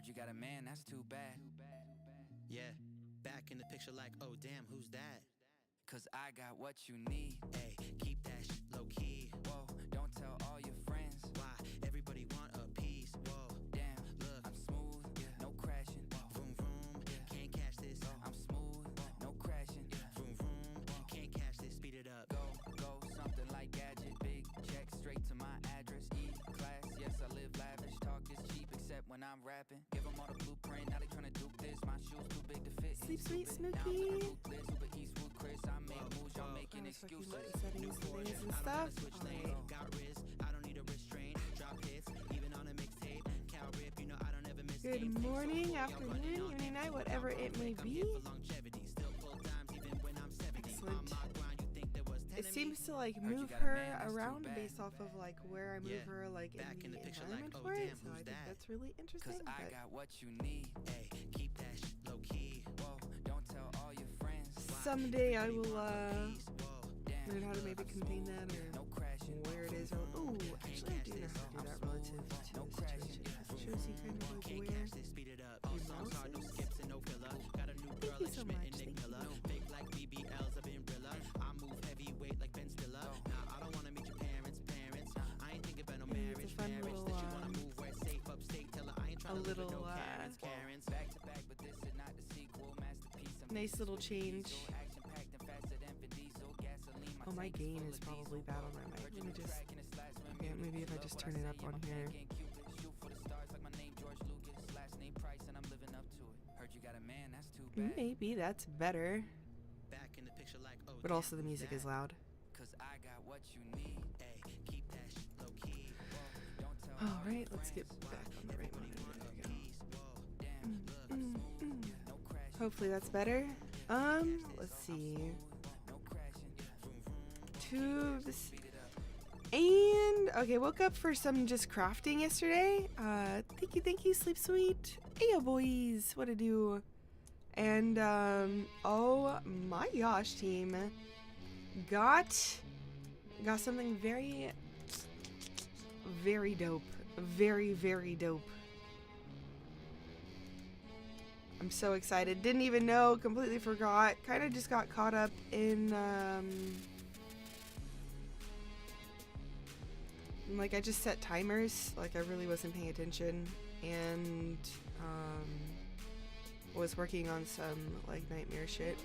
Heard you got a man, that's too bad. Yeah, back in the picture like, oh damn, who's that? Cause I got what you need. Hey, keep that shit low key. Whoa, don't tell all your friends. Why? Everybody want a piece. Whoa, Damn, look, I'm smooth, no crashing. vroom vroom, can't catch this. I'm smooth, no crashing. Vroom vroom, can't catch this. Speed it up. Go, something like gadget. Big check straight to my address. E-class, yes, I live lavish. Talk is cheap except when I'm rapping. Give them all the blueprint, now they tryna dupe this. My shoes too big to fit. Sleep sweet, Stupid. Now I'm Snooki. looking ruthless. Uber Eastwood Chris, I make moves, y'all making excuses. Settings today and stuff. Switch lane, got wrist. I don't need a restraint. Drop hits, even on a mixtape. Cow rip, you know I don't ever miss. Good morning, afternoon, evening, night, whatever it may be. Excellent. It seems to like move her around based off of like where I move her like in the environment for it. So I think that's really interesting. Cause I But got what you need. Hey, keep that shit low key. Whoa, don't tell all your friends. someday I will Damn, learn how to maybe contain that no or crashing. where it is. Or oh, actually I do know how to do that relative to the situation. It shows you kind of like Can't where catch this, speed it up. All songs hard, no skips and no filler. Got a new girl you like so Schmidt much. and Nick Thank Miller. Big like BBLs up in Brilla. I move heavyweight like Ben Stiller. Nah, I don't wanna meet your parents. I ain't thinking about no Hey, it's a marriage. fun That little, you wanna move where it's safe upstate. Tell her I ain't trying to live with no Karens. Back to back, but this is not the sequel. Masterpiece. I'm nice little change. action packed and faster than Vin Diesel. Gasoline. Oh, my gain is probably bad on my mic. Let me just. Yeah, maybe if I just turn it up on here. Shoot for the stars like my name George Lucas. Last name Price, and I'm living up to it. Heard you got a man, that's too bad. Maybe that's better. Back in the picture like, oh, But also the music is loud. Cause I got what you need. Hey, keep that shit low key. Don't tell Alright, let's get back on the right monitor. There we go. Hopefully that's better. Let's see. Tubes. And okay, woke up for some just crafting yesterday. Thank you, sleep sweet. Hey boys, what to do? And oh my gosh, team. Got something very dope. Very dope. I'm so excited. Didn't even know, completely forgot. Kind of just got caught up in like I just set timers, like I really wasn't paying attention, and was working on some like nightmare shit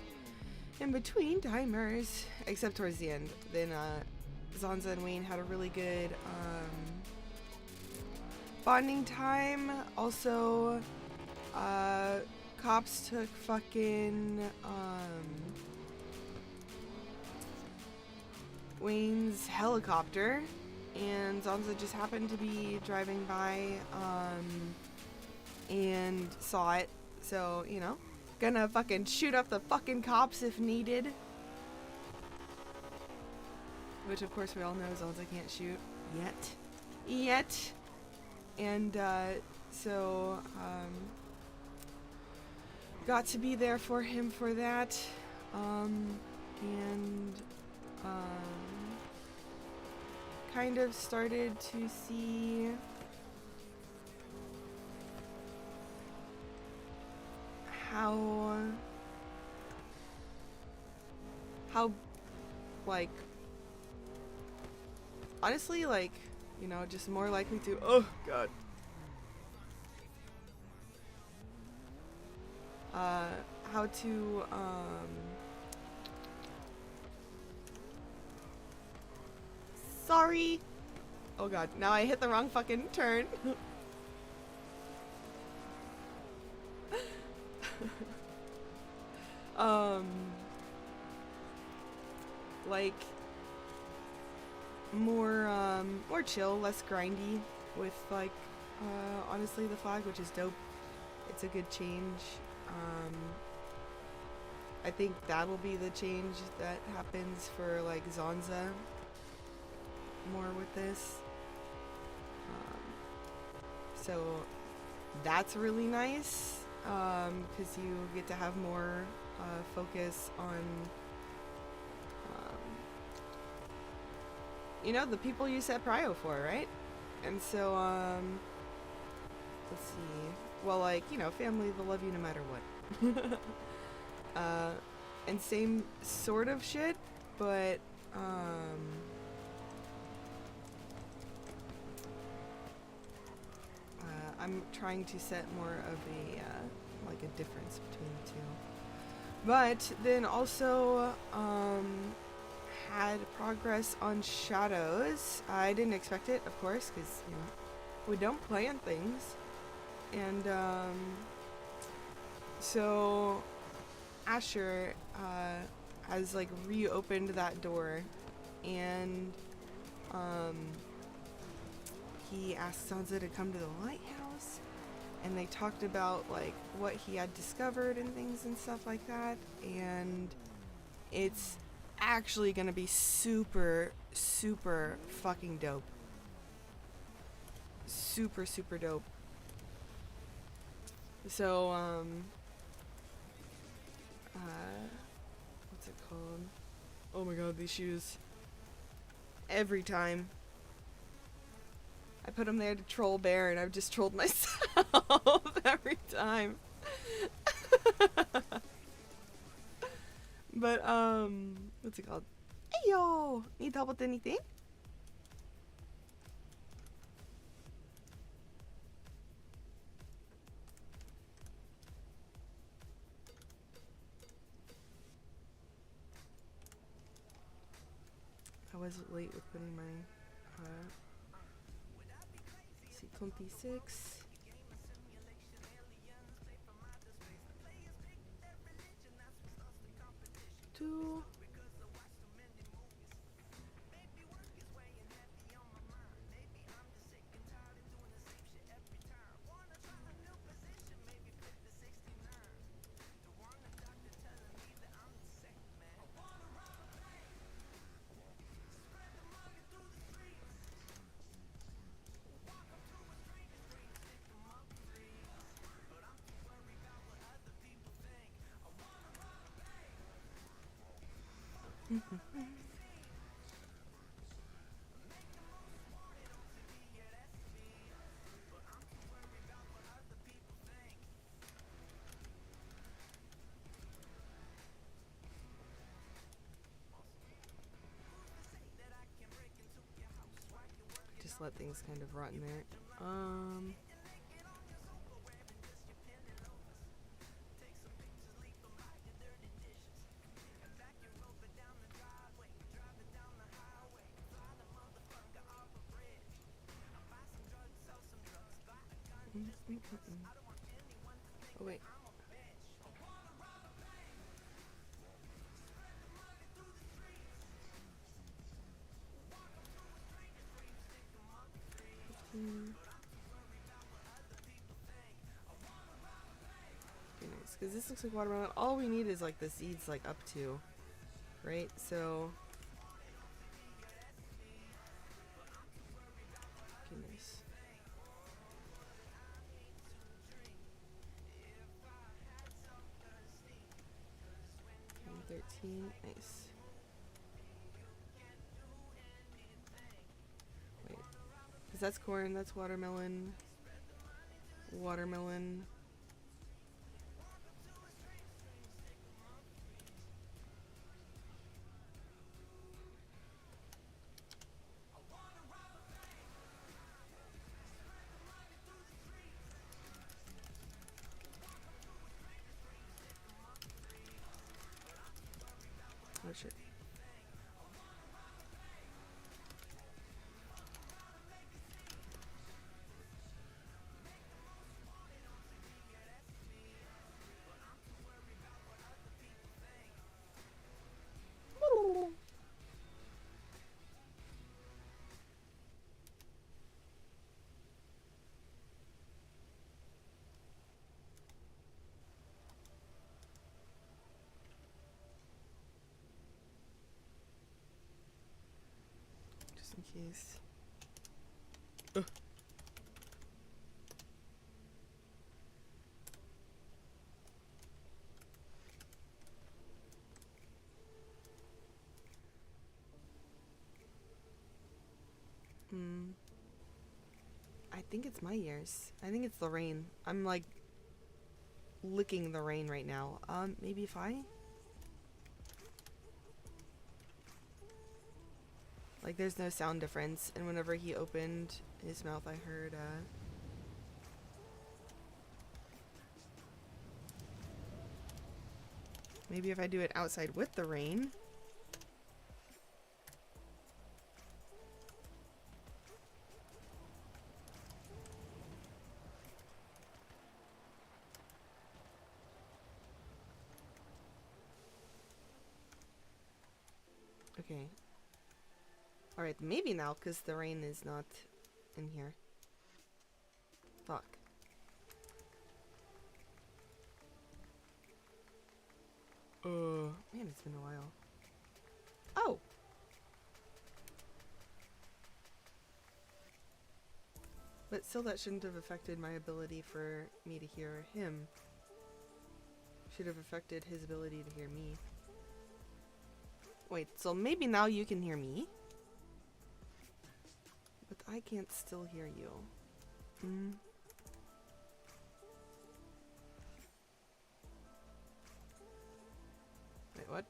in between timers, except towards the end. Then Zanza and Wayne had a really good bonding time. Also, cops took fucking Wayne's helicopter, and Zanza just happened to be driving by and saw it. So, you know, gonna fucking shoot up the fucking cops if needed. Which, of course, we all know Zanza can't shoot yet. And so got to be there for him for that. And kind of started to see how like honestly, like, you know, just more likely to, oh god, how to sorry, oh god, now I hit the wrong fucking turn. Like more chill, less grindy with like honestly the flag, which is dope. It's a good change. I think that'll be the change that happens for like Zanza more with this. So that's really nice, because you get to have more focus on you know, the people you set prio for, right? And so let's see, Well, like, you know, family, they'll love you no matter what. And same sort of shit, but, I'm trying to set more of a, like a difference between the two. But then also, had progress on Shadows. I didn't expect it, of course, because, you know, we don't plan things. And, so Asher, has, like, reopened that door, and, he asked Zanza to come to the lighthouse, and they talked about, like, what he had discovered and things and stuff like that, and it's actually gonna be super, super fucking dope. Super, super dope. So, what's it called? Oh my god, these shoes. Every time I put them there to troll Bear, and I've just trolled myself every time. But, what's it called? Hey, yo! Need help with anything? I was late with putting my, C26. 2. Just let things kind of rot in there. Oh wait. Okay, nice. Because this looks like watermelon. All we need is like the seeds like up to, right? So. Okay, nice. 13, nice. Wait, because that's corn, that's watermelon. Watermelon. Oh shit. Just in case. Ugh. I think it's my ears. I think it's the rain. I'm like licking the rain right now. Maybe if I like, there's no sound difference, and whenever he opened his mouth, I heard maybe if I do it outside with the rain. Okay. Alright, maybe now, because the rain is not in here. Fuck. Man, it's been a while. Oh! But still, that shouldn't have affected my ability for me to hear him. Should have affected his ability to hear me. Wait, so maybe now you can hear me? But I can't still hear you. Wait, what?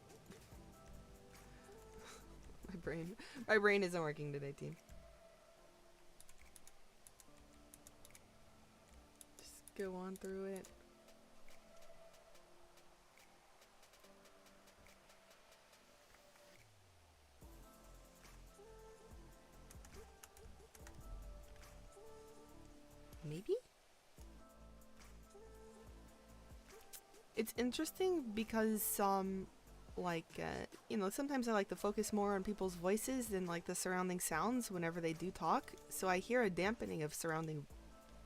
My brain isn't working today, team. Just go on through it. Maybe? It's interesting because, like, you know, sometimes I like to focus more on people's voices than, like, the surrounding sounds whenever they do talk. So I hear a dampening of surrounding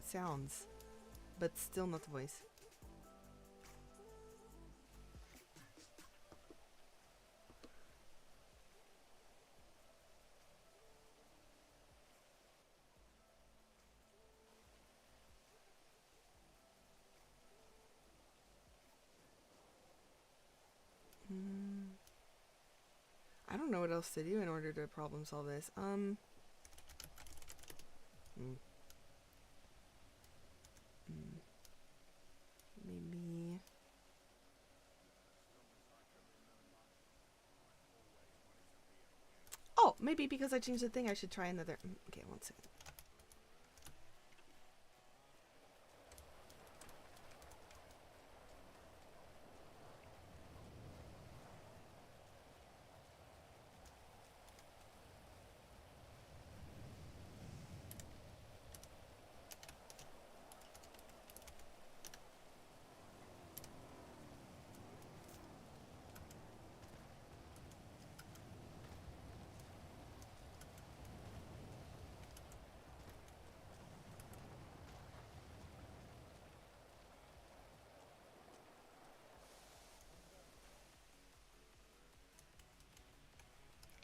sounds, but still not the voice. I don't know what else to do in order to problem solve this. Maybe. Oh, maybe because I changed the thing, I should try another. Okay, one second.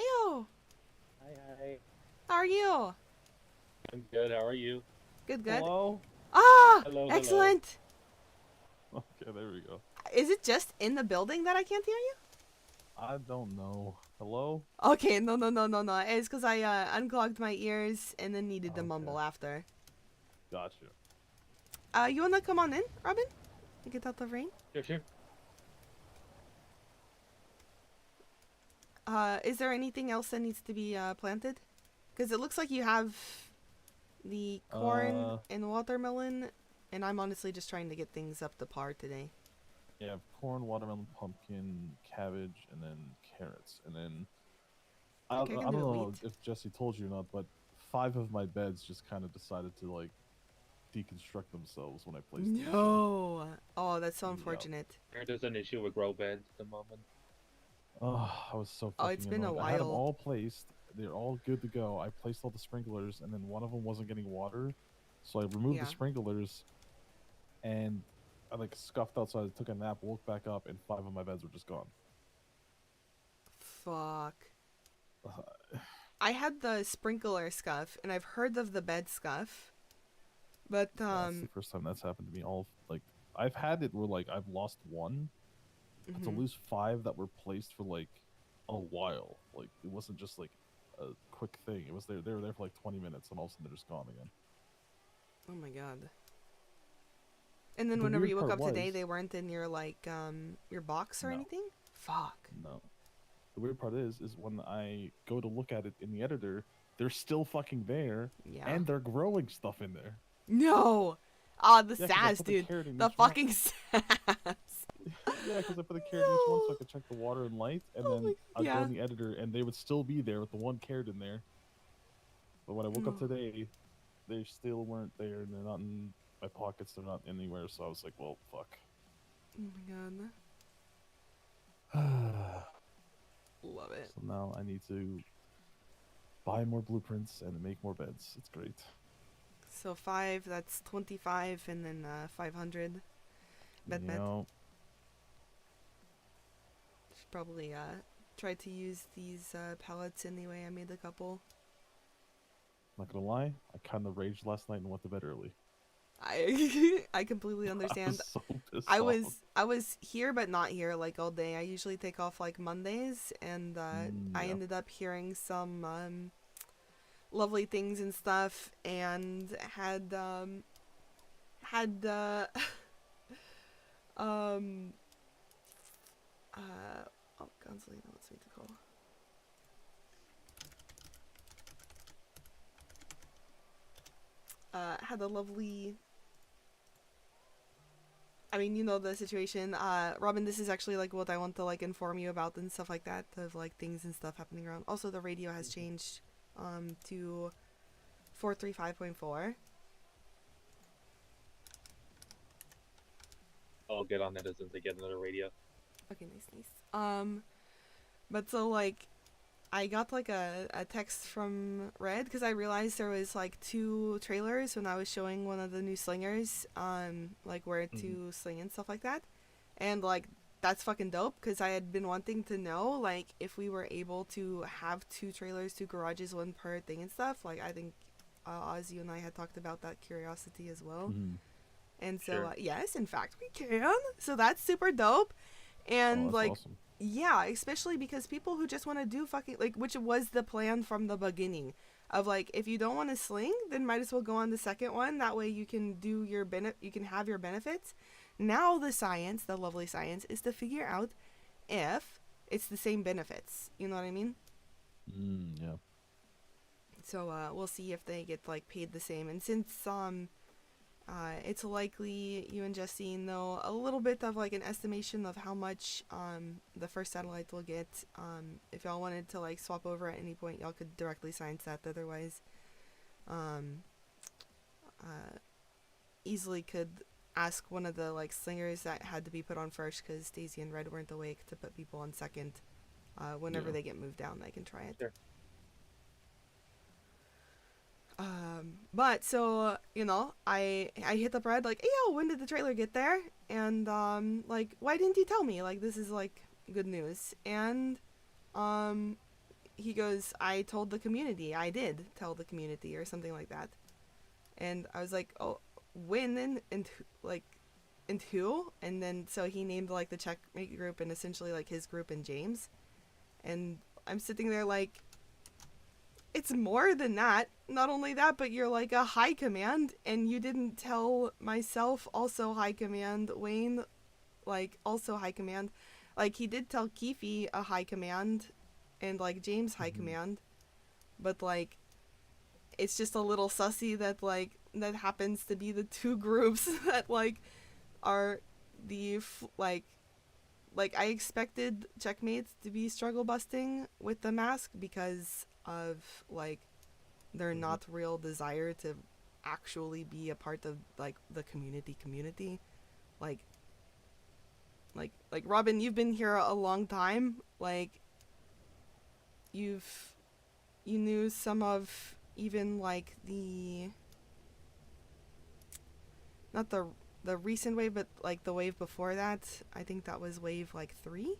Ew! Hi. How are you? I'm good. How are you? Good, good. Hello? Ah! Hello. Excellent! Okay, there we go. Is it just in the building that I can't hear you? I don't know. Hello? Okay, no. It's because I unclogged my ears and then needed to Okay. mumble after. Gotcha. You wanna come on in, Robin? And get out the rain? Sure. Is there anything else that needs to be planted? Because it looks like you have the corn and watermelon, and I'm honestly just trying to get things up to par today. Yeah, corn, watermelon, pumpkin, cabbage, and then carrots. And then I Okay, I can don't do the know wheat. if Jesse told you or not, but 5 of my beds just kind of decided to like deconstruct themselves when I placed them. No! Oh, that's so Yep. unfortunate. There's an issue with grow beds at the moment. Oh, I was so Oh, it's fucking been a annoyed. I had them while. all placed. They're all good to go. I placed all the sprinklers, and then one of them wasn't getting water, so I removed Yeah. the sprinklers, and I like scuffed outside, took a nap, woke back up, and 5 of my beds were just gone. Fuck. I had the sprinkler scuff, and I've heard of the bed scuff. But, That's the first time that's happened to me. Like, I've had it where like I've lost one, but to lose 5 that were placed for like a while. Like it wasn't just like a quick thing. It was they were there for like 20 minutes, and all of a sudden they're just gone again. Oh my god. And then The whenever weird you woke part up today, was- they weren't in your like your box or No. anything? Fuck. No. The weird part is when I go to look at it in the editor, they're still fucking there, Yeah. and they're growing stuff in there. No. Ah, the Yeah, 'cause I sass, put the dude. carrot in The each one. fucking sass. Yeah, because I put a carrot in each one so I No. could check the water and light, and Oh then my- I'd yeah. go in the editor, and they would still be there with the one carrot in there. But when I woke up No. today, they still weren't there, and they're not in my pockets, they're not anywhere, so I was like, well, fuck. Oh my god. Love it. So now I need to buy more blueprints and make more beds. It's great. So 5, that's 25, and then 500. Bet. Should probably try to use these pallets anyway. I made a couple. Not gonna lie, I kind of raged last night and went to bed early. I completely understand. I was so pissed I off. was here but not here like all day. I usually take off like Mondays, and I Yeah. ended up hearing some lovely things and stuff, and had oh Gonzalina wants me to call. Had a lovely, I mean, you know the situation. Robin, this is actually like what I want to like inform you about and stuff like that, of like things and stuff happening around. Also, the radio has changed to 435.4. I'll get on it as soon as I get another radio. Okay, nice. But so like I got like a text from Red because I realized there was like 2 trailers when I was showing one of the new slingers, like where to sling and stuff like that. And like that's fucking dope because I had been wanting to know like if we were able to have 2 trailers, 2 garages, 1 per thing and stuff. Like I think Oz, you and I had talked about that curiosity as well. And so Sure. yes, in fact we can. So that's super dope. And that's like awesome. yeah, especially because people who just want to do fucking like, which was the plan from the beginning of like, if you don't want to sling, then might as well go on the second one. That way you can do your you can have your benefits. Now the science, the lovely science, is to figure out if it's the same benefits. You know what I mean? Yeah. So we'll see if they get like paid the same. And since it's likely you and Justine know a little bit of like an estimation of how much the first satellite will get. If y'all wanted to like swap over at any point, y'all could directly science that. Otherwise, easily could ask one of the like slingers that had to be put on first because Daisy and Red weren't awake to put people on second. Whenever Yeah. they get moved down, they can try it. Sure. But so you know, I hit up Red like, hey, yo, when did the trailer get there? And like, why didn't you tell me? Like, this is like good news. And he goes, I told the community. I did tell the community or something like that. And I was like, oh, when and like, and who? And then so he named like the checkmate group and essentially like his group and James. And I'm sitting there like, it's more than that. Not only that, but you're like a high command, and you didn't tell myself also high command, Wayne, like also high command. Like he did tell Keefe a high command, and like James high command, but like it's just a little sussy that like that happens to be the 2 groups that like are the like I expected checkmates to be struggle busting with the mask because of like their not real desire to actually be a part of like the community. Like Robin, you've been here a long time. Like you knew some of even like the not the recent wave, but like the wave before that. I think that was wave like 3.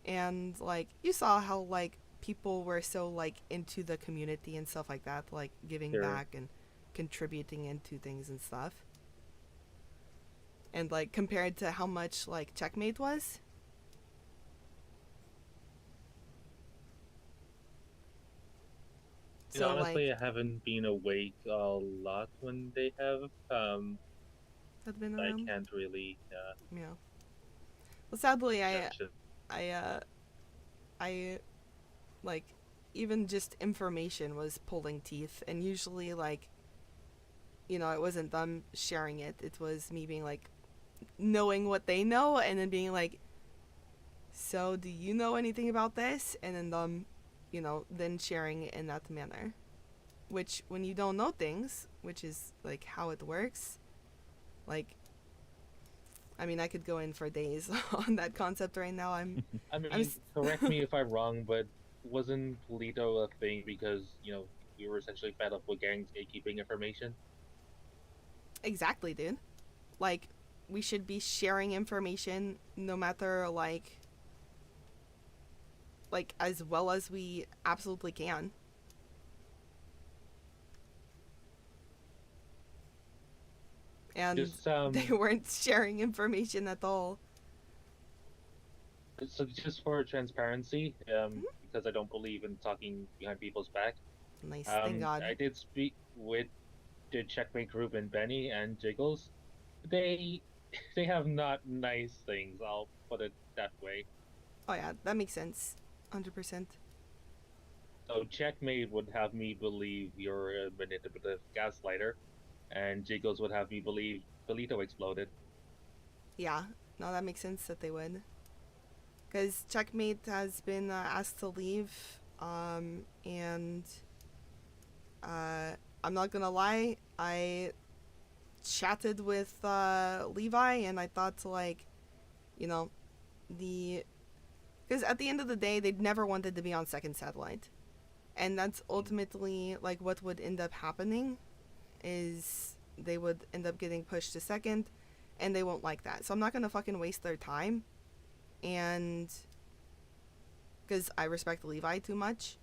And like you saw how like people were so like into the community and stuff like that, like giving Sure. back and contributing into things and stuff. And like compared to how much like checkmate was. So honestly, like, I haven't been awake a lot when they have. have been I around. can't really Yeah. Well, sadly, judge it. I, uh, I like, even just information was pulling teeth, and usually like, it wasn't them sharing it. It was me being like, knowing what they know, and then being like, so do you know anything about this? And then them, then sharing it in that manner. Which, when you don't know things, which is like how it works, like, I mean, I could go in for days on that concept right now. I I'm, mean, correct me if I'm wrong, but wasn't Polito a thing because we were essentially fed up with gangs gatekeeping information? exactly, dude. Like, we should be sharing information no matter like as well as we absolutely can. And Just they weren't sharing information at all. so just for transparency, because I don't believe in talking behind people's back. Nice, thank God. I did speak with the checkmate group and Benny and Jiggles. They they have not nice things. I'll put it that way. Oh yeah, that makes sense. 100%. So checkmate would have me believe you're a manipulative gaslighter, and Jiggles would have me believe Belito exploded. Yeah, no, that makes sense that they would. Because Checkmate has been asked to leave, and I'm not gonna lie, I chatted with Levi, and I thought like, you know, the because at the end of the day, they'd never wanted to be on second satellite, and that's ultimately like what would end up happening, is they would end up getting pushed to second, and they won't like that. So I'm not gonna fucking waste their time, and because I respect Levi too much,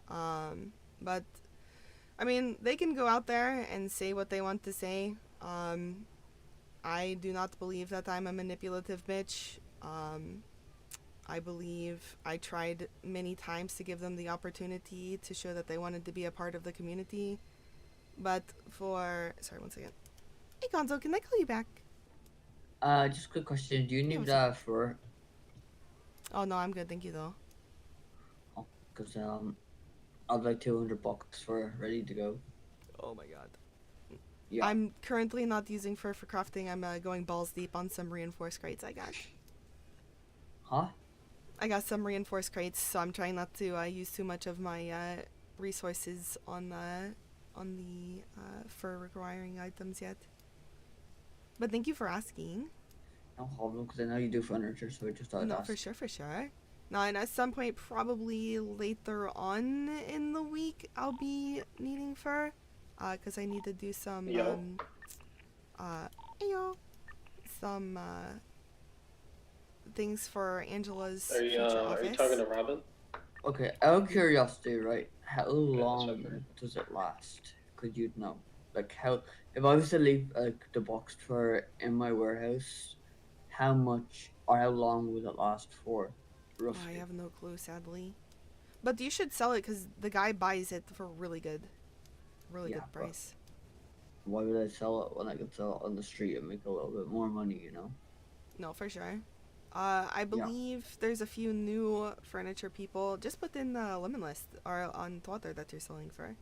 but I mean, they can go out there and say what they want to say. I do not believe that I'm a manipulative bitch. I believe I tried many times to give them the opportunity to show that they wanted to be a part of the community. But sorry, one second. Hey, Gonzo, can I call you back? Just a quick question. Do you need what's that for? Oh, no, I'm good. Thank you, though. Oh, because I'd like $200 for it, ready to go. Oh, my God. Yeah. I'm currently not using fur for crafting. I'm going balls deep on some reinforced crates I got. Huh? I got some reinforced crates, so I'm trying not to use too much of my resources on the fur requiring items yet. But thank you for asking. No problem, because I know you do furniture, so I just thought I'd No, ask. for sure. No, and at some point, probably later on in the week, I'll be needing fur, because I need to do some ayo, some things for Angela's future office. Are you talking to Robin? Okay, out of curiosity, right? How long okay. does it last? Could you know? Like, how, if I was to leave the boxed fur in my warehouse, how much or how long would it last for, roughly? I have no clue, sadly. But you should sell it, because the guy buys it for really good price. Why would I sell it when I could sell it on the street and make a little bit more money, you know? No, for sure. I believe there's a few new furniture people just within the lemon list or on Twitter that you're selling for.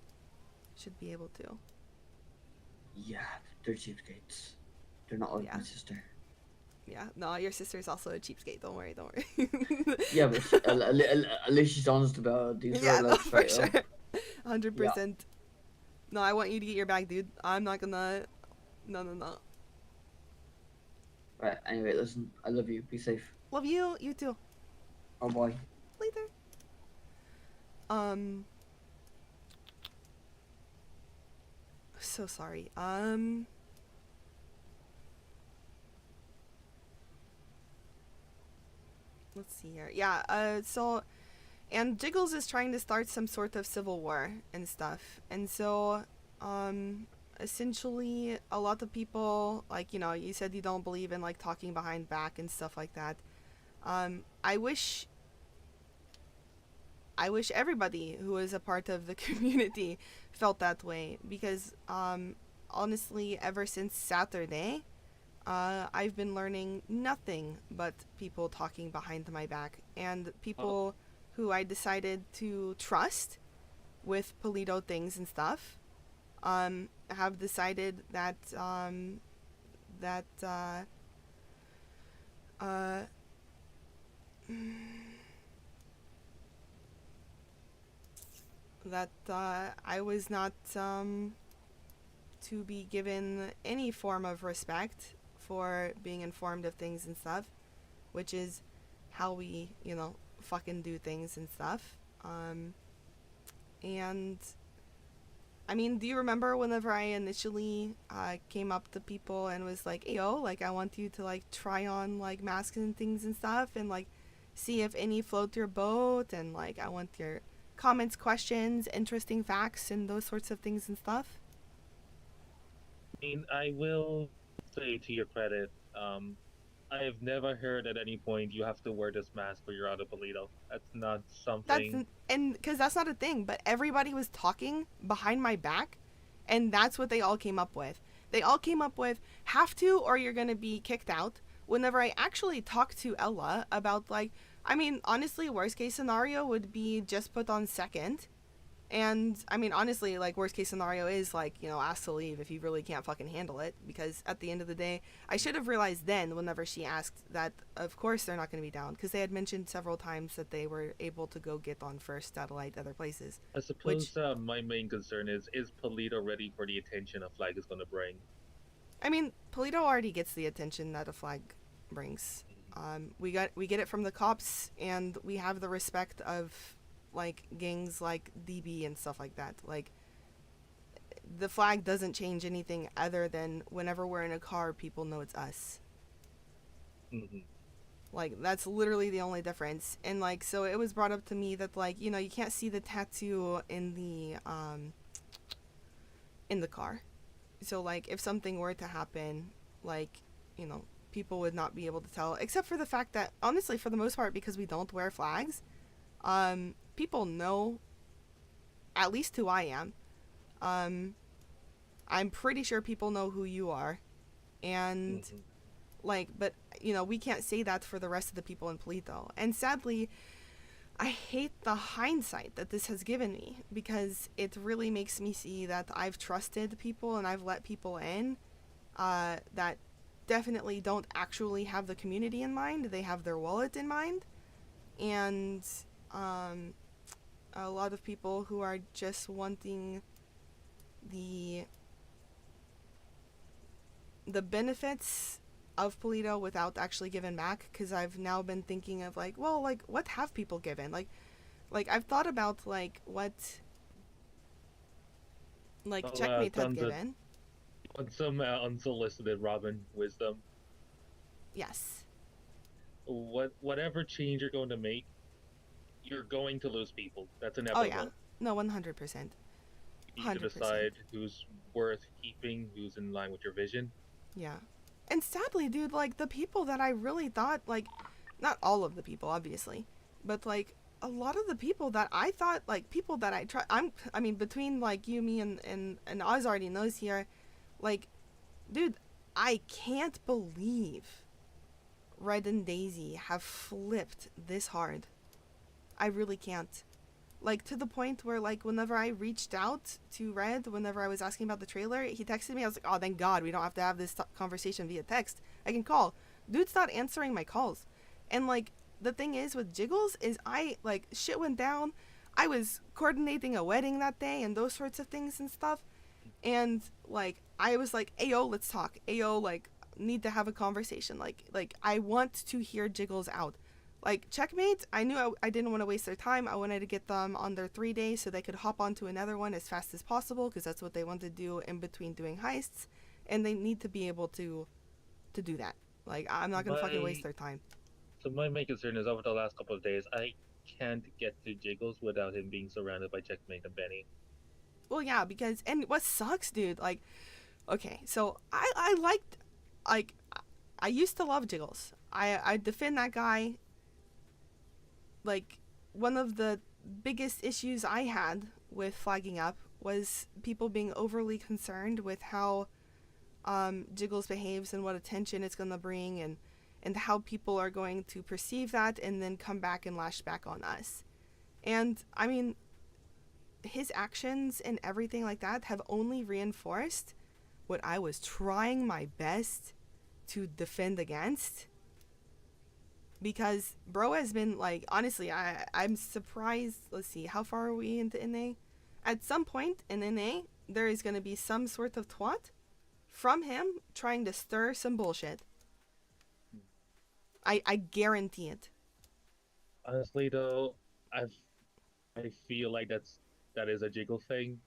Should be able to. Yeah, they're cheapskates. They're not like Yeah. my sister. Yeah, no, your sister's also a cheapskate. Don't worry. Yeah, but at least she's honest about it. These Yeah, are no, like for straight up. sure. 100%. No, I want you to get your bag, dude. I'm not gonna. No. Right, anyway, listen, I love you. Be safe. Love you. You too. Oh, bye. Later. So sorry. Let's see here. Yeah, so, and Jiggles is trying to start some sort of civil war and stuff. And so, essentially, a lot of people, like, you said you don't believe in, like, talking behind back and stuff like that. I wish I wish everybody who is a part of the community felt that way, because honestly, ever since Saturday, I've been learning nothing but people talking behind my back, and people who I decided to trust with Polito things and stuff have decided that that I was not to be given any form of respect for being informed of things and stuff, which is how we, fucking do things and stuff. And I mean, do you remember whenever I initially came up to people and was like, "Hey, yo, like, I want you to, like, try on, like, masks and things and stuff, and, like, see if any float your boat, and, like, I want your comments, questions, interesting facts, and those sorts of things and stuff"? I mean, I will say to your credit, I have never heard at any point you have to wear this mask or you're out of Polito. That's not something. Because that's not a thing, but everybody was talking behind my back, and that's what they all came up with. They all came up with, have to or you're going to be kicked out. Whenever I actually talked to Ella about, like, I mean, honestly, worst case scenario would be just put on second. And, I mean, honestly, like, worst case scenario is, like, ask to leave if you really can't fucking handle it. Because at the end of the day, I should have realized then, whenever she asked, that, of course, they're not going to be down. Because they had mentioned several times that they were able to go get on first satellite other places. I suppose my main concern is Polito ready for the attention a flag is going to bring? I mean, Polito already gets the attention that a flag brings. We get it from the cops, and we have the respect of, like, gangs like DB and stuff like that. Like, the flag doesn't change anything other than whenever we're in a car, people know it's us. Mm-hmm. Like, that's literally the only difference. And, like, so it was brought up to me that, like, you can't see the tattoo in the car. So, like, if something were to happen, like, people would not be able to tell, except for the fact that, honestly, for the most part, because we don't wear flags, people know at least who I am. I'm pretty sure people know who you are. And, like, but, we can't say that for the rest of the people in Polito. And sadly, I hate the hindsight that this has given me, because it really makes me see that I've trusted people and I've let people in that definitely don't actually have the community in mind. They have their wallet in mind. And a lot of people who are just wanting the benefits of Polito without actually giving back, because I've now been thinking of, like, well, like, what have people given? Like I've thought about, like, what, like, Checkmate have given. Want some unsolicited Robin wisdom? Yes. Whatever change you're going to make, you're going to lose people. That's inevitable. Oh yeah, no, 100%. You need to decide who's worth keeping, who's in line with your vision. Yeah. And sadly, dude, like, the people that I really thought, like, not all of the people, obviously, but, like, a lot of the people that I thought, like, people that I try, I mean, between, like, you, me, and Oz already knows here, like, dude, I can't believe Red and Daisy have flipped this hard. I really can't. Like, to the point where, like, whenever I reached out to Red, whenever I was asking about the trailer, he texted me. I was like, oh, thank God, we don't have to have this conversation via text. I can call. Dude's not answering my calls. And, like, the thing is with Jiggles is shit went down. I was coordinating a wedding that day and those sorts of things and stuff. And, like, I was like, ayo, let's talk. Ayo, like, need to have a conversation. Like, I want to hear Jiggles out. Like, Checkmate, I knew I didn't want to waste their time. I wanted to get them on their 3 days so they could hop onto another one as fast as possible, because that's what they want to do in between doing heists. And they need to be able to do that. Like, I'm not going to fucking waste their time. So my main concern is over the last couple of days, I can't get to Jiggles without him being surrounded by Checkmate and Benny. Well, yeah, because, and what sucks, dude, like, okay, so I liked, like, I used to love Jiggles. I defend that guy. Like, one of the biggest issues I had with flagging up was people being overly concerned with how Jiggles behaves and what attention it's going to bring, and how people are going to perceive that and then come back and lash back on us. And I mean, his actions and everything like that have only reinforced what I was trying my best to defend against. Because bro has been like, honestly, I'm surprised. Let's see, how far are we into NA? At some point in NA, there is going to be some sort of twat from him trying to stir some bullshit. I guarantee it. Honestly, though, I feel like that is a Jiggle thing.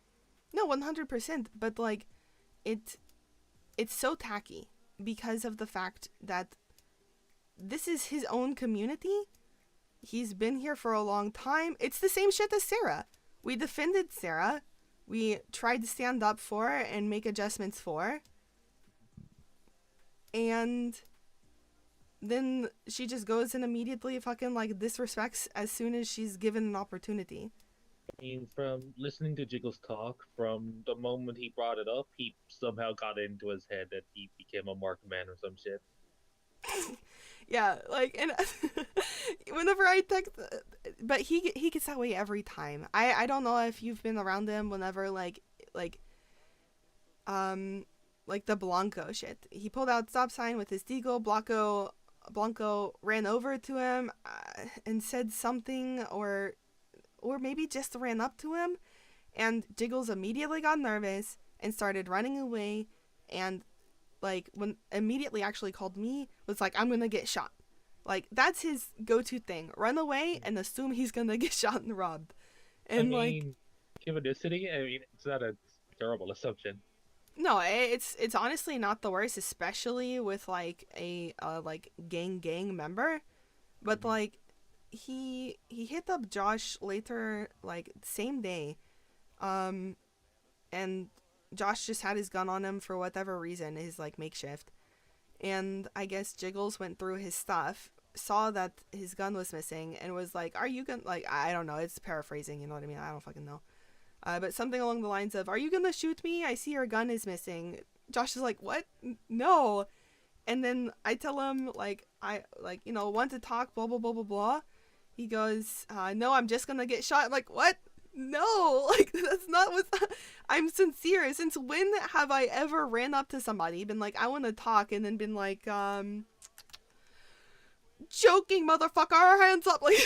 No, 100%. But like, it's so tacky because of the fact that this is his own community. He's been here for a long time. It's the same shit as Sarah. We defended Sarah. We tried to stand up for her and make adjustments for her. And then she just goes and immediately fucking like disrespects as soon as she's given an opportunity. I mean, from listening to Jiggles talk, from the moment he brought it up, he somehow got into his head that he became a mark man or some shit. Yeah, like, and whenever I text, but he gets that way every time. I don't know if you've been around him whenever like the Blanco shit. He pulled out stop sign with his deagle. Blanco ran over to him and said something, or maybe just ran up to him, and Jiggles immediately got nervous and started running away, and like when immediately actually called me, was like, I'm gonna get shot. Like, that's his go-to thing: run away and assume he's gonna get shot and robbed. And I mean, Kivanicity, I mean, it's not a terrible assumption. No, it's honestly not the worst, especially with like a like gang member. But like he hit up Josh later, like same day, and Josh just had his gun on him for whatever reason, his like makeshift. And I guess Jiggles went through his stuff, saw that his gun was missing, and was like, "Are you gonna like?" I don't know. It's paraphrasing, you know what I mean? I don't fucking know. But something along the lines of, "Are you gonna shoot me? I see your gun is missing." Josh is like, "What? No." And then I tell him, like, I, like, you know, want to talk, blah, blah, blah, blah, blah. He goes, "No, I'm just gonna get shot." I'm like, "What? No, like, that's not what." I'm sincere. Since when have I ever ran up to somebody, been like, "I want to talk," and then been like, "Joking, motherfucker, hands up." Like,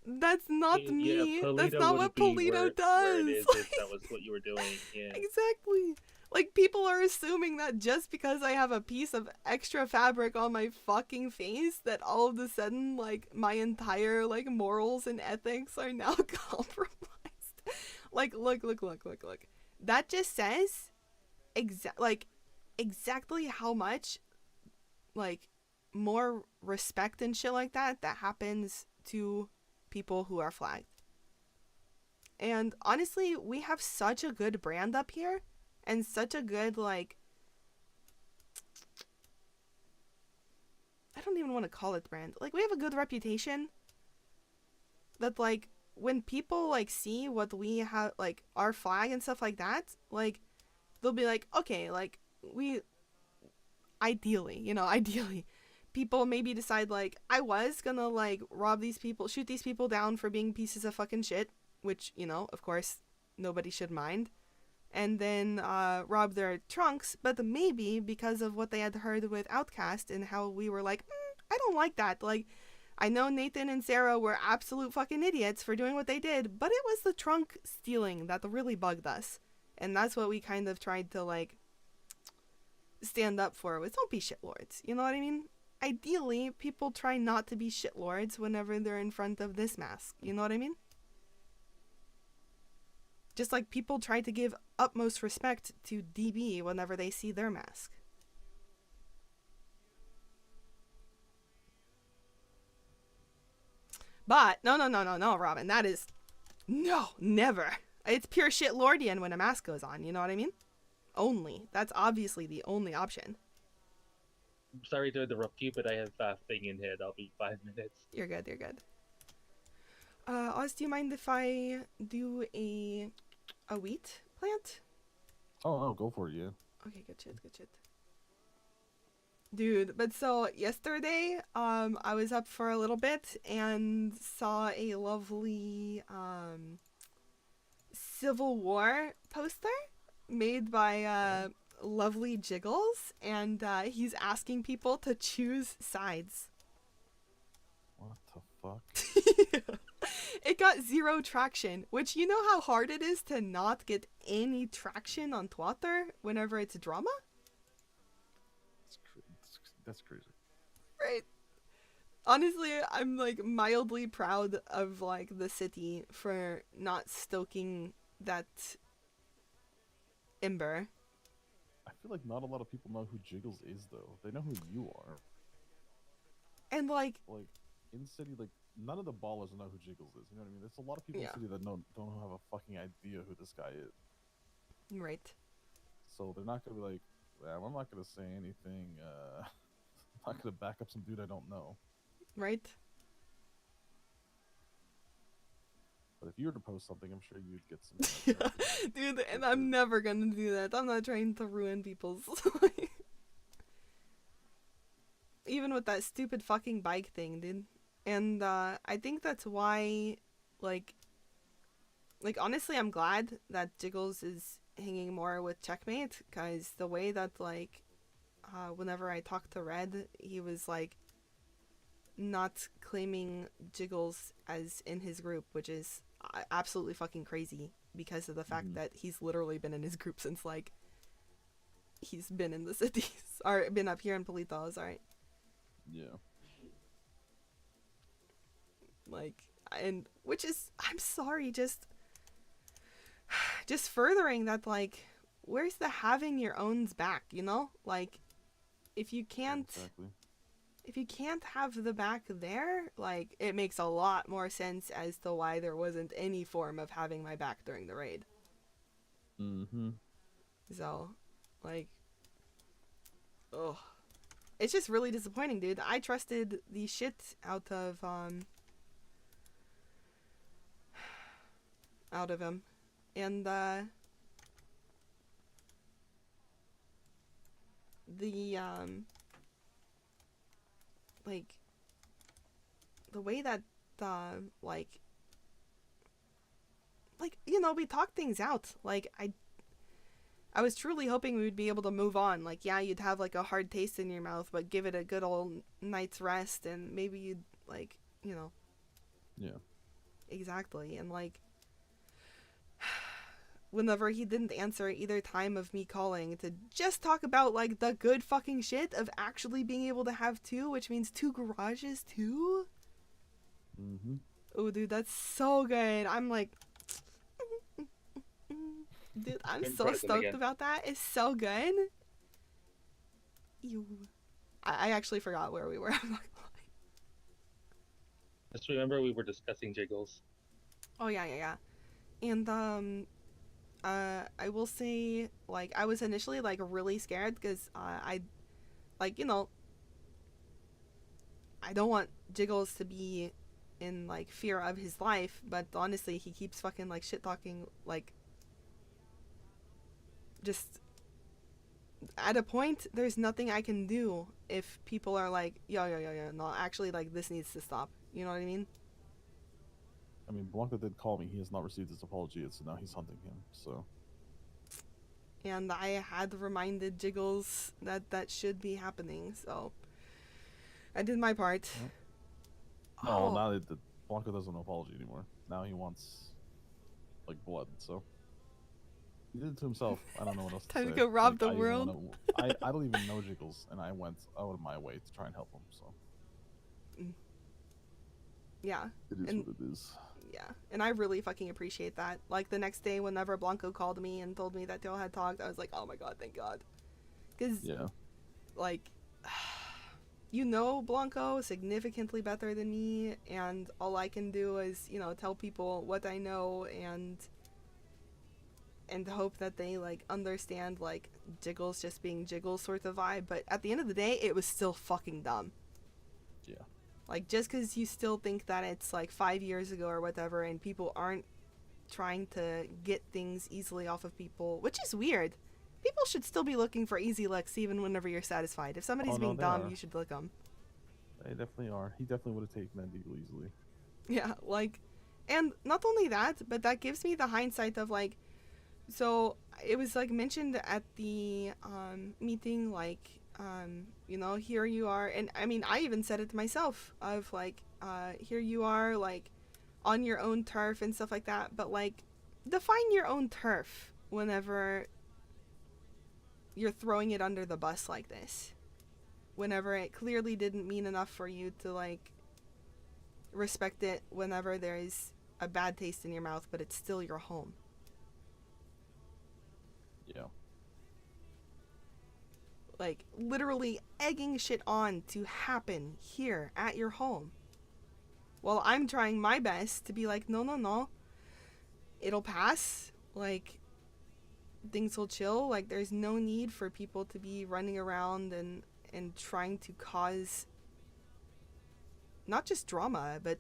that's not me. Yeah, That's not what Polito does. Where it is, if that was what you were doing. Yeah. Exactly. Like, people are assuming that just because I have a piece of extra fabric on my fucking face, that all of a sudden, like, my entire, like, morals and ethics are now compromised. Like, look. That just says exactly how much, like, more respect and shit like that happens to people who are flagged. And honestly, we have such a good brand up here, and such a good, like, I don't even want to call it brand. Like, we have a good reputation that, like, when people, like, see what we have, like, our flag and stuff like that, like, they'll be like, okay, like, we, ideally, people maybe decide, like, I was gonna, like, rob these people, shoot these people down for being pieces of fucking shit, which, you know, of course, nobody should mind, and then rob their trunks, but maybe because of what they had heard with Outcast and how we were like, I don't like that. Like, I know Nathan and Sarah were absolute fucking idiots for doing what they did, but it was the trunk stealing that really bugged us. And that's what we kind of tried to, like, stand up for, was don't be shitlords. You know what I mean? Ideally, people try not to be shitlords whenever they're in front of this mask. You know what I mean? Just like people try to give utmost respect to DB whenever they see their mask. But, no, Robin, that is, no, never. It's pure shitlordian when a mask goes on, you know what I mean? Only. That's obviously the only option. I'm sorry to interrupt you, but I have a thing in head. I'll be 5 minutes. You're good. Oz, do you mind if I do a wheat plant? Oh no, go for it. Yeah. Okay, good shit, good shit. Dude, but so yesterday, I was up for a little bit and saw a lovely, Civil War poster made by, lovely Jiggles, and, he's asking people to choose sides. What the fuck? It got 0 traction, which you know how hard it is to not get any traction on Twitter whenever it's drama? That's crazy. Right. Honestly, I'm like mildly proud of like the city for not stoking that ember. I feel like not a lot of people know who Jiggles is though. They know who you are. And like, Like in city, like none of the ballers know who Jiggles is. You know what I mean? There's a lot of people Yeah. in city that don't have a fucking idea who this guy is. right. So they're not gonna be like, well, I'm not gonna say anything. I'm not gonna back up some dude I don't know. Right? But if you were to post something, I'm sure you'd get some. Yeah. Dude, and I'm never gonna do that. I'm not trying to ruin people's even with that stupid fucking bike thing, dude. And I think that's why, like honestly, I'm glad that Jiggles is hanging more with Checkmate, because the way that, like, whenever I talked to Red, he was, like, not claiming Jiggles as in his group, which is absolutely fucking crazy because of the fact that he's literally been in his group since, like, he's been in the cities, or been up here in Paletos, alright? Yeah. Like, and, which is, I'm sorry, just furthering that, like, where's the having your own's back, you know? Like, if you can't, Exactly. if you can't have the back there, like, it makes a lot more sense as to why there wasn't any form of having my back during the raid. Mm-hmm. So, like, ugh. It's just really disappointing, dude. I trusted the shit out of him. And, like, the way that, like, you know, we talked things out. Like, I was truly hoping we would be able to move on. Like, yeah, you'd have, like, a hard taste in your mouth, but give it a good old night's rest, and maybe you'd, like, you know. Yeah. Exactly. And, like, whenever he didn't answer either time of me calling to just talk about, like, the good fucking shit of actually being able to have 2, which means 2 garages too. Mm-hmm. Oh, dude, that's so good. I'm like, dude, I'm In so present stoked again. about that. It's so good. Ew. I actually forgot where we were. I'm not gonna Just remember we were discussing Jiggles. lie. Oh, yeah. And, I will say, like, I was initially, like, really scared because, I, like, you know, I don't want Jiggles to be in, like, fear of his life, but honestly, he keeps fucking, like, shit-talking, like, just, at a point, there's nothing I can do if people are like, yo, no, actually, like, this needs to stop. You know what I mean? I mean, Blanca did call me. He has not received his apology yet, so now he's hunting him. So. And I had reminded Jiggles that that should be happening, so I did my part. Yep. No, now that Blanca doesn't want apology anymore. Now he wants, like, blood. So he did it to himself. I don't know what else to say. Time to go rob Like, the I even world. I don't even know Jiggles, and I went out of my way to try and help him. So Yeah. it is And- what it is. Yeah, and I really fucking appreciate that. Like, the next day, whenever Blanco called me and told me that y'all had talked, I was like, oh my god, thank god. Because, Yeah. like, you know Blanco significantly better than me, and all I can do is, you know, tell people what I know and hope that they, like, understand, like, Jiggles just being Jiggles sort of vibe. But at the end of the day, it was still fucking dumb. Yeah. Like, just because you still think that it's like 5 years ago or whatever, and people aren't trying to get things easily off of people, which is weird. People should still be looking for easy licks even whenever you're satisfied. If somebody's Oh, no, being they dumb, are. you should lick them. They definitely are. He definitely would have taken that deal easily. Yeah, like, and not only that, but that gives me the hindsight of like, so it was like mentioned at the meeting, like, you know, here you are, and I mean, I even said it to myself of like, here you are, like, on your own turf and stuff like that, but like, define your own turf whenever you're throwing it under the bus like this. Whenever it clearly didn't mean enough for you to like respect it whenever there is a bad taste in your mouth, but it's still your home. Yeah. Like, literally egging shit on to happen here at your home. While I'm trying my best to be like, no. It'll pass. Like, things will chill. Like, there's no need for people to be running around and trying to cause not just drama, but,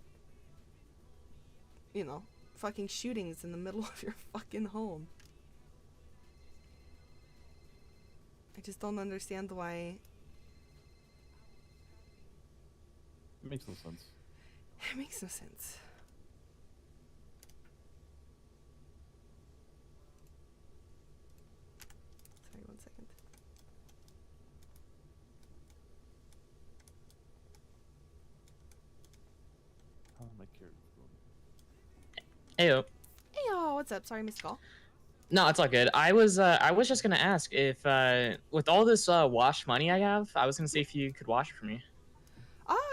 you know, fucking shootings in the middle of your fucking home. I just don't understand why. It makes no sense. It makes no sense. Sorry, 1 second. How am I character going? Heyo. Hey, what's up? Sorry, missed call. No, it's all good. I was just gonna ask if with all this wash money I have, I was gonna see if you could wash it for me.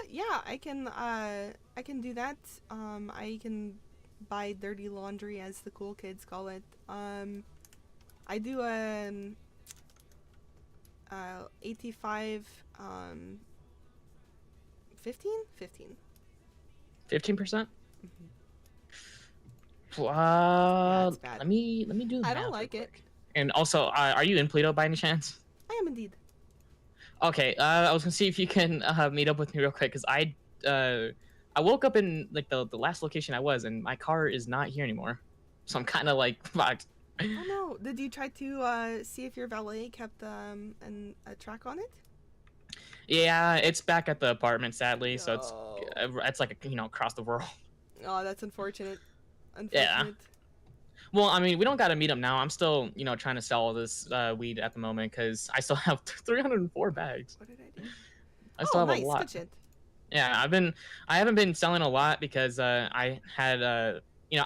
Yeah, I can do that. I can buy dirty laundry, as the cool kids call it. I do 85 15. 15%. That's bad. Let me do the I math don't real like it. quick. And also, are you in Pluto by any chance? I am indeed. Okay, I was gonna see if you can meet up with me real quick, because I woke up in like the last location I was, and my car is not here anymore, so I'm kind of like fucked. Oh no! Did you try to see if your valet kept a track on it? Yeah, it's back at the apartment, sadly, so No. it's like across the world. Oh, that's unfortunate. Yeah. Well, I mean, we don't gotta meet up now. I'm still, trying to sell all this weed at the moment because I still have 304 bags. What did I do? I still have nice. a lot. Good shit. Yeah, I haven't been selling a lot because I had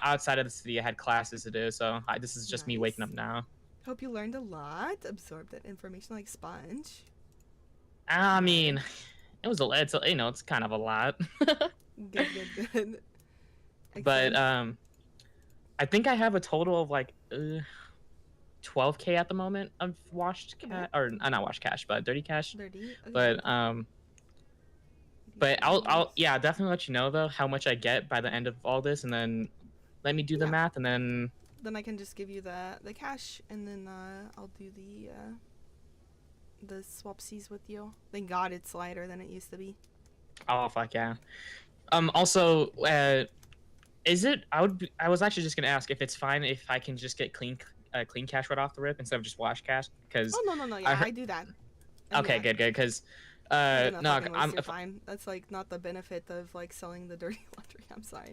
outside of the city I had classes to do, so this is just me waking up now. Hope you learned a lot. Absorbed that information like sponge. I mean, it's kind of a lot. Good. But Excellent. I think I have a total of like 12K at the moment of washed cash, or not washed cash, but dirty cash. Dirty. Okay. But I'll definitely let you know though how much I get by the end of all this, and then let me do the math, and then I can just give you the cash, and then I'll do the swapsies with you. Thank God it's lighter than it used to be. Oh fuck yeah. Also, is it? I was actually just gonna ask if it's fine if I can just get clean cash right off the rip instead of just wash cash, because. Oh no. Yeah, I do that. And Okay, yeah, good. Because no, I'm fine. That's like not the benefit of like selling the dirty laundry. I'm sorry.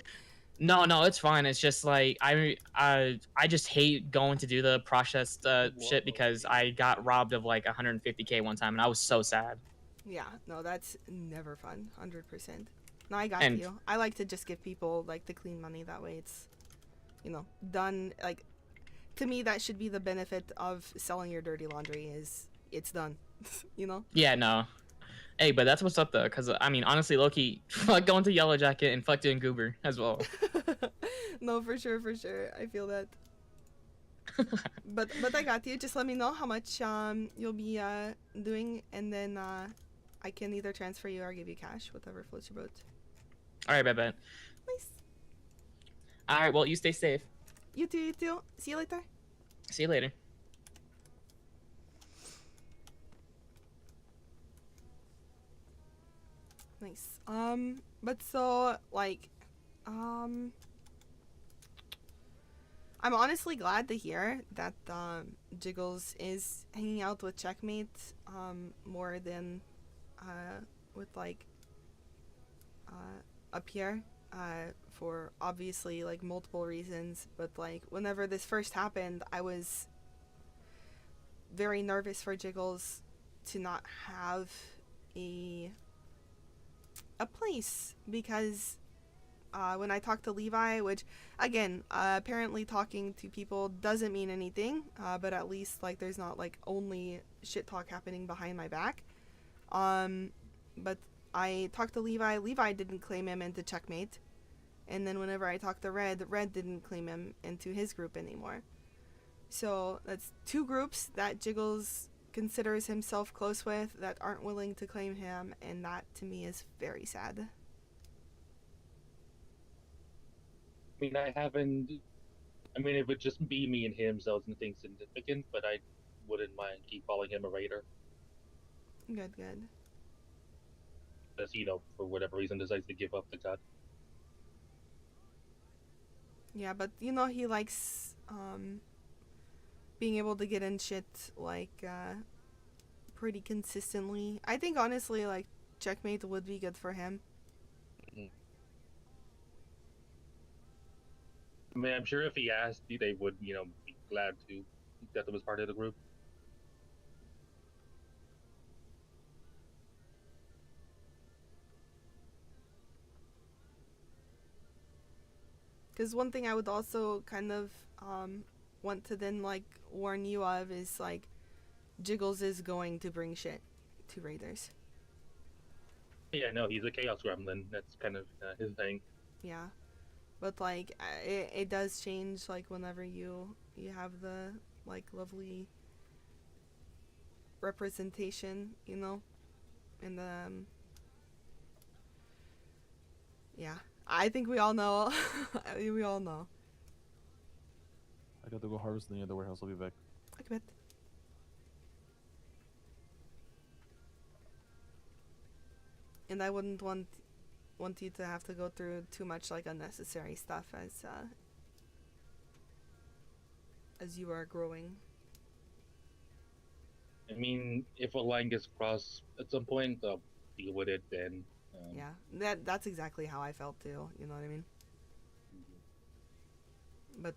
No, it's fine. It's just like I just hate going to do the processed shit because I got robbed of like 150K one time, and I was so sad. Yeah, no, that's never fun. 100%. No, I got you. I like to just give people like the clean money. That way, it's done. Like, to me, that should be the benefit of selling your dirty laundry. Is it's done. Yeah, no. Hey, but that's what's up though, because I mean, honestly, Loki, fuck going to Yellow Jacket and fuck doing Goober as well. No, for sure. I feel that. but I got you. Just let me know how much you'll be doing, and then I can either transfer you or give you cash, whatever floats your boat. All right, bet. Nice. All right, well, you stay safe. You too. See you later. See you later. Nice. But so like, I'm honestly glad to hear that Jiggles is hanging out with Checkmate more than with like up here for obviously like multiple reasons. But like whenever this first happened, I was very nervous for Jiggles to not have a place because when I talked to Levi, which again, apparently talking to people doesn't mean anything, but at least like there's not like only shit talk happening behind my back. But I talked to Levi. Levi didn't claim him into Checkmate, and then whenever I talked to Red, Red didn't claim him into his group anymore. So that's two groups that Jiggles considers himself close with that aren't willing to claim him, and that to me is very sad. I mean, I haven't. I mean, it would just be me and him, so it's nothing significant. But I wouldn't mind keep calling him a raider, Good, good. as for whatever reason, decides to give up the god. Yeah, but he likes being able to get in shit like pretty consistently. I think honestly like Checkmate would be good for him. Mhm. I mean, I'm sure if he asked, they would, be glad to that was part of the group. Because one thing I would also kind of want to then like warn you of is like Jiggles is going to bring shit to Raiders. Yeah, no, he's a chaos gremlin. That's kind of his thing. Yeah, but like it does change like whenever you have the like lovely representation, and yeah, I think we all know. We all know. I got to go harvest in the other warehouse. I'll be back. I bet. And I wouldn't want you to have to go through too much like unnecessary stuff as you are growing. I mean, if a line gets crossed at some point, I'll deal with it then. Yeah, that's exactly how I felt too. You know what I mean? But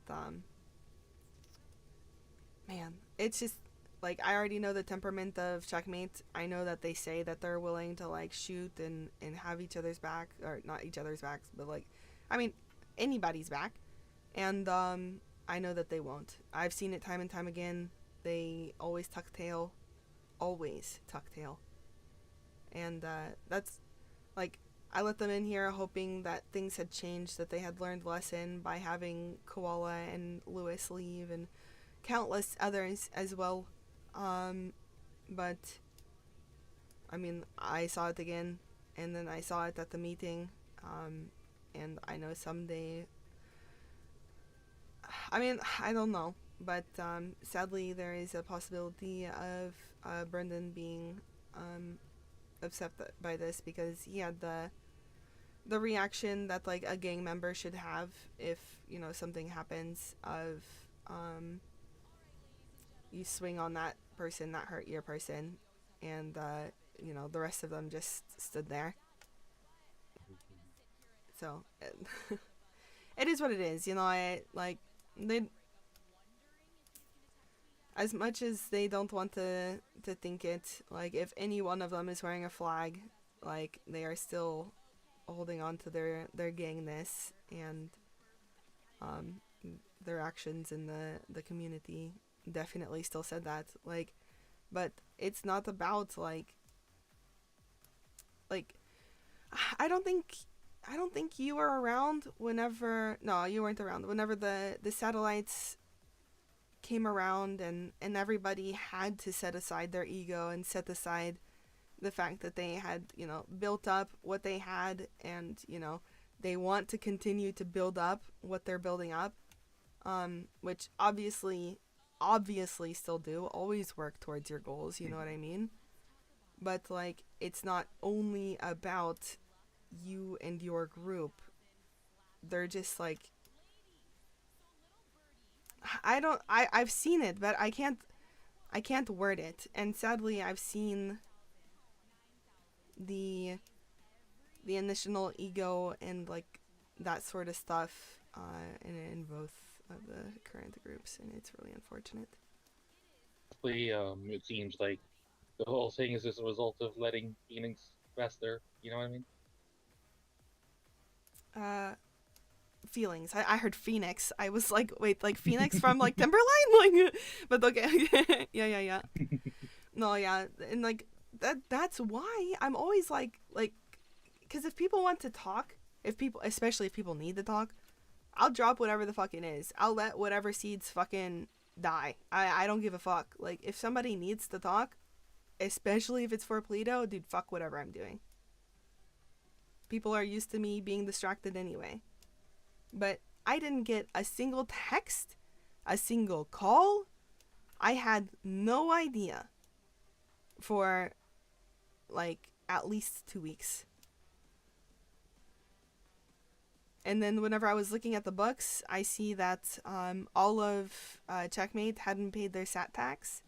man, it's just like I already know the temperament of Checkmate. I know that they say that they're willing to like shoot and have each other's back, or not each other's backs, but like, I mean, anybody's back. And I know that they won't. I've seen it time and time again. They always tuck tail, and that's like I let them in here hoping that things had changed, that they had learned lesson by having Koala and Lewis leave and countless others as well. But I mean, I saw it again, and then I saw it at the meeting, and I know someday. I mean, I don't know, but sadly, there is a possibility of Brendan being upset by this because he had the reaction that like a gang member should have if something happens of you swing on that person that hurt your person, and the rest of them just stood there. So it is what it is. I like they, as much as they don't want to think it, like if any one of them is wearing a flag, like they are still holding on to their gangness and their actions in the community definitely still said that. Like, but it's not about like I don't think you were around whenever. No, you weren't around whenever the satellites came around and everybody had to set aside their ego and set aside the fact that they had built up what they had, and they want to continue to build up what they're building up, which obviously still do. Always work towards your goals, you know what I mean? but like it's not only about you and your group. They're just like I've seen it, but I can't word it. And sadly, I've seen the initial ego and like that sort of stuff in both of the current groups, and it's really unfortunate. It seems like the whole thing is just a result of letting Phoenix fester. You know what I mean? Feelings. I heard Phoenix. I was like, wait, like Phoenix from like Timberline, like, but okay, yeah. No, yeah, and like that's why I'm always like, because if people want to talk, especially if people need to talk, I'll drop whatever the fuck it is. I'll let whatever seeds fucking die. I don't give a fuck. Like, if somebody needs to talk, especially if it's for Polito, dude, fuck whatever I'm doing. People are used to me being distracted anyway. But I didn't get a single text, a single call. I had no idea for like at least 2 weeks. And then whenever I was looking at the books, I see that all of Checkmate hadn't paid their SAT tax.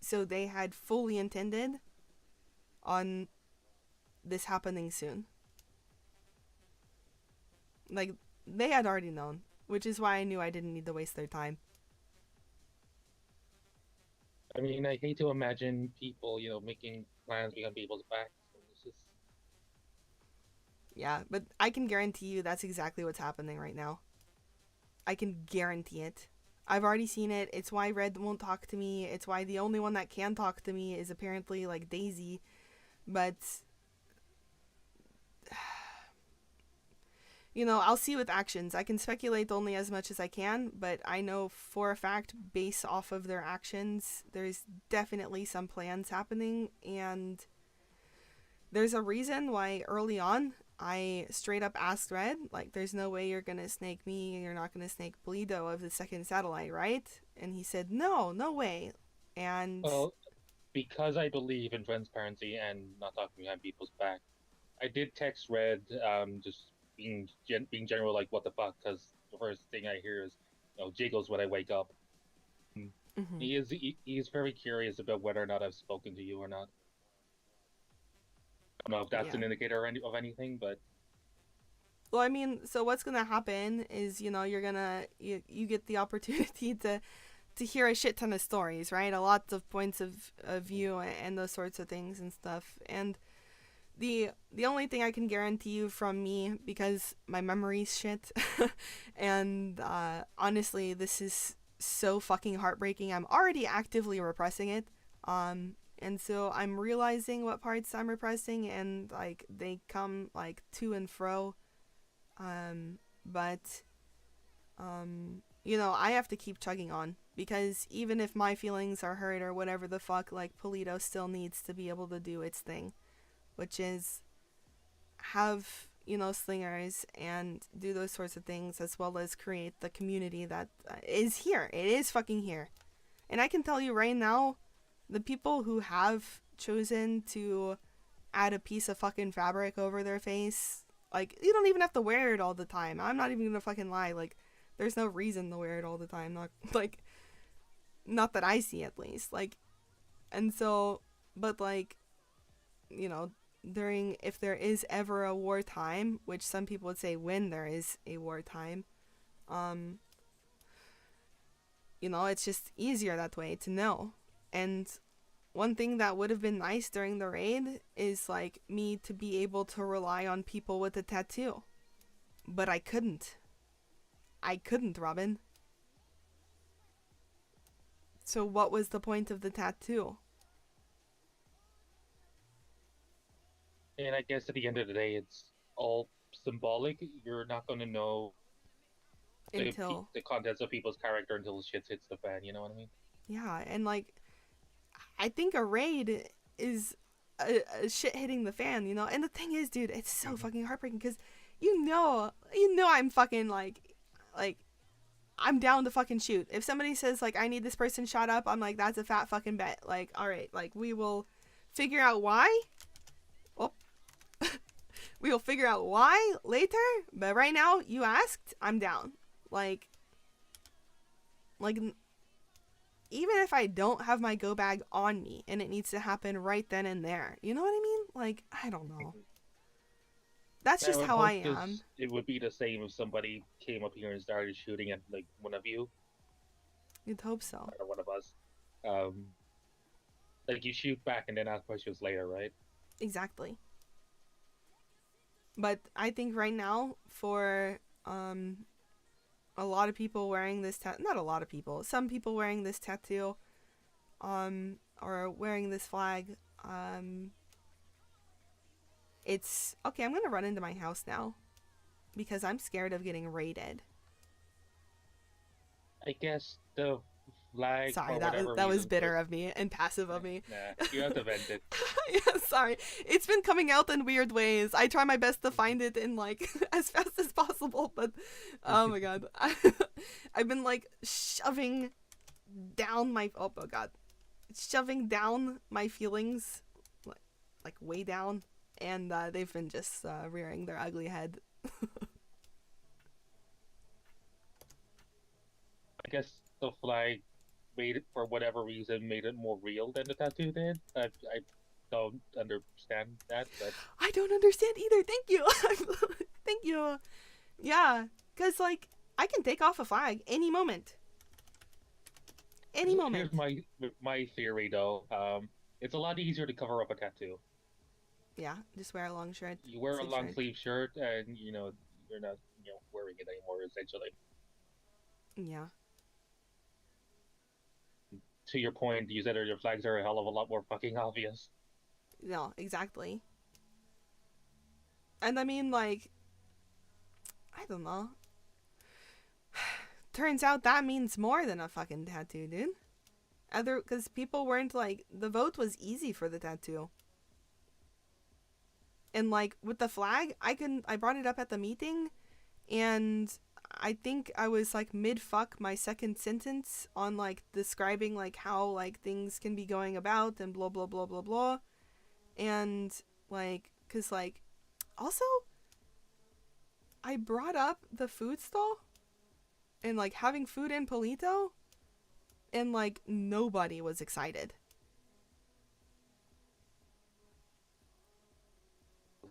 So they had fully intended on this happening soon. Like, they had already known, which is why I knew I didn't need to waste their time. I mean, I hate to imagine people, making plans behind people's backs. It's just... Yeah, but I can guarantee you that's exactly what's happening right now. I can guarantee it. I've already seen it. It's why Red won't talk to me. It's why the only one that can talk to me is apparently like Daisy. But I'll see with actions. I can speculate only as much as I can, but I know for a fact, based off of their actions, there's definitely some plans happening, and there's a reason why early on I straight up asked Red, like, there's no way you're gonna snake me, you're not gonna snake Bleedo of the second satellite, right? And he said, no way. And Well, because I believe in transparency and not talking behind people's back, I did text Red, just being general, like, what the fuck, because the first thing I hear is, jiggles when I wake up. mm-hmm. He is very curious about whether or not I've spoken to you or not. I don't know if that's an indicator of anything, but... Well, I mean, so what's gonna happen is, you're gonna... You get the opportunity to hear a shit ton of stories, right? A lot of points of view and those sorts of things and stuff. And the only thing I can guarantee you from me, because my memory's shit, and honestly, this is so fucking heartbreaking. I'm already actively repressing it. And so I'm realizing what parts I'm repressing, and like they come like to and fro. But I have to keep chugging on, because even if my feelings are hurt or whatever the fuck, like Polito still needs to be able to do its thing, which is have slingers and do those sorts of things, as well as create the community that is here. It is fucking here. And I can tell you right now, the people who have chosen to add a piece of fucking fabric over their face, like, you don't even have to wear it all the time. I'm not even gonna fucking lie. Like, there's no reason to wear it all the time. Not that I see, at least. Like, and so, but like, if there is ever a wartime, which some people would say when there is a wartime, it's just easier that way to know. And one thing that would have been nice during the raid is like me to be able to rely on people with a tattoo. But I couldn't. Robin. So what was the point of the tattoo? And I guess at the end of the day, it's all symbolic. You're not going to know Until the contents of people's character until shit hits the fan, you know what I mean? Yeah, and like, I think a raid is a shit hitting the fan, and the thing is, dude, it's so fucking heartbreaking, because I'm fucking like I'm down to fucking shoot. If somebody says like I need this person shot up, I'm like, that's a fat fucking bet. Like, all right, like we will figure out why. Well, we will figure out why later. But right now, you asked, I'm down. Like, even if I don't have my go bag on me and it needs to happen right then and there, you know what I mean? Like, I don't know. That's just how I am. It would be the same if somebody came up here and started shooting at like one of you You'd hope so. or one of us. Like you shoot back and then ask questions later, right? Exactly. But I think right now for a lot of people wearing this not a lot of people, some people wearing this tattoo or wearing this flag, it's okay. I'm gonna run into my house now because I'm scared of getting raided. I guess the flag. Sorry, for that whatever was reason, bitter of me and passive of me. Nah, you have to vent it. Yeah, sorry. It's been coming out in weird ways. I try my best to find it in like as fast as possible, but oh my god, I've been like shoving down my shoving down my feelings, like way down. And they've been just rearing their ugly head. I guess the flag made it, for whatever reason, made it more real than the tattoo did. I don't understand that, but I don't understand either. Thank you. Thank you. Yeah, because, like, I can take off a flag any moment. Any moment. Here's my theory, though. It's a lot easier to cover up a tattoo. Yeah, just wear a long shirt. You wear a long sleeve shirt, and you're not wearing it anymore. Essentially. Yeah. To your point, you said your flags are a hell of a lot more fucking obvious. No, exactly. And I mean, like, I don't know. Turns out that means more than a fucking tattoo, dude. Because people weren't like, the vote was easy for the tattoo. And like with the flag, I brought it up at the meeting, and I think I was like mid-fuck my second sentence on like describing like how like things can be going about and blah blah blah blah blah. And like, cause like, also, I brought up the food stall and like having food in Palito, and like nobody was excited.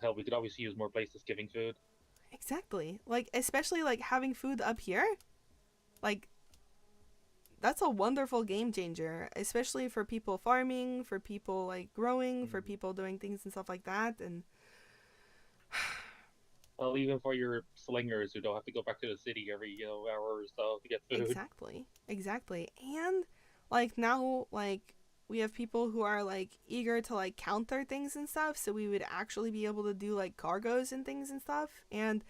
Hell, we could always use more places giving food. Exactly. Like, especially like having food up here. Like, that's a wonderful game changer, especially for people farming, for people like growing, for people doing things and stuff like that. And well, even for your slingers who don't have to go back to the city every hour or so to get food. Exactly. And like now, like we have people who are like eager to like counter things and stuff, so we would actually be able to do like cargos and things and stuff. And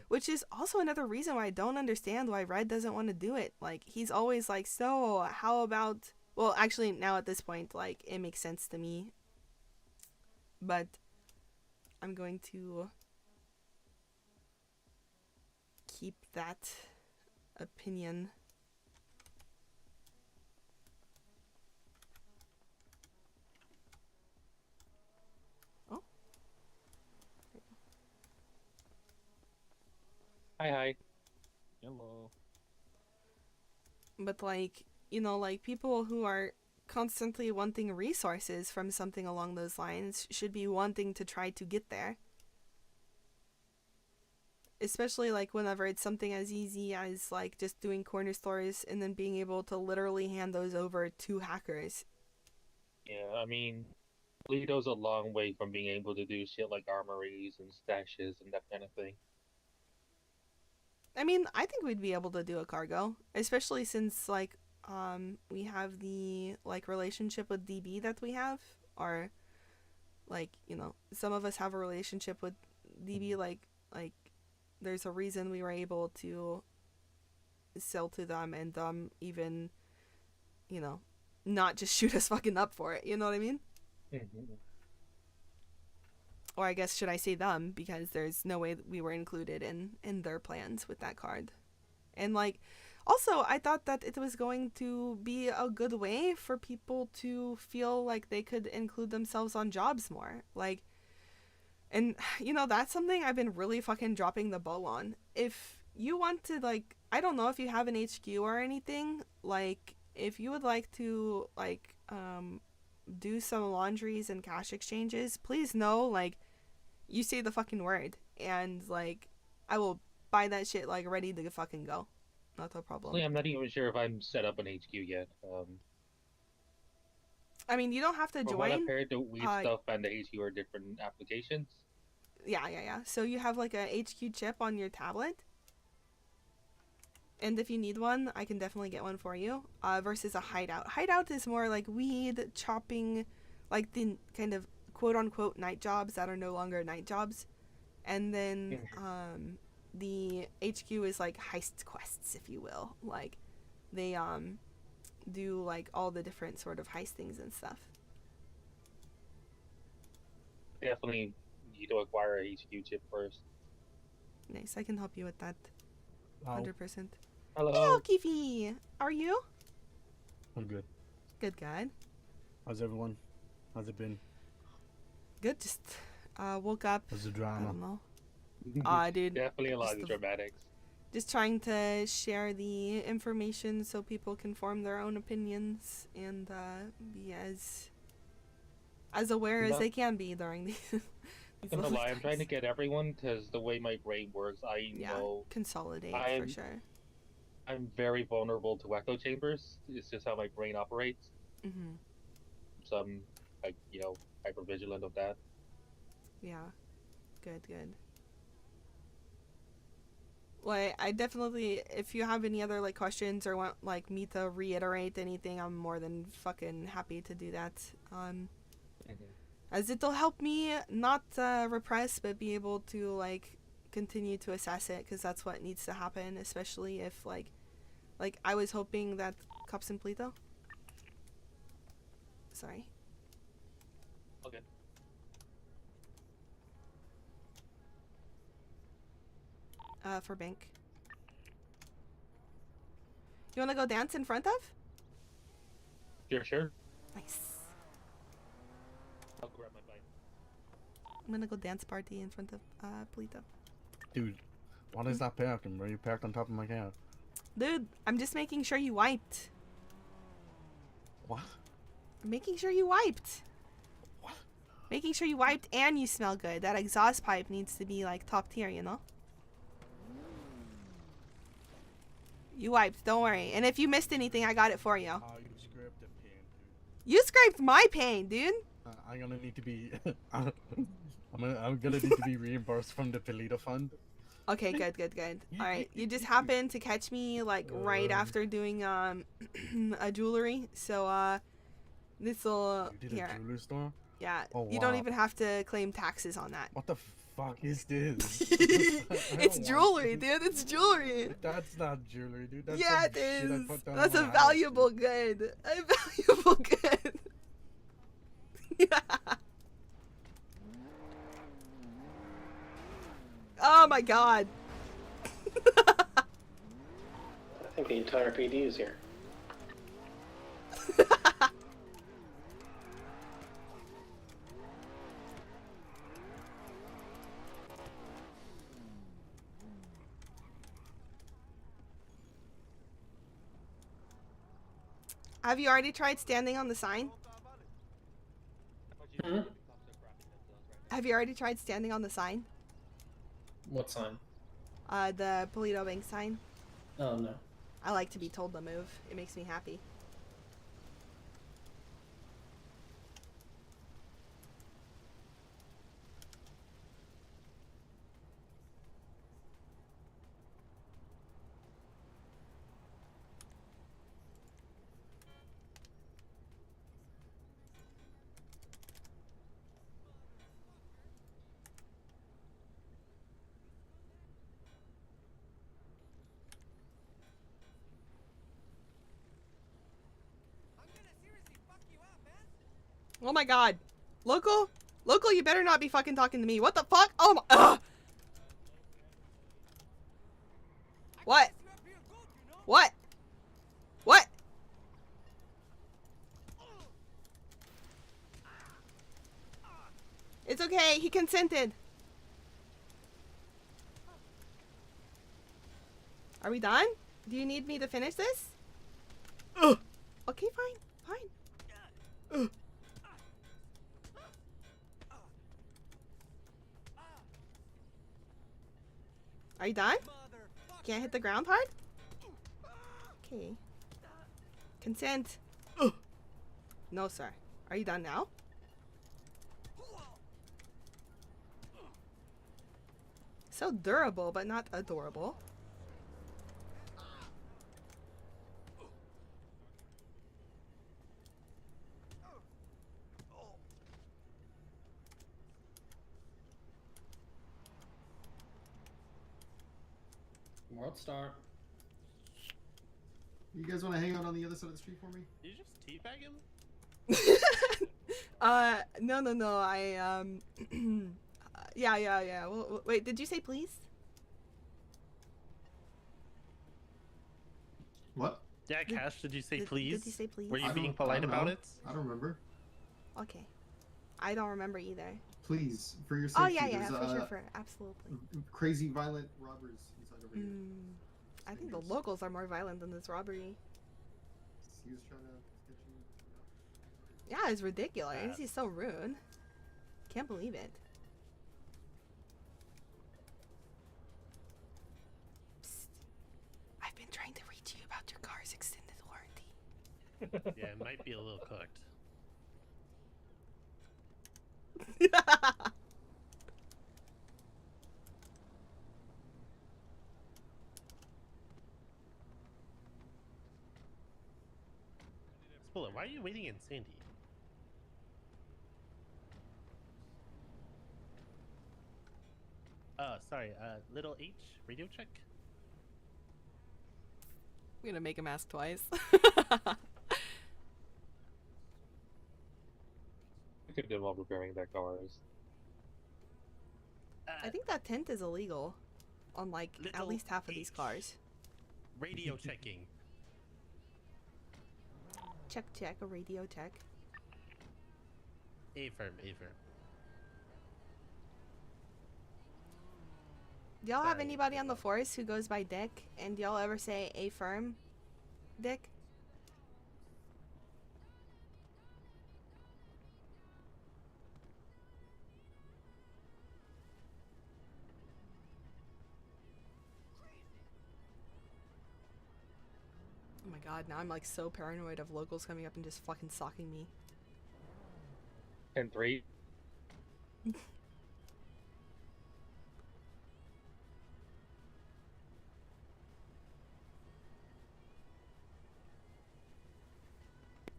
which is also another reason why I don't understand why Red doesn't want to do it. Like, he's always like, so how about, well, actually now at this point, like, it makes sense to me, but I'm going to keep that opinion. Hi. Hello. But like, like people who are constantly wanting resources from something along those lines should be wanting to try to get there. Especially like whenever it's something as easy as like just doing corner stores and then being able to literally hand those over to hackers. Yeah, I mean, Toledo's a long way from being able to do shit like armories and stashes and that kind of thing. I mean, I think we'd be able to do a cargo, especially since like we have the like relationship with DB that we have, or like, some of us have a relationship with DB, like there's a reason we were able to sell to them and even, not just shoot us fucking up for it, you know what I mean? Or I guess should I say them, because there's no way that we were included in their plans with that card. And like, Also, I thought that it was going to be a good way for people to feel like they could include themselves on jobs more. Like, and you know, that's something I've been really fucking dropping the ball on. If you want to, like, I don't know if you have an HQ or anything, like, if you would like to, like, do some laundries and cash exchanges, please know, like, you say the fucking word, and, like, I will buy that shit, like, ready to fucking go. Not a problem. I'm not even sure if I'm set up an HQ yet. I mean, you don't have to From what I've join. heard, the weed stuff and the HQ are different applications. Yeah. So you have, like, a HQ chip on your tablet. And if you need one, I can definitely get one for you. Versus a hideout. Hideout is more like weed chopping, like the kind of quote-unquote night jobs that are no longer night jobs. And then the HQ is like heist quests, if you will. Like, they do like all the different sort of heist things and stuff. Definitely need to acquire a HQ chip first. Nice, I can help you with that. 100%. Hello. Hello, Kifi. Are you? I'm good. Good. How's everyone? How's it been? Good. Just woke up. How's the I drama? don't know. Dude. Definitely a lot of dramatics. Just trying to share the information so people can form their own opinions and be as aware as they can be during these. I'm gonna lie, I'm trying to get everyone, because the way my brain works, I know consolidate for sure. I'm very vulnerable to echo chambers. It's just how my brain operates. Mm-hmm. So I'm, like, you know, hyper vigilant of that. Yeah, good. Well, I definitely, if you have any other like questions or want like me to reiterate anything, I'm more than fucking happy to do that. As it'll help me not repress, but be able to like continue to assess it, because that's what needs to happen, especially if like I was hoping that Cups and Plito. Sorry. Okay. For bank. You want to go dance in front of? Sure. Nice. I'll grab my bike. I'm gonna go dance party in front of Plito. Dude, what is that parking? Where you parked on top of my car? Dude, I'm just making sure you wiped. What? I'm making sure you wiped. What? Making sure you wiped and you smell good. That exhaust pipe needs to be like top tier, you know? You wiped, don't worry. And if you missed anything, I got it for you. Oh, you scraped the paint, dude. You scraped my paint, dude. I'm gonna need to be. I'm gonna need to be reimbursed from the Paleta fund. Okay, good. Alright, you just happened to catch me like right after doing a jewelry. So this'll You did a jewelry store? Yeah, Oh, you don't wow. even have to claim taxes on that. What the fuck is this? It's jewelry, dude. It's jewelry. That's not jewelry, dude. That's Yeah, some it shit I is. put down That's my a house, valuable dude. good. A valuable good. Oh my god. I think the entire PD is here. Have you already tried standing on the sign? Hmm? Have you already tried standing on the sign? What sign? The Polito Bank sign. Oh, no. I like to be told to move. It makes me happy. Oh my god. Local, you better not be fucking talking to me. What the fuck? Oh my, ugh. What? What? What? It's okay. He consented. Are we done? Do you need me to finish this? Okay, fine. Fine. Are you done? Can't hit the ground hard? Okay. Consent. No, sir. Are you done now? So durable, but not adorable. World Star. You guys want to hang out on the other side of the street for me? Did you just teabag him? No. Yeah. Well, wait, did you say please? What? Yeah, Cash, did you say please? Did you say please? Were you I being don't- polite I don't about know. it? I don't remember. Okay. I don't remember either. Please, for your Oh safety. yeah, there's, for absolutely. crazy violent robbers inside over here. I think the locals are more violent than this robbery. He was trying to get you. Yeah, it's ridiculous. He's so rude. Can't believe it. Psst. I've been trying to reach you about your car's extended warranty. Yeah, it might be a little cooked. Bullet, why are you waiting in Sandy? Sorry, little H, radio check? I'm gonna make him ask twice. I could do them while repairing their cars. I think that tint is illegal on like at Little least half of these H. cars. Radio checking. Check, a radio check. A-firm. Do y'all have Sorry, anybody on the force who goes by Dick? And do y'all ever say a firm, Dick? Oh my god, now I'm like so paranoid of locals coming up and just fucking socking me. 10-3.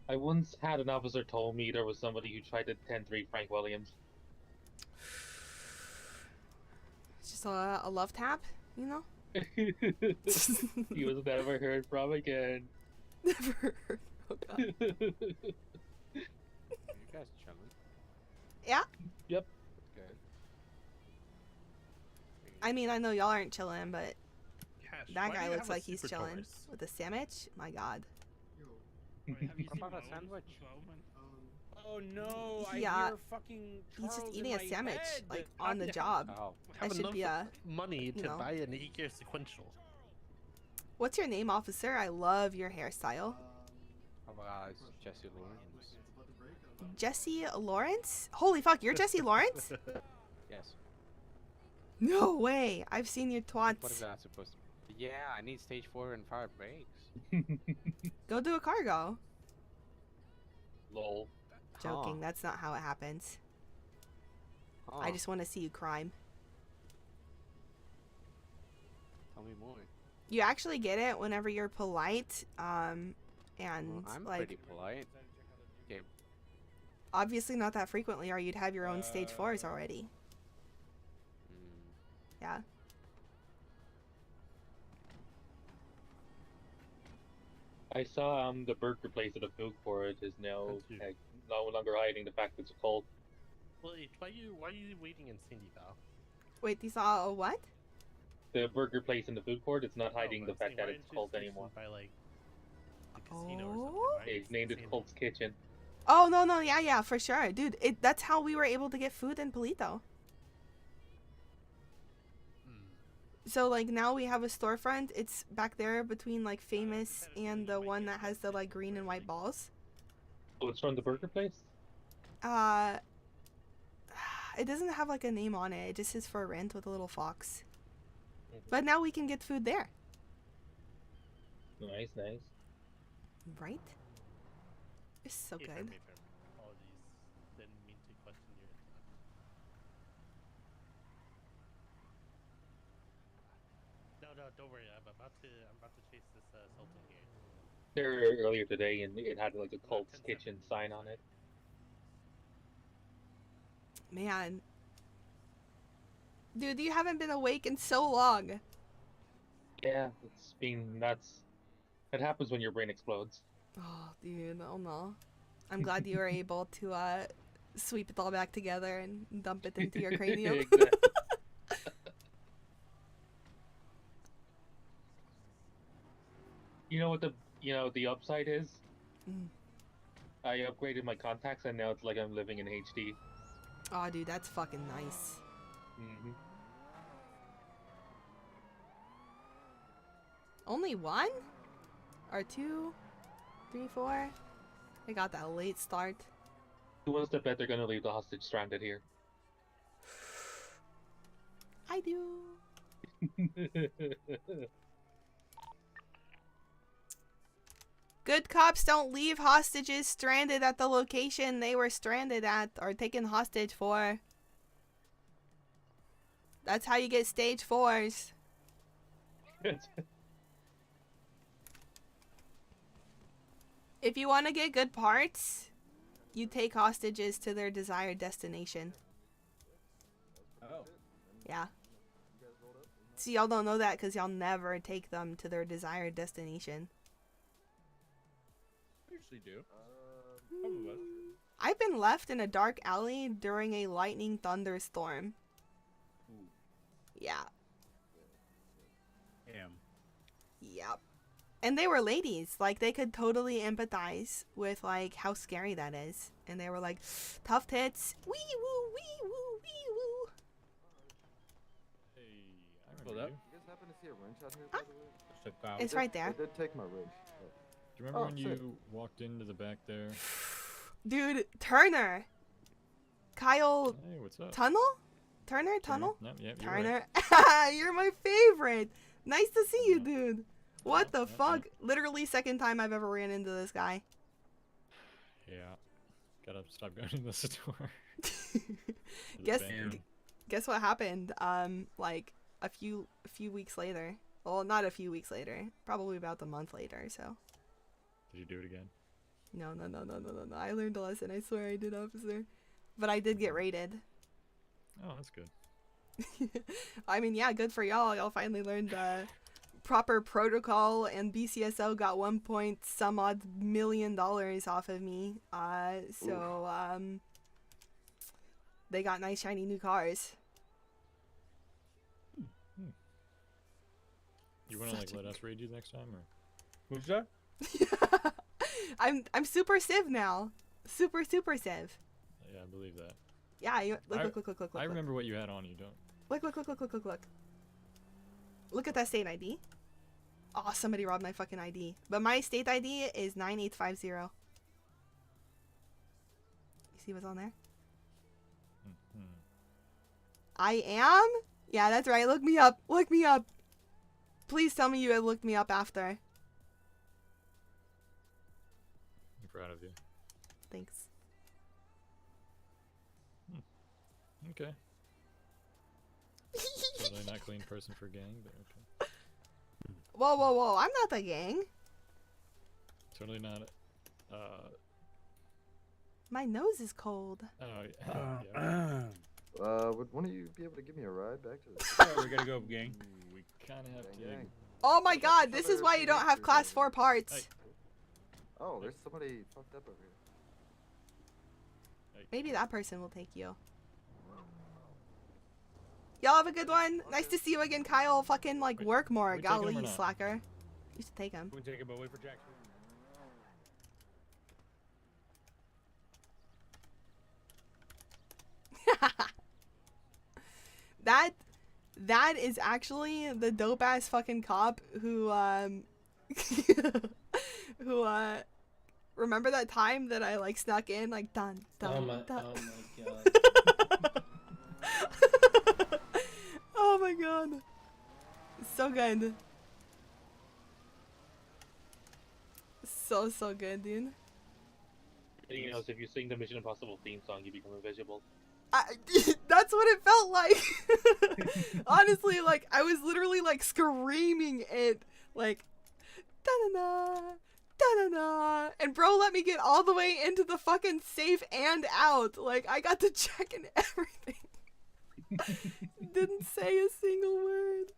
I once had an officer told me there was somebody who tried to 10-3 Frank Williams. It's just a love tap, you know? He was never heard from again. Never heard. Oh god. Are you guys chilling? Yeah? Yep. Good. I mean, I know y'all aren't chilling, but Cash, that why do guy you looks have a like he's Super chilling. Taurus? With a sandwich? My god. What about a sandwich? Oh no! I Yeah. hear fucking He's just Charles in eating a my sandwich, head. like, How on do the you job. Oh. That Have should enough be a, money to know. buy an e-gear sequential. What's your name, officer? I love your hairstyle. Oh my god, it's Jesse Lawrence. Jesse Lawrence? Holy fuck, you're Jesse Lawrence? Yes. No way. I've seen your What is twats. that supposed to be? Yeah, I need stage 4 and 5 brakes. Go do a cargo. Lol. Joking, Huh. that's not how it happens. I Huh. just want to see you crime. Tell me more. You actually get it whenever you're polite, and Well, I'm like pretty polite. Okay. obviously not that frequently, or you'd have your own stage 4s already. Yeah. I saw the burger place at the food court is now That's you. like, no longer hiding the fact it's a cult. Well, H, why are you waiting in Sandy, pal? Wait, you saw a what? the burger place in the food court. It's not No, hiding the I'm fact saying, that why it's aren't you Colt stationed anymore. By like the casino or Oh? something. Why They aren't you named it stationed- Colt's Kitchen. Oh, no, yeah, for sure. Dude, that's how we were able to get food in Palito. So, like, now we have a storefront. It's back there between, like, Famous and the one that has the, like, green and white balls. Oh, it's from the burger place? It doesn't have, like, a name on it. It just says for rent with a little fox. But now we can get food there. Nice, nice. Right? It's so Hey, good. Fermi, apologies. Didn't mean to question your intellect. No, don't worry. I'm about to chase this Sultan here. There earlier today, and it had like a Colt's Kitchen sign on it. Man. Dude, you haven't been awake in so long. Yeah, it's been nuts. It happens when your brain explodes. Oh, dude, oh no. I'm glad you were able to sweep it all back together and dump it into your cranium. Exactly. You know what the upside is? Mm. I upgraded my contacts and now it's like I'm living in HD. Oh, dude, that's fucking nice. Mm-hmm. Only one? Or two? 3, 4? I got that late start. Who wants to bet they're gonna leave the hostage stranded here? I do. Good cops don't leave hostages stranded at the location they were stranded at or taken hostage for. That's how you get stage 4s. If you want to get good parts, you take hostages to their desired destination. Oh. Yeah. See, y'all don't know that because y'all never take them to their desired destination. I usually do. Some of us. I've been left in a dark alley during a lightning thunderstorm. Ooh. Yeah. Damn. Yep. And they were ladies. Like, they could totally empathize with, like, how scary that is. And they were like, tough tits. Wee woo, wee woo, wee woo. Hey, I remember you. You guys happen to see a wrench out here, by the way? It's right there. I did take my wrench. Oh. Do you remember when sick. you walked into the back there? Dude, Turner. Kyle. Hey, what's up? Tunnel? Turner? Tunnel? Yep, you're Turner. right. You're my favorite. Nice to see you, dude. What the fuck? Literally second time I've ever ran into this guy. Yeah. Gotta stop going to the store. Guess what happened? Like a few weeks later. Well, not a few weeks later. Probably about a month later. So. Did you do it again? No. I learned a lesson. I swear I did, officer. But I did get raided. Oh, that's good. I mean, yeah, good for y'all. Y'all finally learned proper protocol, and BCSO got $1 odd million off of me. They got nice shiny new cars. You wanna like let us raid you next time, or? Who's that? I'm super civ now. Super civ. Yeah, I believe that. Yeah, look. I remember what you had on you, don't. Look. Look at that state ID. Oh, somebody robbed my fucking ID. But my state ID is 9850. You see what's on there? I am? Yeah, that's right. Look me up. Please tell me you had looked me up after. I'm proud of you. Thanks. Okay. Totally not clean person for gang, but okay. Whoa. I'm not the gang. Totally not. My nose is cold. Oh, yeah. Would one of you be able to give me a ride back to the... Yeah, we gotta go, gang. We kind of have to. Gang. Oh my god, this is why you don't have class 4 parts. Hey. Oh, there's somebody fucked up over here. Maybe that person will take you. Y'all have a good one. Nice to see you again, Kyle. Fucking like work more. we taking him or Golly, not? slacker. You should take him. We can take it, but wait for Jackson. That is actually the dope ass fucking cop who who remember that time that I like snuck in like dun dun Oh my dun. god. Oh my god. So good. So good, dude. You know, if you sing the Mission Impossible theme song, you become invisible. That's what it felt like. Honestly, like I was literally like screaming it, like da da da da da da, and bro let me get all the way into the fucking safe and out. Like I got to check and everything. Didn't say a single word.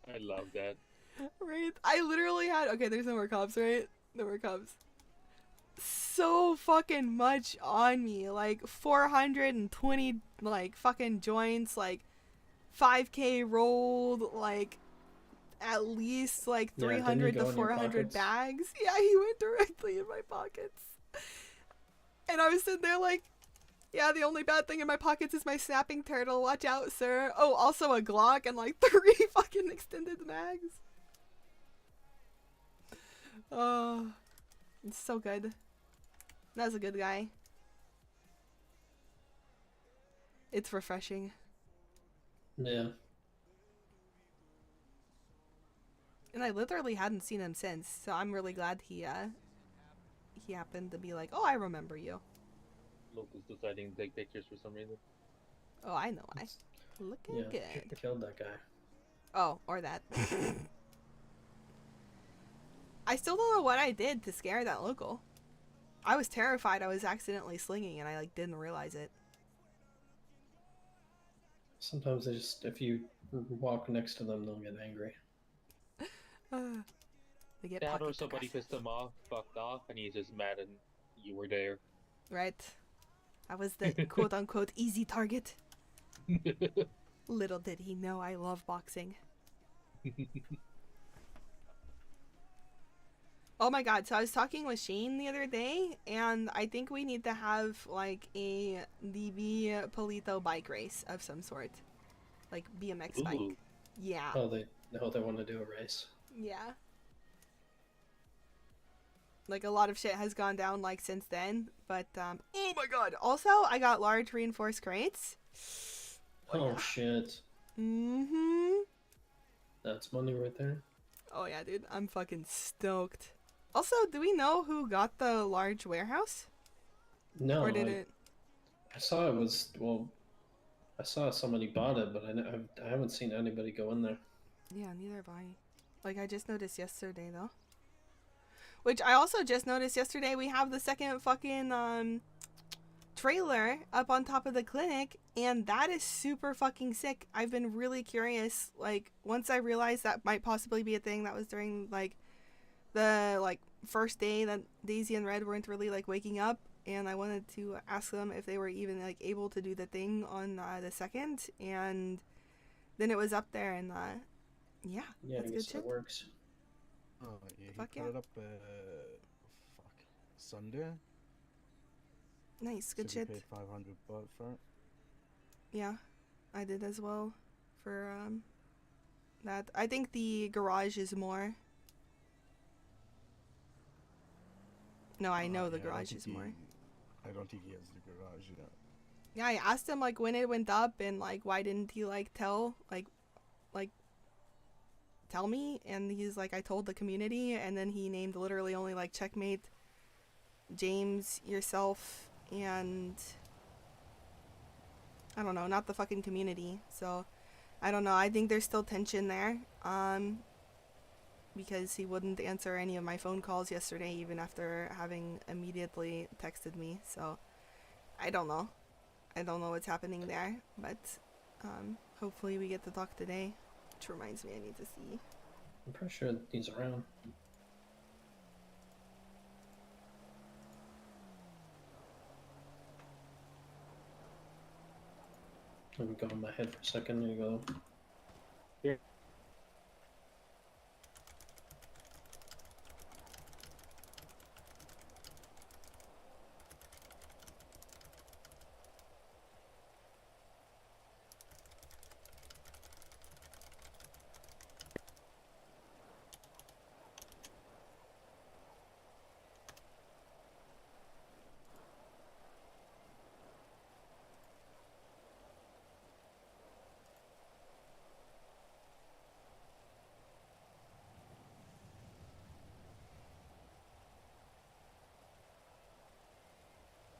I love that. Right? I literally had okay. There's no more cops, right? No more cops. So fucking much on me, like 420 like fucking joints, like 5K rolled, like at least like 300 to 400 bags. Yeah, he went directly in my pockets. And I was sitting there like, yeah, the only bad thing in my pockets is my snapping turtle. Watch out, sir. Oh, also a Glock and like 3 fucking extended mags. Oh, it's so good. That's a good guy. It's refreshing. Yeah. And I literally hadn't seen him since, so I'm really glad he happened to be like, oh, I remember you. Locals deciding to take pictures for some reason. Oh, I know why. Looking good. Killed that guy. Oh, or that. I still don't know what I did to scare that local. I was terrified I was accidentally slinging and I like didn't realize it. Sometimes they just, if you walk next to them, they'll get angry. They get That or pocket somebody aggressive. pissed him off, fucked off, and he's just mad and you were there. Right. I was the quote unquote easy target. Little did he know I love boxing. Oh my god, so I was talking with Shane the other day, and I think we need to have, like, a DB Palito bike race of some sort. Like, BMX bike. Ooh. Yeah. Oh, they want to do a race. Yeah. Like, a lot of shit has gone down, like, since then, but, oh my god! Also, I got large reinforced crates. Oh, shit. Mm-hmm. That's money right there. Oh yeah, dude, I'm fucking stoked. Also, do we know who got the large warehouse? No, Or did it? I saw it was, well, I saw somebody bought it, but I haven't seen anybody go in there. Yeah, neither have I. Like, I just noticed yesterday, though. Which I also just noticed yesterday, we have the second fucking, trailer up on top of the clinic, and that is super fucking sick. I've been really curious, like, once I realized that might possibly be a thing that was during, like, the, like, first day that Daisy and Red weren't really, like, waking up, and I wanted to ask them if they were even, like, able to do the thing on, the second, and then it was up there, and, yeah, Yeah, I that's good guess shit. it works. Oh, yeah, he Fuck put yeah. it up, Sunday. Nice, good So we shit. paid 500 baht for it. Yeah, I did as well for, that. I think the garage is more. No, I know the Yeah, I don't garage think is more. I don't think he has the garage yet. Yeah, I asked him, like, when it went up, and, like, why didn't he, like, tell me? And he's like, I told the community, and then he named literally only, like, Checkmate, James, yourself, and I don't know, not the fucking community. So, I don't know, I think there's still tension there, because he wouldn't answer any of my phone calls yesterday, even after having immediately texted me. So, I don't know. I don't know what's happening there, but hopefully we get to talk today. Which reminds me, I need to see. I'm pretty sure he's around. Let me go in my head for a second. There you go.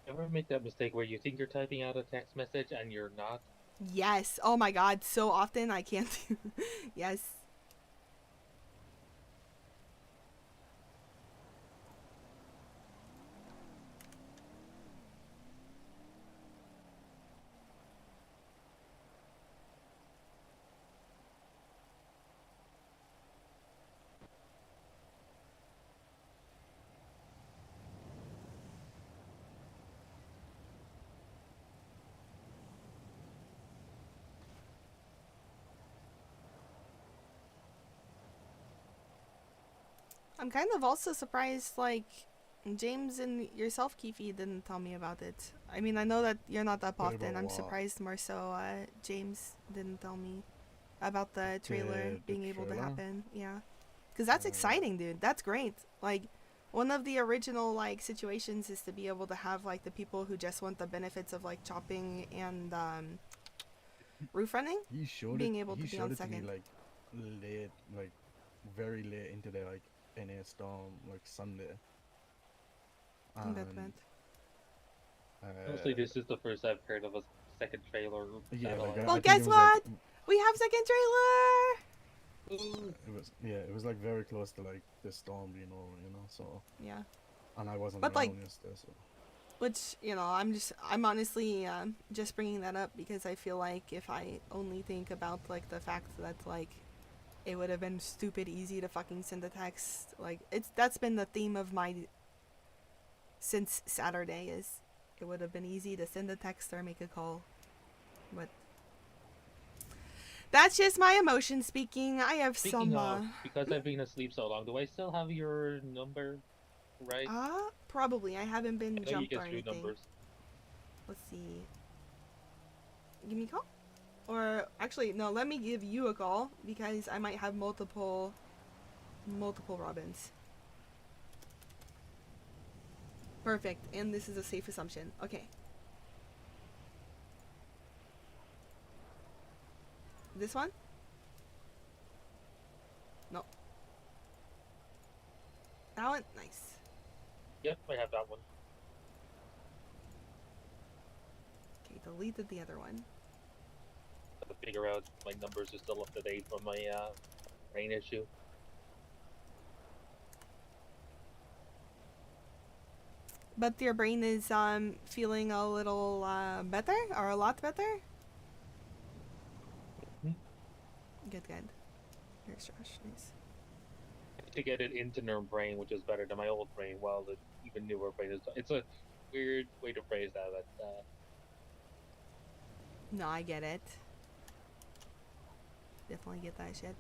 Ever make that mistake where you think you're typing out a text message and you're not? Yes. Oh my god, so often I can't. Yes. I'm kind of also surprised, like, James and yourself, Keefe, didn't tell me about it. I mean, I know that you're not up What often. about I'm what? surprised more so James didn't tell me about the trailer The being able to trailer? happen. Yeah. Because that's exciting, dude. That's great. Like, one of the original, like, situations is to be able to have, like, the people who just want the benefits of, like, chopping and roof running He showed being it. able He to be showed on it to me second. like late, like very late into the like NA storm, like Sunday. That's And bad. Honestly, this is the first I've heard of a second trailer. Yeah, like satellite. Well, I think guess it was what? like We have second trailer! it was like very close to like the storm being over, you know. So Yeah. and I wasn't But, like, around yesterday, so which, you know, I'm honestly just bringing that up because I feel like if I only think about, like, the fact that, like, it would have been stupid easy to fucking send a text. Like, that's been the theme of my, since Saturday, is it would have been easy to send a text or make a call. But that's just my emotion speaking. I have Speaking some, of, because I've been asleep so long, do I still have your number right? probably. I haven't been I know you jumped or get two anything. numbers. Let's see. Give me a call? Or, actually, no, let me give you a call, because I might have multiple Robins. Perfect, and this is a safe assumption. Okay. This one? No. That one? Nice. Yep, I have that one. Okay, deleted the other one. To figure out my numbers are still up to date from my brain issue. But your brain is feeling a little better, or a lot better? Good. Here's Josh. Nice. To get it into their brain, which is better than my old brain, while the even newer brain is. It's a weird way to phrase that, but No, I get it. Definitely get that shit.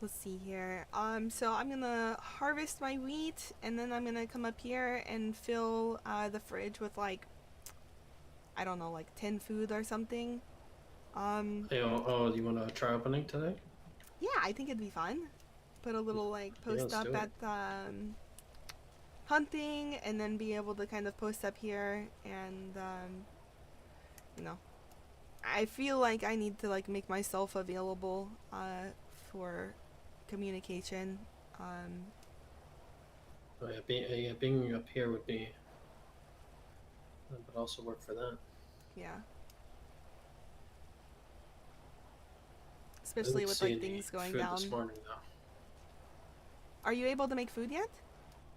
Let's see here. So I'm gonna harvest my wheat, and then I'm gonna come up here and fill the fridge with, like, I don't know, like 10 food or something. Hey, do you want to try opening today? Yeah, I think it'd be fun. Put a little, like, post let's up do at it. hunting, and then be able to kind of post up here, and you know, I feel like I need to, like, make myself available for communication. Oh, yeah, being up here would be, but also work for that. Yeah. I Especially didn't with, see like, any things going food down. this morning, though. Are you able to make food yet?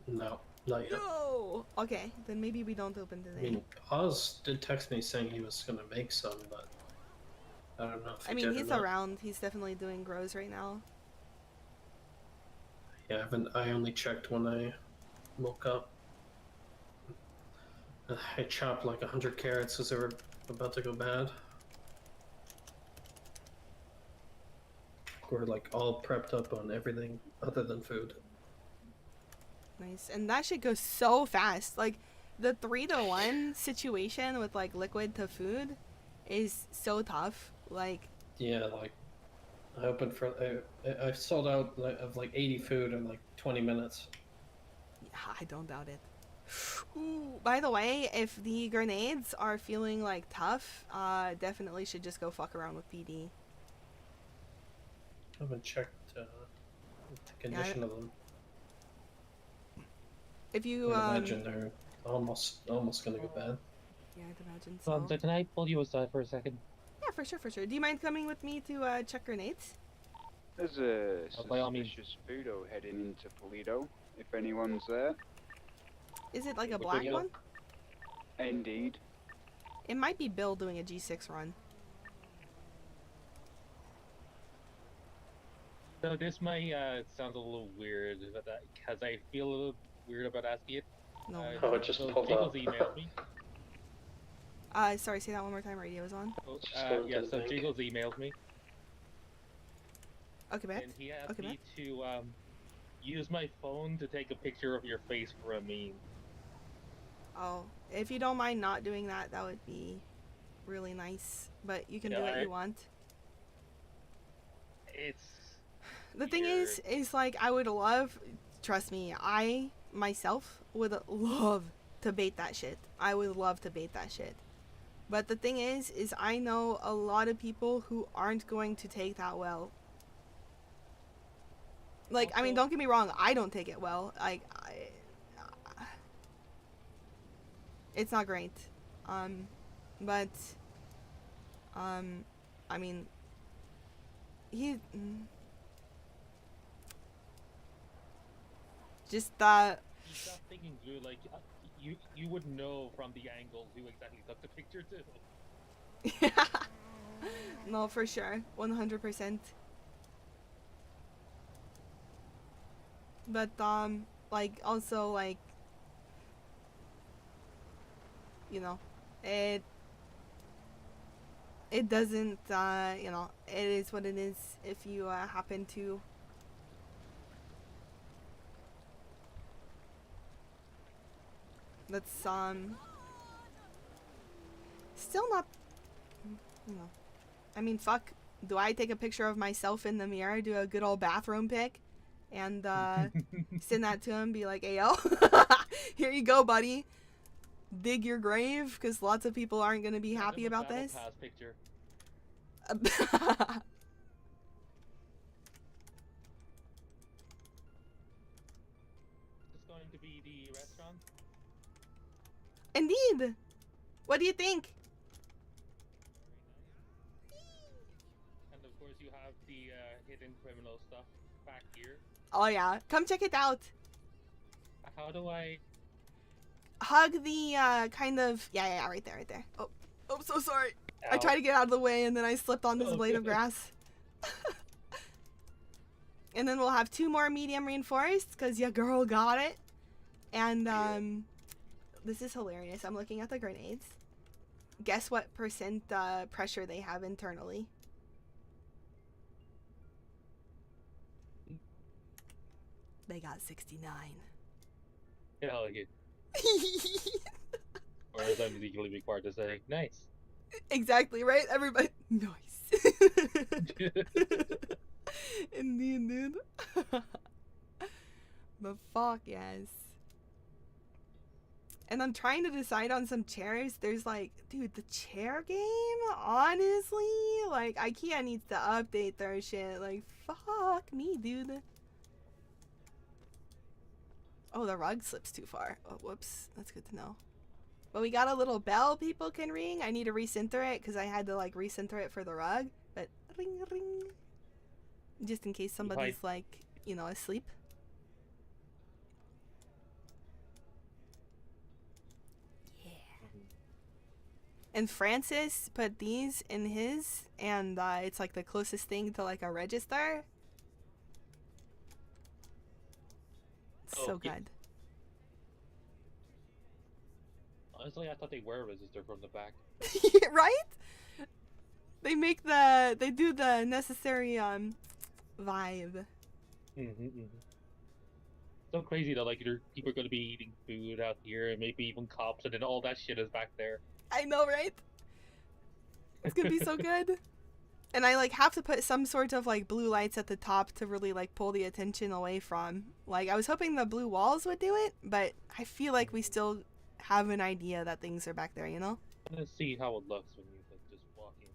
No, not yet. No. Okay, then maybe we don't open I today. mean, Oz did text me saying he was gonna make some, but I don't know if he I mean, did he's or not. around. He's definitely doing grows right now. Yeah, I only checked when I woke up. I chopped like 100 carrots because they were about to go bad. We're like all prepped up on everything other than food. Nice. And that shit goes so fast. Like, the 3-to-1 situation with, like, liquid to food is so tough. Like... Yeah, like, I opened for... I sold out of like 80 food in like 20 minutes. Yeah, I don't doubt it. Ooh, by the way, if the grenades are feeling, like, tough, definitely should just go fuck around with PD. I haven't checked the condition of them. If you, I imagine they're almost gonna go bad. Yeah, I'd imagine so. So can I pull you aside for a second? Yeah, for sure, for sure. Do you mind coming with me to check grenades? There's a by all means. suspicious Fudo heading into Paleto, if anyone's there. Is it like a black one? Indeed. It might be Bill doing a G6 run. So this might sound a little weird, but because I feel a little weird about asking it. No. Oh, it just so pulled Jiggles up. emailed me. Sorry, say that one more time. Radio's on. Oh, go yeah, to the so link. Jiggles emailed me, Okay, bet. and he asked Okay, me to use my phone to take a picture of your face for a meme. Oh, if you don't mind not doing that, that would be really nice. But you can do what you want. It's The thing is like, I would love, trust me, I myself would love to bait that shit. I would love to bait that shit. But the thing is I know a lot of people who aren't going to take that well. Like, I mean, don't get me wrong, I don't take it well. Like, it's not great. But, I mean, just that. You stop thinking through, like, you would know from the angle who exactly took the picture too. No, for sure, 100%. But like, also, like, you know, it doesn't, you know, it is what it is. If you happen to that's still not, you know, I mean, fuck, do I take a picture of myself in the mirror, do a good old bathroom pic, and send that to him, be like, hey yo, here you go, buddy, dig your grave, because lots of people aren't going to be happy about this. Pass picture. It's going to be the restaurant. Indeed. What do you think? And of course you have the hidden criminal stuff back here. Oh yeah, come check it out. How do I Hug the kind of, yeah, right there. Oh, I'm so sorry. Ow. I tried to get out of the way and then I slipped on this blade of grass. And then we'll have 2 more medium reinforced because your girl got it. And this is hilarious. I'm looking at the grenades. Guess what percent pressure they have internally? They got 69. Hell yeah. Whereas I'm legally required to say nice. Exactly, right? Everybody nice. Indeed, dude. But fuck yes. And I'm trying to decide on some chairs. There's like, dude, the chair game, honestly, like, IKEA needs to update their shit. Like, fuck me, dude. Oh, the rug slips too far. Oh, whoops. That's good to know. But we got a little bell people can ring. I need to recenter it because I had to, like, recenter it for the rug. But ring, ring. Just in case somebody's, like, you know, asleep. And Francis put these in his, and it's like the closest thing to like a register. It's so good. Honestly, I thought they were resistor from the back. Right? They do the necessary vibe. So crazy though, like people are gonna be eating food out here, and maybe even cops, and then all that shit is back there. I know, right? It's gonna be so good. And I like have to put some sort of like blue lights at the top to really like pull the attention away from. Like I was hoping the blue walls would do it, but I feel like we still have an idea that things are back there, you know? Let's see how it looks when you like just walk in.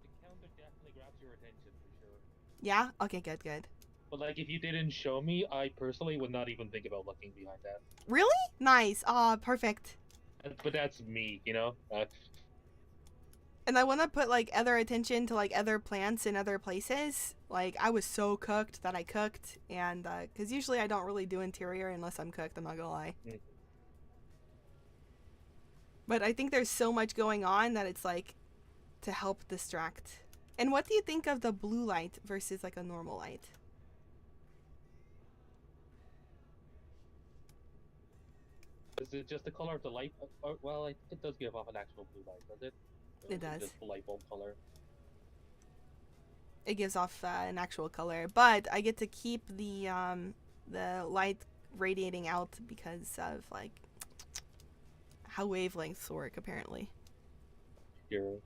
The counter definitely grabs your attention for sure. Yeah? Okay, good, good. But like if you didn't show me, I personally would not even think about looking behind that. Really? Nice. Perfect. But that's me, you know? And I want to put like other attention to like other plants in other places. Like I was so cooked that I cooked, and because usually I don't really do interior unless I'm cooked. I'm not gonna lie. But I think there's so much going on that it's like to help distract. And what do you think of the blue light versus like a normal light? Is it just the color of the light? Well, I think it does give off an actual blue light, does it? Or It is does. Just the light bulb color. It gives off an actual color, but I get to keep the light radiating out because of like how wavelengths work apparently. Sure.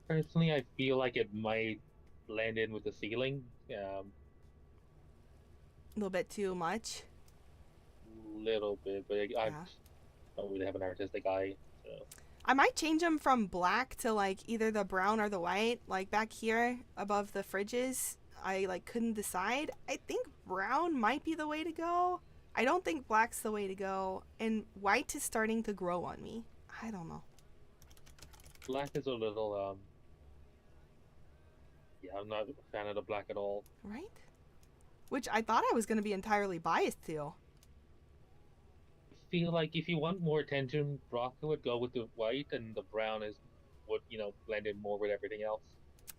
Personally, I feel like it might blend in with the ceiling. A little bit too much. Little bit, but I don't really have an artistic eye, so. I might change them from black to like either the brown or the white. Like back here above the fridges, I like couldn't decide. I think brown might be the way to go. I don't think black's the way to go, and white is starting to grow on me. I don't know. Black is a little yeah, I'm not a fan of the black at all. Right? Which I thought I was going to be entirely biased to. I feel like if you want more attention, Brock would go with the white, and the brown would, you know, blend in more with everything else.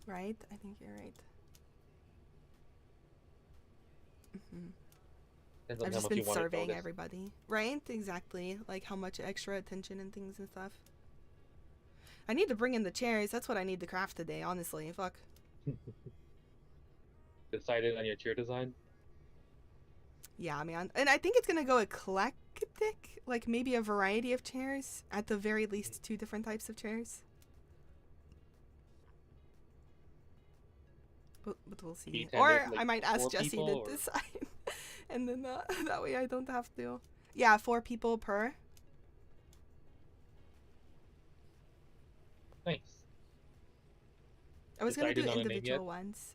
Right? I think you're right. I've just been surveying everybody. Right? Exactly. Like how much extra attention and things and stuff. I need to bring in the chairs. That's what I need to craft today, honestly. Fuck. Decided on your chair design? Yeah, man. And I think it's going to go eclectic. Like maybe a variety of chairs. At the very least, 2 different types of chairs. But we'll see. Or I might ask Jesse to decide. And then that way I don't have to. Yeah, 4 people per. Nice. I was going to do individual ones.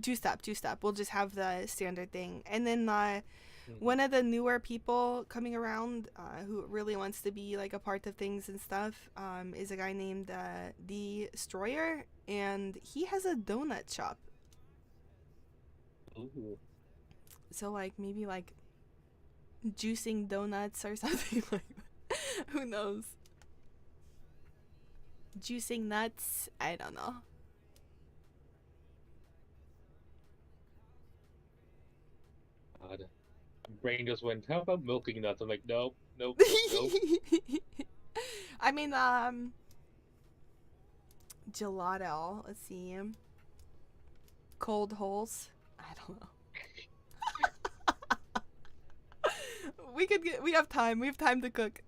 Juiced up. We'll just have the standard thing. And then one of the newer people coming around who really wants to be like a part of things and stuff is a guy named Destroyer, and he has a donut shop. Ooh. So like maybe like juicing donuts or something like that. Who knows? Juicing nuts? I don't know. God. My brain just went, how about milking nuts? I'm like, nope. I mean, gelato. Let's see. Cold holes. I don't know. We have time. We have time to cook.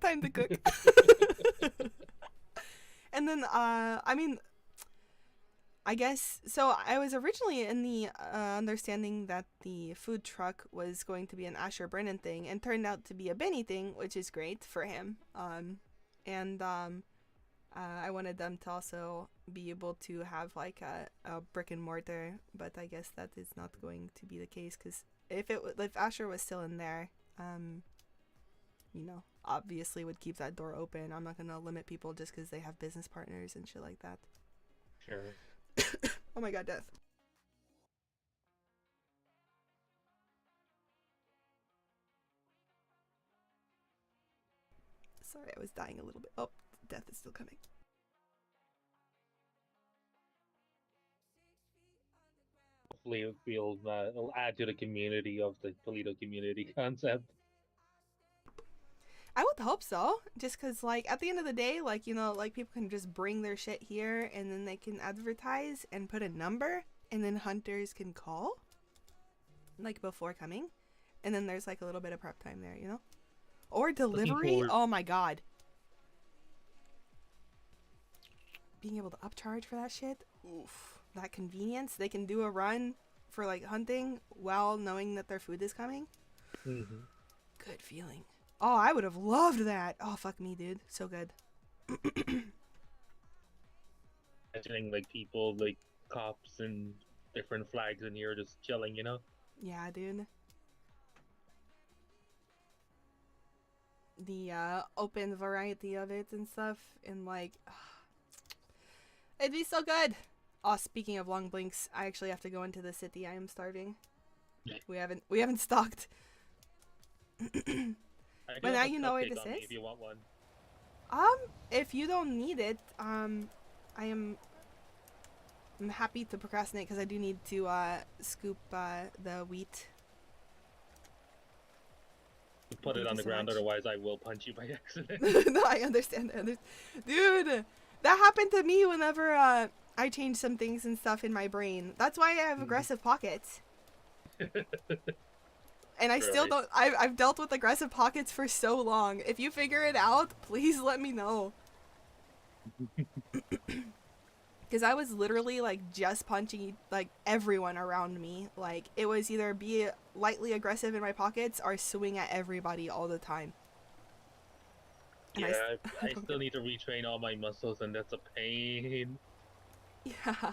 And then, I mean, I guess, so I was originally in the understanding that the food truck was going to be an Asher Brennan thing, and turned out to be a Benny thing, which is great for him. I wanted them to also be able to have like a brick and mortar, but I guess that is not going to be the case, because if Asher was still in there, you know, obviously would keep that door open. I'm not gonna limit people just because they have business partners and shit like that. Sure. Oh my god, death. Sorry, I was dying a little bit. Oh, death is still coming. hopefully it'll add to the community of the Toledo community concept. I would hope so. Just because, like, at the end of the day, like, you know, like, people can just bring their shit here and then they can advertise and put a number and then hunters can call, like, before coming. And then there's, like, a little bit of prep time there, you know? Or delivery? Oh my god. Being able to upcharge for that shit? Oof. That convenience. They can do a run for, like, hunting while knowing that their food is coming. Mm-hmm. Good feeling. Oh, I would have loved that. Oh, fuck me, dude. So good. Imagining, like, people, like, cops and different flags in here just chilling, you know? Yeah, dude. The open variety of it and stuff, and like, it'd be so good. Oh, speaking of long blinks, I actually have to go into the city. I am starving. We haven't stocked. But now you know where this is. If you want one. If you don't need it, I'm happy to procrastinate because I do need to scoop the wheat. Put it on the ground, otherwise I will punch you by accident. No, I understand. Dude, that happened to me whenever I changed some things and stuff in my brain. That's why I have aggressive pockets. And I still don't. I've dealt with aggressive pockets for so long. If you figure it out, please let me know. Because I was literally like just punching like everyone around me. Like it was either be lightly aggressive in my pockets or swing at everybody all the time. And yeah, I still need to retrain all my muscles, and that's a pain. Yeah,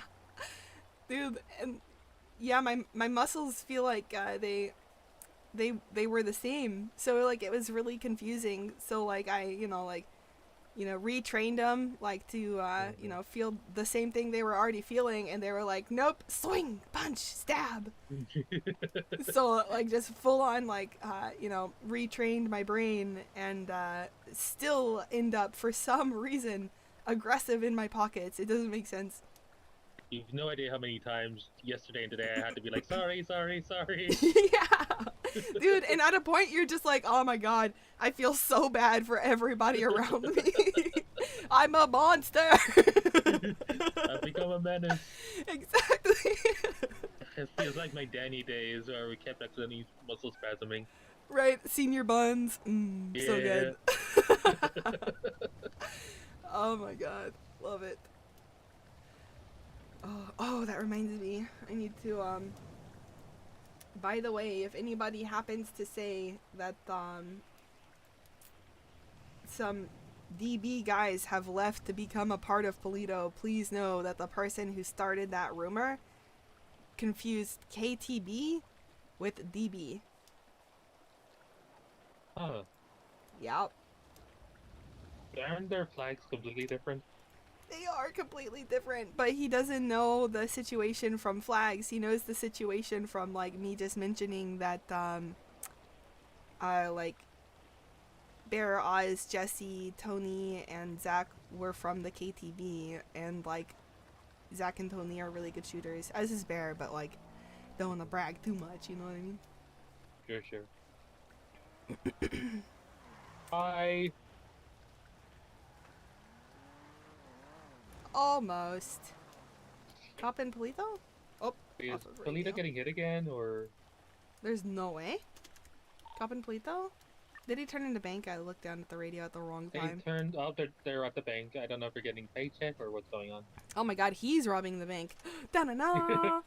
dude, and yeah, my muscles feel like they were the same, so like it was really confusing. So like I retrained them like to feel the same thing they were already feeling, and they were like, nope, swing, punch, stab. So like just full on like retrained my brain, and still end up for some reason aggressive in my pockets. It doesn't make sense. You've no idea how many times yesterday and today I had to be like, sorry. Yeah, dude, and at a point you're just like, oh my god, I feel so bad for everybody around me. I'm a monster. I've become a menace. Exactly. It feels like my Danny days where we kept accidentally muscle spasming. Right, senior buns. Yeah. So good. Oh my god, love it. Oh, that reminds me. I need to, by the way, if anybody happens to say that, some DB guys have left to become a part of Polito, please know that the person who started that rumor confused KTB with DB. Huh. Yep. Aren't their flags completely different? They are completely different, but he doesn't know the situation from flags. He knows the situation from like me just mentioning that like Bear, Oz, Jesse, Tony, and Zach were from the KTV, and like Zach and Tony are really good shooters, as is Bear, but like don't want to brag too much, you know what I mean? Sure. Bye. Almost. Cop in Polito? Oh, Is off of radio. Polito getting hit again, or? There's no way. Cop in Polito? Did he turn into bank? I looked down at the radio at the wrong time. They turned. Oh, they're at the bank. I don't know if they're getting paycheck or what's going on. Oh my god, he's robbing the bank. Da-na-na!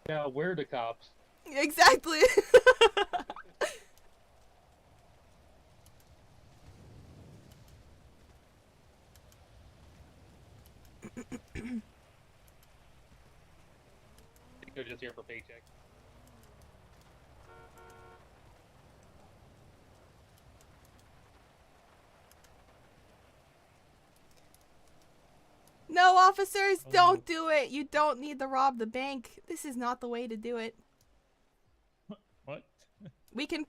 Yeah, we're the cops. Exactly! They're just here for paycheck. No, officers, don't do it! You don't need to rob the bank. This is not the way to do it. What? We can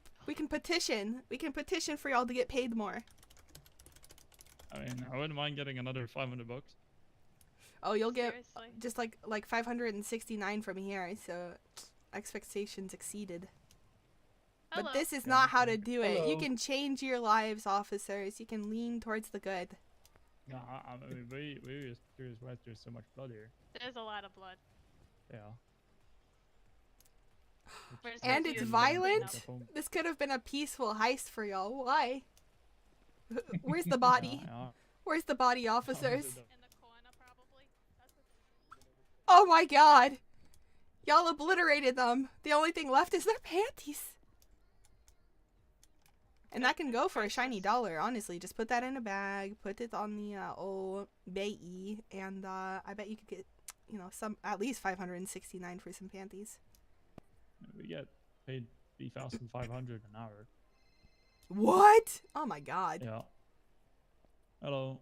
petition. We can petition for y'all to get paid more. I mean, I wouldn't mind getting another $500. Oh, you'll get Seriously. just like 569 from here, so expectations exceeded. Hello. But this is Yeah, not how to okay. do it. You Hello. can change your lives, officers. You can lean towards the good. No, I mean, we just curious why there's so much blood here. There's a lot of blood. Yeah. Where's And my it's views? violent. This could have been a peaceful heist for y'all. Why? Where's the body? Yeah. Where's the body, officers? In the corner, probably. Oh my god! Y'all obliterated them. The only thing left is their panties. And that can go for a shiny dollar, honestly. Just put that in a bag, put it on the old Bay, and I bet you could get, you know, some at least 569 for some panties. We get paid 3,500 an hour. What? Oh my god. Yeah. Hello.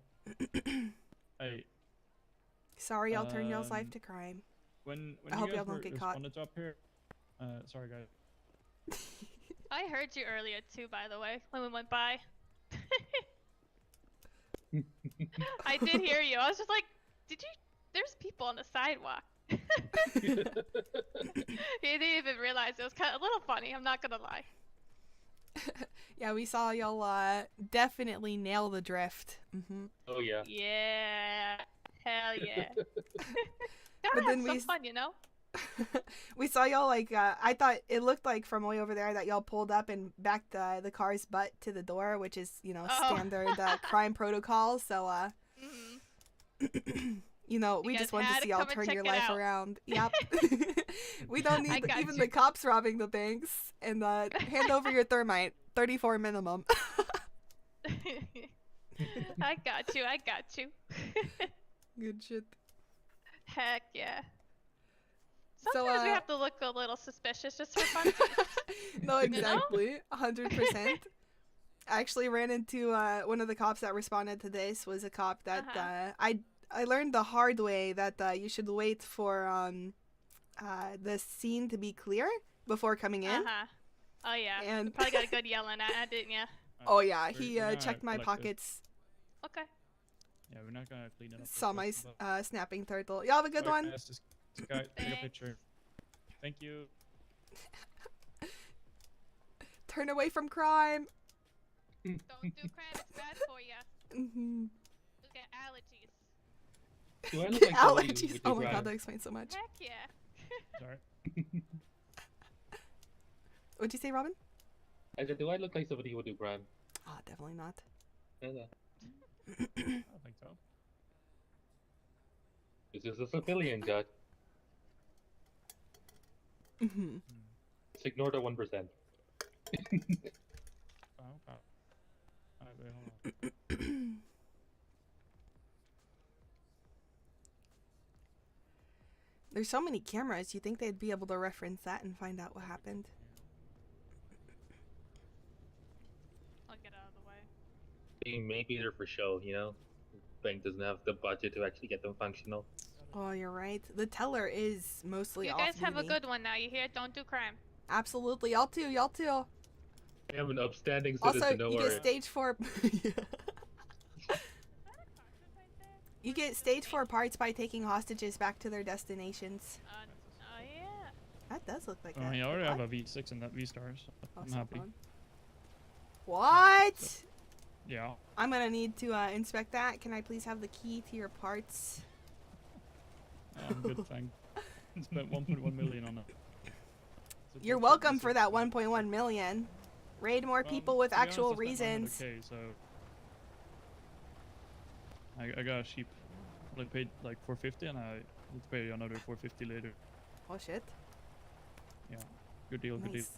Hey. Sorry, I'll turn y'all's life to crime. When I you hope guys y'all don't were get caught. on the top here. Sorry guys. I heard you earlier too, by the way, when we went by. I did hear you. I was just like, did you? There's people on the sidewalk. You didn't even realize it was kind of a little funny. I'm not gonna lie. Yeah, we saw y'all definitely nail the drift. Oh yeah. Yeah. Hell yeah. But Gotta then have some we fun, you know. We saw y'all like I thought it looked like from way over there that y'all pulled up and backed the car's butt to the door, which is, you know, standard crime protocol. So you know, we You just guys wanted to had see to y'all come and turn check your it life out. around. Yep. We don't I need got even you. the cops robbing the banks. And hand over your thermite. 34 minimum. I got you. I got you. Good shit. Heck yeah. So, Sometimes we have to look a little suspicious just for fun. No, You know? exactly. 100%. I actually ran into one of the cops that responded to this was a cop that I learned the hard way that you should wait for the scene to be clear before coming in. Oh yeah. And- You probably got a good yelling at, didn't ya? Oh yeah, We're he gonna checked my collect this. pockets, Okay. Yeah, we're not gonna clean it up. saw real my quick, but- snapping turtle. Y'all have a good Alright, one. guys, this guy, take a picture. Thank you. Turn away from crime. Don't do crime. It's bad for ya. Mm-hmm. You'll get allergies. Do I look like somebody who Allergies. would do Oh my crime? god, that explains so much. Heck yeah. Sorry. What'd you say, Robin? I said, do I look like somebody who would do crime? Ah, definitely not. No. I don't think so. This is a civilian, God. Mm-hmm. Just ignore the 1%. Oh, okay. Alright, wait, hold on. There's so many cameras, you think they'd be able to reference that and find out what happened. I'll get out of the way. Maybe they're for show, you know? The bank doesn't have the budget to actually get them functional. Oh, you're right. The teller is mostly You off guys have a duty. good one now. You hear? Don't do crime. Absolutely. Y'all too. Y'all too. I am an upstanding citizen, Also, don't you worry. get stage 4. You get stage 4 parts by taking hostages back to their destinations. Oh yeah. That does look like Oh, a yeah, I already what? have a V6 and that V-star, so Oh, I'm so happy. fun. What? Yeah. I'm gonna need to inspect that. Can I please have the key to your parts? I'm good, thank. Spent 1.1 million on it. You're welcome for that 1.1 million. Raid more people with To be honest, actual I spent reasons. 900K, so I got a sheep. I paid like 450 and I will pay another 450 later. Oh shit. Yeah, good deal, good deal. Nice.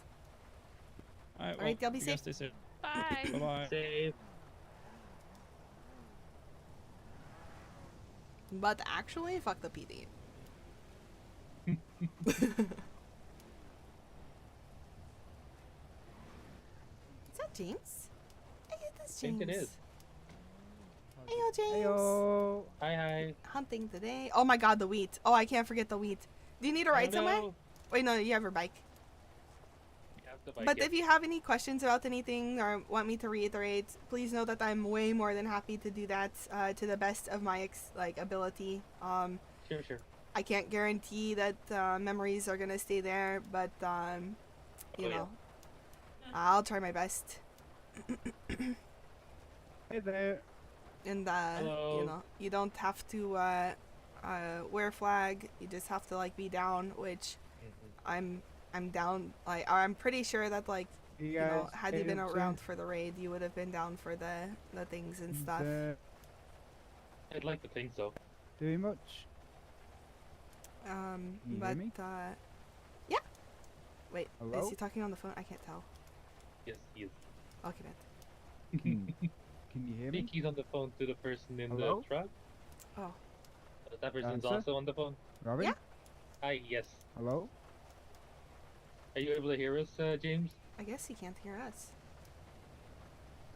Alright, Alright, y'all be you guys safe. stay safe. Bye. Bye bye. Safe. But actually, fuck the PD. Is that James? Hey, that's I think James. it is. Heyo, James. Heyo. Hi. Hunting today. Oh my god, the wheat. Oh, I can't forget the wheat. Do you need a ride somewhere? no. Wait, no, you have your bike. Yeah, But if you have any questions about anything or want me to reiterate, please know that I'm way more than happy to do that to the best of my ability. Sure. I can't guarantee that memories are gonna stay there, but you know, I'll try my best. Hey there. And Hello. you know, you don't have to wear a flag. You just have to like be down, which I'm down. Like, or I'm pretty sure that like you know, had you been around for the raid, you would have been down for the things and stuff. I'd like to think so. Doing much? You But hear me? yeah. Wait, Hello? is he talking on the phone? I can't tell. Yes, he is. Okay, man. Can you hear I me? think he's on the phone to the person in Hello? the truck. Oh. That person's Zanza? also on the phone. Robin? Yeah. Hi, yes. Hello? Are you able to hear us, James? I guess he can't hear us.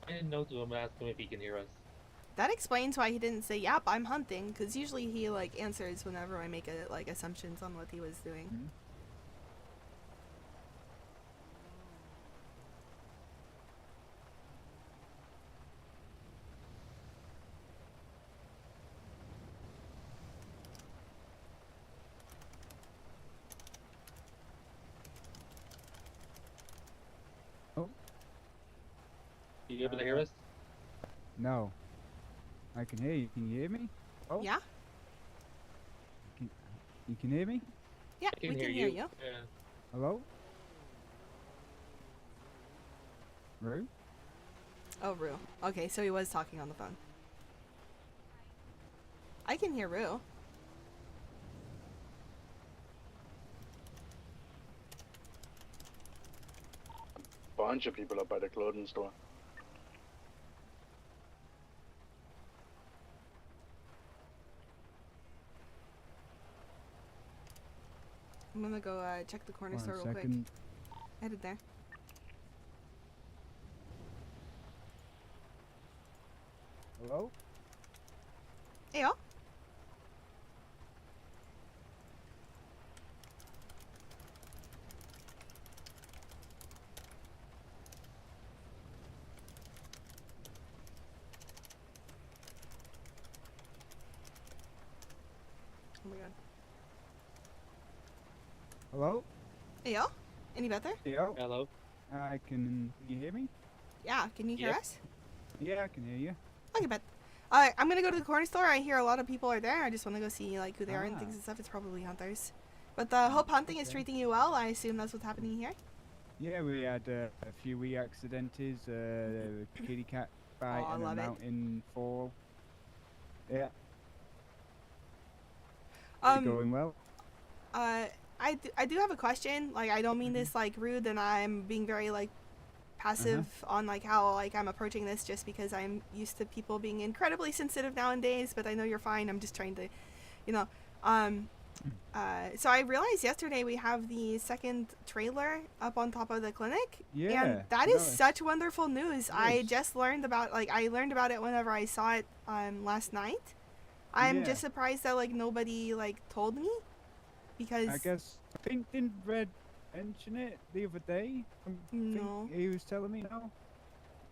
I didn't know to him and ask him if he can hear us. That explains why he didn't say, "Yep, I'm hunting," because usually he like answers whenever I make like assumptions on what he was doing. Oh. Are you able to hear us? No. I can hear you. Can you hear me? Oh. Yeah. You can hear me? Yeah, I can we hear can hear you. Yeah. Hello? Rue? Oh, Rue. Okay, so he was talking on the phone. I can hear Rue. Bunch of people up by the clothing store. I'm gonna go check the corner store real quick. Headed there. Hello? Hey, y'all. Oh my god. Hello? Hey, y'all. Any better? Yo. Hello. Can you hear me? Yeah, can you hear Yep. us? Yeah, I can hear you. Okay, bet. I'm gonna go to the corner store. I hear a lot of people are there. I just want to go see like who they are and things and stuff. It's probably hunters. But hope hunting is treating you well. I assume that's what's happening here. Yeah, we had a few wee accidentes, kitty cat fight I and a love it. mountain fall. Yeah. Is it going well? I do have a question. Like, I don't mean this like rude, and I'm being very like passive on like how like I'm approaching this, just because I'm used to people being incredibly sensitive nowadays. But I know you're fine. I'm just trying to, you know, so I realized yesterday we have the second trailer up on top of the clinic. Yeah, And that is nice. such wonderful news. I Nice. just learned about I learned about it whenever I saw it last night. I'm Yeah. just surprised that like nobody like told me, because I guess I think didn't Red mention it the other day? No. He was telling me no.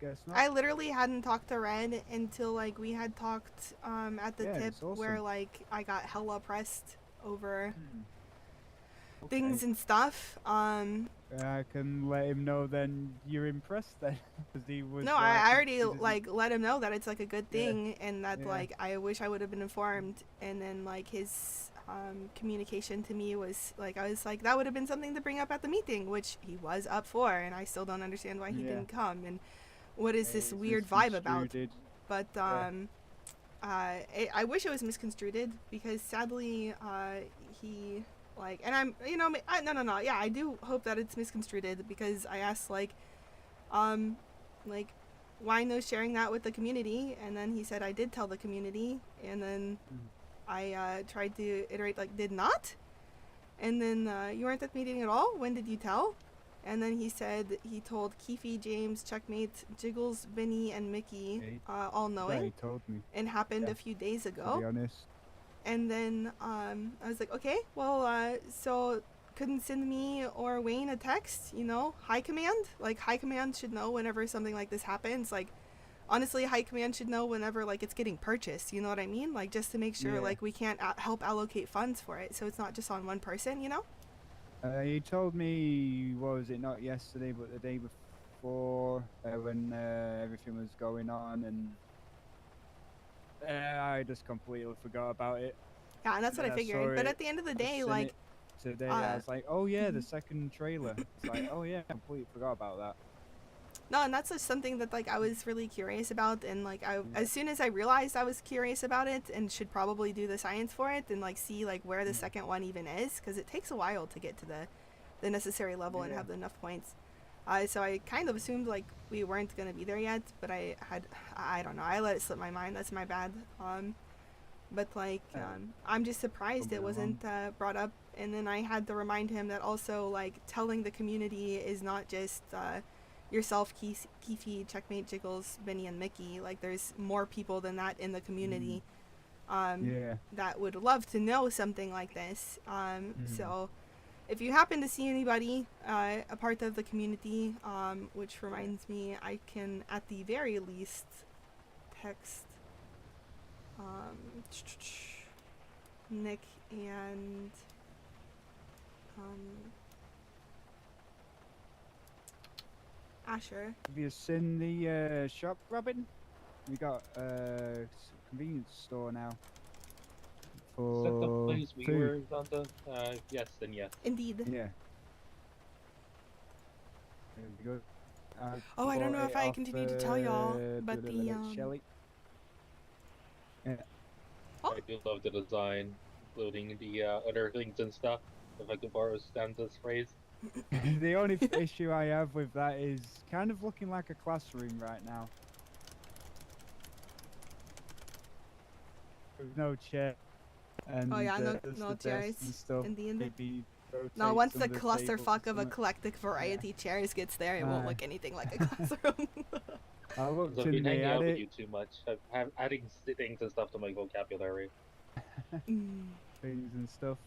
Guess not. I literally hadn't talked to Red until like we had talked at the Yeah, tip it's awesome. where like I got hella pressed over Okay. things and stuff. I can let him know then you're impressed then, because he was. No, I already like let him know that it's like a good Yeah. thing, and that Yeah. like I wish I would have been informed. And then like his communication to me was like, I was like, that would have been something to bring up at the meeting, which he was up for, and I still don't understand why he Yeah. didn't come, and what is this It's weird vibe about. misconstrued. But I wish it was misconstrued, because sadly he like, and I'm, you know, no, yeah, I do hope that it's misconstrued, because I asked like why no sharing that with the community, and then he said I did tell the community, and then I tried to iterate like did not, and then you weren't at the meeting at all. When did you tell? And then he said he told Keefe, James, Checkmate, Jiggles, Vinny, and Mickey, all knowing. Yeah, he told me. And happened Yeah. a few days To be ago. honest. And then I was like, okay, well, so couldn't send me or Wayne a text, you know, high command? Like, high command should know whenever something like this happens. Like, honestly, high command should know whenever, like, it's getting purchased, you know what I mean? Like, just to make sure, Yeah. like, we can't help allocate funds for it, so it's not just on one person, you know? You told me, what was it, not yesterday, but the day before, when everything was going on, and I just completely forgot about it. Yeah, and that's what I Then figured. saw But it, at the end of the I day, seen like, it today, I was like, oh yeah, the mhm. second trailer. It's like, oh yeah, I completely forgot about that. No, and that's just something that, like, I was really curious about, and, like, as soon as I realized I was curious about it and should probably do the science for it and, like, see, like, where the second one even is, because it takes a while to get to the necessary level and Yeah. have enough points. So I kind of assumed, like, we weren't going to be there yet, but I don't know, I let it slip my mind, that's my bad. But, like, I'm just surprised it wasn't brought up, and then I had to remind him that also, like, telling the community is not just yourself, Keefe, Checkmate, Jiggles, Benny, and Mickey. Like, there's more people than that in the community that would love to know something like this. So if you happen to see anybody a part of the community, which reminds me, I can at the very least text Nick and Asher. Have you seen the shop, Robin? We got a convenience store now. Is that the For place we food. were, Zanza? Yes, then yes. Indeed. Yeah. There we go. Oh, I don't bought know if it I off, continue to tell y'all, but the Shelly. Yeah. I do love the design, including the other things and stuff. If I could borrow Stanza's phrase. The only issue I have with that is kind of looking like a classroom right now. With no chair. And, oh yeah, just no the desk chairs and stuff. in the end. Maybe No, rotate once some the of the tables clusterfuck or of a something. eclectic variety chairs gets there, it won't Aye. look anything like a classroom. I looked I've in been the hanging out with attic. you too much. I'm adding things and stuff to my vocabulary. Things and stuff.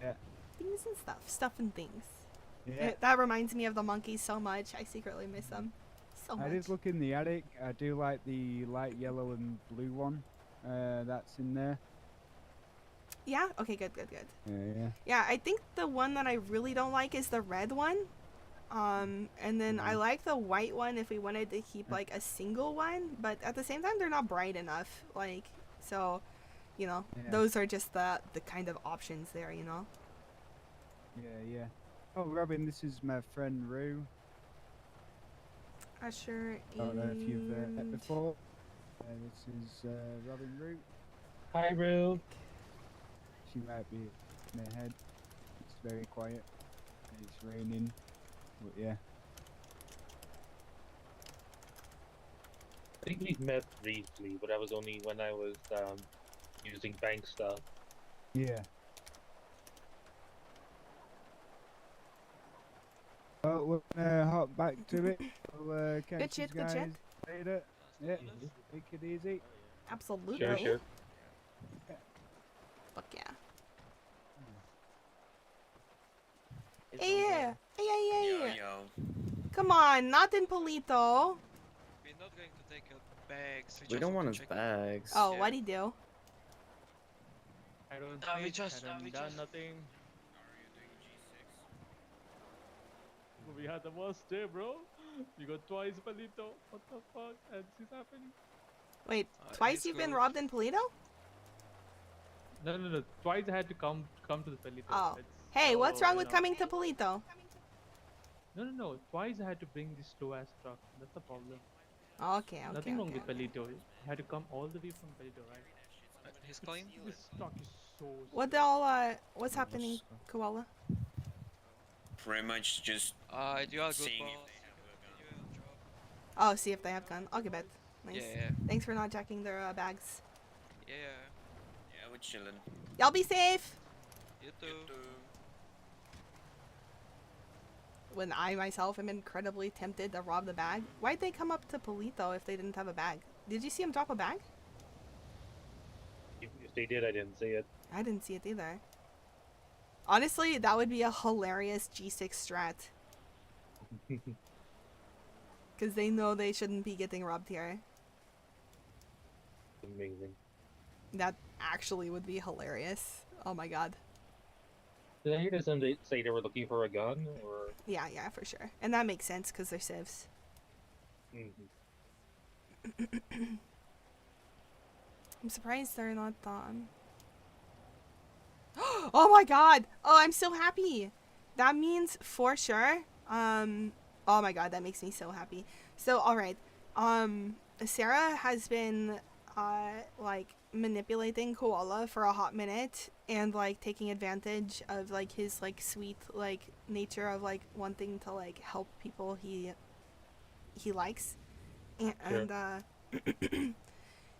Yeah. Things and stuff and things. Yeah. That reminds me of the monkeys so much. I secretly miss them so I much. did look in the attic. I do like the light yellow and blue one. That's in there. Yeah. Okay. Good. Yeah. Yeah, I think the one that I really don't like is the red one. And then I like the white one if we wanted to keep like a single one, but at the same time they're not bright enough. Like, so, you know, those are just the kind of options there, you know. Yeah. Oh, Robin, this is my friend Rue. Asher I don't know if you've met before. This is Robin Rue. Hi, Rue. She might be in her head. It's very quiet. It's raining. But yeah. I think we've met briefly, but that was only when I was using bank stuff. Yeah. Well, we're gonna hop back to it. We'll catch you Good shit. guys later. Yeah. Take it easy. Absolutely. Sure. Fuck yeah. Hey. Yo. Come on, not in Polito. We're not going to take out bags. We don't want his bags. Oh, what'd he do? I don't we think just- I we done just- nothing. We had the worst day, bro. You got twice, Palito. What the fuck? And this is happening. Wait, twice you've been robbed in Polito? No. Twice I had to come to the Palito. Oh. It's Hey, what's so, wrong you with know. coming to Polito? No. Twice I had to bring this slow ass truck. That's the problem. Okay. Nothing wrong with Palito. I had to come all the way from Palito, right? He's calling? This truck is so. What's happening, Koala? Pretty much just You are good, seeing boss. Oh, see if they have gun. I'll get it. Nice. Yeah. Thanks for not checking their bags. Yeah. Yeah, we're chilling. Y'all be safe. You too. When I myself am incredibly tempted to rob the bag. Why'd they come up to Polito if they didn't have a bag? Did you see him drop a bag? If they did, I didn't see it. I didn't see it either. Honestly, that would be a hilarious G6 strat. Because they know they shouldn't be getting robbed here. Amazing. That actually would be hilarious. Oh my god. Did I hear somebody say they were looking for a gun, or? Yeah, for sure. And that makes sense because they're civs. I'm surprised they're not Oh my god! Oh, I'm so happy! That means for sure. Oh my god, that makes me so happy. So, alright. Sarah has been, like, manipulating Koala for a hot minute and, like, taking advantage of, like, his, like, sweet, like, nature of, like, wanting to, like, help people he likes. And,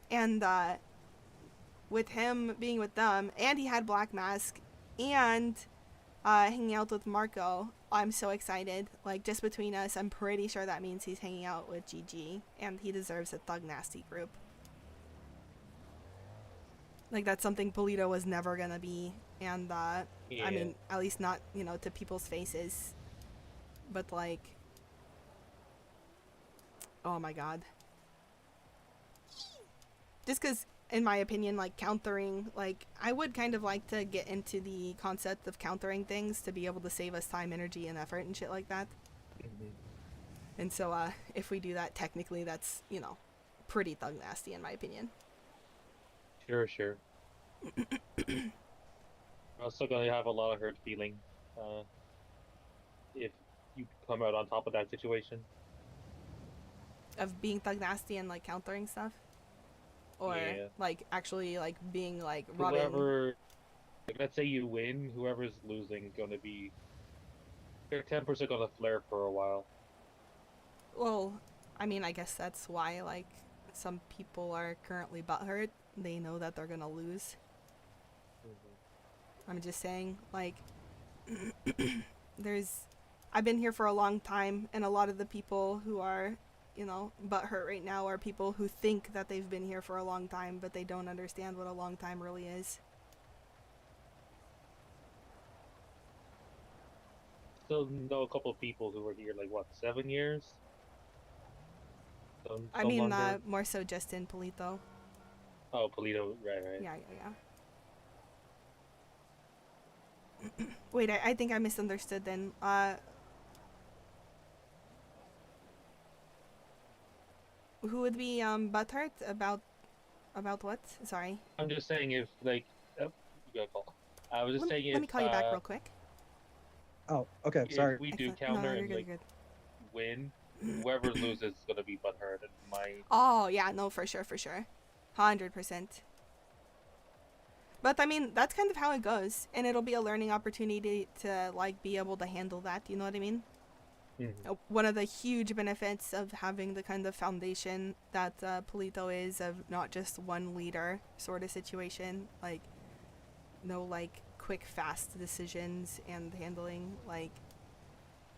and, with him being with them, and he had Black Mask, and hanging out with Marco, I'm so excited. Like, just between us, I'm pretty sure that means he's hanging out with GG, and he deserves a Thug Nasty group. Like, that's something Polito was never gonna be, and I mean, at least not, you know, to people's faces, but like, oh my god. Just because, in my opinion, like, countering, like, I would kind of like to get into the concept of countering things to be able to save us time, energy, and effort and shit like that. And so, if we do that, technically that's, you know, pretty Thug Nasty in my opinion. Sure. I'm also gonna have a lot of hurt feeling if you come out on top of that situation. Of being Thug Nasty and, like, countering stuff? Or, like, actually, like, being, like, robbing. Whoever, let's say you win, whoever's losing gonna be, their tempers are gonna flare for a while. Well, I mean, I guess that's why, like, some people are currently butthurt. They know that they're gonna lose. I'm just saying, like, I've been here for a long time, and a lot of the people who are, you know, butthurt right now are people who think that they've been here for a long time, but they don't understand what a long time really is. Still know a couple of people who were here, like, what, 7 years? I mean, more so just in Polito. Oh, Polito, right. Yeah. Wait, I think I misunderstood then. Who would be butthurt about what? Sorry. I'm just saying if, like, you got a call. I was just saying if. Let me call you back real quick. Oh, okay. Sorry. If we do counter and like win, whoever loses is gonna be butthurt and my. Oh yeah, no, for sure, 100%. But I mean, that's kind of how it goes, and it'll be a learning opportunity to, like, be able to handle that. You know what I mean? One of the huge benefits of having the kind of foundation that Polito is, of not just one leader sort of situation, like, no, like, quick, fast decisions and handling, like,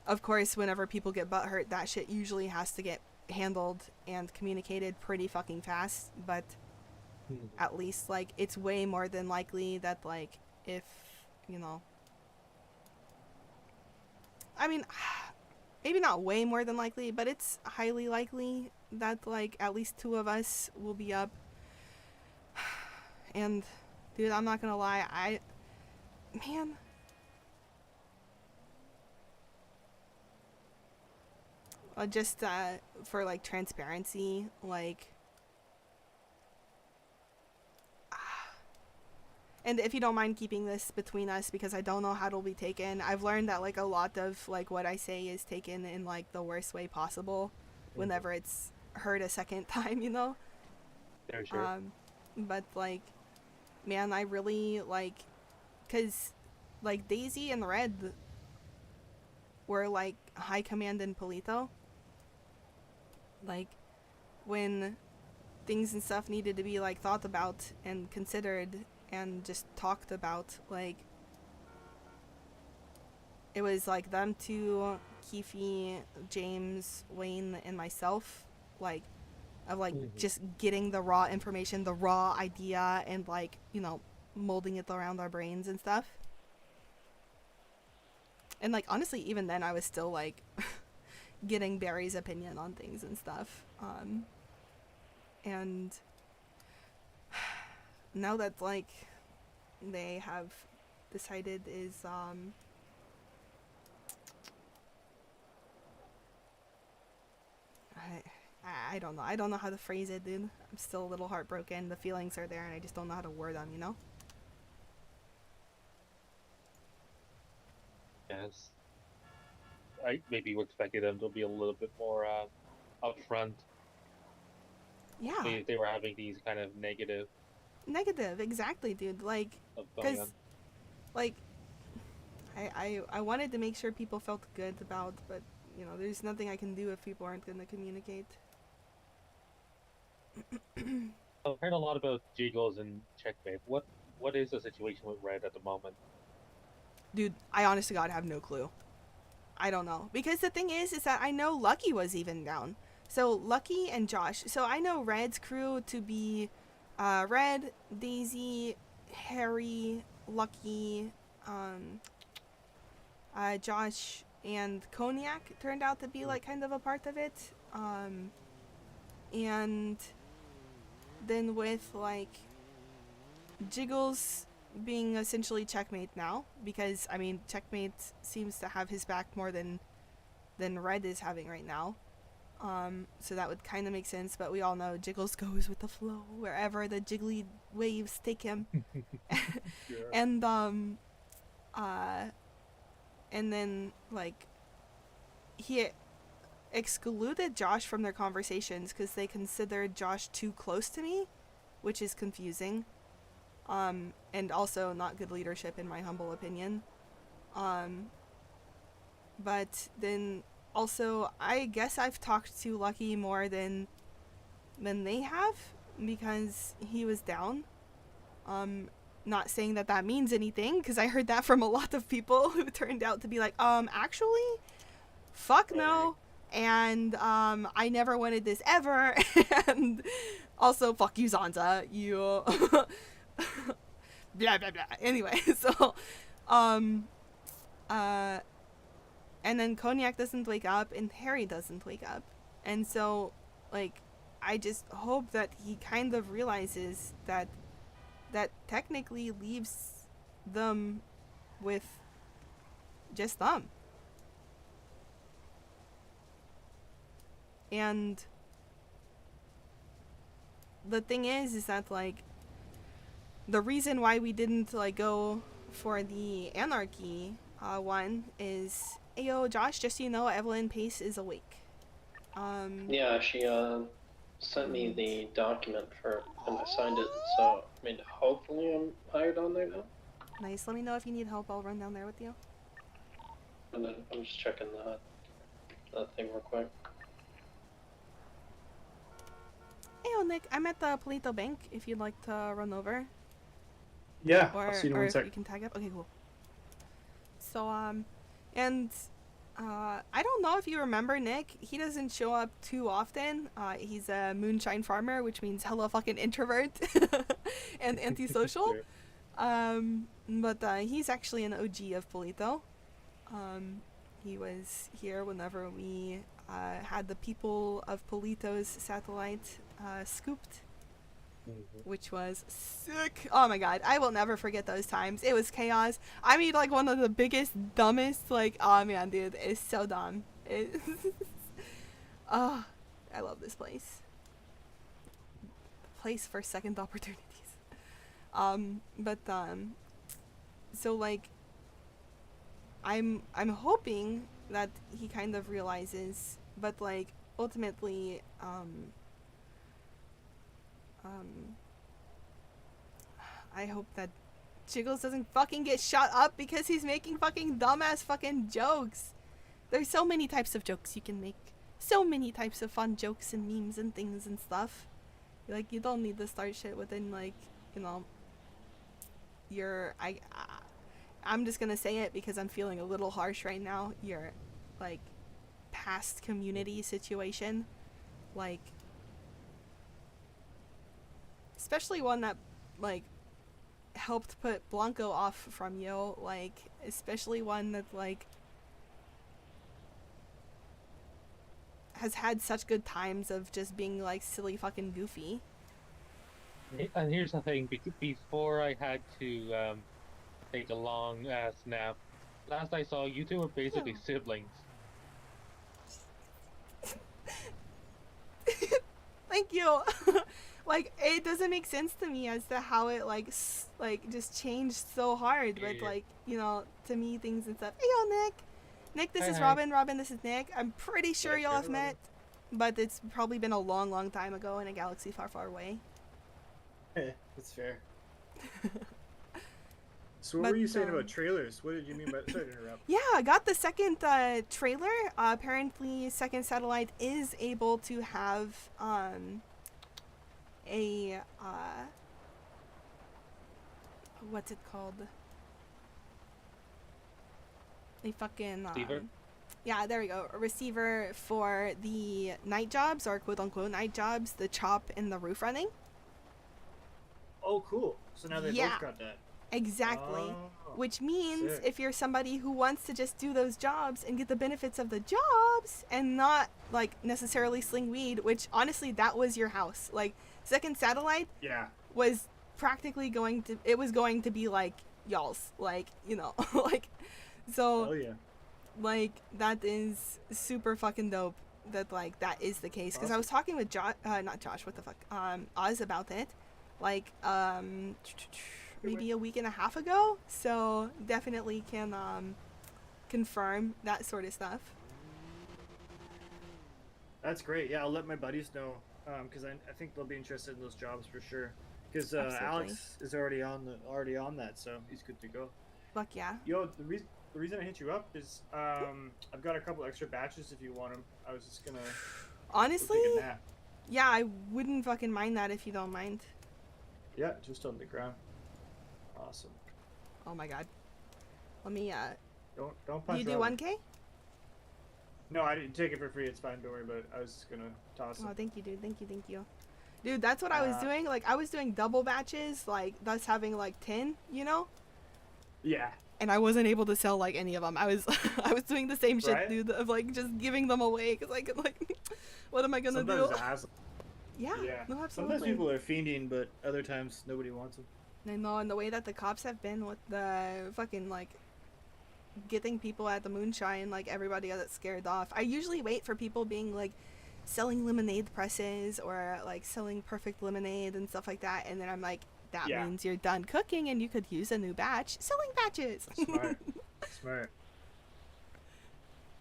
of course, whenever people get butthurt, that shit usually has to get handled and communicated pretty fucking fast, but at least, like, it's way more than likely that, like, if, you know, I mean, maybe not way more than likely, but it's highly likely that, like, at least 2 of us will be up. And, dude, I'm not gonna lie, man. Just, for, like, transparency, like, and if you don't mind keeping this between us, because I don't know how it'll be taken, I've learned that, like, a lot of, like, what I say is taken in, like, the worst way possible whenever it's heard a second time, you know? Sure. But, like, man, I really, like, because, like, Daisy and Red were, like, high command in Polito. Like, when things and stuff needed to be, like, thought about and considered and just talked about, like, it was, like, them two, Keefe, James, Wayne, and myself, like, of, like, just getting the raw information, the raw idea, and, like, you know, molding it around our brains and stuff. And like honestly, even then I was still like getting Barry's opinion on things and stuff. And now that like they have decided is I don't know. I don't know how to phrase it, dude. I'm still a little heartbroken. The feelings are there and I just don't know how to word them, you know? Yes. I maybe expected them to be a little bit more upfront. Yeah. They were having these kind of negative. Negative, exactly, dude. Like, Stuff going because, on. like, I wanted to make sure people felt good about, but, you know, there's nothing I can do if people aren't going to communicate. I've heard a lot about Jiggles and Checkmate. What is the situation with Red at the moment? Dude, I honest to God have no clue. I don't know. Because the thing is that I know Lucky was even down. So, Lucky and Josh. So, I know Red's crew to be Red, Daisy, Harry, Lucky, Josh, and Cognac turned out to be, like, kind of a part of it. And then with, like, Jiggles being essentially Checkmate now, because I mean Checkmate seems to have his back more than Red is having right now, so that would kind of make sense, but we all know Jiggles goes with the flow wherever the jiggly waves take him. Sure. And then like he excluded Josh from their conversations because they considered Josh too close to me, which is confusing. And also not good leadership in my humble opinion. But then also, I guess I've talked to Lucky more than they have because he was down. Not saying that that means anything because I heard that from a lot of people who turned out to be like, actually, fuck no. And I never wanted this ever. And also, fuck you, Zanza. You blah blah blah. Anyway, so and then Cognac doesn't wake up and Harry doesn't wake up. And so like I just hope that he kind of realizes that technically leaves them with just them. And the thing is that like the reason why we didn't like go for the anarchy one is, ayo Josh, just so you know, Evelyn Pace is awake. Yeah, she sent me the document for and I signed it, so I mean hopefully I'm hired on there now. Nice. Let me know if you need help. I'll run down there with you. And then I'm just checking that thing real quick. Ayo Nick, I'm at the Palito Bank if you'd like to run over. Yeah, Or, I'll see you in or one if sec. you can tag up. Okay, cool. So, and, I don't know if you remember Nick. He doesn't show up too often. He's a moonshine farmer, which means hella fucking introvert and antisocial. But, he's actually an OG of Polito. He was here whenever we, had the people of Polito's satellite, scooped. Which was sick. Oh my god, I will never forget those times. It was chaos. I made like one of the biggest, dumbest, like, oh man, dude, it's so dumb. Oh, I love this place. Place for second opportunities. So like, I'm hoping that he kind of realizes, but like, ultimately, I hope that Jiggles doesn't fucking get shot up because he's making fucking dumbass fucking jokes. There's so many types of jokes you can make. So many types of fun jokes and memes and things and stuff. Like, you don't need to start shit within, like, you know, I'm just gonna say it because I'm feeling a little harsh right now. Your, like, past community situation. Like, especially one that, like, helped put Blanco off from you, like, especially one that, like, has had such good times of just being like silly fucking goofy. And here's the thing: before I had to take a long ass nap, last I saw, you two were basically siblings. Thank you. Like, it doesn't make sense to me as to how it like just changed so hard. But Yeah. like, you know, to me things and stuff. Hey, yo, Nick, this Hi, is hi. Robin. Robin, this is Nick. I'm pretty sure Nice y'all to have meet met, but it's probably been a long, long time ago in a galaxy far, far away. That's fair. So what But, were you saying about trailers? What did you mean by? Sorry to interrupt. Yeah, I got the second trailer. Apparently, Second Satellite is able to have a what's it called? A fucking Receiver? yeah, there we go. A receiver for the night jobs, or quote unquote night jobs, the chop and the roof running. Oh, cool. So now they Yeah. both got that. Exactly. Oh, Which means sick. if you're somebody who wants to just do those jobs and get the benefits of the jobs and not like necessarily sling weed, which honestly that was your house. Like Second Satellite Yeah. was practically going to be like y'all's, like, you know, like, so Oh yeah. like that is super fucking dope that like that is the case, because I Awesome. was talking with not Josh, what the fuck, Oz about it, like maybe a week and a half ago, so definitely can confirm that sort of stuff. That's great. Yeah, I'll let my buddies know, because I think they'll be interested in those jobs for sure. Because Absolutely. Alex is already on that, so he's good to go. Fuck yeah. Yo, the reason I hit you up is I've got a couple extra batches if you want them. I was just gonna Honestly, go take a nap. yeah, I wouldn't fucking mind that if you don't mind. Yeah, just on the ground. Awesome. Oh my god. Let me Don't punch. you do Robin. 1K? No, I didn't take it for free. It's fine. Don't worry about it. I was just gonna toss it. Oh, thank you, dude. Thank you. Dude, that's what I was doing. Like, I was doing double batches, like, thus having, like, 10, you know? Yeah. And I wasn't able to sell, like, any of them. I was I was doing the same shit, Right? dude, of, like, just giving them away. Because I could, like, what am I going to Sometimes do? it has. Yeah, no, absolutely. Sometimes people are fiending, but other times nobody wants them. I know, and the way that the cops have been with the fucking, like, getting people at the moonshine, like, everybody got scared off. I usually wait for people being, like, selling lemonade presses or, like, selling perfect lemonade and stuff like that, and then I'm like, that Yeah. means you're done cooking and you could use a new batch. Selling batches! Smart. Smart.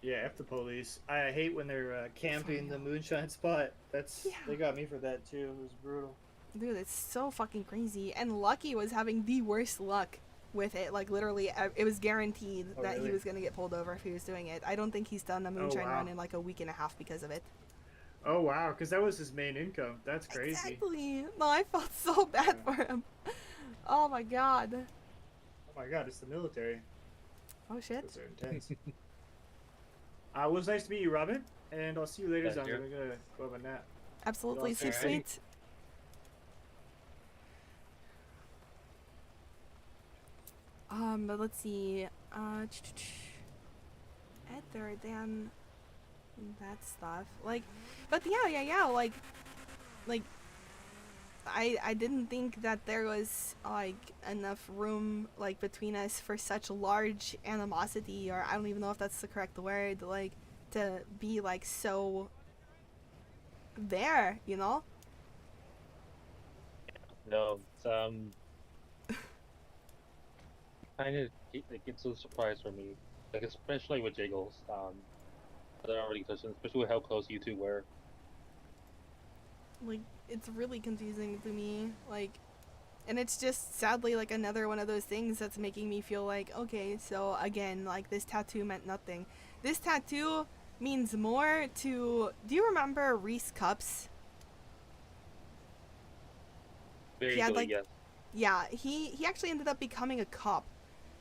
Yeah, F the police. I hate when they're camping the moonshine spot. They got me for that too. It was brutal. Dude, it's so fucking crazy. And Lucky was having the worst luck with it. Like, literally, it was guaranteed Oh, that he really? was going to get pulled over if he was doing it. I don't think he's done a moonshine wow. run in, like, a week and a half because of it. Oh wow, because that was his main income. That's crazy. Exactly. No, I felt so bad for him. Oh my god. Oh my god, it's the military. Oh shit. Those are intense. It was nice to meet you, Robin. And I'll see you later, Thank Zanza. you. I'm gonna go have a nap. Absolutely. Well, Sleep alright. sweet. But let's see. Other than that stuff, like, but yeah, like, I didn't think that there was like enough room like between us for such large animosity, or I don't even know if that's the correct word, like, to be like so there, you know? No, it's kind of it's a surprise for me, like especially with Jiggles. I don't really touch, especially with how close you two were. Like, it's really confusing to me, like, and it's just sadly like another one of those things that's making me feel like, okay, so again, like, this tattoo meant nothing. This tattoo means more to, do you remember Reese Cups? Very He had, good, like, yes. yeah, he actually ended up becoming a cop,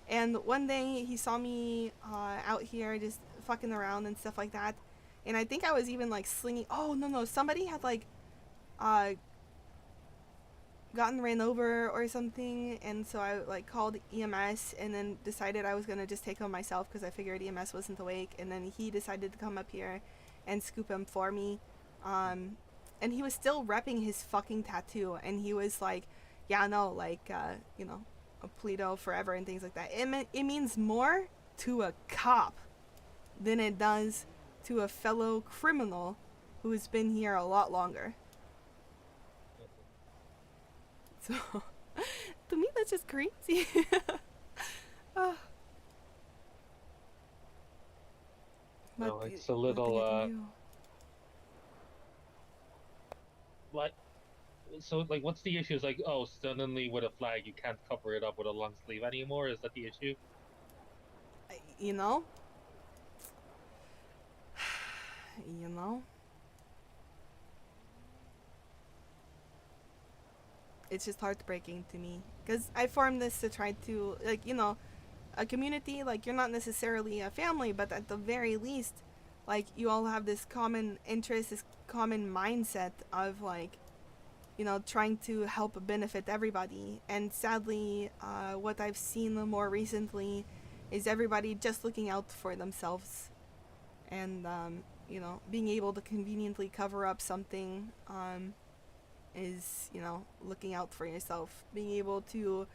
and one day he saw me out here just fucking around and stuff like that, and I think I was even like slinging, oh no, somebody had like gotten ran over or something, and so I like called EMS and then decided I was gonna just take him myself because I figured EMS wasn't awake, and then he decided to come up here and scoop him for me. And he was still repping his fucking tattoo, and he was like, yeah, no, like, you know, a Polito forever and things like that. It means more to a cop than it does to a fellow criminal who's been here a lot longer. So, to me, that's just crazy. Ah. No, it's a little, like, so, like, what's the issue? Is like, oh, suddenly with a flag, you can't cover it up with a long sleeve anymore? Is that the issue? You know? You know? It's just heartbreaking to me. Because I formed this to try to, like, you know, a community, like, you're not necessarily a family, but at the very least, like, you all have this common interest, this common mindset of, like, you know, trying to help benefit everybody. And sadly, what I've seen more recently is everybody just looking out for themselves. And, you know, being able to conveniently cover up something is, you know, looking out for yourself. Being able to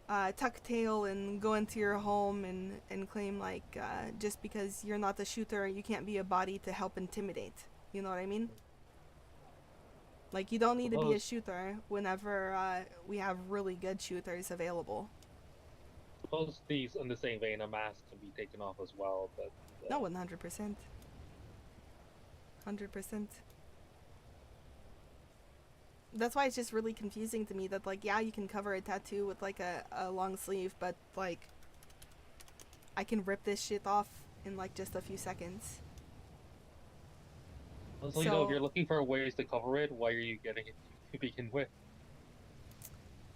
tuck tail and go into your home and claim, like, just because you're not the shooter, you can't be a body to help intimidate. You know what I mean? Like, you don't need to be a shooter whenever we have really good shooters available. Suppose these, in the same vein, a mask can be taken off as well, but... No, 100%. 100%. That's why it's just really confusing to me that, like, yeah, you can cover a tattoo with, like, a long sleeve, but, like, I can rip this shit off in, like, just a few seconds. Also, you know, if you're looking for ways to cover it, why are you getting it to begin with?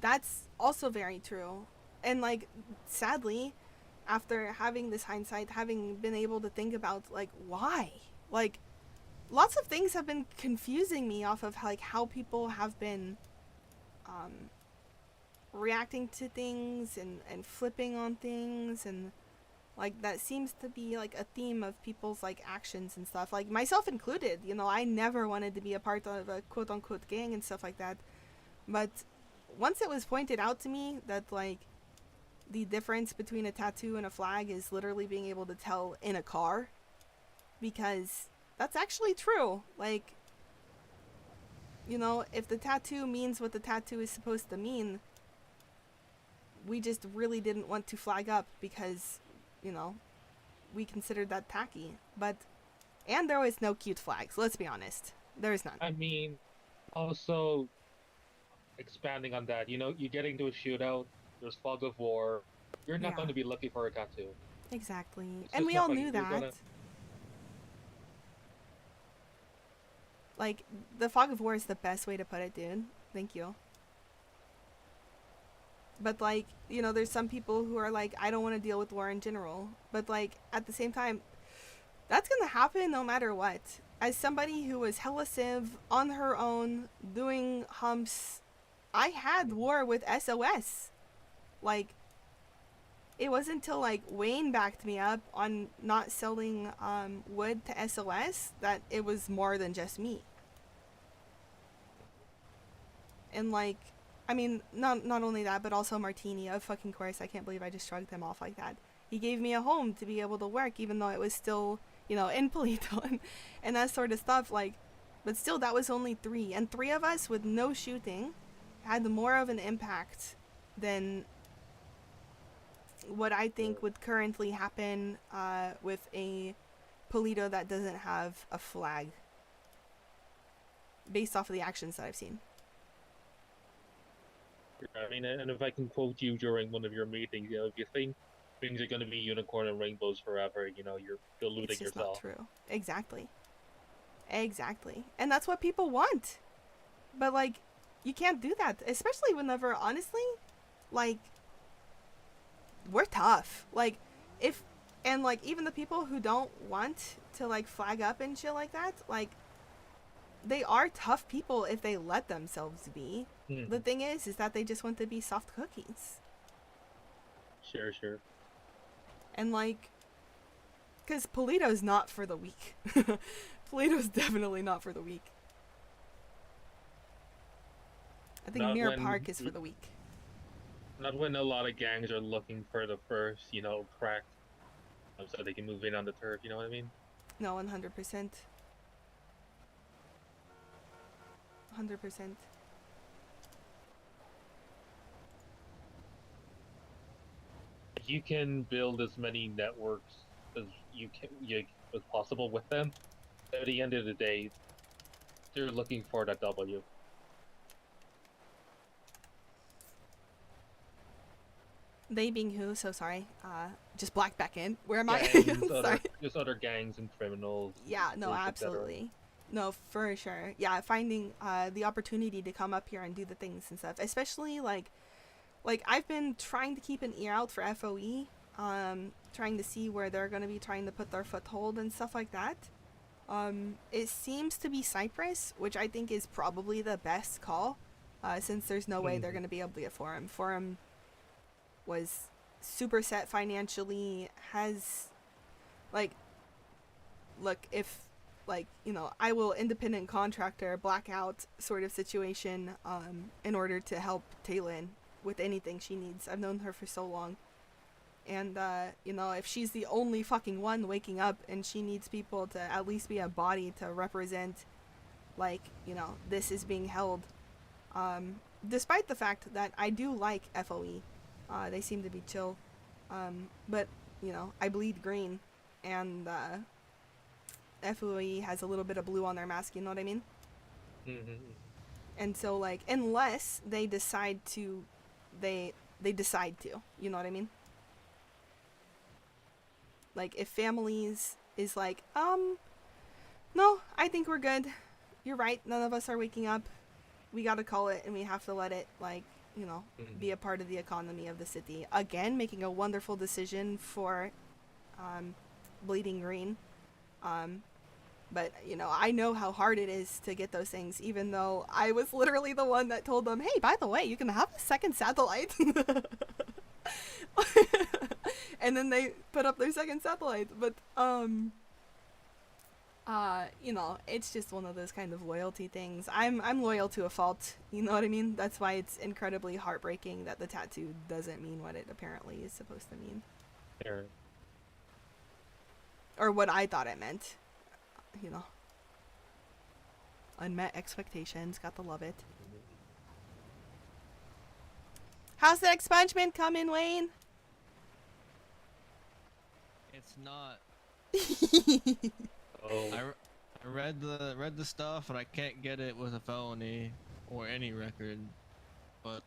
That's also very true. And, like, sadly, after having this hindsight, having been able to think about, like, why? Like, lots of things have been confusing me off of, like, how people have been reacting to things and flipping on things, and, like, that seems to be, like, a theme of people's, like, actions and stuff. Like, myself included, you know, I never wanted to be a part of a quote-unquote gang and stuff like that. But once it was pointed out to me that, like, the difference between a tattoo and a flag is literally being able to tell in a car, because that's actually true. Like, you know, if the tattoo means what the tattoo is supposed to mean, we just really didn't want to flag up because, you know, we considered that tacky. But, and there was no cute flags, let's be honest. There is none. I mean, also, expanding on that, you know, you get into a shootout, there's fog of war, you're not going to be looking for a tattoo. Exactly. It's And just we not all like knew you're that. gonna- Like, the fog of war is the best way to put it, dude. Thank you. But, like, you know, there's some people who are like, I don't want to deal with war in general. But, like, at the same time, that's gonna happen no matter what. As somebody who was hella civ, on her own, doing humps, I had war with SOS. Like, it wasn't until, like, Wayne backed me up on not selling wood to SOS that it was more than just me. And, like, I mean, not only that, but also Martini, of fucking course. I can't believe I just shrugged him off like that. He gave me a home to be able to work, even though it was still, you know, in Polito and that sort of stuff. Like, but still, that was only 3. And 3 of us with no shooting had more of an impact than what I think would currently happen with a Polito that doesn't have a flag, based off of the actions that I've seen. I mean, and if I can quote you during one of your meetings, you know, if you think things are going to be unicorn and rainbows forever, you know, you're deluding It's just yourself. not true. Exactly. Exactly. And that's what people want. But, like, you can't do that. Especially whenever, honestly, like, we're tough. Like, if, and, like, even the people who don't want to, like, flag up and shit like that, like, they are tough people if they let themselves be. The thing is that they just want to be soft cookies. Sure. And, like, Because Polito's not for the weak. Polito's definitely not for the weak. I think Not Mirror when- Park is for the weak. Not when a lot of gangs are looking for the first, crack, so they can move in on the turf. You know what I mean? No, 100%. 100%. You can build as many networks as as possible with them. At the end of the day, they're looking for that W. They being who? So sorry. Just blacked back in. Where am I? Gangs, Sorry. Just other gangs and criminals. Yeah, no, groups, etc. absolutely. No, for sure. Yeah, finding the opportunity to come up here and do the things and stuff. Especially like I've been trying to keep an ear out for FOE, trying to see where they're going to be trying to put their foothold and stuff like that. It seems to be Cyprus, which I think is probably the best call, since there's no way they're going to be able to get Forum. Forum was super set financially, has, like, look, if, like, I will independent contractor blackout sort of situation, in order to help Taylin with anything she needs. I've known her for so long. And, if she's the only fucking one waking up and she needs people to at least be a body to represent, like, this is being held, despite the fact that I do like FOE. They seem to be chill. But, I bleed green, and, FOE has a little bit of blue on their mask, you know what I mean? And so, like, unless they decide to, they decide to, you know what I mean? Like, if families is like, no, I think we're good. You're right, none of us are waking up. We gotta call it, and we have to let it, like, be a part of the economy of the city. Again, making a wonderful decision for, bleeding green. But, I know how hard it is to get those things, even though I was literally the one that told them, hey, by the way, you can have a second satellite. And then they put up their second satellite. But, it's just one of those kind of loyalty things. I'm loyal to a fault, you know what I mean? That's why it's incredibly heartbreaking that the tattoo doesn't mean what it apparently is supposed to mean. Sure. Or what I thought it meant. Unmet expectations, got to love it. How's the expungement coming, Wayne? It's not. Oh. I read the stuff and I can't get it with a felony or any record, but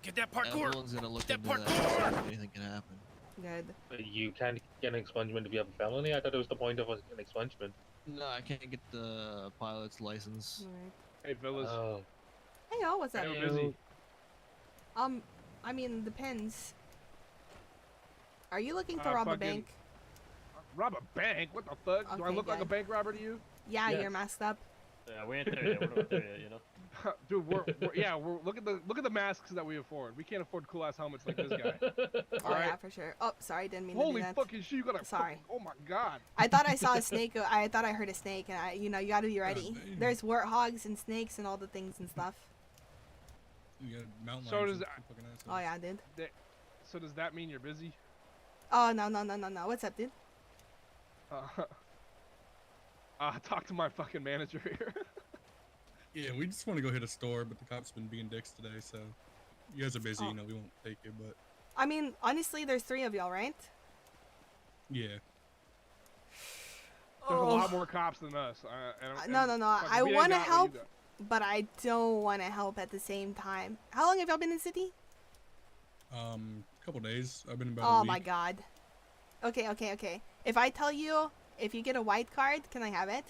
get that parkour. Everyone's gonna look Get into that that. parkour. See if anything can happen. Good. But you can't get an expungement if you have a felony? I thought it was the point of an expungement. No, I can't get the pilot's license. Hey, fellas. Oh. Hey, y'all, what's up? I know busy. I mean, depends. Are you looking to Uh, rob a fucking- bank? Rob a bank? What the fuck? Do I Okay, look like a good. bank robber to you? Yeah, Yes. you're masked up. Yeah, we ain't there yet. We're not there yet, Dude, we're look at the masks that we afford. We can't afford cool ass helmets like this guy. Oh, yeah, for sure. Oh, sorry, didn't mean to Holy do that. fucking shit! You got a Sorry. Oh my god. I thought I saw a snake. I thought I heard a snake, and you gotta be ready. damn. There's warthogs and snakes and all the things and stuff. You got mountain So lions does and fucking assholes. Oh yeah, dude. So does that mean you're busy? Oh no. What's up, dude? Talk to my fucking manager here. Yeah, we just want to go hit a store, but the cops been being dicks today, so you guys are busy. Oh. We won't take it, but I mean, honestly, there's 3 of y'all, right? yeah. There's a Oh. lot more cops than us. No. fucking I we ain't want to got what you help, got. but I don't want to help at the same time. How long have y'all been in the city? A couple days. I've been about a Oh week. my god. Okay. If I tell you, if you get a white card, can I have it?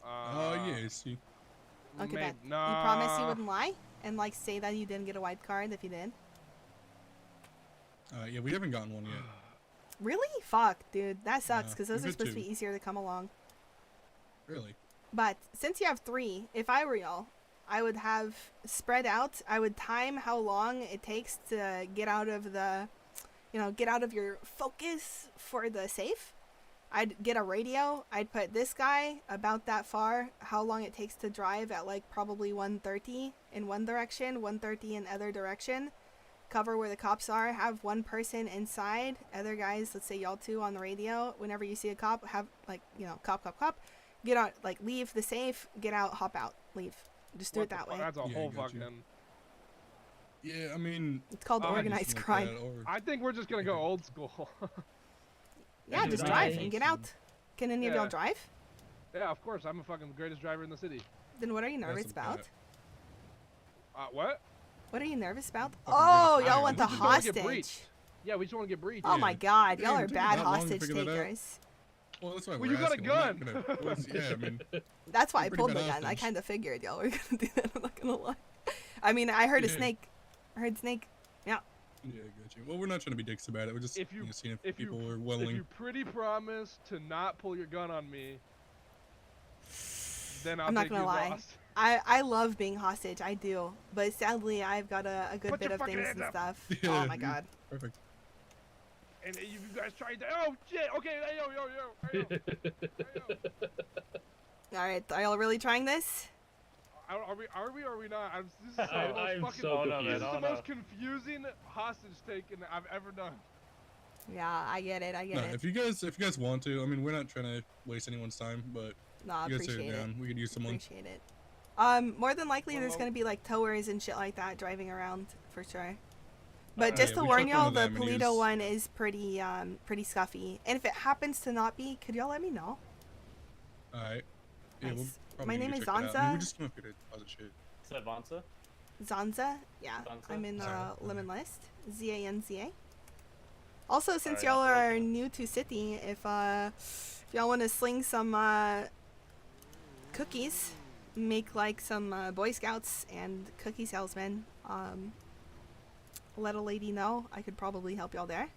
Yeah, see. Okay, Mate, bet. You promise you wouldn't lie? And, like, say that you didn't get a white card if you did? Yeah, we haven't gotten one yet. Really? Fuck, dude. That sucks, No, because those we've are had supposed to be 2. easier to come along. Really? But, since you have 3, if I were y'all, I would have spread out. I would time how long it takes to get out of the get out of your focus for the safe, I'd get a radio. I'd put this guy about that far, how long it takes to drive at like probably 130 in one direction, 130 in other direction. Cover where the cops are, have one person inside, other guys, let's say y'all two on the radio. Whenever you see a cop, have like, cop, get out, like leave the safe, get out, hop out, leave. Just do it that way. That's a whole fucking. Yeah, I mean, it's called organized crime. I think we're just gonna go old school. Yeah, just drive and get out. Can any of y'all drive? Yeah, of course. I'm a fucking greatest driver in the city. Then what are you nervous about? What? What are you nervous about? Oh, y'all want the hostage. Yeah, we just want to get breached. Oh my god, y'all are bad hostage takers. Well, that's why you got a gun. Yeah, I mean. That's why I pulled the gun. I kind of figured y'all were gonna do that. I'm not gonna lie. I mean, I heard a snake. I heard snake. Yeah. Yeah, got you. Well, we're not trying to be dicks about it. We're just seeing if people are willing. If you pretty promise to not pull your gun on me, then I'm not gonna lie. I love being hostage. I do, but sadly I've got a good bit of things and stuff. Yeah, oh my god. Perfect. And you guys tried to. Oh shit! Okay, yo. All right, are y'all really trying this? Are we or are we not? This is I'm fucking, so confused. This is the most confusing hostage taking I've ever done. Yeah, I get it. I get it. If you guys want to, I mean, we're not trying to waste anyone's time, but no, you guys appreciate sit down. We could use someone. Appreciate it. More than likely, there's gonna be like towers and shit like that driving around for sure. But just to warn y'all, the Paleto one is pretty scuffy. And if it happens to not be, could y'all let me know? Alright. Yeah, Nice. we'll My name is Zanza. Zanza. We just came up here to deposit shit. Is that Vanza? Zanza, yeah. Zanza? I'm in Sorry. Lemon List. Zanza. Also, since Alright, y'all are new to city, if y'all want to sling some cookies, make like some Boy Scouts and cookie salesmen, let a lady know. I could probably help y'all there.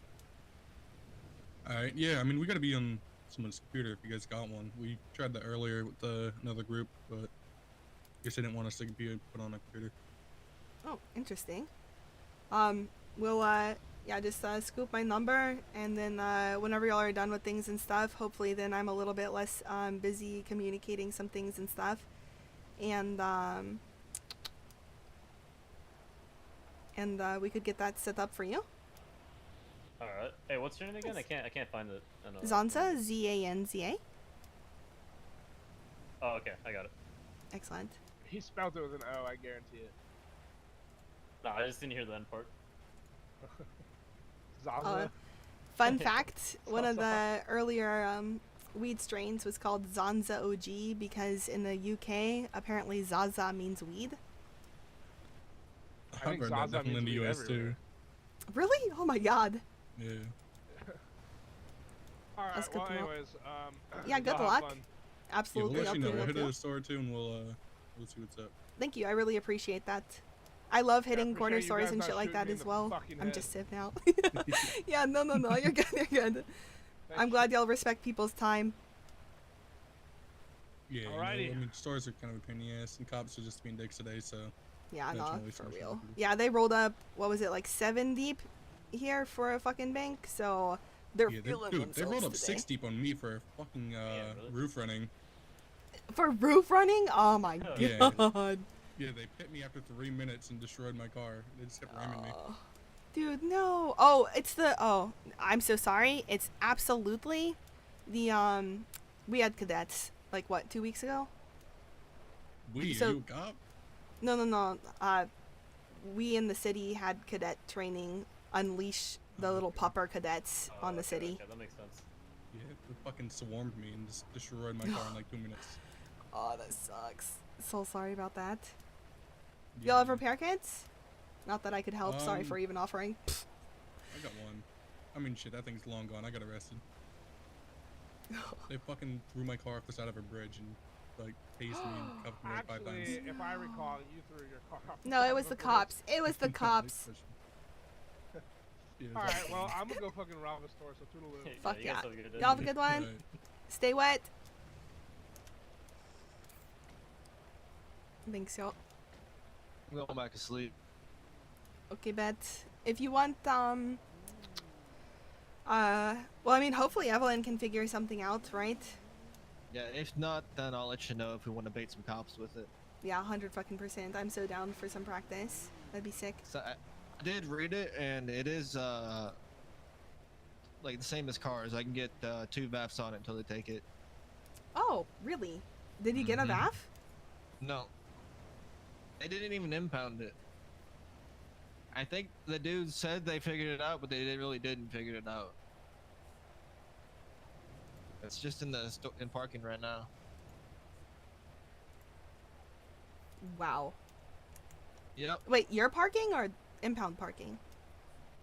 Alright, yeah, I mean, we gotta be on someone's computer if you guys got one. We tried that earlier with another group, but I guess they didn't want us to be put on a computer. Oh, interesting. We'll just scoop my number, and then whenever y'all are done with things and stuff, hopefully then I'm a little bit less busy communicating some things and stuff, and we could get that set up for you. Alright. Hey, what's your name again? I can't find it. Zanza, Z-A-N-Z-A. Oh, okay, I got it. Excellent. He spelled it with an O, I guarantee it. No, I just didn't hear the end part. Zaza. Fun fact, one of the earlier weed strains was called Zanza OG because in the UK, apparently Zaza means weed. I think heard that Zaza definitely in the means US weed too. everywhere. Really? Oh my god. Yeah. Alright, well, them out. anyways, Yeah, good y'all have luck. fun. Absolutely. Yeah, we'll I'll let you know. do We'll it hit too. a store too, and we'll see what's up. Thank you. I really appreciate that. I love hitting appreciate corner you stores guys and not shit like shooting that me in as the well. fucking I'm head. just sipping out. Yeah, no, you're good, you're good. I'm glad y'all respect people's time. Yeah, you know, Alrighty. I mean, stores are kind of a pain in the ass, and cops are just being dicks today, so. Yeah, not no, trying to waste for much real. time. Yeah, they rolled up, what was it, like 7 deep here for a fucking bank, so they're Yeah, feeling dude, themselves they rolled up today. 6 deep on me for fucking roof running. For roof running? Oh my Yeah. god. Yeah, they hit me after 3 minutes and destroyed my car. They just kept ramming me. Dude, no. Oh, I'm so sorry. It's absolutely the, we had cadets, like what, 2 weeks ago? You a cop? No. We in the city had cadet training, unleash the little pupper cadets on the city. Okay, that makes sense. Yeah, they fucking swarmed me and just destroyed my car in like 2 minutes. Oh, that sucks. So sorry about that. Y'all have repair kits? Not that I could help. Sorry for even offering. I got one. I mean, shit, that thing's long gone. I got arrested. They fucking threw my car off the side of a bridge and, like, tased me and cuffed me like 5 times. Actually, if I recall, you threw your car off. No, it was the cops. It was the cops. Yeah, Alright, well, I'm gonna go fucking rob a store, so toodaloo. Fuck you yeah. guys have a good day. Y'all have a good one. Right. Stay wet. Thanks, y'all. I'm going back to sleep. Okay, bet. If you want, Well, I mean, hopefully Evelyn can figure something out, right? Yeah, if not, then I'll let you know if we want to bait some cops with it. Yeah, 100%. I'm so down for some practice. That'd be sick. So I did read it, and it is like the same as cars. I can get 2 VAFs on it until they take it. Oh, really? Did you get a VAF? No. They didn't even impound it. I think the dude said they figured it out, but they really didn't figure it out. It's just in the in parking right now. Wow. Yep. Wait, you're parking or impound parking?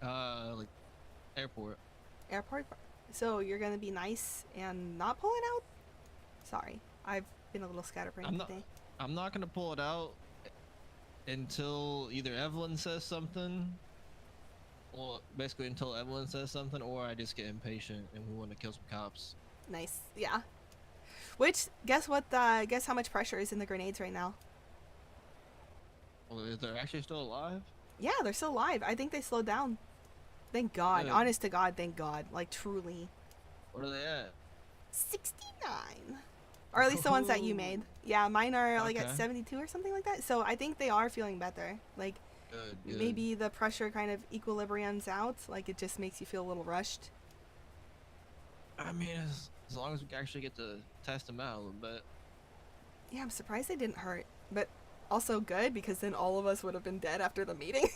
Like airport. Airport? So you're gonna be nice and not pull it out? Sorry, I've been a little scatterbrained today. I'm not gonna pull it out until either Evelyn says something, or basically until Evelyn says something, or I just get impatient and we want to kill some cops. Nice, yeah. Which, guess what? Guess how much pressure is in the grenades right now? Well, they're actually still alive? Yeah, they're still alive. I think they slowed down. Thank God. Good. Honest to God, thank God. Like, truly. What are they at? 69. Or at least the ones that you made. Yeah, mine are like at Okay. 72 or something like that. So I think they are feeling better. Like, Good. maybe the pressure kind of equilibriums out. Like, it just makes you feel a little rushed. I mean, as long as we actually get to test them out a little bit. Yeah, I'm surprised they didn't hurt. But also good, because then all of us would have been dead after the meeting.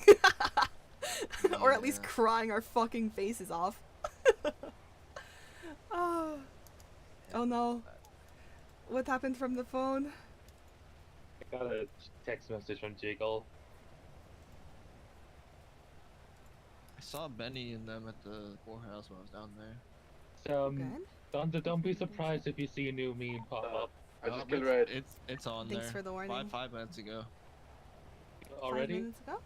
Or at least crying our fucking faces off. Oh no. What happened from the phone? I got a text message from Jiggle. I saw Benny and them at the courthouse when I was down there. So, Zanza, don't be surprised if you see a new meme pop up. I just killed Red. It's on Thanks there. for the warning. 5 minutes ago. Already? 5 minutes ago?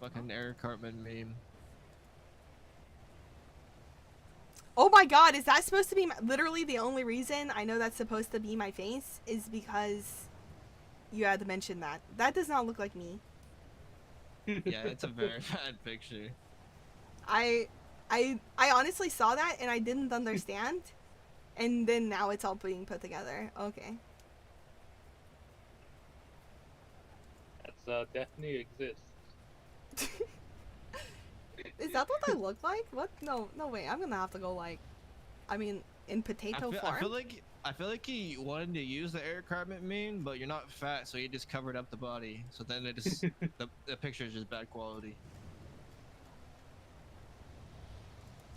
Fucking Eric Cartman meme. Oh my God, is that supposed to be literally the only reason I know that's supposed to be my face is because you had to mention that. That does not look like me. Yeah, it's a very bad picture. I honestly saw that and I didn't understand. And then now it's all being put together. Okay. That's definitely exists. Is that what I look like? What? No way. I'm gonna have to go like, I mean, in potato form. I feel like he wanted to use the Eric Cartman meme, but you're not fat, so he just covered up the body. So then it just the picture is just bad quality.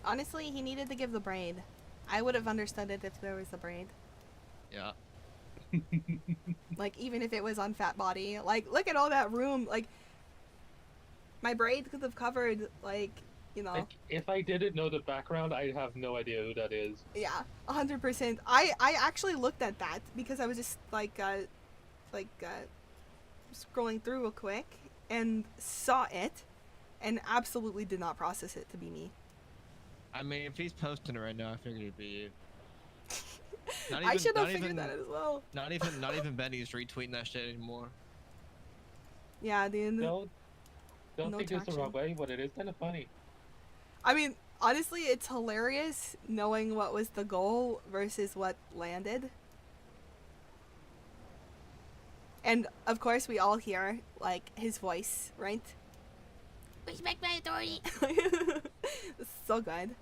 Honestly, he needed to give the braid. I would have understood it if there was a braid. Yeah. Like, even if it was on fat body. Like, look at all that room. Like, my braid could have covered, like, you know. Like, if I didn't know the background, I'd have no idea who that is. Yeah, 100%. I actually looked at that because I was just, scrolling through real quick and saw it and absolutely did not process it to be me. I mean, if he's posting it right now, I figured it'd be you. I should have figured that as well. Not even Benny's retweeting that shit anymore. Yeah, dude. Don't No think it's the wrong traction. way, but it is kind of funny. I mean, honestly, it's hilarious knowing what was the goal versus what landed. And, of course, we all hear, like, his voice, right? Respect my authority! It's so good.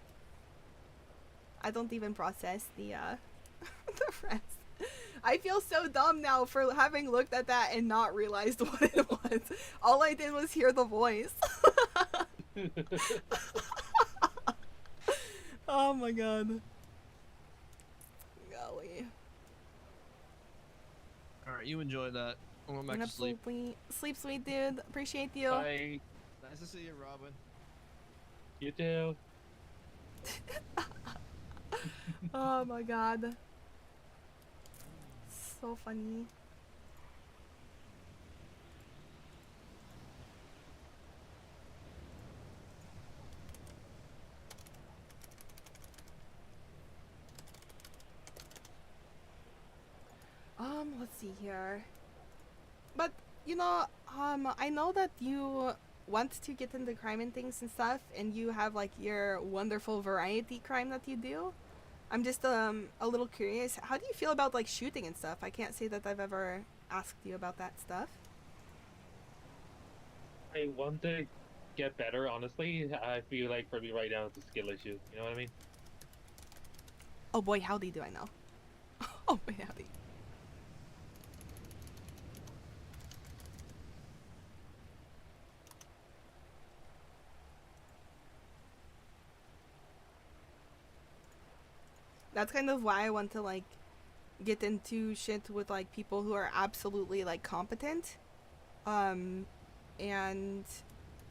I don't even process the the rest. I feel so dumb now for having looked at that and not realized what it was. All I did was hear the voice. Oh my god. Golly. Alright, you enjoy that. I'm going back to sleep. Absolutely. Sleep sweet, dude. Appreciate you. Bye. Nice to see you, Robin. You too. Oh my god. So funny. Let's see here. But, you know, I know that you want to get into crime and things and stuff, and you have like your wonderful variety crime that you do, I'm just a little curious. How do you feel about like shooting and stuff? I can't say that I've ever asked you about that stuff. I want to get better, honestly. I feel like for me right now it's a skill issue. You know what I mean? Oh boy, howdy do I know. Oh boy, howdy. That's kind of why I want to like get into shit with like people who are absolutely like competent. And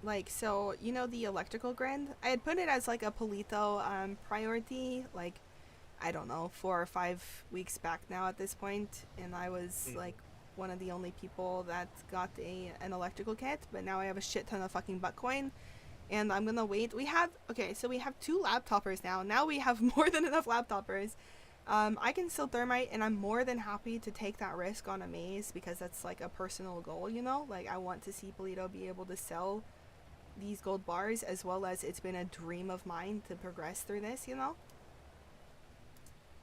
like, so you know the electrical grid, I had put it as like a Palito priority, like I don't know, 4 or 5 weeks back now at this point, and I was like one of the only people that got an electrical kit, but now I have a shit ton of fucking Bitcoin, and I'm gonna wait. We have 2 laptoppers now. Now we have more than enough laptoppers. I can still thermite, and I'm more than happy to take that risk on a maze because that's like a personal goal, you know? Like, I want to see Polito be able to sell these gold bars, as well as it's been a dream of mine to progress through this, you know?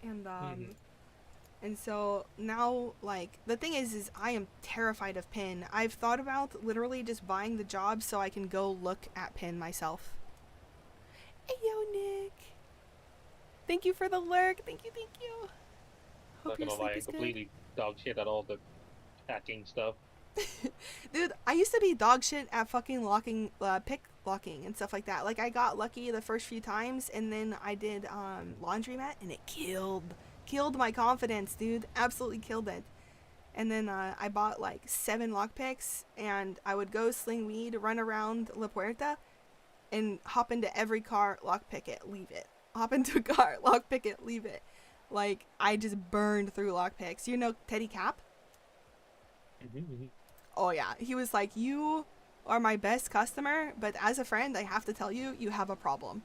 And, and so now, like, the thing is I am terrified of Pin. I've thought about literally just buying the job so I can go look at Pin myself. Hey, yo, Nick. Thank you for the lurk. Thank you, thank you. Hope Not your gonna sleep lie, is good. completely dog shit at all the hacking stuff. Dude, I used to be dog shit at fucking locking, pick locking and stuff like that. Like, I got lucky the first few times, and then I did laundromat, and it killed my confidence, dude. Absolutely killed it. And then I bought like 7 lockpicks, and I would go sling weed, run around La Puerta, and hop into every car, lockpick it, leave it. Hop into a car, lockpick it, leave it. Like, I just burned through lockpicks. You know Teddy Cap? Oh yeah, he was like, you are my best customer, but as a friend, I have to tell you, you have a problem.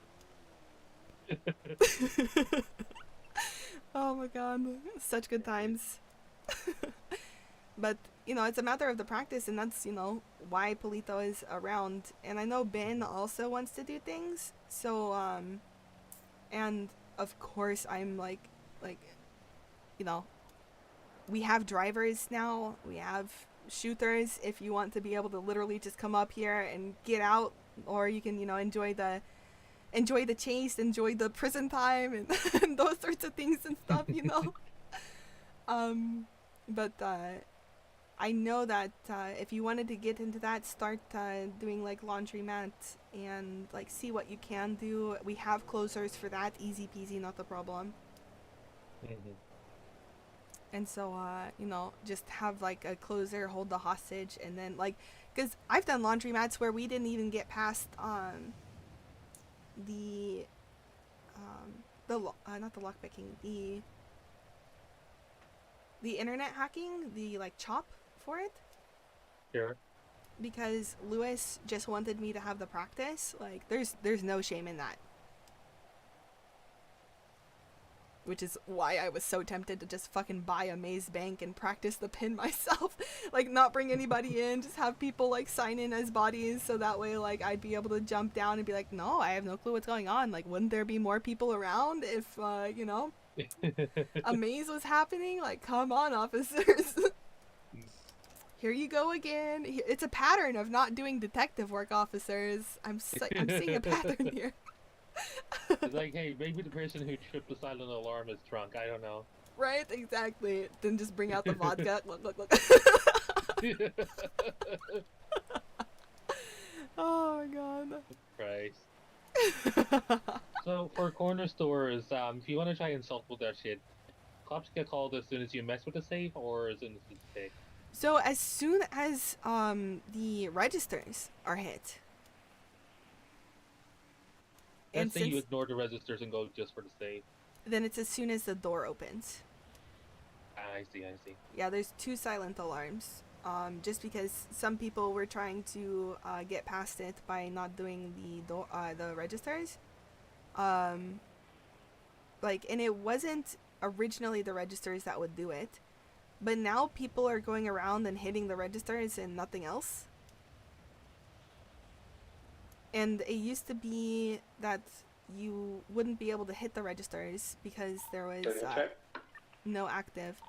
Oh my god, such good times. But, you know, it's a matter of the practice, and that's, you know, why Polito is around. And I know Ben also wants to do things, so, and of course I'm like, you know, we have drivers now, we have shooters if you want to be able to literally just come up here and get out, or you can, you know, enjoy the chase, enjoy the prison time, and, and those sorts of things and stuff, you know. But I know that if you wanted to get into that, start doing like laundromat and like see what you can do. We have closers for that, easy peasy, not the problem. And so, you know, just have like a closer hold the hostage, and then like, because I've done laundromats where we didn't even get past not the lockpicking, the internet hacking, the like chop for it. Sure. Because Lewis just wanted me to have the practice. Like, there's no shame in that. Which is why I was so tempted to just fucking buy a maze bank and practice the pin myself. Like, not bring anybody in, just have people like sign in as bodies, so that way like I'd be able to jump down and be like, no, I have no clue what's going on. Like, wouldn't there be more people around if you know, a maze was happening? Like, come on, officers. Here you go again. It's a pattern of not doing detective work, officers. I'm seeing a pattern here. It's like, hey, maybe the person who tripped the silent alarm is drunk. I don't know. Right? Exactly. Then just bring out the vodka. Look. Oh my god. Christ. So for corner stores, if you want to try and insult with that shit, cops get called as soon as you mess with the safe, or as soon as it's picked? So as soon as the registers are hit. Let's say you ignore the registers and go just for the safe. Then it's as soon as the door opens. I see. Yeah, there's 2 silent alarms. Just because some people were trying to get past it by not doing the registers. Like, and it wasn't originally the registers that would do it, but now people are going around and hitting the registers and nothing else. And it used to be that you wouldn't be able to hit the registers because there was no active,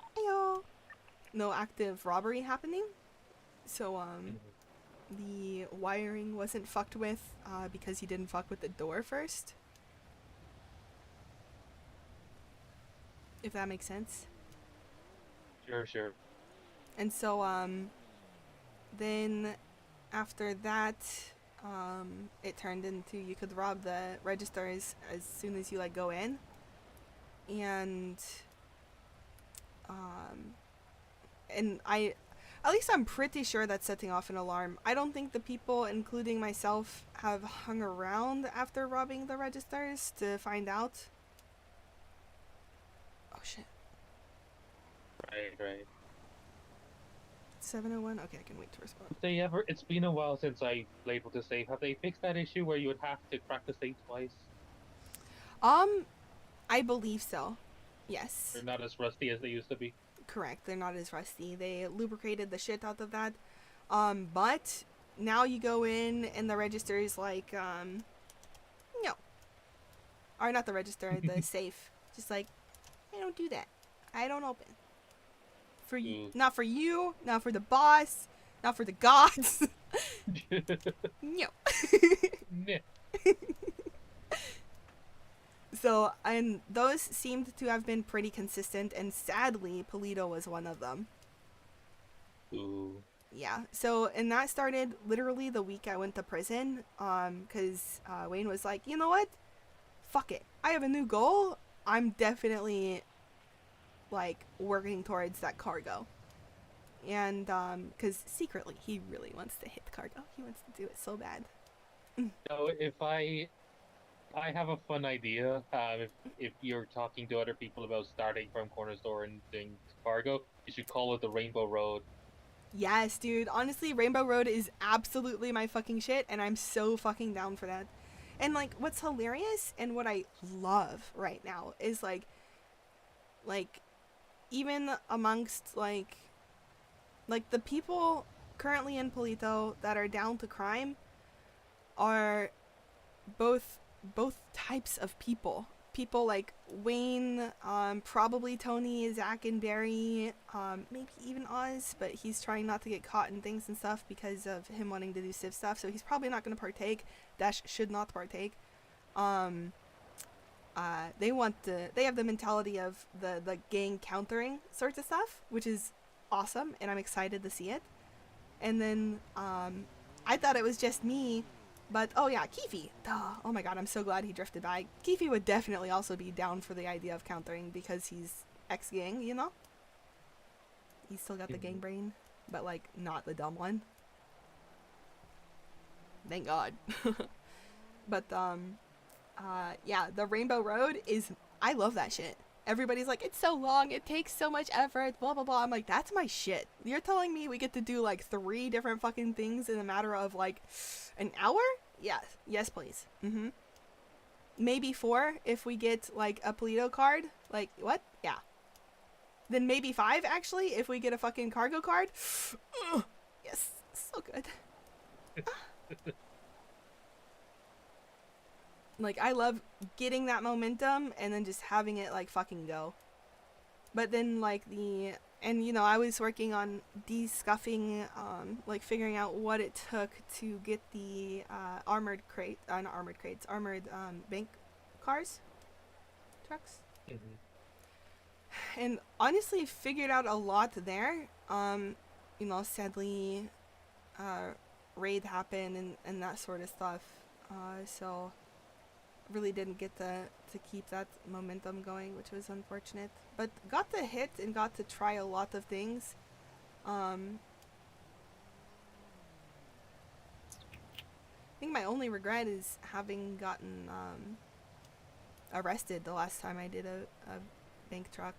no active robbery happening. So the wiring wasn't fucked with because you didn't fuck with the door first. If that makes sense. Sure. And so then after that it turned into you could rob the registers as soon as you like go in. And at least I'm pretty sure that's setting off an alarm. I don't think the people, including myself, have hung around after robbing the registers to find out. Oh shit. Right. 701? Okay, I can wait to respond. It's been a while since I played with the safe. Have they fixed that issue where you would have to crack the safe twice? I believe so. Yes. They're not as rusty as they used to be. Correct, they're not as rusty. They lubricated the shit out of that. But now you go in and the register is like, no. Or not the register, the safe. Just like, I don't do that. I don't open. For you, not for you, not for the boss, not for the gods. No. So, and those seemed to have been pretty consistent, and sadly, Paleto was one of them. Ooh. Yeah, so, and that started literally the week I went to prison, because Wayne was like, you know what? Fuck it. I have a new goal. I'm definitely, like, working towards that cargo. And, because secretly, he really wants to hit the cargo. He wants to do it so bad. So, if I have a fun idea. If you're talking to other people about starting from corner store and doing cargo, you should call it the Rainbow Road. Yes, dude. Honestly, Rainbow Road is absolutely my fucking shit, and I'm so fucking down for that. And, like, what's hilarious and what I love right now is, like, even amongst, like, the people currently in Paleto that are down to crime are both types of people. People like Wayne, probably Tony, Zach, and Barry, maybe even Oz, but he's trying not to get caught in things and stuff because of him wanting to do civ stuff, so he's probably not going to partake. Dash should not partake. They have the mentality of the gang countering sorts of stuff, which is awesome, and I'm excited to see it. And then, I thought it was just me. But, oh yeah, Keefe. Duh. Oh my god, I'm so glad he drifted by. Keefe would definitely also be down for the idea of countering because he's ex-gang, you know? He's still got the gang brain, but, like, not the dumb one. Thank God. But, yeah, the Rainbow Road is... I love that shit. Everybody's like, it's so long, it takes so much effort, blah, blah, blah. I'm like, that's my shit. You're telling me we get to do, like, 3 different fucking things in a matter of, like, an hour? Yes. Yes, please. Mm-hmm. Maybe 4 if we get, like, a Paleto card. Like, what? Yeah. Then maybe 5, actually, if we get a fucking cargo card. Yes. So good. Like, I love getting that momentum and then just having it, like, fucking go. But then, like, and, you know, I was working on de-scuffing, like, figuring out what it took to get the, armored bank cars? Trucks? Mm-hmm. And honestly figured out a lot there. You know, sadly, raid happened and that sort of stuff. So... really didn't get to keep that momentum going, which was unfortunate, but got to hit and got to try a lot of things. I think my only regret is having gotten arrested the last time I did a bank truck.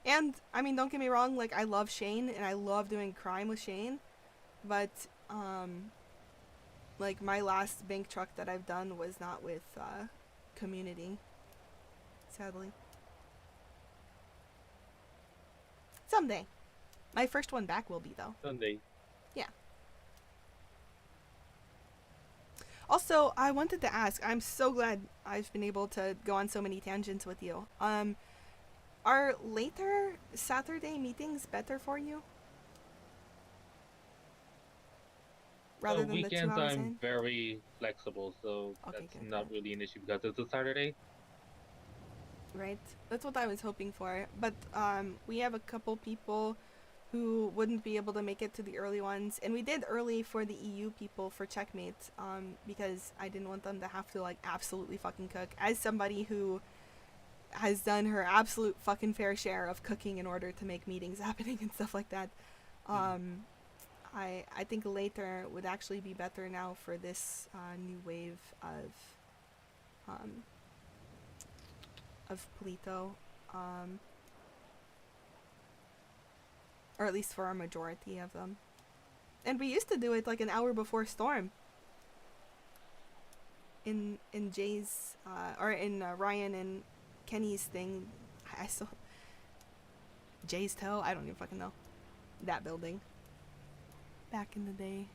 And I mean, don't get me wrong, like, I love Shane and I love doing crime with Shane, but like, my last bank truck that I've done was not with, community. Sadly. Someday. My first one back will be, though. Someday. Yeah. Also, I wanted to ask, I'm so glad I've been able to go on so many tangents with you. Are later Saturday meetings better for you? Rather than the 2 weekends, hours I'm in? very flexible, so Okay, that's good, not really an issue because it's a Saturday. Right. That's what I was hoping for. But we have a couple people who wouldn't be able to make it to the early ones, and we did early for the EU people for checkmate, because I didn't want them to have to like absolutely fucking cook. As somebody who has done her absolute fucking fair share of cooking in order to make meetings happening and stuff like that, I think later would actually be better now for this new wave of Polito, or at least for a majority of them. And we used to do it like an hour before storm. In Jay's or in Ryan and Kenny's thing, I still Jay's toe. I don't even fucking know that building. Back in the day.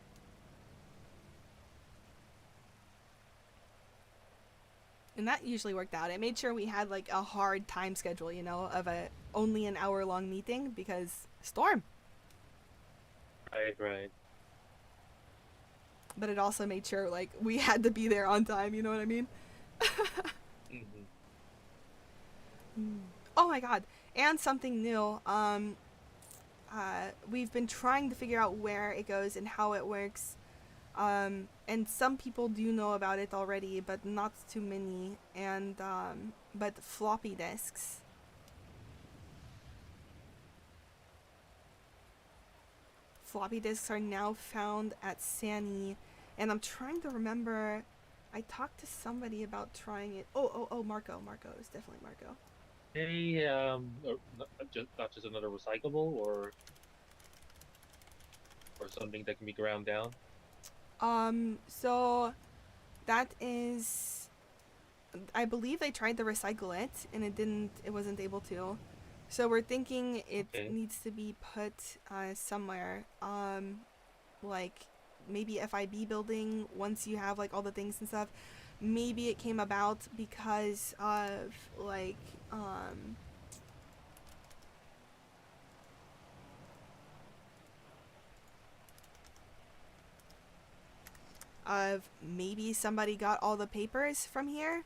And that usually worked out. It made sure we had like a hard time schedule, you know, of a only an hour long meeting because storm. Right. But it also made sure like we had to be there on time, you know what I mean? Oh my god. And something new. We've been trying to figure out where it goes and how it works. And some people do know about it already, but not too many. And, but floppy disks. Floppy disks are now found at Sani. And I'm trying to remember, I talked to somebody about trying it. Oh, Marco. It was definitely Marco. Hey, not just another recyclable or something that can be ground down. So that is, I believe they tried to recycle it and it wasn't able to. So we're thinking it needs to be put somewhere, like maybe FIB building once you have like all the things and stuff. Maybe it came about because of like, of maybe somebody got all the papers from here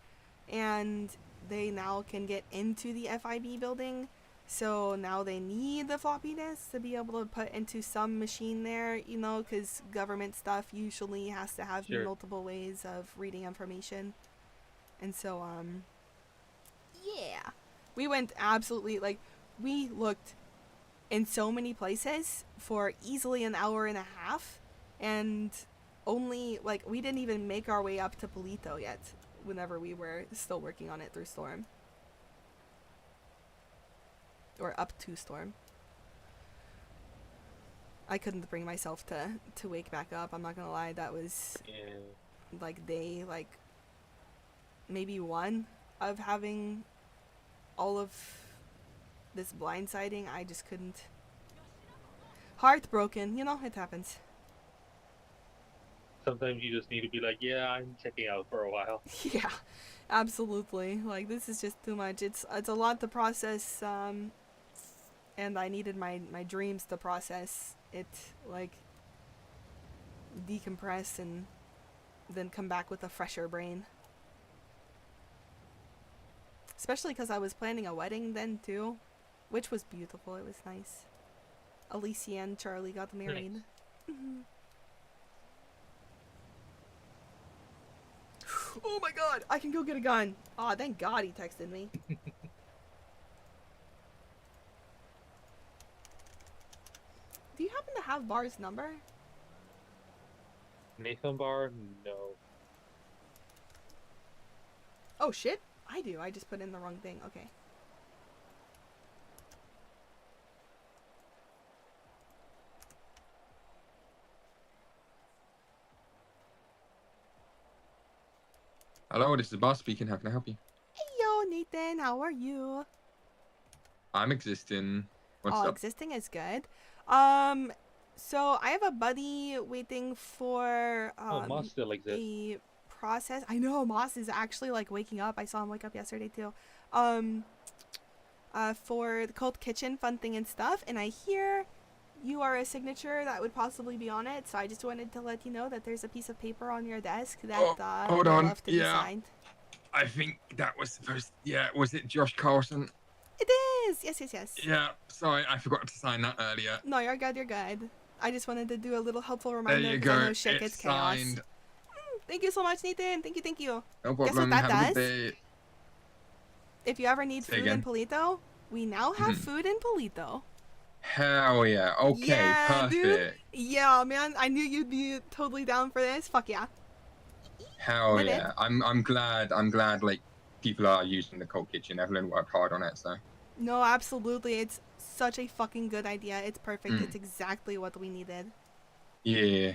and they now can get into the FIB building, so now they need the floppy disk to be able to put into some machine there, you know, because government stuff usually has to have multiple ways of reading information. And so yeah, we went absolutely, like, we looked in so many places for easily an hour and a half, and only, like, we didn't even make our way up to Polito yet whenever we were still working on it through Storm. Or up to Storm. I couldn't bring myself to wake back up, I'm not gonna lie. That was like day, like, maybe 1 of having all of this blindsiding. I just couldn't. Heartbroken, you know, it happens. Sometimes you just need to be like, yeah, I'm checking out for a while. Yeah, absolutely. Like, this is just too much. It's a lot to process, and I needed my dreams to process it, like, decompress and then come back with a fresher brain. Especially because I was planning a wedding then too, which was beautiful. It was nice. Alicia and Charlie got married. Nice. Oh my god, I can go get a gun. Aw, thank god he texted me. Do you happen to have Bar's number? Nathan Bar? No. Oh shit, I do. I just put in the wrong thing. Okay. Hello, this is the boss speaking. How can I help you? Hey yo, Nathan, how are you? I'm existing. What's Oh, up? existing is good. So I have a buddy waiting for Moss still exists. a process. I know Moss is actually like waking up. I saw him wake up yesterday too. For the Cult Kitchen Fun Thing and Stuff, and I hear you are a signature that would possibly be on it. So I just wanted to let you know that there's a piece of paper on your desk that hold would on. love to be Yeah. signed. I think that was supposed. Yeah, was it Josh Carlson? It is. Yes, yes, yes. Yeah. Sorry, I forgot to sign that earlier. No, you're good. You're good. I just wanted to do a little helpful There reminder you because I go. know shit It's gets chaos. signed. Thank you so much, Nathan. Thank you, thank you. No Guess problem. what that Have a does? good day. If you ever need Say food in again. Palito, we now have Mhm. food in Palito. Hell yeah. Okay. Yeah, Perfect. dude. Yeah, man. I knew you'd be totally down for this. Fuck yeah. Hell Lit it. yeah. I'm glad. Like people are using the Cold Kitchen. Evelyn worked hard on it, so. No, absolutely. It's such a fucking good idea. It's perfect. Mm. It's exactly what we needed. Yeah.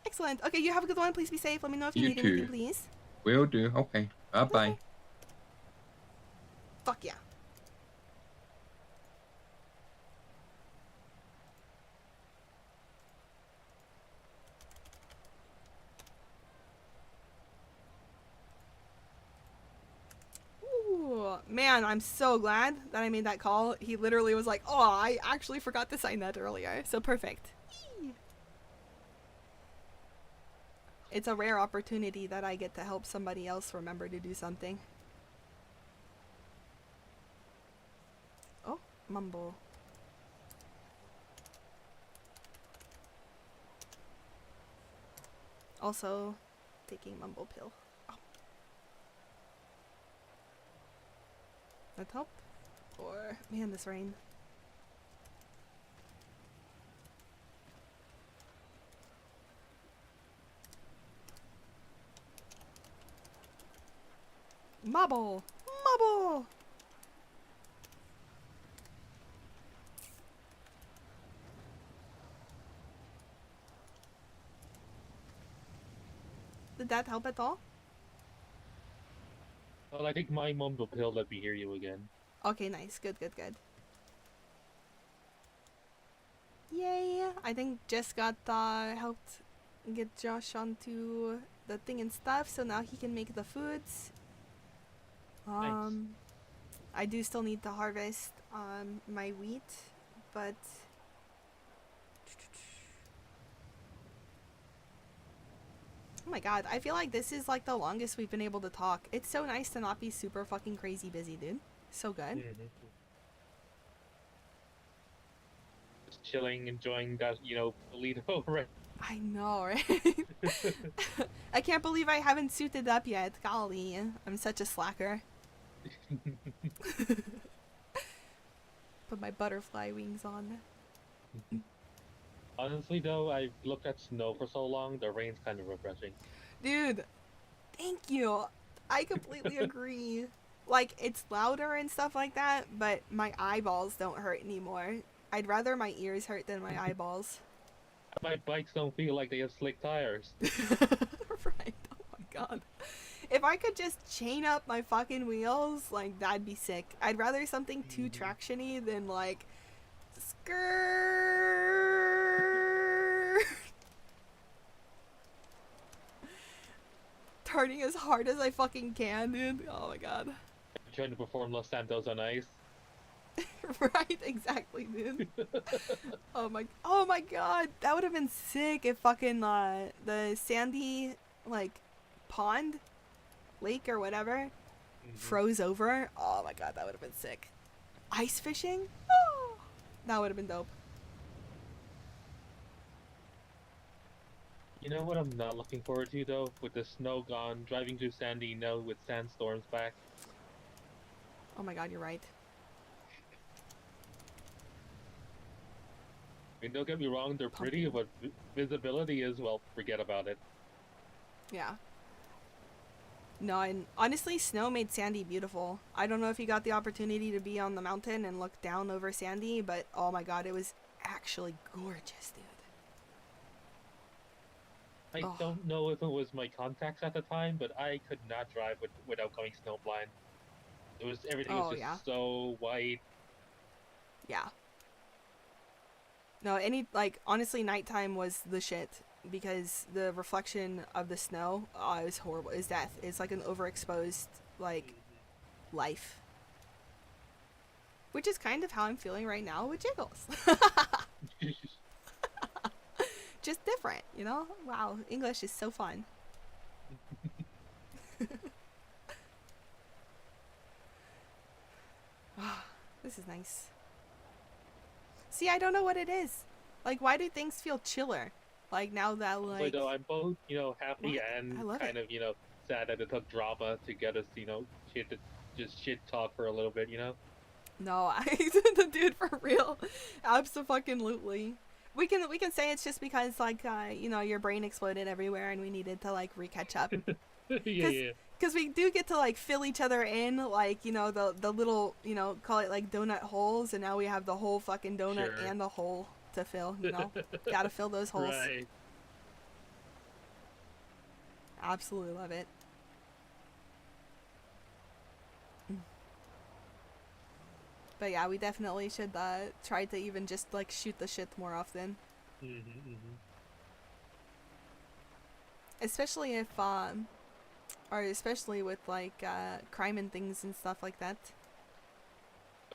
Excellent. Okay, you have a good one. Please be safe. Let me know if you You need too. anything, please. Will do. Okay. Bye bye. Fuck yeah. Ooh, man, I'm so glad that I made that call. He literally was like, oh, I actually forgot to sign that earlier. So perfect. Yee. It's a rare opportunity that I get to help somebody else remember to do something. Oh, mumble. Also, taking mumble pill. Oh. That help? Or, man, this rain. Mubble! Mubble! Did that help at all? Well, I think my mumble pill let me hear you again. Okay, nice. Good, good, good. Yay! I think Jess got helped get Josh onto the thing and stuff, so now he can make the foods. Nice. I do still need to harvest my wheat, but oh my god, I feel like this is like the longest we've been able to talk. It's so nice to not be super fucking crazy busy, dude. So good. Just chilling, enjoying that, Polito, right? I know, right? I can't believe I haven't suited up yet. Golly, I'm such a slacker. Put my butterfly wings on. Honestly, though, I've looked at snow for so long, the rain's kind of refreshing. Dude, thank you. I completely agree. Like, it's louder and stuff like that, but my eyeballs don't hurt anymore. I'd rather my ears hurt than my eyeballs. My bikes don't feel like they have slick tires. Right, oh my god. If I could just chain up my fucking wheels, like, that'd be sick. I'd rather something too traction-y than, like, skirt. Turning as hard as I fucking can, dude. Oh my god. Trying to perform Los Santos on ice. Right, exactly, dude. Oh my god, that would have been sick if fucking the sandy like pond, lake or whatever, froze over. Oh my god, that would have been sick. Ice fishing? Oh, that would have been dope. You know what I'm not looking forward to though? With the snow gone, driving through Sandy now with sandstorms back. Oh my god, you're right. I mean, don't get me wrong, they're pretty, but visibility is, well, forget about it. Yeah. No, and honestly, snow made Sandy beautiful. I don't know if you got the opportunity to be on the mountain and look down over Sandy, but oh my god, it was actually gorgeous, dude. I don't know if it was my contacts at the time, but I could not drive without going snowblind. It was, everything was just so white. Yeah. No, honestly, nighttime was the shit. because the reflection of the snow is horrible. Is death. It's like an overexposed like life, which is kind of how I'm feeling right now with Jiggles. Just different, you know? Wow, English is so fun. This is nice. See, I don't know what it is. Like, why do things feel chiller? Like, now that, like... So, I'm both, happy What? and I love kind it. of, sad that it took drama to get us, shit talk for a little bit, No, the dude, for real. Abso-fucking-lutely. We can say it's just because, like, your brain exploded everywhere and we needed to, like, re-catch up. yeah. Because we do get to, like, fill each other in, like, the little, call it, like, donut holes, and now we have the whole fucking donut Sure. and the hole to fill, Gotta fill those holes. Right. Absolutely love it. But yeah, we definitely should try to even just, like, shoot the shit more often. Especially if, or especially with, like, crime and things and stuff like that.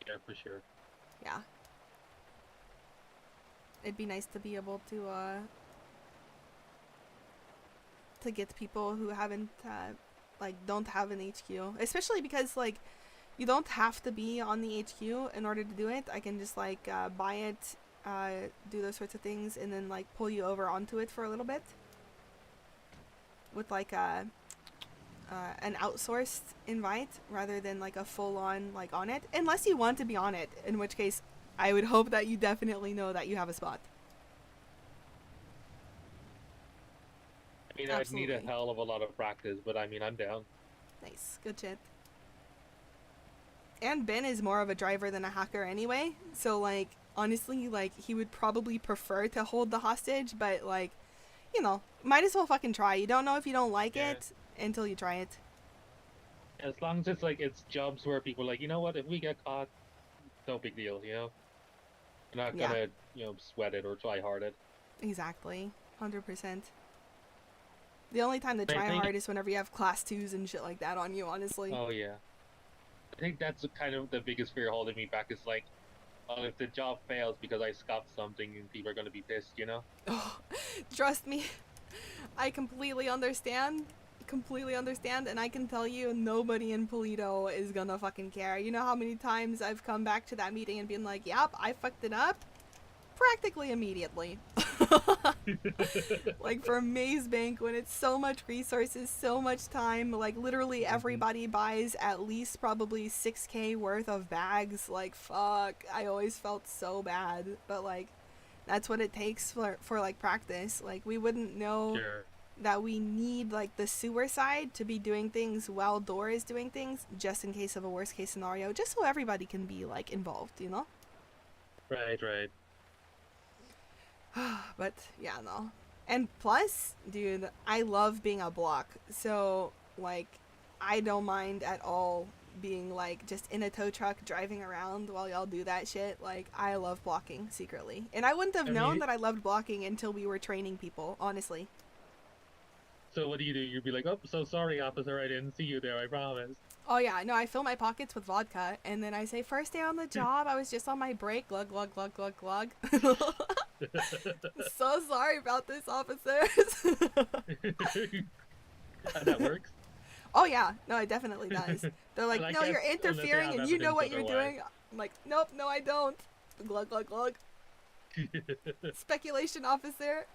Yeah, for sure. Yeah. It'd be nice to be able to get people who haven't, like, don't have an HQ. Especially because, like, you don't have to be on the HQ in order to do it. I can just, like, buy it, do those sorts of things, and then, like, pull you over onto it for a little bit. With, like, an outsourced invite rather than, like, a full-on, like, on it. Unless you want to be on it, in which case I would hope that you definitely know that you have a spot. I mean, I'd need a hell of a lot of practice, but I mean, I'm down. Nice. Good shit. And Ben is more of a driver than a hacker anyway, so, like, honestly, like, he would probably prefer to hold the hostage, but, like, might as well fucking try. You don't know if you don't like it until you try it. As long as it's, like, it's jobs where people are like, you know what, if we get caught, no big deal, We're not gonna, sweat it or try hard it. Exactly. 100%. The only time to try hard is whenever you have class 2s and shit like that on you, honestly. Oh, yeah. I think that's kind of the biggest fear holding me back is, like, if the job fails because I scuffed something and people are gonna be pissed, Oh, trust me. I completely understand. And I can tell you nobody in Paleto is gonna fucking care. You know how many times I've come back to that meeting and been like, yep, I fucked it up? Practically immediately. Like for Maze Bank, when it's so much resources, so much time, like literally everybody buys at least probably 6K worth of bags. Like, fuck, I always felt so bad. But like, that's what it takes for like practice. Like, we wouldn't know that we need like the sewer side to be doing things while Door is doing things, just in case of a worst case scenario, just so everybody can be like involved, Right. But yeah, no. And plus, dude, I love being a block, so like I don't mind at all being like just in a tow truck driving around while y'all do that shit. Like, I love blocking secretly, and I wouldn't have known that I loved blocking until we were training people, honestly. So what do? You'd be like, oh, so sorry, officer, I didn't see you there, I promise. Oh yeah, no, I fill my pockets with vodka, and then I say, first day on the job, I was just on my break, glug, glug, glug, glug, glug. So sorry about this, officers. And that works? Oh yeah, no, it definitely does. They're like, I no, guess you're unless they interfering have and you know what evidence you're otherwise. doing. I'm like, nope, no, I don't. Glug, glug, glug. Speculation, officer.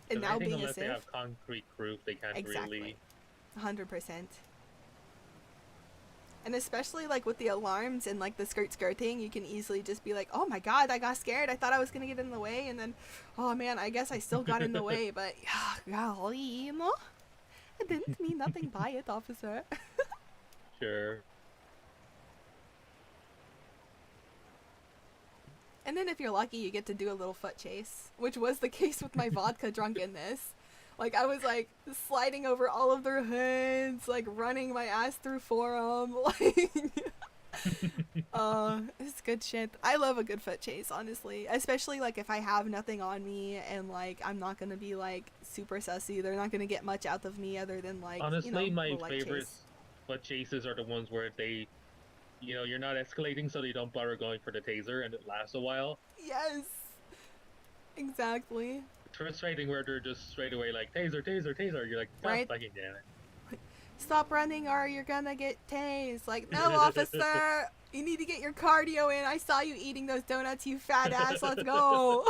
And now I think being a unless they civ. have concrete proof, they can't really... 100%. And especially like with the alarms and like the skirting, you can easily just be like, oh my god, I got scared. I thought I was gonna get in the way, and then, oh man, I guess I still got in the way, but golly, I didn't mean nothing by it, officer. Sure. And then if you're lucky, you get to do a little foot chase, which was the case with my vodka drunkenness. Like, I was, like, sliding over all of their hoods, like, running my ass through forum, like... It's good shit. I love a good foot chase, honestly. Especially like if I have nothing on me and like I'm not gonna be like super sussy. They're not gonna get much out of me other than like Honestly, my little, like, favorite chase. foot chases are the ones where they, you're not escalating, so they don't bother going for the taser, and it lasts a while. Yes. Exactly. It's frustrating where they're just straight away like taser, taser, taser. You're like, God Right. fucking damn it. Stop running or you're gonna get tased. Like, no, officer. You need to get your cardio in. I saw you eating those donuts, you fat ass. Let's go.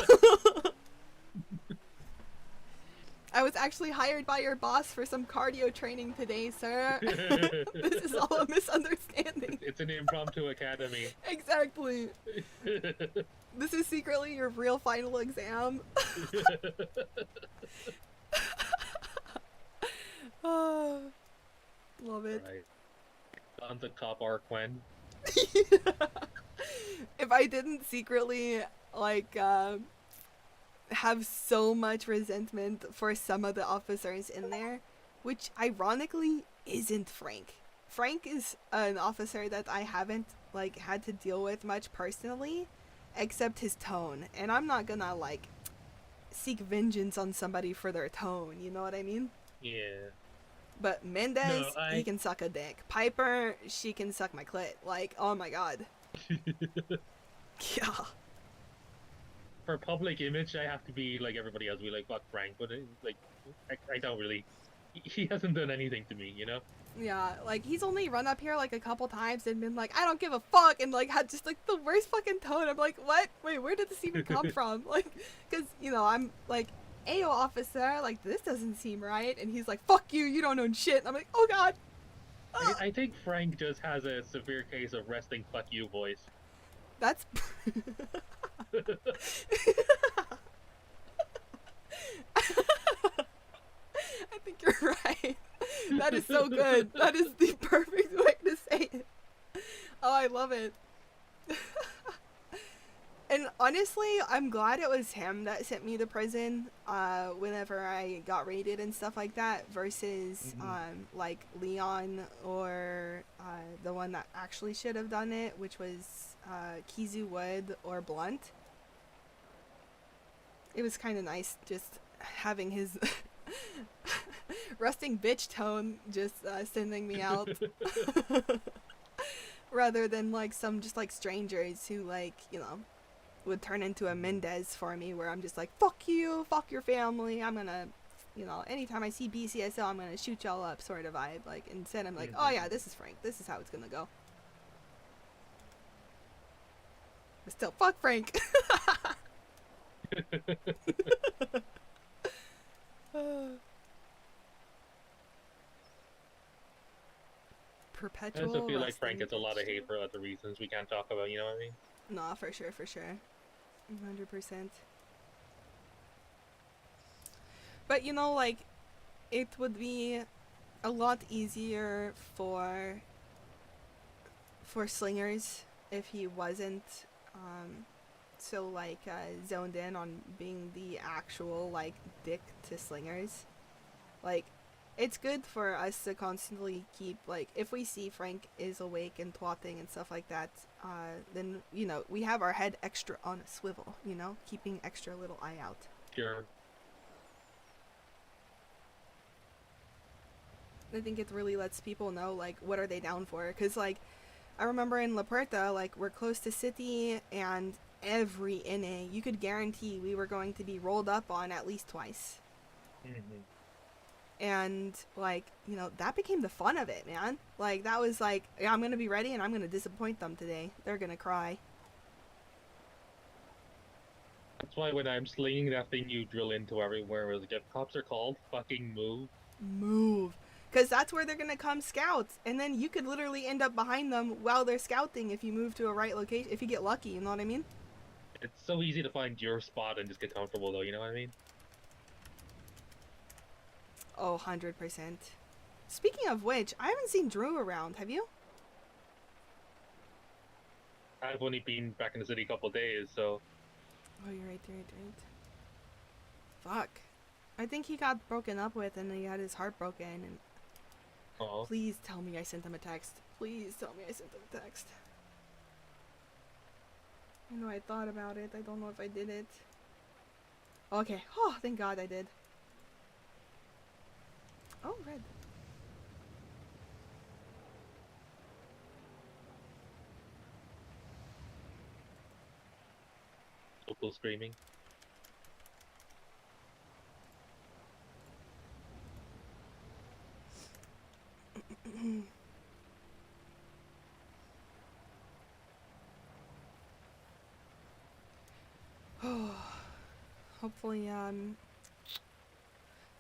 I was actually hired by your boss for some cardio training today, sir. This is all a misunderstanding. It's an impromptu academy. Exactly. This is secretly your real final exam. Oh, love it. Right. Zanza cop Arquen. If I didn't secretly like have so much resentment for some of the officers in there, which ironically isn't Frank. Frank is an officer that I haven't like had to deal with much personally, except his tone, and I'm not gonna like seek vengeance on somebody for their tone, you know what I mean? Yeah. But Mendez, No, he can suck a dick. Piper, she can suck my clit. Like, oh my god. Yeah. For public image, I have to be like everybody else. Be like, fuck Frank, but like, I don't really. He hasn't done anything to me, you know. Yeah, like he's only run up here like a couple times and been like, I don't give a fuck, and like had just like the worst fucking tone. I'm like, what? Wait, where did this even come from? Like, cause I'm like, Ayo officer, like this doesn't seem right, and he's like, fuck you, you don't own shit. And I'm like, oh god. I think Frank just has a severe case of resting fuck you voice. That's. I think you're right. That is so good. That is the perfect way to say it. Oh, I love it. And honestly, I'm glad it was him that sent me to prison whenever I got raided and stuff like that versus like Leon or the one that actually should have done it, which was Kizu Wood or Blunt. It was kind of nice just having his resting bitch tone just sending me out rather than like some just like strangers who like would turn into a Mendez for me where I'm just like, fuck you, fuck your family, I'm gonna anytime I see BCSO I'm gonna shoot y'all up sort of vibe. Like instead I'm like, oh yeah, this is Frank, this is how it's gonna go. But still, fuck Frank. Perpetual. I also feel like resting Frank gets a lot of bitch. hate for other reasons we can't talk about, you know what I mean? Nah, for sure, 100%. But like, it would be a lot easier for slingers if he wasn't so like zoned in on being the actual like dick to slingers. Like, it's good for us to constantly keep, like, if we see Frank is awake and twatting and stuff like that, then, we have our head extra on a swivel, keeping extra little eye out. Sure. I think it really lets people know, like, what are they down for, because, like, I remember in La Puerta, like, we're close to city, and every NA, you could guarantee we were going to be rolled up on at least twice. Mm-hmm. And like, that became the fun of it, man. Like, that was like, yeah, I'm gonna be ready and I'm gonna disappoint them today. They're gonna cry. That's why when I'm slinging that thing you drill into everywhere, where the cops are called, fucking move. Because that's where they're gonna come scout. And then you could literally end up behind them while they're scouting if you move to a right location, if you get lucky, you know what I mean? It's so easy to find your spot and just get comfortable though, you know what I mean? Oh, 100%. Speaking of which, I haven't seen Drew around, have you? I've only been back in the city a couple days, so... Oh, you're right. Fuck. I think he got broken up with and he had his heart broken and... Aww. Please tell me I sent him a text. Please tell me I sent him a text. You know, I thought about it. I don't know if I did it. Okay. Oh, thank God I did. Oh, red. Local screaming. Hopefully,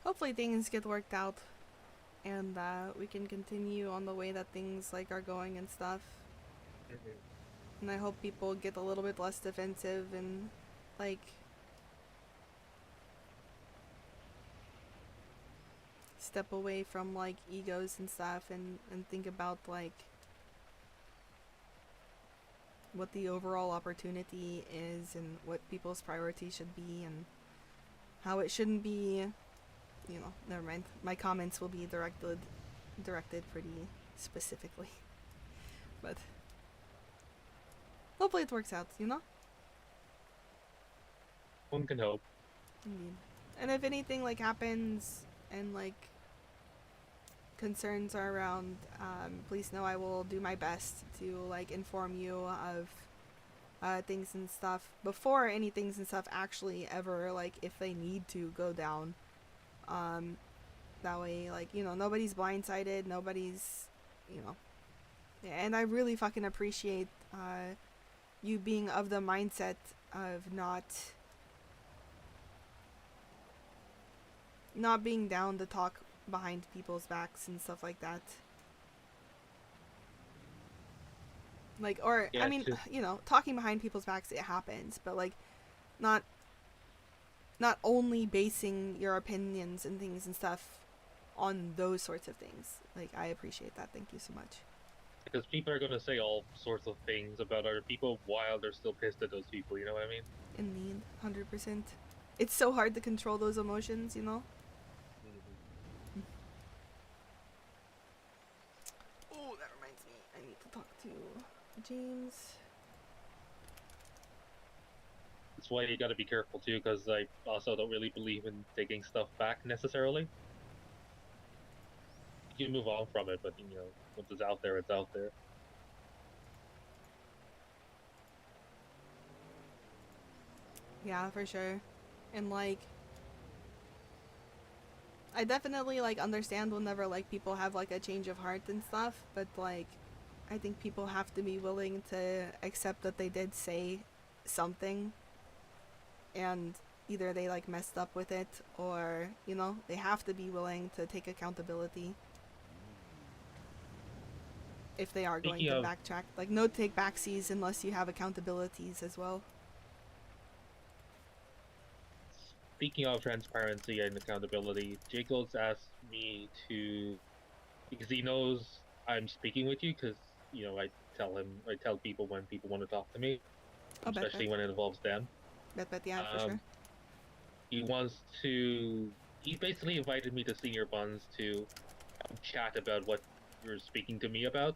hopefully things get worked out, and we can continue on the way that things like are going and stuff. And I hope people get a little bit less defensive and like step away from like egos and stuff and think about like what the overall opportunity is and what people's priorities should be and how it shouldn't be. You know, never mind. My comments will be directed pretty specifically. But hopefully it works out, you know? One can hope. Indeed. And if anything like happens and like concerns are around, please know I will do my best to like inform you of things and stuff before any things and stuff actually ever, like if they need to go down. That way, like, you know, nobody's blindsided, nobody's, you know. And I really fucking appreciate you being of the mindset of not being down to talk behind people's backs and stuff like that. Like, or, Yeah, I mean, you know, talking behind people's backs, it happens, but like, not only basing your opinions and things and stuff on those sorts of things. Like, I appreciate that. Thank you so much. Because people are gonna say all sorts of things about other people while they're still pissed at those people, you know what I mean? Indeed, 100%. It's so hard to control those emotions, you know? Oh, that reminds me. I need to talk to James. That's why you gotta be careful too, because I also don't really believe in taking stuff back necessarily. You can move on from it, but you know, once it's out there, it's out there. Yeah, for sure. And like, I definitely like understand whenever like people have like a change of heart and stuff, but like, I think people have to be willing to accept that they did say something and either they like messed up with it or, you know, they have to be willing to take accountability if they are going to backtrack. Like, no take backsies unless you have accountabilities as well. Speaking of transparency and accountability, Jacobs asked me to, because he knows I'm speaking with you, because, you know, I tell people when people want to talk to me, especially when it involves them. Bet, yeah, for sure. He basically invited me to Senior Buns to chat about what you're speaking to me about.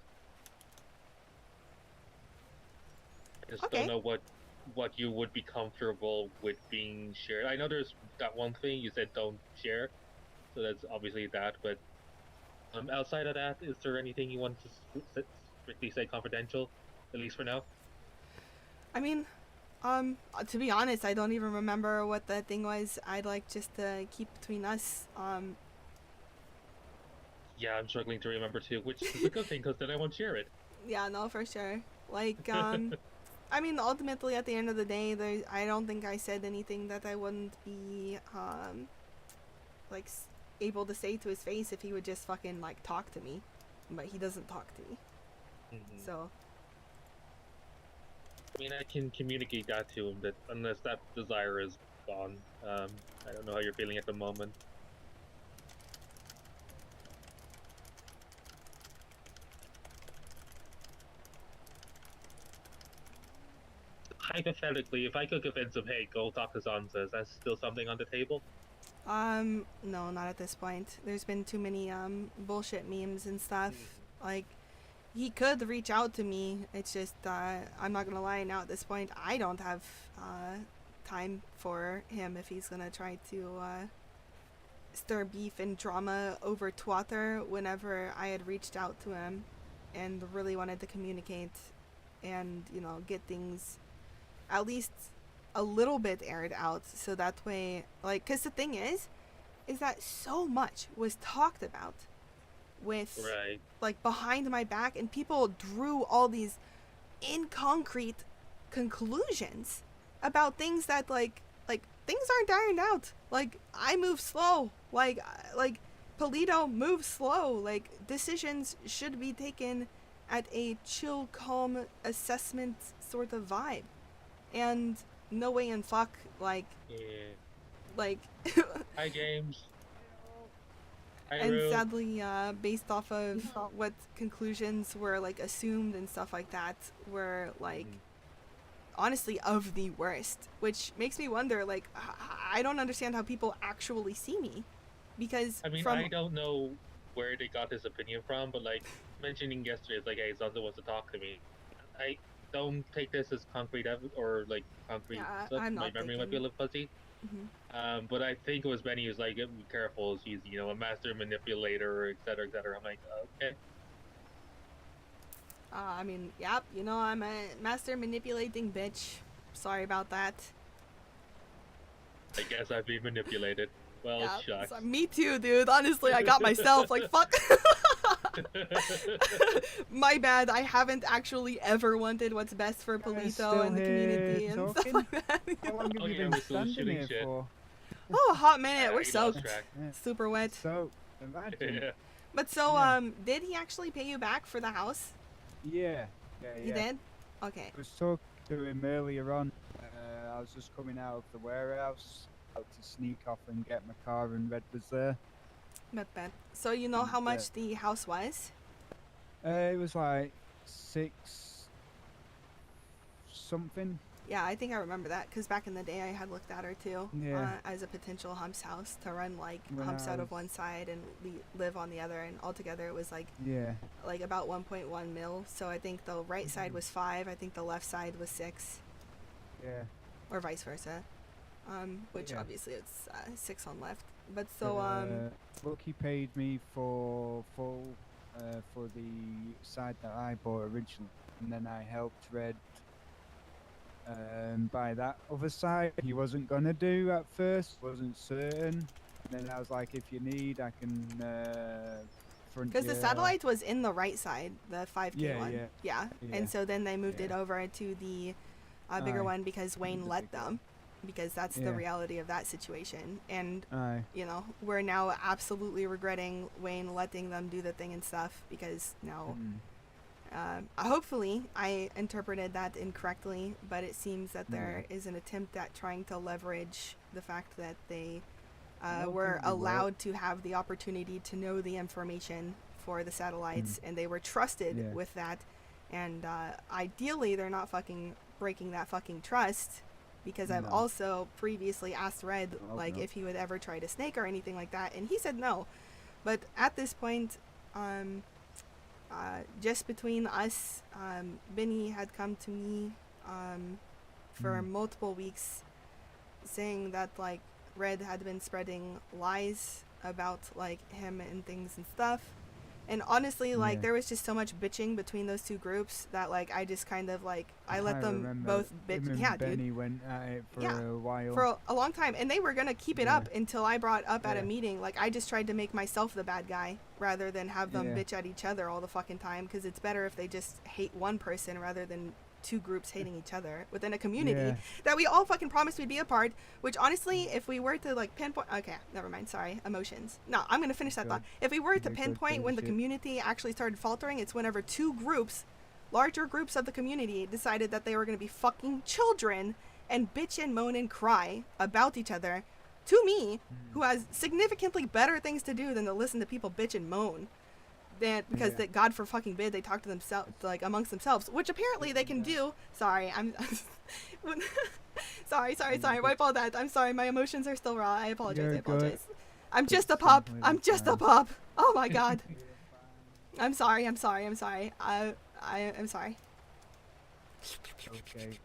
I just don't know what you would be comfortable with being shared. I know there's that one thing you said don't share, so that's obviously that, but outside of that, is there anything you want to strictly say confidential, at least for now? I mean, to be honest, I don't even remember what that thing was. I'd like just to keep between us. Yeah, I'm struggling to remember too, which is a good thing because then I won't share it. Yeah, no, for sure. Like, I mean, ultimately, at the end of the day, I don't think I said anything that I wouldn't be, like, able to say to his face if he would just fucking, like, talk to me. But he doesn't talk to me. So. I mean, I can communicate that to him, that unless that desire is gone. I don't know how you're feeling at the moment. Hypothetically, if I could convince him, hey, go talk to Zanza, is that still something on the table? No, not at this point. There's been too many, bullshit memes and stuff. Like, he could reach out to me. It's just, I'm not gonna lie, now at this point, I don't have time for him if he's gonna try to stir beef and drama over Twitter whenever I had reached out to him and really wanted to communicate and, you know, get things at least a little bit aired out, so that way, like, because the thing is that so much was talked about with, like, behind my back, and people drew all these in concrete conclusions about things that, like things aren't ironed out. Like, I move slow. Like Polito moves slow. Like, decisions should be taken at a chill, calm assessment sort of vibe. And no way in fuck, like... Yeah. Like... Hi, James. Hi, and Rue. sadly, based off of what conclusions were, like, assumed and stuff like that, were, like... honestly of the worst, which makes me wonder, like, I don't understand how people actually see me, because I mean, I don't know where they got this opinion from, but, like, mentioning yesterday, it's like, hey, Zanza wants to talk to me. I don't take this as concrete or, like, concrete. Yeah, stuff. I'm My not memory might be a little fuzzy. Mhm. But I think it was Benny who's like, be careful, she's, you know, a master manipulator, etc., etc. I'm like, okay. I mean, yep, you know, I'm a master manipulating bitch. Sorry about that. I guess I've been manipulated. Well, Yeah, shucks. so- me too, dude. Honestly, I got myself, like, fuck. My bad, I haven't actually ever wanted what's best for Polito and the community and stuff like that. How long have Oh, you yeah, been we're still standing shooting here shit. for? Oh, a hot minute. Yeah, We're we lost soaked. track. Super wet. So, imagine. Yeah. But so, did he actually pay you back for the house? Yeah. You did? Okay. I was talking to him earlier on. I was just coming out of the warehouse, out to sneak off and get my car, and Red was there. Not bad. So you know how much the house was? It was like 6 something. Yeah, I think I remember that, because back in the day I had looked at her too, Yeah. as a potential humps house to run, like, When humps I out of was- one side and live on the other, and altogether it was like Yeah. like about 1.1 mil. So I think the right side was 5, I think the left side was 6, Yeah. or vice versa. Which Yeah. obviously it's 6 on left. But so Look, he paid me for full for the side that I bought originally, and then I helped Red buy that other side. He wasn't gonna do at first, wasn't certain. And then I was like, if you need, I can front because the you- satellite was in the right side, the 5K Yeah, one. yeah. Yeah. Yeah. And so then they moved it Yeah. over to the bigger Aye. one because Wayne The let big them. Because that's Yeah. the reality of that situation. And, Aye. you know, we're now absolutely regretting Wayne letting them do the thing and stuff, because now, hopefully I interpreted that incorrectly, but it seems that there is an attempt at trying to leverage the fact that they were think they will. allowed to have the opportunity to know the information for the satellites, and they were trusted Yeah. with that. And ideally, they're not fucking breaking that fucking trust, because I've No. also previously asked Red, Oh, like, no. if he would ever try to snake or anything like that, and he said no. But at this point, just between us, Benny had come to me for multiple weeks saying that, like, Red had been spreading lies about, like, him and things and stuff. And honestly, like, Yeah. there was just so much bitching between those two groups that, like, I just kind of, like, I let them remember both bitch. him and Yeah, dude. Benny went at it for Yeah, a while. For a long time, and they were gonna keep it Yeah. up until I brought up at a Yeah. meeting. Like, I just tried to make myself the bad guy rather than have them Yeah. bitch at each other all the fucking time, because it's better if they just hate one person rather than two groups hating each other within a community Yeah. that we all fucking promised we'd be a part. Which honestly, if we were to, like, pinpoint, okay, never mind, sorry, emotions. No, I'm gonna finish that thought. If we were to Good, pinpoint when the finish it. community actually started faltering, it's whenever two groups, larger groups of the community, decided that they were gonna be fucking children and bitch and moan and cry about each other to me, who has significantly better things to do than to listen to people bitch and moan. Because Yeah. that, God for fucking bid, they talk to themselves, like, amongst themselves, which apparently they can do. Sorry, I'm sorry. Wipe all that. I'm sorry, my emotions are still raw. I apologize. You're I apologize. good. I'm just a It's pup. completely I'm just a fine. pup. Oh my God. I'm sorry. I'm sorry. I'm sorry. I'm sorry. Okay.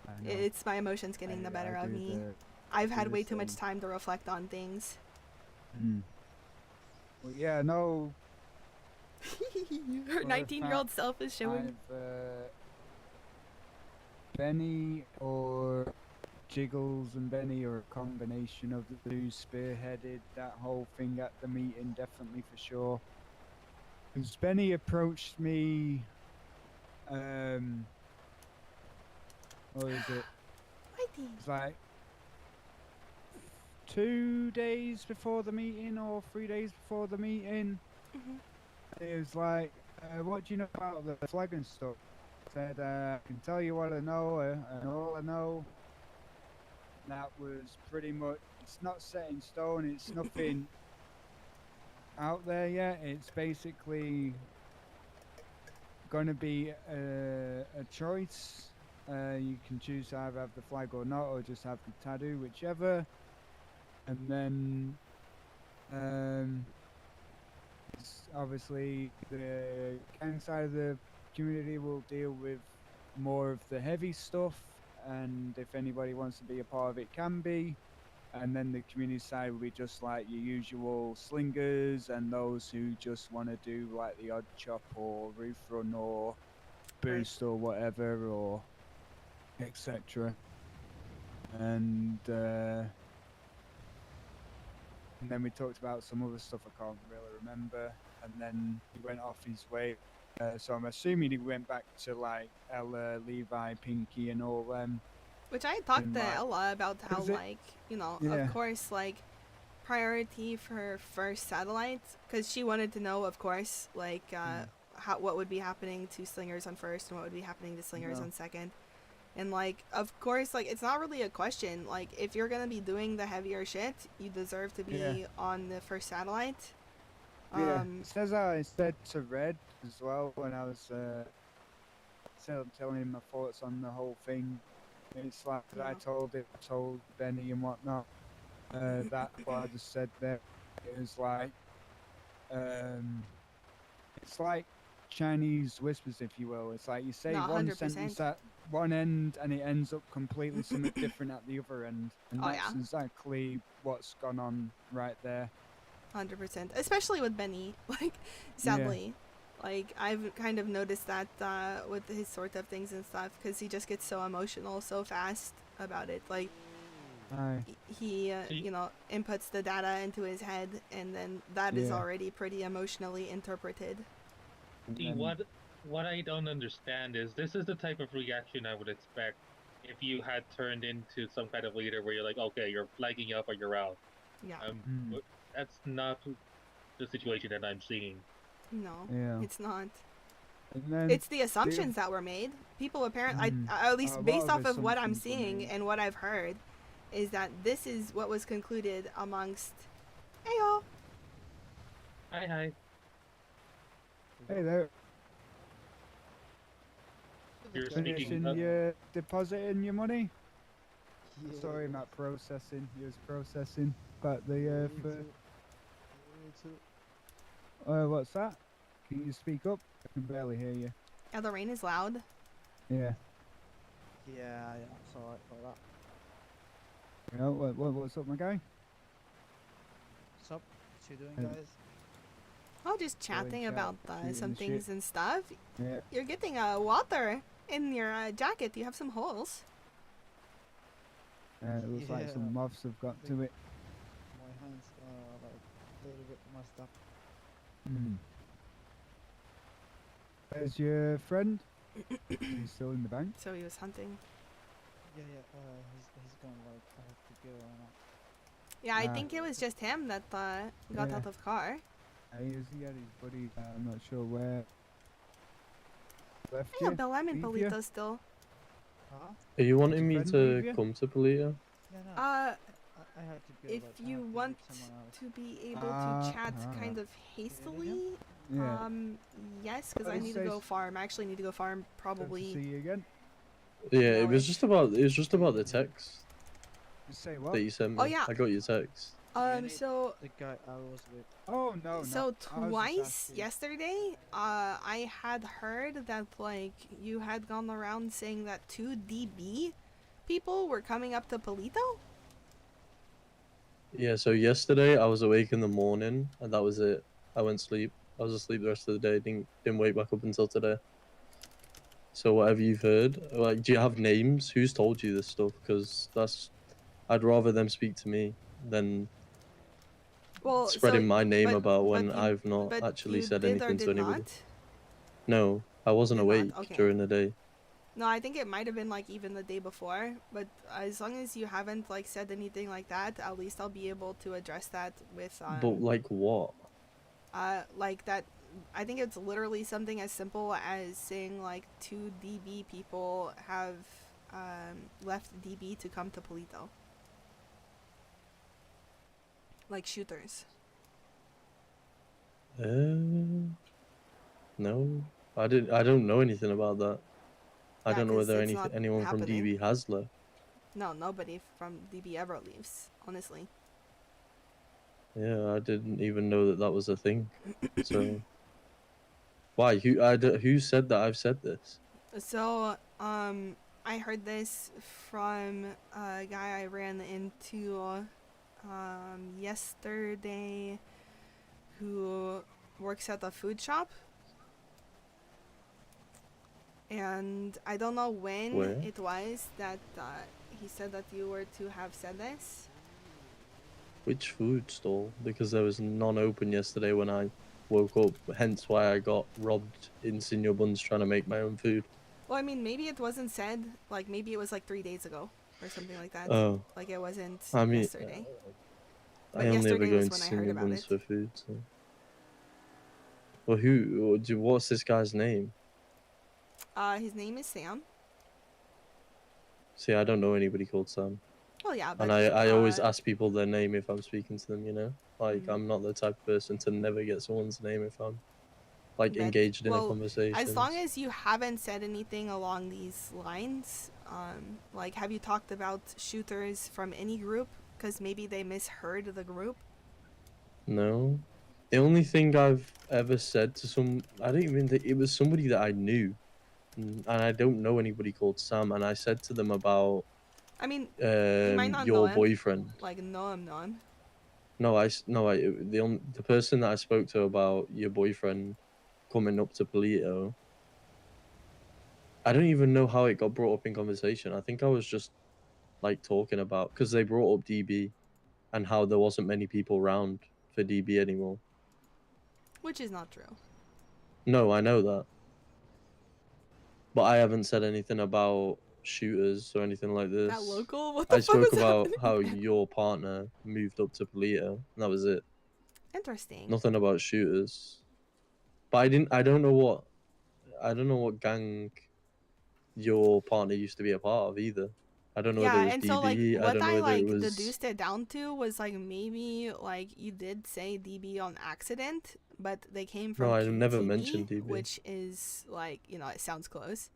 I know. It's my emotions getting the better of do me. the- I've do had the way too much same. time to reflect on things. Well, yeah, no. Her 19-year-old self is showing. Benny or Jiggles and Benny, or a combination of the two, spearheaded that whole thing at the meeting, definitely for sure. Because Benny approached me, what is it? It's like 2 days before the meeting or 3 days before the meeting. It was like, what do you know about the flag and stuff? Said, I can tell you what I know, and all I know. That was pretty much, it's not set in stone, it's nothing out there yet. It's basically going to be a choice. You can choose to either have the flag or not, or just have the tattoo, whichever. And then, obviously, the gang side of the community will deal with more of the heavy stuff, and if anybody wants to be a part of it, can be. And then the community side will be just like your usual slingers and those who just want to do like the odd chop or roof run or boost or whatever, or etc. And then we talked about some other stuff I can't really remember, and then he went off his way. So I'm assuming he went back to like Ella, Levi, Pinky, and all them. Which I talked And, to like, Ella about how, is it- like, you know, Yeah. of course, like, priority for first satellites, because she wanted to know, of course, like, what would be happening to slingers on first and what would be happening to slingers Yeah. on second. And, like, of course, like, it's not really a question. Like, if you're gonna be doing the heavier shit, you deserve to be Yeah. on the first satellite. Yeah, it says I said to Red as well when I was telling him my thoughts on the whole thing. It's like that I told Benny and whatnot. That what I just said there. It was like, it's like Chinese whispers, if you will. It's like you say No, one 100%. sentence at one end and it ends up completely something different at the other end. And Oh, that's yeah. exactly what's gone on right there. 100%, especially with Benny. Like, sadly, like I've kind of noticed that with his sort of things and stuff, because he just gets so emotional so fast about it. Like, Aye. he you know, inputs the data into his head, and then that is Yeah. already pretty emotionally interpreted. See, what I don't understand is this is the type of reaction I would expect if you had turned into some kind of leader where you're like, okay, you're flagging up or you're out. Yeah. But that's not the situation that I'm seeing. No, Yeah. it's not. And then It's the assumptions that were made. People apparently, at least A lot based of off of what I'm assumptions were seeing made. and what I've heard, is that this is what was concluded amongst. Hey y'all. Hi. Hey there. You're Finishing speaking. your depositing your money? Sorry, Matt, processing. He was processing about the what's that? Can you speak up? I can barely hear you. Yeah, the rain is loud. Yeah. Yeah, it's alright for that. You know, what's up, my guy? What's up? What you doing, Hey. guys? Oh, just chatting chat, about shooting some the things shit. and stuff. Yeah. You're getting water in your jacket. Do you have some holes? It looks like some Yeah. moths have got to it. My hands are like a little bit messed up. Where's your friend? He's still in the bank. So he was hunting. Yeah, he's gone like I have to go now. Yeah, I Ah. think it was just him that got Yeah. out of the car. He had his buddy. I'm not sure where. Left Hey, you? Bill, I'm in Leave you? Polito still. Huh? Are you wanting me friend to leave you? come to Polito? Yeah, no. Uh, I had to go. if like, I you have to want meet someone else. to be able to chat kind of hastily, Yeah. yes, because I Let's need to say go s- farm. I actually need to go farm Good to probably. see you again. Yeah, it was just about the text Say what? that you sent me. Oh, yeah. I got your text. So the guy I was with. Oh no, so no. I was just twice asking. yesterday, I had heard that like you had gone around saying that 2 DB people were coming up to Palito. Yeah, so yesterday I was awake in the morning and that was it. I went to sleep. I was asleep the rest of the day. Didn't wake back up until today. So whatever you've heard, like, do you have names? Who's told you this stuff? Because I'd rather them speak to me than Well, spreading so my name but about when but you I've not but actually you said did or anything to did anybody. not? No, I wasn't Did not, awake okay. during the day. No, I think it might have been like even the day before, but as long as you haven't like said anything like that, at least I'll be able to address that with But like what? like that. I think it's literally something as simple as saying like 2 DB people have left DB to come to Palito. Like shooters. No, I don't know anything about that. I Yeah, don't know 'cause whether it's not anyone from happening. DB has left. No, nobody from DB ever leaves, honestly. Yeah, I didn't even know that that was a thing. So why? Who said that I've said this? So, I heard this from a guy I ran into yesterday who works at the food shop. And I don't know when Where? it was that he said that you were to have said this. Which food stall? Because there was none open yesterday when I woke up. Hence why I got robbed in Senior Buns trying to make my own food. Well, I mean, maybe it wasn't said, like, maybe it was like 3 days ago or something like that. Oh. Like, it wasn't I mean, yesterday. I But only ever yesterday go was into when I heard Senior about Buns it. for food. So. Well, what's this guy's name? His name is Sam. See, I don't know anybody called Sam. Well, yeah, but And I always ask people their name if I'm speaking to them, you know? Like, Mm-hmm. I'm not the type of person to never get someone's name if I'm, like, But, engaged in a well, conversation. as long as you haven't said anything along these lines, like, have you talked about shooters from any group? Because maybe they misheard the group. No. The only thing I've ever said to I don't even think, it was somebody that I knew. And I don't know anybody called Sam, and I said to them about I mean, you might not know your him. boyfriend. Like, know him. No, the person that I spoke to about your boyfriend coming up to Palito, I don't even know how it got brought up in conversation. I think I was just like talking about, because they brought up DB and how there wasn't many people around for DB anymore. Which is not true. No, I know that. But I haven't said anything about shooters or anything like this. That local? What the I fuck spoke was about happening? how your partner moved up to Palito, and that was it. Interesting. Nothing about shooters. But I don't know what gang your partner used to be a part of either. I don't know whether it was and DB. so like I what don't know I whether like it was. deduced it down to was like maybe like you did say DB on accident, but they came from No, I never QTB, mentioned DB. which is like, you know, it sounds close.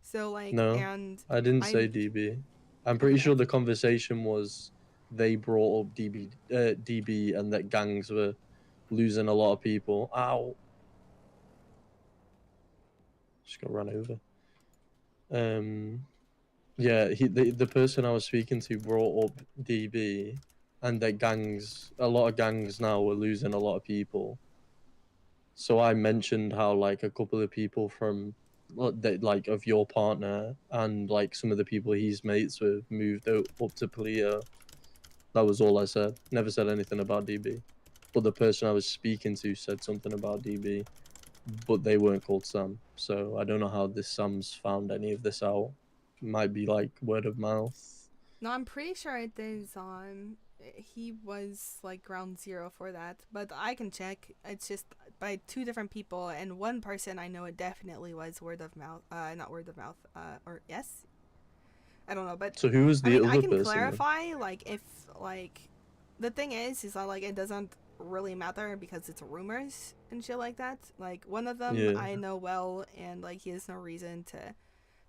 So like No, and I didn't say DB. I'm pretty sure the conversation was they brought up DB and that gangs were losing a lot of people. Ow. Just got run over. Yeah, the person I was speaking to brought up DB, and that a lot of gangs now were losing a lot of people. So I mentioned how like a couple of people from like of your partner and like some of the people he's mates with moved up to Paleo. That was all I said. Never said anything about DB. But the person I was speaking to said something about DB, but they weren't called Sam. So I don't know how this Sam's found any of this out. Might be like word of mouth. no, I'm pretty sure it is he was like ground zero for that, but I can check. It's just by 2 different people, and one person I know it definitely was word of mouth. Not word of mouth. Or yes, I don't know, but So who was the I mean, other I can person clarify like if like the thing is that like it doesn't really matter because it's rumors and shit like that. Like one of them Yeah. I know well, and like he has no reason to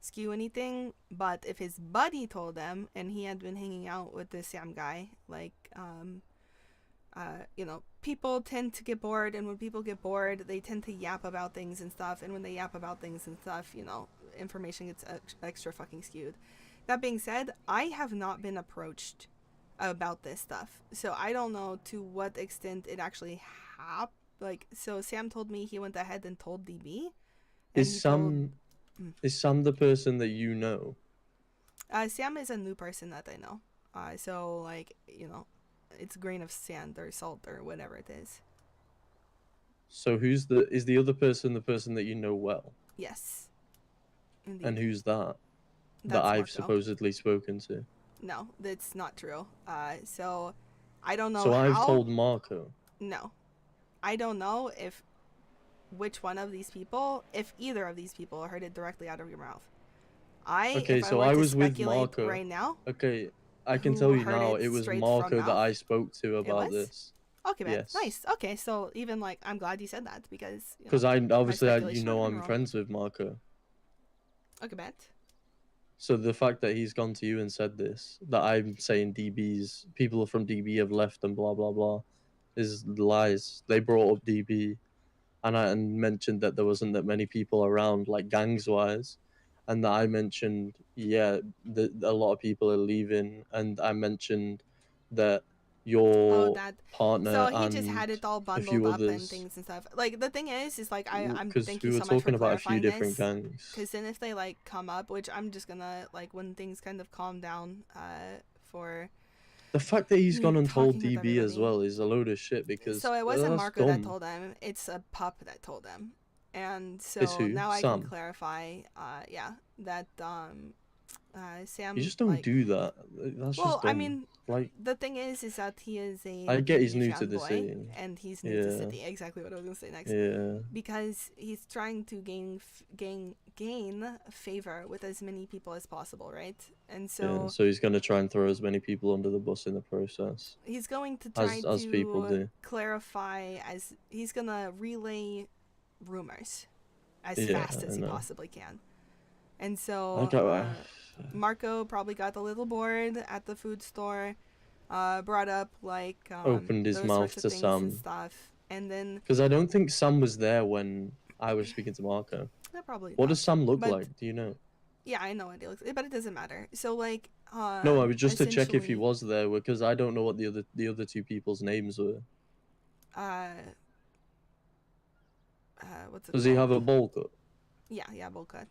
skew anything, but if his buddy told them and he had been hanging out with this Sam guy like you know, people tend to get bored, and when people get bored, they tend to yap about things and stuff, and when they yap about things and stuff, you know, information gets extra fucking skewed. That being said, I have not been approached about this stuff, so I don't know to what extent it actually happened. Like, so Sam told me he went ahead and told DB. And Is Sam the person that you know? Sam is a new person that I know. So like, you know, it's a grain of sand or salt or whatever it is. So is the other person the person that you know well? Yes. Indeed. And who's that? That's that I've Marco. supposedly spoken to. No, that's not true. So I don't know So how. I've told Marco. No. I don't know if which one of these people, if either of these people heard it directly out of your mouth. Okay, if so I I were was to with speculate Marco. right now. Okay, I can who tell you heard now, it it was straight Marco from that mouth? I spoke to about was? this. Okay, man. Yes. Nice. Okay, so even like, I'm glad you said that because. Because I obviously, you speculation know, might be I'm wrong. friends with Marco. Okay, bet. So the fact that he's gone to you and said this, that I'm saying DB's people from DB have left and blah blah blah, is lies. They brought up DB, and I mentioned that there wasn't that many people around, like gangs wise, and that I mentioned that a lot of people are leaving, and I mentioned that your partner So he and just had it all a bundled few up and others. things and stuff. Like the thing is like I'm Because thank we you were so much for talking about a few clarifying different this. gangs. Because then if they like come up, which I'm just gonna like when things kind of calm down, for. The fact that he's gone and told talking with DB as everybody. well is a load of shit because So it wasn't that's Marco that dumb. told him; it's a pup that told him. And It's so who? now I Sam? can clarify, that Sam. You just don't like, do that. That's well, just dumb. I mean, like, the thing is that he is a. I get he's DB new to the fanboy, city. and he's new to city. Exactly what I was gonna say next. Yeah. Because he's trying to gain favor with as many people as possible, right? And so. Yeah, so he's gonna try and throw as many people under the bus in the process. He's going to try as people do. clarify he's gonna relay rumors as Yeah, fast as I he know. possibly can. And so Okay, Marco probably got a little bored at the food store, brought up like Opened his those mouth sorts of to things Sam. and stuff, and then Because I don't think Sam was there when I was speaking to Marco. probably What not. does Sam look But- like? Do you know? Yeah, I know what it looks like, but it doesn't matter. So like No, I was just to check if he essentially, was there because I don't know what the other two people's names were. what's it Does he called? have a bowl cut? Yeah, bowl cut.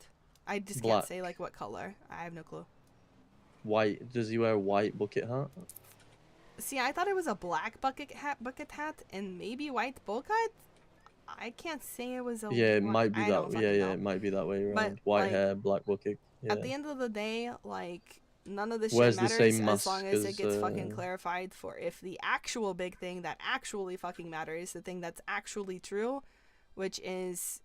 I just Black. can't say like what color. I have no clue. White? Does he wear a white bucket hat? See, I thought it was a black bucket hat, and maybe white bowl cut. I can't say it was a. Yeah, it might be I that. don't Yeah, fucking yeah, know. it might be that way around. But, White like, hair, black bucket. Yeah. At the end of the day, like none of this Wears shit the matters same as long mask as it gets as, fucking clarified for if the actual big thing that actually fucking matters, the thing that's actually true, which is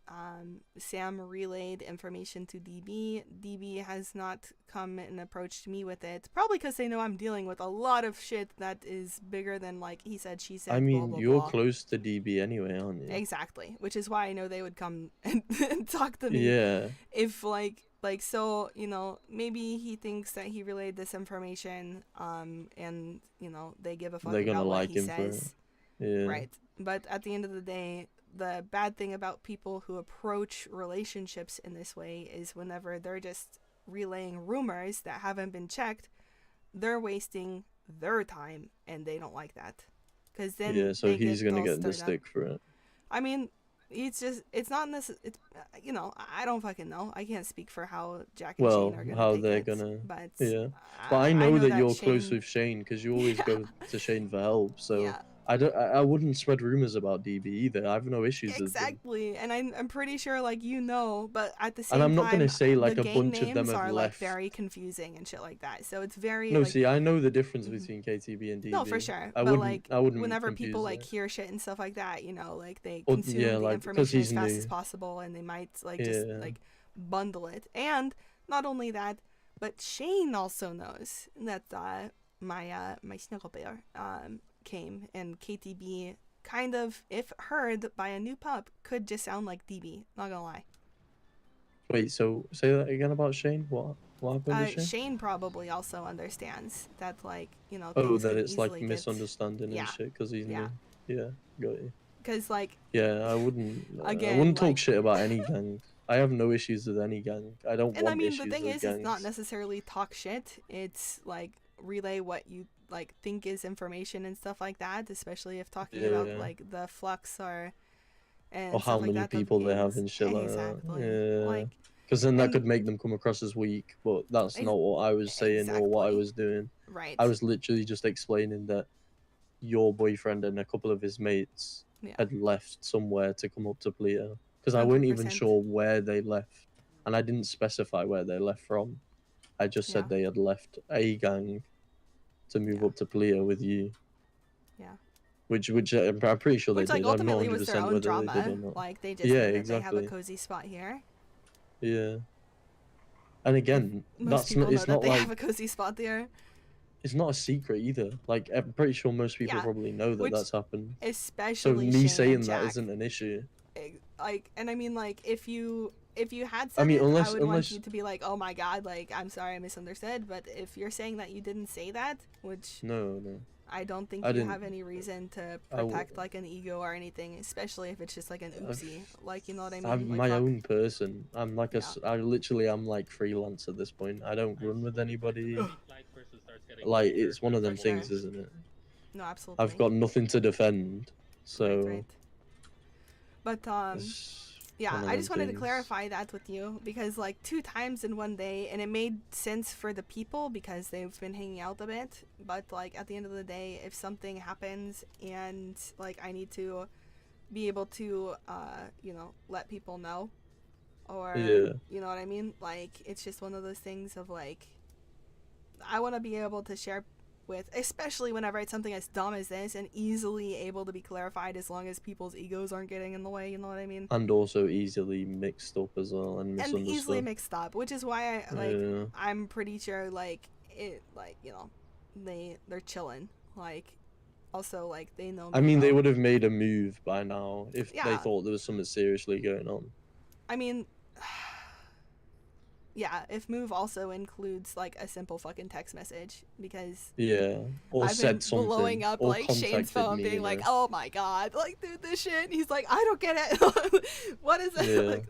Sam relayed information to DB. DB has not come and approached me with it, probably because they know I'm dealing with a lot of shit that is bigger than like he said, she said. I mean, blah, blah, you're blah. close to DB anyway, aren't you? Exactly, which is why I know they would come and talk to me. Yeah. If like so, you know, maybe he thinks that he relayed this information, and you know they give a fuck They're gonna about what like he him for it. says, Yeah. right? But at the end of the day, the bad thing about people who approach relationships in this way is whenever they're just relaying rumors that haven't been checked, they're wasting their time, and they don't like that. Because then Yeah, so they he's gonna all get the stirred up. stick for it. I mean, it's not necessary. It's you know, I don't fucking know. I can't speak for how Jack and Well, Shane are gonna how take they're it, gonna. but Yeah. But I know that you're close Shane- with Shane because you always go to Shane for help. So Yeah. I wouldn't spread rumors about DB either. I have no issues with them. Exactly, and I'm pretty sure like you know, but at the same And time, I'm not gonna say like the a gang bunch of them names have are left. like very confusing and shit like that. So it's very No, like, see, I know the difference between KTB and DB. no, for sure. I but wouldn't. like I wouldn't. whenever people confuse like that. hear shit and stuff like that, you know, like they Or- consume yeah, the like, 'cause information as he's fast new. as possible, and they might like just Yeah. like bundle it. And not only that, but Shane also knows that my snuggle bear came, and KTB kind of, if heard by a new pup, could just sound like DB. Not gonna lie. Wait, so say that again about Shane? What? What happened to Shane? Shane probably also understands that, like, you know. Oh, things that can it's like easily get- misunderstanding Yeah. and shit because he's Yeah. new. Yeah, got you. Because like. Yeah, I wouldn't. I Again, wouldn't talk like- shit about any gang. I have no issues with any gang. I don't And want I mean, issues the thing with is, gangs. it's not necessarily talk shit. It's like relay what you like think is information and stuff like that. Especially if talking about Yeah. like the flux or and Or stuff how like many that. people they have and shit exactly. like that. Yeah. Like, Because then that and- could make them come across as weak, but that's not what I was saying or what I was doing. Right. I was literally just explaining that your boyfriend and a couple of his mates Yeah. had left somewhere to come up to Pleo. Because I weren't even 100%. sure where they left. And I didn't specify where they left from. I just said they had left a gang to move up to Pleo with you. Yeah. Which I'm pretty sure Which they like did. I'm not ultimately 100% was their own whether drama. they did or not. Like they just yeah, know that exactly. they have a cozy spot here. Yeah. And again, Most that's people not. know It's that not they like have a cozy spot there. it's not a secret either. Like I'm pretty sure most people Yeah, probably know that which that's happened. So especially me Shane saying and that Jack. isn't an issue. Like, and I mean, like, if you had said I mean, it, unless- I would want unless- you to be like, oh my god, like, I'm sorry, I misunderstood. But if you're saying that you didn't say that, which No. I don't think I you didn't- have any reason to I w- protect like an ego or anything, especially if it's just like an oopsie, like, you know what I mean? I'm Like, my fuck. own person. I'm like I literally am like freelance at this point. I don't run with anybody. Like it's one of them things, isn't it? No, absolutely. I've got nothing to defend, so. Right. But yeah, one of I just them wanted to things. clarify that with you because like 2 times in one day, and it made sense for the people because they've been hanging out a bit. But like at the end of the day, if something happens and like I need to be able to you know, let people know, or Yeah. you know what I mean, like it's just one of those things of like I want to be able to share with, especially whenever it's something as dumb as this and easily able to be clarified as long as people's egos aren't getting in the way, you know what I mean? And also easily mixed up as well and And misunderstood. easily mixed up, which is why I like Yeah. I'm pretty sure like it, like, you know, they're chilling, like also like they know I me mean, they well. would have made a move by now if they Yeah. thought there was something seriously going on. I mean, yeah, if move also includes like a simple fucking text message, because Yeah, or I've said been something, blowing up or like Shane's contacted phone me, being you like, know. oh my god, like dude, this shit, and he's like, I don't get it. What is it? Yeah. Like,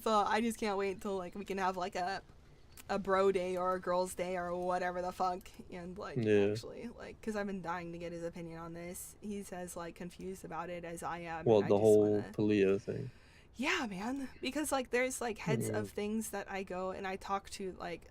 so I just can't wait until like we can have like a bro day or a girls day or whatever the fuck, and like Yeah. actually like, because I've been dying to get his opinion on this. He's as like confused about it as I am. and What, I the just whole wanna- Paleo thing? Yeah, man. Because like there's like heads Yeah. of things that I go and I talk to like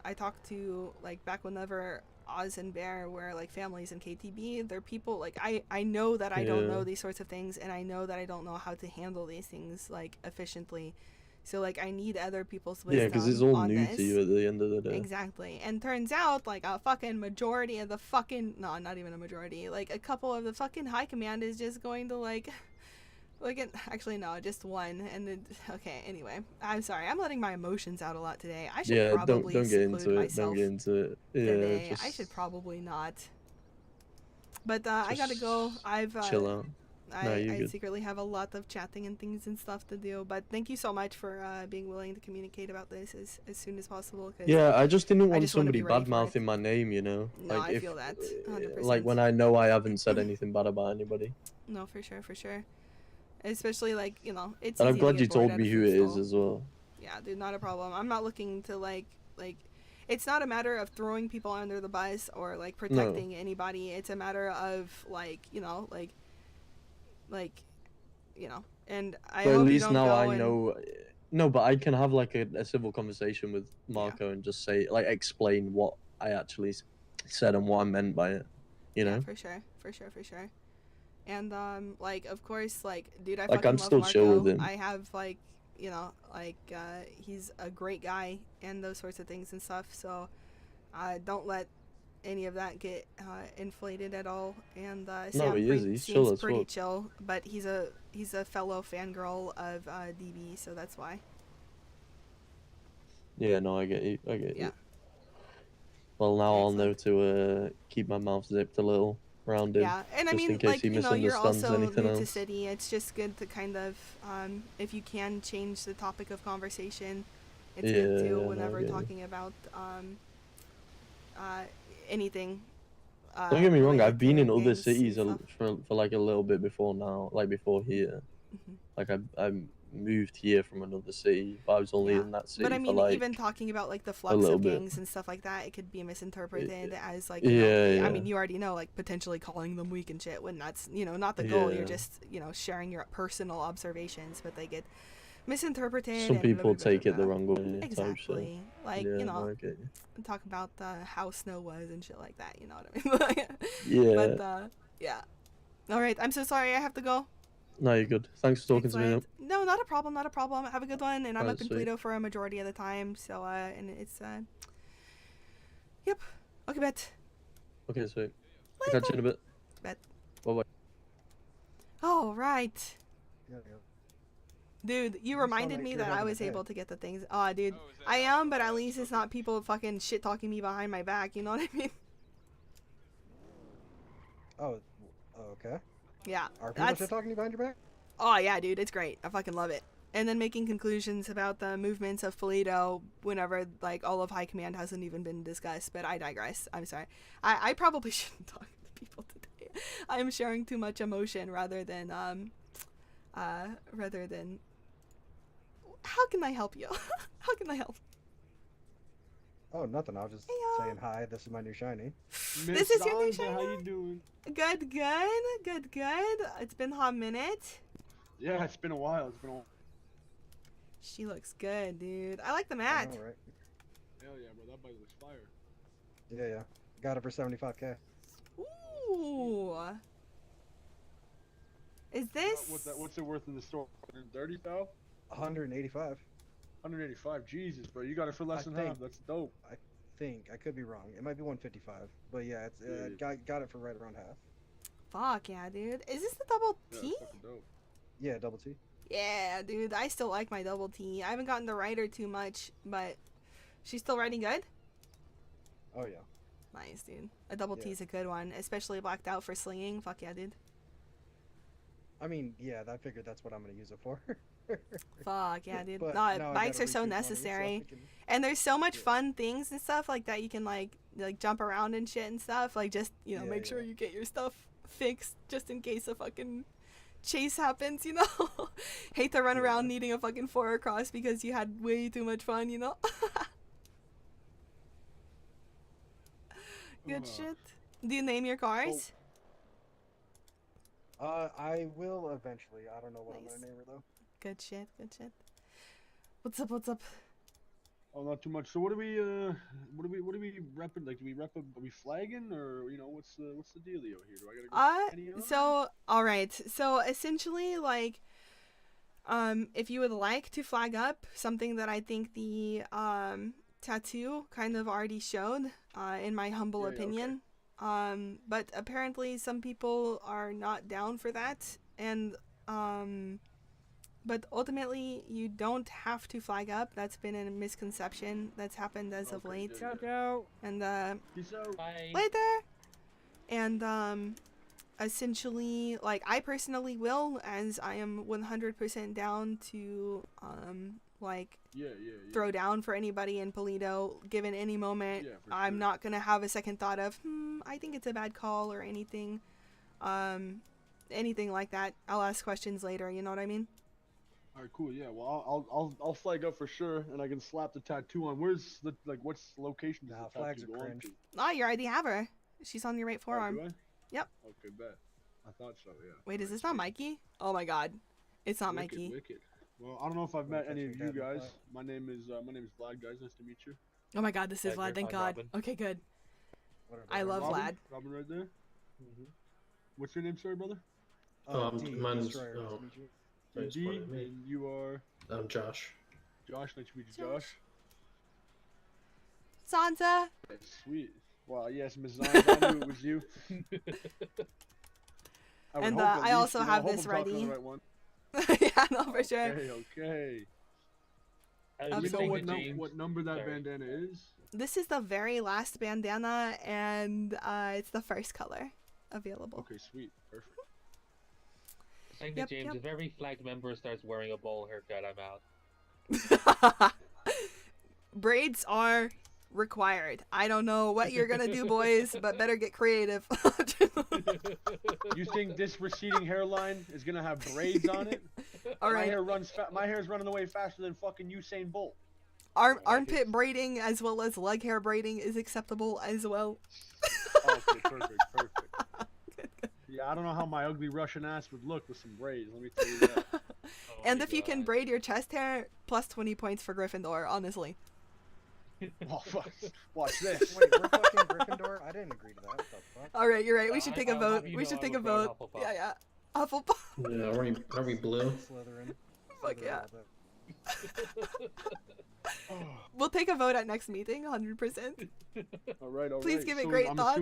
I talk to like back whenever Oz and Bear were like families in KTB, they're people like I know that I don't Yeah. know these sorts of things, and I know that I don't know how to handle these things like efficiently. So like I need other people's wisdom. Yeah, because it's all on new this. to you at the end of the day. Exactly. And turns out like a fucking majority of the fucking, no, not even a majority, like a couple of the fucking high command is just going to like actually no, just one. And then okay, anyway, I'm sorry, I'm letting my emotions out a lot today. I should Yeah, probably don't get seclude into it. myself Don't get into it. Yeah, today. just I should probably not. But I gotta go. I've chill out. No, you're I good. secretly have a lot of chatting and things and stuff to do. But thank you so much for being willing to communicate about this as soon as possible. 'Cause Yeah, I just didn't want just wanna somebody be ready bad for mouthing my name, you know. No, like I if, feel that 100%. like when I know I haven't said anything bad about anybody. No, for sure. Especially like, you know, it's. And I'm easy to glad get you bored told at me a who food it is stall. as well. Yeah, dude, not a problem. I'm not looking to like it's not a matter of throwing people under the bus or like protecting anybody. It's a matter of like, you know, like you know, and I But hope at you least don't now go I and- know. No, but I can have like a civil conversation with Marco and just say like explain what I actually said and what I meant by it. You know. For sure. And like of course, like dude, I Like, fucking I'm love still Marco. chill with him. I have like, you know, like he's a great guy and those sorts of things and stuff. So don't let any of that get inflated at all. And Sam he is. He's seems chill as pretty fuck. chill, but he's a fellow fangirl of DB, so that's why. Yeah, no, I get you. I get Yeah. you. Well, now I'll know to keep my mouth zipped a little around him. Yeah, and I just mean, in case like, he you know, you're misunderstands also anything new to else. city. It's just good to kind of, if you can change the topic of conversation, It's good Yeah, too no, I whenever get you. talking about anything. Don't get me wrong, I've related been to in other gangs and cities stuff. for like a little bit before now, like before here. Mhm. Like I moved here from another city, but I was only Yeah. in that city But I for mean, like even talking about like the a flux little of bit. gangs and stuff like that, it could be misinterpreted as like, Yeah, I yeah. mean, you already know, like potentially calling them weak and shit when that's, not the goal. You're Yeah. just, sharing your personal observations, but they get misinterpreted. Some and people blah, blah, blah, take blah, it the blah. wrong way. Type shit. Exactly. Like, Yeah, no, I get you. talk about how snow was and shit like that. You know what I mean? Yeah. But yeah. All right. I'm so sorry. I have to go. No, you're good. Thanks for talking to me. Excellent. No, not a problem. Not a problem. Have a good one. And I'm Alright, up in sweet. Pluto for a majority of the time. So and it's yep. Okay, bet. Okay, sweet. I'll catch you in a bit. Bet. Bye bye. All right. Yeah, yeah. Dude, you sound reminded like me you're that I having a was day. able to get the things. Aw, dude. I am, but at least it's not people fucking shit talking me behind my back. You know what I mean? Oh, okay. Yeah. Are people shit talking you behind your back? Oh yeah, dude, it's great. I fucking love it. And then making conclusions about the movements of Toledo whenever like all of High Command hasn't even been discussed. But I digress. I'm sorry. I probably shouldn't talk to people today. I'm sharing too much emotion rather than how can I help you? How can I help? Oh, nothing. I was just saying hi. This is my new shiny. This is your new Zanza, shiny? How you doing? Good. It's been a hot minute. Yeah, it's been a while. It's been a while. She looks good, dude. I like the mat. All right. Hell yeah, bro. That bike looks fire. Yeah, yeah. Got it for 75K. Ooh. Is this? What's it worth in the store? 130,000? 185. 185. Jesus, bro. You got it for less than half. That's dope. I think. I could be wrong. It might be 155. But yeah, it's got it for right around half. Fuck yeah, dude. Is this the double T? That's fucking dope. Yeah, double T. Yeah, dude. I still like my double T. I haven't gotten to ride her too much, but she's still riding good? Oh, yeah. Nice, dude. A double T is a good one, especially blacked out for slinging. Fuck yeah, dude. I mean, yeah, I figured that's what I'm going to use it for. Fuck yeah, dude. But No, now I bikes gotta are so recoup money, so I necessary. can- And there's so much fun things and stuff like that you can like jump around and shit and stuff. Like just, make sure you get your stuff fixed just in case a fucking chase happens, Hate to run around needing a fucking 4 across because you had way too much fun, Good shit. Do you name your cars? I will eventually. I don't know what I'm going to name her, though. Good shit. What's up? Oh, not too much. So what are we repping? Like, do we rep? Are we flagging, or what's the dealio here? Do I gotta go? So all right. So essentially, like, if you would like to flag up something that I think the tattoo kind of already showed, in my humble opinion. But apparently some people are not down for that, and but ultimately you don't have to flag up. That's been a misconception that's happened as of late. And Peace out. Bye. later. And essentially, like, I personally will, as I am 100% down to like throw down for anybody in Polito given any moment. I'm not gonna have a second thought of I think it's a bad call or anything like that. I'll ask questions later, you know what I mean? All right, cool. Yeah, well, I'll flag up for sure, and I can slap the tattoo on. Where's what's the location? Does the flags tattoo are go cringe. Oh, you already have her. She's on your right forearm. Do I? Yep. Okay, bet. I thought so. Yeah. Wait, is this not Mikey? Oh my god, it's not Wicked, Mikey. Wicked. Well, I don't know if I've met any of you guys. My name is Vlad, guys. Nice to meet you. Oh my god, this is Vlad. Thank God. Okay, good. I love Robin? Vlad. Robin right there. What's your name, sorry, brother? Mine's D, and you are? I'm Josh. Josh, nice to meet you, Josh. Zanza. Sweet. Wow, yes, Ms. Zanza, I knew it was you. And I also have this ready. Yeah, no, for sure. Okay. Do we know what number that bandana is? This is the very last bandana, and it's the first color available. Okay, sweet. Perfect. Saying to James, if every flag member starts wearing a bowl haircut, I'm out. braids are required. I don't know what you're gonna do, boys, but better get creative. You think this receding hairline is gonna have braids on it? All right. My hair's running away faster than fucking Usain Bolt. Armpit braiding as well as leg hair braiding is acceptable as well. Okay, perfect. Yeah, I don't know how my ugly Russian ass would look with some braids. Let me tell you that. And if you can braid your chest hair, plus 20 points for Gryffindor, honestly. Oh, fuck. Watch this. Wait, we're fucking Gryffindor? I didn't agree to that. What the fuck? Alright, you're right. We should take a vote. We should take a vote. Yeah. Hufflepuff. Yeah, are we blue? Slytherin. Fuck yeah. We'll take a vote at next meeting, 100%. All right. Please give it great thought.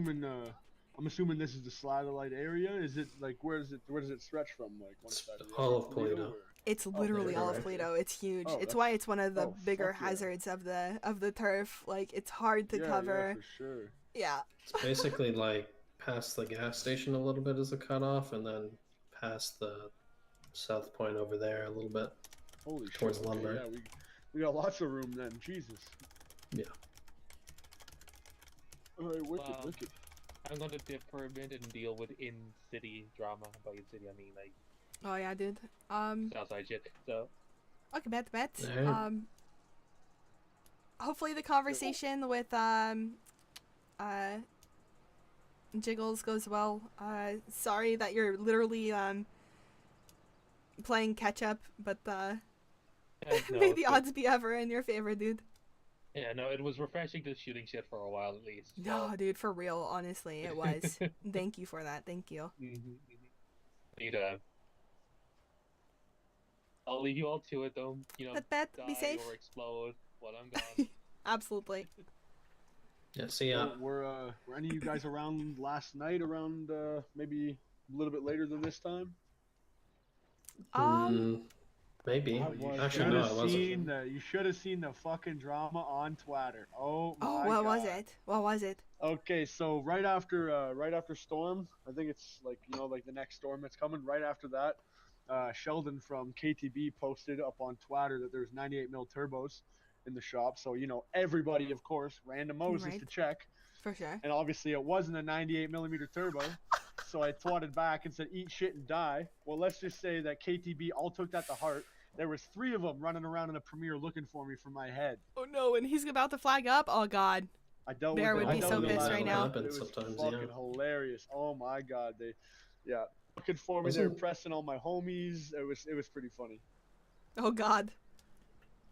I'm assuming this is the Slatherlight area. Is it like where does it stretch from? Like one side of the All of Toledo. It's literally all of Toledo. It's huge. It's why it's one of the bigger hazards of the turf. Like it's hard to cover. Yeah, for sure. Yeah. It's basically like past the gas station a little bit as a cutoff, and then past the south point over there a little bit. Holy towards shit. Lumber. Okay, yeah, we got lots of room then. Jesus. Yeah. Alright, wicked. I'm gonna dip for a minute and deal with in-city drama. By in-city, I mean like. Oh yeah, dude. Southside shit. So. Okay, bet. Alright. Hopefully the conversation with Jiggles goes well. Sorry that you're literally playing catch up, but may the odds be ever in your favor, dude. Yeah, no, it was refreshing just shooting shit for a while at least. So. No, dude, for real, honestly, it was. Thank you for that. Thank you. Anytime. I'll leave you all to it, though. You know, Bet, die be safe. or explode while I'm gone. Absolutely. Yeah, see ya. Were any of you guys around last night? Around maybe a little bit later than this time? Maybe. Actually, no, I wasn't. You should have seen the fucking drama on Twitter. Oh my god. What was it? What was it? Okay, so right after Storm, I think it's like like the next storm that's coming. Right after that, Sheldon from KTB posted up on Twitter that there's 98mm turbos in the shop. So everybody, of course, ran to Moses to check. For sure. And obviously it wasn't a 98mm turbo. So I twatted back and said, "Eat shit and die." Well, let's just say that KTB all took that to heart. There was 3 of them running around in the premiere looking for me for my head. Oh no, and he's about to flag up? Oh god. Bear would be so pissed right now. It was fucking hilarious. Oh my god. Looking for me, they were pressing all my homies. It was pretty funny. Oh god.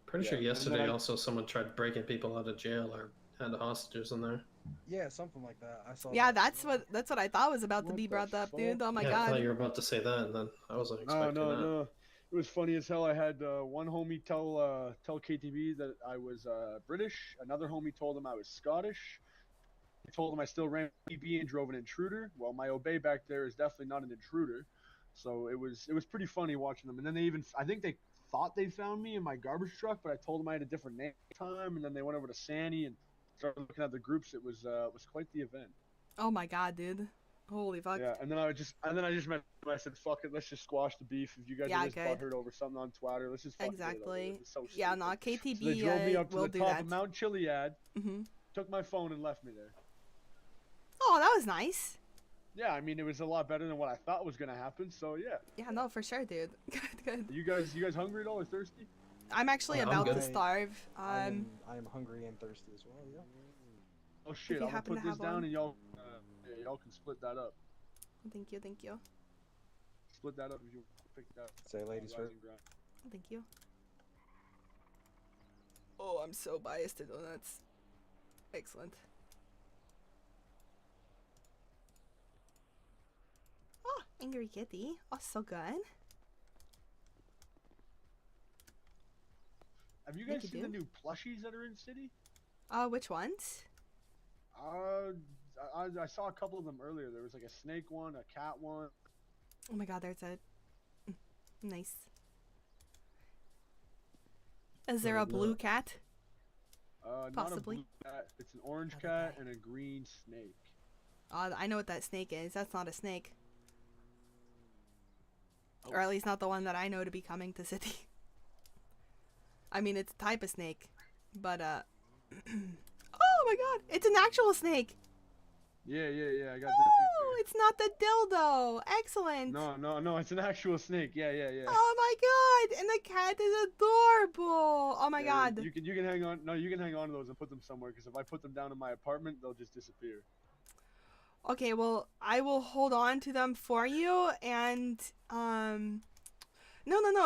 Pretty sure yesterday also someone tried breaking people out of jail or had hostages in there. Yeah, something like that. I saw. Yeah, that's what I thought was about to be brought up, dude. Oh my god. I thought you were about to say that, and then I wasn't expecting that. No. It was funny as hell. I had one homie tell KTB that I was British. Another homie told him I was Scottish. I told him I still ran PB and drove an intruder. Well, my Obey back there is definitely not an intruder. So it was pretty funny watching them. And then I think they thought they found me in my garbage truck, but I told them I had a different name at the time. And then they went over to Sandy and started looking at the groups. It was quite the event. Oh my god, dude. Holy fuck. Yeah, and then I just met him. I said, "Fuck it, let's just squash the beef. If you guys are just butthurt over something on Twitter, let's just fucking exactly. It so yeah, no, KTB so they drove me up to the top that. of Mount Chiliad, took my phone and left me there. Oh, that was nice. Yeah, I mean it was a lot better than what I thought was gonna happen. So yeah. Yeah, no, for sure, dude. Good. You guys hungry at all or thirsty? I'm actually about to starve. I am hungry and thirsty as well. Yeah. Oh shit! I'm gonna put this down and y'all can split that up. Thank you. Split that up if you pick that. Say ladies first. Thank you. Oh, I'm so biased to donuts. Excellent. Oh, Angry Kitty. Oh, so good. Have you guys seen the new plushies that are in city? Which ones? I saw a couple of them earlier. There was like a snake one, a cat one. Oh my god, there's a... Nice. Is there a blue cat? Possibly. Not a blue cat. It's an orange cat and a green snake. I know what that snake is. That's not a snake. Or at least not the one that I know to be coming to city. I mean, it's a type of snake, But oh my god, it's an actual snake. Yeah, I got Oh, it's not the dildo. Excellent. No, it's an actual snake. Yeah. Oh my god, and the cat is adorable. Oh my Yeah, god. You can hang on. No, you can hang on to those and put them somewhere. Because if I put them down in my apartment, they'll just disappear. Okay, well, I will hold on to them for you, and no.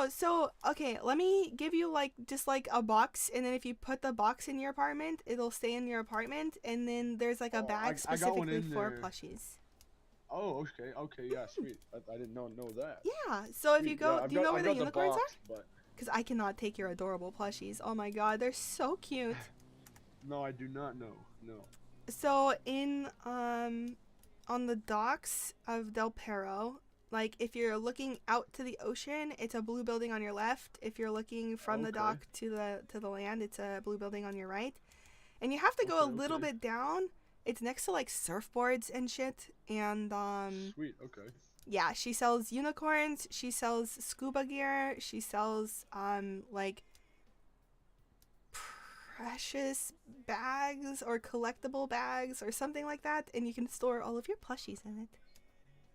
So, okay, let me give you just a box, and then if you put the box in your apartment, it'll stay in your apartment, and then there's a bag specifically for plushies. Oh, okay, yeah, sweet. I didn't know that. Yeah. So if you go, Yeah, do you know where the I've got unicorns box, are? But Because I cannot take your adorable plushies. Oh my god, they're so cute. no, I do not know. No. So in on the docks of Del Perro, if you're looking out to the ocean, it's a blue building on your left. If you're looking from the dock to the land, it's a blue building on your right. And you have to go a little bit down. It's next to surfboards and shit. And Sweet, okay. yeah, she sells unicorns, she sells scuba gear, she sells precious bags or collectible bags or something like that, and you can store all of your plushies in it.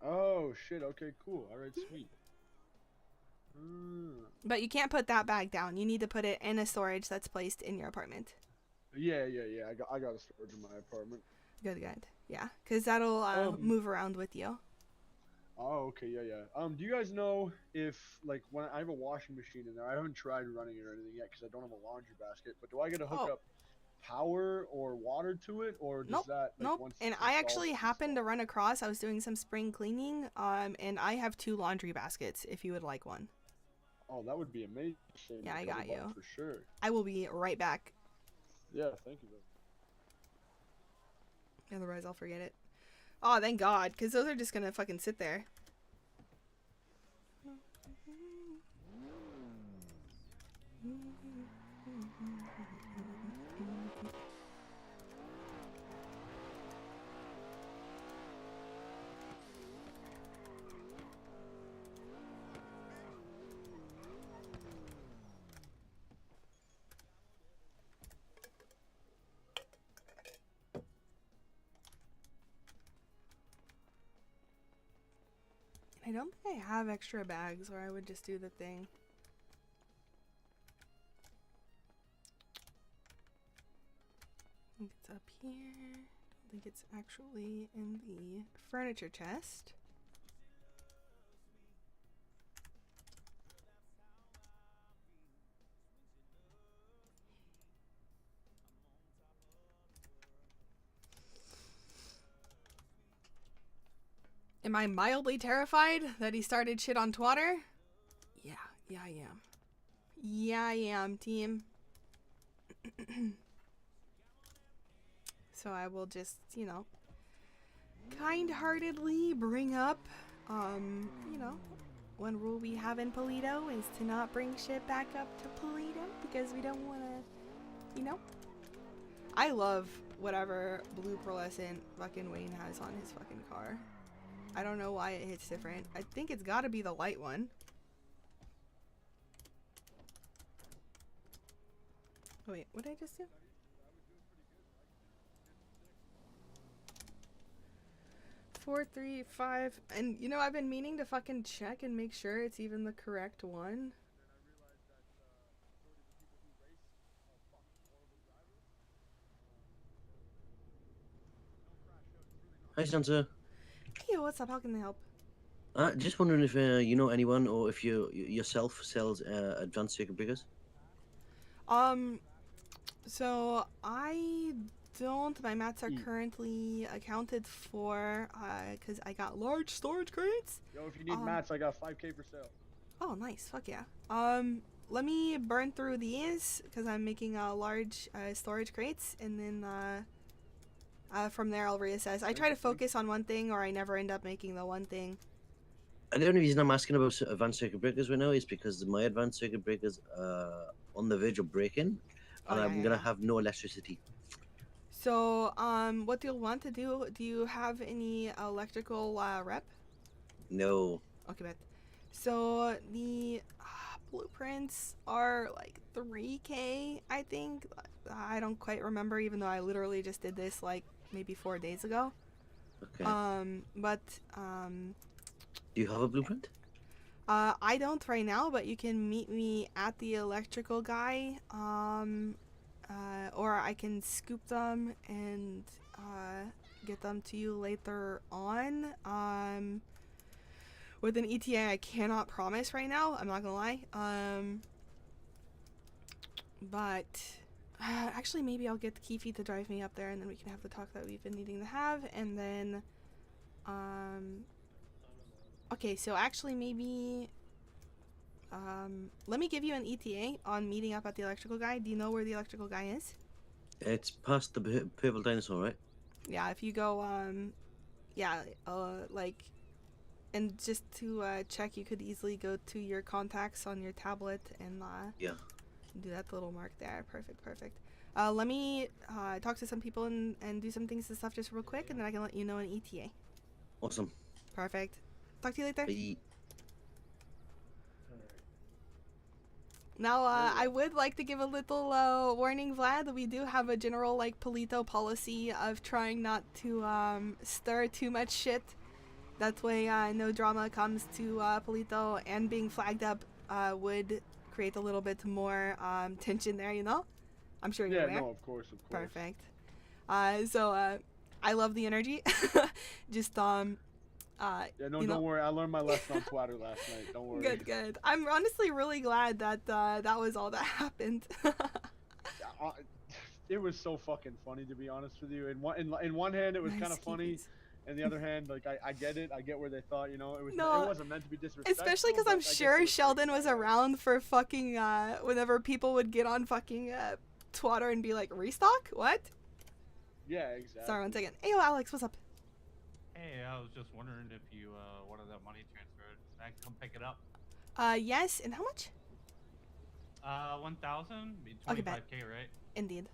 Oh shit, okay, cool. Alright, sweet. But you can't put that bag down. You need to put it in a storage that's placed in your apartment. Yeah. I got a storage in my apartment. Good. Yeah, because that'll move around with you. Oh, okay, yeah. Do you guys know if, when I have a washing machine in there, I haven't tried running it or anything yet because I don't have a laundry basket, but do I get to hook up power or water to it, or does that, Nope. once And it's I installed, actually happened to run across, I was doing some spring cleaning, and I have 2 laundry baskets if you would like one. Oh, that would be amazing. Yeah, I got you. For sure. I will be right back. Yeah, thank you. Otherwise, I'll forget it. Oh, thank God, because those are just gonna fucking sit there. I don't think I have extra bags, or I would just do the thing. I think it's up here. I don't think it's actually in the furniture chest. Am I mildly terrified that he started shit on Twitter? Yeah, I am. Yeah, I am, team. So I will just, kind-heartedly bring up, one rule we have in Paleto is to not bring shit back up to Paleto because we don't want to, I love whatever blue pearlescent fucking Wayne has on his fucking car. I don't know why it hits different. I think it's gotta be the light one. Oh, wait, what did I just do? Four, 3, 5, and I've been meaning to fucking check and make sure it's even the correct one. Hi, Zanza. Hey, what's up? How can I help? Just wondering if you know anyone, or if you yourself sells advanced circuit breakers. So I don't. My mats are currently accounted for, because I got large storage crates. Yo, if you need mats, I got 5K for sale. Oh, nice. Fuck yeah. Let me burn through these, because I'm making large storage crates, and then from there I'll reassess. I try to focus on one thing, or I never end up making the one thing. And the only reason I'm asking about advanced circuit breakers right now is because my advanced circuit breakers are on the verge of breaking, and I'm gonna have no electricity. So, what you'll want to do you have any electrical rep? No. Okay, bet. So, the blueprints are like 3K, I think. I don't quite remember, even though I literally just did this like maybe 4 days ago. Okay. Do you have a blueprint? I don't right now, but you can meet me at the electrical guy, or I can scoop them and get them to you later on. With an ETA, I cannot promise right now. I'm not gonna lie. But actually, maybe I'll get the Kifi to drive me up there, and then we can have the talk that we've been needing to have, and then okay, so actually maybe let me give you an ETA on meeting up at the electrical guy. Do you know where the electrical guy is? It's past the purple dinosaur, right? Yeah, if you go like, and just to check, you could easily go to your contacts on your tablet and yeah, do that little mark there. Perfect. Let me talk to some people and do some things and stuff just real quick, and then I can let you know an ETA. Awesome. Perfect. Talk to you later. Bye. Now, I would like to give a little warning, Vlad. We do have a general like Palito policy of trying not to stir too much shit. That way, no drama comes to Palito, and being flagged up would create a little bit more tension there. You know, I'm sure you're aware. Yeah, no, of course. Perfect. So I love the energy. Just yeah, no, don't worry. I learned my lesson on Twitter last night. Don't worry. Good. I'm honestly really glad that that was all that happened. It was so fucking funny, to be honest with you. In one hand, it was kind of funny. In the other hand, like I get it. I get where they thought, it wasn't meant to be disrespectful. Especially because I'm sure Sheldon was around for fucking whenever people would get on fucking Twitter and be like, restock? What? Yeah, exactly. Sorry, 1 second. Hey, yo, Alex, what's up? Hey, I was just wondering if you wanted that money transferred. I can come pick it up. Yes, and how much? 1,000? Be 25K, Okay, bet. right? Indeed.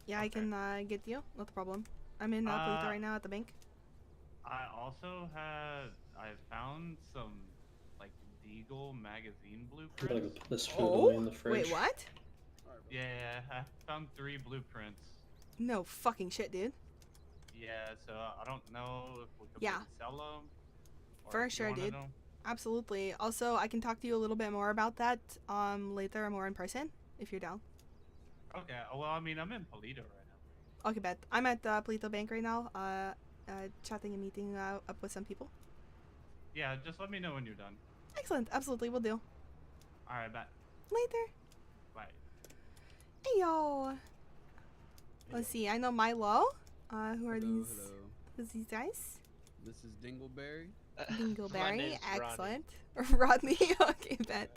Yeah, I can get you. Not a problem. I'm in Palito right now at the bank. I also I found some like Deagle magazine I'm gonna blueprints. go put this food away in the fridge. Wait, what? Yeah, I found 3 blueprints. No fucking shit, dude. Yeah, so I don't know if we could Yeah. maybe sell them. For sure, dude. Absolutely. Also, I can talk to you a little bit more about that later, more in person, if you're down. Okay, well, I mean, I'm in Polito right now. Okay, bet. I'm at Palito Bank right now, chatting and meeting up with some people. Yeah, just let me know when you're done. Excellent. Absolutely, will do. Alright, bye. Later. Bye. Hey, yo. Let's see. I know Milo. Who are these? Hello. Who's these guys? This is Dingleberry. Dingleberry. Excellent. Rodney. Okay, bet.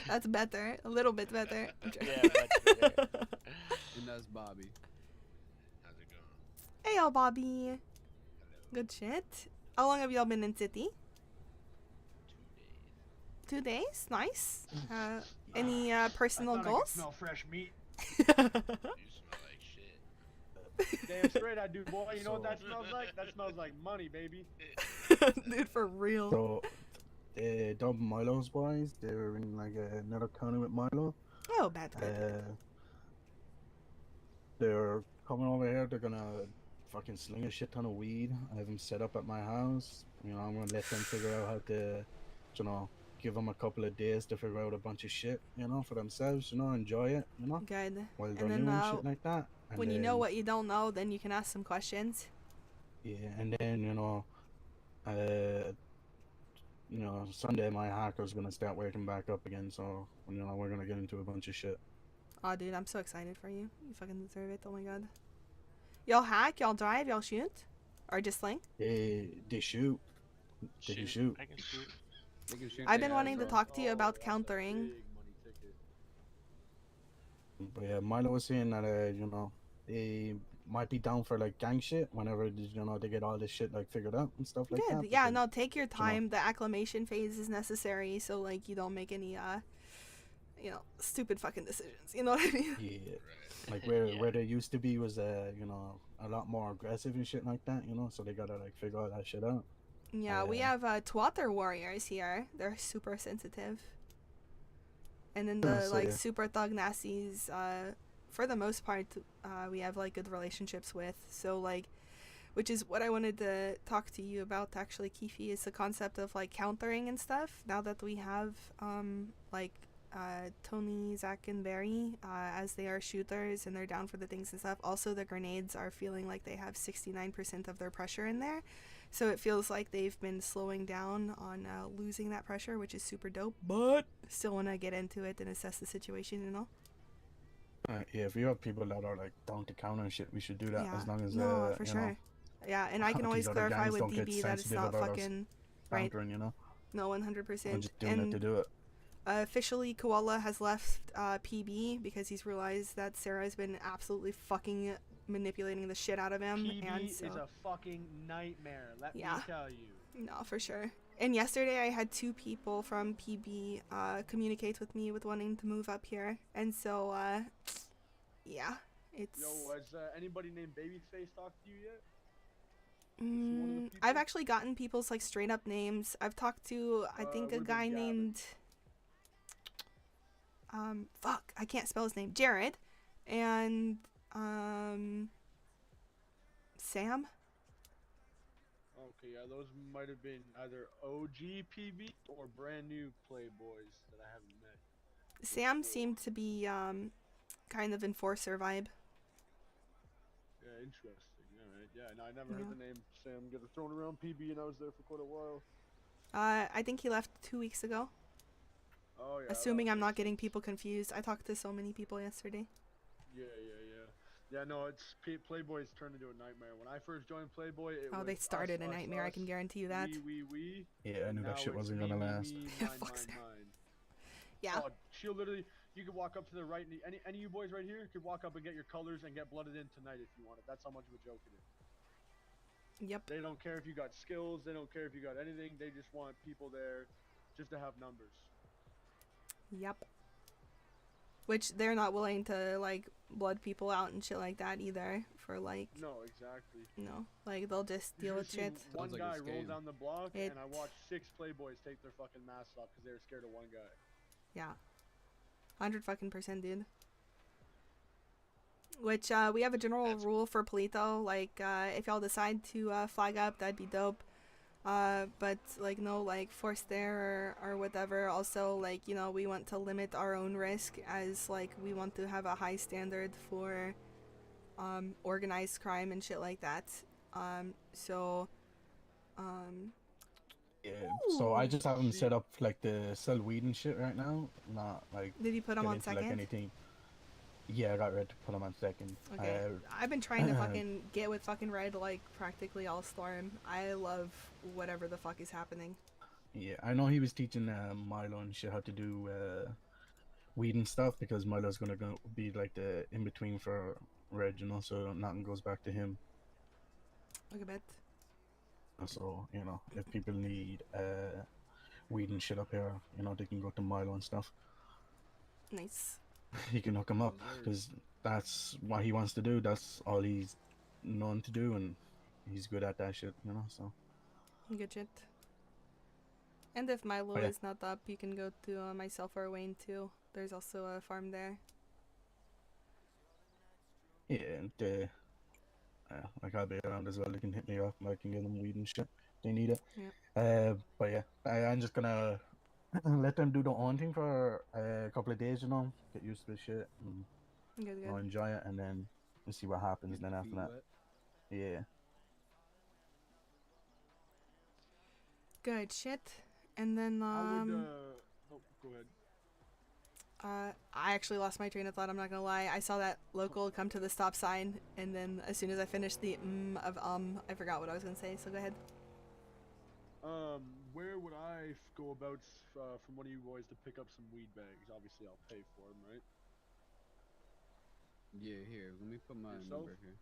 That's better. A little bit better. Yeah, much better. And that's Bobby. How's it going? Hey, yo, Bobby. Good shit. How long have y'all been in city? 2 days. Nice. Any personal goals? I smell fresh meat. You smell like shit. Damn straight I do, boy. You know what that smells like? That smells like money, baby. Dude, for real. So, double Milo's boys, they were in like another county with Milo. Oh, bad. They're coming over here. They're gonna fucking sling a shit ton of weed. I have them set up at my house. I'm gonna let them figure out how to, give them a couple of days to figure out a bunch of shit, for themselves, enjoy it, Good. while they're And then doing shit like that. And when you know then- what you don't know, then you can ask some questions. Yeah, and then, Sunday my hacker's gonna start working back up again, so, we're gonna get into a bunch of shit. Oh, dude, I'm so excited for you. You fucking deserve it. Oh my god. Y'all hack? Y'all drive? Y'all shoot? Or just sling? They shoot. They can shoot. I can shoot. I've been wanting to talk to you about countering. But yeah, Milo was saying that, they might be down for like gang shit whenever, they get all this shit like figured out and stuff like that. Good. Yeah, no, take your time. The acclimation phase is necessary, so like you don't make any stupid fucking decisions. You know what I mean? Yeah. Like where they used to be was a lot more aggressive and shit like that, so they gotta like figure all that shit out. Yeah, we have Twatter warriors here. They're super sensitive. And then the So, like yeah. super thug nasties, for the most part, we have like good relationships with. So like, which is what I wanted to talk to you about actually, Kifi, is the concept of like countering and stuff. Now that we have like Tony, Zach, and Barry, as they are shooters and they're down for the things and stuff. Also, the grenades are feeling like they have 69% of their pressure in there. So it feels like they've been slowing down on losing that pressure, which is super dope. But still want to get into it and assess the situation, you know? Yeah, if you have people that are like down to counter and shit, we should do that Yeah. as long as No, for you sure. know, Yeah, and I can these always other clarify gangs with don't get DB that it's sensitive not about us fucking right. countering, you know. No, I'm 100%. just doing it to do it. Officially, Koala has left PB because he's realized that Sarah's been absolutely fucking manipulating the shit out of him. PB and so, is a fucking nightmare. Let me tell you. No, for sure. And yesterday I had 2 people from PB communicate with me with wanting to move up here. And so, yeah, it's... Yo, has anybody named Babyface talked to you yet? I've actually gotten people's like straight up names. I've talked to, I think, a guy named... fuck, I can't spell his name. Jared. And, Sam? Okay, yeah, those might have been either OG PB or brand new Playboys that I haven't met. Sam seemed to be, kind of enforcer vibe. Yeah, interesting. Alright, yeah, no, I never heard the name Sam get thrown around PB, and I was there for quite a while. I think he left 2 weeks ago. Oh, yeah. Assuming I'm not getting people confused. I talked to so many people yesterday. Yeah. Yeah, no, it's Playboy's turned into a nightmare. When I first joined Playboy, it was they started us, a nightmare, I can guarantee you that. We. Yeah, I knew that Now shit it's wasn't me, gonna me, last. me, mine. Yeah. Oh, she'll literally, you could walk up to the right, and any of you boys right here could walk up and get your colors and get blooded in tonight if you want it. That's how much of a joke it is. Yep. They don't care if you got skills, they don't care if you got anything, they just want people there just to have numbers. Yep. Which they're not willing to like blood people out and shit like that either. For like. No, exactly. No, like they'll just deal with shit. One guy rolled down the block, and I watched 6 Playboys take their fucking masks off because they were scared of one guy. Yeah. 100% dude. Which we have a general rule for Palito, like if y'all decide to flag up, that'd be dope. But like no like force there or whatever. Also like, you know, we want to limit our own risk, as like we want to have a high standard for organized crime and shit like that. Yeah, so I just have them set up like the sell weed and shit right now. Not like. Did you put them get on into, second? Like, anything. Yeah, I got Red to put them on second. Okay. I've been trying to fucking get with fucking Red like practically all storm. I love whatever the fuck is happening. Yeah, I know he was teaching Milo and shit how to do weed and stuff, because Milo's gonna be like the in between for Red, you know, so nothing goes back to him. Look a bit. So, you know, if people need weed and shit up here, you know, they can go to Milo and stuff. Nice. He can hook him up, because that's what he wants to do. That's all he's known to do, and he's good at that shit, you know, so. Good shit. And if Milo Oh, yeah. is not up, you can go to myself or Wayne too. There's also a farm there. Yeah, and like I'll be around as well. They can hit me up, I can give them weed and shit. They need it. Yep. But yeah, I'm just gonna let them do their own thing for a couple of days, you know, get used to the shit, and Good, you know, enjoy it, and then we'll see what happens then after that. Yeah. Good shit. And then oh, go ahead. I actually lost my train of thought, I'm not gonna lie. I saw that local come to the stop sign, and then as soon as I finished the I forgot what I was gonna say, so go ahead. Where would I go about from one of you boys to pick up some weed bags? Obviously, I'll pay for them, right? Yeah, here. Let me put my number here.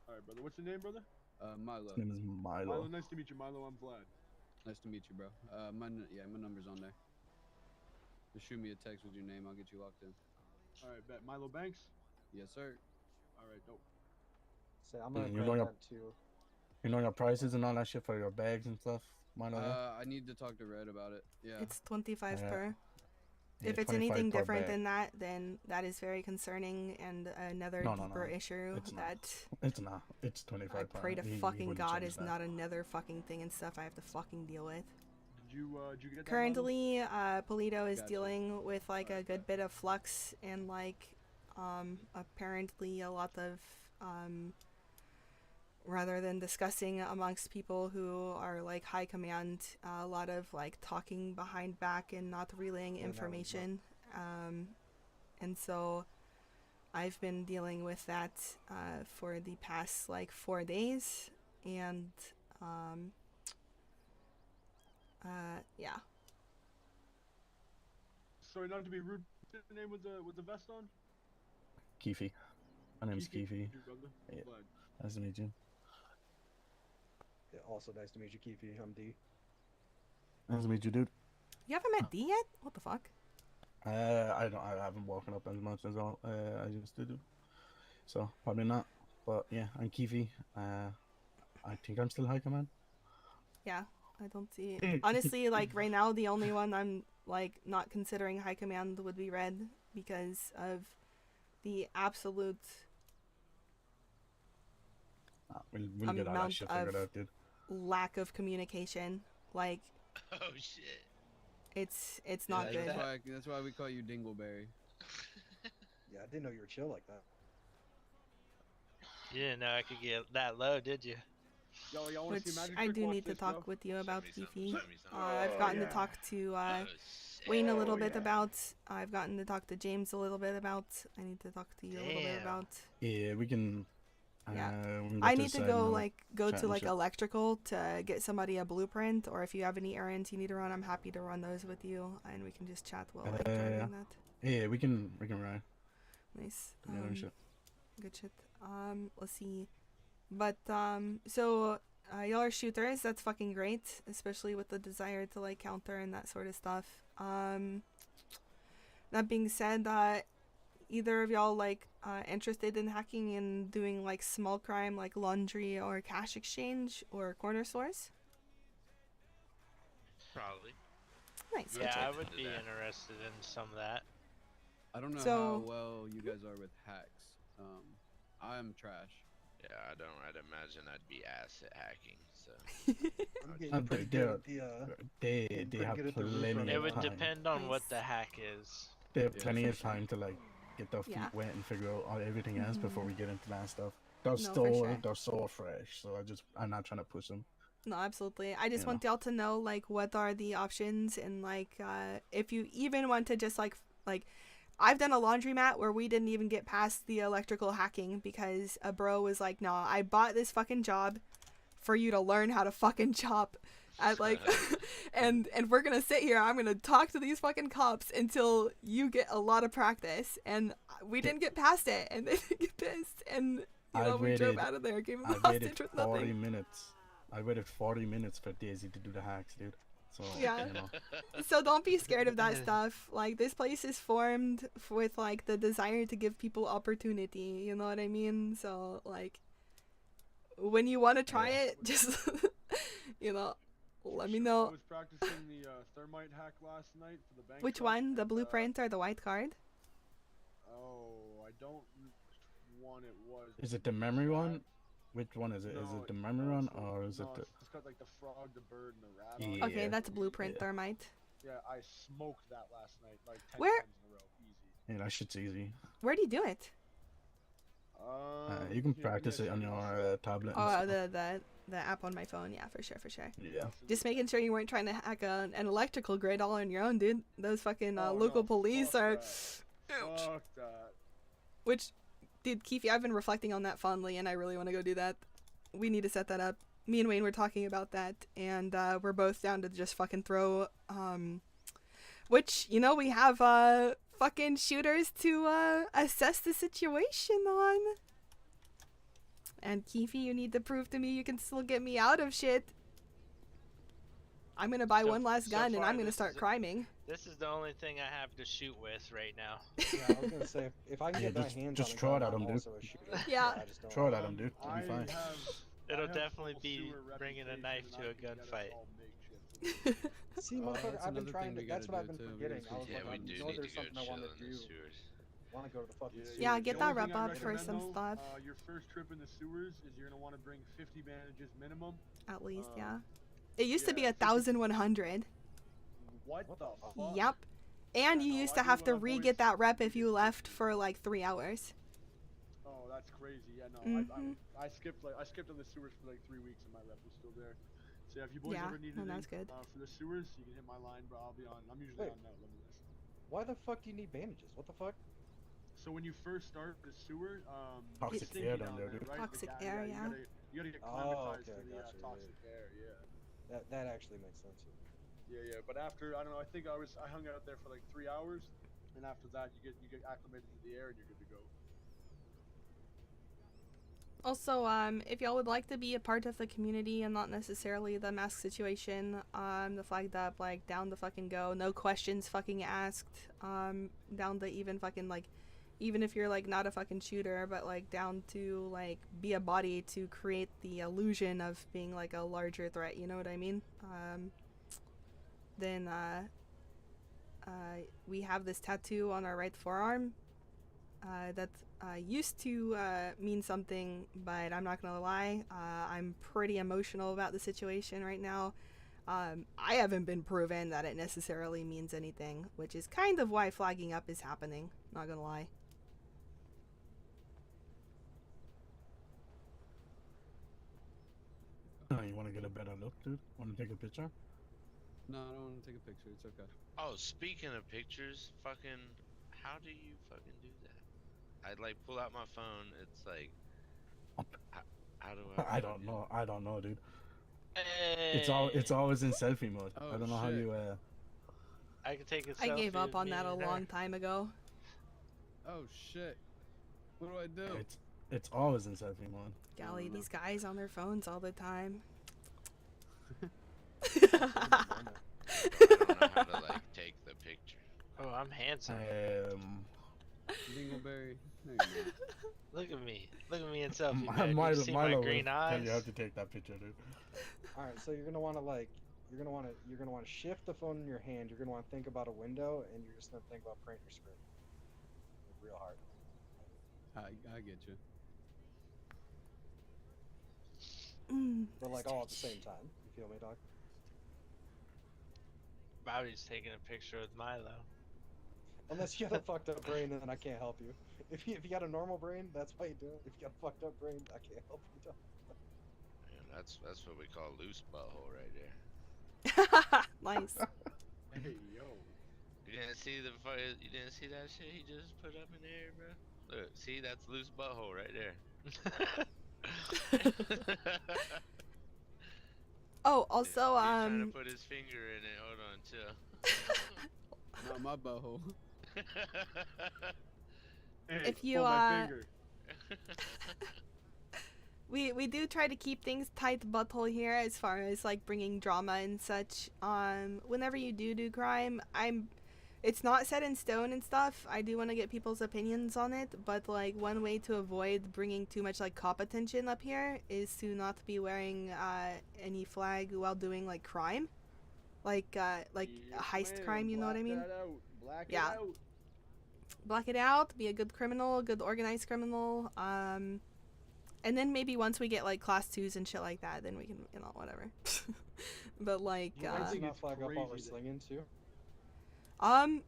Alright, brother. What's your name, brother? Milo. His name is Milo. Nice to meet you, Milo. I'm Vlad. Nice to meet you, bro. My number's on there. Just shoot me a text with your name. I'll get you locked in. Alright, bet. Milo Banks? Yes, sir. Alright, dope. So I'm gonna You grab know your, that too. you know your prices and all that shit for your bags and stuff, Milo? I need to talk to Red about it. Yeah. It's 25 per. Yeah, if it's 25 anything per different bag. than that, then that is very concerning and another No, no, deeper no. issue It's not. that It's not. It's 25 I per. pray to He fucking wouldn't God change is that. not another fucking thing and stuff I have to fucking deal with. Did you get that? Milo? Currently, Polito is Gotcha. dealing with like a good bit of flux and like apparently a lot of rather than discussing amongst people who are like high command, a lot of like talking behind back and not relaying Yeah, that one's rough. information. And so I've been dealing with that for the past like 4 days, and yeah. Sorry, not to be rude. What's your name with the vest on? Keefe. My name's Keefe. Keefe, brother. Yeah. Glad. Nice to meet you. Yeah, also nice to meet you, Keefe. I'm D. Nice to meet you, dude. You haven't met D yet? What the fuck? I haven't woken up as much as I used to do, so probably not. But yeah, I'm Keefe. I think I'm still high command. Yeah, I don't see. Honestly, like right now, the only one I'm like not considering high command would be Red because of the absolute We'll get all that amount shit of figured out, dude. lack of communication. Like Oh shit. it's not good. That's why we call you Dingleberry. Yeah, I didn't know you were chill like that. You didn't know I could get that low, did you? Yo, y'all wanna Which see a magic I trick? do Watch need to this, talk bro. with you about, Show me Fifi. something, show me I've something. gotten yeah. to talk to Wayne a little bit about. I've gotten to talk to James a little bit about. I need to talk to you a little bit Damn. about. Yeah, we can. Yeah. We can I get need this, to go no go chat to and like shit. electrical to get somebody a blueprint, or if you have any errands you need to run, I'm happy to run those with you, and we can just chat while like driving that. Yeah, we can ride. Nice. Together and shit. Good shit. Let's see. But so y'all are shooters. That's fucking great, especially with the desire to like counter and that sort of stuff. That being said, either of y'all like interested in hacking and doing like small crime like laundry or cash exchange or corner stores? Probably. Nice. good Yeah, shit. I would be interested in some of that. I don't know So- how well you guys are with hacks. I'm trash. Yeah, I'd imagine I'd be ass at hacking. So. I'm getting pretty good at the, They pretty have good at the roof plenty running It of would time. depend on what the hack is. They have Yeah, plenty for of time to like get their feet Yeah. wet and figure out all everything else before we get into that stuff. They're No, for sure. they're so fresh. So I'm not trying to push them. No, absolutely. I just You want y'all to know like what are the options, and like if you even want to just like I've done a laundromat where we didn't even get past the electrical hacking because a bro was like, "Nah, I bought this fucking job for you to learn how to fucking chop." At like and we're gonna sit here, I'm gonna talk to these fucking cops until you get a lot of practice, and we didn't get past it, and they didn't get pissed, and we drove out of there, gave them the I waited hostage with 40 nothing. minutes. I waited 40 minutes for Daisy to do the hacks, dude. So Yeah. you know. So don't be scared of that stuff. Like this place is formed with like the desire to give people opportunity, you know what I mean? So like when you want to try it, just let me I know. was practicing the thermite hack last night for the bank. Which truck, one? The and, blueprint or the white card? Oh, I don't know which one it was. Is it the memory one? Which one is it? Is No, it the memory one or is it no, the? it's got like the frog, the bird, and the rat on it. Okay, Yeah. that's blueprint thermite. Yeah, I smoked that last night, like 10 Where- times in a row, easy. Yeah, that shit's easy. Where do you do it? You can practice it on your tablet. and Oh, stuff. the app on my phone. Yeah, for sure. Yeah. Just making sure you weren't trying to hack an electrical grid all on your own, dude. Those fucking Oh, local no, police fuck are. that. Fuck that. Which, dude, Keefe, I've been reflecting on that fondly, and I really want to go do that. We need to set that up. Me and Wayne were talking about that, and we're both down to just fucking throw. Which we have fucking shooters to assess the situation on. And Keefe, you need to prove to me you can still get me out of shit. I'm gonna buy one last gun, and I'm gonna start criming. This is the only thing I have to shoot with right now. Yeah, I was gonna say if I can Yeah, get my just- hands just on a throw it gun, at 'em, I'm dude. also a shooter. Yeah. I just don't Throw it at him, dude. It'll be fine. It'll definitely be bringing a knife to a gunfight. See, Oh, motherfucker, that's I've been another trying thing to. we gotta That's what I've do, been too. We forgetting. gotta I was switch like, Yeah, we I do know need there's to go something I chill want to in the do. sewers. Want to go to the fucking Yeah, sewers. Yeah, get the that only rep thing I up for recommend, some though, stuff. Your first trip in the sewers is you're gonna want to bring 50 bandages minimum. At least, yeah. It used to be yeah, 1,100. What the fuck? Yep. And you used to have to re-get that rep if you left for like 3 hours. Oh, that's crazy. Yeah, no, Mhm. I skipped on the sewers for like 3 weeks and my rep was still there. So yeah, if you boys Yeah, ever need no, anything that's good. for the sewers, you can hit my line, bro. I'll be on. I'm usually Wait. on now. Let me list. Why the fuck do you need bandages? What the fuck? So when you first start the sewer, Toxic it's stinky air down down there, there, dude. right? Toxic air, yeah. You gotta get Oh, climatized okay, to the gotcha, yeah, toxic air. Yeah. That actually makes sense. Yeah. But after I don't know, I think I hung out there for like 3 hours, and after that you get acclimated to the air and you're good to go. Also, if y'all would like to be a part of the community and not necessarily the mask situation, the flagged up, like, down to fucking go, no questions fucking asked, down to even fucking, like, even if you're, like, not a fucking shooter, but, like, down to, like, be a body to create the illusion of being, like, a larger threat, you know what I mean? Then, we have this tattoo on our right forearm, that used to mean something, but I'm not gonna lie, I'm pretty emotional about the situation right now. I haven't been proven that it necessarily means anything, which is kind of why flagging up is happening, not gonna lie. Oh, you want to get a better look, dude? Want to take a picture? No, I don't want to take a picture. It's okay. Oh, speaking of pictures, fucking, how do you fucking do that? I'd like pull out my phone. It's like, how do I? I don't know. I don't know, dude. Hey. It's always in selfie mode. Oh, I don't know how shit. you. I can take a selfie. I gave up of on me that a and her. long time ago. Oh shit. What do I do? It's always in selfie mode. Golly, these guys on their phones all the time. I don't know how to like take the picture. Oh, I'm handsome. Dingleberry. No, you're not. Look at me. Look at me in selfie mode. You Milo, see my Milo green will tell you how eyes? to take that picture, dude. All right, so you're gonna want to you're gonna want to shift the phone in your hand. You're gonna want to think about a window, and you're just gonna think about praying your screen. Like, real hard. I get you. But like all at the same time. You feel me, dog? Bobby's taking a picture with Milo. Unless you got a fucked up brain, then I can't help you. If you got a normal brain, that's why you do it. If you got a fucked up brain, I can't help you, dog. Yeah, that's what we call loose butthole right there. Nice. Hey yo. You didn't see you didn't see that shit he just put up in the air, bro? Look, see, that's loose butthole right there. Oh, also, He's trying to put his finger in it. Hold on, chill. Not my butthole. Hey, if you pull my finger. we do try to keep things tight butthole here as far as like bringing drama and such. Whenever you do crime, it's not set in stone and stuff. I do want to get people's opinions on it, but like one way to avoid bringing too much like cop attention up here is to not be wearing any flag while doing like crime, like a heist crime. You know what I mean? Black Yeah. it out. Black it out. Be a good criminal, a good organized criminal. And then maybe once we get like class 2s and shit like that, then we can, you know, whatever. But like, not flag up while we're slinging too. I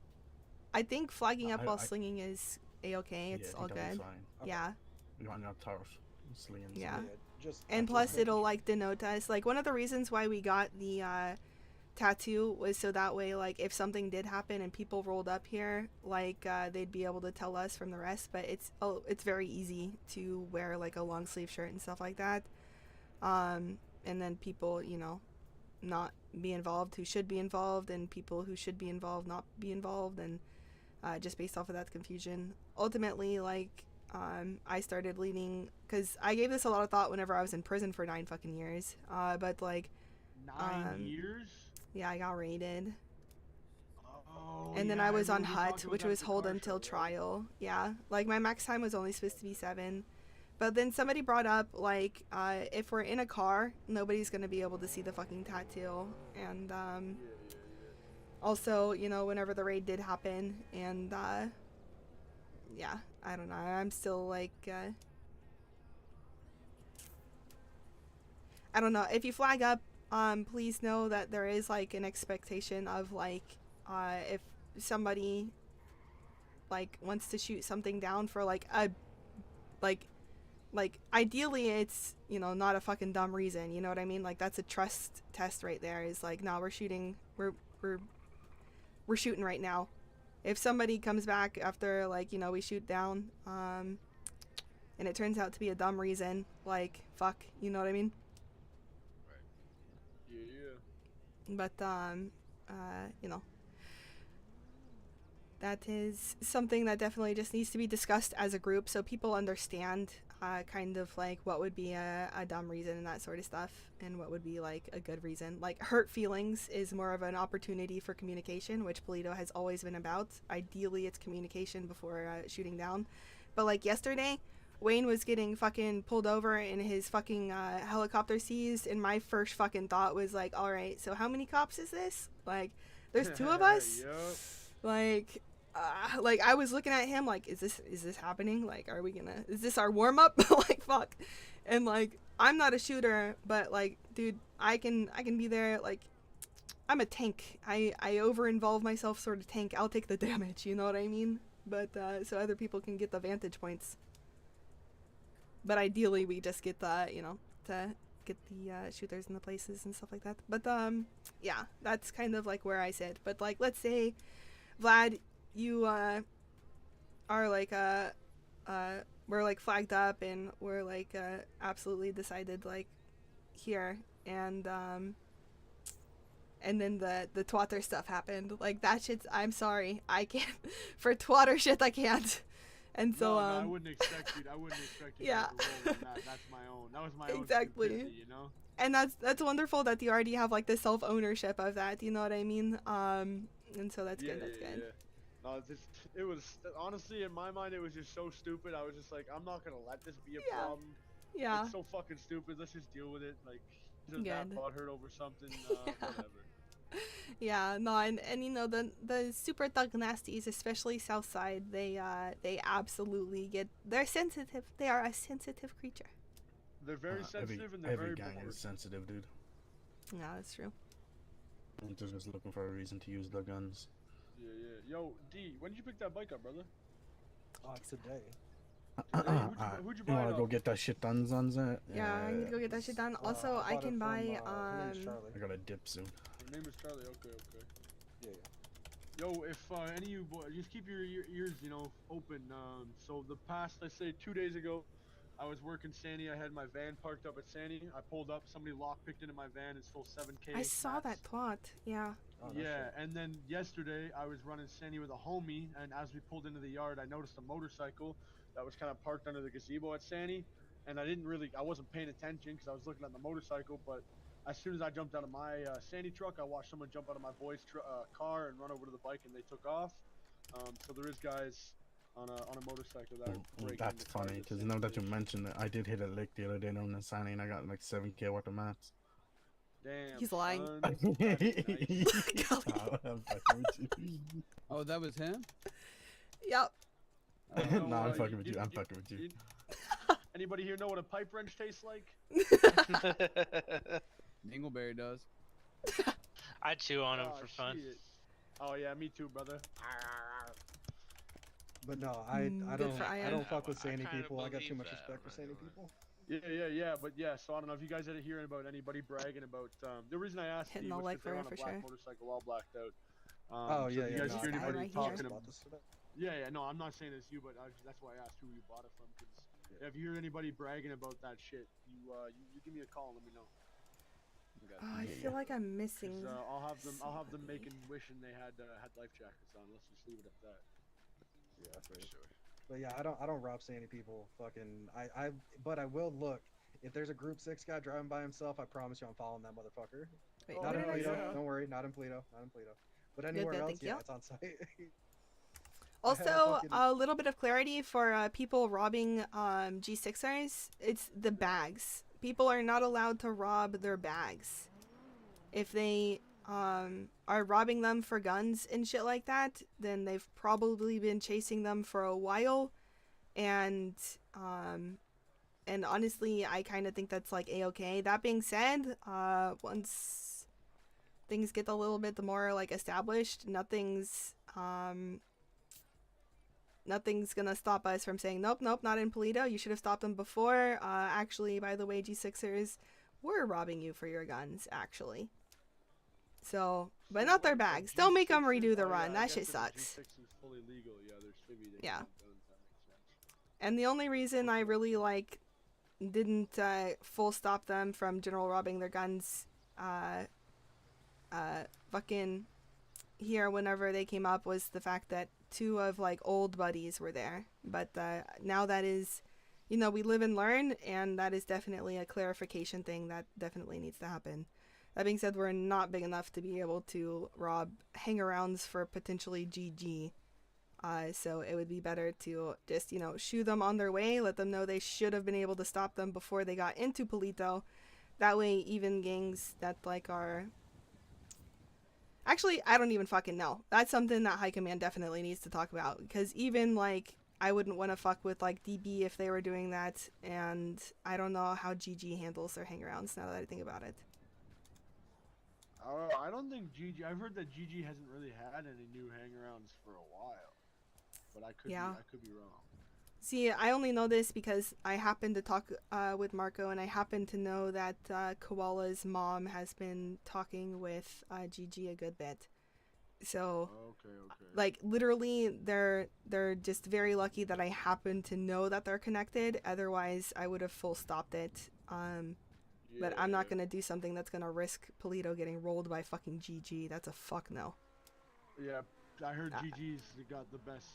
think flagging up while I- slinging is a-okay. It's all that'll be good. fine. Yeah. You're on your turf, slinging. Yeah. Just And plus it'll like denote us. Like one of the reasons why we got the tattoo was so that way like if something did happen and people rolled up here, like they'd be able to tell us from the rest. But it's very easy to wear like a long sleeve shirt and stuff like that. And then people, you know, not be involved who should be involved, and people who should be involved not be involved, and just based off of that confusion. Ultimately, like, I started leaning, because I gave this a lot of thought whenever I was in prison for 9 fucking years, but like 9 years? Yeah, I got raided. Oh, And then yeah, I was on remember we HUT, talked about which that was at the hold car until show, right? trial. Yeah, like my max time was only supposed to be 7, But then somebody brought up, like, if we're in a car, nobody's gonna be able to see the fucking tattoo. And, also, you know, whenever the raid did happen, and, yeah, I don't know, I'm still, like, I don't know, if you flag up, please know that there is, like, an expectation of, like, if somebody, like, wants to shoot something down for, like, a, like, ideally it's, you know, not a fucking dumb reason, you know what I mean? Like, that's a trust test right there, is like, no, we're shooting right now. If somebody comes back after, like, you know, we shoot down, and it turns out to be a dumb reason, like, fuck, you know what I mean? Yeah. But, you know, that is something that definitely just needs to be discussed as a group so people understand kind of like what would be a dumb reason and that sort of stuff, and what would be like a good reason. Like, hurt feelings is more of an opportunity for communication, which Polito has always been about. Ideally it's communication before shooting down. But like yesterday, Wayne was getting fucking pulled over and his fucking helicopter seized, and my first fucking thought was like, alright, so how many cops is this? Like, there's 2 of us? Yep. Like I was looking at him like, is this happening? Like, are we gonna, is this our warm-up? Like, fuck. And like, I'm not a shooter, but like, dude, I can be there. Like, I'm a tank. I over-involve myself, sort of tank. I'll take the damage, you know what I mean? But so other people can get the vantage points. But ideally we just get the, you know, to get the shooters in the places and stuff like that. But yeah, that's kind of like where I sit. But like, let's say, Vlad, you are like we're like flagged up and we're like absolutely decided like here, and then the twatter stuff happened. Like, that shit's, I'm sorry, I can't for twatter shit, I can't. And so no, I wouldn't expect you. Yeah. To roll on that. That's my own. That was my Exactly. own stupidity, you know. And that's wonderful that you already have like the self ownership of that. You know what I mean? And so that's good. That's good. Yeah. No, it was honestly, in my mind, it was just so stupid. I was just like, I'm not gonna let this be a problem. Yeah. It's so fucking stupid. Let's just deal with it. Like, just that butthurt over something. Whatever. Yeah, no, and you know, the super thug nasties, especially Southside, they absolutely they're sensitive. They are a sensitive creature. They're very sensitive, and they're every very gang bored. is sensitive, dude. Yeah, that's true. And they're just looking for a reason to use their guns. Yeah. Yo, D, when did you pick that bike up, brother? Today. Who'd you You buy wanna it go off? get that shit done, Zanza? Yeah, I need to go get that shit done. Also, I can buy I gotta dip soon. Her name is Charlie. Okay. Yeah. Yo, if any of you boys, just keep your ears, you know, open. So the past, let's say 2 days ago, I was working Sandy. I had my van parked up at Sandy. I pulled up. Somebody lockpicked into my van and stole 7K. I saw that plot. Yeah. Yeah, and then yesterday I was running Sandy with a homie, and as we pulled into the yard, I noticed a motorcycle that was kind of parked under the gazebo at Sandy, and I wasn't paying attention because I was looking at the motorcycle, but as soon as I jumped out of my Sandy truck, I watched someone jump out of my boy's car and run over to the bike, and they took off. So there is guys on a motorcycle that are breaking That's into cars funny, at because Sandy now that you Station. mentioned it, I did hit a lick the other day down in Sandy, and I got like 7K worth of mats. Damn, He's lying. son. That is nice. Oh, that was him? Yep. No, I'm fucking with you. I'm fucking with you. Anybody here know what a pipe wrench tastes like? Dingleberry does. I chew on them Oh, for fun. shit. Oh yeah, me too, brother. But no, I good for Ian. don't fuck with Sandy kinda people. I got too believe much that, respect for Sandy people. Yeah, but yeah, so I don't know if you guys had to hear about anybody bragging about, the reason I asked Hitting you the was leg because they're on for a black sure. motorcycle all blacked out. Oh, so yeah, if you yeah, guys no, hear I anybody right talking here. about, yeah, no, I'm not saying it's you, but that's why I asked who you bought it from, because if you hear anybody bragging about that shit, you give me a call and let me know. Oh, I feel like I'm missing. 'Cause, I'll have them making wishing they had life jackets on. Let's just leave it at that. Yeah, for sure. But yeah, I don't rob Sandy people. Fucking, but I will look. If there's a Group 6 guy driving by himself, I promise you I'm following that motherfucker. Wait, Not in what did I Polito. say? Don't worry, not in Polito. But anywhere else, thank yeah, you. it's on site. Also, a little bit of clarity for people robbing G6ers. It's the bags. People are not allowed to rob their bags. If they are robbing them for guns and shit like that, then they've probably been chasing them for a while, and honestly, I kind of think that's like a-okay. That being said, once things get a little bit more like established, nothing's gonna stop us from saying nope, not in Polito. You should have stopped them before. Actually, by the way, G6ers were robbing you for your guns, actually. So, but not their bags. Don't make them redo the run. That shit sucks. Yeah. And the only reason I really like didn't full stop them from general robbing their guns fucking here whenever they came up was the fact that 2 of like old buddies were there. But now that is, you know, we live and learn, and that is definitely a clarification thing that definitely needs to happen. That being said, we're not big enough to be able to rob hang-arounds for potentially GG. So it would be better to just, you know, shoo them on their way, let them know they should have been able to stop them before they got into Polito. That way, even gangs that like are... Actually, I don't even fucking know. That's something that High Command definitely needs to talk about, because even like I wouldn't want to fuck with like DB if they were doing that, and I don't know how GG handles their hang-arounds now that I think about it. I don't think GG. I've heard that GG hasn't really had any new hang-arounds for a while, but I could be wrong. See, I only know this because I happened to talk with Marco, and I happen to know that Koala's mom has been talking with GG a good bit. So, like, literally, they're just very lucky that I happen to know that they're connected. Otherwise, I would have full stopped it. But I'm not gonna do something that's gonna risk Polito getting rolled by fucking GG. That's a fuck no. Yeah, I heard GG's got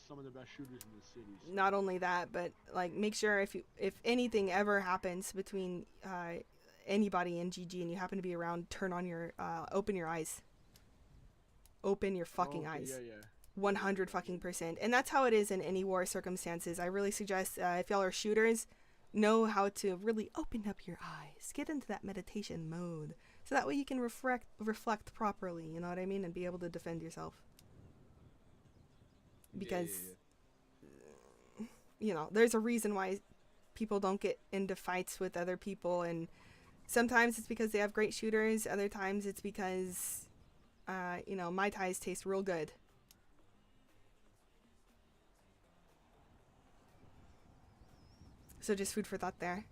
some of the best shooters in the city. So. Not only that, but like make sure if anything ever happens between anybody and GG and you happen to be around, turn on your open your eyes. Open your fucking eyes. Yeah. 100 fucking %. And that's how it is in any war circumstances. I really suggest if y'all are shooters, know how to really open up your eyes. Get into that meditation mode. So that way you can reflect properly, you know what I mean? And be able to defend yourself. Because, you know, there's a reason why people don't get into fights with other people. And sometimes it's because they have great shooters. Other times it's because, you know, Mai Tais taste real good. So just food for thought there.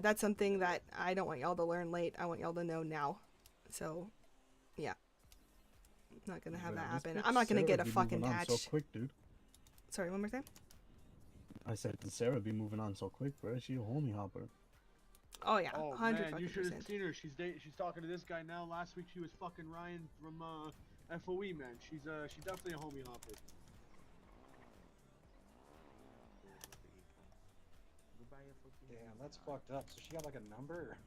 That's something that I don't want y'all to learn late. I want y'all to know now. So, yeah. Not gonna have that happen. I'm not gonna get a fucking patch. So quick, dude. Sorry, one more time? I said, Sarah be moving on so quick, bro. She a homie hopper. Oh, yeah. Oh, 100 man, you should have %. seen her. She's talking to this guy now. Last week she was fucking Ryan from FOE, man. She's definitely a homie hopper. Damn, that's fucked up. So she got like a number?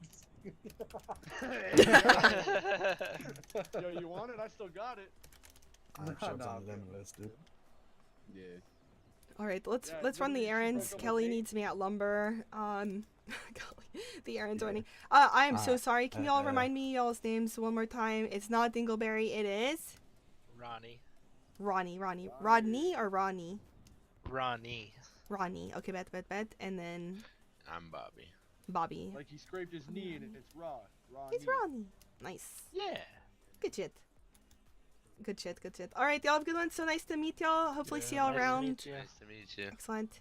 Yo, you want it? I still got it. Dude. Yeah. All right, let's run the errands. Kelly needs me at lumber. The errands are running. I am so sorry. Can y'all remind me y'all's names one more time? It's not Dingleberry. It is Ronnie. Ronnie. Rodney or Ronnie? Ronnie. Ronnie. Okay, bet. And then I'm Bobby. Bobby. Like he scraped his knee and it's raw. It's Ronnie. Nice. Yeah. Good shit. All right, y'all have a good one. So nice to meet y'all. Hopefully see y'all around. Nice to meet you. Excellent.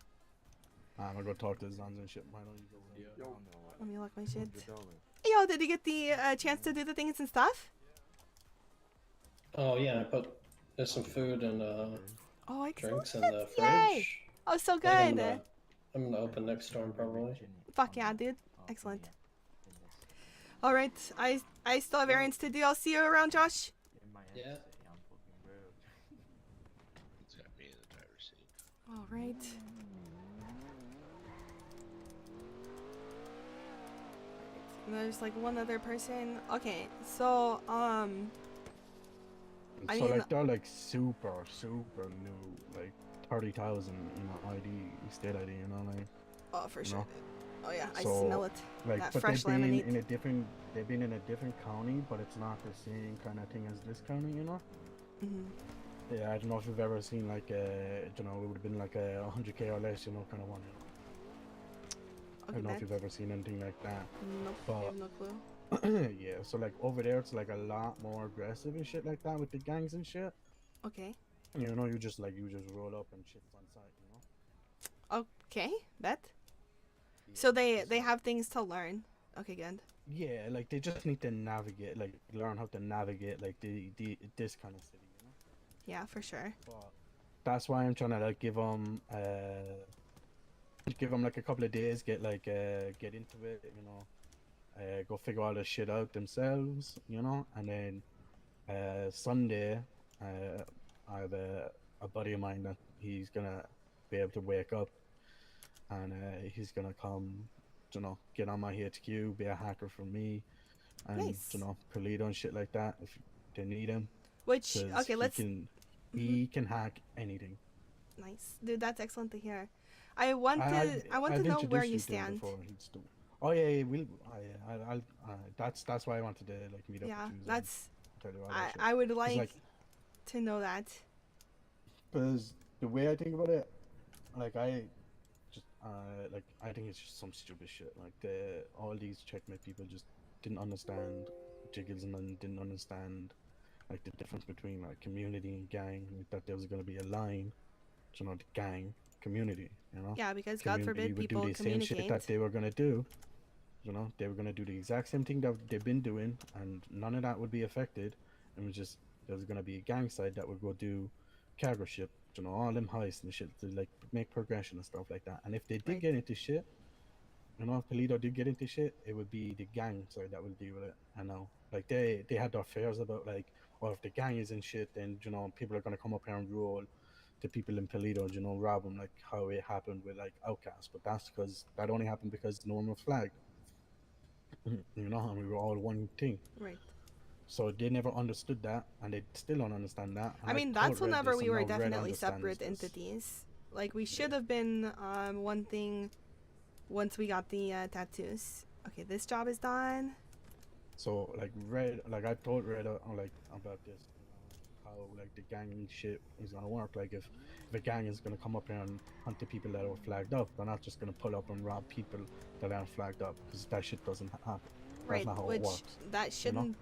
I'm gonna go talk to Zanza and shit. Why don't you go? Yo. Let me lock my shit. Hey, yo, did you get the chance to do the things and stuff? Oh yeah, I put there's some food and drinks in the fridge. Yay! Oh, so good. I'm gonna open next storm probably. Fuck yeah, dude. Excellent. All right, I still have errands to do. I'll see you around, Josh. Yeah. It's got me in the driver's seat. All right. And there's like one other person. Okay, so I mean, like they're like super new, like 30,000, you know, ID, state ID, you know, like. Oh, for you sure. know? Oh yeah, I So, smell it. Like, That but fresh they've been lemonade. in a different, they've been in a different county, but it's not the same kind of thing as this county, you know. Mhm. Yeah, I don't know if you've ever seen like you know, it would have been like a 100K or less, you know, kind of one. You know? I don't know if you've ever seen anything like that. Nope, I But have no clue. yeah, so like over there, it's like a lot more aggressive and shit like that with the gangs and shit. Okay. You know, you just roll up and shit's on site, you know. Okay, bet. So they have things to learn. Okay, good. Yeah, like they just need to navigate, like learn how to navigate like the this kind of city, you know. Yeah, for sure. But that's why I'm trying to like give them like a couple of days, get into it, you know, go figure all this shit out themselves, you know, and then Sunday, I have a buddy of mine that he's gonna be able to wake up, and he's gonna come, you know, get on my HQ, be a hacker for me, and Nice. you know, Polito and shit like that if they need him. Which 'Cause okay, let's. he can hack anything. Nice, dude. That's excellent to hear. I want to I've know where introduced you to him stand. before, he's still- Oh yeah, we'll. I'll. That's why I wanted to like meet up Yeah, with you. that's. Tell you all that shit. I would 'Cause, like to know that. Because the way I think about it, like I just like I think it's just some stupid shit. Like all these checkmate people just didn't understand jiggles and then didn't understand like the difference between like community and gang. Like, that there was gonna be a line, you know, the gang community. You know. Yeah, because God Community forbid would people do the same shit communicate. that they were gonna do. You know, they were gonna do the exact same thing that they've been doing, and none of that would be affected. It was just there's gonna be a gang side that would go do cargo ship, you know, all them heists and shit to like make progression and stuff like that. And if they did get into shit, you know, if Polito did get into shit, it would be the gang side that would deal with it. I know, like they had their fears about like, well, if the gang is in shit, then you know people are gonna come up here and rule the people in Polito, you know, rob them like how it happened with like Outcast. But that's because that only happened because no one was flagged. You know, and we were all one thing. Right. So they never understood that, and they still don't understand that. And I mean, told that's Red whenever this, we and were now Red definitely understands separate this. entities. Like we should have been one thing once we got the tattoos. Okay, this job is done. So like Red, like I told Red like about this, how like the gang shit is gonna work. Like if the gang is gonna come up here and hunt the people that are flagged up, they're not just gonna pull up and rob people that aren't flagged up, because that shit doesn't happen. Right, That's not how which it works. that shouldn't,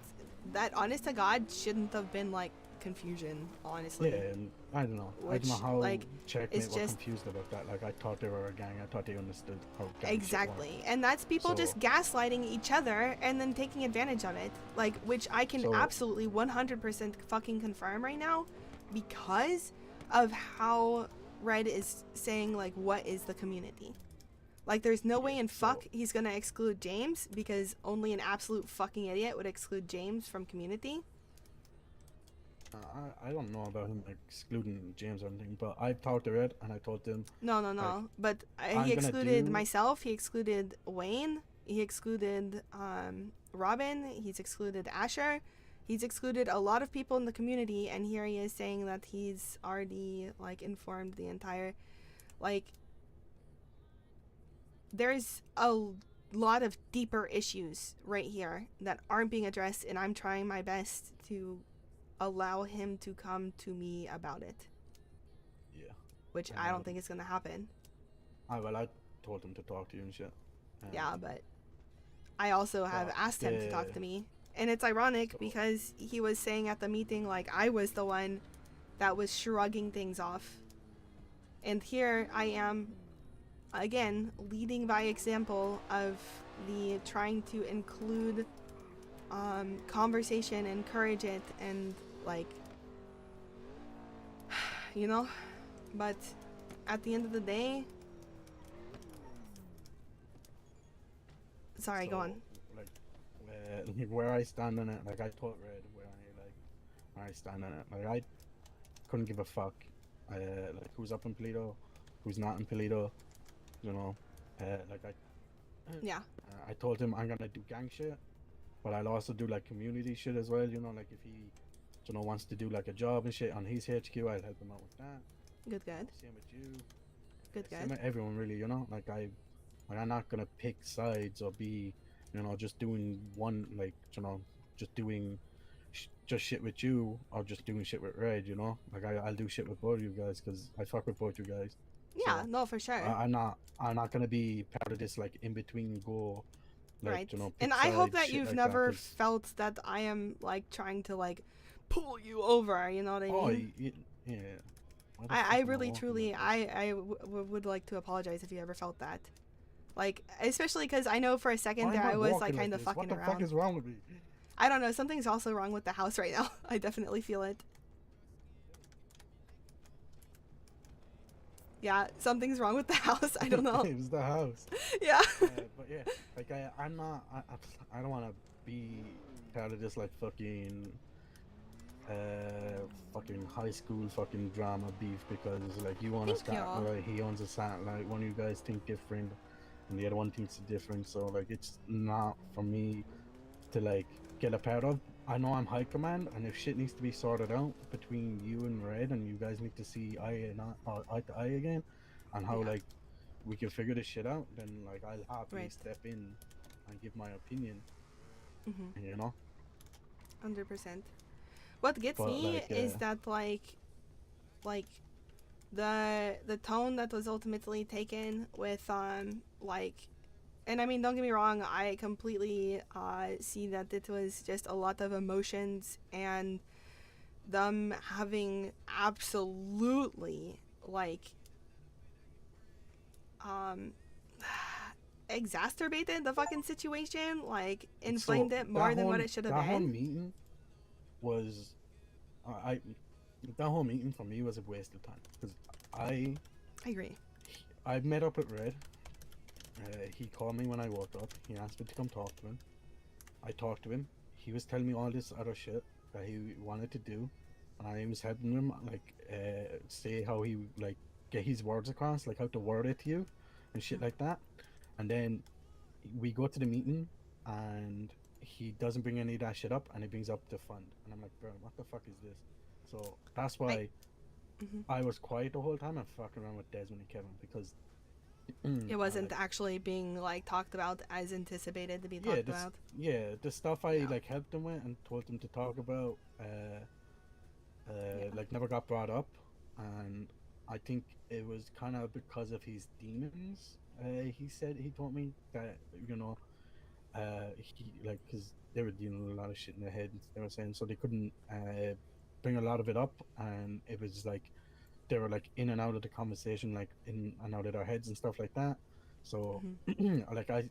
that honest to God shouldn't have been like confusion, honestly. Yeah, and I don't know. I Which, don't know how like, Checkmate it's were just- confused about that. Like I thought they were a gang. I thought they understood how gang shit Exactly, worked. and that's people So- just gaslighting each other and then taking advantage of it, like, which I can So- absolutely 100% fucking confirm right now, because of how Red is saying like what is the community. Like there's no way in fuck he's gonna exclude James, because only an absolute fucking idiot would exclude James from community. I don't know about him excluding James or anything, but I've talked to Red and I told him. No, like, but I'm he gonna excluded do- myself, he excluded Wayne, he excluded Robin, he's excluded Asher, he's excluded a lot of people in the community, and here he is saying that he's already like informed the entire, like, there's a lot of deeper issues right here that aren't being addressed, and I'm trying my best to allow him to come to me about it. Yeah. Which I don't think is gonna happen. I told him to talk to you and shit. Yeah, but I also have But asked him to talk to me. And it's ironic because he was saying at the meeting like I was the one that was shrugging things off. And here I am, again, leading by example of the trying to include conversation, encourage it, and like, you know, but at the end of the day, sorry, go on. Like where I stand on it, like I told Red where I stand on it. Like I couldn't give a fuck. Like who's up in Polito, who's not in Polito, you know. Yeah. I told him I'm gonna do gang shit, but I'll also do like community shit as well. You know, like if he, you know, wants to do like a job and shit on his HQ, I'll help him out with that. Good. Same with you. Good. Same with everyone, really. You know, like I'm not gonna pick sides or be, you know, just doing one, like, you know, just doing just shit with you or just doing shit with Red. You know, like I'll do shit with both of you guys because I fuck with both you guys. Yeah, So no, for sure. I'm not gonna be part of this like in between go, like, Right. you know, And pick I hope sides, that shit you've like never that, 'cause- felt that I am like trying to like pull you over. You know what I mean? Oh, yeah. Why the I fuck am really walking truly like this? I would like to apologize if you ever felt that. Like, especially because I know for a second Why there am I was walking like kind of this? fucking What the around. fuck is wrong with me? I don't know. Something's also wrong with the house right now. I definitely feel it. Yeah, something's wrong with the house. I don't know. It was the house. Yeah. But yeah, like I'm not. I don't want to be part of this like fucking high school fucking drama beef because like you own a Thank y'all. satellite, he owns a satellite, one of you guys think different and the other one thinks different, so like it's not for me to like get a part of. I know I'm high command, and if shit needs to be sorted out between you and Red and you guys need to see eye to eye again and how like we can figure this shit out, then like I'll happily Right. step in and give my opinion. Mhm. You know, 100%. What gets But, me like, is that like the tone that was ultimately taken with like, and I mean, don't get me wrong, I completely see that it was just a lot of emotions and them having absolutely like exacerbated the fucking situation, like inflamed it more than what it should have that whole been. meeting was that whole meeting for me was a waste of time because I agree. I met up with Red. He called me when I woke up. He asked me to come talk to him. I talked to him. He was telling me all this other shit that he wanted to do, and I was helping him like say how he like get his words across, like how to word it to you, and shit like that. And then we go to the meeting, and he doesn't bring any of that shit up, and he brings up the fund, and I'm like, bro, what the fuck is this? So that's why I was quiet the whole time and fucking around with Desmond and Kevin because It wasn't actually being like talked about as anticipated to be talked about. the stuff I like helped him with and told him to talk about like never got brought up, and I think it was kind of because of his demons. He told me that, you know, he like because they were dealing with a lot of shit in their head, they were saying, so they couldn't bring a lot of it up, and it was like they were like in and out of the conversation, like in and out of their heads and stuff like that. So like I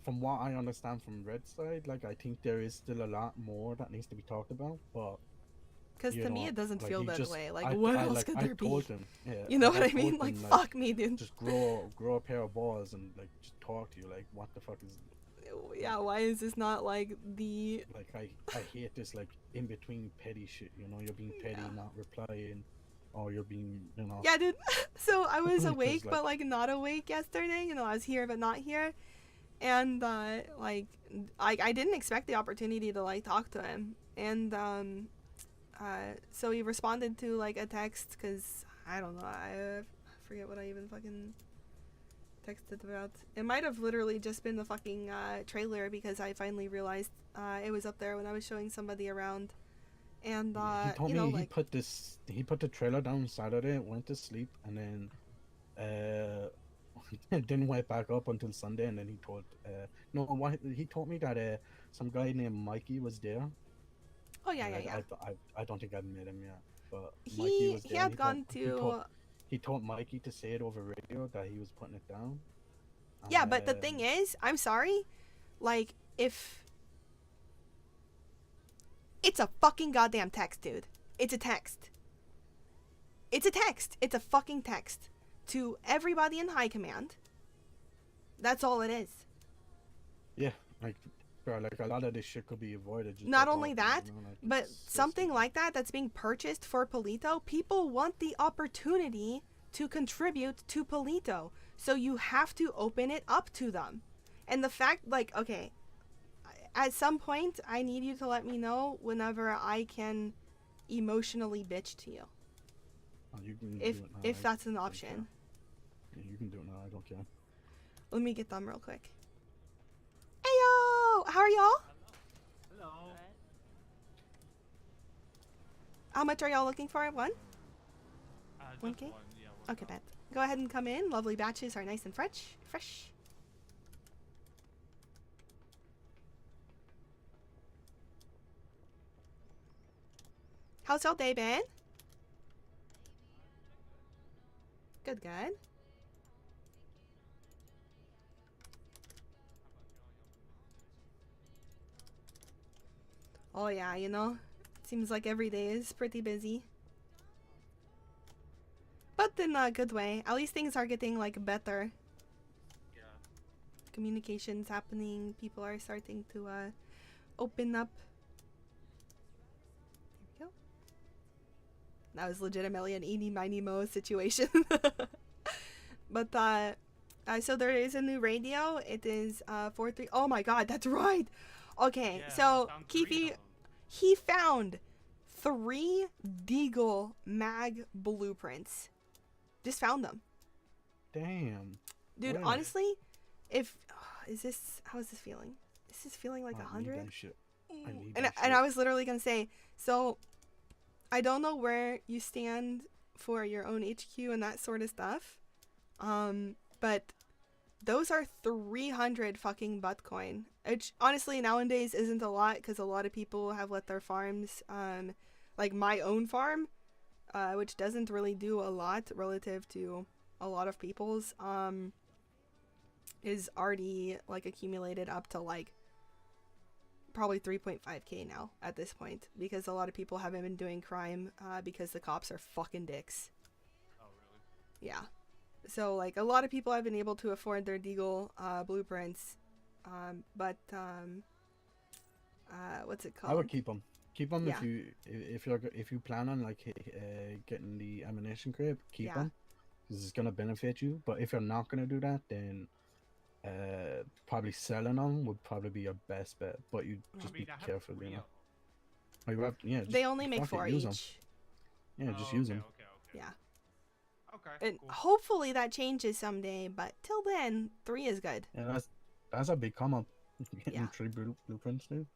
from what I understand from Red's side, like I think there is still a lot more that needs to be talked about, but Because you to me, know, it doesn't like, feel he that just- way. Like, what else could I there be? told him, yeah, You know like, what I told mean? him, Like, fuck me, dude. Just grow a pair of balls and like just talk to you. Like, what the fuck is? Yeah, why is this not like the? Like I hate this like in between petty shit. You know, you're being petty, not replying, or you're being, you know. Yeah, dude. So I was 'Cause, awake, like- but like not awake yesterday. You know, I was here but not here, and like I didn't expect the opportunity to like talk to him, and so he responded to like a text because I don't know, I forget what I even fucking texted about. It might have literally just been the fucking trailer because I finally realized it was up there when I was showing somebody around, and He told you me know, he like, put the trailer down Saturday, went to sleep, and then didn't wake back up until Sunday, and then he told he told me that some guy named Mikey was there. oh yeah. I don't think I've met him yet, but He- Mikey was he there. had and gone to- he told Mikey to say it over radio that he was putting it down. Yeah, but the thing is, I'm sorry, like, if it's a fucking goddamn text, dude. It's a text. It's a text. It's a fucking text to everybody in high command. That's all it is. Yeah, like, bro, like a lot of this shit could be avoided. Just Not by only talking, that, you know, like, but something like that's being purchased for Palito, people want the opportunity to contribute to Palito. So you have to open it up to them. And the fact, like, okay, at some point, I need you to let me know whenever I can emotionally bitch to you. Oh, you can if do it now. if that's an option. Yeah, you can do it now. I don't care. Let me get them real quick. Heyo! How are y'all? Hello. How much are y'all looking for? One? Just 1K? one, yeah, one Okay, bet. Go ahead and come in. Lovely batches are nice and fresh. How's y'all day been? Good. Oh yeah, you know, seems like every day is pretty busy. But in a good way. At least things are getting like better. Yeah. Communication's happening. People are starting to open up. There we go. That was legitimately an eeny miny mo situation. But so there is a new radio. It is 43. Oh my god, that's right. Okay, Yeah, so found Keefy, he found 3 Deagle mag blueprints. Just found them. Damn. Dude, Where? honestly, if how is this feeling? Is this feeling like Oh, I need 100? that shit. I need And that and shit. I was literally gonna say, so I don't know where you stand for your own HQ and that sort of stuff, but those are 300 fucking Bitcoin, which honestly nowadays isn't a lot because a lot of people have let their farms, like my own farm, which doesn't really do a lot relative to a lot of people's, is already like accumulated up to like probably 3.5k now at this point because a lot of people haven't been doing crime because the cops are fucking dicks. Oh, really? Yeah. So like a lot of people have been able to afford their Deagle blueprints, but what's it called? I would keep them. Keep them Yeah. if you plan on like getting the ammunition crib. Keep Yeah. them because it's gonna benefit you. But if you're not gonna do that, then probably selling them would probably be your best bet. But you just be I have careful, 3 you know. of Oh, you have, yeah. They just only make fuck it, 4 use 'em. each. Yeah, just use them. Okay. Yeah. Okay. And Cool. hopefully that changes someday, but till then, 3 is good. Yeah, that's a big come up. Getting Yeah. 3 blueprints, dude.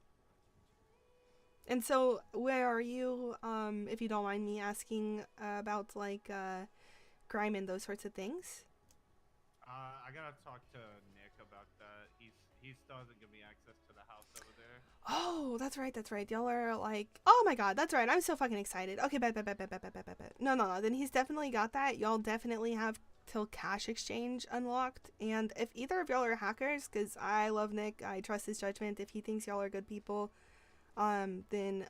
And so, where are you, if you don't mind me asking about, like, crime and those sorts of things? I gotta talk to Nick about that. He still hasn't given me access to the house over there. Oh, that's right. Y'all are, like... Oh my god, that's right. I'm so fucking excited. Okay, bet. No. Then he's definitely got that. Y'all definitely have till cash exchange unlocked. And if either of y'all are hackers, because I love Nick, I trust his judgment. If he thinks y'all are good people... then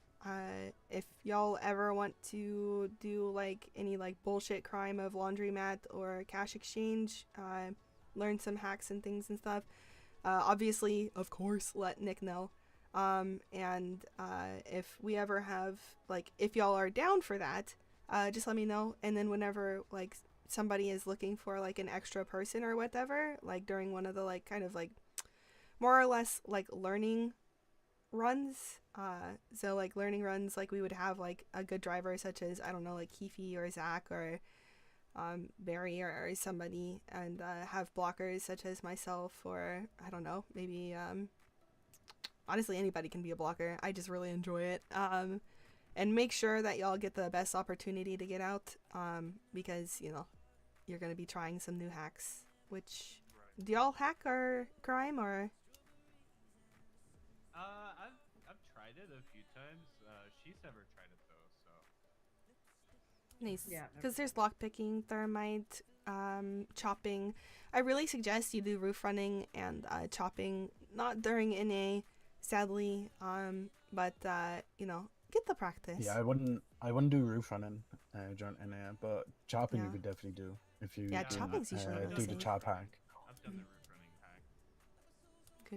if y'all ever want to do like any like bullshit crime of laundromat or cash exchange, learn some hacks and things and stuff, obviously of course let Nick know, and if we ever have like if y'all are down for that, just let me know, and then whenever like somebody is looking for like an extra person or whatever, like during one of the like kind of like more or less like learning runs, so like learning runs, like we would have like a good driver such as I don't know like Keefe or Zach or Barry or somebody, and have blockers such as myself, or I don't know, maybe honestly anybody can be a blocker. I just really enjoy it, and make sure that y'all get the best opportunity to get out, because you know you're gonna be trying some new hacks. Which do y'all hack or crime or? I've tried it a few times. She's never tried it though, so. Nice. Yeah, Because there's lockpicking, thermite, chopping. I really suggest you do roof running and chopping, not during NA, sadly, but you know, get the practice. Yeah, I wouldn't do roof running during NA, but chopping Yeah. you could definitely do if you Yeah, do, chopping's usually really do the safe. chop hack. I've done the roof running hack.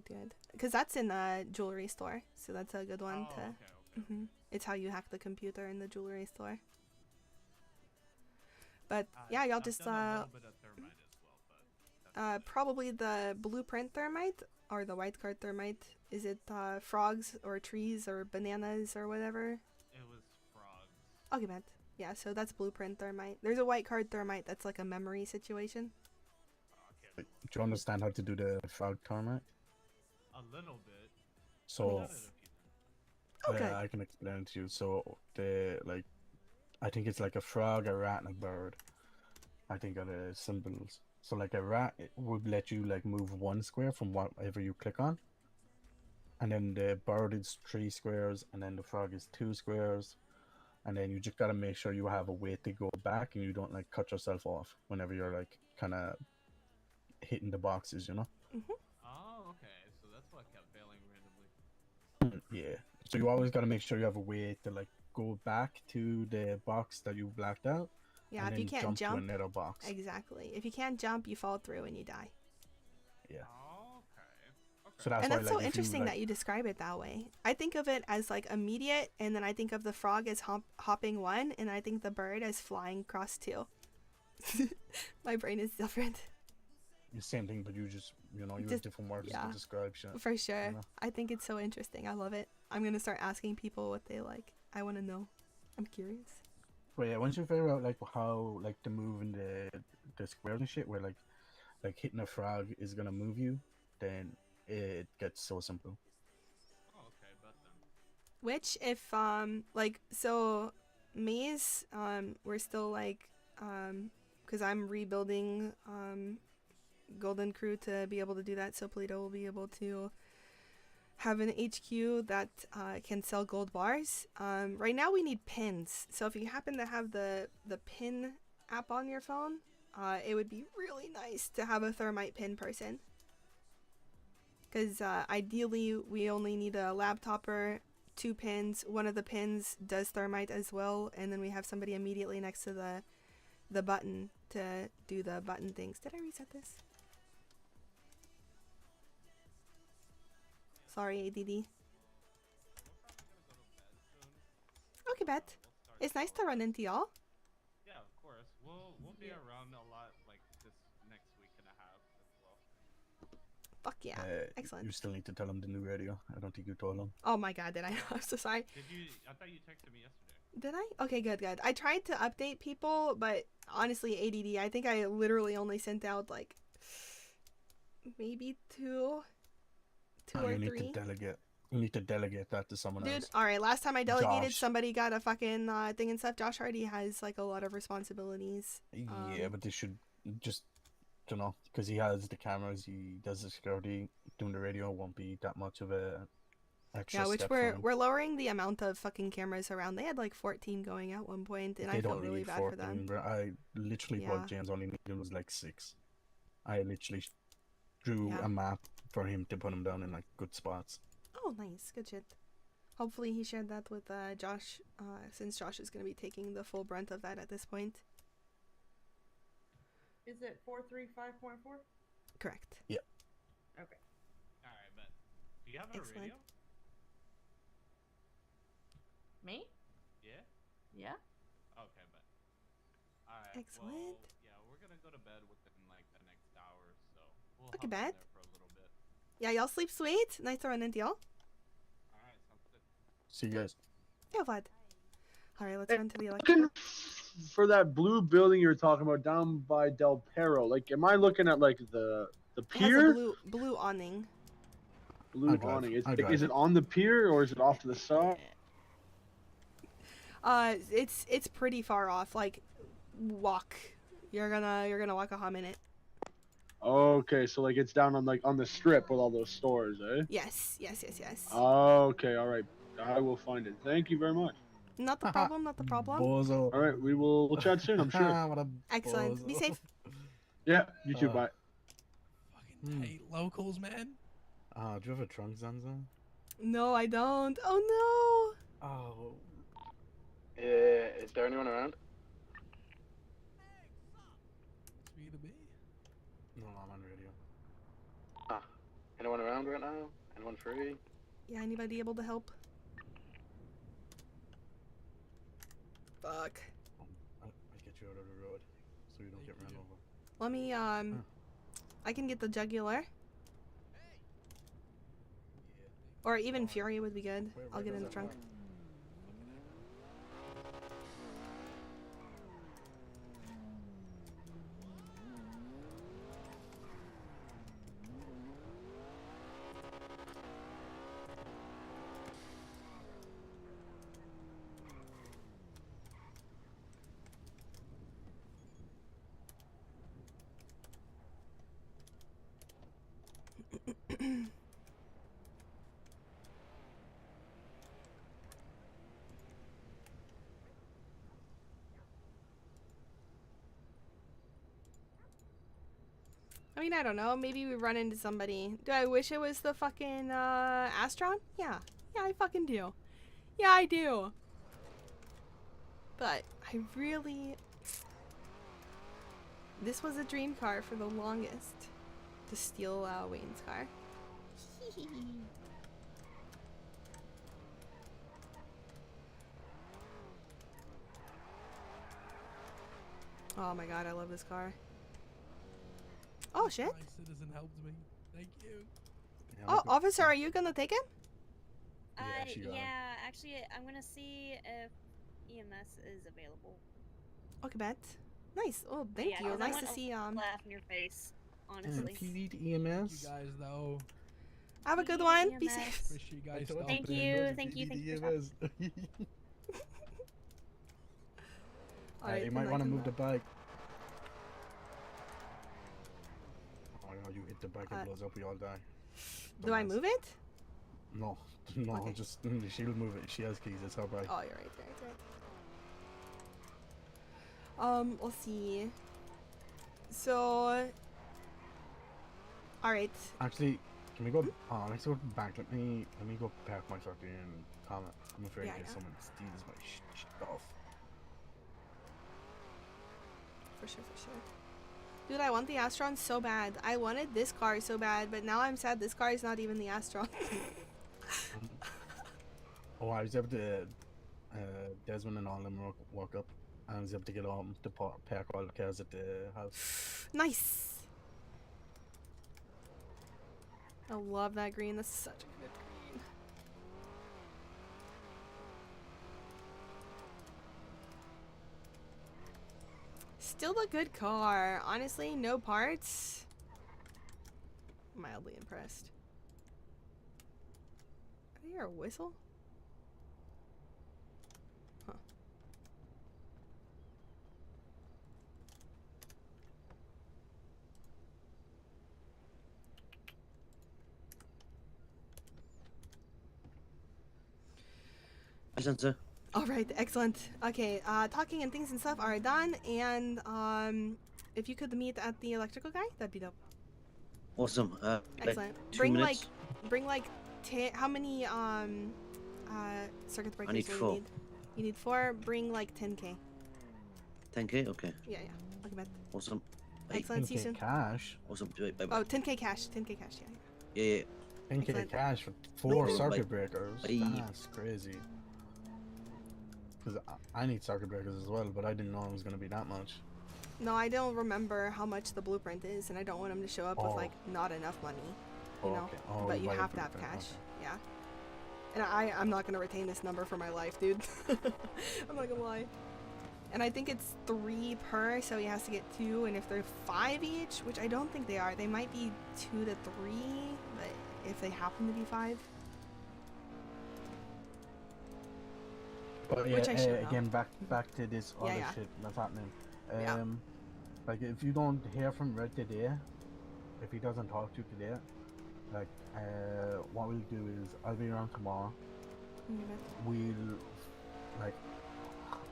Good. Because that's in a jewelry store, so that's a good one to. Okay. It's how you hack the computer in the jewelry store. But yeah, y'all I've just done a little bit of thermite as well, but probably the blueprint thermite or the white card thermite. Is it frogs or trees or bananas or whatever? it was frogs. Okay, man. Yeah, so that's blueprint thermite. There's a white card thermite that's like a memory situation. Do you understand how to do the frog tournament? A little bit. So, I've done it a few times. Okay. I can explain it to you. So the I think it's like a frog, a rat, and a bird. I think are the symbols. So like a rat it would let you like move 1 square from whatever you click on, and then the bird is 3 squares, and then the frog is 2 squares, and then you just gotta make sure you have a way to go back and you don't like cut yourself off whenever you're like kind of hitting the boxes, you know. Oh, okay. So that's why I kept failing randomly. Yeah. So you always gotta make sure you have a way to like go back to the box that you blacked out. Yeah, and if you then can't to jump, another box. exactly. If you can't jump, you fall through and you die. Yeah. Oh, okay. So that's And why, that's like, so if you, interesting like- that you describe it that way. I think of it as like immediate, and then I think of the frog as hopping 1, and I think the bird as flying across 2. My brain is different. The same thing, but you just use Just- different words yeah. to describe shit. For sure. you know? I think it's so interesting. I love it. I'm going to start asking people what they like. I want to know. I'm curious. But yeah, once you figure out like how like to move in the squares and shit, where like hitting a frog is gonna move you, then it gets so simple. Oh, okay, but then. Which if like so maze we're still like cuz I'm rebuilding Golden Crew to be able to do that, so Polito will be able to have an HQ that can sell gold bars. Right now we need pins, so if you happen to have the pin app on your phone, it would be really nice to have a thermite pin person. Because ideally we only need a laptopper, 2 pins. One of the pins does thermite as well, and then we have somebody immediately next to the button to do the button things. Did I reset this? Sorry, ADD. Okay, bet. It's nice to run into y'all. Yeah, of course. We'll be around a lot like this next week and a half as well. Fuck yeah. Excellent. You still need to tell him the new radio. I don't think you told him. Oh my god, did I? I'm so sorry. Did you? I thought you texted me yesterday. Did I? Okay, good, good. I tried to update people, but honestly, ADD, I think I literally only sent out like maybe 2 or you 3. need to delegate. You need to delegate that to someone Dude, else. alright, last time I delegated, Josh. somebody got a fucking thing and stuff. Josh already has like a lot of responsibilities. Yeah, but they should just, because he has the cameras, he does the security, doing the radio won't be that much of a extra Yeah, which step for him. we're lowering the amount of fucking cameras around. They had like 14 going at one point, and They I feel don't really need bad 14, for them. bro. I literally Yeah. thought James only needed was like 6. I literally drew Yeah. a map for him to put him down in like good spots. Oh, nice. Good shit. Hopefully he shared that with Josh, since Josh is going to be taking the full brunt of that at this point. Is it 435.4? Correct. Yeah. Okay. Alright, but do you have a Excellent. radio? Me? Yeah. Yeah. Okay, but. Alright. Excellent. Well, yeah, we're gonna go to bed within like the next hour, so we'll Okay, hop in bet. there for a little bit. Yeah, y'all sleep sweet. Nice to run into y'all. Alright, sounds good. See you guys. Yeah, Vlad. Alright, let's run to the Looking electrical. for that blue building you were talking about down by Del Perro. Like, am I looking at like the It has a pier? blue awning. Blue I drive. awning. Is, I drive is it. it on the pier or is it off to the side? It's pretty far off. Like, walk. You're gonna walk a minute. Okay, so like it's down on the strip with all those stores, eh? Yes. Okay, all right. I will find it. Thank you very much. Not the problem. Not the problem. Bozo. All right, we'll chat soon, I'm sure. What a Excellent. Be bozo. safe. Yeah, you too. Bye. Hate locals, man. Do you have a trunk, Zanza? No, I don't. Oh Oh. Is there anyone around? No, I'm on radio. Ah, anyone around right now? Anyone free? no. Yeah, anybody able to help? Fuck. I'll get you out of the road so you don't get run over. Let me I can get the jugular. Or even Fury would be good. I'll get in the trunk. I mean, I don't know. Maybe we run into somebody. Do I wish it was the fucking Astron? Yeah. Yeah, I fucking do. Yeah, I do. But I really... This was a dream car for the longest. To steal Wayne's car. Oh my god, I love this car. Oh shit. My citizen helped me. Thank you. Oh, officer, are you gonna take him? Yeah, actually, I'm gonna see if EMS is available. Okay, bet. Nice. Oh, thank Yeah, you. 'cause I Nice to want see laugh in your face, honestly. If you need EMS, You guys though. Have a good one. Be safe. Wish you guys Thank stopped in. you, thank you, thank you. You might want to move the bike. Oh no, you hit the bike and blows up, we all die. Do I move it? No, no, just she'll move it. She has keys, it's her bike. Oh, you're right, let's see. So, alright. Actually, can we go? Let's go back. Let me go park my fucking comment. I'm afraid Yeah, if someone steals my shit off. For sure, for sure. Dude, I want the Astron so bad. I wanted this car so bad, but now I'm sad this car is not even the Astron. Oh, I was able to, Desmond and all them walk up, and I was able to get on to park all the cars at the house. Nice. I love that green. That's such a good green. Still a good car. Honestly, no parts. Mildly impressed. I hear a whistle? Huh. Zanza. All right, excellent. Okay, talking and things and stuff are done, and if you could meet at the electrical guy, that'd be dope. Awesome. Excellent. Like 2 Bring minutes. like how many circuit breakers need do you 4. need? You need 4. Bring like 10k. 10k. Okay. Yeah. Okay, bet. Awesome. Excellent. See you soon. Cash. Awesome. Bye. Oh, 10k cash. 10k cash. Yeah. Yeah. 10k Excellent. cash for 4 Bye. circuit breakers. Bye. That's crazy. Because I need circuit breakers as well, but I didn't know it was gonna be that much. No, I don't remember how much the blueprint is, and I don't want him to show up with like not enough money. You know. Okay. Oh, But you buy a have to have blueprint, cash. okay. Yeah. And I'm not gonna retain this number for my life, dude. I'm not gonna lie. And I think it's 3 per, so he has to get 2. And if they're 5 each, which I don't think they are, they might be 2 to 3. But if they happen to be 5, But yeah, which I should know. again, back to this Yeah, other yeah. shit that's happening. Yeah. Like if you don't hear from Red today, if he doesn't talk to you today, like what we'll do is I'll be around tomorrow. We'll like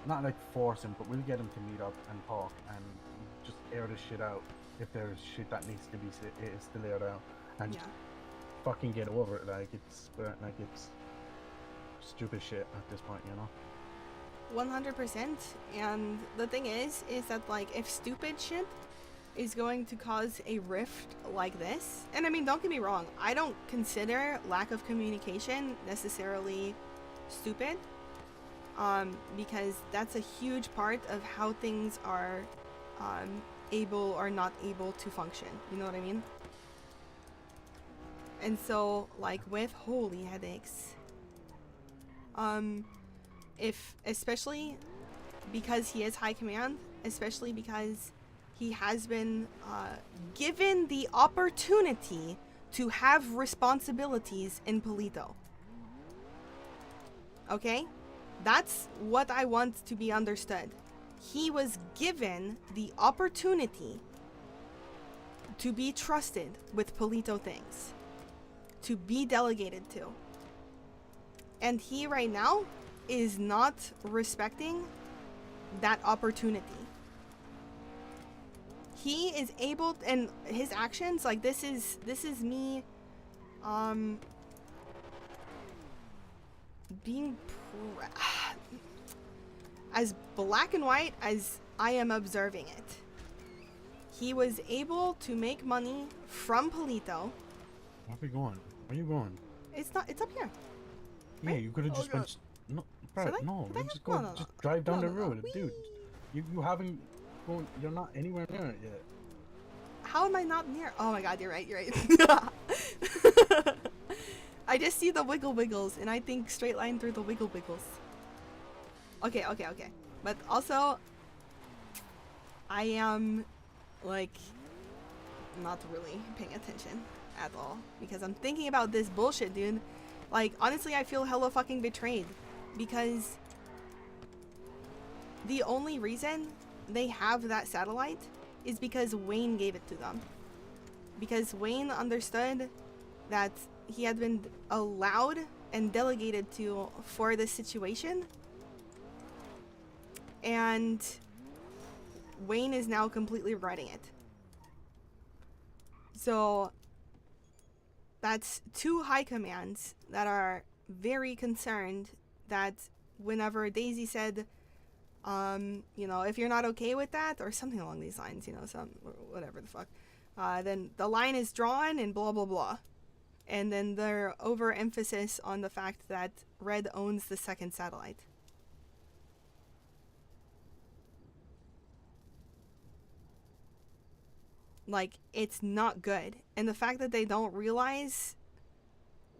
not like force him, but we'll get him to meet up and talk and just air the shit out if there's shit that needs to be still aired out and Yeah. just fucking get over it. Like it's stupid shit at this point, you know. 100%. And the thing is that like if stupid shit is going to cause a rift like this, and I mean, don't get me wrong, I don't consider lack of communication necessarily stupid, because that's a huge part of how things are able or not able to function. You know what I mean? And so like with holy headaches, if especially because he is high command, especially because he has been given the opportunity to have responsibilities in Palito. Okay? That's what I want to be understood. He was given the opportunity to be trusted with Palito things, to be delegated to. And he right now is not respecting that opportunity. he is able, and his actions, like, this is me, being as black and white as I am observing it. He was able to make money from Palito. Where are we going? Where are you going? It's up here. Yeah, you could have just went. No, Brad, Should I? no, Could I you have? just go, No. just drive down No, the no, road, dude. You haven't gone. You're not anywhere near it yet. How am I not near? Oh my god, you're right. I just see the wiggle wiggles, and I think straight line through the wiggle wiggles. Okay. But also, I am, like, not really paying attention at all. Because I'm thinking about this bullshit, dude. Like, honestly, I feel hella fucking betrayed. Because the only reason they have that satellite is because Wayne gave it to them. Because Wayne understood that he had been allowed and delegated to for this situation. And Wayne is now completely regretting it. So that's two high commands that are very concerned that whenever Daisy said, you know, if you're not okay with that, or something along these lines, you know, whatever the fuck, then the line is drawn and blah, blah, blah. And then their overemphasis on the fact that Red owns the second satellite. Like, it's not good. And the fact that they don't realize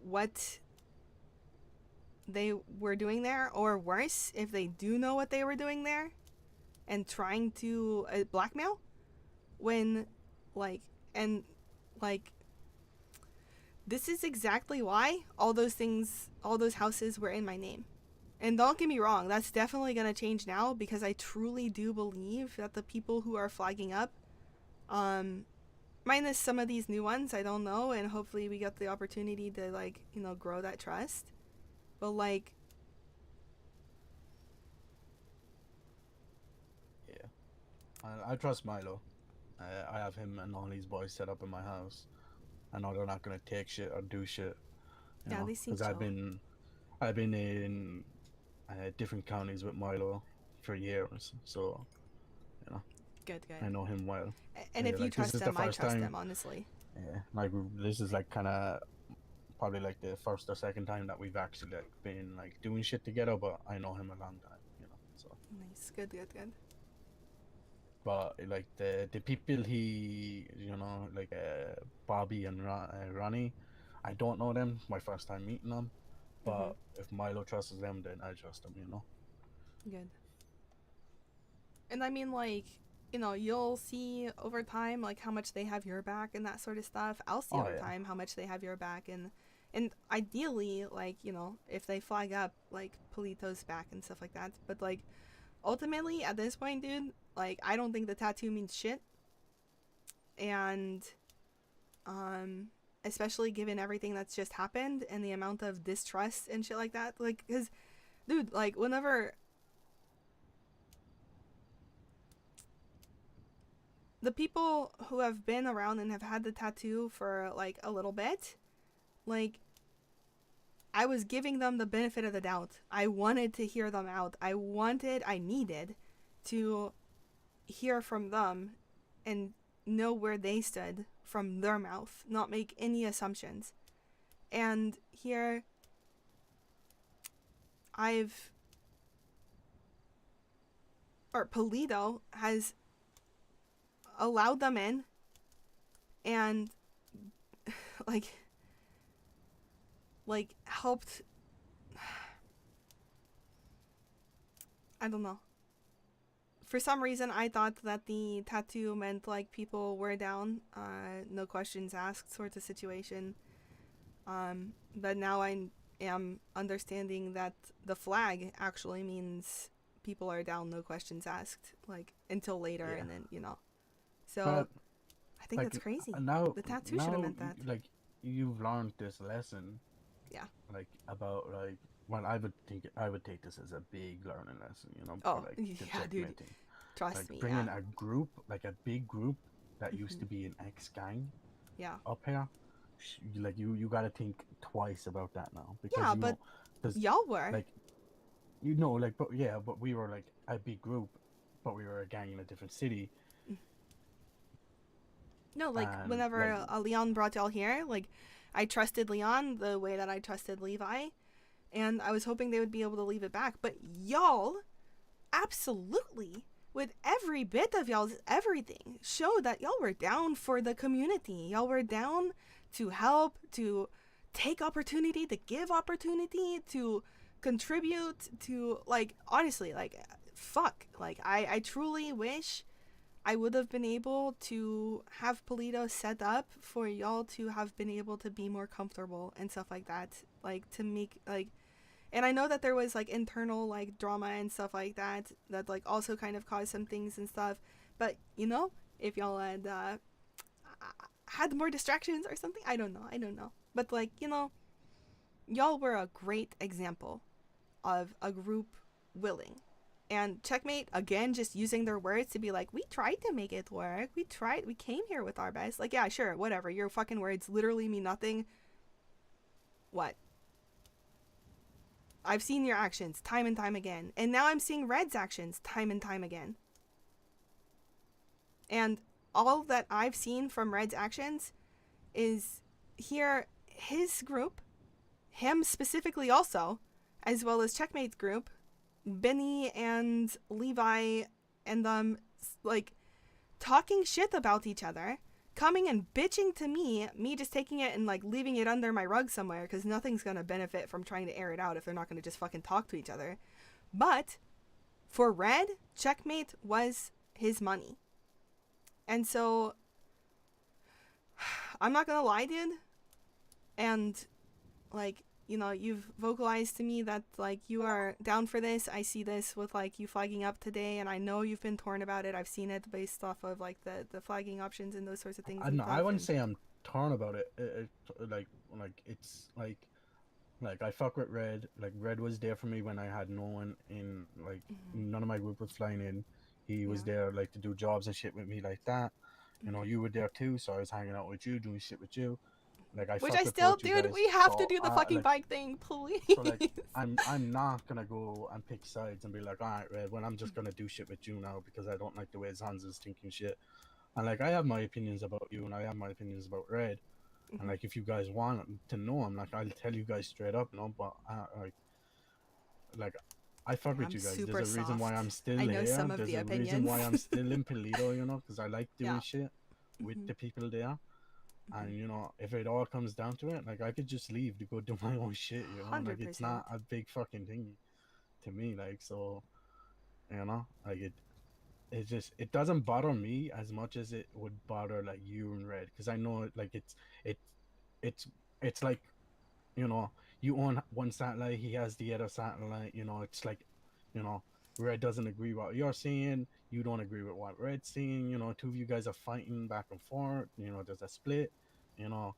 what they were doing there, or worse, if they do know what they were doing there and trying to blackmail, when, like, and, like, this is exactly why all those houses were in my name. And don't get me wrong, that's definitely going to change now, because I truly do believe that the people who are flagging up, minus some of these new ones, I don't know, and hopefully we get the opportunity to, like, you know, grow that trust. But, like, Yeah, I trust Milo. I have him and all these boys set up in my house. I know they're not gonna take shit or do shit. Yeah, they seem because chill. I've been in different counties with Milo for years, so you know. Good. I know him well. And if you trust them, I trust them, honestly. Yeah, like this is like kind of probably like the first or second time that we've actually like been like doing shit together, but I know him a long time, you know. So nice, good. but like the people he, you know, like Bobby and Ronnie, I don't know them. My first time meeting them, but if Milo trusts them, then I trust them, you know. Good. And I mean, like, you know, you'll see over time, like, how much they have your back and that sort of stuff. I'll see over time how much they have your back, and ideally, like, you know, if they flag up, like, Polito's back and stuff like that. But, like, ultimately, at this point, dude, like, I don't think the tattoo means shit. And, especially given everything that's just happened and the amount of distrust and shit like that. Like, because, dude, like, whenever the people who have been around and have had the tattoo for, like, a little bit, like, I was giving them the benefit of the doubt. I wanted to hear them out. I needed to hear from them and know where they stood from their mouth, not make any assumptions. And here, Polito has allowed them in and like helped. I don't know. For some reason, I thought that the tattoo meant, like, people were down, no questions asked sort of situation. But now I am understanding that the flag actually means people are down, no questions asked, like, until later, and then, you know. So, but, I think like, that's crazy. Now, The tattoo should have meant that. Like, you've learned this lesson. Yeah. Like, about, like, well, I would take this as a big learning lesson, you know. Oh, for, like, yeah, dude. checkmating. Trust like, me, bringing yeah. a group, like a big group, that used to be an ex gang Yeah. up here, like you gotta think twice about that now because Yeah, you but know, because y'all were. like you know, like but yeah, but we were like a big group, but we were a gang in a different city. No, like And, whenever like, Leon brought y'all here, like I trusted Leon the way that I trusted Levi, and I was hoping they would be able to leave it back. But y'all, absolutely, with every bit of y'all's everything, showed that y'all were down for the community. Y'all were down to help, to take opportunity, to give opportunity, to contribute, to like honestly, like fuck. Like I truly wish I would have been able to have Polito set up for y'all to have been able to be more comfortable and stuff like that. Like to make like, and I know that there was like internal like drama and stuff like that that like also kind of caused some things and stuff. But you know, if y'all had had more distractions or something, I don't know. But like, you know, y'all were a great example of a group willing. And Checkmate, again, just using their words to be like, we tried to make it work. We came here with our best. Like, yeah, sure, whatever. Your fucking words literally mean nothing. What? I've seen your actions time and time again. And now I'm seeing Red's actions time and time again. And all that I've seen from Red's actions is here, his group, him specifically also, as well as Checkmate's group, Benny and Levi and them like talking shit about each other, coming and bitching to me just taking it and like leaving it under my rug somewhere because nothing's gonna benefit from trying to air it out if they're not gonna just fucking talk to each other. But for Red, Checkmate was his money. And so I'm not gonna lie, dude. And like, you know, you've vocalized to me that like you are down for this. I see this with like you flagging up today, and I know you've been torn about it. I've seen it based off of like the flagging options and those sorts of things. I wouldn't say I'm torn about it. Like it's like I fuck with Red. Like Red was there for me when I had no one in. Like none of my group was flying in. He was there like to do jobs and shit with me like that. You know, you were there too, so I was hanging out with you, doing shit with you. Like which I still, dude. We have to do the fucking bike thing, please. So like, I'm not gonna go and pick sides and be like, all right, Red, when I'm just gonna do shit with you now because I don't like the way Zanza's thinking shit. And like, I have my opinions about you, and I have my opinions about Red. And like, if you guys want to know, I'm like, I'll tell you guys straight up, no. But like, I fuck with you guys. There's a reason why I'm still here. There's a reason why I'm still in Polito, you know, because I like doing shit with the people there. And you know, if it all comes down to it, like I could just leave to go do my own shit, you know. 100%. Like it's not a big fucking thing to me, like, so you know, like it doesn't bother me as much as it would bother like you and Red, because I know like it's like, you know, you own one satellite, he has the other satellite, you know. It's like, you know, Red doesn't agree with what you're saying, you don't agree with what Red's saying, you know, two of you guys are fighting back and forth, you know, there's a split, you know,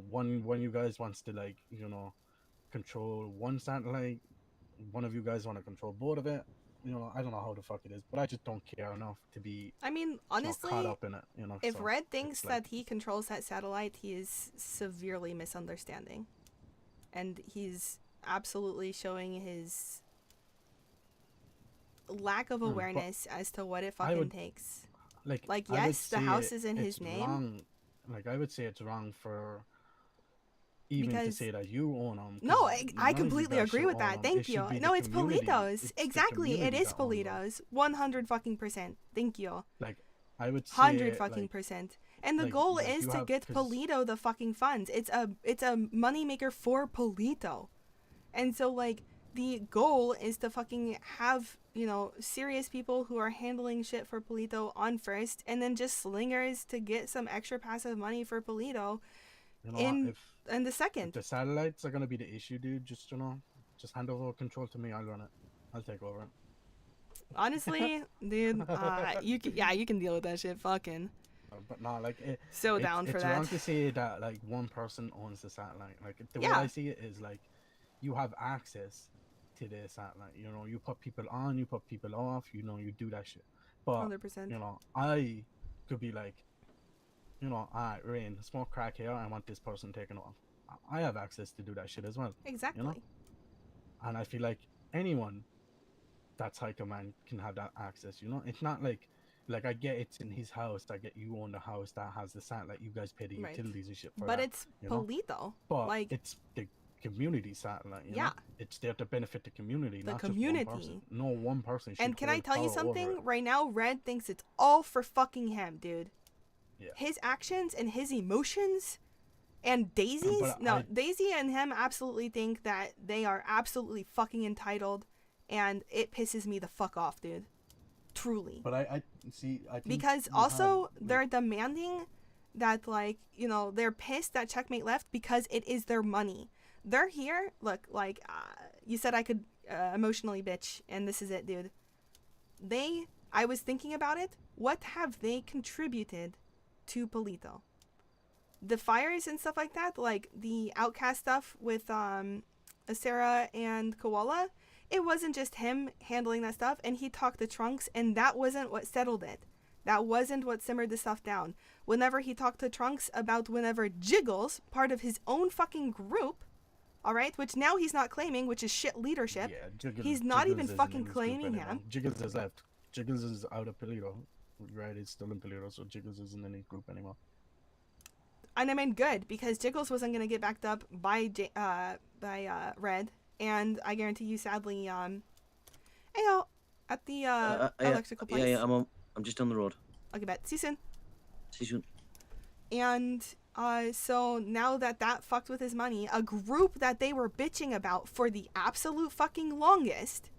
one you guys wants to like, you know, control one satellite, one of you guys want to control both of it, you know. I don't know how the fuck it is, but I just don't care enough to be, I mean, honestly, caught up in it, you know. If so Red thinks like, that he controls that satellite, he is severely misunderstanding. And he's absolutely showing his lack of awareness as to what it fucking takes. Like yes, the house is in his name. Wrong. Like I would say it's wrong for even to say that you own them. No, I completely agree with that. Thank you. No, it's Polito's. Exactly, it is Polito's. 100%. Thank you. Like I would say 100%. And the goal is to get Polito the fucking funds. It's a money maker for Polito. And so like the goal is to fucking have, you know, serious people who are handling shit for Polito on first, and then just slingers to get some extra passive money for Polito in the second. If the satellites are gonna be the issue, dude, just, you know, just hand over control to me. I'll run it. I'll take over it. Honestly, dude, you can deal with that shit, fucking. But no, like down for that. It's wrong to say that like one person owns the satellite. Like the way I see it is like you have access to the satellite. You know, you put people on, you put people off. You know, you do that shit. But 100%. you know, I could be like, you know, Rain, smoke crack here. I want this person taken off. I have access to do that shit as well. Exactly. You know? And I feel like anyone that's high command can have that access. You know, it's not like I get it's in his house. I get you own the house that has the satellite. You guys pay the Right. utilities and shit for But that. it's you know? Polito. But Like, it's the community satellite. You Yeah. know? It's there to benefit the community, The not community. just one person. No one person should and can I hold tell you power over something? it. Right now, Red thinks it's all for fucking him, dude. Yeah. His actions and his emotions and Daisy's. But No, Daisy and him absolutely think that they are absolutely fucking entitled. And it pisses me the fuck off, dude. Truly. But I see. I think Because you also, had, they're demanding that, like, you know, they're pissed that Checkmate left because it is their money. They're here. Look, like, you said I could emotionally bitch, and this is it, dude. I was thinking about it. What have they contributed to Polito? The fires and stuff like that, like the Outcast stuff with Sarah and Koala, it wasn't just him handling that stuff, and he talked to Trunks, and that wasn't what settled it. That wasn't what simmered the stuff down. Whenever he talked to Trunks about whenever Jiggles, part of his own fucking group, alright, which now he's not claiming, which is shit leadership. Yeah, Jiggles, He's not even isn't fucking in this group claiming anymore. him. Jiggles has left. Jiggles is out of Polito. Right, it's still in Polito, so Jiggles isn't in the group anymore. And I mean good, because Jiggles wasn't gonna get backed up by Red, and I guarantee you, sadly, Ayo, at the electrical place. Yeah, I'm just on the road. Okay, bet. See you soon. See you soon. And so now that fucked with his money, a group that they were bitching about for the absolute fucking longest,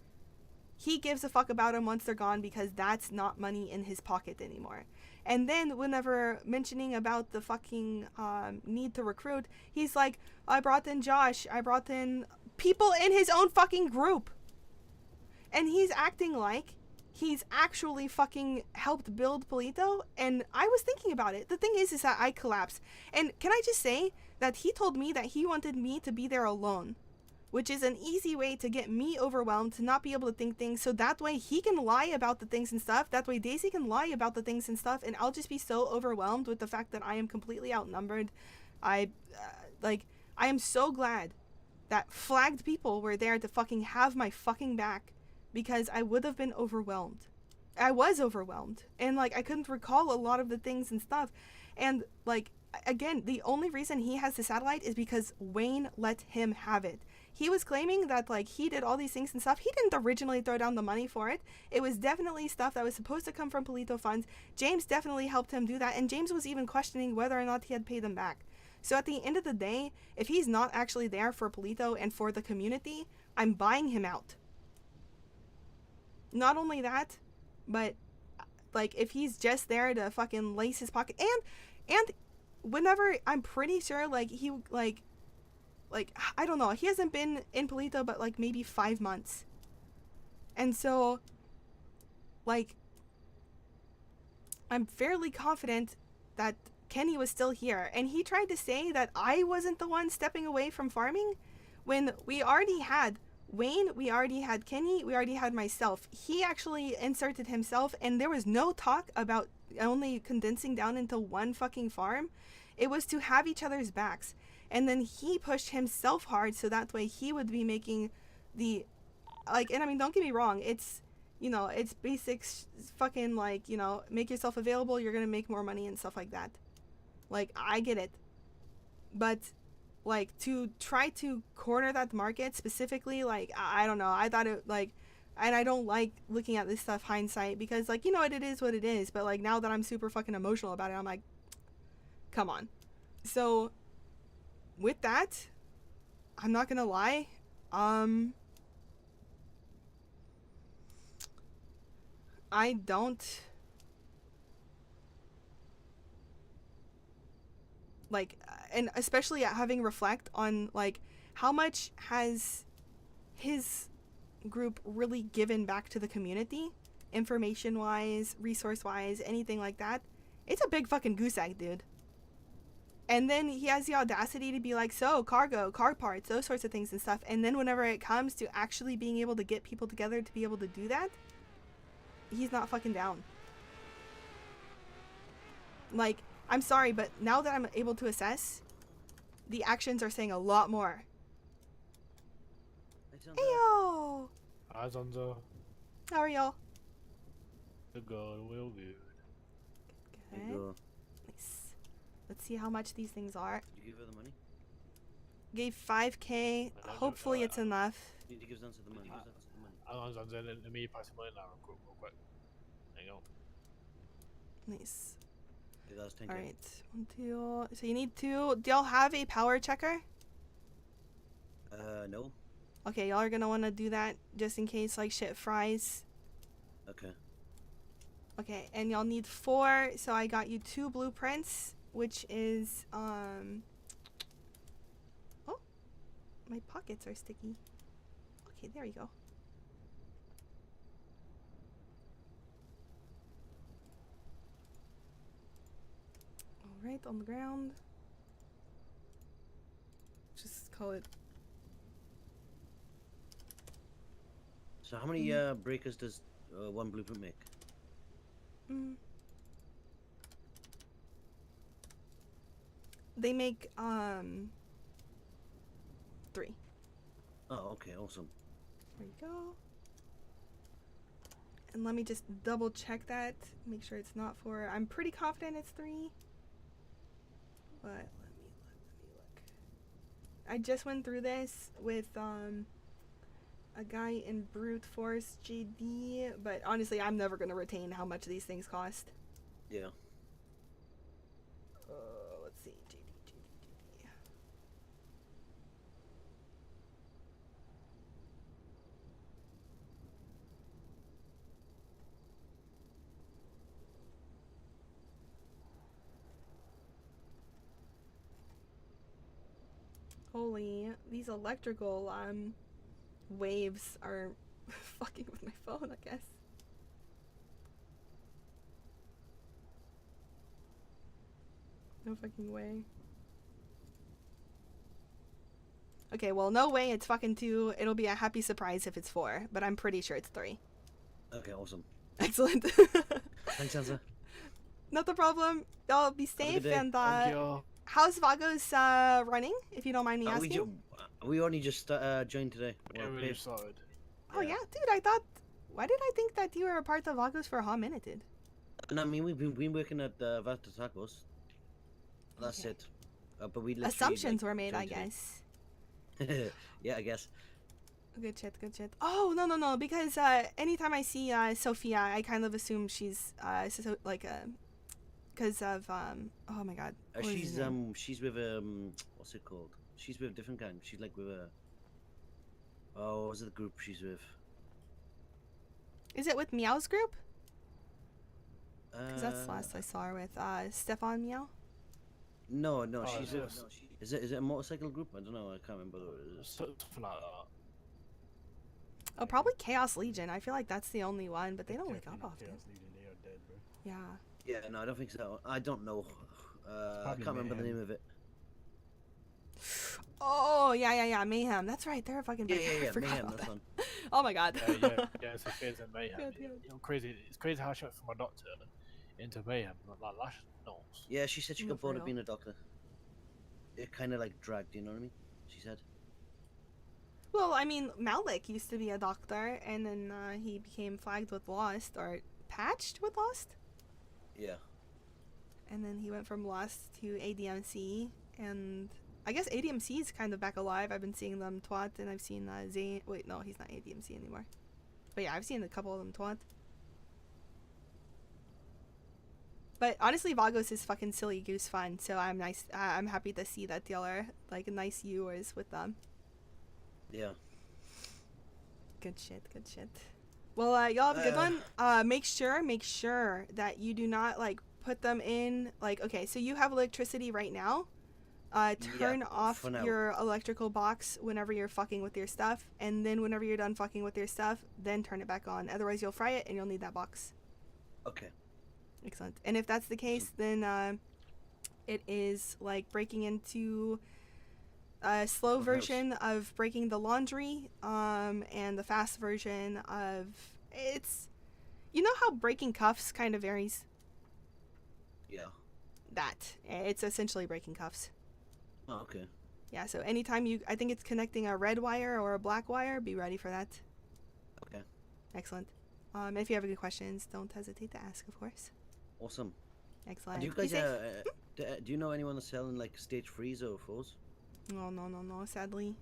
he gives a fuck about them once they're gone because that's not money in his pocket anymore. And then whenever mentioning about the fucking need to recruit, he's like, I brought in Josh, I brought in people in his own fucking group. And he's acting like he's actually fucking helped build Polito, and I was thinking about it. The thing is that I collapsed. And can I just say that he told me that he wanted me to be there alone, which is an easy way to get me overwhelmed, to not be able to think things, so that way he can lie about the things and stuff. That way Daisy can lie about the things and stuff, and I'll just be so overwhelmed with the fact that I am completely outnumbered. I am so glad that flagged people were there to fucking have my fucking back, because I would have been overwhelmed. I was overwhelmed, and like I couldn't recall a lot of the things and stuff. And like, again, the only reason he has the satellite is because Wayne let him have it. He was claiming that like he did all these things and stuff. He didn't originally throw down the money for it. It was definitely stuff that was supposed to come from Polito funds. James definitely helped him do that, and James was even questioning whether or not he had paid them back. So at the end of the day, if he's not actually there for Polito and for the community, I'm buying him out. Not only that, but like if he's just there to fucking lace his pocket, and whenever, I'm pretty sure like he like I don't know, he hasn't been in Polito but like maybe 5 months, and so like I'm fairly confident that Kenny was still here, and he tried to say that I wasn't the one stepping away from farming when we already had Wayne, we already had Kenny, we already had myself. He actually inserted himself, and there was no talk about only condensing down into one fucking farm. It was to have each other's backs. And then he pushed himself hard so that way he would be making the, like, and I mean, don't get me wrong, it's, you know, it's basic fucking, like, you know, make yourself available, you're gonna make more money and stuff like that. Like, I get it. But like, to try to corner that market specifically, like, I don't know, I thought it, like, and I don't like looking at this stuff hindsight, because, like, you know, it is what it is, but, like, now that I'm super fucking emotional about it, I'm like, come on. So, with that, I'm not gonna lie, I don't, like, and especially having reflect on like how much has his group really given back to the community, information wise, resource wise, anything like that. It's a big fucking goose egg, dude. And then he has the audacity to be like, so cargo, car parts, those sorts of things and stuff, and then whenever it comes to actually being able to get people together to be able to do that, he's not fucking down. Like, I'm sorry, but now that I'm able to assess, the actions are saying a lot more. Ayo! Hi, Zanza. How are y'all? Good, real good. Good. Nice. Let's see how much these things are. Did you give her the money? Gave 5k. Hopefully it's enough. Need to give Zanza the money. Give Zanza the money. Hang on, Zanza. Let me pass the money now real quick. Hang on. Nice. Yeah, that's 10K. Alright. 1, 2. So you need 2. Do y'all have a power checker? No. Okay, y'all are gonna wanna do that just in case like shit fries. Okay. Okay, and y'all need 4, so I got you 2 blueprints, which is oh, my pockets are sticky. Okay, there you go. Alright, on the ground. Just call it. So how many breakers does one blueprint make? They make 3. Oh, okay, awesome. There you go. And let me just double check that. Make sure it's not 4. I'm pretty confident it's 3. But let me look. I just went through this with a guy in Brute Force JD, but honestly, I'm never gonna retain how much these things cost. Yeah. Let's see, JD. Holy, these electrical waves are fucking with my phone, I guess. No fucking way. Okay, well, no way it's fucking 2. It'll be a happy surprise if it's 4, but I'm pretty sure it's 3. Okay, awesome. Excellent. Thanks, Zanza. Not the problem. Y'all be Have a safe good day. and Thank you. how's Vagos running, if you don't mind me asking? We only just joined today. Yeah, we just started. Oh yeah, dude, I thought. Why did I think that you were a part of Vagos for a hot minute, dude? And I mean, we've been working at Vata Tacos. That's it. But we literally, Assumptions like, were made, I joined guess. today. Yeah, I guess. Good shit, good shit. Oh, no, because anytime I see Sophia, I kind of assume she's because of oh my god. What is his name? She's with what's it called? She's with a different gang. She's like with a what was it the group she's with? Is it with Meow's group? Because that's the last I saw her with Stefan Meow. No, Oh, she's with. Is it a motorcycle group? I don't know. I can't remember. Something like that. Oh, probably Chaos Legion. I feel like that's the only one, but they don't wake up often. Chaos Legion, they are dead, bro. Yeah. Yeah, no, I don't think so. I don't know. I Probably can't remember the Mayhem. name of it. Oh, yeah, Mayhem. That's right. They're a fucking big. I Yeah, forgot Mayhem. about That's that. one. Oh my god. Yeah, it's a phase in Mayhem. God, You know, crazy. It's crazy how she went from a doctor into Mayhem. Like Lash knows. Yeah, she said she No, got for bored of real. being a doctor. It kind of like dragged, you know what I mean? She said. Well, I mean, Malik used to be a doctor, and then he became flagged with Lost, or patched with Lost, Yeah. and then he went from Lost to ADMC, and I guess ADMC is kind of back alive. I've been seeing them twat, and I've seen Zane. Wait, no, he's not ADMC anymore. But yeah, I've seen a couple of them twat. But honestly, Vagos is fucking silly goose fun, so I'm nice. I'm happy to see that y'all are like nice viewers with them. Yeah. Good shit, good shit. Well, y'all have a good one. Make sure that you do not like put them in like, okay, so you have electricity right now. Turn off for now. your electrical box whenever you're fucking with your stuff, and then whenever you're done fucking with your stuff, then turn it back on. Otherwise you'll fry it and you'll need that box. Okay. Excellent. And if that's the case, then it is like breaking into a slow version of breaking the laundry, and the fast version of it's, you know how breaking cuffs kind of varies. Yeah. that. It's essentially breaking cuffs. Oh, okay. Yeah, so anytime I think it's connecting a red wire or a black wire, be ready for that. Okay. Excellent. If you have any questions, don't hesitate to ask, of course. Awesome. Excellent. Do you Be guys, safe. do you know anyone that's selling like stage 3s or 4s? No, sadly.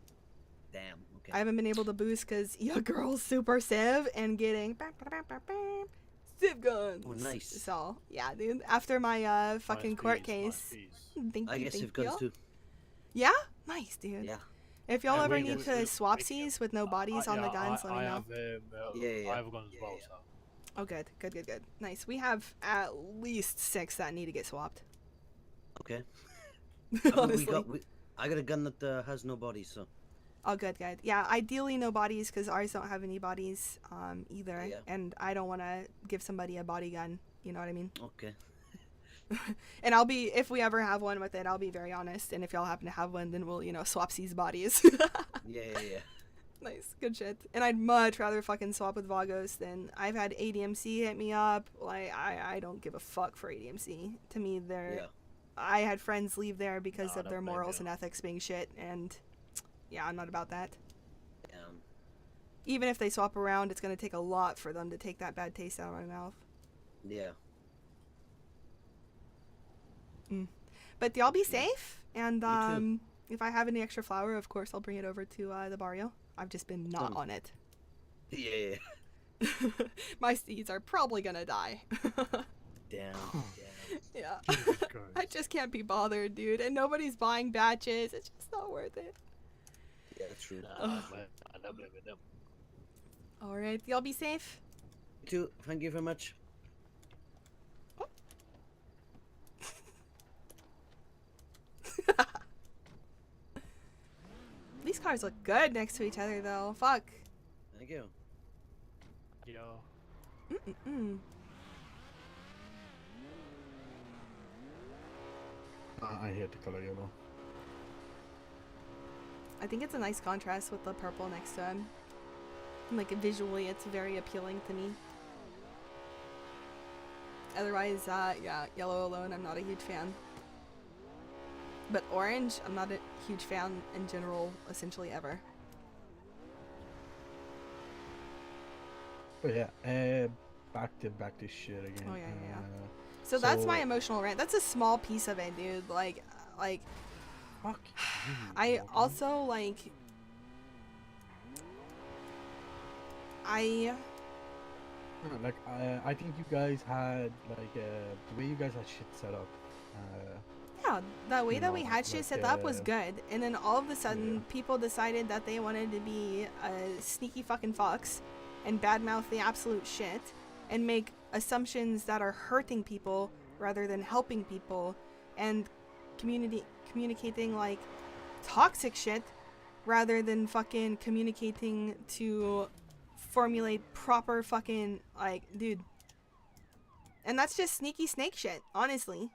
Damn. Okay. I haven't been able to boost because your girl's super civ and getting civ guns. Oh, nice. So, yeah, dude. After my fucking court case. Thank I you, guess thank civ guns you. too. Yeah? Nice, dude. Yeah. If y'all Yeah, ever we need just- to swapsies with no bodies on the guns, let me I know. have I have a gun as well, so. Oh, good. Nice. We have at least 6 that need to get swapped. Okay. Honestly. I got a gun that has no bodies, so. Oh, good. Yeah, ideally no bodies because ours don't have any bodies either. Yeah. And I don't want to give somebody a body gun. You know what I mean? Okay. And if we ever have one with it, I'll be very honest. And if y'all happen to have one, then we'll, swap these bodies. Yeah. Nice. Good shit. And I'd much rather fucking swap with Vagos than I've had ADMC hit me up. Like, I don't give a fuck for ADMC. To me, I had friends leave there because of their morals and ethics being shit. And yeah, I'm not about that. Even if they swap around, it's going to take a lot for them to take that bad taste out of my mouth. Yeah. But y'all be safe, and if I have any extra flour, of course I'll bring it over to the barrio. I've just been not on it. Yeah. My seeds are probably gonna die. Damn. Yeah. I just can't be bothered, dude, and nobody's buying batches. It's just not worth it. Yeah, true. All right, y'all be safe. You too. Thank you very much. These cars look good next to each other, though. Fuck. Thank you. Yo. I hate the color yellow. I think it's a nice contrast with the purple next to him. Like, visually, it's very appealing to me. Otherwise, yeah, yellow alone, I'm not a huge fan. But orange, I'm not a huge fan in general, essentially ever. But yeah, back to shit again. Oh, yeah. So that's my emotional rant. That's a small piece of it, dude. Like, fuck. I also, like, I think you guys had like the way you guys had shit set up. Yeah, the way You that we know, had shit like, set up was good, and then all of a sudden, people decided that they wanted to be sneaky fucking fucks and badmouth the absolute shit and make assumptions that are hurting people rather than helping people, and communicating like toxic shit rather than fucking communicating to formulate proper fucking, like, dude. And that's just sneaky snake shit, honestly.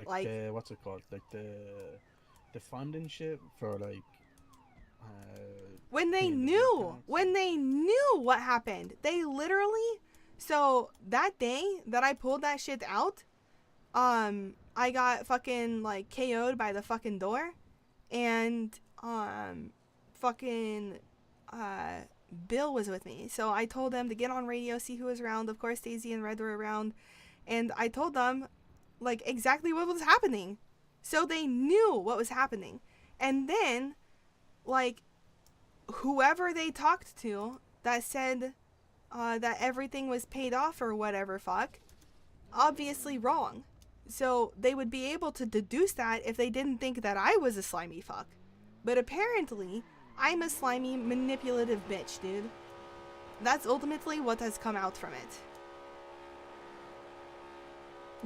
Like the, what's it called? Like the funding shit for like. When they knew what happened, they literally. So that day that I pulled that shit out, I got fucking like KO'd by the fucking door, and fucking Bill was with me. So I told them to get on radio, see who was around. Of course, Daisy and Red were around, and I told them like exactly what was happening, so they knew what was happening. And then, like, whoever they talked to that said that everything was paid off or whatever fuck, obviously wrong. So they would be able to deduce that if they didn't think that I was a slimy fuck. But apparently, I'm a slimy, manipulative bitch, dude. That's ultimately what has come out from it.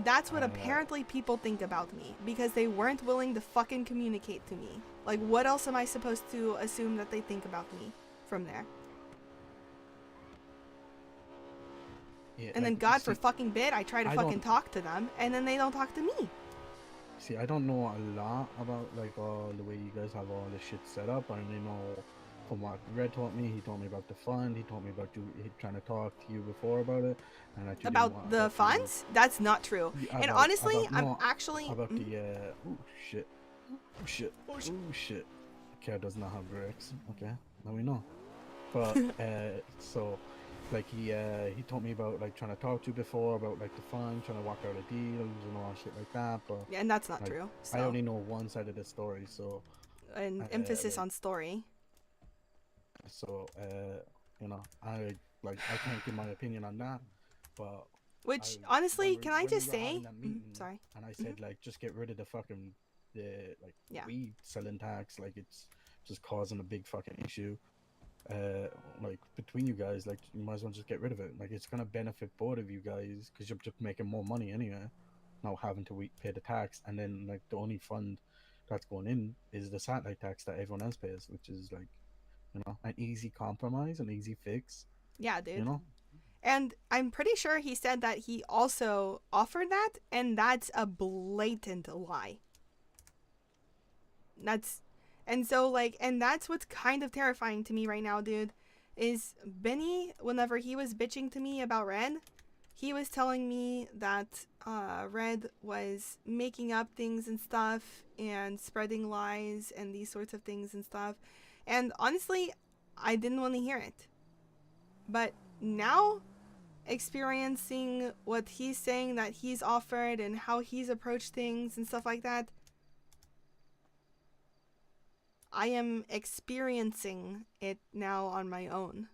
That's what apparently people think about me, because they weren't willing to fucking communicate to me. Like, what else am I supposed to assume that they think about me from there? Yeah, And then like, God see, forbid I try to I fucking don't- talk to them, and then they don't talk to me. See, I don't know a lot about like all the way you guys have all this shit set up. I only know from what Red told me, he told me about the fund. He told me about you trying to talk to you before about it, and that you didn't About want, the that you- funds? That's not true. Yeah, And about- honestly, about- I'm no, actually. about Mhm. the oh shit, oh shit, oh shit. Car does not have brakes. Okay, now we know. But so, like he told me about like trying to talk to you before about like the fund, trying to work out a deal and all shit like that. But Yeah, and that's not like, true. I So. only know one side of the story, so. An emphasis like, on story. So you know, I can't give my opinion on that, but. Which honestly, can I when just we were having say? that meeting, Sorry. And I said like, just get rid of the fucking Yeah. weed selling tax, like it's just causing a big fucking issue. Like between you guys, like you might as well just get rid of it. Like it's gonna benefit both of you guys because you're just making more money anyway, not having to pay the tax, and then like the only fund that's going in is the satellite tax that everyone else pays, which is like, you know, an easy compromise, an easy fix. Yeah, dude. You know. And I'm pretty sure he said that he also offered that, and that's a blatant lie. And that's what's kind of terrifying to me right now, dude, is Benny, whenever he was bitching to me about Red, he was telling me that Red was making up things and stuff and spreading lies and these sorts of things and stuff. And honestly, I didn't want to hear it. But now, experiencing what he's saying that he's offered and how he's approached things and stuff like that, I am experiencing it now on my own.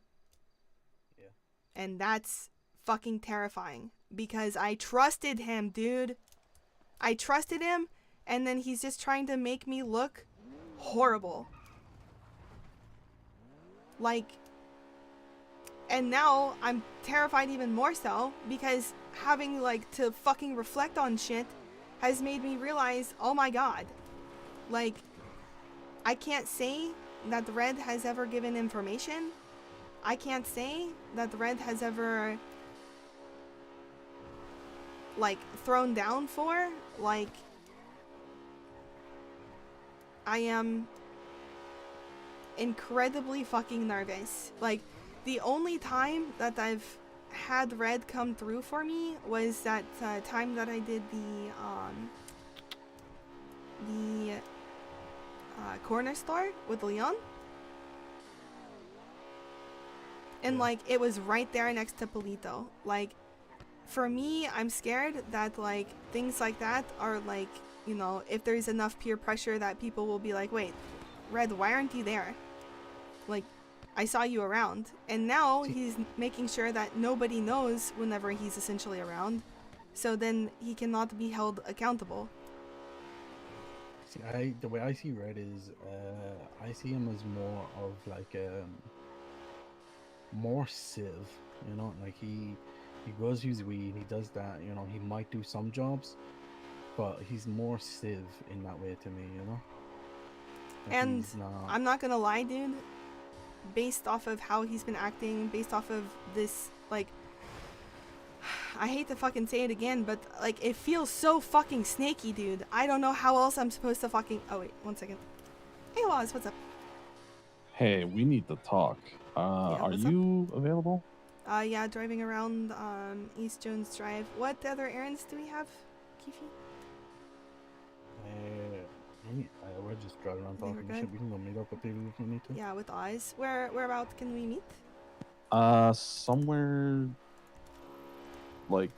Yeah. And that's fucking terrifying because I trusted him, dude. I trusted him, and then he's just trying to make me look horrible. Like, and now I'm terrified even more so because having like to fucking reflect on shit has made me realize, oh my god, like, I can't say that the Red has ever given information. I can't say that the Red has ever like thrown down for. Like, I am incredibly fucking nervous. Like, the only time that I've had Red come through for me was that time that I did the corner store with Leon. And like, it was right there next to Palito. Like, for me, I'm scared that like things like that are like, you know, if there's enough peer pressure that people will be like, wait, Red, why aren't you there? Like, I saw you around. And now he's making sure that nobody knows whenever he's essentially around. So then he cannot be held accountable. See, the way I see Red is, I see him as more of like more civ, you know, like he goes use weed, he does that, you know, he might do some jobs, but he's more civ in that way to me, you know. Like, and he's not... I'm not gonna lie, dude, based off of how he's been acting, based off of this, like, I hate to fucking say it again, but like, it feels so fucking snaky, dude. I don't know how else I'm supposed to fucking... Oh wait, 1 second. Hey Waz, what's up? Hey, we need to talk. Are you available? Yeah, driving around East Jones Drive. What other errands do we have, Kifi? We're just driving around They were talking good. shit. We can go meet up with people if we need to. Yeah, with Oz. Whereabouts can we meet? Somewhere like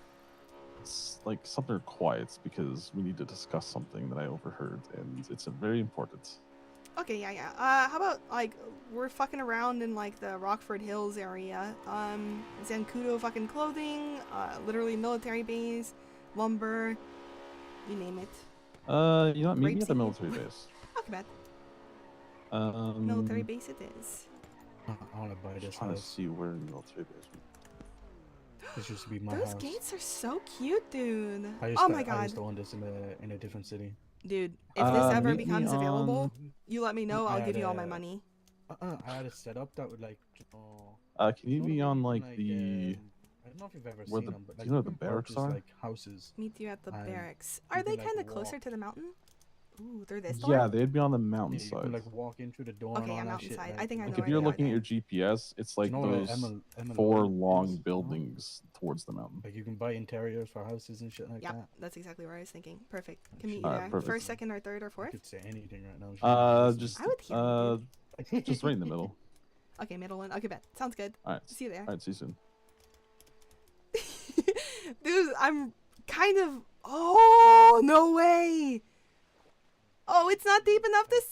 somewhere quiet because we need to discuss something that I overheard and it's very important. Okay, yeah. How about like we're fucking around in like the Rockford Hills area? Zancudo fucking clothing, literally military base, lumber, you name it. You know what? Meet me at the Rapeseed. military base. Okay, bad. Military base it is. I want to buy this trying to house. see where the military base. This used to be my Those house. gates are so cute, dude. I Oh my I god. used to own this in a different city. Dude, if this ever meet me becomes available, on- you let me know, I I'll had give you all my a- money. I had a setup that would like, you know, Can you be on like the I don't know if you've ever where seen the them, but do like you know you the can barracks purchase, are? like houses. Meet you at the and barracks. you Are they can, like, kind of closer walk. to the mountain? Ooh, through this door? Yeah, they'd be on the Yeah, you mountainside. can like walk in through the door Okay, and all yeah, that shit. mountainside. Like, I think I know Like where if you're they are looking at then. your GPS, it's like know where those Emma 4 Lloyd long is, you know? buildings towards the mountain. Like you can buy interiors for houses and shit like Yeah, that. that's exactly where I was thinking. Perfect. Can meet you Alright, there. perfect. First, second, or third, or You fourth? could say anything right now. She's not listening. Just I would hear you, just right in the middle. Okay, middle one. Okay, bet. Sounds good. Alright. See you there. Alright, see you soon. Dude, I'm kind of. Oh, no way! Oh, it's not deep enough to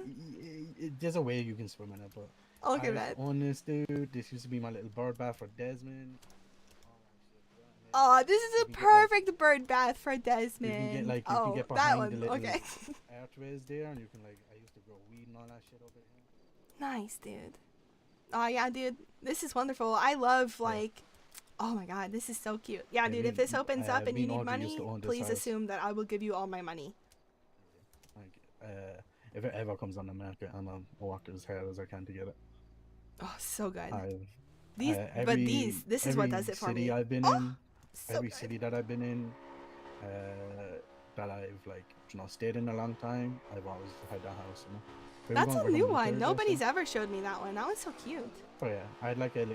swim! There's a way you can swim in it, but Okay, I was bet. on this dude. This used to be my little bird bath for Desmond. Oh, this is a perfect bird bath for Desmond. You can get like oh, you can get that behind one. the little Okay. archways there, and you can like I used to grow weed and all that shit over here. Nice, dude. Oh, yeah, dude. This is wonderful. I love, like. Oh my god, this is so cute. Yeah, dude, if this opens up and you need money, please assume that I will give you all my money. Like, if it ever comes on the market, I'm gonna work as hard as I can to get it. Oh, so good. These, this is what does it for city me. I've been Oh, in, so every good. city that I've been in, that I've like stayed in a long time, I've always had that house. You know. That's a new one. Nobody's ever showed me that one. That one's so cute. Oh yeah, I had like a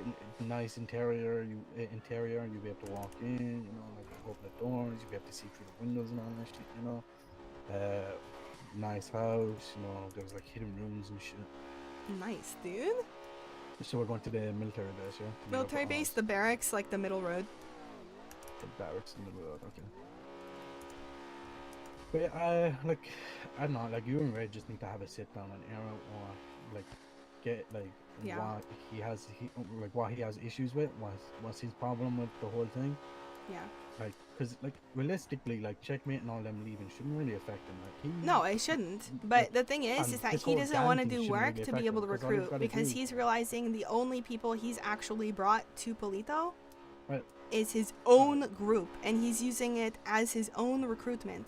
nice interior. Interior, you'd be able to walk in. You know, like open the doors. You'd be able to see through the windows and all that shit. You know, nice house. You know, there was like hidden rooms and shit. Nice, dude. So we're going to the military base, yeah? To meet up Military at base, the barracks, like the middle road. the barracks in the middle of the road, okay. But yeah, like, I don't know, like you and Red just need to have a sit down and arrow or like get like Yeah. what what he has issues with, what's his problem with the whole thing. Yeah. Like, cause like realistically, like Checkmate and all them leaving shouldn't really affect him. Like he. No, it shouldn't. But the thing is and that this he whole doesn't gang want to thing do shouldn't work really to affect be able him, to 'cause all he's recruit gotta because do- he's realizing the only people he's actually brought to Polito Right. is his own group, and he's using it as his own recruitment,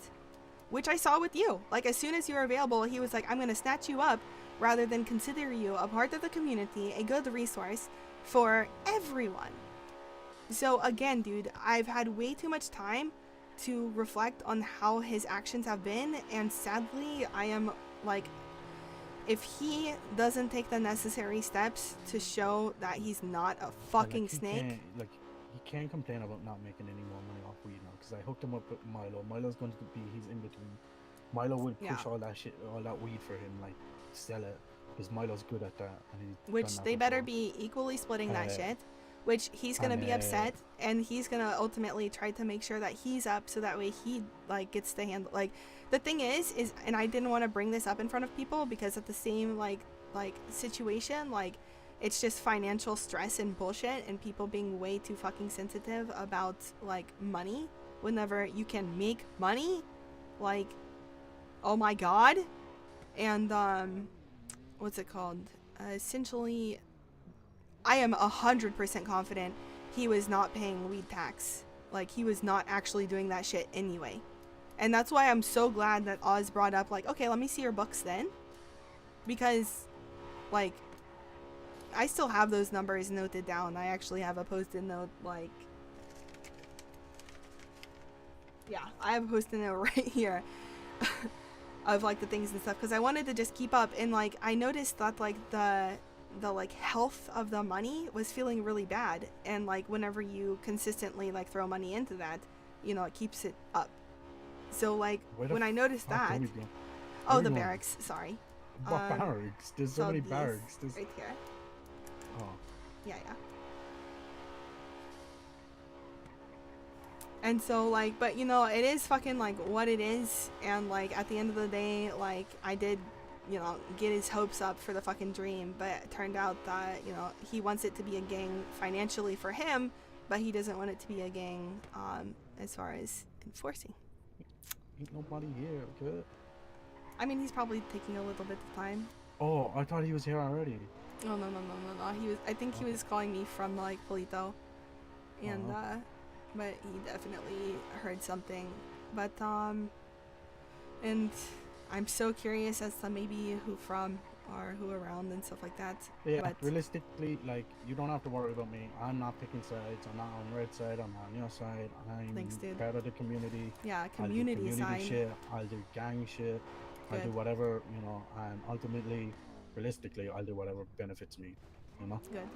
which I saw with you. Like, as soon as you were available, he was like, I'm going to snatch you up rather than consider you a part of the community, a good resource for everyone. So again, dude, I've had way too much time to reflect on how his actions have been, and sadly, I am like, if he doesn't take the necessary steps to show that he's not a fucking like, snake. He can't complain about not making any more money off weed now, because I hooked him up with Milo. Milo's going to be his in between. Milo would push Yeah. all that shit, all that weed for him, like sell it, because Milo's good at that. And he's done Which that they before. better be equally splitting that Uh, shit. Which he's gonna and, be upset, and he's gonna ultimately try to make sure that he's up, so that way he like gets to handle. Like, the thing is, and I didn't want to bring this up in front of people because at the same like situation, like, it's just financial stress and bullshit, and people being way too fucking sensitive about like money whenever you can make money, like, oh my god. And what's it called? Essentially, I am 100% confident he was not paying weed tax. Like, he was not actually doing that shit anyway. And that's why I'm so glad that Oz brought up, like, okay, let me see your books then. Because, like, I still have those numbers noted down. I actually have a post-it note, like, yeah, I have a post-it note right here of, like, the things and stuff. Because I wanted to just keep up. And, like, I noticed that, like, the like health of the money was feeling really bad, and like whenever you consistently like throw money into that, you know, it keeps it up. So like when I noticed that, oh, the barracks, sorry. What barracks? There's so many these barracks. There's... right here. Oh. Yeah. And so like, but you know, it is fucking like what it is, and like at the end of the day, like I did, you know, get his hopes up for the fucking dream, but it turned out that, you know, he wants it to be a gang financially for him, but he doesn't want it to be a gang as far as enforcing. Ain't nobody here, good. I mean, he's probably taking a little bit of time. Oh, I thought he was here already. Oh, no. He was, I think he was calling me from like Polito, and but he definitely heard something. But and I'm so curious as to maybe who from. are who are around and stuff like that. Yeah, But realistically, like, you don't have to worry about me. I'm not picking sides. I'm not on red side. I'm on your side. I'm Thanks, dude. part of the community. Yeah, I'll do community community side. shit. I'll do gang shit. I'll do Good. whatever, you know, and ultimately, realistically, I'll do whatever benefits me, you know? Good.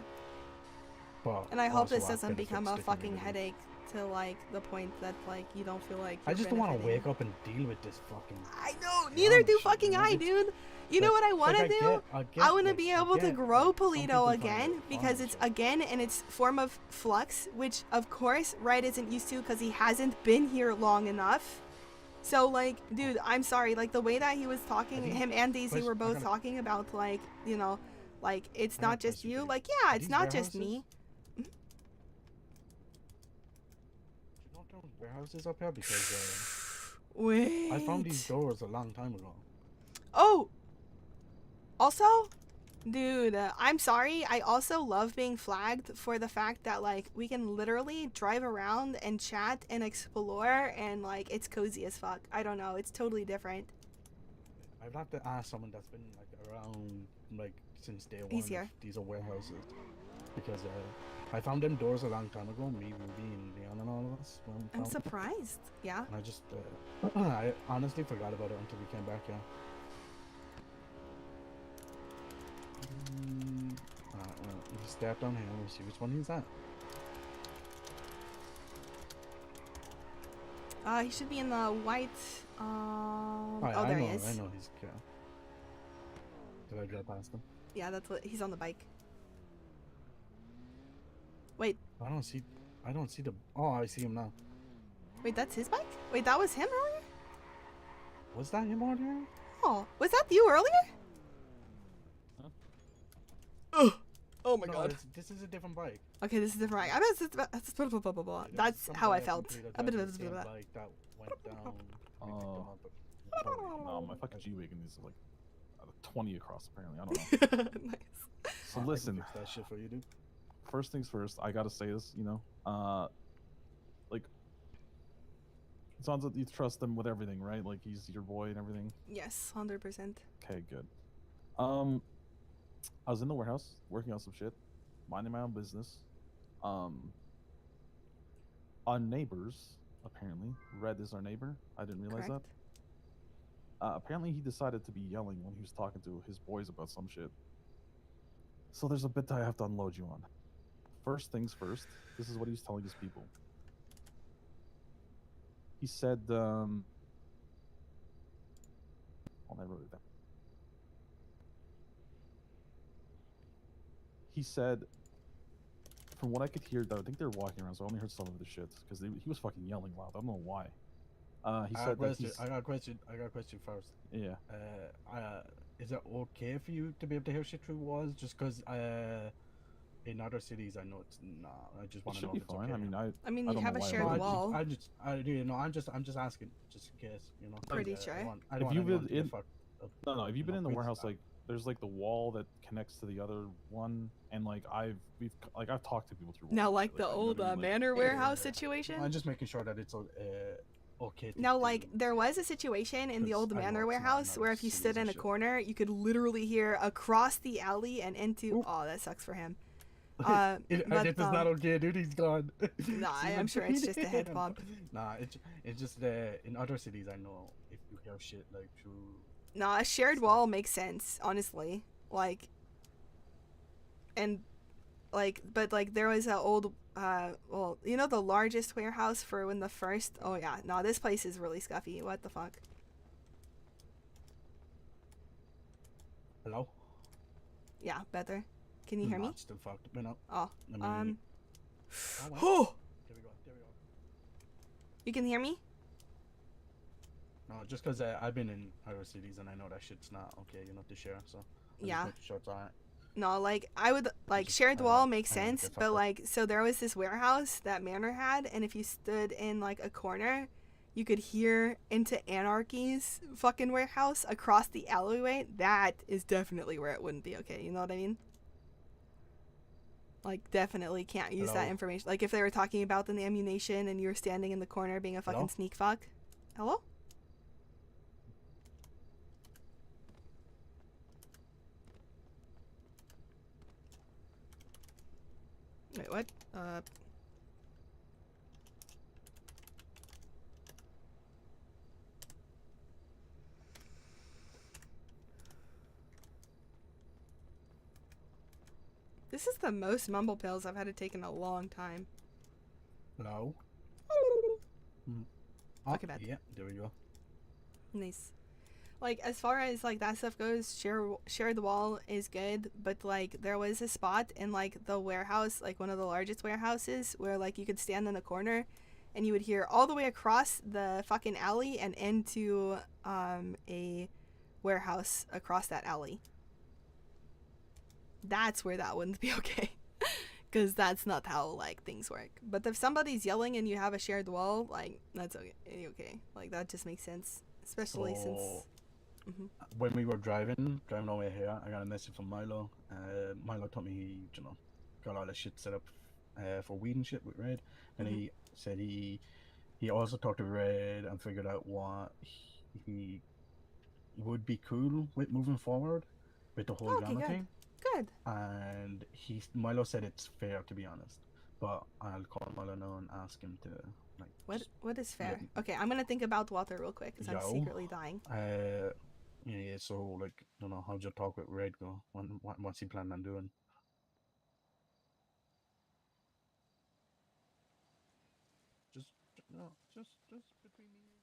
But And I hope also this what doesn't become benefits a the fucking community. headache to like the point that like you don't feel like I you're just don't want to benefiting. wake up and deal with this fucking. I know, neither do fucking I, dude. You know what I want to do? I want to be able to grow Polito again because it's again in its form of flux, which of course Red isn't used to because he hasn't been here long enough. So like, dude, I'm sorry. Like the way that he was talking, him and Daisy were both talking about like, you know, like it's not just you. Like yeah, it's not just me. You know there are warehouses up here because Wait. I found these doors a long time ago. Oh. Also, dude, I'm sorry. I also love being flagged for the fact that like we can literally drive around and chat and explore and like it's cozy as fuck. I don't know. It's totally different. I'd have to ask someone that's been like around like since day one. He's here. If these are warehouses because I found them doors a long time ago. Me, Ruby, and Leon, and all of us. I'm surprised. Yeah. And I just I honestly forgot about it until we came back. Yeah. Well, you step down here. Let me see which one is that. He should be in the white. Oh, There he is. I know he's. Did I drive past him? Yeah, that's what he's on the bike. Wait, I don't see the. Oh, I see him now. wait, that's his bike? Wait, that was him earlier? Was that him earlier? Oh, was that you earlier? Ugh. Oh my No, god. this is a different bike. Okay, this is different. That's how I felt. Bike that went down. No, my fucking G-Wagon is like 20 across apparently. I don't know. Nice. So listen, fix that shit for you, dude. First things first, I gotta say this, you know, like, Zanza, you trust him with everything, right? Like, he's your boy and everything? Yes, 100%. Okay, good. I was in the warehouse, working on some shit, minding my own business. Our neighbors, apparently, Red is our neighbor. I didn't realize Correct. that. Apparently he decided to be yelling when he was talking to his boys about some shit. So there's a bit that I have to unload you on. First things first, this is what he was telling his people. He said, oh, I wrote it down. He said, from what I could hear, though, I think they were walking around, so I only heard some of the shit, because he was fucking yelling loud. I don't know why. He said that he's... I got a question first. Yeah. Is it okay for you to be able to hear shit through walls? Just because in other cities, I know it's not. I just want to know if it's fine. okay. I mean, you have a shared wall. I'm just asking, just in case, you know. Pretty sure. I don't if you've want been in, no, if you've been in the warehouse, like, there's like the wall that connects to the other one, and like I've talked to people through walls. Now, like the old Manor warehouse situation. I'm just making sure that it's okay. Now, like, there was a situation in the old Manor warehouse where if you stood in a corner, you could literally hear across the alley and into. Oh, that sucks for him. If it's not okay, dude, he's gone. Nah, I'm sure it's just a head bob. Nah, it's just in other cities, I know if you hear shit like through. Nah, a shared wall makes sense, honestly. Like, and like, but like there was an old, well, you know, the largest warehouse for when the first. Oh yeah, no, this place is really scuffy. What the fuck? Hello. Yeah, better. Can you hear me? Still fucked. No. Oh, Oh. Oh. There we go. You can hear me? No, just because I've been in other cities and I know that shit's not okay, you know, to share. So Yeah. just sure it's alright. No, like I would like shared wall makes sense, but like so there was this warehouse that Manor had, and if you stood in like a corner, you could hear into Anarchy's fucking warehouse across the alleyway. That is definitely where it wouldn't be okay. You know what I mean? Like definitely can't use that information. Like if they were talking about the ammunition and you were standing in the corner being a fucking sneak fuck. Hello? Wait, what? This is the most mumble pills I've had to take in a long time. Hello. Okay, bad. Yeah, there we go. Nice. Like, as far as like that stuff goes, share the wall is good, but like there was a spot in like the warehouse, like one of the largest warehouses, where like you could stand in the corner and you would hear all the way across the fucking alley and into a warehouse across that alley. That's where that wouldn't be okay. Because that's not how like things work. But if somebody's yelling and you have a shared wall, like that's okay. Like that just makes sense, especially since. When we were driving over here, I got a message from Milo. Milo told me he, got all the shit set up for weed and shit with Red, and he said he also talked to Red and figured out what he would be cool with moving forward with the whole drama thing. Good. And Milo said it's fair, to be honest, but I'll call Milo now and ask him to like. What is fair? Okay, I'm gonna think about water real quick because I'm secretly dying. Yeah. So like, don't know, how'd your talk with Red go? What's he planning on doing? Just between me and you.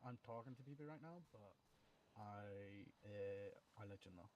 I'm talking to people right now, but I'll let you know.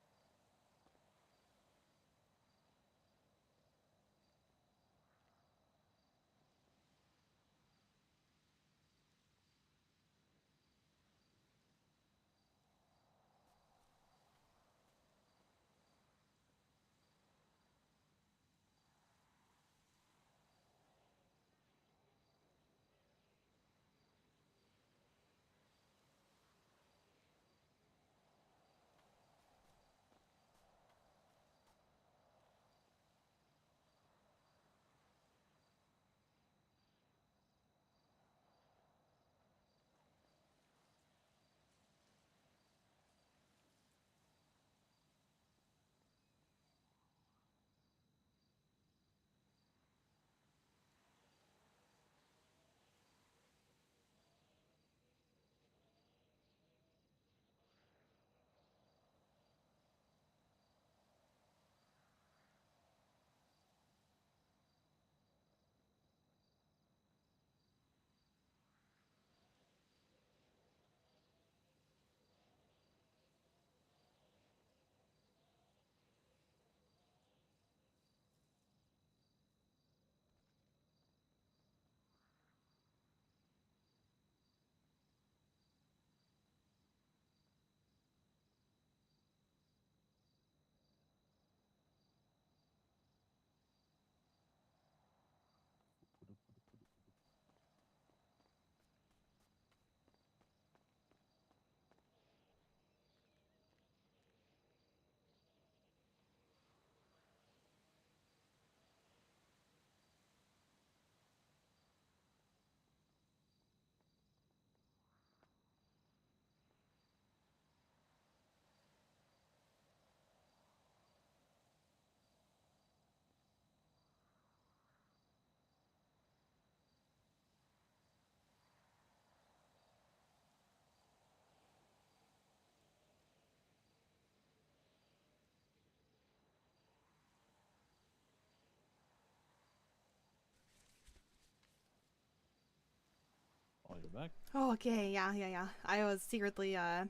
Oh, you're back? Oh, okay, yeah. I was secretly, I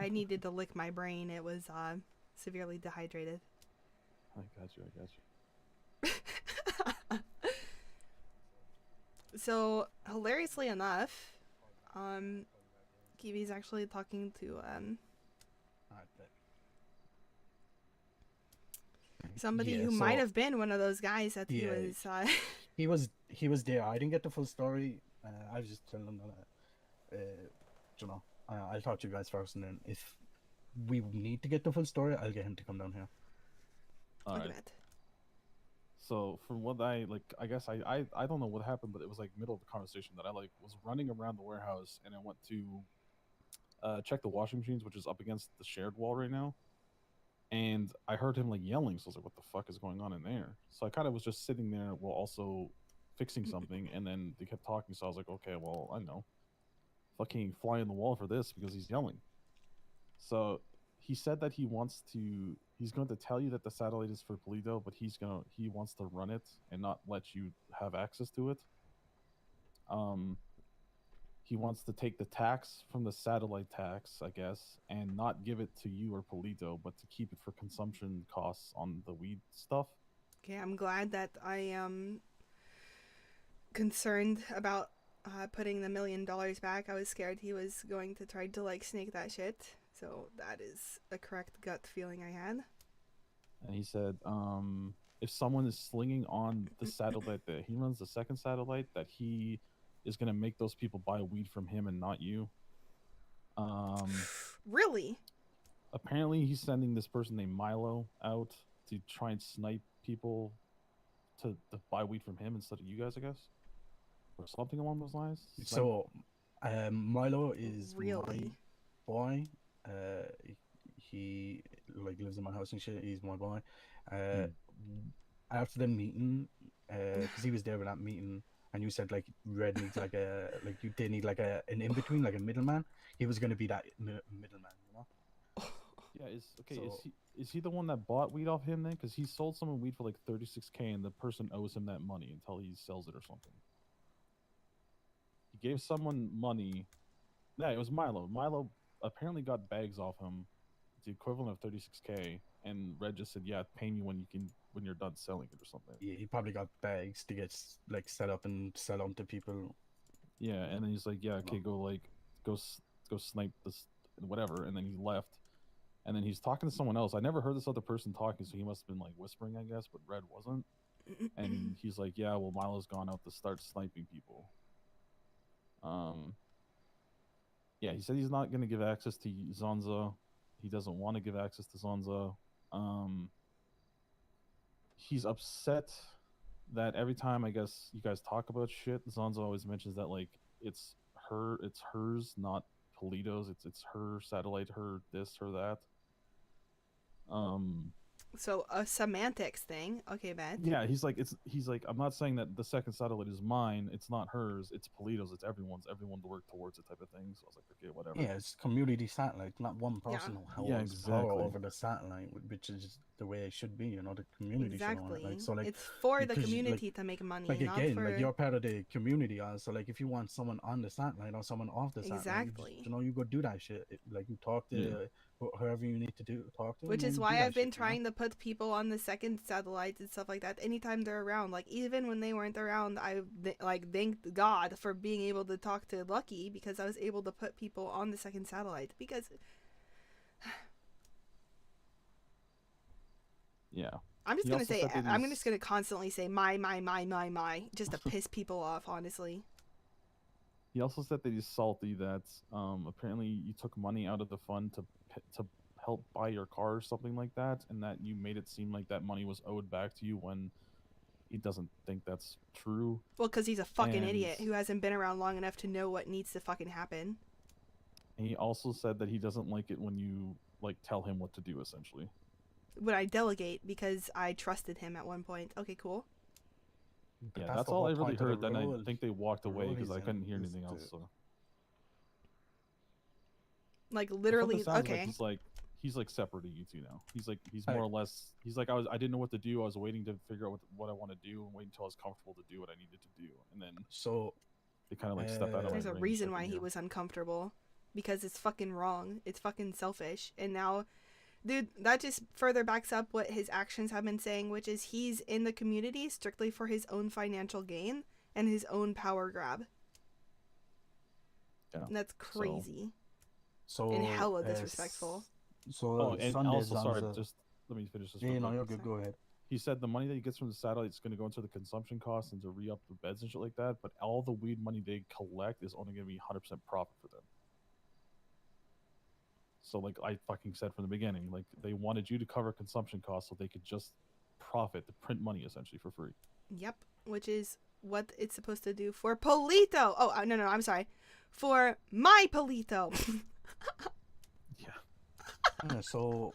needed to lick my brain. It was, severely dehydrated. I got you. So hilariously enough, Kiwi's actually talking to somebody Yeah, who might so- have been one of those guys that he Yeah, was. he was there. I didn't get the full story. I was just telling them that, you know, I'll talk to you guys first, and then if we need to get the full story, I'll get him to come down here. All right. So from what I guess I don't know what happened, but it was like middle of the conversation that I like was running around the warehouse and I went to check the washing machines, which is up against the shared wall right now. And I heard him like yelling, so I was like, "What the fuck is going on in there?" So I kind of was just sitting there while also fixing something, and then they kept talking. So I was like, "Okay, well, I know, fucking fly in the wall for this because he's yelling." So he said that he's going to tell you that the satellite is for Polito, but he wants to run it and not let you have access to it. He wants to take the tax from the satellite tax, I guess, and not give it to you or Polito, but to keep it for consumption costs on the weed stuff. Okay, I'm glad that I am concerned about putting the $1 million back. I was scared he was going to try to like snake that shit. So that is a correct gut feeling I had. And he said, if someone is slinging on the satellite that he runs, the second satellite, that he is going to make those people buy weed from him and not you. Really? Apparently, he's sending this person named Milo out to try and snipe people to buy weed from him instead of you guys, I guess, or something along those lines. So, Milo is Really? my boy. He like lives in my house and shit. He's my boy. After the meeting, because he was there with that meeting, and you said like Red needs like you did need like an in between, like a middleman. He was gonna be that middleman, you know. Yeah, So- is he the one that bought weed off him then? Because he sold someone weed for like $36K, and the person owes him that money until he sells it or something. He gave someone money. Yeah, it was Milo. Milo apparently got bags off him, the equivalent of $36K, and Red just said, "Yeah, pay me when you're done selling it or something." Yeah, he probably got bags to get like set up and sell them to people. Yeah, and then he's like, "Yeah, okay, go snipe this whatever," and then he left. And then he's talking to someone else. I never heard this other person talking, so he must have been like whispering, I guess, but Red wasn't. And he's like, "Yeah, well, Milo's gone out to start sniping people." Yeah, he said he's not going to give access to Zanza. He doesn't want to give access to Zanza. He's upset that every time I guess you guys talk about shit, Zanza always mentions that like it's hers, not Polito's. It's her satellite, her this, her that. So a semantics thing. Okay, bet. Yeah, he's like I'm not saying that the second satellite is mine. It's not hers. It's Polito's. It's everyone's. Everyone to work towards it type of thing. So I was like, okay, whatever. Yeah, it's community satellite, not one person who Yeah, holds power exactly. over the satellite, which is the way it should be. You know, the community should own it. Exactly. Like, so like It's for the because, community like, to make money, Like not again, for. like you're part of the community, so like if you want someone on the satellite or someone off the satellite, Exactly. you know, you go do that shit. Like you talk to whoever you need to talk to. Which and is then why do that I've been shit, you know? trying to put people on the second satellite and stuff like that anytime they're around. Like even when they weren't around, I thanked God for being able to talk to Lucky because I was able to put people on the second satellite because Yeah. I'm just He gonna also say said that I'm he's- just gonna constantly say my just to piss people off. Honestly, He also said that he's salty that apparently you took money out of the fund to help buy your car or something like that, and that you made it seem like that money was owed back to you when he doesn't think that's true. well, because he's a fucking And idiot who hasn't been around long enough to know what needs to fucking happen. he also said that he doesn't like it when you like tell him what to do, essentially. When I delegate because I trusted him at one point. Okay, cool. Yeah, that's that's the all whole I really point of heard. the Then I rule. think they walked away rule because he's I couldn't in hear is anything to- else. So Like That's what literally, this sounds okay. Like he's like separating you two now. He's Hey. more or less. He's like I didn't know what to do. I was waiting to figure out what I want to do and waiting until I was comfortable to do what I needed to do, and then So they kind of like stepped out of There's my a range reason type why of he deal. was uncomfortable, because it's fucking wrong. It's fucking selfish, and now Dude, that just further backs up what his actions have been saying, which is he's in the community strictly for his own financial gain and his own power grab. Yeah. And that's crazy. So and hella disrespectful. Oh, and Sunday, also, sorry, Zanza- just let me finish this. Yeah, real no, quick. you're good. Go ahead. He said the money that he gets from the satellite is going to go into the consumption costs and to re-up the beds and shit like that. But all the weed money they collect is only going to be 100% profit for them. So, like I fucking said from the beginning, like they wanted you to cover consumption costs so they could just profit, to print money essentially for free. Yep, which is what it's supposed to do for Polito. Oh, no, I'm sorry. For my Polito. Yeah, so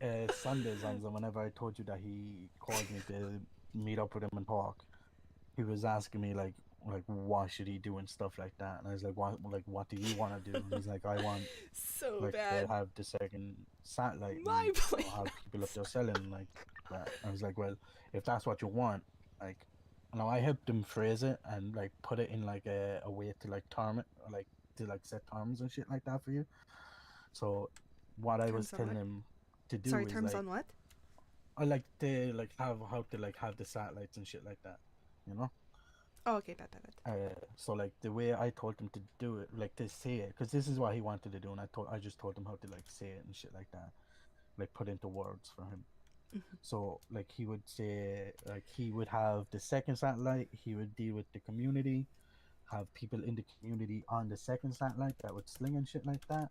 Sunday, Zanza, whenever I told you that he called me to meet up with him and talk, he was asking me like what should he do and stuff like that, and I was like, what do you want to do? And he's like, I want so like bad. to have the second satellite, My and Polito. have people up there selling like that. I was like, well, if that's what you want, like, now I helped him phrase it and like put it in like a way to like term it, or, like to like set terms and shit like that for you. So what I was Terms on telling what? him to do Sorry, is terms like, on what? I like to like have how to like have the satellites and shit like that, you know. Oh, okay, bad. So like the way I told him to do it, like to say it, because this is what he wanted to do, and I just told him how to like say it and shit like that, like put into words for him. So like he would say, like he would have the second satellite, he would deal with the community, have people in the community on the second satellite that would sling and shit like that,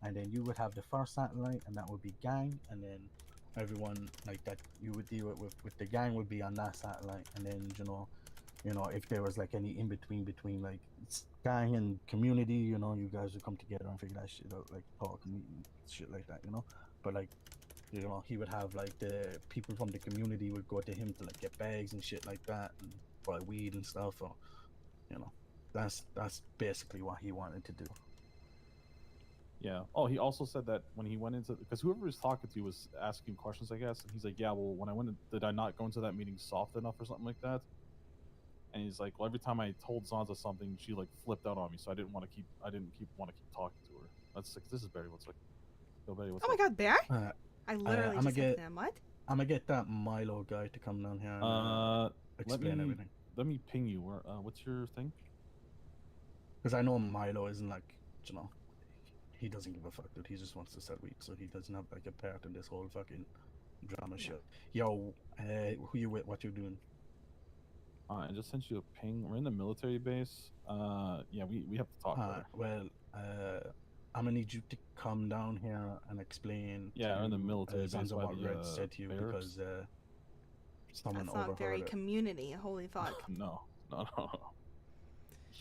and then you would have the first satellite, and that would be gang, and then everyone like that you would deal with the gang would be on that satellite, and then you know if there was like any in between like gang and community, you know, you guys would come together and figure that shit out, like talk and meet and shit like that, you know. But like, you know, he would have like the people from the community would go to him to like get bags and shit like that and buy weed and stuff, or you know, that's basically what he wanted to do. Yeah. Oh, he also said that when he went into, because whoever he was talking to was asking questions, I guess, and he's like, yeah, well, when I went, did I not go into that meeting soft enough or something like that? And he's like, well, every time I told Zanza something, she like flipped out on me, so I didn't want to keep talking to her. That's like, this is Barry. What's like, yo, Barry, what's Oh my up? God, Bear! I literally I'ma just said to them, what? I'm gonna get that Milo guy to come down here and explain everything. Let me ping you. Where? What's your thing? Because I know Milo isn't like, you know, he doesn't give a fuck, dude. He just wants to sell weed, so he doesn't have like a part in this whole fucking drama shit. Yo, who you with? What you doing? I just sent you a ping. We're in the military base. Yeah, we have to talk. Well, I'm gonna need you to come down here and explain. Yeah, we're in the military base Zanza by what the, Red said to you barracks. because someone That's not overheard very it. community. Holy fuck. No.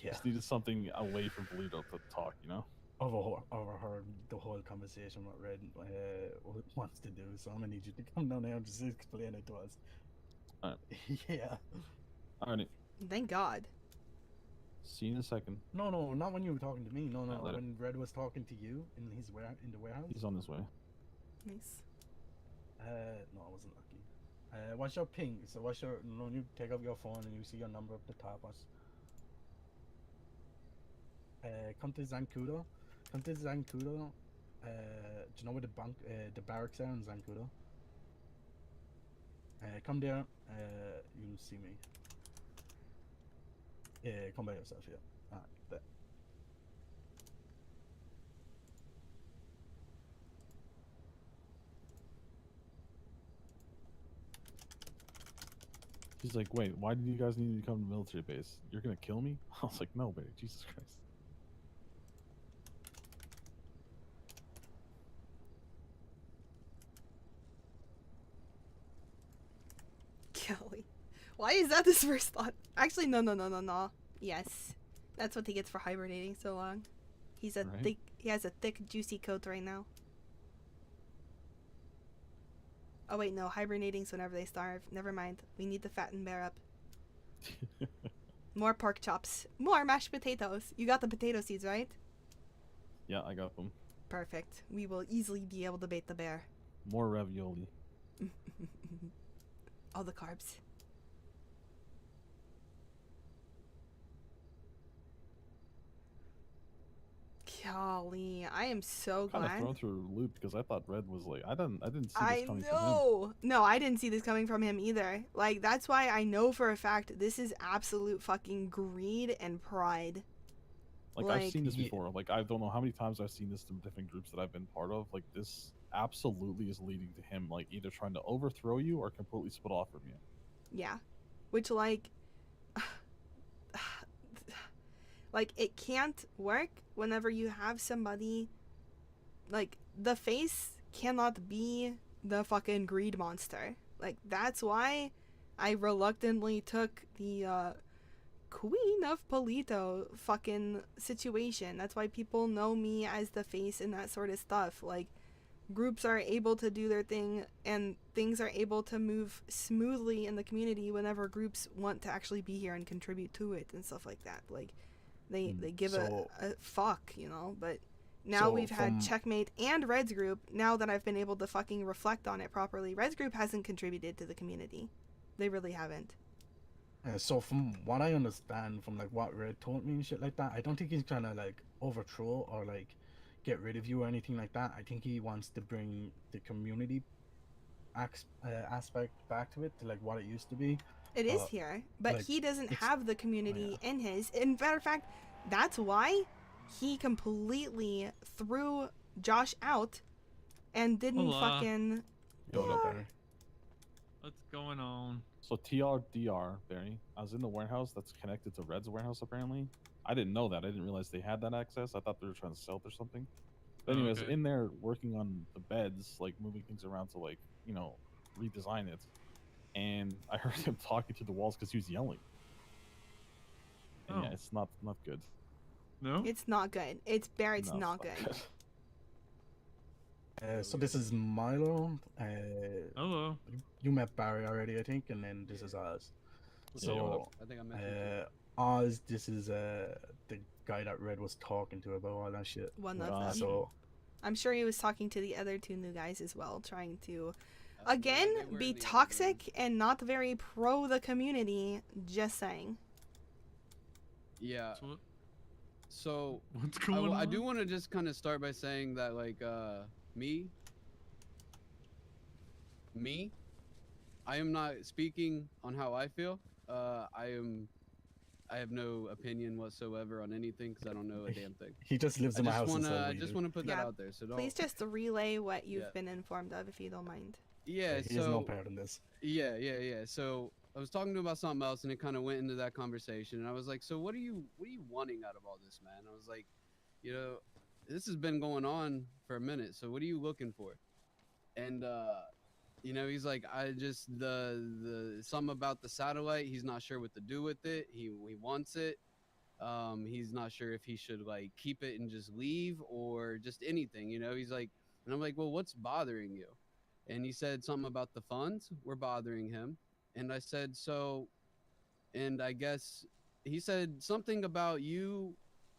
Yeah. Just needed something away from Polito to talk, you know? Overheard the whole conversation what Red wants to do, so I'm gonna need you to come down there and just explain it to us. Alright. Yeah. Alright. Thank God. See you in a second. No, not when you were talking to me. No, later. when Red was talking to you in the warehouse. He's on his way. Nice. No, I wasn't lucky. What's your ping? So what's your, when you take off your phone and you see your number up the top, what's come to Zancudo. Do you know where the barracks are in Zancudo? Come there. You'll see me. Yeah, come by yourself. Yeah. Alright. There. He's like, wait, why did you guys need to come to the military base? You're gonna kill me? I was like, no, baby, Jesus Christ. Kelly. Why is that his first thought? Actually, no. Yes. That's what he gets for hibernating so long. He has a thick, juicy coat right now. Oh wait, no, hibernating's whenever they starve. Never mind. We need to fatten Bear up. More pork chops. More mashed potatoes. You got the potato seeds, right? Yeah, I got them. Perfect. We will easily be able to bait the bear. More ravioli. All the carbs. Golly, I am so Kind of glad. thrown through a loop because I thought Red was like I didn't see this I coming from him. know. No, I didn't see this coming from him either. Like, that's why I know for a fact this is absolute fucking greed and pride. Like I've seen this before. Like I don't know how many times I've seen this in different groups that I've been part of. Like this absolutely is leading to him like either trying to overthrow you or completely split off from you. Yeah. Which, like, like, it can't work whenever you have somebody, like, the face cannot be the fucking greed monster. Like, that's why I reluctantly took the, Queen of Palito fucking situation. That's why people know me as the face and that sort of stuff. Like, groups are able to do their thing and things are able to move smoothly in the community whenever groups want to actually be here and contribute to it and stuff like that. Like, they give a fuck, you know. But now we've had Checkmate and Red's group. Now that I've been able to fucking reflect on it properly, Red's group hasn't contributed to the community. They really haven't. So from what I understand from like what Red told me and shit like that, I don't think he's trying to like overthrow or like get rid of you or anything like that. I think he wants to bring the community aspect back to it, to like what it used to be. It is here, but like, he doesn't have the community in his. In matter of fact, that's why he completely threw Josh out and didn't Hola. fucking. Yo, what up, Barry? What's going on? So TRDR, Barry, I was in the warehouse that's connected to Red's warehouse apparently. I didn't know that. I didn't realize they had that access. I thought they were trying to sell it or something. But anyways, okay. in there working on the beds, like moving things around to like, you know, redesign it. And I heard him talking to the walls because he was yelling. And yeah, it's not good. No? It's not good. It's Barry. It's No, not it's good. So this is Milo. Hello. You met Barry already, I think, and then this is Oz. So I think I met you Oz, this is the guy that Red was talking to about all that shit. One of them. So I'm sure he was talking to the other two new guys as well, trying to, again, be toxic and not very pro the community. Just saying. Yeah. So what's going I on? do want to just kind of start by saying that like me, I am not speaking on how I feel. I have no opinion whatsoever on anything because I don't know a damn thing. He just lives in my house. I just want to put that out there. So don't. Please just relay what you've been informed of, if you don't mind. Yeah. He has no part in this. Yeah. So I was talking to him about something else, and it kind of went into that conversation. And I was like, "So what are you wanting out of all this, man?" I was like, "You know, this has been going on for a minute. So what are you looking for?" And you know, he's like, "I just the something about the satellite. He's not sure what to do with it. He wants it. He's not sure if he should like keep it and just leave or just anything. You know, he's like." And I'm like, "Well, what's bothering you?" And he said something about the funds were bothering him. And I said, so, and I guess he said something about you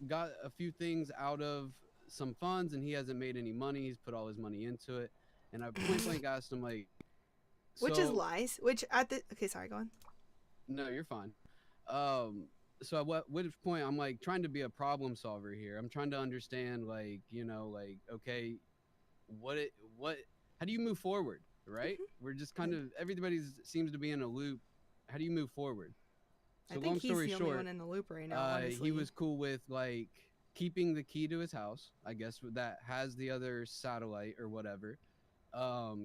got a few things out of some funds and he hasn't made any money. He's put all his money into it. And I point blank asked him, like, which is lies. Which at the okay, sorry, go on. No, you're fine. So at which point I'm like trying to be a problem solver here. I'm trying to understand, like, you know, like, okay, how do you move forward? Right? We're just kind of everybody seems to be in a loop. How do you move forward? So I think long story he's the short, only one in the loop right now. Honestly, he was cool with like keeping the key to his house. I guess that has the other satellite or whatever.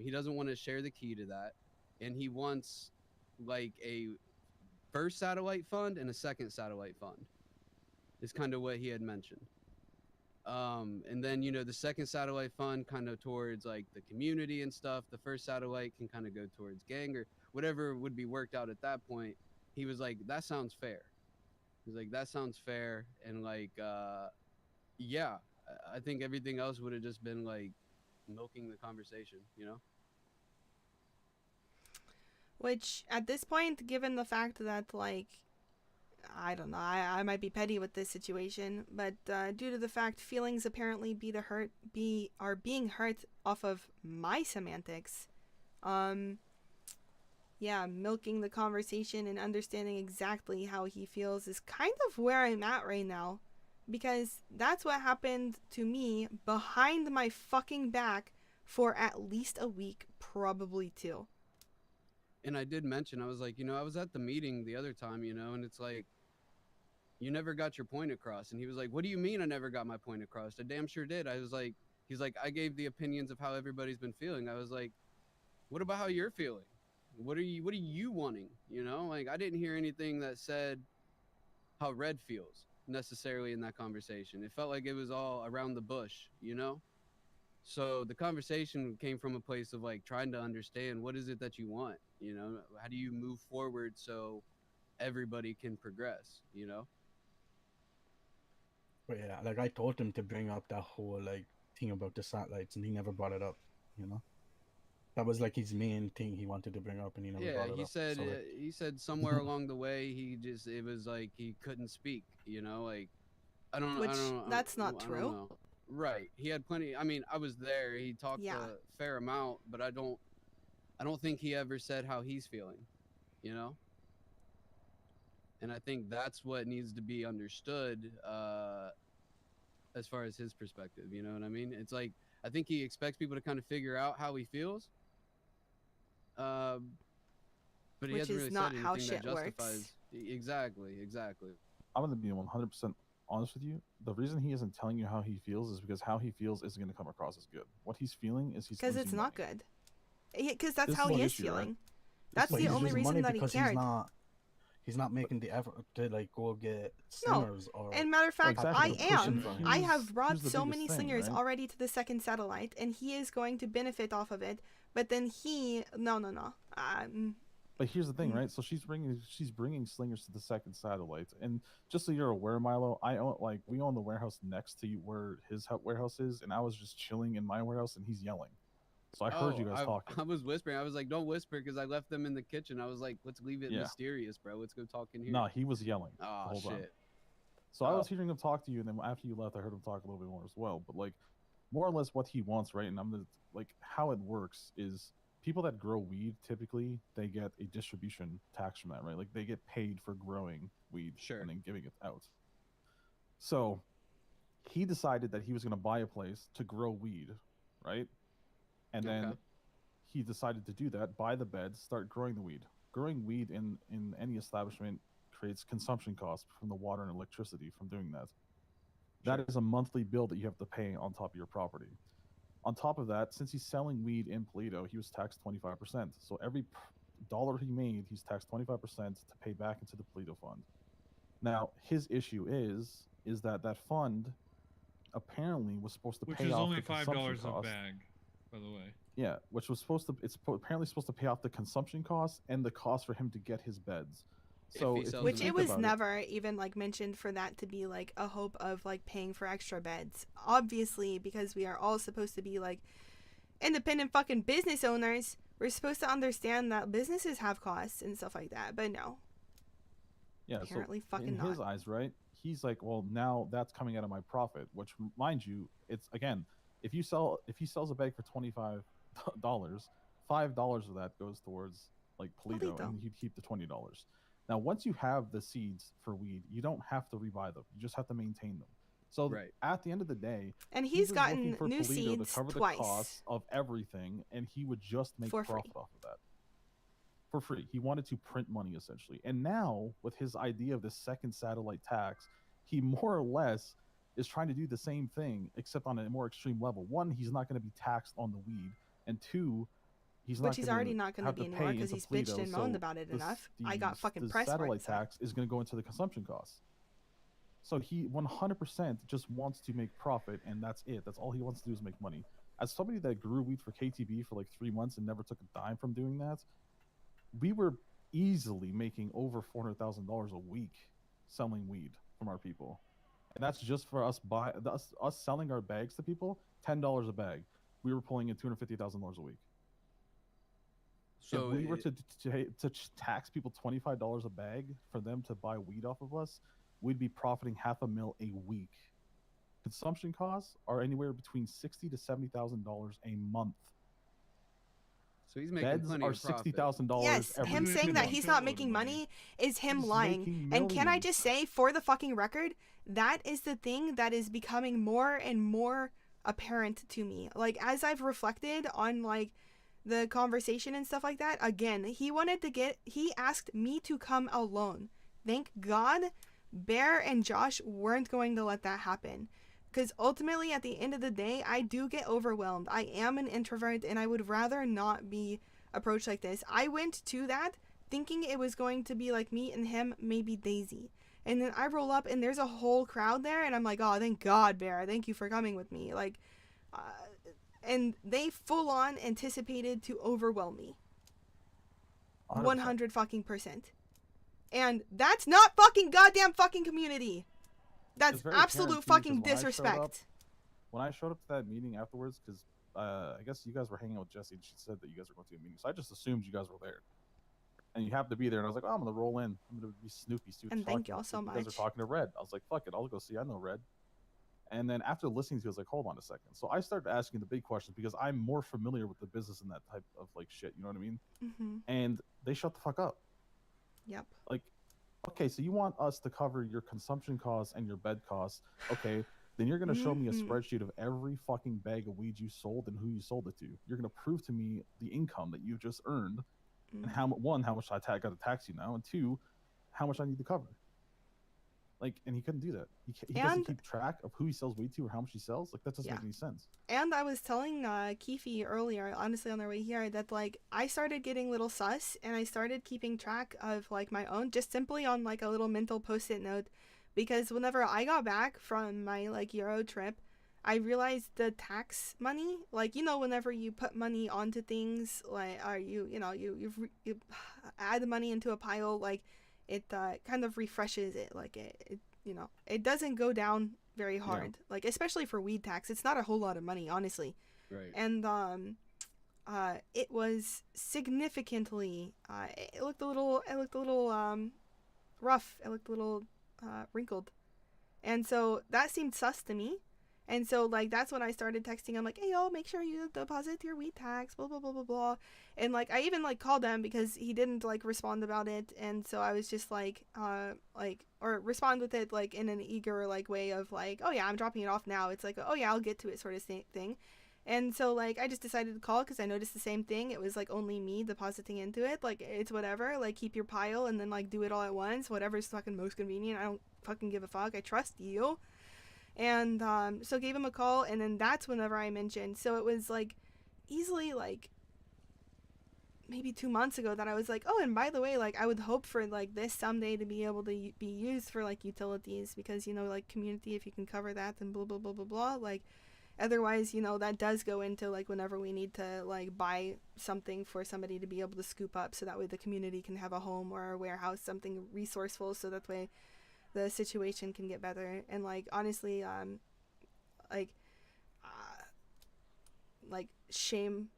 He doesn't want to share the key to that, and he wants like a first satellite fund and a second satellite fund. Is kind of what he had mentioned. And then, you know, the second satellite fund kind of towards like the community and stuff. The first satellite can kind of go towards gang or whatever would be worked out at that point. He was like, that sounds fair. He's like, that sounds fair. And like, yeah, I think everything else would have just been like milking the conversation, you know? Which at this point, given the fact that like, I don't know, I might be petty with this situation, but due to the fact feelings apparently are being hurt off of my semantics, yeah, milking the conversation and understanding exactly how he feels is kind of where I'm at right now. because that's what happened to me behind my fucking back for at least a week, probably 2. And I did mention, I was like, I was at the meeting the other time, and it's like, you never got your point across. And he was like, what do you mean I never got my point across? I damn sure did. I was like, he's like, I gave the opinions of how everybody's been feeling. I was like, what about how you're feeling? What are you wanting? Like, I didn't hear anything that said how Red feels necessarily in that conversation. It felt like it was all around the bush, So the conversation came from a place of like trying to understand, what is it that you want? How do you move forward so everybody can progress, But yeah, like I told him to bring up that whole like thing about the satellites, and he never brought it up. That was like his main thing he wanted to bring up, and he never brought it he up. said So, like, he said somewhere along the way it was like he couldn't speak, like I don't Which know. that's not I true. don't know. Right. He had plenty. I mean, I was there. He talked Yeah. a fair amount, but I don't think he ever said how he's feeling, And I think that's what needs to be understood as far as his perspective. You know what I mean? It's like, I think he expects people to kind of figure out how he feels. But he Which hasn't is really not said how anything that shit works. justifies. Exactly. I'm gonna be 100% honest with you. The reason he isn't telling you how he feels is because how he feels isn't gonna come across as good. What he's feeling is he's Because losing it's not money. good. Because that's This how is he the is issue, feeling. right? That's but the he's only losing reason money that he because cared. he's not making the effort to like go get No. slingers or. And matter of fact, exactly. I am. for him. I have brought Here's the so biggest many thing, slingers right? already to the second satellite, and he is going to benefit off of it. But then no. But here's the thing, right? So she's bringing slingers to the second satellite, and just so you're aware, Milo, we own the warehouse next to where his warehouse is, and I was just chilling in my warehouse, and he's yelling. So I heard you guys talking. I was whispering. I was like, don't whisper, because I left them in the kitchen. I was like, let's leave it Yeah. mysterious, bro. Let's go talk in here. No, he was yelling the Oh, whole time. shit. So I was hearing him talk to you, and then after you left, I heard him talk a little bit more as well. But like, more or less, what he wants, right? And I'm gonna like how it works is people that grow weed typically they get a distribution tax from that, right? Like they get paid for growing weed and then giving it out. So he decided that he was gonna buy a place to grow weed, right? And then he decided to do that, buy the beds, start growing the weed. Growing weed in any establishment creates consumption costs from the water and electricity from doing that. That is a monthly bill that you have to pay on top of your property. On top of that, since he's selling weed in Paleto, he was taxed 25%. So every dollar he made, he's taxed 25% to pay back into the Paleto fund. Now, his issue is that fund apparently was supposed to Which pay is off only the consumption $5 a cost. bag, by the way. Yeah, which was apparently supposed to pay off the consumption costs and the cost for him to get his beds. So Which it was never even like mentioned for that to be like a hope of like paying for extra beds. Obviously, because we are all supposed to be like independent fucking business owners, we're supposed to understand that businesses have costs and stuff like that. But no. Yeah, apparently so fucking in not. his eyes, right? He's like, well, now that's coming out of my profit. Which, mind you, it's again, if he sells a bag for $25, $5 of that goes towards like Paleto, and he'd keep the $20. Now, once you have the seeds for weed, you don't have to rebuy them. You just have to maintain them. So at the end of the day, and he he's was gotten looking for new Paleto seeds to cover twice. the costs of everything, and he would just make For profit free. off of that. For free. He wanted to print money essentially. And now, with his idea of the second satellite tax, he more or less is trying to do the same thing, except on a more extreme level. One, he's not going to be taxed on the weed, and two, he's already not going to be anymore because he's bitched and moaned about it enough. I got fucking the pressed for it. satellite tax is going to go into the consumption costs. So he 100% just wants to make profit, and that's it. That's all he wants to do is make money. As somebody that grew weed for KTB for like 3 months and never took a dime from doing that, we were easily making over $400,000 a week selling weed from our people. And that's just for us selling our bags to people, $10 a bag. We were pulling in $250,000 a week. So if we were to tax people $25 a bag for them to buy weed off of us, we'd be profiting $500,000 a week. Consumption costs are anywhere between $60,000 to $70,000 a month. So he's making Beds plenty are of profit. $60,000. Yes, every him saying single that month. he's not making money is him He's lying. making And can I millions. just say, for the fucking record, that is the thing that is becoming more and more apparent to me. Like, as I've reflected on, like, the conversation and stuff like that, again, he asked me to come alone. Thank God Bear and Josh weren't going to let that happen. Because ultimately, at the end of the day, I do get overwhelmed. I am an introvert, and I would rather not be approached like this. I went to that thinking it was going to be like me and him, maybe Daisy. And then I roll up, and there's a whole crowd there, and I'm like, oh, thank God, Bear. Thank you for coming with me. Like, and they full on anticipated to overwhelm me. 100 fucking %. And that's not fucking goddamn fucking community. That's It's very absolute apparent, too, 'cause fucking disrespect. When I showed up to that meeting afterwards, because I guess you guys were hanging out with Jessie, and she said that you guys were going to a meeting, so I just assumed you guys were there. And you happened to be there, and I was like, oh, I'm going to roll in. I'm going to be Snoopy. See what And you're thank talking y'all about. so You guys much. are talking to Red. I was like, fuck it, I'll go see. I know Red. And then after listening to it, I was like, hold on a second. So I started asking the big questions because I'm more familiar with the business and that type of like shit. You know what I mean? Mm-hmm. And they shut the fuck up. Yep. Like, okay, so you want us to cover your consumption costs and your bed costs. Okay, then you're going to show me a spreadsheet of every fucking bag of weed you sold and who you sold it to. You're going to prove to me the income that you just earned and how much I got to tax you now, and two, how much I need to cover. Like, and he couldn't do that. He doesn't keep track of who he sells weed to or how much he sells. Like, that doesn't make any sense. And I was telling Keefe earlier, honestly, on their way here, that, like, I started getting little sus, and I started keeping track of, like, my own, just simply on, like, a little mental post-it note, because whenever I got back from my, like, Euro trip, I realized the tax money, like, you know, whenever you put money onto things, like, or you add the money into a pile, like, it kind of refreshes it. Like, it you know, it doesn't go down very hard. Yeah. Like, especially for weed tax, it's not a whole lot of money, honestly. Right. And it was significantly it looked a little rough. It looked a little wrinkled. And so that seemed sus to me. And so, like, that's when I started texting. I'm like, hey, yo, make sure you deposit your weed tax, blah, blah, blah, blah, blah. And, like, I even, like, called him because he didn't, like, respond about it. And so I was just, like, or respond with it, like, in an eager, like, way of, like, oh, yeah, I'm dropping it off now. It's like, oh, yeah, I'll get to it sort of thing. And so, like, I just decided to call because I noticed the same thing. It was, like, only me depositing into it. Like, it's whatever. Like, keep your pile and then, like, do it all at once. Whatever's fucking most convenient. I don't fucking give a fuck. I trust you. And so gave him a call, and then that's whenever I mentioned. So it was, like, easily, like, maybe 2 months ago that I was like, oh, and by the way, like, I would hope for, like, this someday to be able to be used for, like, utilities, because, you know, like, community, if you can cover that, then blah, blah, blah, blah, blah. Like, otherwise, you know, that does go into, like, whenever we need to, like, buy something for somebody to be able to scoop up, so that way the community can have a home or a warehouse, something resourceful, so that way the situation can get better. And, like, honestly, like, shame.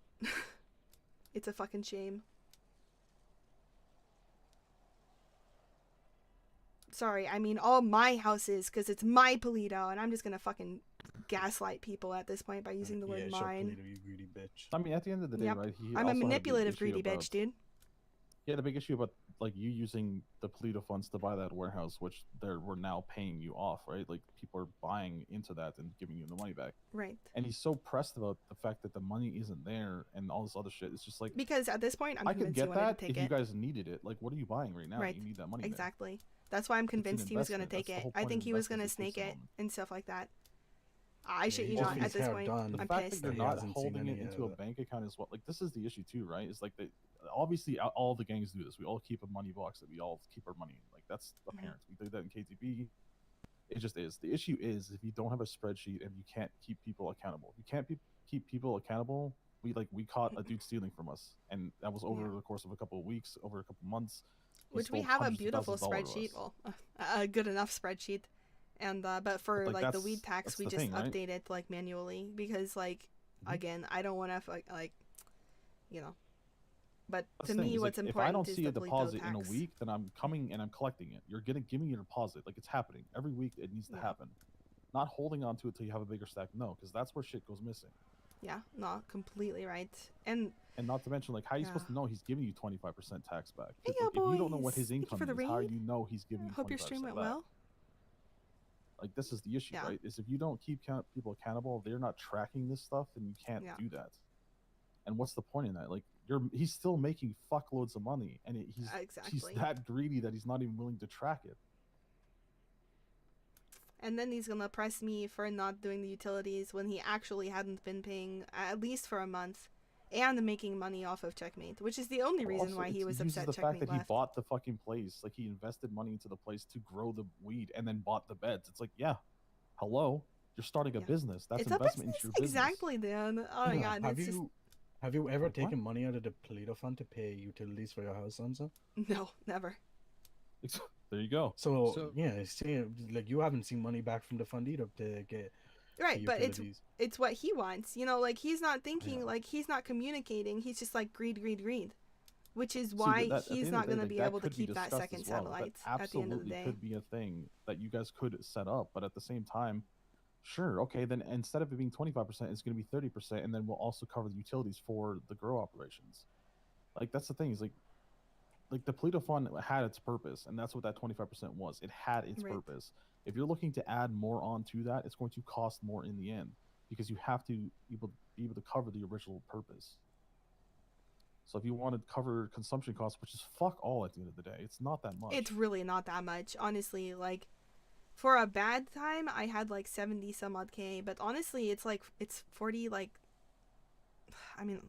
It's a fucking shame. Sorry, I mean all my houses, because it's my Paleto, and I'm just gonna fucking gaslight people at this point by using the word mine. Paleto, you greedy bitch. I mean, at the end of the day, right? I'm a manipulative greedy bitch, dude. He had a big issue about, like, you using the Paleto funds to buy that warehouse, which we're now paying you off, right? Like, people are buying into that and giving you the money back. Right. And he's so pressed about the fact that the money isn't there and all this other shit. It's just like, because at this point, I could get that if you guys needed it. Like, what are you buying right now? Right. You need that money. Exactly. That's why I'm convinced he was going to take it. I think he was going to snake it and stuff like that. I shit you not. At this point, I'm the fact pissed. that you're not holding it into a bank account is what, like, this is the issue too, right? It's like, obviously all the gangs do this. We all keep a money box that we all keep our money in. Like, that's apparent. We do that in KTB. It just is. The issue is if you don't have a spreadsheet and you can't keep people accountable. You can't keep people accountable. We caught a dude stealing from us, and that was over the course of a couple of weeks, over a couple of months. Which we have a beautiful spreadsheet, well, a good enough spreadsheet, and but for like the weed tax, we just update it like manually because, like, again, I don't want to like, you know. But to me, what's important is if I don't see a the deposit tax. in a week, then I'm coming and I'm collecting it. You're gonna give me your deposit, like, it's happening every week. It needs to happen. Not holding on to it till you have a bigger stack. No, because that's where shit goes missing. Yeah, no, completely right. And not to mention, like, how are you supposed Yeah. to know he's giving you 25% tax back? 'Cause, Hey, like, if you don't know what boys. his Thank you income for the is, how raid. you know he's giving you 25% Hope your stream went back? well. Like, this is the issue, Yeah. right? Is if you don't keep people accountable, they're not tracking this stuff, then you can't Yeah. do that. And what's the point in that? Like, he's still making fuckloads of money, and he's Exactly. that greedy that he's not even willing to track it. And then he's gonna press me for not doing the utilities when he actually hadn't been paying at least for a month, and making money off of Checkmate, which is the only reason Also, why he was uses upset the fact Checkmate that he left. bought the fucking place, like he invested money into the place to grow the weed, and then bought the beds. It's like, yeah, hello, you're starting a business. That's It's a investment into your business. Exactly, Dan. Oh my god, Have it's you ever Like what? taken money out of the Polito fund to pay utilities for your house, Zanza? just no, never. There you go. So yeah, see, like you haven't seen money back from the fund either to get Right, the but utilities. it's what he wants. You know, like he's not thinking, like he's not communicating. He's just like greed, which is why See, at the he's end not of the day, going to like, be that able to could be keep that discussed second as well. satellite That at the end of the absolutely day. could be a thing that you guys could set up, but at the same time, sure, okay, then instead of it being 25%, it's going to be 30%, and then we'll also cover the utilities for the grow operations. Like, that's the thing, is like the Polito Fund had its purpose, and that's what that 25% was. It had its Right. purpose. If you're looking to add more onto that, it's going to cost more in the end, because you have to be able to cover the original purpose. So if you want to cover consumption costs, which is fuck all at the end of the day, it's not that much. It's really not that much, honestly. Like, for a bad time, I had like 70 some odd K, but honestly, it's like, it's 40, like, I mean,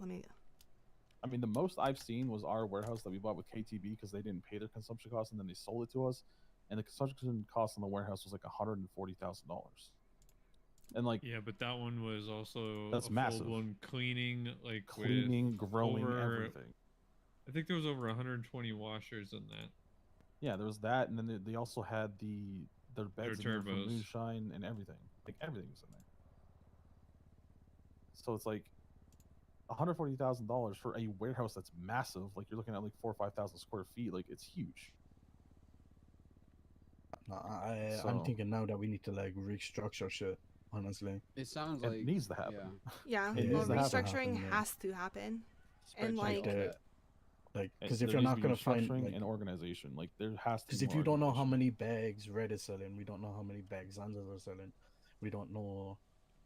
the most I've seen was our warehouse that we bought with KTB because they didn't pay their consumption costs and then they sold it to us, and the consumption cost on the warehouse was like $140,000. And like, yeah, but that one was also That's a massive. full-blown cleaning, like Cleaning, with growing, over, everything. I think there was over 120 washers in that. Yeah, there was that, and then they also had their beds in there for turbos. moonshine and everything. Like, everything was in there. So it's like $140,000 for a warehouse that's massive. Like, you're looking at like 4,000 or 5,000 square feet. Like, it's huge. No, I'm So- thinking now that we need to like restructure shit. Honestly, It sounds It like needs to happen. yeah, It well, needs to happen, restructuring yeah. has to happen. And like like, because There if you're needs not to be gonna find restructuring like, and organization, like there has to. because be if more you don't know how many bags Red is selling, we don't know how many bags Zanzas are selling. We don't know,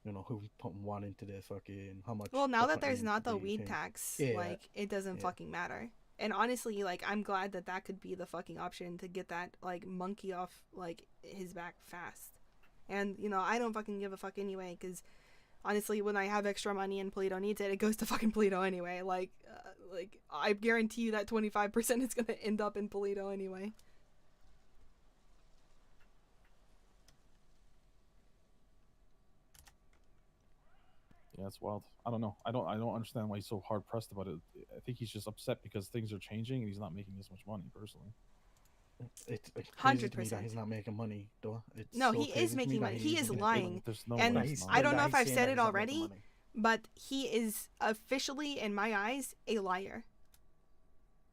who's putting one into the fucking how much. well, now they're that there's putting not into the the weed thing. tax, Yeah. like, it doesn't Yeah. fucking matter. And honestly, like, I'm glad that that could be the fucking option to get that, like, monkey off, like, his back fast. And, I don't fucking give a fuck anyway, because honestly, when I have extra money and Polito needs it, it goes to fucking Polito anyway. Like, I guarantee you that 25% is going to end up in Polito anyway. Yeah, it's wild. I don't know. I don't understand why he's so hard pressed about it. I think he's just upset because things are changing and he's not making as much money personally. It's crazy to me that 100%. he's not making money, though. It's No, so he crazy is to me making that money. He he's is making lying. money. There's no And way he's not. I don't know That if he's I've saying said that it he's not making already, money. but he is officially, in my eyes, a liar.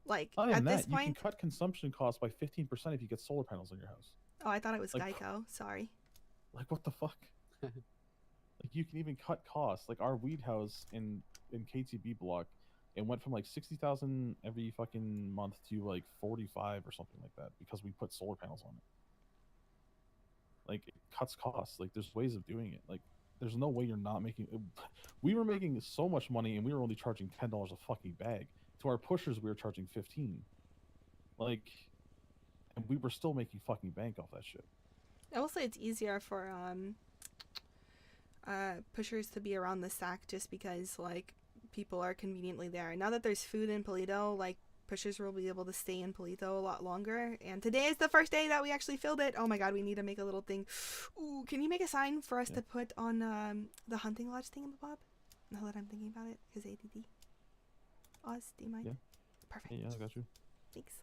Like, Other at than this that, you can point... cut consumption costs by 15% if you get solar panels on your house. Oh, I thought it was Like, Geico. Sorry. Like, what the fuck? Like, you can even cut costs. Like, our weed house in KTB block, it went from like 60,000 every fucking month to like 45 or something like that because we put solar panels on it. Like, it cuts costs. Like, there's ways of doing it. Like, there's no way you're not making. We were making so much money and we were only charging $10 a fucking bag. To our pushers, we were charging 15. Like, and we were still making fucking bank off that shit. I will say it's easier for pushers to be around the sack just because, like, people are conveniently there. Now that there's food in Polito, like, pushers will be able to stay in Polito a lot longer. And today is the first day that we actually filled it. Oh my god, we need to make a little thing. Ooh, can you make a sign for us to put on the hunting lodge thingamabob? Now that I'm thinking about it, because ADD. Oz, do you mind? Yeah. Perfect. Yeah, I got you. Thanks.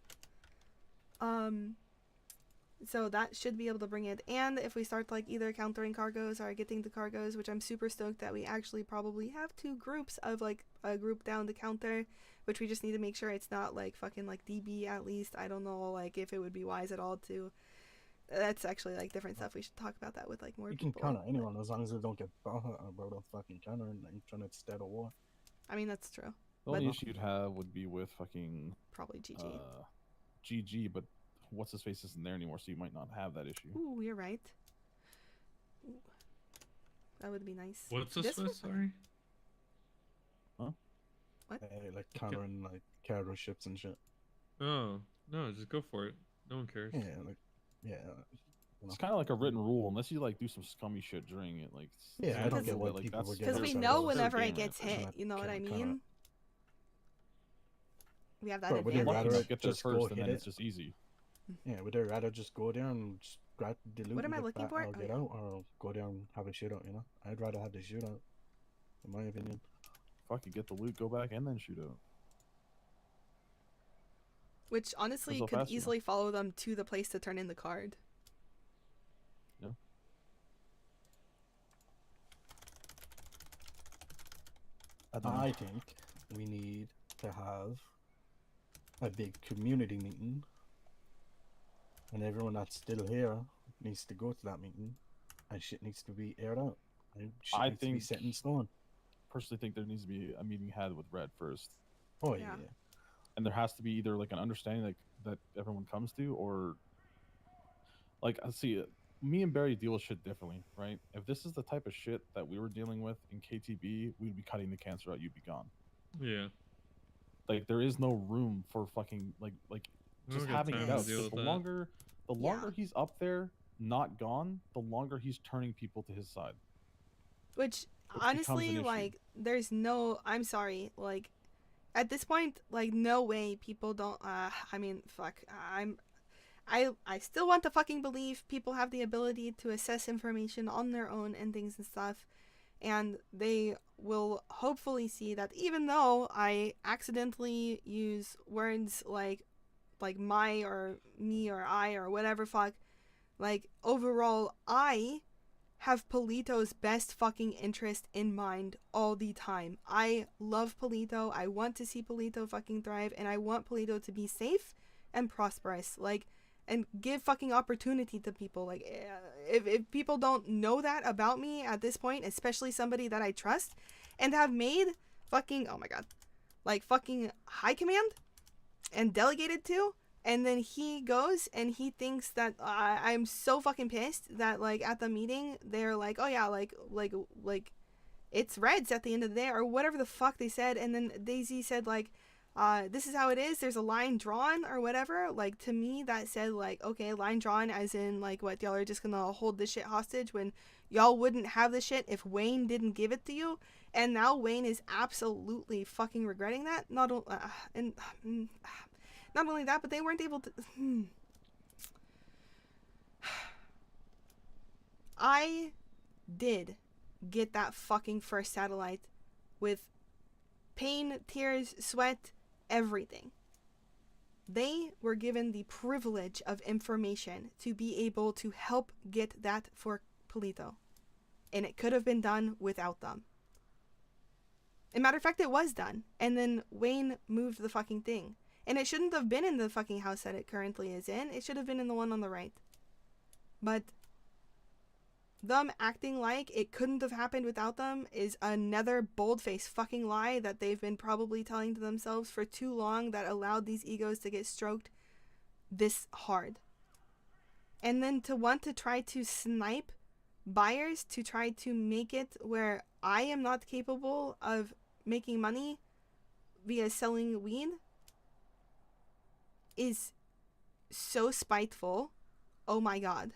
So that should be able to bring it. And if we start, like, either countering cargoes or getting the cargoes, which I'm super stoked that we actually probably have 2 groups of, like, a group down to counter, which we just need to make sure it's not, like, fucking, like, DB at least. I don't know, like, if it would be wise at all to that's actually like different stuff. We should talk about that with like more You people. can counter anyone as long as they don't get bought about a fucking counter and like, trying to start a war. I mean, that's true. The only issue you'd have would be with fucking probably GG. GG, but what's his face isn't there anymore, so you might not have that issue. Ooh, you're right. Ooh. That would be nice. What's this with? Sorry. Huh? What? Like countering like cargo ships and shit. Oh no, just go for it. No one cares. Yeah, like yeah. It's kind of like a written rule, unless you like do some scummy shit during it. Like Yeah, I don't get why like, people would get because we upset know about whenever certain it gets games. hit, you know what I Kinda- mean? We have that But would they advantage. rather get there just go first, and hit then it? it's just easy. Yeah, would they rather just go there and just grab the loot What am and I get looking back for? or Oh, get yeah. out, or go there and have a shootout? You know, I'd rather have the shootout, in my opinion. Fuck, you get the loot, go back, and then shoot out. Which honestly That's so could fast, you know. easily follow them to the place to turn in the card. Yeah. I think we need to have a big community meeting, and everyone that's still here needs to go to that meeting, and shit needs to be aired out. And shit I needs to be think set in stone. personally think there needs to be a meeting had with Red first. Oh yeah. And there has to be either like an understanding like that everyone comes to, or like I see me and Barry deal with shit differently, right? If this is the type of shit that we were dealing with in KTB, we'd be cutting the cancer out, you'd be gone. Yeah. Like there is no room for fucking like We just don't got having time it to out. deal Because with the that. longer he's up there, not gone, the longer he's turning people to his side. Which becomes an honestly, issue. like, there's no. I'm sorry, like, at this point, like, no way people don't. I mean, fuck. I still want to fucking believe people have the ability to assess information on their own and things and stuff, and they will hopefully see that even though I accidentally use words like my or me or I or whatever fuck, like overall I have Polito's best fucking interest in mind all the time. I love Polito. I want to see Polito fucking thrive, and I want Polito to be safe and prosperous. Like, and give fucking opportunity to people. Like, if people don't know that about me at this point, especially somebody that I trust and have made fucking, oh my god, like fucking high command and delegated to, and then he goes and he thinks that I'm so fucking pissed that like at the meeting they're like, oh yeah, like it's Reds at the end of the day or whatever the fuck they said, and then Daisy said like, this is how it is, there's a line drawn or whatever. Like, to me that said like, okay, line drawn as in like what, y'all are just gonna hold this shit hostage when y'all wouldn't have the shit if Wayne didn't give it to you, and now Wayne is absolutely fucking regretting that. Not only that, but they weren't able to. I did get that fucking first satellite with pain, tears, sweat, everything. They were given the privilege of information to be able to help get that for Polito. And it could have been done without them. As a matter of fact, it was done. And then Wayne moved the fucking thing. And it shouldn't have been in the fucking house that it currently is in. It should have been in the one on the right. But them acting like it couldn't have happened without them is another bold-faced fucking lie that they've been probably telling to themselves for too long, that allowed these egos to get stroked this hard. And then to want to try to snipe buyers to try to make it where I am not capable of making money via selling weed is so spiteful. Oh my god.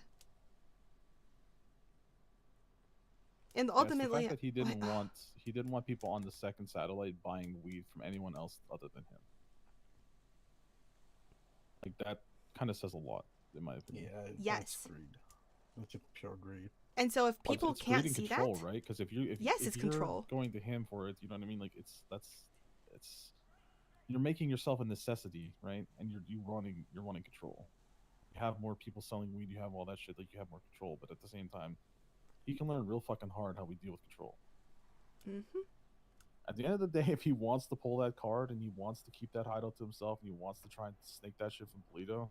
And ultimately, the fact that he didn't want people on the second satellite buying weed from anyone else other than him. Like, that kind of says a lot, in my opinion. Yeah, yes. That's greed. That's a pure greed. And so if people it's can't greed and see control, that, right? Because if you're it's control. going to him for it, you know what I mean? Like, you're making yourself a necessity, right? And you're running control. You have more people selling weed, you have all that shit, like you have more control, but at the same time, you can learn real fucking hard how we deal with control. Mm-hmm. At the end of the day, if he wants to pull that card and he wants to keep that hideout to himself and he wants to try and snake that shit from Polito,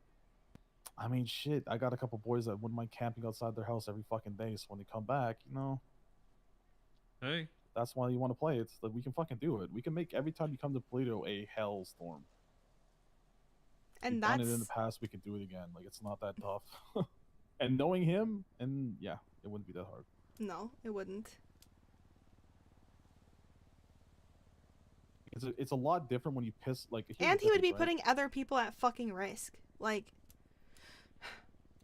I mean, shit. I got a couple boys that wouldn't mind camping outside their house every fucking day. So when they come back, Hey, that's why you want to play. It's like we can fucking do it. We can make every time you come to Polito a hellstorm. And We've done it in the past. We can do it again. Like it's not that tough. And knowing him, and yeah, it wouldn't be that hard. No, it wouldn't. It's a lot different when you piss like. And he would be putting other people at fucking risk. Like,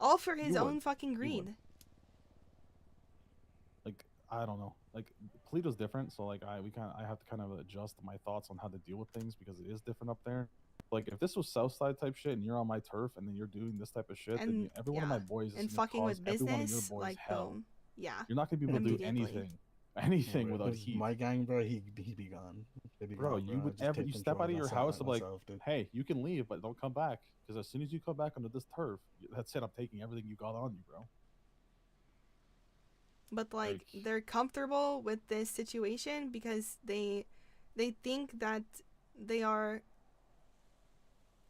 all for his own fucking greed. Like I don't know. Like Polito's different, so like I have to kind of adjust my thoughts on how to deal with things because it is different up there. Like if this was Southside type shit and you're on my turf and then you're doing this type of shit, And, then every one of my boys is and gonna fucking cause with every one of your business, boys like hell. boom. Yeah. You're not gonna be able to do Immediately. anything without heat. My gang, bro, he'd be gone. They'd be Bro, gone, you would I'd just ever take you step control out of your myself house by and like, myself, dude. hey, you can leave, but don't come back. Because as soon as you come back under this turf, that's it. I'm taking everything you got on you, bro. But like they're comfortable with this situation because they think that they are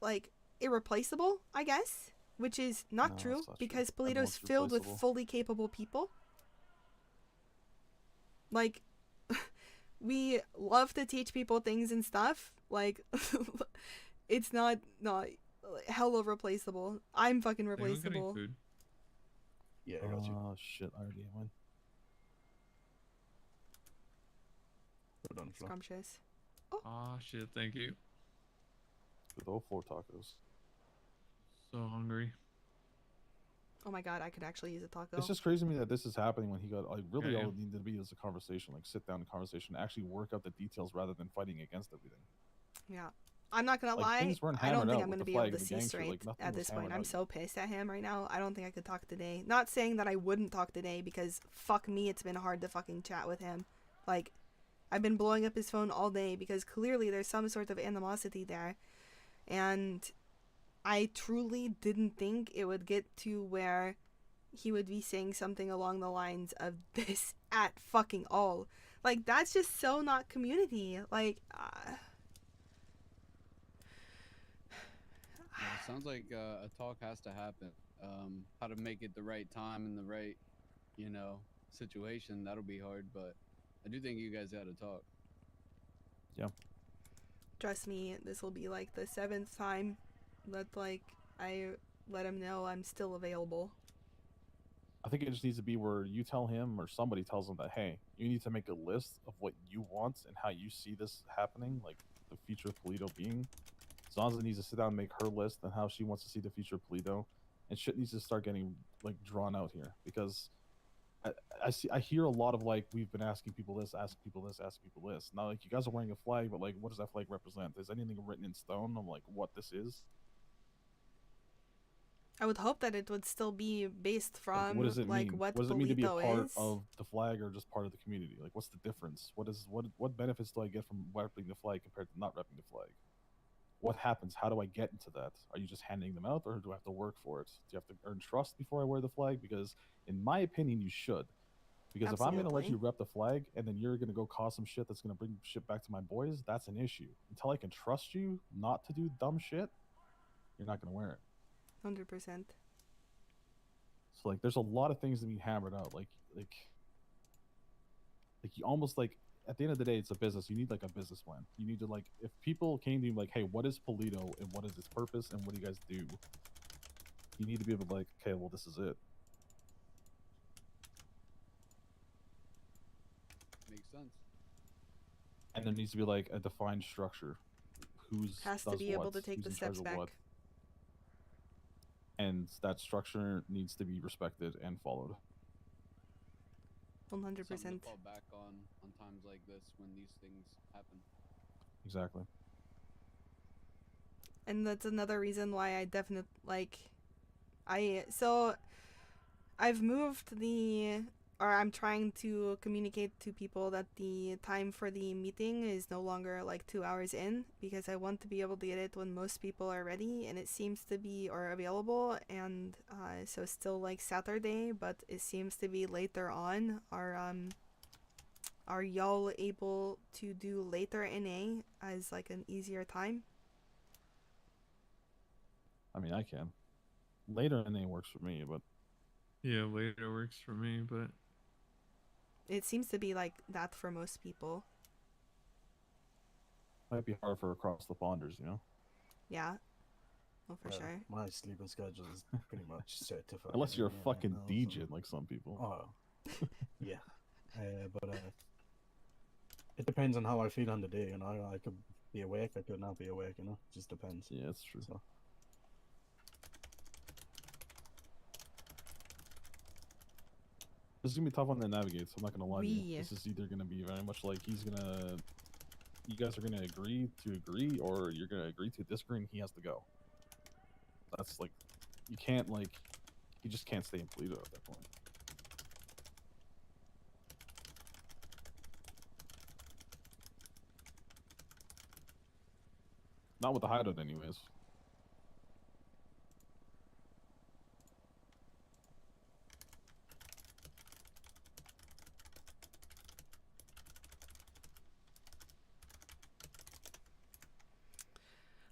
like irreplaceable, I guess, which is not true because Polito's filled with fully capable people. Like we love to teach people things and stuff. Like it's not hella replaceable. I'm fucking replaceable. Yeah, I got you. Oh shit, I already went. Put it on the floor. Scrumptious. Ah, shit, thank you. With all 4 tacos. So hungry. Oh my god, I could actually use a taco. It's just crazy to me that this is happening when he got like really Yeah, all yeah. it needed to be is a conversation, like sit down conversation, actually work out the details rather than fighting against everything. Yeah. I'm not gonna Like, lie, things weren't I don't hammered think out I'm with gonna the be able flag to and the see gang shit, straight like, nothing at was this point. hammered I'm out so pissed at him right now. I don't think I could talk today. Not saying that I wouldn't talk today because fuck me, it's been hard to fucking chat with him. Like, I've been blowing up his phone all day because clearly there's some sort of animosity there. And I truly didn't think it would get to where he would be saying something along the lines of this at fucking all. Like, that's just so not community. Like, Yeah, it sounds like a talk has to happen. How to make it the right time and the right, situation. That'll be hard, but I do think you guys got to talk. Yeah. trust me, this will be like the 7th time that like I let him know I'm still available. I think it just needs to be where you tell him or somebody tells him that, hey, you need to make a list of what you want and how you see this happening, like the future of Polito being. Zanza needs to sit down and make her list and how she wants to see the future of Polito, and shit needs to start getting like drawn out here because I hear a lot of like we've been asking people this, asking people this, asking people this. Now like you guys are wearing a flag, but like what does that flag represent? Is anything written in stone on like what this is? I would hope that it would still be based from What does it like mean? what What does it mean to be a Polito part is. of the flag or just part of the community? Like, what's the difference? What benefits do I get from repping the flag compared to not repping the flag? What happens? How do I get into that? Are you just handing them out, or do I have to work for it? Do you have to earn trust before I wear the flag? Because, in my opinion, you should. Because if I'm going to let you rep the flag and then you're going to go cause some shit that's going to bring shit back to my boys, that's an issue. Until I can trust you not to do dumb shit, you're not going to wear it. 100%. So like, there's a lot of things to be hammered out. Like you almost like at the end of the day, it's a business. You need like a business plan. You need to like, if people came to you like, hey, what is Polito and what is its purpose and what do you guys do? You need to be able to like, okay, well, this is it. Makes sense. And there needs to be like a defined structure. Who's Has to does be able what, to take who's the in charge steps of back. what. And that structure needs to be respected and followed. 100%. Something to fall back on times like this when these things happen. Exactly. And that's another reason why I definitely like I've moved I'm trying to communicate to people that the time for the meeting is no longer like 2 hours in because I want to be able to get it when most people are ready and it seems to be or available, and so still like Saturday, but it seems to be later on. Are y'all able to do later NA as like an easier time? I mean, I can. Later in the day works for me, but Yeah, later works for me, but It seems to be like that for most people. might be hard for across the ponders, you know. Yeah. Oh, for Well, sure. My sleeping schedule is pretty much set to fucking Unless you're a 8 fucking now, DJ like some people. Oh, yeah. But it depends on how I feel on the day, you know. I could be awake, I could not be awake, you know. It just depends. Yeah, that's true. So. This is gonna be a tough one to navigate, so I'm not gonna lie to you. Yeah. This is either gonna be very much like you guys are gonna agree to agree, or you're gonna agree to disagree, and he has to go. That's like, you can't you just can't stay in Toledo at that point. Not with the hideout, anyways.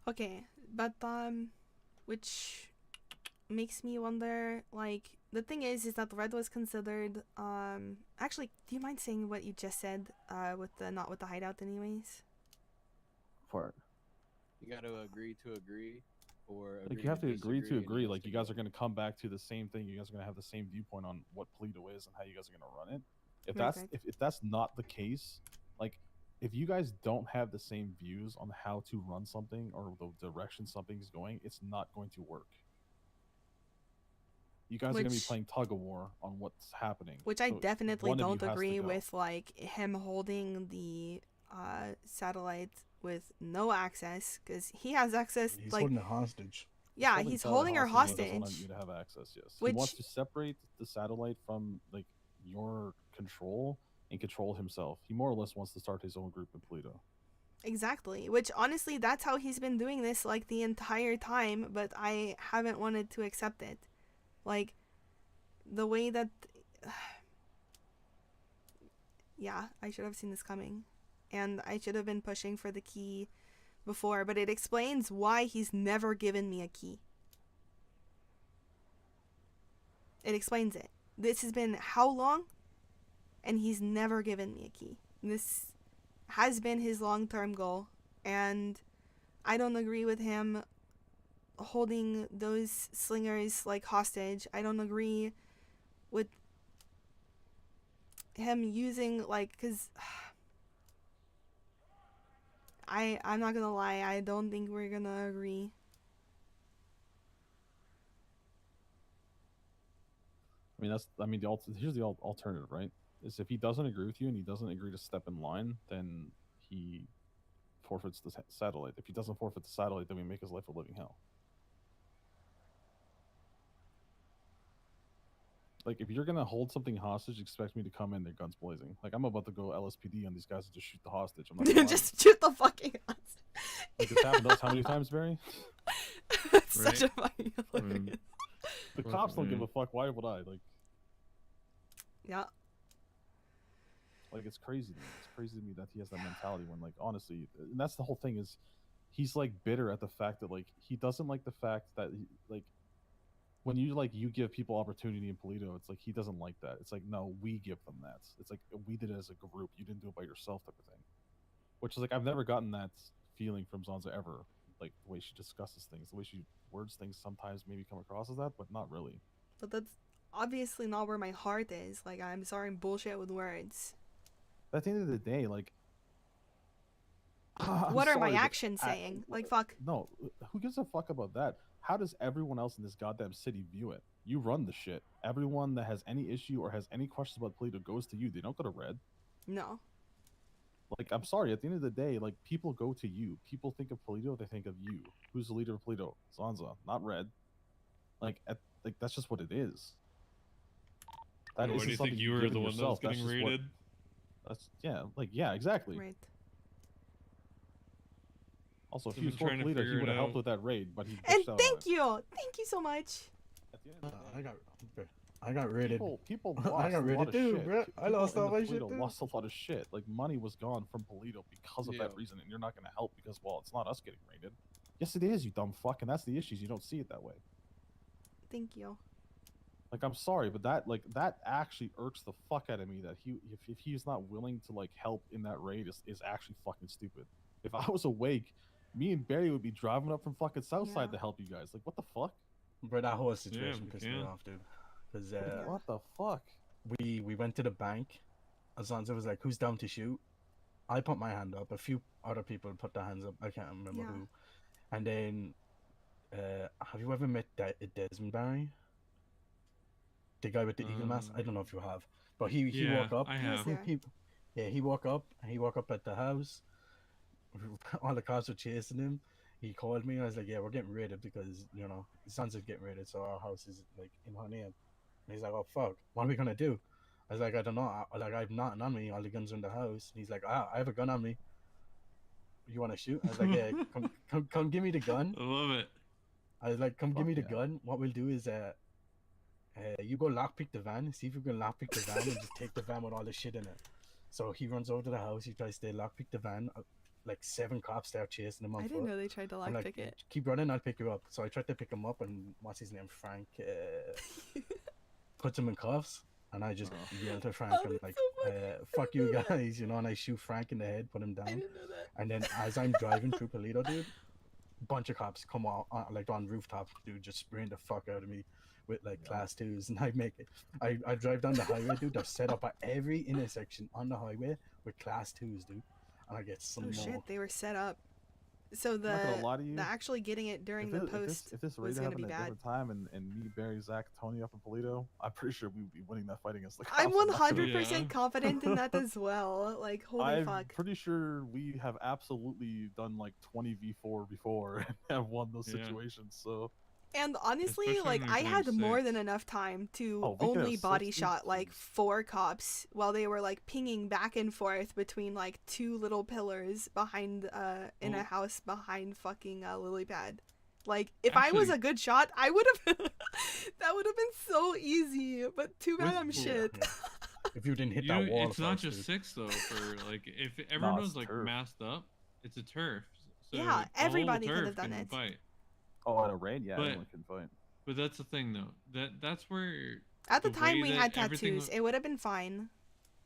Okay, but which makes me wonder, like, the thing is that red was considered, actually, do you mind saying what you just said, with the not with the hideout anyways? For You got to agree to agree, or like, you have to agree to agree. Like, you guys are gonna come back to the same thing. You guys are gonna have the same viewpoint on what Polito is and how you guys are gonna run it. If that's if that's not the case, like, if you guys don't have the same views on how to run something or the direction something's going, it's not going to work. You guys are gonna be playing tug of war on what's happening. Which I So definitely one of you don't has to agree go. with, like, him holding the satellite with no access, because he has access. He's like, holding a hostage. Yeah, he's holding her He doesn't want hostage. you to have access. Yes, Which, he wants to separate the satellite from like your control and control himself. He more or less wants to start his own group in Pluto. exactly. Which, honestly, that's how he's been doing this, like, the entire time, but I haven't wanted to accept it. Like, the way that... yeah, I should have seen this coming. And I should have been pushing for the key before, but it explains why he's never given me a key. It explains it. This has been how long? And he's never given me a key. This has been his long-term goal, and I don't agree with him holding those slingers like hostage. I don't agree with him using, like, because I'm not gonna lie, I don't think we're gonna agree. I mean, here's the alternative, right? Is if he doesn't agree with you and he doesn't agree to step in line, then he forfeits the satellite. If he doesn't forfeit the satellite, then we make his life a living hell. Like, if you're gonna hold something hostage, expect me to come in there guns blazing. Like, I'm about to go LSPD on these guys and just shoot the hostage. I'm not gonna lie. Just shoot the fucking hostage. Like, it's happened to us how many times, Barry? That's such a fucking hilarious. The cops don't give a fuck. Why would I? Like, yeah. Like, it's crazy to me. It's crazy to me that he has that mentality when, like, honestly, and that's the whole thing is, he's like bitter at the fact that, like, he doesn't like the fact that like, when you give people opportunity in Polito, it's like he doesn't like that. It's like, no, we give them that. It's like, we did it as a group. You didn't do it by yourself, type of thing. Which is like, I've never gotten that feeling from Zanza ever. Like, the way she discusses things, the way she words things sometimes maybe come across as that, but not really. But that's obviously not where my heart is. Like, I'm sorry, I'm bullshit with words. But at the end of the day, like, what are my actions saying? Like, fuck. No, who gives a fuck about that? How does everyone else in this goddamn city view it? You run the shit. Everyone that has any issue or has any questions about Polito goes to you. They don't go to Red. No. Like, I'm sorry. At the end of the day, like, people go to you. People think of Polito. They think of you. Who's the leader of Polito? Zanza, not Red. Like, that's just what it is. Why do you think you were the one that was getting raided? Yeah, exactly. Right. Also, if he was for Polito, he would have helped with that raid, but he And bitched out thank you so much. I got raided. People I lost got a lot raided of too, shit. bro. I lost People all in my the shit Polito too. lost a lot of shit. Like, money was gone from Polito because of that reason, and you're not going to help because, well, it's not us getting raided. Yes, it is, you dumb fuck, and that's the issues. You don't see it that way. Thank you. Like, I'm sorry, but that actually irks the fuck out of me. That if he's not willing to like help in that raid is actually fucking stupid. If I was awake, me and Barry would be driving up from fucking Southside to help you guys. Like, what the fuck? Bro, that whole situation pissed me off, dude. Because what the fuck? We went to the bank. Zanza was like, "Who's down to shoot?" I put my hand up. A few other people put their hands up. I can't remember who. And then, have you ever met Desmond Barry? The guy with the eagle mask? I don't know if you have, but he Yeah, woke up. I have. He woke up. He woke up at the house. All the cops were chasing him. He called me. I was like, "Yeah, we're getting raided because Zanza's getting raided, so our house is like in her name." And he's like, "Oh fuck, what are we gonna do?" I was like, "I don't know. I have nothing on me. All the guns are in the house." And he's like, "I have a gun on me. You want to shoot?" I was like, "Yeah, come give me the gun." I love it. I was like, "Come give me the gun. What we'll do is you go lockpick the van. See if you can lockpick the van and just take the van with all the shit in it." So he runs over to the house. He tries to lockpick the van. Like 7 cops start chasing him on I foot. didn't know they tried to I'm lockpick like, it. "Keep running, I'll pick you up." So I tried to pick him up, and what's his name, Frank, puts him in cuffs, and I just yelled to Frank, I'm like, "Fuck you guys," and I shoot Frank in the head, put him down. I didn't know that. And then as I'm driving through Paleto, dude, bunch of cops come out like on rooftops, dude, just spraying the fuck out of me with like class 2s, and I drive down the highway, dude. They're set up at every intersection on the highway with class 2s, dude, and I get some Oh more. shit, they were set up. So I'm not gonna lie to you. the actually getting it during the post if this was raid going to happened be at a bad. different time and me, Barry, Zach, Tony up in Polito, I'm pretty sure we would be winning that fight against the cops. I'm not gonna- 100% confident in that as well. Like, holy I'm fuck. pretty sure we have absolutely done like 20v4 before and have won those situations. So And honestly, Especially like, when I you're had doing more 6. than enough time to Oh, we could have only body 6, shot like 4 cops while they were like pinging back and forth between like 2 little pillars behind in a house behind fucking lily pad. Like, if I was a good shot, I would have that would have been so easy, but too bad I'm shit. If you didn't hit that wall, It's not first, just dude. 6 though. For like, if everyone was like turf. masked up, it's a turf. So Yeah, the whole everybody could turf have done can it. Fight. Oh, at a raid, yeah, But- anyone can fight. But that's the thing though. That's where At the time way we that had everything tattoos, it would have been fine.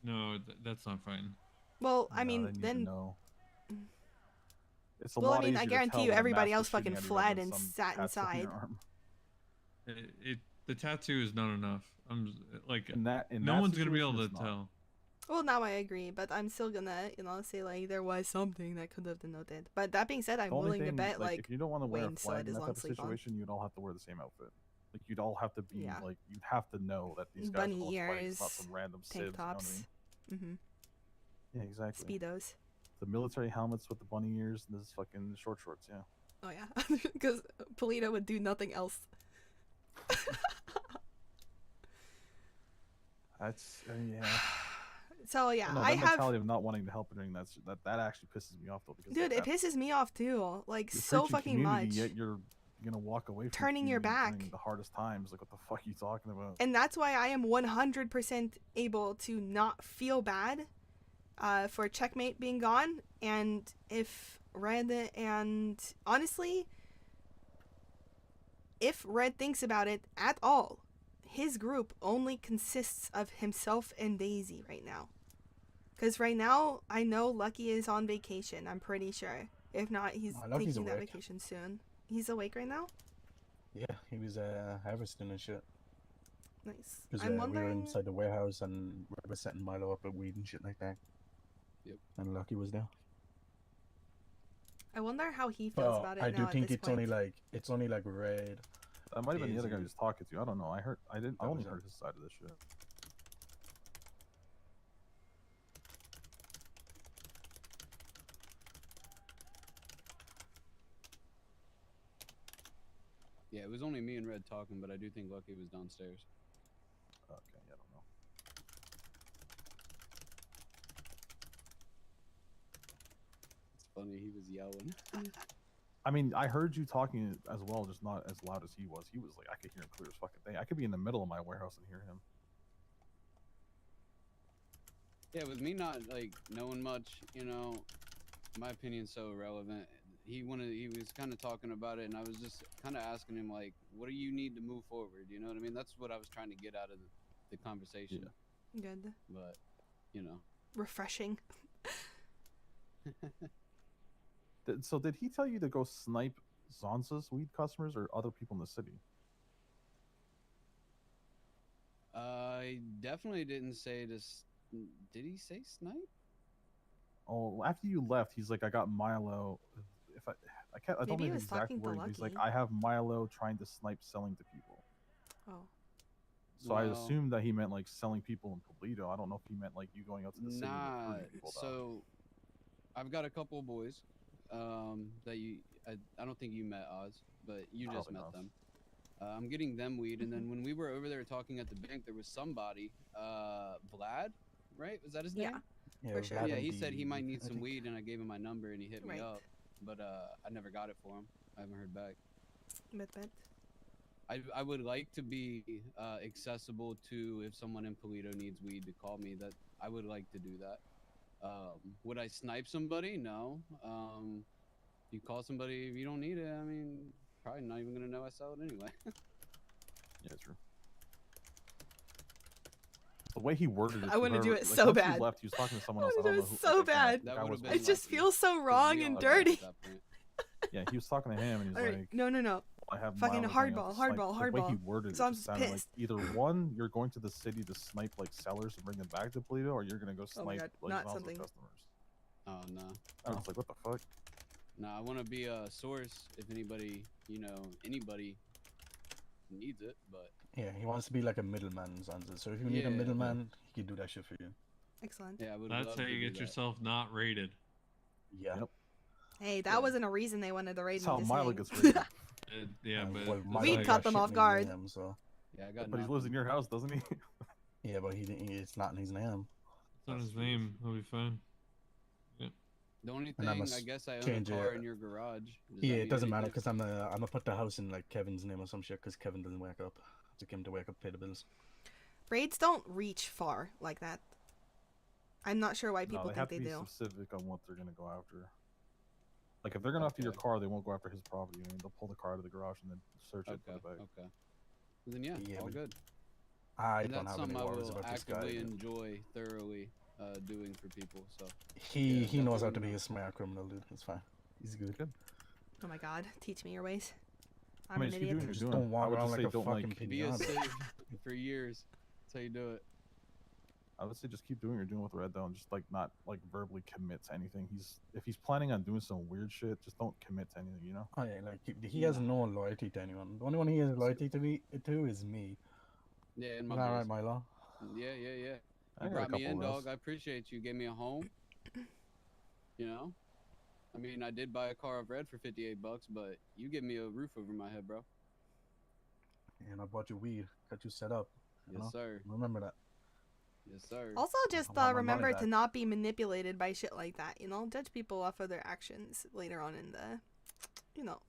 No, that's not fine. Well, I mean, they need to then know. It's a well, I lot mean, I easier to guarantee tell you when a everybody mask else is shooting fucking at you fled than and some sat tattoo on inside. your arm. The tattoo is not enough. I'm like In no that one's gonna be able to situation, it's not. tell. Well, now I agree, but I'm still gonna, say like there was something that could have denoted. But that being said, I'm The only willing to thing, bet like if you don't want to wear a Wayne still flag had in his that long type of sleeve on. situation, you'd all have to wear the same outfit. Like you'd all have to be Yeah. like you'd have to know that these guys Bunny are both fights, not ears, some random tank civs. tops. You know what I mean? Yeah, exactly. Speedos. The military helmets with the bunny ears and this fucking short shorts. Yeah. Oh yeah, because Polito would do nothing else. That's yeah. So yeah, No, I that have. mentality of not wanting to help during that actually pisses me off though because Dude, it that, pisses me off too. Like you're so preaching fucking community, much. Yet you're gonna walk away from Turning your community back. during the hardest times. Like what the fuck are you talking about? And that's why I am 100% able to not feel bad for Checkmate being gone. And if Red and honestly, if Red thinks about it at all, his group only consists of himself and Daisy right now. Because right now, I know Lucky is on vacation, I'm pretty sure. If not, he's Lucky's taking that awake. vacation soon. He's awake right now? Yeah, he was harvesting and shit. Nice. Because I'm we were wondering... inside the warehouse and we were setting Milo up with weed and shit like that. Yep. And Lucky was there. I wonder how he feels But about it I now do at think this it's point. only like Red. That might have been the other guy Daisy. who was talking to you. I don't know. I only was heard his side of this shit. Yeah, it was only me and Red talking, but I do think Lucky was downstairs. Okay, I don't know. It's funny, he was yelling. I mean, I heard you talking as well, just not as loud as he was. He was like, I could hear him clear as fucking thing. I could be in the middle of my warehouse and hear him. Yeah, with me not like knowing much, my opinion's so irrelevant. he was kind of talking about it, and I was just kind of asking him like, what do you need to move forward? You know what I mean? That's what I was trying to get out of the conversation. Good. But you know, Refreshing. So did he tell you to go snipe Zanza's weed customers or other people in the city? I definitely didn't say this. Did he say snipe? Oh, after you left, he's like, I got Milo. If I can't, I don't Maybe he know the was exact talking to word. But he's like, Lucky. I have Milo trying to snipe selling to people. Oh. So I Well- assumed that he meant like selling people in Toledo. I don't know if he meant like you going out to the city and Nah. recruiting people. though. So I've got a couple of boys that I don't think you met Oz, but you just Probably met not. them. I'm getting them weed, and then when we were over there talking at the bank, there was somebody, Vlad, right? Was that his name? Yeah, For sure. Vlad Yeah, and he said he the- might need I some think- weed, and I gave him my number, and he hit me Right. up, but I never got it for him. I haven't heard back. Bet. I would like to be accessible to if someone in Polito needs weed to call me. That I would like to do that. Would I snipe somebody? No. You call somebody if you don't need it. I mean, probably not even gonna know I sell it anyway. Yeah, true. The way he worded it, I wanna to do her, it like, so once he bad. left, he was talking to someone I else. I wanna don't do know it who. so like, I bad. think I was It just feels so wrong and dirty. Yeah, he was talking to him, and he's All right, like, no. I have Fucking Milo going out hardball, to snipe." hardball, The way he hardball. worded it So I'm just sounded like pissed. either one, you're going to the city to snipe like sellers and bring them back to Toledo, or you're gonna go Oh my snipe God, like not Zanza something. customers. Oh no. I was like, what the fuck? Nah, I want to be a source if anybody, anybody needs it. But Yeah, he wants to be like a middleman, Zanza. So if you need a Yeah. middleman, he can do that shit for you. Excellent. yeah, I would That's love how to you do get that. yourself not rated. Yeah. Yep. Hey, that wasn't a reason they wanted to raid That's me. how just Milo saying. gets rated. Yeah, but Well, Milo Weed got caught them shit off in his guard. name, so. Yeah, I got But he lives in your house, doesn't he? Yeah, but it's not in his name. it's not his name. He'll be fine. Yeah. The only And I thing, must I guess I own a change car it. in your garage. Does that Yeah, mean it doesn't matter anything? because I'm gonna put the house in like Kevin's name or some shit because Kevin doesn't wake up. To get him to wake up, pay the bills. Raids don't reach far like that. I'm not sure why No, people they have think to they be do. specific on what they're gonna go after. Like if they're going after your car, they won't go after his property. I mean, they'll pull the car out of the garage and then search it for the bag. Okay. Then yeah, all but good. I And don't that's have any something I worries will about this guy. actively enjoy thoroughly doing for people. So He knows how to definitely be not. a smart criminal, dude. It's fine. He's good. Oh my God, teach me your ways. I I'm mean, an just keep idiot. doing what Just you're don't doing. walk I would around just like say a don't fucking like. be a pinata. save for years. That's how you do it. I would say just keep doing what you're doing with Red, though, and just like not like verbally commit to anything. If he's planning on doing some weird shit, just don't commit to anything. You know? Oh yeah, like he has no loyalty to anyone. The only one he has loyalty to is me. Yeah, and Is my that boys. right, Milo? Yeah. I You got a brought me couple in, of those. dog. I appreciate you. Gave me a home. I mean, I did buy a car of red for $58, but you give me a roof over my head, bro. And I bought you weed, got you set up. You Yes, know? sir. Remember that. Yes, sir. Also, just I want my money remember to back. not be manipulated by shit like that. Judge people off of their actions later on in the.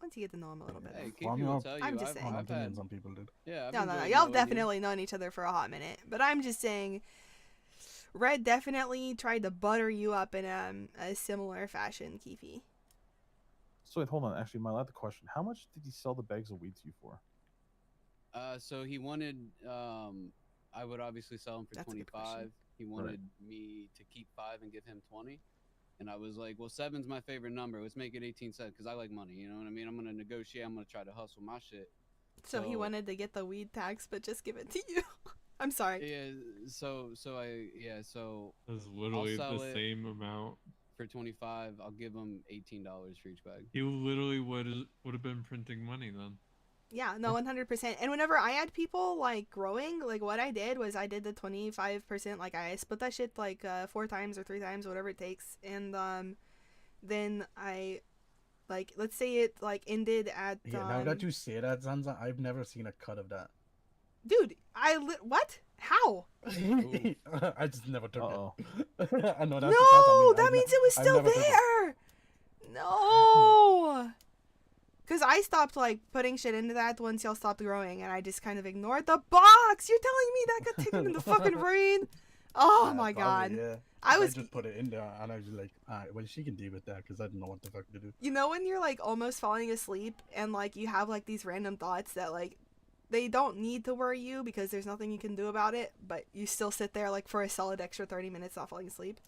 Once you get to know them a little bit. Hey, Well, Kiki will tell you. I'm just I've, saying. I've had. Some people did. Yeah. I've No, enjoyed y'all knowing definitely known each other for a hot minute. But I'm just saying, Red definitely tried to butter you up in a similar fashion, Keefe. So wait, hold on. Actually, my last question: how much did he sell the bags of weed to you for? So he wanted. I would obviously sell him for That's a good 25. question. He wanted me to keep 5 and give him 20. And I was like, well, 7's my favorite number. Let's make it 18 cents because I like money. You know what I mean? I'm gonna negotiate. I'm gonna try to hustle my shit. So he wanted to get the weed tax, but just give it to you. I'm sorry. Yeah. So That's literally I'll sell the it same amount. for 25. I'll give him $18 for each bag. He literally would have been printing money then. Yeah, no, 100%. And whenever I had people like growing, like what I did was I did the 25%. Like I split that shit like 4 times or 3 times, whatever it takes. And then I, like, let's say it like ended at. Yeah, now that you say that, Zanza, I've never seen a cut of that. Dude, what? How? I just never took it. I know that's No, that's that I've means ne- it was I've still never took it. there. No. Because I stopped like putting shit into that once y'all stopped growing, and I just kind of ignored the box. You're telling me that got taken in the fucking rain? Oh my probably, god. Yeah. I was just put it in there, and I was like, alright, well, she can deal with that because I didn't know what the fuck to do. You know when you're like almost falling asleep and like you have like these random thoughts that like they don't need to worry you because there's nothing you can do about it, but you still sit there like for a solid extra 30 minutes not falling asleep.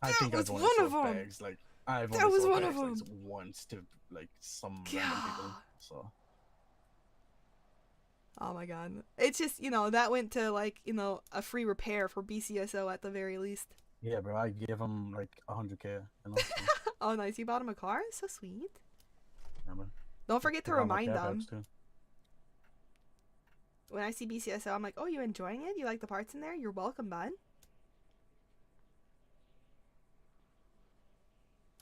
I think was I've one only of sold them. bags. Like I've That only was sold one of bags them. like once to like some random people. So Oh my god. It's just, you know, that went to like, you know, a free repair for BCSO at the very least. yeah, bro, I gave him like 100K. You know? So, Oh nice, you bought him a car? So sweet. yeah, man. Don't forget to They're all my remind care them. packs, too. When I see BCSO, I'm like, oh, you enjoying it? You like the parts in there? You're welcome, bud.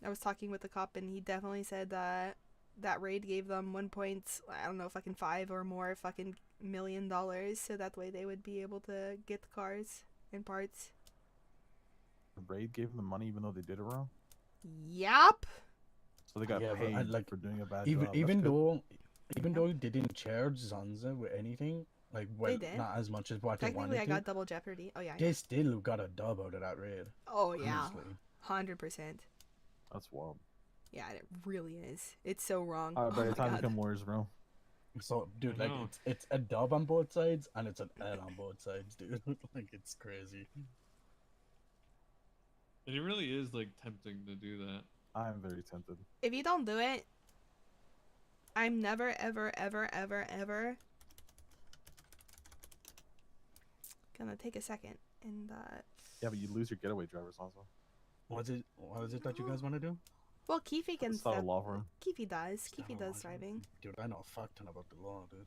I was talking with the cop, and he definitely said that that raid gave them I don't know, fucking $5 or more fucking $1 million, so that way they would be able to get the cars and parts. The raid gave them the money even though they did it wrong. Yup. So they got Yeah, but paid I, like, for doing a bad even job. even That's good. though they didn't charge Zanza with anything, like well, did. not as much as what they Technically, wanted I to. got double jeopardy. Oh yeah. They still got a dub out of that raid. Oh yeah. Easily. 100%. That's wild. Yeah, it really is. It's so wrong. Alright, by Oh the my time you God. become lawyers, bro. So, dude, I like know. it's a dub on both sides and it's an L on both sides, dude. Like it's crazy. And it really is like tempting to do that. I'm very tempted. If you don't do it, I'm never, ever, ever, ever, ever gonna take a second and Yeah, but you lose your getaway drivers also. What is it that you guys want to do? well, Keefe can Start a step. law firm. Keefe does. Keefe does driving. Dude, I know a fuck ton about the law, dude.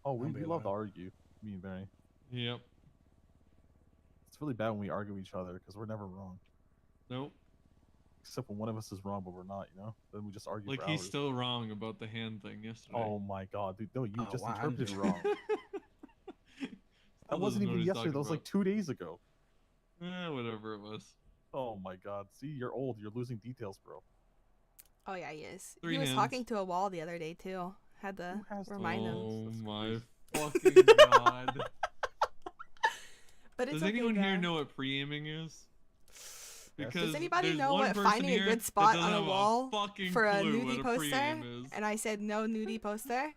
Oh, we I'll be love to lying. argue. Me and Barry. Yep. It's really bad when we argue with each other because we're never wrong. Nope. Except when one of us is wrong, but we're not, you know? Then we just argue Like for he's hours. still wrong about the hand thing yesterday. Oh my god, dude. No, you Oh, just wow, interpreted it I'm- wrong. That Still wasn't doesn't know even what he's yesterday. talking That was like about. 2 days ago. Whatever it was. Oh my god. See, you're old. You're losing details, bro. Oh yeah, he is. Three he was hands. talking to a wall the other day too. Had to remind him. Oh my fucking god. But it's Does okay, anyone here bro. know what pre-aiming is? Because Does anybody there's know one what person finding a here good that spot doesn't on a have wall fucking for a clue what nudie a poster? pre-aim is. And I said no nudie poster.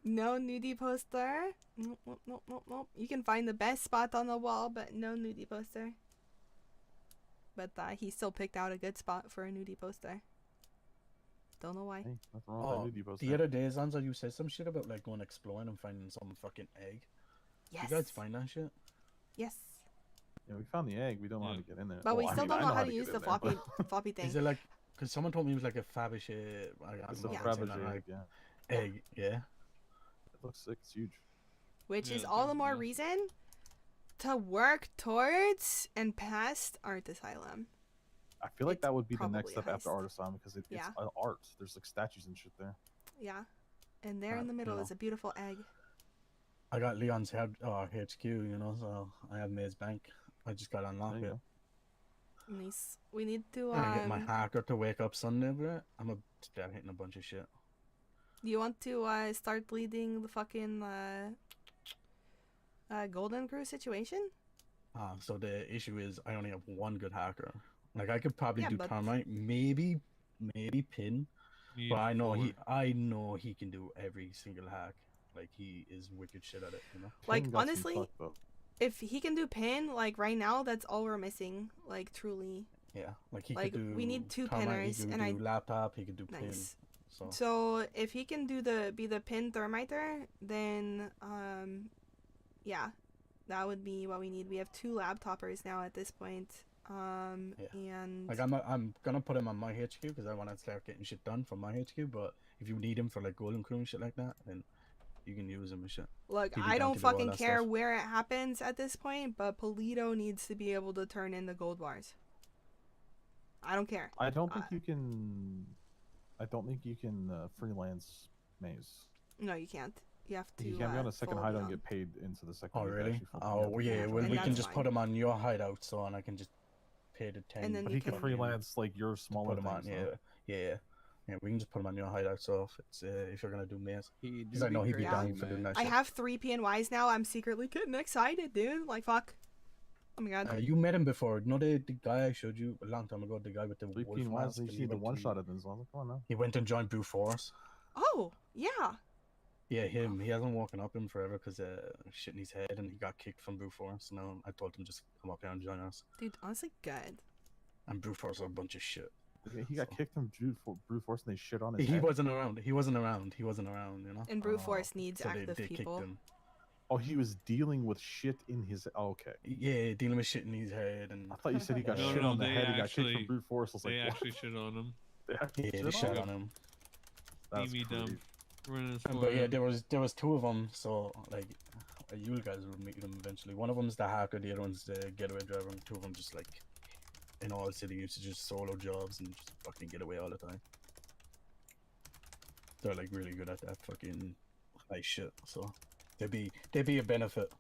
No nudie poster. Nope, nope, nope, nope, nope. You can find the best spot on the wall, but no nudie poster. But he still picked out a good spot for a nudie poster. Don't know why. Hey, nothing wrong Oh, with that nudie poster. the other day, Zanza, you said some shit about like going exploring and finding some fucking egg. Yes. You guys find that shit? Yes. Yeah, we found the egg. We don't know how to get in there. But we Well, I still mean, don't I know how to get use in the there, but- floppy thing. Is it like? Because someone told me it was like a Fabergé. I It's don't a know if I'm saying Fabergé that right. egg, yeah. Egg, yeah. It looks sick. It's huge. Which Yeah, is it all the does, more yeah. reason to work towards and past Art Asylum. I feel like that would be the probably next a step after heist. Art Asylum because it's Yeah. art. There's like statues and shit there. Yeah. And there in the middle you is know. a beautiful egg. I got Leon's HQ, you know, so I have Maze Bank. I just got to unlock There you it. go. Nice. We need to I get my hacker to wake up Sunday, bro. I'm gonna start hitting a bunch of shit. do you want to start leading the fucking Golden Crew situation? So the issue is I only have one good hacker. Like I could probably Yeah, do but- Termite, maybe Pin, Need but I know four. he can do every single hack. Like he is wicked shit at it, you know. Like, Pin got some honestly, fuck, though. if he can do pin, like right now, that's all we're missing. Like truly. Yeah, like he Like, could do. we need two Termite, pinners, he could and do laptop. He could do Nice. Pin. So So if he can do be the pin thermiter, then yeah, that would be what we need. We have 2 laptoppers now at this point. And like I'm gonna put him on my HQ because I want to start getting shit done from my HQ. But if you need him for like Golden Crew and shit like that, then you can use him and shit. look, He'd be I down don't to do all fucking that care stuff. where it happens at this point, but Polito needs to be able to turn in the gold bars. I don't care. I don't think you can. I don't think you can freelance Maze. No, you can't. You have to. You can't be on a second follow hideout and beyond. get paid into the second. Oh week, really? actually, for Oh the yeah. Well, And we can that's just fine. put him on your hideout, so and I can just pay the 10. And then But you he can can- freelance like your smaller Put him on, things, yeah, though. yeah. Yeah, we can just put him on your hideout. So if it's if you're gonna do Maze, He because I do know be he'd be crazy, down for doing man. that I shit. have 3 PNYs now. I'm secretly getting excited, dude. Like fuck. Oh my god. You met him before. No, the guy I showed you a long time ago, the guy with the wolf Why mask. is and he the went one to- shot at this one? Come on now. He went and joined Brute Force. Oh, yeah. Yeah, him. He hasn't woken up in forever because shit in his head, and he got kicked from Brute Force. So now I told him just come up here and join us. Dude, honestly, good. And Brute Force are a bunch of shit. He got kicked from Brute Force and they shit on his He head. wasn't around. He wasn't around. You know. And Brute Force needs So active they people. kicked him. Oh, he was dealing with shit in his. Oh, okay. Yeah, dealing with shit in his head, and I thought you said he got shit on the head. He got kicked from Brute Force. I was like, They what? actually shit on him. They actually Yeah, they shit on him. That's Steamy dump. crazy. Running his But yeah, there was two of them. So like, you guys will meet them eventually. One of them's the hacker, the other one's the getaway driver, and two of them just like in all city used to just solo jobs and just fucking get away all the time. They're like really good at that fucking high shit. So they'd be a benefit.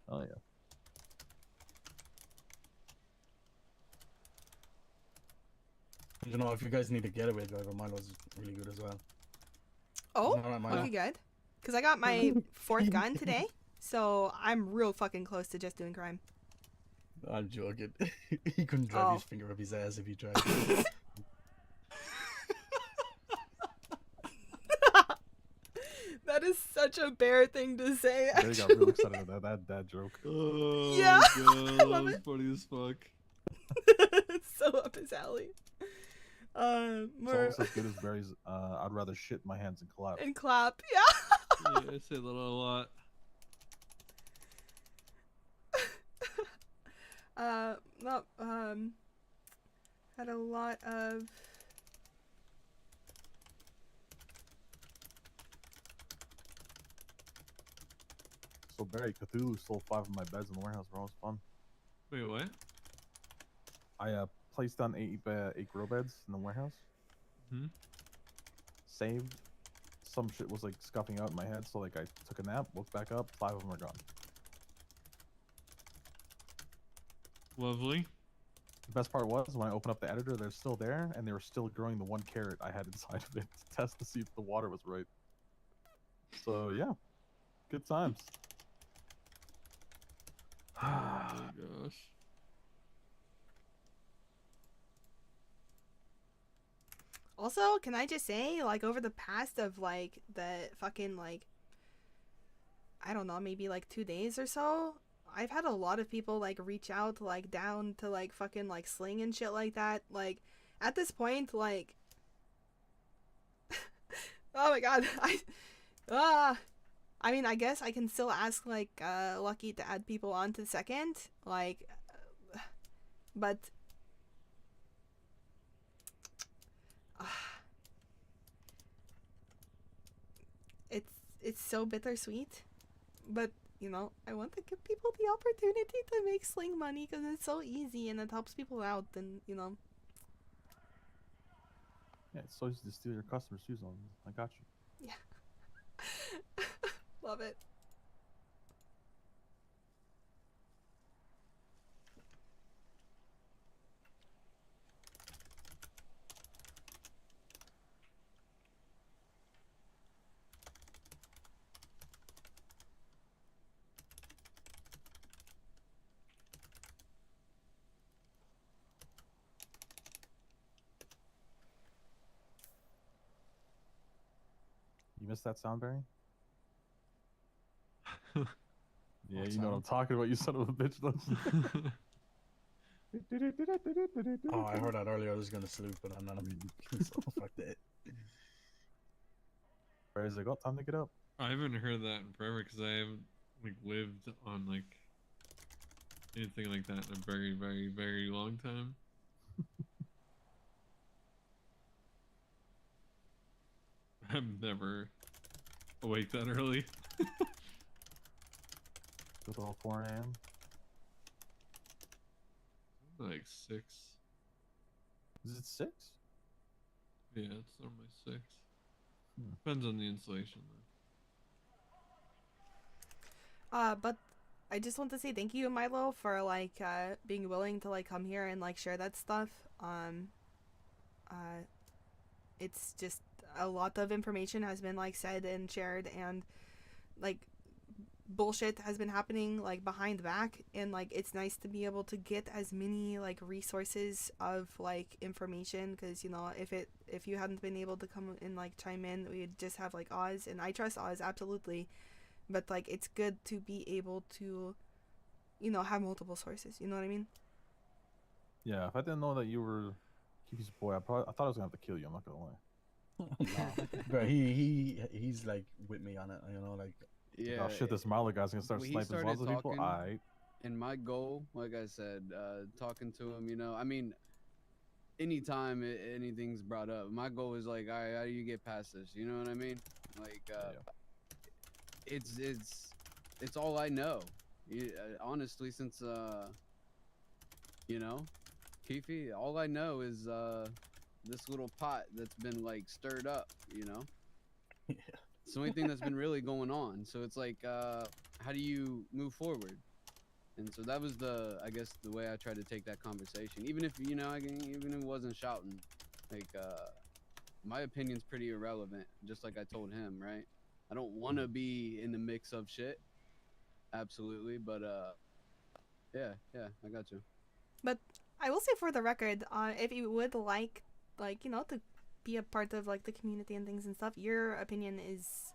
Oh yeah. You know, if you guys need a getaway driver, Milo's really good as well. Oh, Alright, Milo. okay, good. Because I got my 4th gun today, so I'm real fucking close to just doing crime. I'm joking. He couldn't drive his finger up his ass if he tried. That is such a bear thing to say. They got real excited about that dad joke. Oh, Yeah, God, I love it. Funny as fuck. It's so up his alley. It's More almost as good as Barry's. I'd rather shit in my hands and clap. and clap. Yeah. Yeah, I say that a lot. Not had a lot of. So Barry, Cthulhu stole 5 of my beds in the warehouse. Bro, it was fun. Wait, what? I placed down 8 grow beds in the warehouse. Hmm. Saved. Some shit was like scuffing out in my head, so like I took a nap, woke back up, 5 of them are gone. Lovely. The best part was when I opened up the editor, they're still there, and they were still growing the 1 carrot I had inside of it to test to see if the water was right. So yeah, good times. Oh my gosh. Also, can I just say, like, over the past of like the fucking like, I don't know, maybe like 2 days or so, I've had a lot of people like reach out like down to like fucking like sling and shit like that. Like, at this point, like, oh my god, I mean, I guess I can still ask like Lucky to add people onto second, like, but it's so bittersweet, but you know, I want to give people the opportunity to make sling money because it's so easy and it helps people out, and you know. Yeah, it's so easy to steal your customers' shoes on. I got you. Yeah. Love it. You missed that sound, Barry? Yeah, you know what I'm talking about, you son of a bitch. Oh, I heard that earlier. I was gonna salute, but I'm not. So fuck that. Barry's like, oh, time to get up. I haven't heard that in forever because I haven't like lived on like anything like that in a very, very, very long time. I'm never awake that early. Good old 4 a.m. Like 6. Is it 6? Yeah, it's normally 6. Depends on the installation though. But I just want to say thank you, Milo, for like being willing to like come here and like share that stuff. It's just a lot of information has been like said and shared, and like bullshit has been happening like behind the back, and like it's nice to be able to get as many like resources of like information, because you know if you hadn't been able to come and like chime in, we'd just have like Oz, and I trust Oz absolutely, but like it's good to be able to, you know, have multiple sources, you know what I mean? Yeah, if I didn't know that you were Kiki's boy, I thought I was gonna have to kill you. I'm not gonna lie. Nah, but he's like with me on it, you know, like. Yeah. Oh shit, this Marla guy's gonna start when he sniping started Zanza people. talking, Alright. and my goal, like I said, talking to him, you know, I mean, anytime anything's brought up, my goal is like, all right, how do you get past this? You know what I mean? Like, it's all I know. Honestly, since you know, Kifi, all I know is this little pot that's been like stirred up. You know. Yeah. It's the only thing that's been really going on. So it's like, how do you move forward? And so that was I guess the way I tried to take that conversation. Even if, you know, even if it wasn't shouting, like, my opinion's pretty irrelevant, just like I told him, right? I don't want to be in the mix of shit. Absolutely. But, yeah, I got you. But I will say for the record, if you would like, you know, to be a part of like the community and things and stuff, your opinion is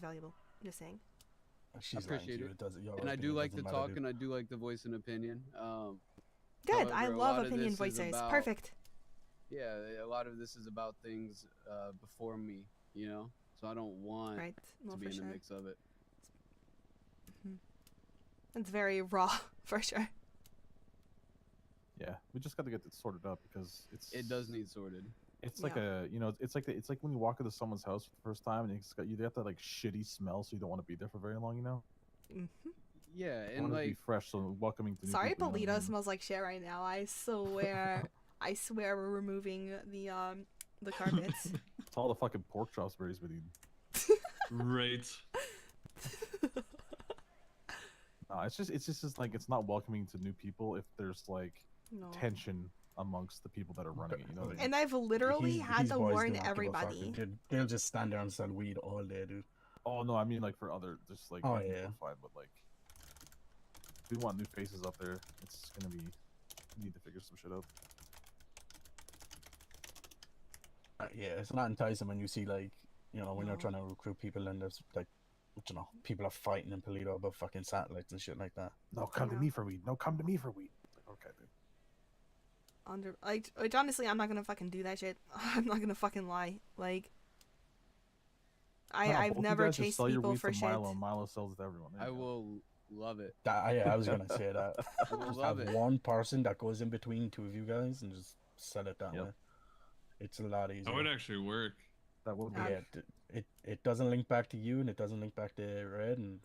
valuable. I'm just saying. I appreciate it. And I do like to talk, and I do like to voice an opinion. Good. I however, love opinion voicers. Perfect. Yeah, a lot of this is about things before me, you know? So I don't want to be in the mix of it. It's very raw, for sure. Yeah, we just got to get it sorted out because it does need sorted. It's like it's like when you walk into someone's house for the first time and you have that like shitty smell, so you don't want to be there for very long, you know. Yeah, I and want like to be fresh, so welcoming to new sorry, people. Polito smells like shit right now. I swear, I swear we're removing the carpets. It's all the fucking pork chops Barry's been eating. Right. No, it's just like it's not welcoming to new people if there's like tension amongst the people that are running it, you know what I mean? And I've literally had to warn everybody. They'll just stand there and sell weed all day, dude. Oh no, I mean like for other, just like oh like, yeah, fine, but like we want new faces up there. It's gonna be, we need to figure some shit out. Yeah, it's not enticing when you see like, you know, when you're trying to recruit people and there's like, you know, people are fighting in Polito about fucking satellites and shit like that. No, come to me for weed. No, come to me for weed. Okay, dude. Which honestly, I'm not gonna fucking do that shit. I'm not gonna fucking lie. Like, I've never chased people for shit. Milo sells it to everyone. I will love it. I was gonna say that. I will Just love have it. one person that goes in between two of you guys and just sell it that way. It's a lot easier. That would actually work. That would work. Yeah, it doesn't link back to you and it doesn't link back to Red and.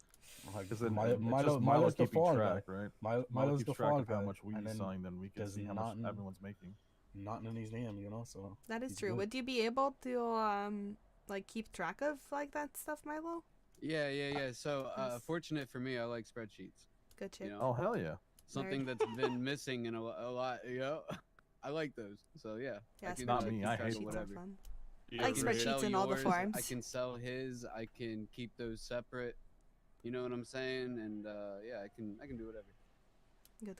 Because Milo's the fall track, guy, right? Milo's the fall guy. How much weed he's selling, then we can see how much everyone's making. Nothing in his name, you know. So that is true. Would you be able to like keep track of like that stuff, Milo? Yeah. So fortunate for me, I like spreadsheets. Good shit. You know? Oh hell yeah. Something that's been missing in a lot, you know. I like those. So yeah. Yeah, I not me. I hate whatever. I like spreadsheets in all the forms. I can sell his. I can keep those separate. You know what I'm saying? And yeah, I can do whatever. Good.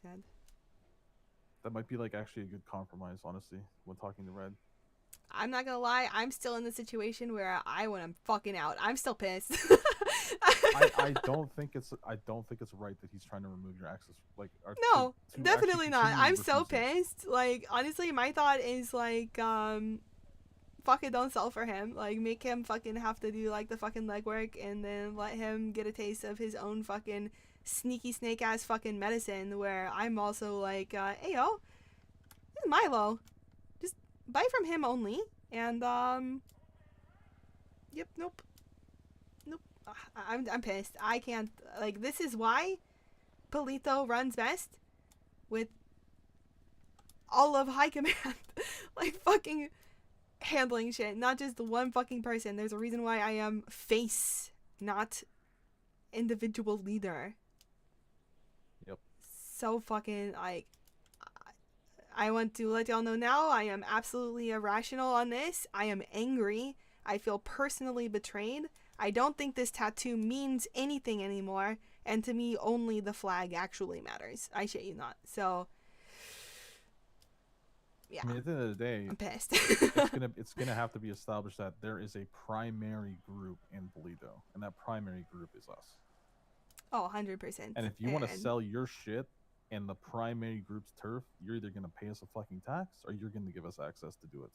That might be like actually a good compromise, honestly, when talking to Red. I'm not gonna lie, I'm still in the situation where I want him fucking out. I'm still pissed. I don't think it's right that he's trying to remove your access. Like, no, definitely not. I'm so pissed. Like, honestly, my thought is like, fucking don't sell for him. Like, make him fucking have to do like the fucking legwork, and then let him get a taste of his own fucking sneaky snake ass fucking medicine. Where I'm also like, hey yo, this is Milo. Just buy from him only. And yep, nope. I'm pissed. I can't, like, this is why Polito runs best with all of high command. Like, fucking handling shit, not just one fucking person. There's a reason why I am face, not individual leader. Yep. So fucking, like, I want to let y'all know now, I am absolutely irrational on this. I am angry. I feel personally betrayed. I don't think this tattoo means anything anymore, and to me, only the flag actually matters. I shit you not. So, yeah. I mean, at the end of the day, I'm pissed. it's gonna have to be established that there is a primary group in Toledo, and that primary group is us. Oh, 100%. And if you want to sell your shit in the primary group's turf, you're either gonna pay us a fucking tax or you're gonna give us access to do it.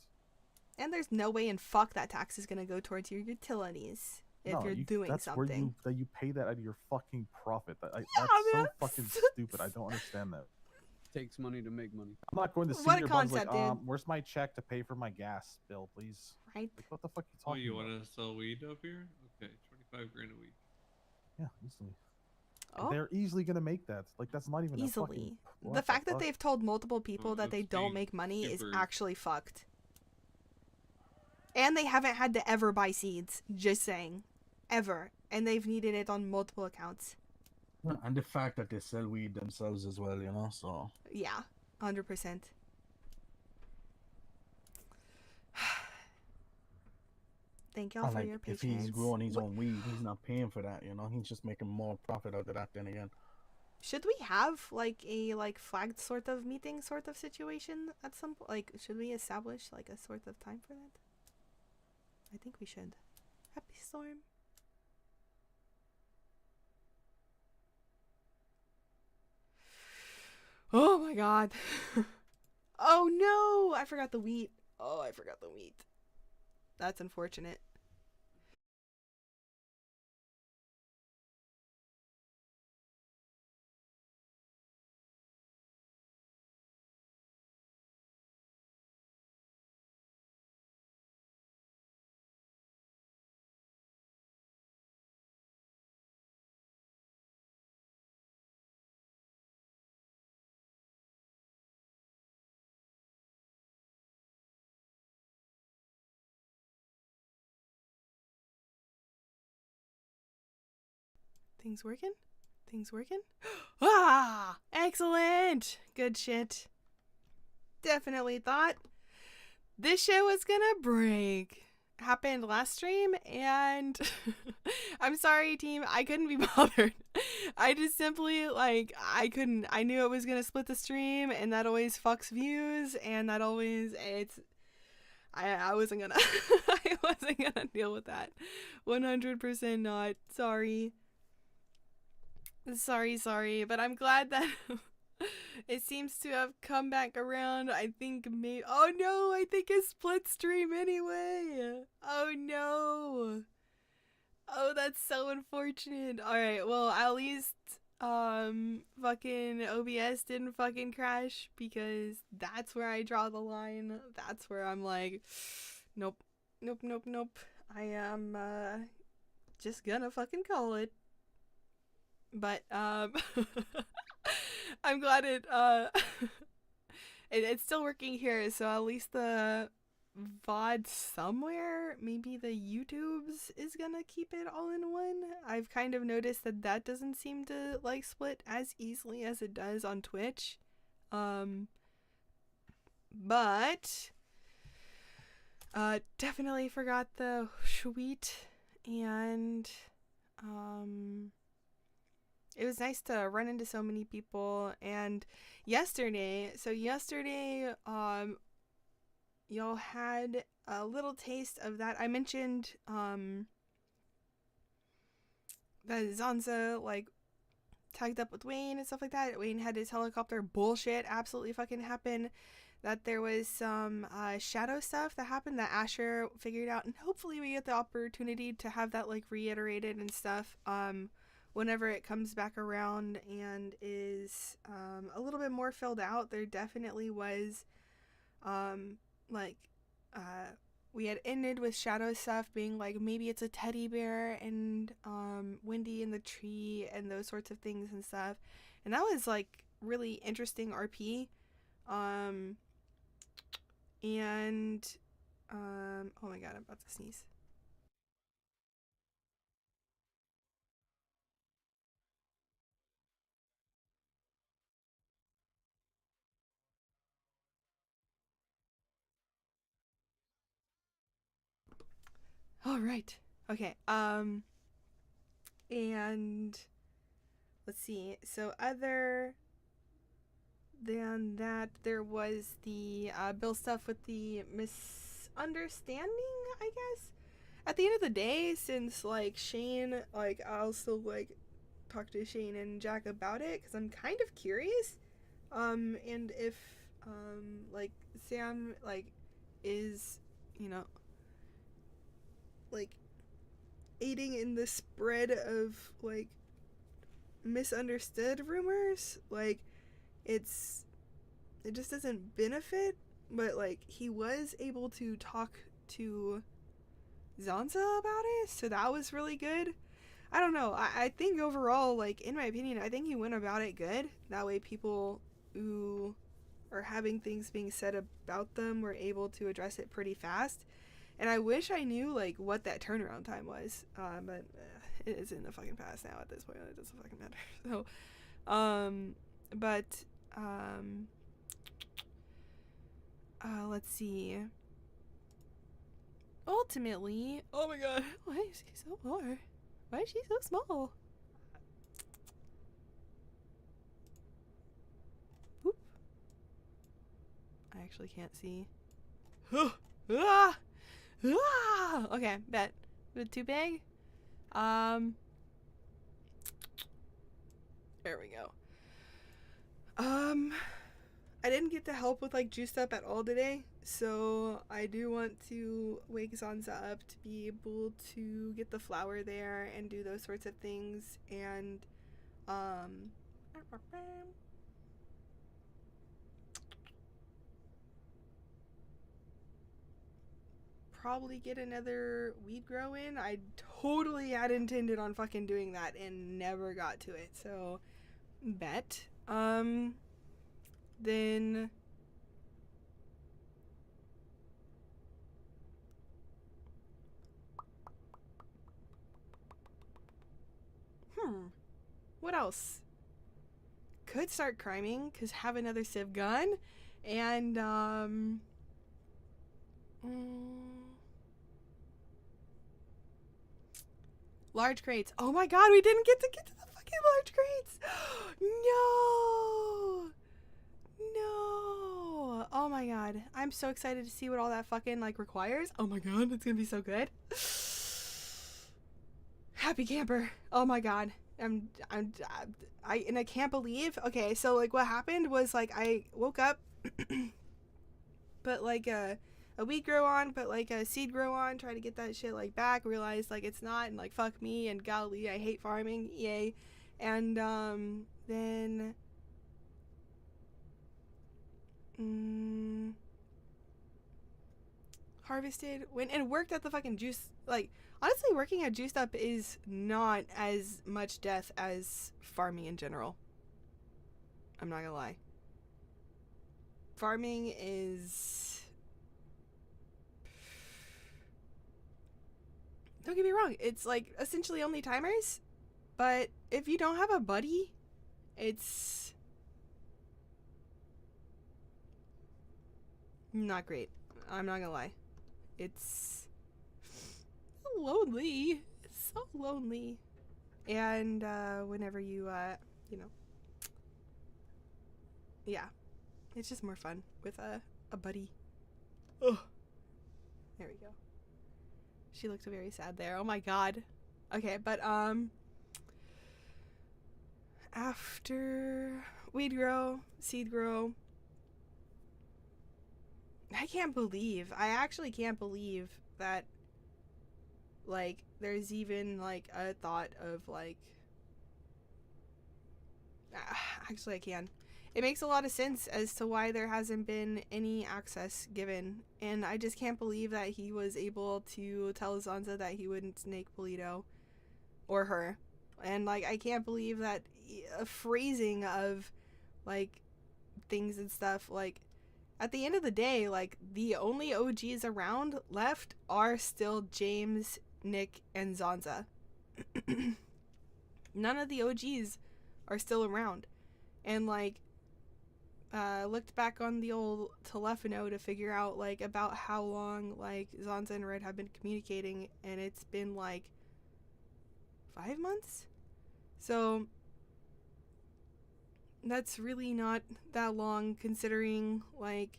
And there's no way in fuck that tax is gonna go towards your utilities if you're doing that's something. where you pay that out of your fucking profit. That's man. so fucking stupid. I don't understand that. Takes money to make money. I'm not going to see What a your buns like, concept, dude. where's my check to pay for my gas bill, please? Right. Like, what the fuck you Oh, talking you about? want to sell weed up here? Okay, 25 grand a week. Yeah, easily. Oh. They're easily gonna make that. Like, that's not even Easily. A fucking, The fact that they've told multiple people that they it's don't being make money is super- actually fucked. And they haven't had to ever buy seeds. Just saying. Ever. And they've needed it on multiple accounts. And the fact that they sell weed themselves as well, you know, so. Yeah, 100%. Thank y'all And for like, your if patience. he's growing his own weed, he's not paying for that, you know. He's just making more profit out of that then again. Should we have like a flagged sort of meeting sort of situation at some point? Like, should we establish like a sort of time for that? I think we should. Happy Storm. Oh my god. Oh no! I forgot the wheat. Oh, I forgot the wheat. That's unfortunate. Things working? Things working? Ah! Excellent! Good shit. Definitely thought this shit was gonna break. Happened last stream, and I'm sorry, team. I couldn't be bothered. I just simply, like, I couldn't. I knew it was gonna split the stream, and that always fucks views, and that always, I wasn't gonna, I wasn't gonna deal with that. 100% not. Sorry. Sorry, but I'm glad that it seems to have come back around. I think maybe. Oh no, I think it's split stream anyway. Oh no. Oh, that's so unfortunate. Alright, well, at least, fucking OBS didn't fucking crash, because that's where I draw the line. That's where I'm like, nope. I am, just gonna fucking call it. But I'm glad it's still working here, so at least the VOD somewhere, maybe the YouTube's is gonna keep it all in one. I've kind of noticed that doesn't seem to like split as easily as it does on Twitch. But definitely forgot the sweet, and it was nice to run into so many people. And yesterday, y'all had a little taste of that. I mentioned that Zanza like tagged up with Wayne and stuff like that. Wayne had his helicopter bullshit absolutely fucking happen. That there was some shadow stuff that happened that Asher figured out, and hopefully we get the opportunity to have that like reiterated and stuff whenever it comes back around and is a little bit more filled out. There definitely was we had ended with shadow stuff being like maybe it's a teddy bear and Wendy in the tree and those sorts of things and stuff, and that was like really interesting RP. Oh my god, I'm about to sneeze. All right. Okay. And let's see. So other than that, there was the Bill stuff with the misunderstanding, I guess. At the end of the day, since like Shane, like I'll still like talk to Shane and Jack about it because I'm kind of curious. And if like Sam like is, you know, like aiding in the spread of like misunderstood rumors, like it just doesn't benefit, but like he was able to talk to Zanza about it, so that was really good. I don't know, I think overall, like in my opinion, I think he went about it good. That way people who are having things being said about them were able to address it pretty fast. And I wish I knew like what that turnaround time was, but it is in the fucking past now at this point. It doesn't fucking matter. So, let's see. Ultimately, oh my god, why is she so far? Why is she so small? Whoop. I actually can't see. Ah! Ah! Okay, bet. Bit too big? There we go. I didn't get to help with like juiced up at all today, so I do want to wake Zanza up to be able to get the flour there and do those sorts of things, and probably get another weed grow in. I totally had intended on fucking doing that and never got to it, so bet. Then what else? Could start criming, cause have another civ gun, and large crates. Oh my god, we didn't get to the fucking large crates. No. Oh my god, I'm so excited to see what all that fucking like requires. Oh my god, it's gonna be so good. Happy camper. Oh my god. I can't believe. Okay, so like what happened was like I woke up, put like a weed grow on, put like a seed grow on, try to get that shit like back, realized like it's not, and like fuck me and golly, I hate farming, yay. And then harvested, went and worked at the fucking juice. Like honestly, working at Juiced Up is not as much death as farming in general. I'm not gonna lie. Farming is, don't get me wrong, it's like essentially only timers, but if you don't have a buddy, it's not great. I'm not gonna lie. It's lonely. It's so lonely. And whenever you you know, yeah, it's just more fun with a buddy. Ugh. There we go. She looked very sad there. Oh my god. Okay, but after weed grow, seed grow, I actually can't believe that like there's even like a thought of like actually I can. It makes a lot of sense as to why there hasn't been any access given, and I just can't believe that he was able to tell Zanza that he wouldn't snake Polito or her. And like I can't believe that a phrasing of like things and stuff, like at the end of the day, like the only OGs around left are still James, Nick, and Zanza. None of the OGs are still around. And like looked back on the old telefono to figure out like about how long like Zanza and Red have been communicating, and it's been like 5 months. So that's really not that long considering like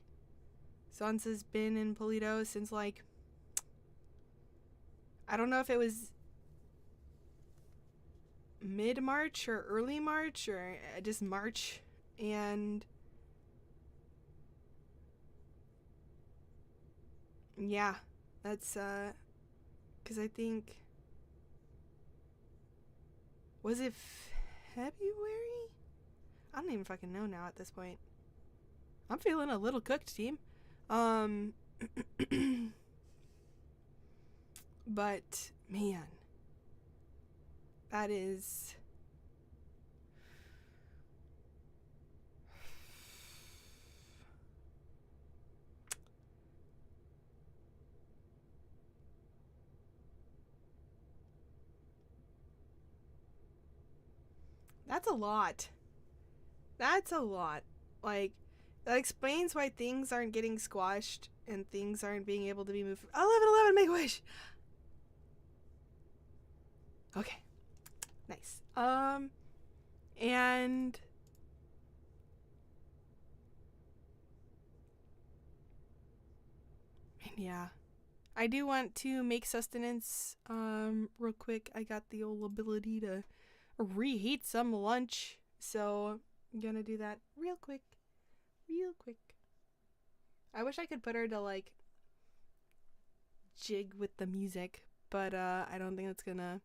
Zanza's been in Polito since like, I don't know if it was mid-March or early March or just March, and yeah, that's because I think, was it February? I don't even fucking know now at this point. I'm feeling a little cooked, team. But man, that is that's a lot. That's a lot. Like, that explains why things aren't getting squashed and things aren't being able to be moved. 11, make a wish. Okay. Nice. And yeah. I do want to make sustenance real quick. I got the old ability to reheat some lunch, so I'm gonna do that real quick. I wish I could put her to like jig with the music, but I don't think it's gonna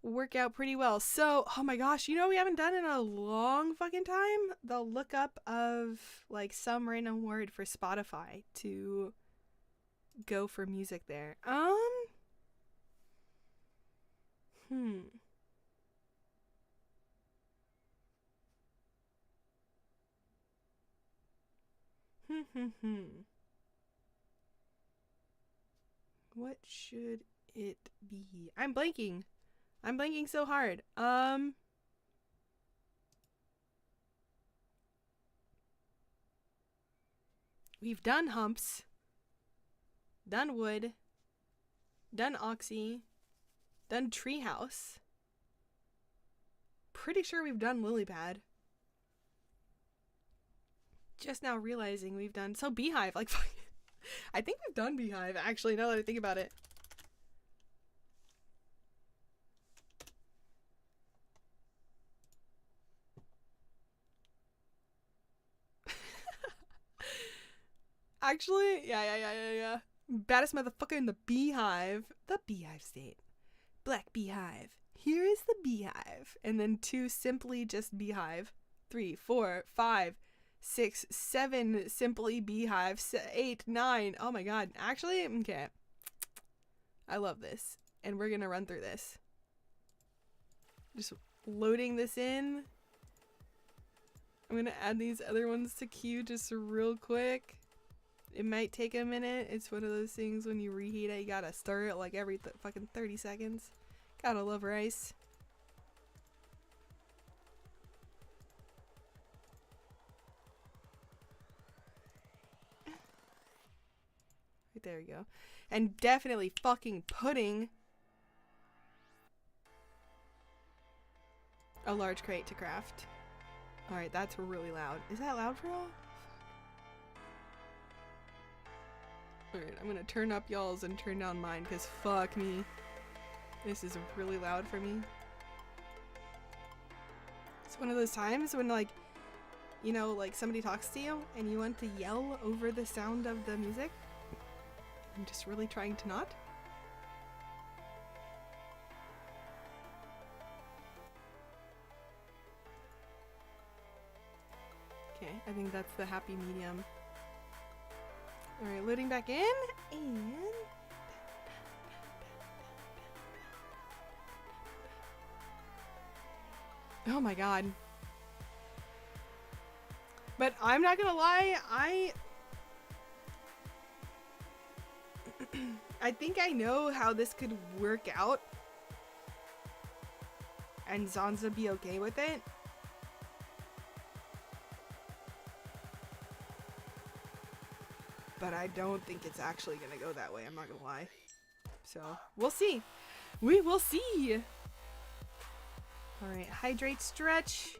work out pretty well. So, oh my gosh, you know we haven't done in a long fucking time? The lookup of like some random word for Spotify to go for music there. What should it be? I'm blanking so hard. We've done humps, done wood, done oxy, done treehouse. Pretty sure we've done lily pad. Just now realizing we've done beehive. Like, I think we've done beehive actually. Now that I think about it. Actually, yeah. Baddest motherfucker in the beehive. The beehive state. Black beehive. Here is the beehive. And then 2 simply just beehive. 3, 4, 5, 6, 7 simply beehive. 8, 9. Oh my god. Actually, okay. I love this. And we're gonna run through this. Just loading this in. I'm gonna add these other ones to queue just real quick. It might take a minute. It's one of those things when you reheat it, you gotta stir it like every fucking 30 seconds. Gotta love rice. Right there we go. And definitely fucking pudding. A large crate to craft. Alright, that's really loud. Is that loud for y'all? Alright, I'm gonna turn up y'all's and turn down mine, because fuck me. This is really loud for me. It's one of those times when, like, you know, like somebody talks to you and you want to yell over the sound of the music. I'm just really trying to not. Okay, I think that's the happy medium. Alright, loading back in, and... oh my god. But I'm not gonna lie, I think I know how this could work out. And Zanza be okay with it. but I don't think it's actually gonna go that way. I'm not gonna lie. So we'll see. We will see. All right, hydrate, stretch.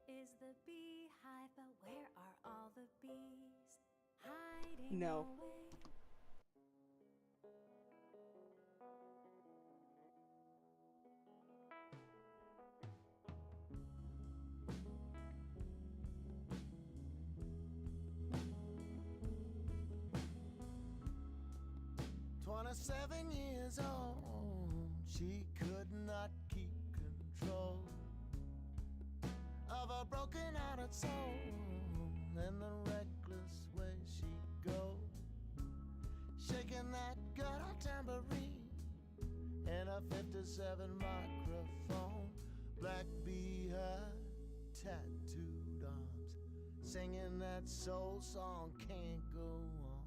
is the beehive, but where are all the bees hiding No. away? "27 years old, she could not keep control of a broken-hearted soul, and the reckless way she goes, shaking that guitar tambourine and a 57 microphone, black beehive, tattooed arms, singing that soul song, can't go on.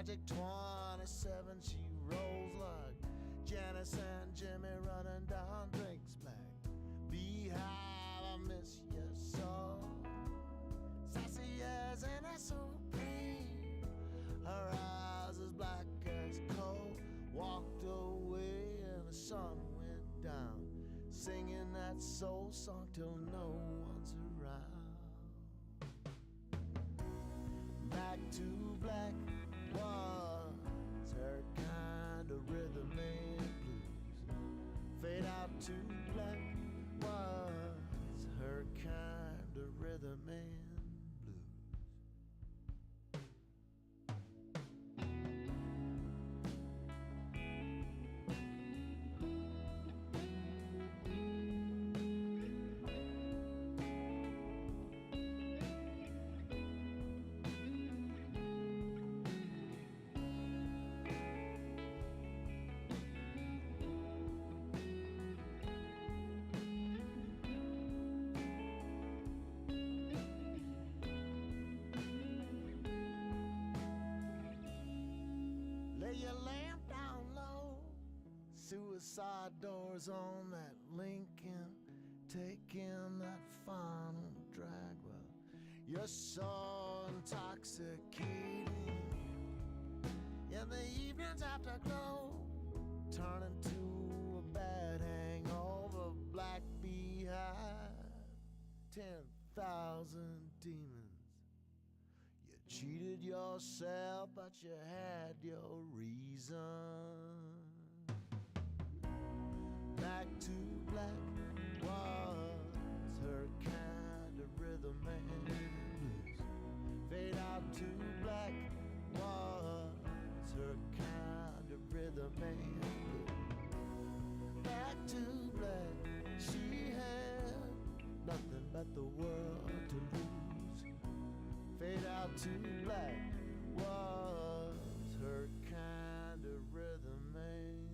Magic 27, she rolls like Janice and Jimmy running down Drinks Black. Beehive, I miss you so. Sassy as an SOP. Her eyes as black as coal. Walked away and the sun went down, singing that soul song till no one's around. Back to black was her kind of rhythm and blues. Fade out to black was her kind of rhythm and blues. Lay your lamp down low. Suicide doors on that Lincoln, taking that final drag. Well, you're so intoxicating. In the evenings after glow, turning to a bad hangover. Black beehive, 10,000 demons. Cheated yourself, but you had your reason. Back to black was her kind of rhythm and blues. Fade out to black was her kind of rhythm and blues. Back to black, she had nothing but the world to lose. Fade out to black was her kind of rhythm and blues.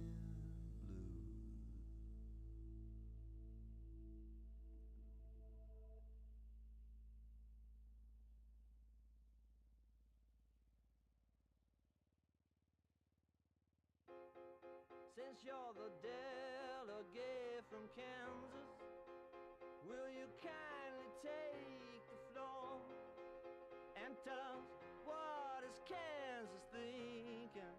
Since you're the delegate from Kansas, will you kindly take the floor and tell us what is Kansas thinking?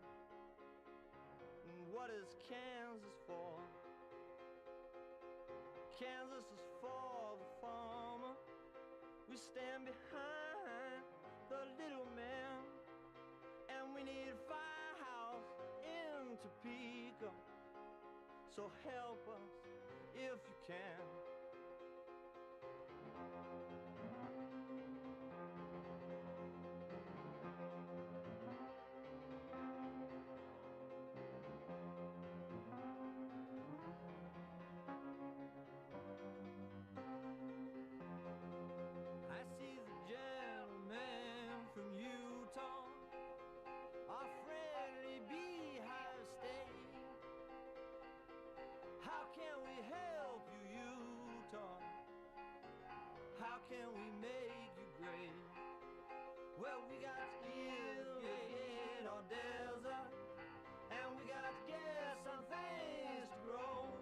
And what is Kansas for? Kansas is for the farmer. We stand behind the little man, and we need a firehouse in Topeka. So help us if you can. I see the gentleman from Utah, our friendly beehive state. How can we help you, Utah? How can we make you great? Well, we got to irrigate our desert, and we got to get some things to grow,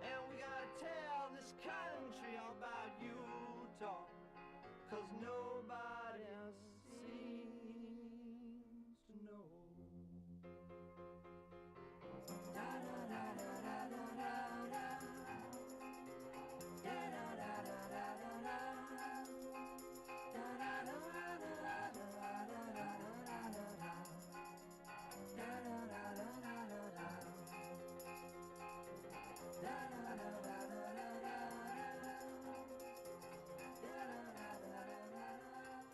and we got to tell this country all about Utah, 'cause nobody seems to know. Da da da da da da da. Da da da da da da da. Da da da da da da da da da. Da da da da da da. Da da da da da da.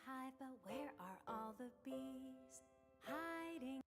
beehive, but where are all the bees hiding?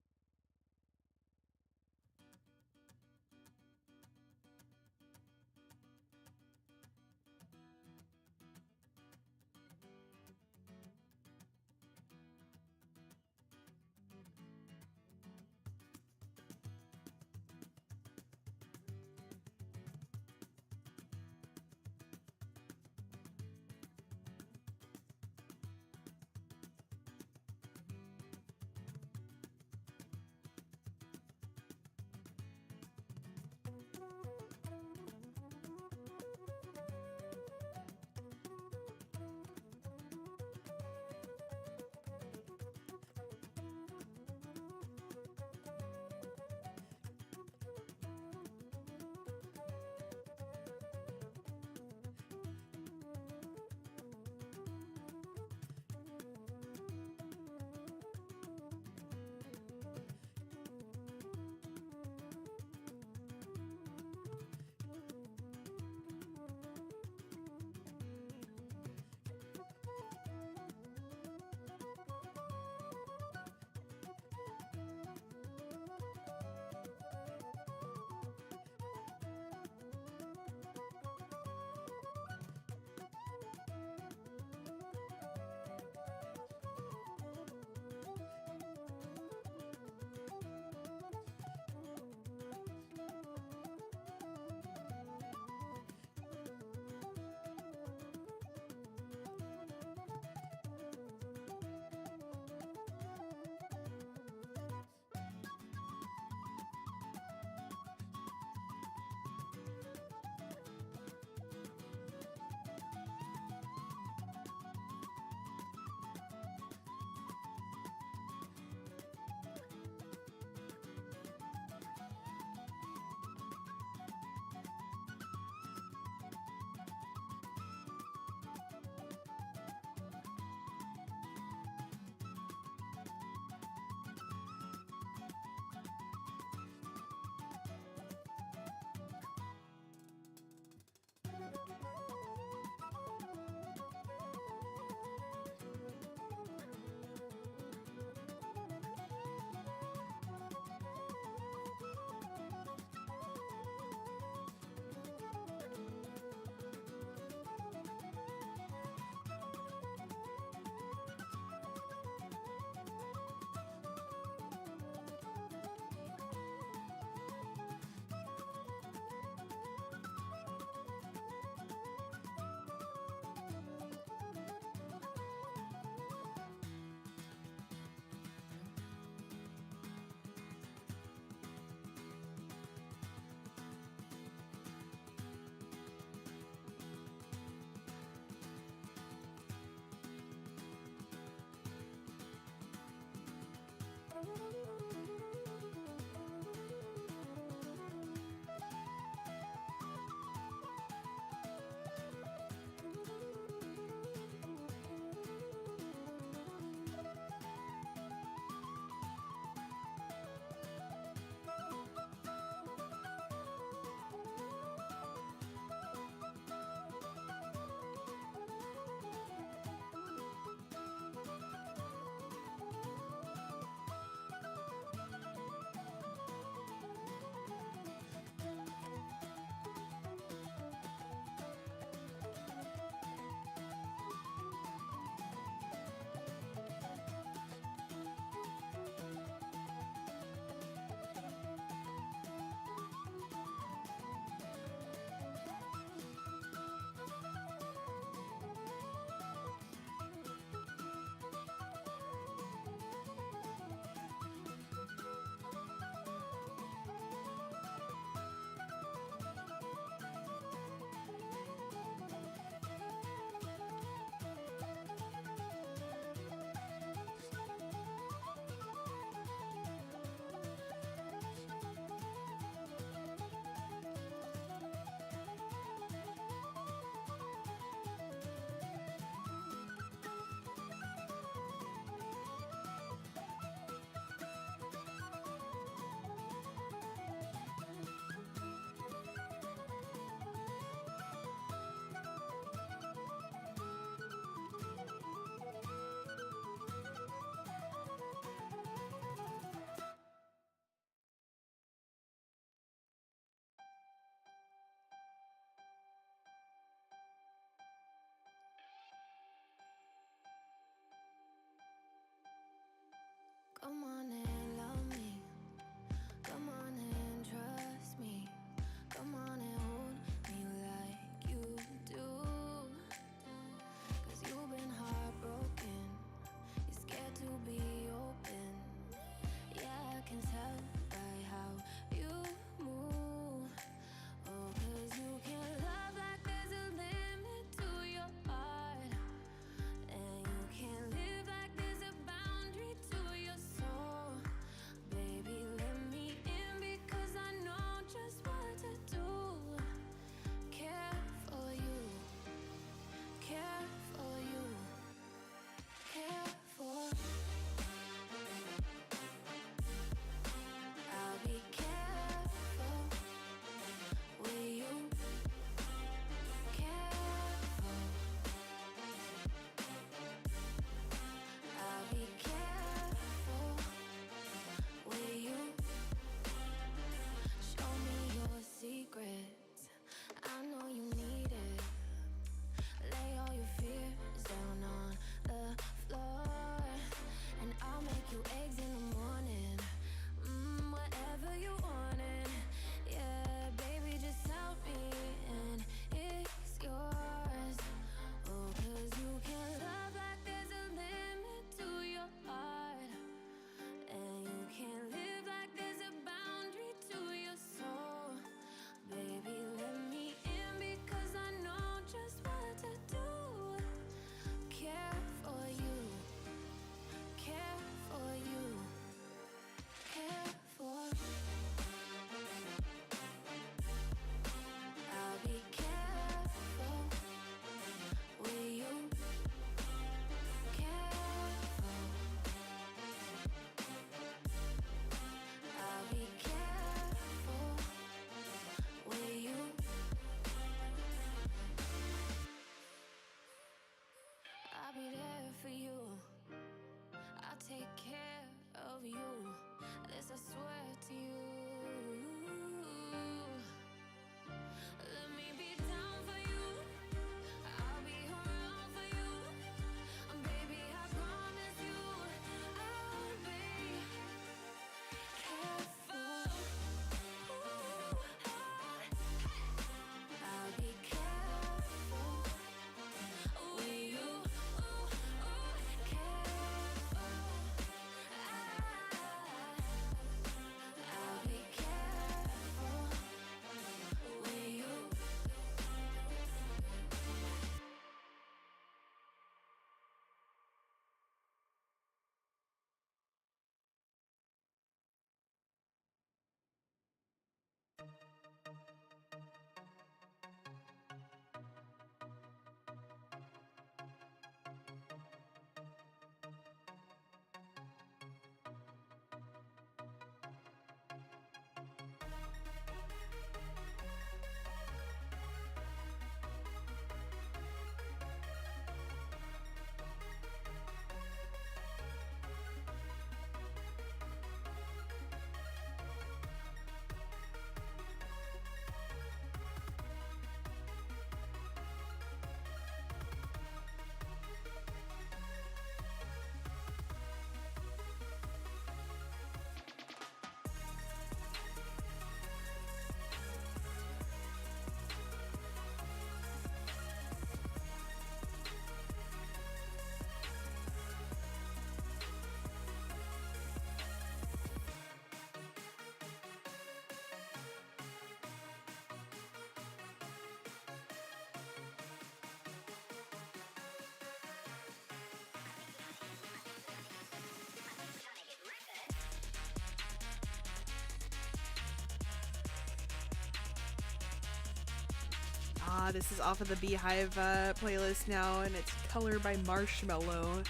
This is off of the Beehive playlist now, and it's Color by Marshmallow.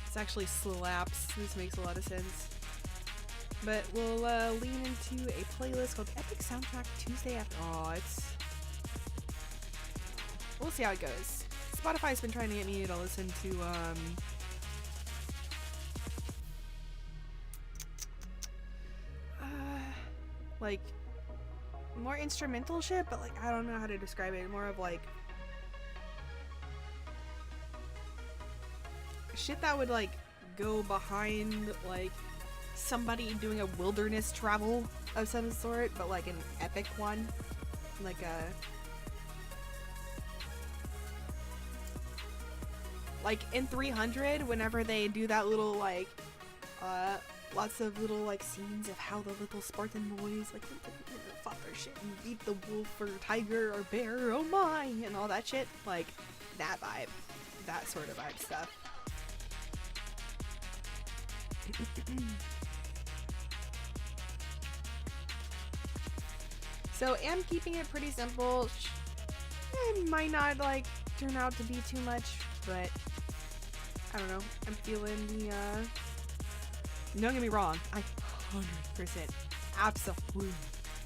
This actually slaps. This makes a lot of sense. But we'll lean into a playlist called Epic Soundtrack Tuesday after. We'll see how it goes. Spotify's been trying to get me to listen to like more instrumental shit, but like I don't know how to describe it. More of like shit that would like go behind like somebody doing a wilderness travel of some sort, but like an epic one, like in 300 whenever they do that little like lots of little like scenes of how the little Spartan boys like fought their shit and beat the wolf or tiger or bear, oh my, and all that shit, like that vibe, that sort of vibe stuff. So am keeping it pretty simple. It might not like turn out to be too much, but I don't know. I'm feeling the don't get me wrong, I 100% absolutely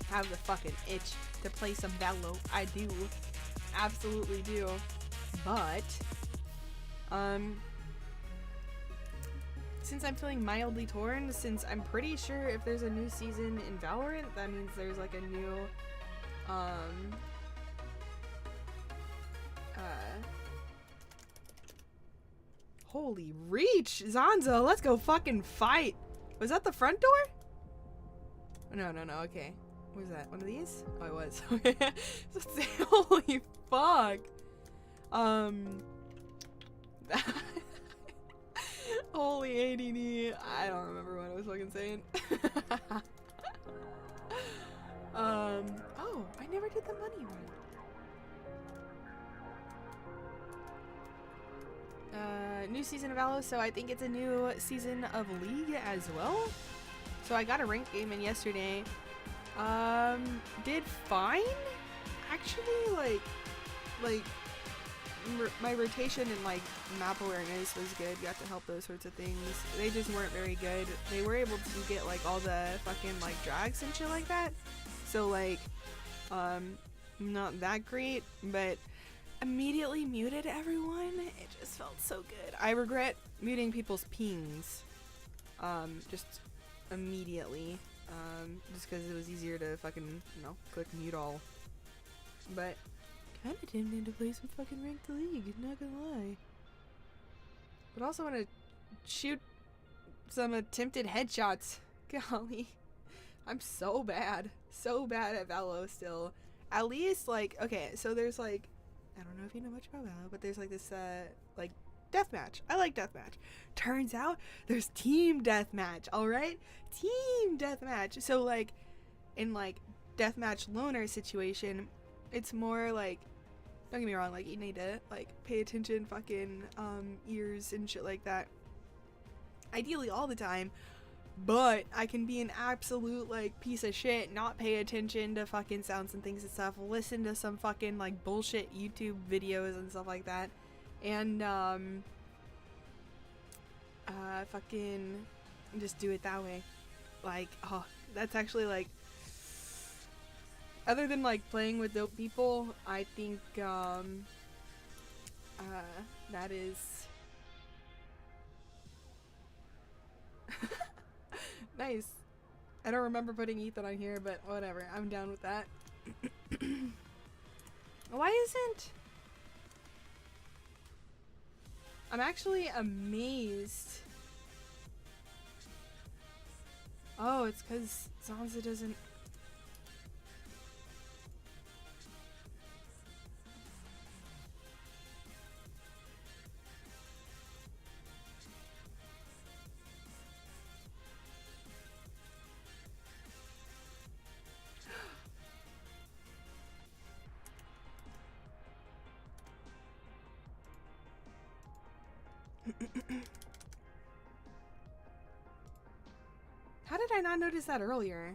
have the fucking itch to play some Valo. I do. Absolutely do. But since I'm feeling mildly torn, since I'm pretty sure if there's a new season in Valorant, that means there's like a new holy reach! Zanza, let's go fucking fight! Was that the front door? No, okay. What was that? One of these? Oh, it was. Okay. Holy fuck! Holy ADD. I don't remember what I was fucking saying. Oh, I never did the money one. New season of Valo, so I think it's a new season of League as well. So I got a ranked game in yesterday. Did fine. Actually, like my rotation and like map awareness was good. Got to help those sorts of things. They just weren't very good. They were able to get like all the fucking like drags and shit like that. So like, not that great, but immediately muted everyone. It just felt so good. I regret muting people's pings. Just immediately. Just because it was easier to fucking, click mute all. But kinda tempted to play some fucking ranked league, not gonna lie. But also want to shoot some attempted headshots. Golly. I'm so bad. So bad at Valo still. At least, like, okay, so there's like, I don't know if you know much about Valo, but there's like this, like, deathmatch. I like deathmatch. Turns out there's team deathmatch, alright? Team deathmatch. So, like, in, like, deathmatch loner situation, it's more like, don't get me wrong, like, you need to, like, pay attention, fucking, ears and shit like that. Ideally all the time. But I can be an absolute, like, piece of shit, not pay attention to fucking sounds and things and stuff, listen to some fucking, like, bullshit YouTube videos and stuff like that, and, fucking just do it that way. Like, oh, that's actually, like, other than, like, playing with dope people, I think, that is... Nice. I don't remember putting Ethan on here, but whatever. I'm down with that. Why isn't... I'm actually amazed. Oh, it's because Zanza doesn't... How did I not notice that earlier?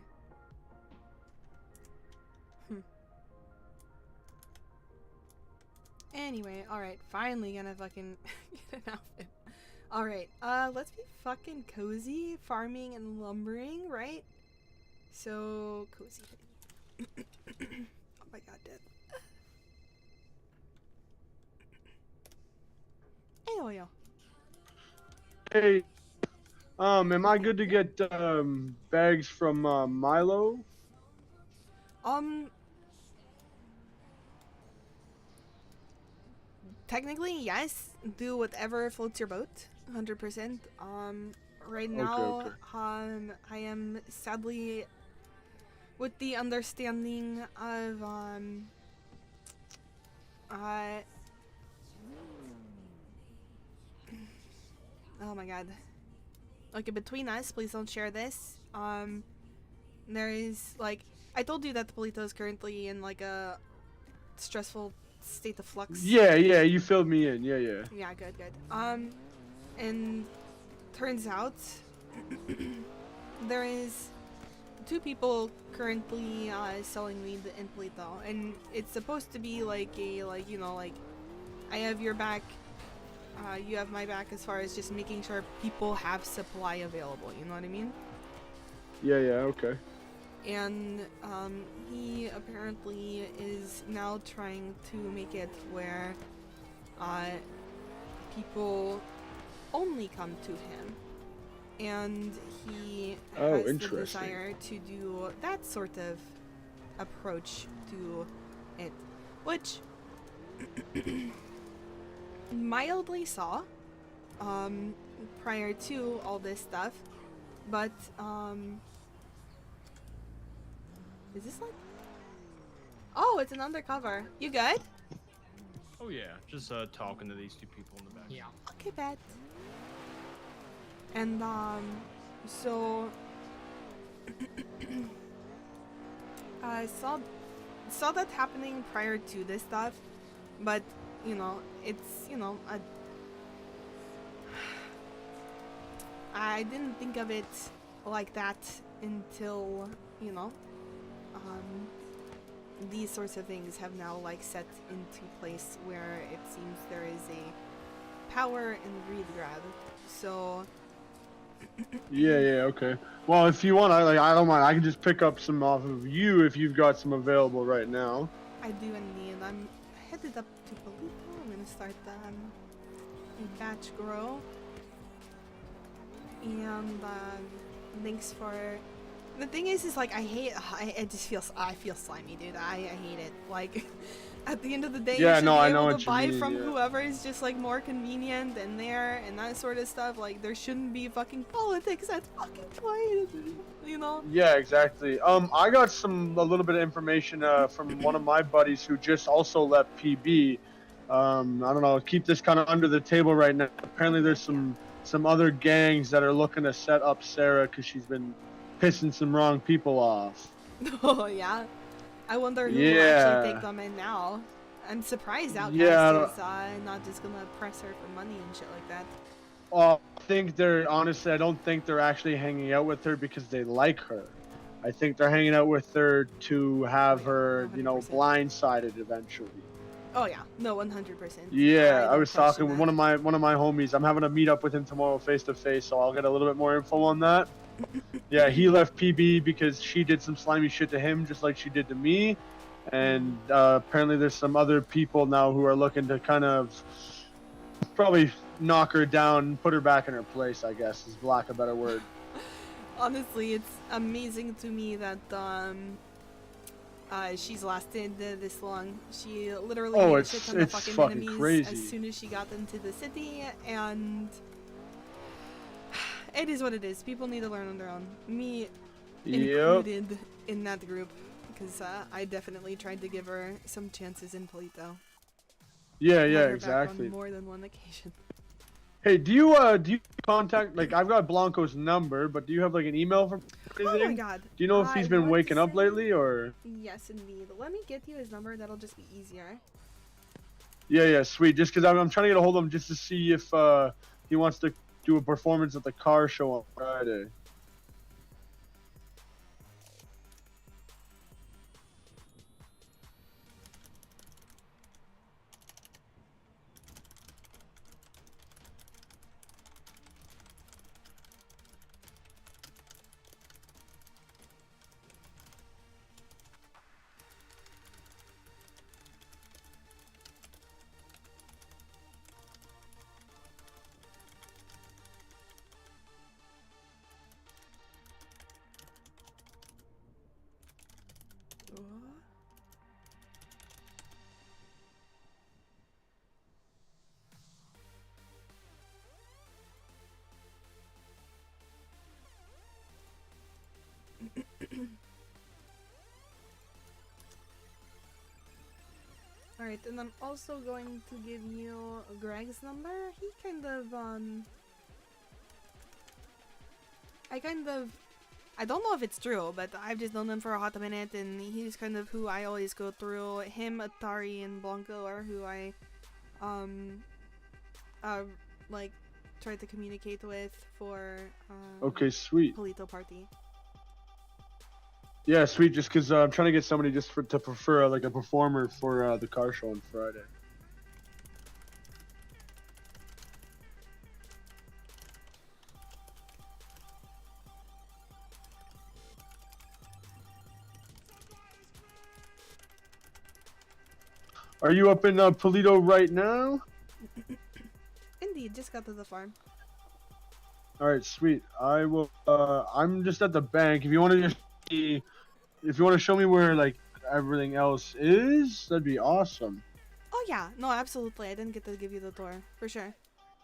Anyway, alright, finally gonna fucking get an outfit. Alright, let's be fucking cozy, farming and lumbering, right? So, cozy hoodie. Oh my god, dead. Ayo. Hey, am I good to get bags from Milo? Technically, yes. Do whatever floats your boat. 100%. Right now, okay. I am sadly with the understanding of, oh my god. Okay, between us, please don't share this. There is, like, I told you that the Polito is currently in, like, a stressful state of flux. Yeah, you filled me in. Yeah. Yeah, good. And turns out there is 2 people currently selling weed in Polito, and it's supposed to be like a, like, you know, like, I have your back, you have my back as far as just making sure people have supply available, you know what I mean? Yeah, okay. And he apparently is now trying to make it where people only come to him, and he has the interesting. desire to do that sort of approach to it, which mildly saw prior to all this stuff, but is this like, oh, it's an undercover. You good? Oh yeah, just talking to these 2 people in the back. Yeah. Okay, bet. And so I saw that happening prior to this stuff, but you know, it's, you know, I didn't think of it like that until, you know, these sorts of things have now, like, set into place where it seems there is a power and greed grab. So Yeah, okay. Well, if you want, I don't mind. I can just pick up some off of you if you've got some available right now. I do indeed. I'm headed up to Polito. I'm gonna start a batch grow. And thanks for. The thing is like, I feel slimy, dude. I hate it. Like, at the end of the day, Yeah, you should no, be I know able what to you buy mean, from yeah. whoever is just, like, more convenient and there and that sort of stuff. Like, there shouldn't be fucking politics at fucking point, you know? Yeah, exactly. I got a little bit of information from one of my buddies who just also left PB. I don't know, keep this kind of under the table right now. Apparently there's some other gangs that are looking to set up Sarah because she's been pissing some wrong people off. Oh, yeah? I wonder who will Yeah. actually take them in now. I'm surprised Outcast Yeah, is not just gonna press her for money and shit like that. I think I don't think they're actually hanging out with her because they like her. I think they're hanging out with her to have her, you know, blindsided eventually. Oh yeah, no, 100%. Yeah, I don't was question talking with one of my homies. I'm having a meet up with him tomorrow face to face, so I'll get a little bit more info on that. Yeah, he left PB because she did some slimy shit to him, just like she did to me. And apparently there's some other people now who are looking to kind of probably knock her down, put her back in her place, I guess, is lack of a better word. Honestly, it's amazing to me that she's lasted this long. She literally made a shit ton of fucking enemies crazy. as soon as she got into the city, and it is what it is. People need to learn on their own. Me included in that group, because I definitely tried to give her some chances in Polito. Yeah, Had her back exactly. on more than one occasion. Hey, do you contact, like, I've got Blanco's number, but do you have like an email for Oh my god. Do you know if he's been waking up lately or? Yes, indeed. Let me get you his number. That'll just be easier. Yeah, sweet. Just because I'm trying to get a hold of him just to see if he wants to do a performance at the car show on Friday. All right, and I'm also going to give you Greg's number. He kind of I don't know if it's true, but I've just known him for a hot minute, and he's kind of who I always go through. Him, Atari, and Blanco are who I like tried to communicate with for Okay, sweet. PALETOPARTY. Yeah, sweet. Just because I'm trying to get somebody just to prefer like a performer for the car show on Friday. Are you up in Polito right now? Indeed, just got to the farm. All right, sweet. I will. I'm just at the bank. If you want to just see, if you want to show me where like everything else is, that'd be awesome. Oh yeah, no, absolutely. I didn't get to give you the tour for sure.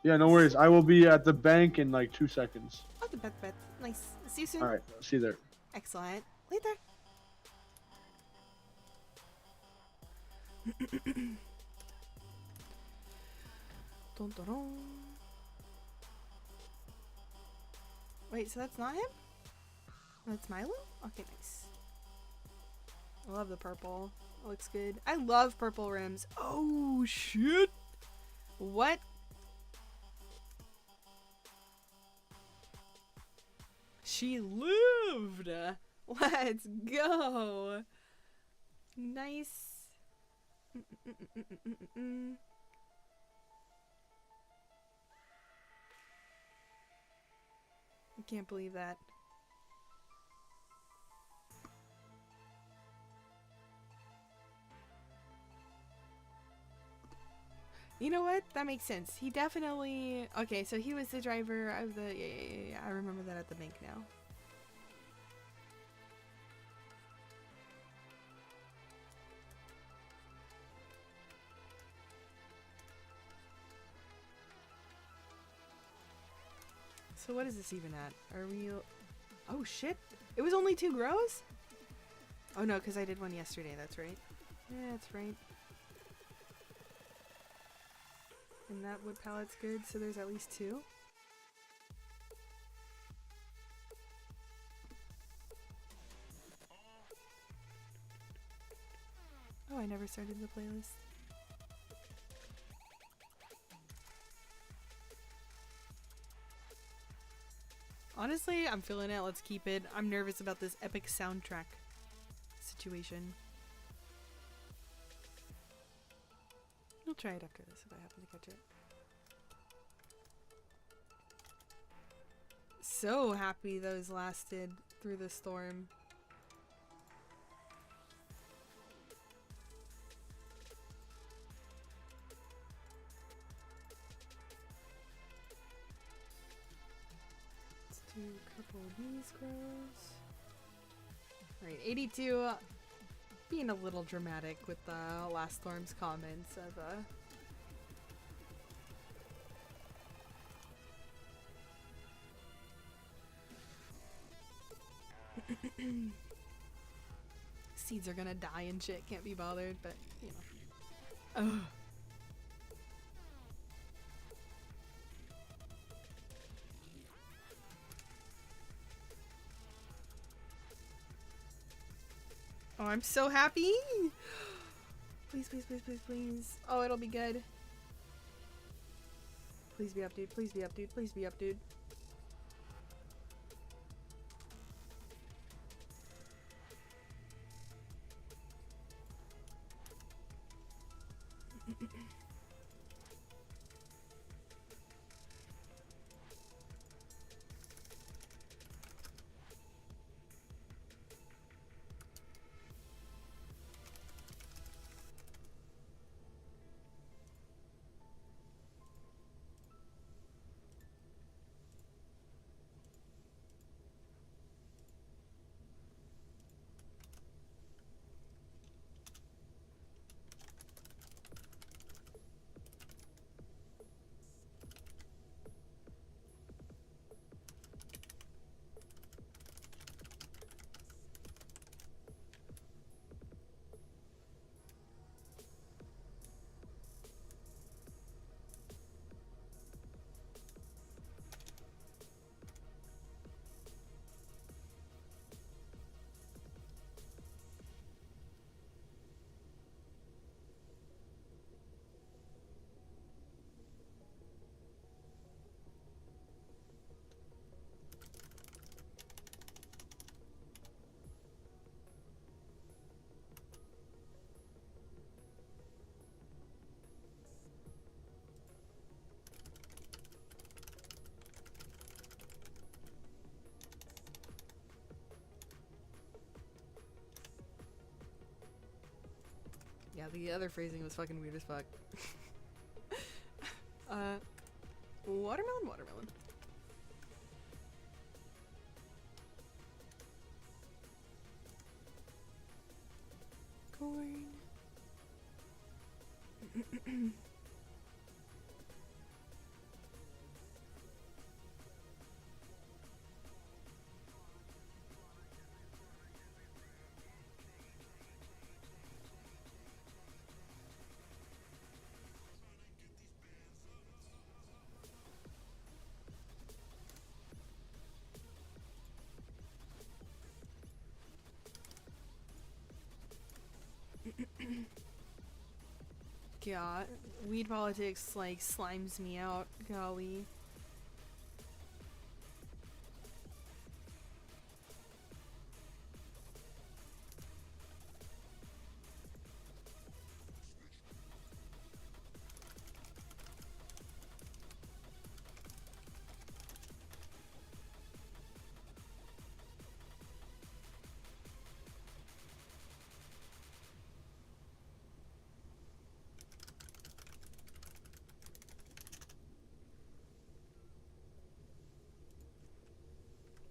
Yeah, no worries. I will be at the bank in like 2 seconds. Okay, bet. Nice. See you soon. All right, see you there. Excellent. Later. Dun, dun, dun. Wait, so that's not him? That's Milo? Okay, nice. I love the purple. It looks good. I love purple rims. Oh, shit. What? She lived. Let's go. Nice. I can't believe that. You know what? That makes sense. He definitely... Okay, so he was the driver of the... Yeah. I remember that at the bank now. So what is this even at? Are we... Oh, shit. It was only 2 grows? Oh, no, because I did one yesterday. That's right. Yeah, that's right. And that wood pallet's good, so there's at least 2. Oh, I never started the playlist. Honestly, I'm feeling it. Let's keep it. I'm nervous about this epic soundtrack situation. I'll try it after this if I happen to catch it. So happy those lasted through the storm. Let's do a couple of these grows. Alright, 82 being a little dramatic with the last storm's comments of seeds are gonna die and shit, can't be bothered, but you know. Ugh. Oh, I'm so happy! Please, please, please, please, please. Oh, it'll be good. Please be up, dude. Please be up, dude. Please be up, dude. Yeah, the other phrasing was fucking weird as fuck. Watermelon. Corn. God, weed politics like slimes me out. Golly.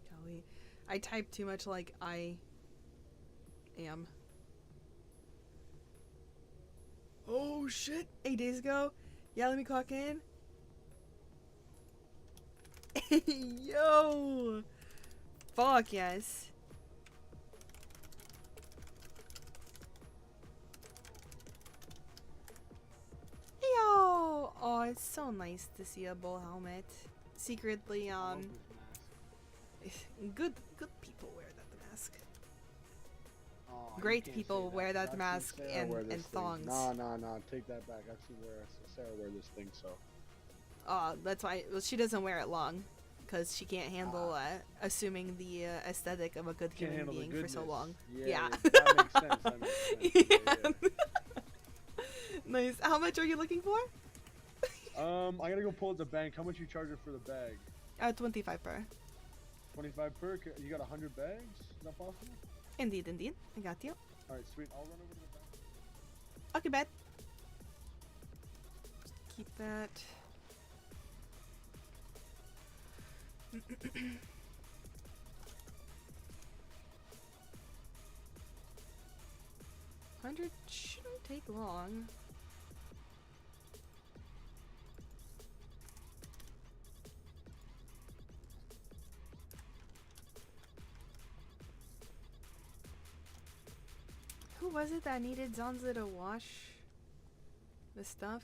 Golly. I type too much like I am. Oh shit! 8 days ago? Yeah, let me clock in. Yo! Fuck yes. Yo! Oh, it's so nice to see a bull helmet. Secretly, good people wear that mask. Oh, you Great can't people say wear that, that 'cause mask I've seen Sarah wear and this thing. thongs. No, take that back. I've seen Sarah wear this thing, so. That's why she doesn't wear it long, because she can't handle assuming the aesthetic of a good Can't human handle the being for so goodness. long. Yeah. That makes sense. That makes sense. Yeah. Nice. How much are you looking for? I gotta go pull at the bank. How much you charging for the bag? 25 per. 25 per? You got 100 bags? Is that possible? Indeed. I got you. Alright, sweet. I'll run over to the bank. Okay, bet. Keep that. $100 shouldn't take long. Who was it that needed Zanza to wash the stuff?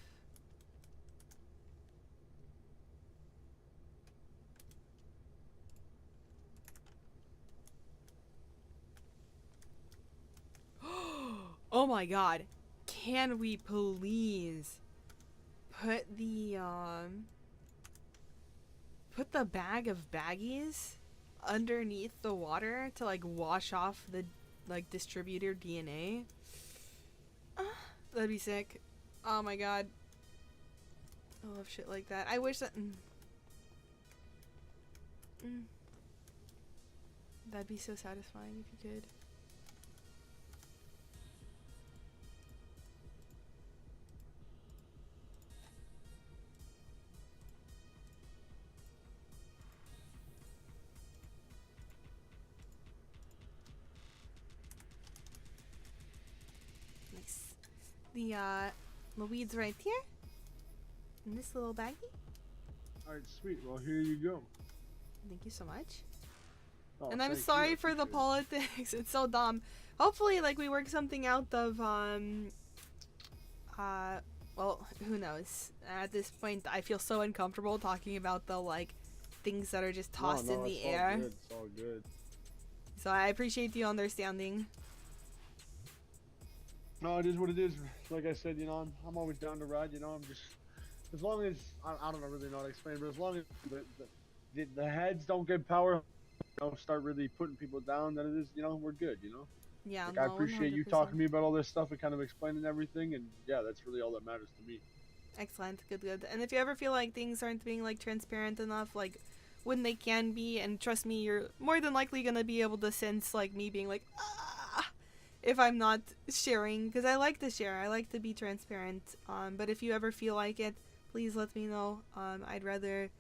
Oh my god. Can we please put the bag of baggies underneath the water to like wash off the like distributor DNA? That'd be sick. Oh my god. I love shit like that. I wish that that'd be so satisfying if you could. The weeds right here in this little baggie. Alright, sweet. Well, here you go. Thank you so much. Oh, And I'm thank you, sorry I for the appreciate it. politics. It's so dumb. Hopefully, like, we work something out of well, who knows? At this point, I feel so uncomfortable talking about the like things that are just tossed in the air. Good. It's all good. So I appreciate the understanding. No, it is what it is. Like I said, you know, I'm always down to ride. You know, I'm just as long as I don't really know how to explain, but as long as the heads don't get power, you know, start really putting people down, then it is, you know, we're good. You know. Yeah. Like, No, I appreciate you 100%. talking to me about all this stuff and kind of explaining everything, and yeah, that's really all that matters to me. Excellent. Good. And if you ever feel like things aren't being like transparent enough, like when they can be, and trust me, you're more than likely gonna be able to sense like me being like, if I'm not sharing, because I like to share. I like to be transparent. But if you ever feel like it, please let me know. I'd rather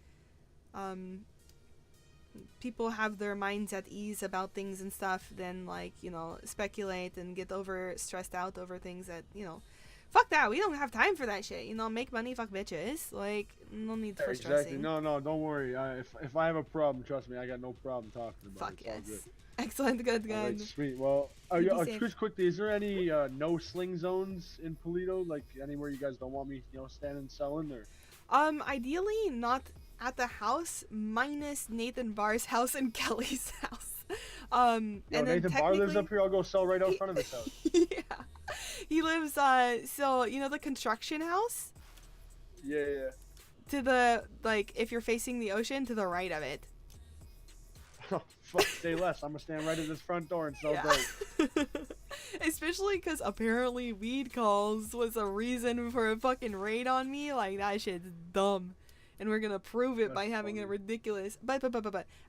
people have their minds at ease about things and stuff than, like, you know, speculate and get over stressed out over things that, you know, fuck that. We don't have time for that shit. You know, make money, fuck bitches. Like, no need for stressing. Exactly. No, don't worry. If I have a problem, trust me, I got no problem talking about Fuck it. It's all yes. good. Excellent, good. Alright, sweet. Well, You be safe. just quickly, is there any no sling zones in Polito? Like anywhere you guys don't want me, you know, standing selling or? Ideally not at the house, minus Nathan Barr's house and Kelly's house. Yo, And then Nathan Barr lives up here. I'll go sell right out front of his house. he lives so you know the construction house Yeah. to the, like, if you're facing the ocean, to the right of it. Oh, fuck, say less. I'm gonna stand right at this front door and sell dope. Especially because apparently weed calls was a reason for a fucking raid on me. Like, that shit's dumb. And we're gonna prove it by having a ridiculous. But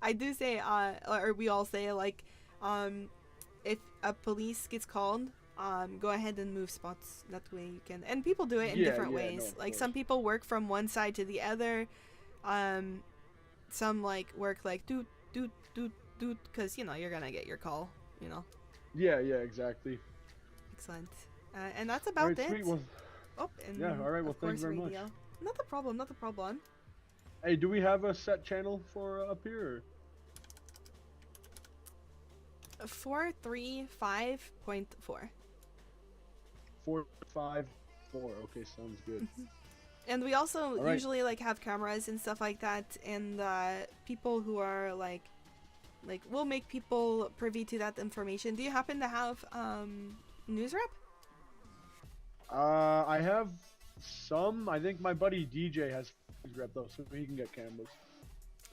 I do say, or we all say, like, if a police gets called, go ahead and move spots. That way you can. And people do it in different ways. Like, some people work from one side to the other. Some, like, work like doot, because, you know, you're gonna get your call, you know. Yeah, exactly. Excellent. And that's about it. Sweet. Well, and yeah, all right. Well, of thank you course, very much. radio. Not the problem. Hey, do we have a set channel for up here? Or? 435.4. 454. Okay, sounds good. And we also right. usually, like, have cameras and stuff like that, and people who are like we'll make people privy to that information. Do you happen to have news rep? I have some. I think my buddy DJ has news rep though, so he can get cameras.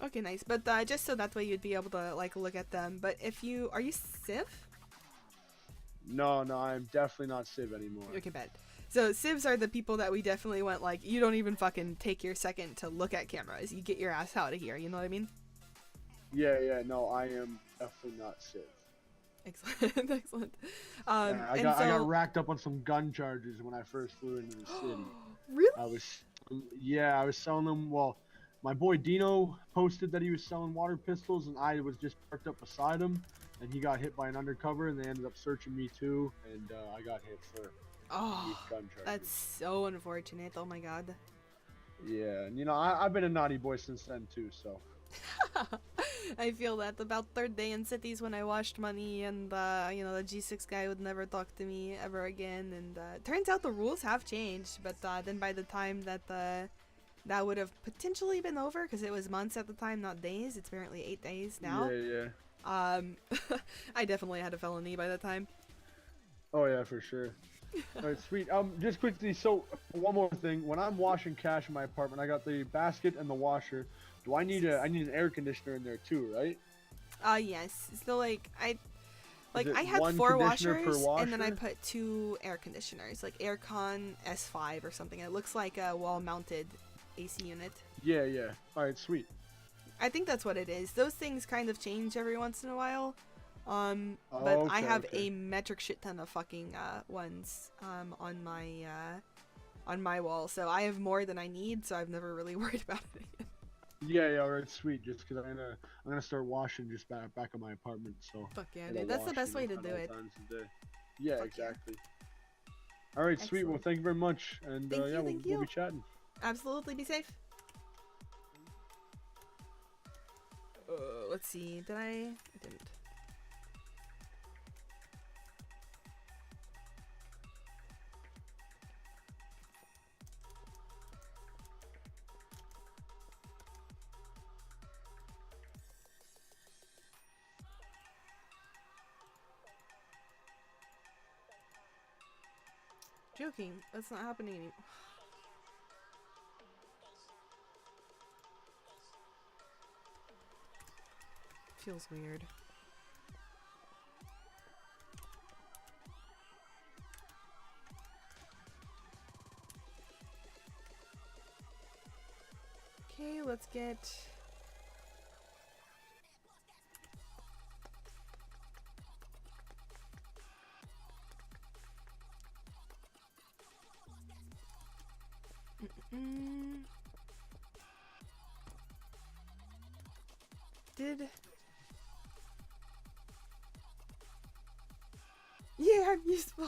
Okay, nice. But just so that way you'd be able to, like, look at them. But if you are you Civ? No, I'm definitely not Civ anymore. Okay, bad. So Civs are the people that we definitely want, like, you don't even fucking take your second to look at cameras. You get your ass out of here, you know what I mean? Yeah, no, I am definitely not Civ. Excellent. Yeah, I got racked up on some gun charges when I first flew into the city. Really? I was selling them. Well, my boy Dino posted that he was selling water pistols, and I was just parked up beside him, and he got hit by an undercover, and they ended up searching me too, and I got hit for gun charges. That's so unfortunate. Oh my god. Yeah, and you know, I've been a naughty boy since then too, so. I feel that. About third day in cities when I washed money, and you know, the G6 guy would never talk to me ever again, and turns out the rules have changed, but then by the time that that would have potentially been over, because it was months at the time, not days. It's apparently 8 days now. Yeah. I definitely had a felony by the time. Oh yeah, for sure. Alright, sweet. Just quickly, so one more thing. When I'm washing cash in my apartment, I got the basket and the washer. Do I need I need an air conditioner in there too, right? Yes. So I Is I it had one 4 conditioner per washers, and then I washer? put 2 air conditioners, like Aircon S5 or something. It looks like a wall-mounted AC unit. Yeah. Alright, sweet. I think that's what it is. Those things kind of change every once in a while. But I okay, have okay. a metric shit ton of fucking ones on my wall, so I have more than I need, so I've never really worried about it again. Yeah, alright, sweet. Just because I'm gonna start washing just back in my apartment, so. Fuck yeah, it'll dude. That's the wash, best you know, way to at do all it. times of the day. Yeah, Fuck yeah. exactly. Alright, sweet. Well, thank you very much, and Thank you, yeah, thank we'll you. be chatting. Absolutely, be safe. Let's see. Did I didn't. Joking. That's not happening anymore. Feels weird. Okay, let's get... good. Yeah, I'm useful.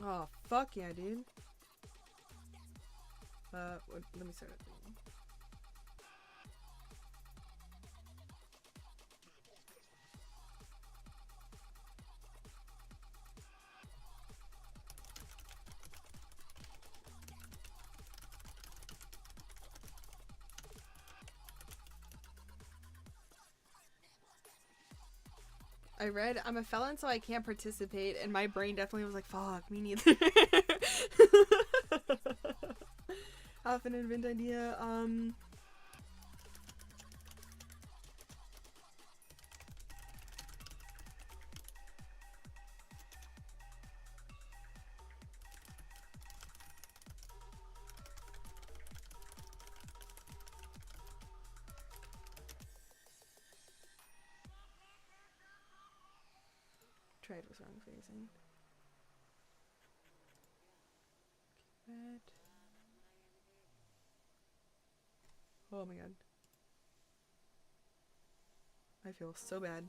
Oh, fuck yeah, dude. Let me start it. I read I'm a felon, so I can't participate, and my brain definitely was like, fuck, me neither. Half an invent idea. Tried was wrong facing. Bad. Oh my god. I feel so bad.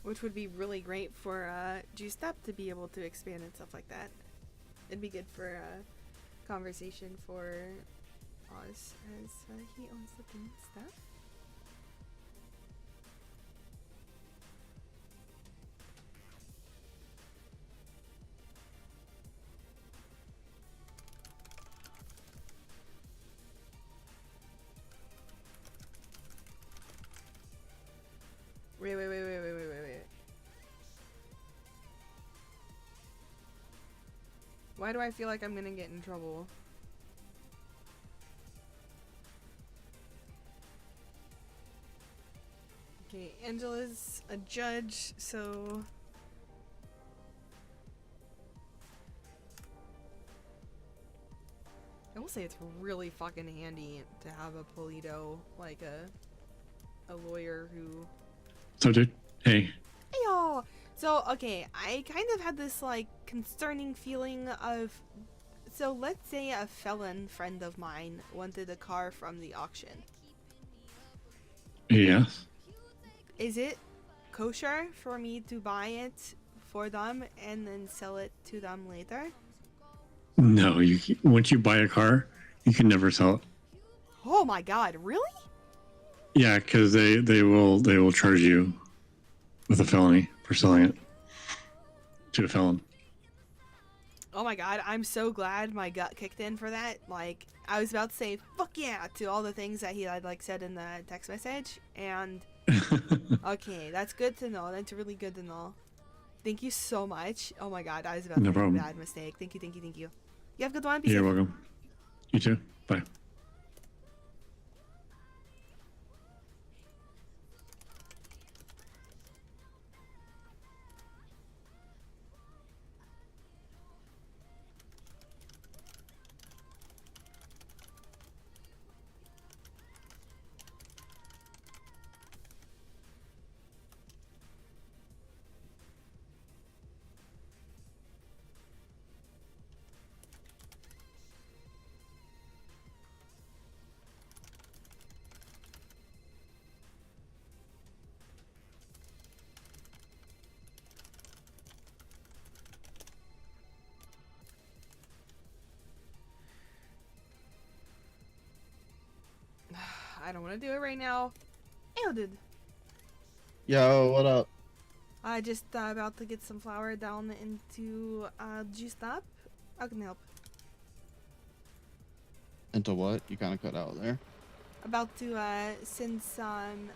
Which would be really great for Juiced Up to be able to expand and stuff like that. It'd be good for conversation for Oz as he owns the thing stuff. Wait. Why do I feel like I'm gonna get in trouble? Okay, Angela's a judge, so... I will say it's really fucking handy to have a Polito, like a lawyer who... Subject, hey. Hey-y'all! So, okay, I kind of had this, like, concerning feeling of... So, let's say a felon friend of mine wanted a car from the auction. Yes. Is it kosher for me to buy it for them and then sell it to them later? No, once you buy a car, you can never sell it. Oh my god, really? Yeah, because they will charge you with a felony for selling it to a felon. Oh my god, I'm so glad my gut kicked in for that. Like, I was about to say fuck yeah to all the things that he had like said in the text message, and okay, that's good to know. That's really good to know. Thank you so much. Oh my god, I was about to No make problem. a bad mistake. Thank you, thank you, thank you. You have a good one. Be You're safe. welcome. You too. Bye. I don't want to do it right now. Ew, dude. Yo, what up? I just about to get some flour down into juiced up. I can help. Into what? You kind of cut out there. About to send some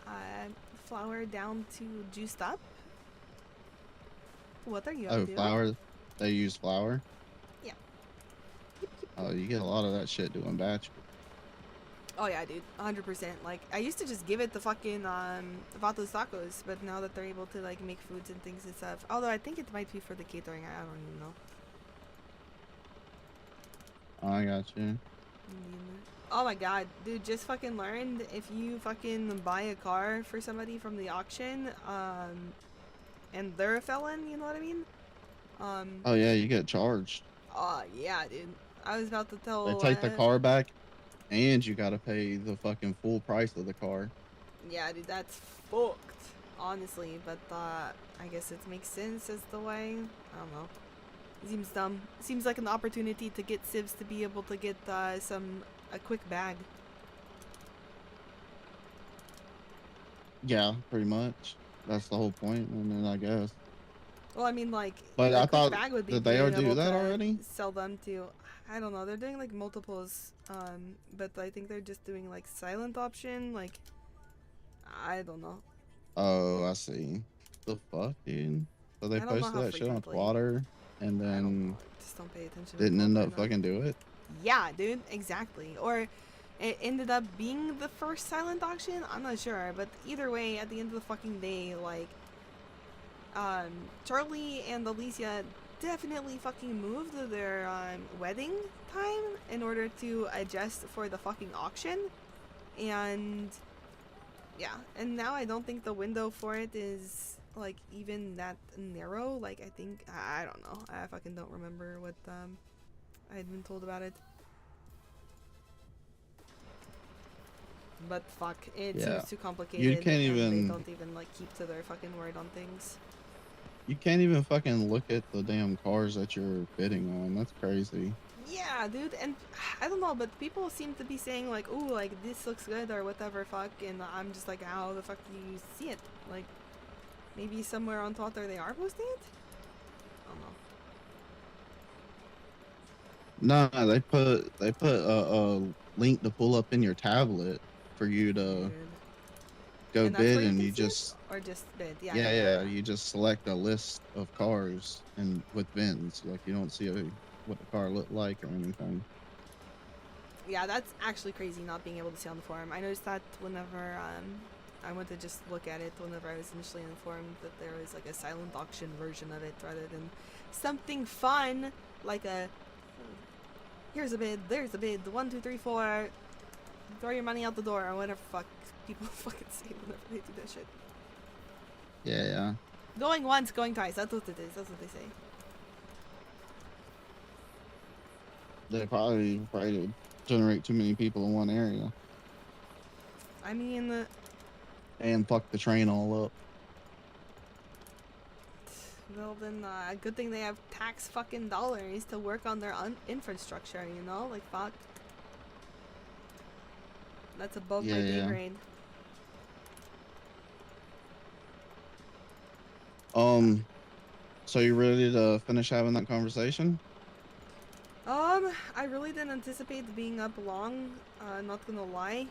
flour down to juiced up. What are you up Oh, to? flour? They use flour? Yeah. Oh, you get a lot of that shit doing batch. Oh yeah, dude, 100%. Like, I used to just give it the fucking Vatos Tacos, but now that they're able to like make foods and things and stuff. Although I think it might be for the catering. I don't even know. I got you. Oh my god, dude, just fucking learned if you fucking buy a car for somebody from the auction, and they're a felon, you know what I mean? Oh yeah, you get charged. Oh yeah, dude. I was about to tell. They take the car back, and you gotta pay the fucking full price of the car. Yeah, dude, that's fucked, honestly. But I guess it makes sense as the way. I don't know. It seems dumb. It seems like an opportunity to get civs to be able to get a quick bag. Yeah, pretty much. That's the whole point, and then I guess. Well, I mean, like, But a I quick thought bag would be did they being do able that to already? sell them to. I don't know. They're doing like multiples, but I think they're just doing like silent option. Like, I don't know. Oh, I see. The fuck, dude. So they I don't know posted how that shit on frequently. Twitter, and then Just don't pay attention. didn't end enough. up fucking do it. Yeah, dude, exactly. Or it ended up being the first silent auction. I'm not sure, but either way, at the end of the fucking day, like, Charlie and Alicia definitely fucking moved their wedding time in order to adjust for the fucking auction, and yeah, and now I don't think the window for it is like even that narrow. Like, I think I don't know. I fucking don't remember what I had been told about it. But fuck, it Yeah. seems too complicated. You can't and even- They don't even like keep to their fucking word on things. You can't even fucking look at the damn cars that you're bidding on. That's crazy. Yeah, dude, and I don't know, but people seem to be saying like, "Ooh, like this looks good" or whatever, fuck, and I'm just like, how the fuck do you see it? Like, maybe somewhere on Twitter they are posting it? I don't know. No, they put a link to pull up in your tablet for you to go And that's where bid, you and can you see it? just Or just bid, yeah. yeah, you just select a list of cars and with VINs. Like, you don't see what the car looked like or anything. Yeah, that's actually crazy not being able to see on the forum. I noticed that whenever I went to just look at it, whenever I was initially informed that there was like a silent auction version of it rather than something fun like a here's a bid, there's a bid, 1, 2, 3, 4, throw your money out the door or whatever fuck people fucking say whenever they do that shit. Yeah. Going once, going twice, that's what it is, that's what they say. They probably generate too many people in one area. I mean, and fuck the train all up. Well then, good thing they have tax fucking dollars to work on their infrastructure, you know? Like, fuck. That's above my pay grade. So you ready to finish having that conversation? I really didn't anticipate being up long, not gonna lie.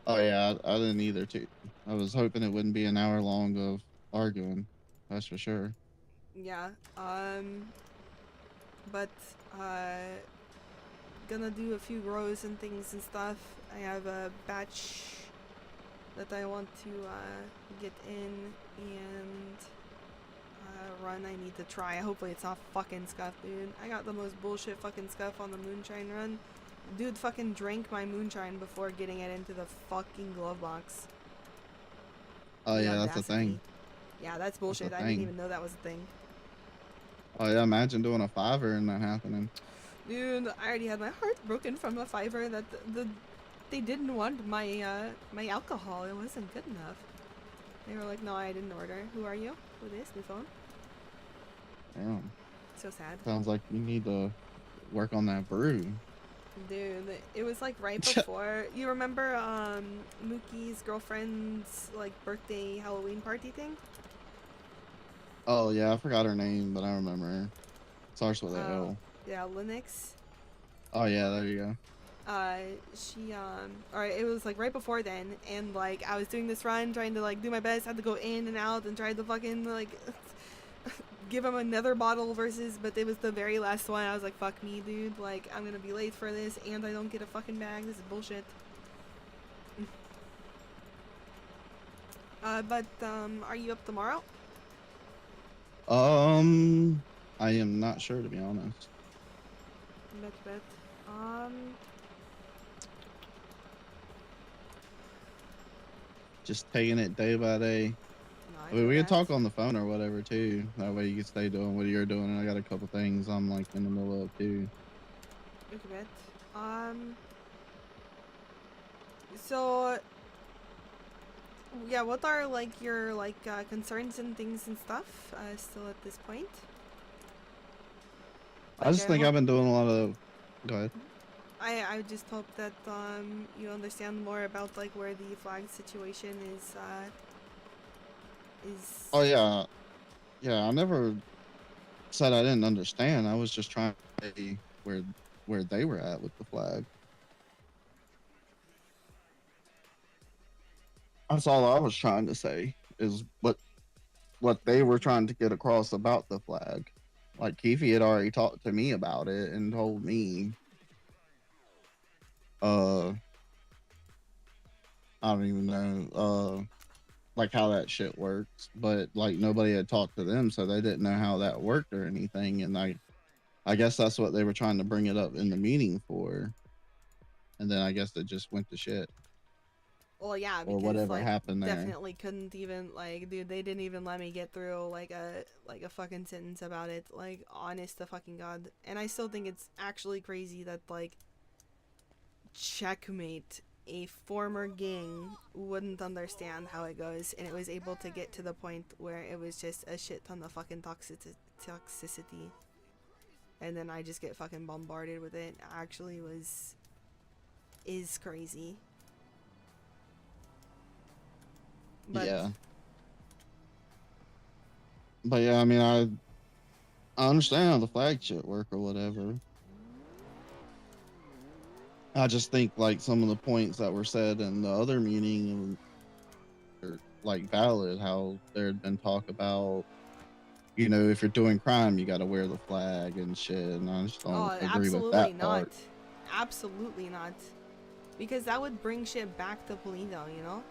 Oh yeah, I didn't either too. I was hoping it wouldn't be an hour long of arguing. That's for sure. Yeah, but, gonna do a few rows and things and stuff. I have a batch that I want to, get in and, run I need to try. Hopefully it's not fucking scuff, dude. I got the most bullshit fucking scuff on the moonshine run. Dude fucking drank my moonshine before getting it into the fucking glove box. Oh The yeah, that's a audacity. thing. Yeah, that's bullshit. a I didn't thing. even know that was a thing. Oh yeah, imagine doing a 5er and that happening. Dude, I already had my heart broken from a 5er that they didn't want my my alcohol. It wasn't good enough. They were like, no, I didn't order. Who are you? Who this? New phone? Damn. So sad. Sounds like you need to work on that brew. Dude, it was like right before. You remember Mookie's girlfriend's like birthday Halloween party thing? Oh yeah, I forgot her name, but I remember her. Starts with a L. Yeah, Linux. Oh yeah, there you go. She alright, it was like right before then, and like I was doing this run trying to like do my best, had to go in and out and tried to fucking like give him another bottle versus, but it was the very last one. I was like, fuck me, dude, like I'm gonna be late for this and I don't get a fucking bag. This is bullshit. But are you up tomorrow? I am not sure, to be honest. Bet. Just taking it day by day. I mean, we can talk on the phone or whatever too. That way you can stay doing what you're doing, and I got a couple things I'm like in the middle of too. Okay, bet. So yeah, what are like your like concerns and things and stuff still at this point? I just think I've been doing a lot of. Go ahead. I just hope that you understand more about like where the flag situation is. Oh yeah, yeah. I never said I didn't understand. I was just trying to see where they were at with the flag. That's all I was trying to say is what they were trying to get across about the flag. Like Keefe had already talked to me about it and told me. I don't even know like how that shit works, but like nobody had talked to them, so they didn't know how that worked or anything. And I guess that's what they were trying to bring it up in the meeting for. And then I guess it just went to shit. Well, yeah, or because whatever like happened there. definitely couldn't even like, dude, they didn't even let me get through like a fucking sentence about it. Like, honest to fucking god. And I still think it's actually crazy that like Checkmate, a former gang, wouldn't understand how it goes, and it was able to get to the point where it was just a shit ton of fucking toxicity. And then I just get fucking bombarded with it. Actually is crazy. But yeah. But yeah, I mean, I understand how the flag shit work or whatever. I just think like some of the points that were said in the other meeting are like valid. How there had been talk about, you know, if you're doing crime, you got to wear the flag and shit. And I just don't agree with that part. Absolutely not. Because that would bring shit back to Polito, you know?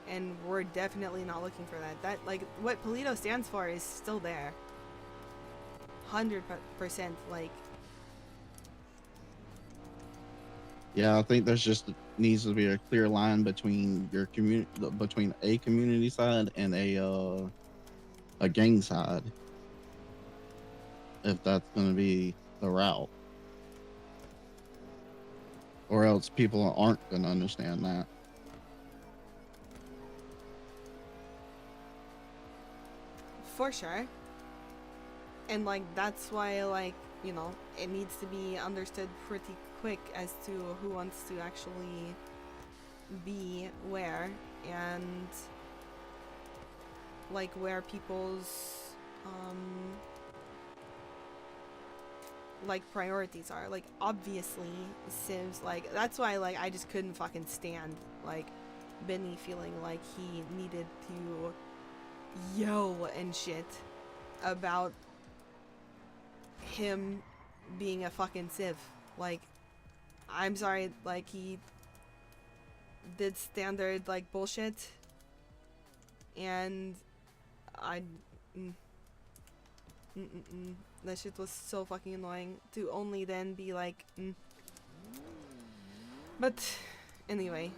And we're definitely not looking for that. That, like, what Polito stands for is still there. 100%, like... Yeah, I think there's just needs to be a clear line between your community, between a community side and a gang side. If that's going to be the route. Or else people aren't going to understand that. for sure. And like that's why, like, you know, it needs to be understood pretty quick as to who wants to actually be where, and like where people's like priorities are. Like obviously Civs, like that's why like I just couldn't fucking stand like Benny feeling like he needed to yell and shit about him being a fucking Civ. Like, I'm sorry, like he did standard like bullshit, and that shit was so fucking annoying to only then be like But anyway,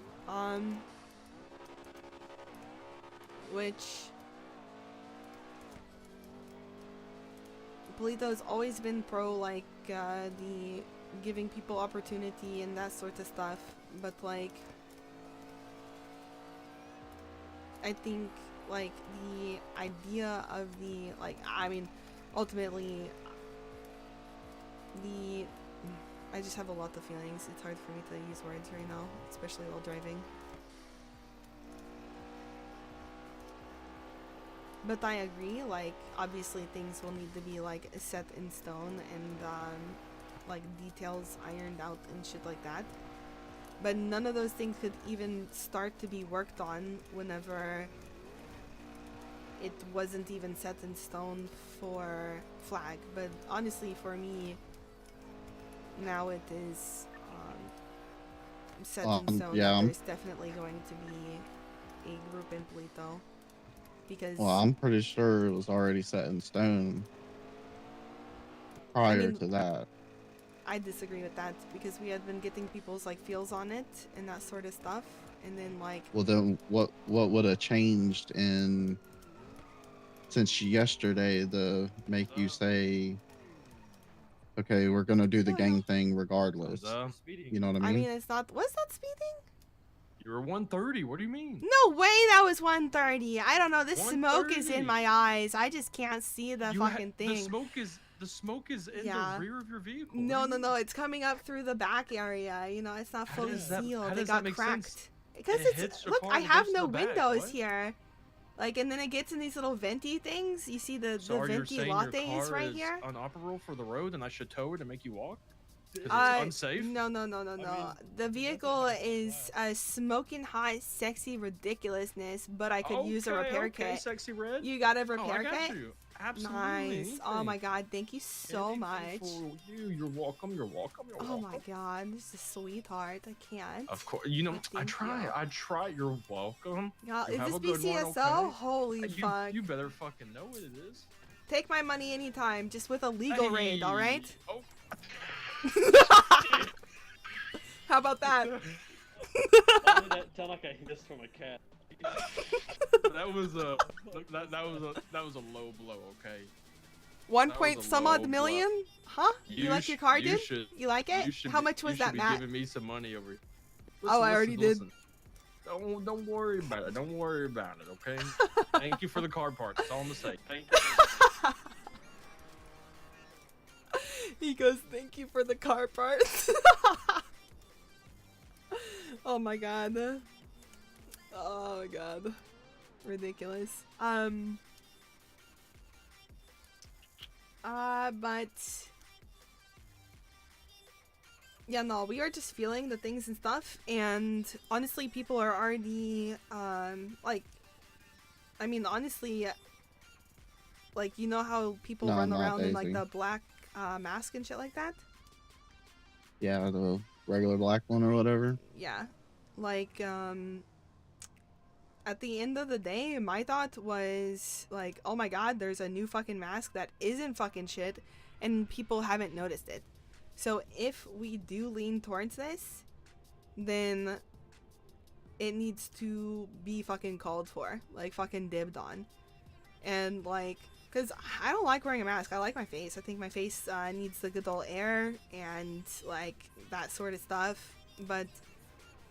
which Polito's always been pro like the giving people opportunity and that sort of stuff, but like I think like the idea of the like, I mean, ultimately the I just have a lot of feelings. It's hard for me to use words right now, especially while driving. But I agree, like, obviously things will need to be, like, set in stone and, like, details ironed out and shit like that. But none of those things could even start to be worked on whenever it wasn't even set in stone for Flag. But honestly, for me, now it is, set in stone. Yeah, There's definitely going to be a group in Polito. Because well, I'm pretty sure it was already set in stone prior to that. I disagree with that, because we had been getting people's like feels on it and that sort of stuff, and then like, Well, then what would have changed in since yesterday to make you say, okay, we're gonna do the gang thing regardless? You know what I mean? I mean, it's not. Was that speeding? You were 130. What do you mean? No way, that was 130. I don't know. The smoke is in my eyes. I just can't see the fucking thing. The smoke is in Yeah. the rear of your vehicle. No, it's coming up through the back area. You know, it's not fully sealed. How It does got that make cracked. sense? Because It hits it's the look, car I and have goes to no the back. windows What? here. Like, and then it gets in these little venti things. You see the So are you venti saying latte your is car right is here. unoperable for the road, and I should tow it and make you walk? 'Cause it's unsafe. No. The vehicle is a smoking hot, sexy ridiculousness, but I could use a repair kit. Sexy red. You got a I repair got kit? you. Absolutely. Nice. Oh my anything. god, thank you so much. For you. You're welcome. You're welcome. You're Oh welcome. my god, this is a sweetheart. I can't. Of course. You know, I Thank try. you. I try. You're welcome. God, You is have this a good one, BCSO? okay? Holy fuck. You better fucking know what it is. Take my money anytime, just with a legal raid, alright? Oh. How about that? That sound like a hiss from a cat. That was a low blow. Okay. 1 That was point a some low odd blow. million? Huh? You like your car, dude? You like it? How much was that, You Matt? should be giving me some money over here. Oh, I already did. Don't worry about it. Don't worry about it, okay? Thank you for the car part. That's all I'm gonna say. Thank you. He goes, thank you for the car parts. Oh my god. Oh my god. Ridiculous. But yeah, no, we are just feeling the things and stuff, and honestly, people are already, like, I mean, honestly, like, you know how people No, run not around in, like, Daisy. the black, mask and shit like that? Yeah, the regular black one or whatever. Yeah. Like, at the end of the day, my thought was, like, oh my god, there's a new fucking mask that isn't fucking shit, and people haven't noticed it. So if we do lean towards this, then it needs to be fucking called for, like fucking dibbed on. And like, cause I don't like wearing a mask. I like my face. I think my face needs the good old air and like that sort of stuff. But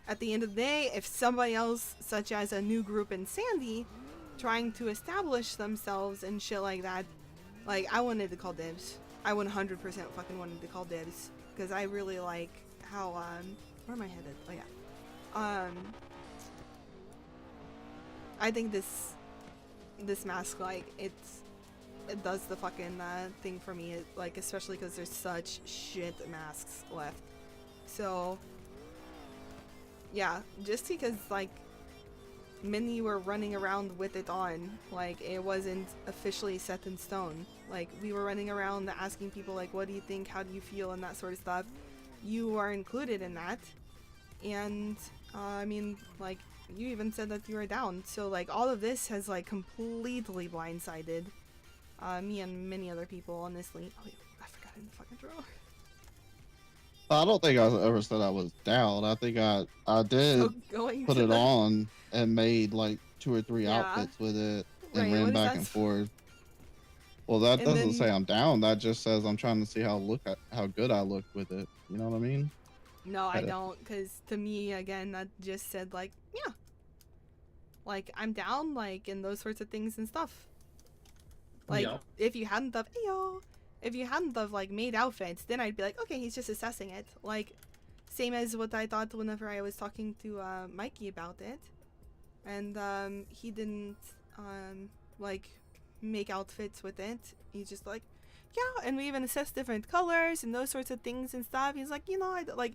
at the end of the day, if somebody else, such as a new group in Sandy, trying to establish themselves and shit like that, like, I wanted to call dibs. I 100% fucking wanted to call dibs because I really like how where am I headed? Oh yeah. I think this mask, like, it does the fucking thing for me, like, especially because there's such shit masks left. So yeah, just because, like, many were running around with it on, like, it wasn't officially set in stone. Like, we were running around asking people, like, what do you think, how do you feel, and that sort of stuff. You are included in that, and I mean, like, you even said that you were down. So, like, all of this has, like, completely blindsided me and many other people, honestly. Oh wait, I forgot in the fucking drawer. I don't think I ever said I was down. I think I did So going put to it the- on and made like 2 or 3 Yeah. outfits with it and Right, what ran does back that and s- forth. Well, that And doesn't then- say I'm down. That just says I'm trying to see how good I look with it. You know what I mean? No, I Kinda. don't, because to me, again, that just said, like, yeah. Like, I'm down, like, and those sorts of things and stuff. Like, Yeah. if you hadn't of, if you hadn't of, like, made outfits, then I'd be like, okay, he's just assessing it. Like, same as what I thought whenever I was talking to, Mikey about it. And, he didn't, like, make outfits with it. He's just like, yeah, and we even assessed different colors and those sorts of things and stuff. He's like, you know, like,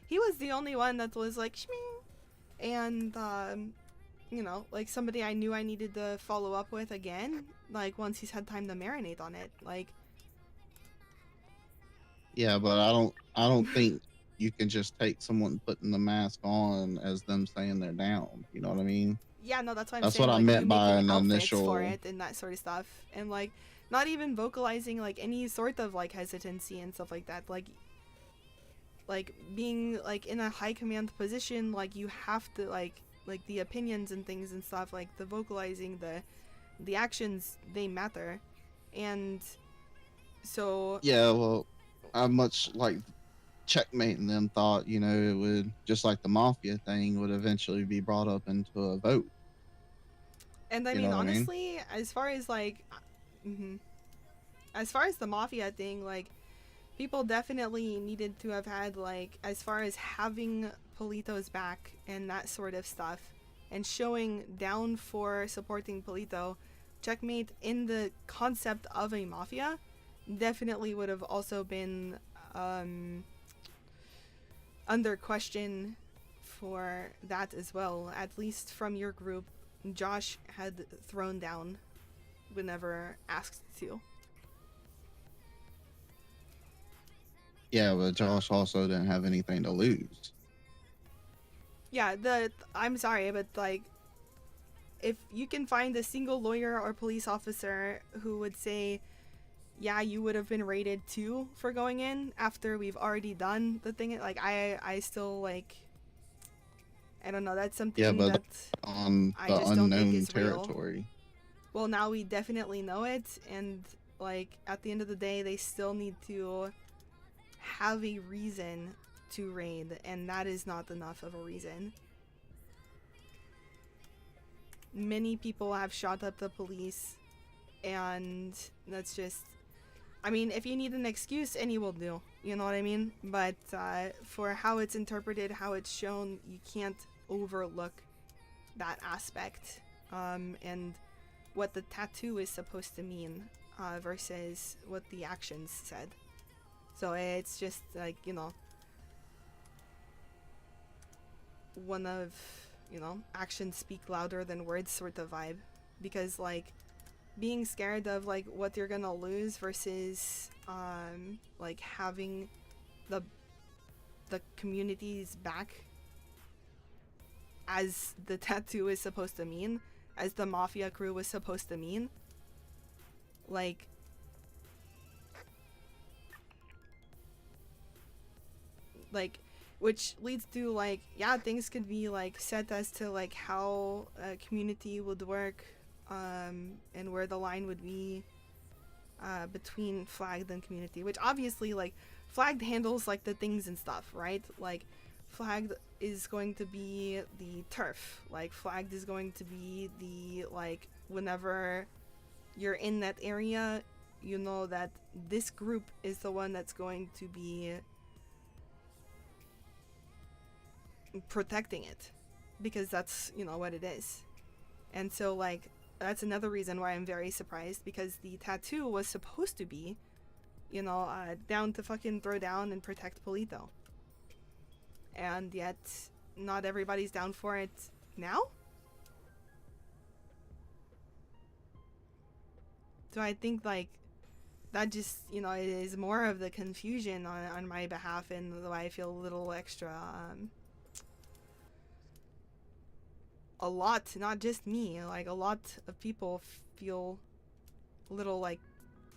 he was the only one that was like, shmee. And, you know, like, somebody I knew I needed to follow up with again, like, once he's had time to marinate on it. Like, Yeah, but I don't think you can just take someone putting the mask on as them saying they're down. You know what I mean? yeah, no, that's what I'm That's saying. what I like, meant you by making an outfits initial. for it and that sort of stuff. And, like, not even vocalizing, like, any sort of, like, hesitancy and stuff like that. Like being, like, in a high command position, like, you have to, like the opinions and things and stuff, like, the vocalizing, the actions, they matter. And so... Yeah, well, I much like Checkmate and them thought, you know, it would, just like the mafia thing, would eventually be brought up into a vote. And I You mean, know what I mean? honestly, as far as, like, as far as the mafia thing, like, people definitely needed to have had, like, as far as having Polito's back and that sort of stuff, and showing down for supporting Polito, Checkmate in the concept of a mafia definitely would have also been under question for that as well. At least from your group, Josh had thrown down whenever asked to. Yeah, but Josh also didn't have anything to lose. Yeah, I'm sorry, but, like, if you can find a single lawyer or police officer who would say, yeah, you would have been rated too for going in after we've already done the thing, like, I still, like, I don't know, that's something Yeah, but that on I the just don't think unknown is real. territory. Well, now we definitely know it, and, like, at the end of the day, they still need to have a reason to raid, and that is not enough of a reason. Many people have shot up the police, and that's just... I mean, if you need an excuse, any will do. You know what I mean? But for how it's interpreted, how it's shown, you can't overlook that aspect. And what the tattoo is supposed to mean versus what the actions said. So it's just, like, you know, one of, you know, actions speak louder than words sort of vibe. Because, like, being scared of, like, what you're gonna lose versus like, having the community's back as the tattoo is supposed to mean, as the mafia crew was supposed to mean, like, which leads to, like, yeah, things could be, like, set as to, like, how a community would work, and where the line would be between flagged and community, which obviously, like, flagged handles, like, the things and stuff, right? Like, flagged is going to be the turf, like, flagged is going to be the, like, whenever you're in that area, you know that this group is the one that's going to be protecting it, because that's, you know, what it is. And so, like, that's another reason why I'm very surprised, because the tattoo was supposed to be, you know, down to fucking throw down and protect Polito. And yet, not everybody's down for it now? So I think, like, that just, you know, it is more of the confusion on my behalf, and why I feel a little extra, a lot, not just me, like, a lot of people feel a little, like,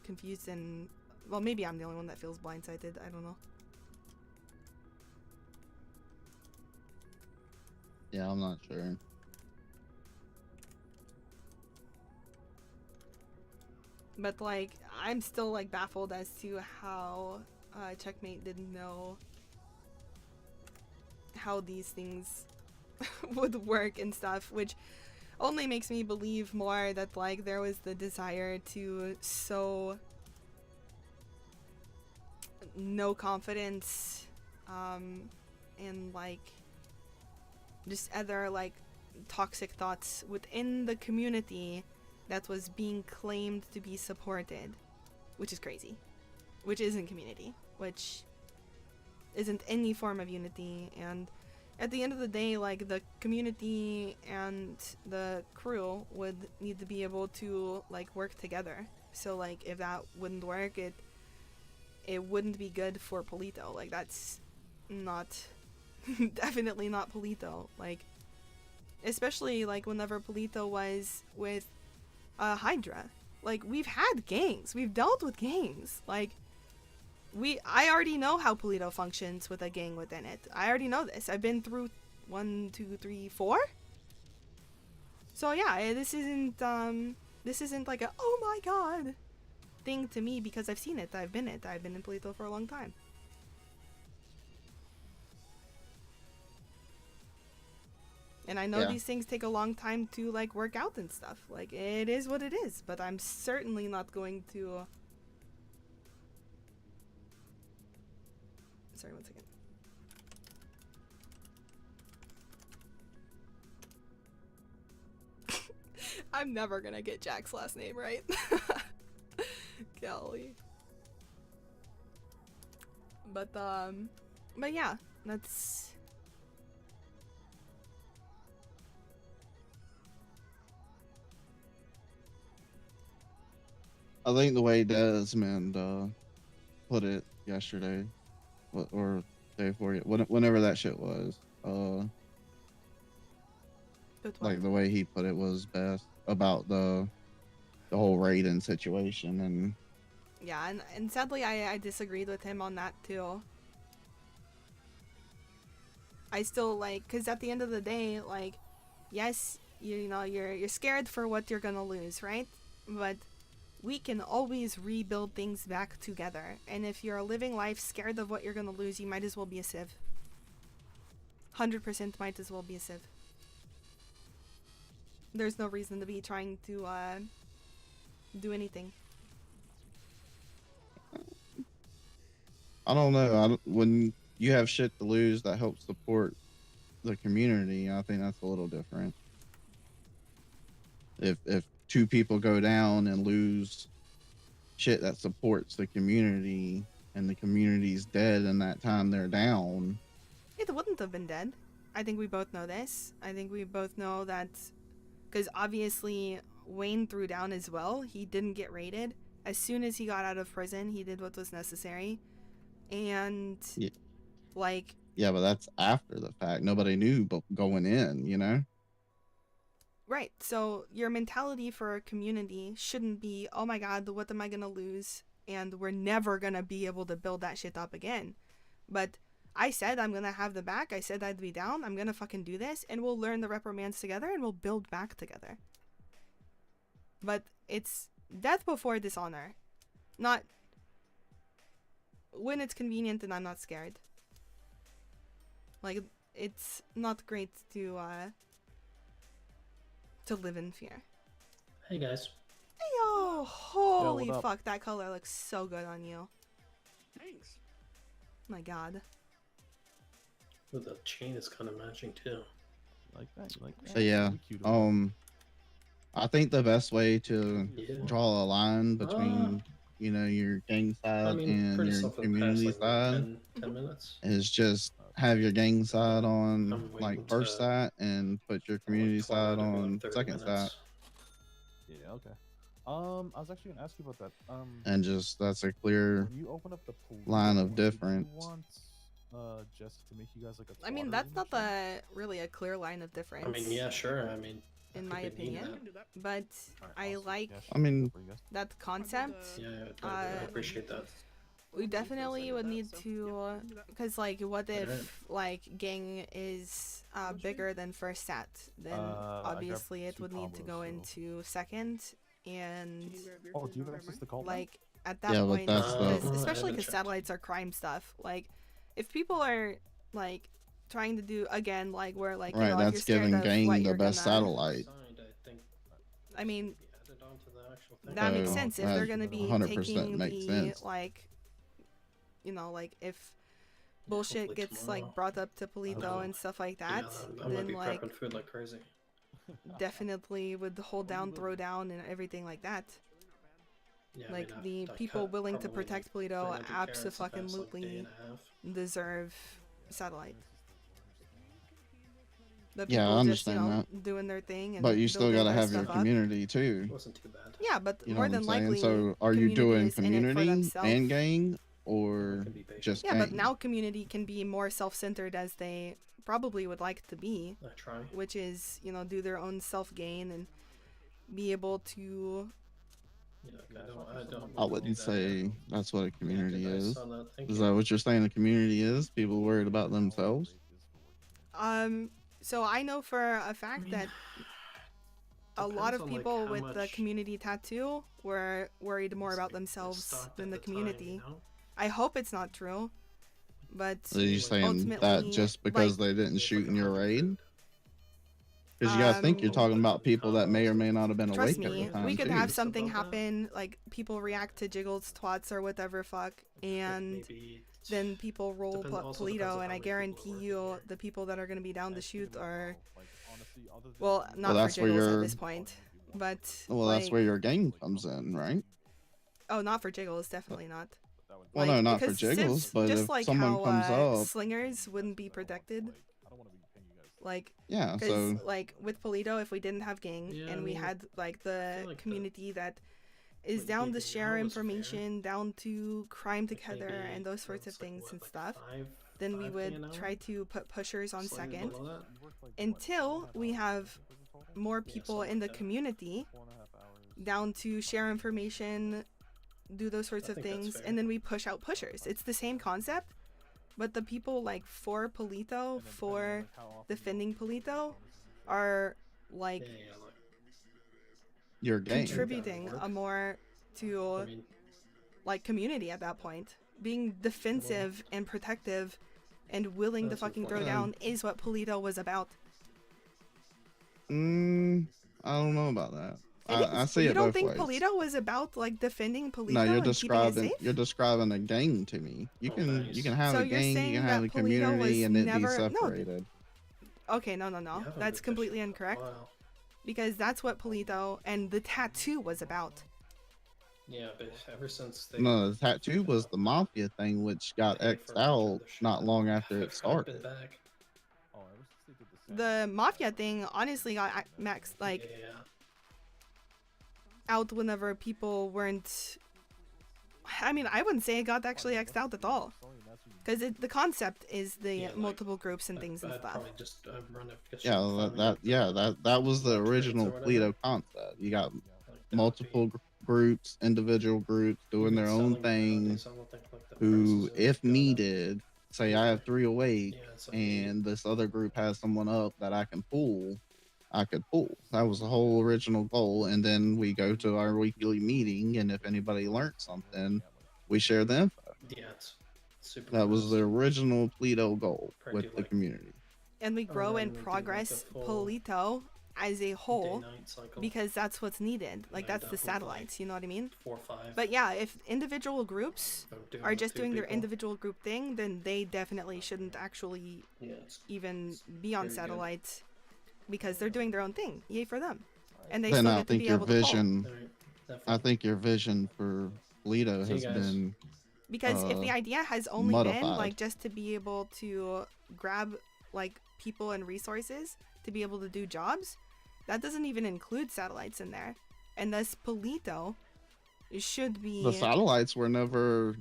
confused, and, well, maybe I'm the only one that feels blindsided, I don't know. Yeah, I'm not sure. But, like, I'm still, like, baffled as to how Checkmate didn't know how these things would work and stuff, which only makes me believe more that, like, there was the desire to sow no confidence, and, like, just other, like, toxic thoughts within the community that was being claimed to be supported, which is crazy, which isn't community, which isn't any form of unity. And at the end of the day, like, the community and the crew would need to be able to, like, work together. So, like, if that wouldn't work, it wouldn't be good for Polito. Like, that's not definitely not Polito. Like, especially, like, whenever Polito was with Hydra. Like, we've had gangs. We've dealt with gangs. Like, I already know how Polito functions with a gang within it. I already know this. I've been through 1, 2, 3, 4. So yeah, this isn't like a, oh my god, thing to me, because I've seen it. I've been in Polito for a long time. And I know these things take a long time to, like, work out and stuff. Like, it is what it is. But I'm certainly not going to... Sorry, 1 second. I'm never gonna get Jack's last name right. Golly. But yeah, that's... I think the way Desmond put it yesterday, or day before, whenever that shit was, like the way he put it was best about the whole Raiden situation. And yeah, and sadly I disagreed with him on that too. I still, like, because at the end of the day, like, yes, you know, you're scared for what you're gonna lose, right? But we can always rebuild things back together. And if you're living life scared of what you're gonna lose, you might as well be a civ. 100% might as well be a civ. There's no reason to be trying to do anything. I don't know. When you have shit to lose that helps support the community, I think that's a little different. If 2 people go down and lose shit that supports the community, and the community's dead in that time they're down, It wouldn't have been dead. I think we both know this. I think we both know that, because obviously Wayne threw down as well. He didn't get raided. As soon as he got out of prison, he did what was necessary. And like, yeah, but that's after the fact. Nobody knew but going in, you know? right, so your mentality for a community shouldn't be, oh my god, what am I gonna lose? And we're never gonna be able to build that shit up again. But I said I'm gonna have the back. I said I'd be down. I'm gonna fucking do this, and we'll learn the reprimands together, and we'll build back together. But it's death before dishonor. Not when it's convenient and I'm not scared. Like, it's not great to live in fear. Hey guys. Yo, holy what up? fuck, that color looks so good on you. Thanks. My god. Ooh, the chain is kind of matching too. Like that? You like that? So yeah, Pretty cute over there. I think the best way to Yeah. draw a line between you know your gang side I mean, and pretty your stuff in the community past, like side 10 minutes. is just have your gang side on I'm like waiting first to side and put your community twilight side every, on 30 second side, minutes. Yeah, okay. I was actually gonna ask you about that. and just that's a clear When you open up the pool, line of did you difference. want Jesse to make you guys like a I mean, squatter that's not eventually? really a clear line of difference. I mean, yeah, sure. I mean, in I my think we need opinion, that. but I like I mean, that concept. Yeah, I appreciate that. We definitely would need to, because like, what if like gang is bigger than first stat? Then obviously it would need to go into second, and Oh, do you have access to call? like at that Yeah, but point, that's the- especially because satellites are crime stuff. Like, if people are like trying to do again, like where like you right, know, if you're that's scared giving of gang what the you're best gonna, satellite. I mean, Added on to the actual thing. that makes So sense if that they're gonna be 100% taking makes the sense. like, you know, like if bullshit hopefully gets tomorrow. like brought up to Polito and stuff like that, Yeah, I might then be like prepping food like crazy. definitely would hold down, throw down, and everything like that. Yeah, I Like mean, the I people cut willing to probably, protect like, Polito 300 carrots the past, like, day absolutely and a half. deserve satellite. The Yeah, people I just, you understand know, that. doing their thing and But you still building gotta their have your stuff up. community too. It wasn't too bad. Yeah, but You know more what than I'm saying? likely, So are you community doing is in it for community themselves. and gang or just Yeah, gang? but now community can be more self-centered as they probably would like to be. I try. Which is, you know, do their own self-gain and be able to. Yeah, I don't. I wouldn't say that's what a community I is. saw that, thank Is you. that what you're saying a community is? People worried about themselves? So I know for a fact that a lot depends of on, like, people how with the much community tattoo were worried more about themselves stock than the at the time, community. you know? I hope it's not true, but Are you saying ultimately, that just because like, they didn't shoot in your raid? Because you gotta think you're talking about people that may or may not have been trust awake at me, the time we could too. have something happen, like people react to Jiggles, twats, or whatever fuck, and then people roll Polito, and I guarantee you the people that are going to be down to shoot are, well, not that's for where Jiggles at your- this point, but Well, that's like, where your gang comes in, right? oh, not for Jiggles, definitely not. Well, no, not for because Jiggles, since- but just if like someone how comes up, slingers wouldn't be protected. Like, Yeah, 'cause, so- like with Polito, if we didn't have gang Yeah, and I we mean, had like the like community that is what down you to did share now was fair. information, down to crime together, maybe and those sorts of it's like, things what, and like stuff, 5 then we 5K would an hour? try to put pushers on Slightly second below until we have more people in the community down to share information, do those sorts I of think that's things, fair. and then we push out pushers. It's the same concept, but the people like for Polito, for defending Polito, are like your gang. contributing a more to like community at that point. Being defensive and protective and willing to fucking throw down is what Polito was about. I don't know about that. I see You it don't both think ways. Polito was about like defending Polito No, you're and keeping it describing safe? you're describing a gang to me. You can have So a you're gang, you saying can have that a Polito community, was and it be never- no. separated. Okay, no. That's completely incorrect. Because that's what Polito and the tattoo was about. Yeah, but ever since they No, the tattoo was the mafia thing, which got X'd out not long after it I've been started. back. The mafia thing honestly got max like out whenever people weren't. I mean, I wouldn't say it got actually X'd out at all, because the concept is the multiple groups and things and I'd stuff. probably just run it. get Yeah, shit that was the original whatever. Polito concept. You got multiple groups, individual groups doing their own things, who, if needed, say I have 3 awake and this other group has someone up that I can pull, I could pull. That was the whole original goal. And then we go to our weekly meeting, and if anybody learned something, we share the info. Yeah, it's super. That was the original Polito goal Pretty with the community. And we grow and then we do, like, progress the full- Polito as a whole Day-night cycle. because that's what's needed. Like Yeah, that's the definitely. satellites, you know what I mean? 4 or 5. But yeah, if individual groups I'm doing are with just 2 doing their people. individual group thing, then they definitely shouldn't actually even be on very good. satellites because they're doing their own thing. Yay for them. And they Then still I get to think be your able to poll. vision, I think your vision for Polito See you has guys. been Because if the idea has only been modified. like just to be able to grab like people and resources to be able to do jobs, that doesn't even include satellites in there. And thus Polito should be The satellites were never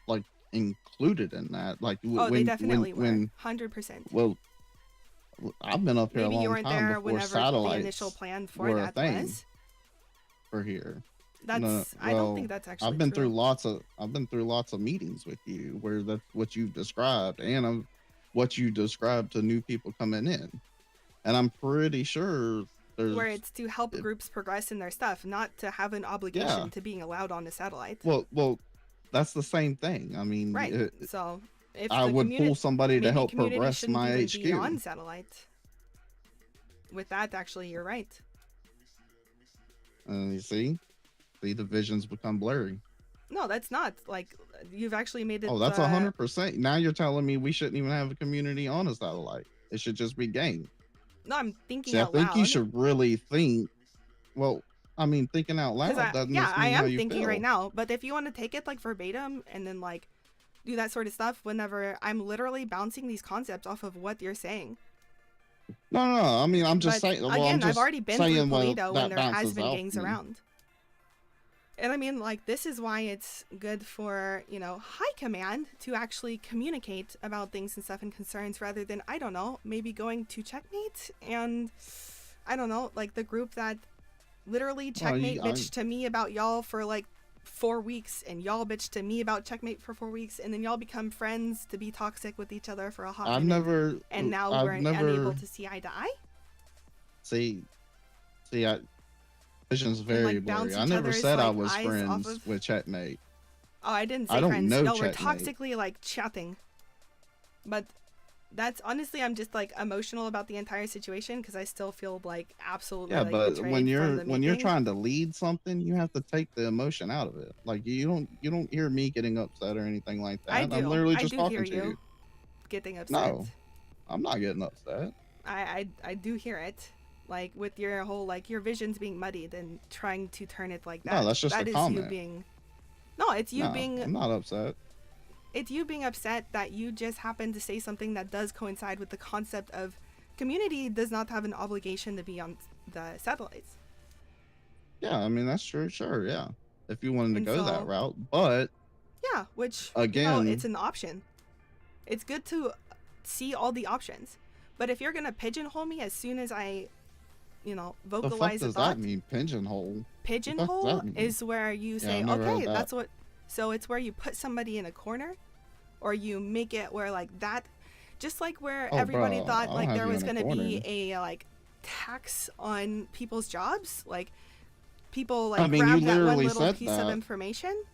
like included in that. Like Oh, they definitely when were. 100%. well, I've been up here Maybe a you long weren't time there before whenever the satellites initial plan for were a that thing was. for here. That's I don't think that's actually I've been true. through lots of meetings with you where that's what you've described and what you described to new people coming in, and I'm pretty sure there's Where it's to help groups progress in their stuff, not to have an obligation Yeah. to being allowed on a satellite. well that's the same thing. I mean, Right. So if I the would communi- pull somebody to maybe help community progress shouldn't my even HQ. be on satellite. With that, actually, you're right. You see the visions become blurry. No, that's not like you've actually made it. Oh, that's 100%. Now you're telling me we shouldn't even have a community on a satellite. It should just be game. No, I'm thinking See, I out think loud. you should really think. Well, I mean, thinking out loud. 'Cause That yeah, must I mean how am you thinking feel. right now. But if you want to take it like verbatim and then like do that sort of stuff, whenever I'm literally bouncing these concepts off of what you're saying. No. I mean, I'm just But saying. Well, again, I'm just I've already been through saying what Polito when that there has bounces been off gangs me. around. And I mean, like, this is why it's good for, you know, high command to actually communicate about things and stuff and concerns rather than, I don't know, maybe going to checkmate and, I don't know, like the group that literally checkmate bitched to me about y'all for like 4 weeks and y'all bitched to me about checkmate for 4 weeks and then y'all become friends to be toxic with each other for a hot I've minute. never. And now I've we're never, unable to see eye to eye. See, vision's very like, bounce blurry. I each never other's, said I like, was eyes off friends of- with checkmate. Oh, I didn't say I don't friends. know No, we're checkmate. toxically like chatting. But that's honestly, I'm just like emotional about the entire situation because I still feel like absolutely Yeah, like, but betrayed when you're from the when you're meeting. trying to lead something, you have to take the emotion out of it. Like you don't hear me getting upset or anything like that. I do. I'm literally I just do talking hear to you. getting upset. No, I'm not getting upset. I do hear it. Like with your whole like your visions being muddied and trying to turn it like that. No, that's just that a is comment. you being. No, it's you No, being. I'm not upset. It's you being upset that you just happened to say something that does coincide with the concept of community does not have an obligation to be on the satellites. Yeah, I mean that's true. Sure, yeah. If you wanted to And go so- that route, but Yeah, which Again- it's an option. It's good to see all the options. But if you're gonna pigeonhole me as soon as I, the fuck vocalize a does thought, that mean? Pigeonhole. The fuck does pigeonhole that mean? is where you Yeah, say, I've never heard okay, that. that's what. So it's where you put somebody in a corner, or you make it where like that, just like where Oh, everybody bro, thought I'll like have there you was in a gonna be corner. a like tax on people's jobs, like people like I mean, grab you that one literally little said piece of that. information.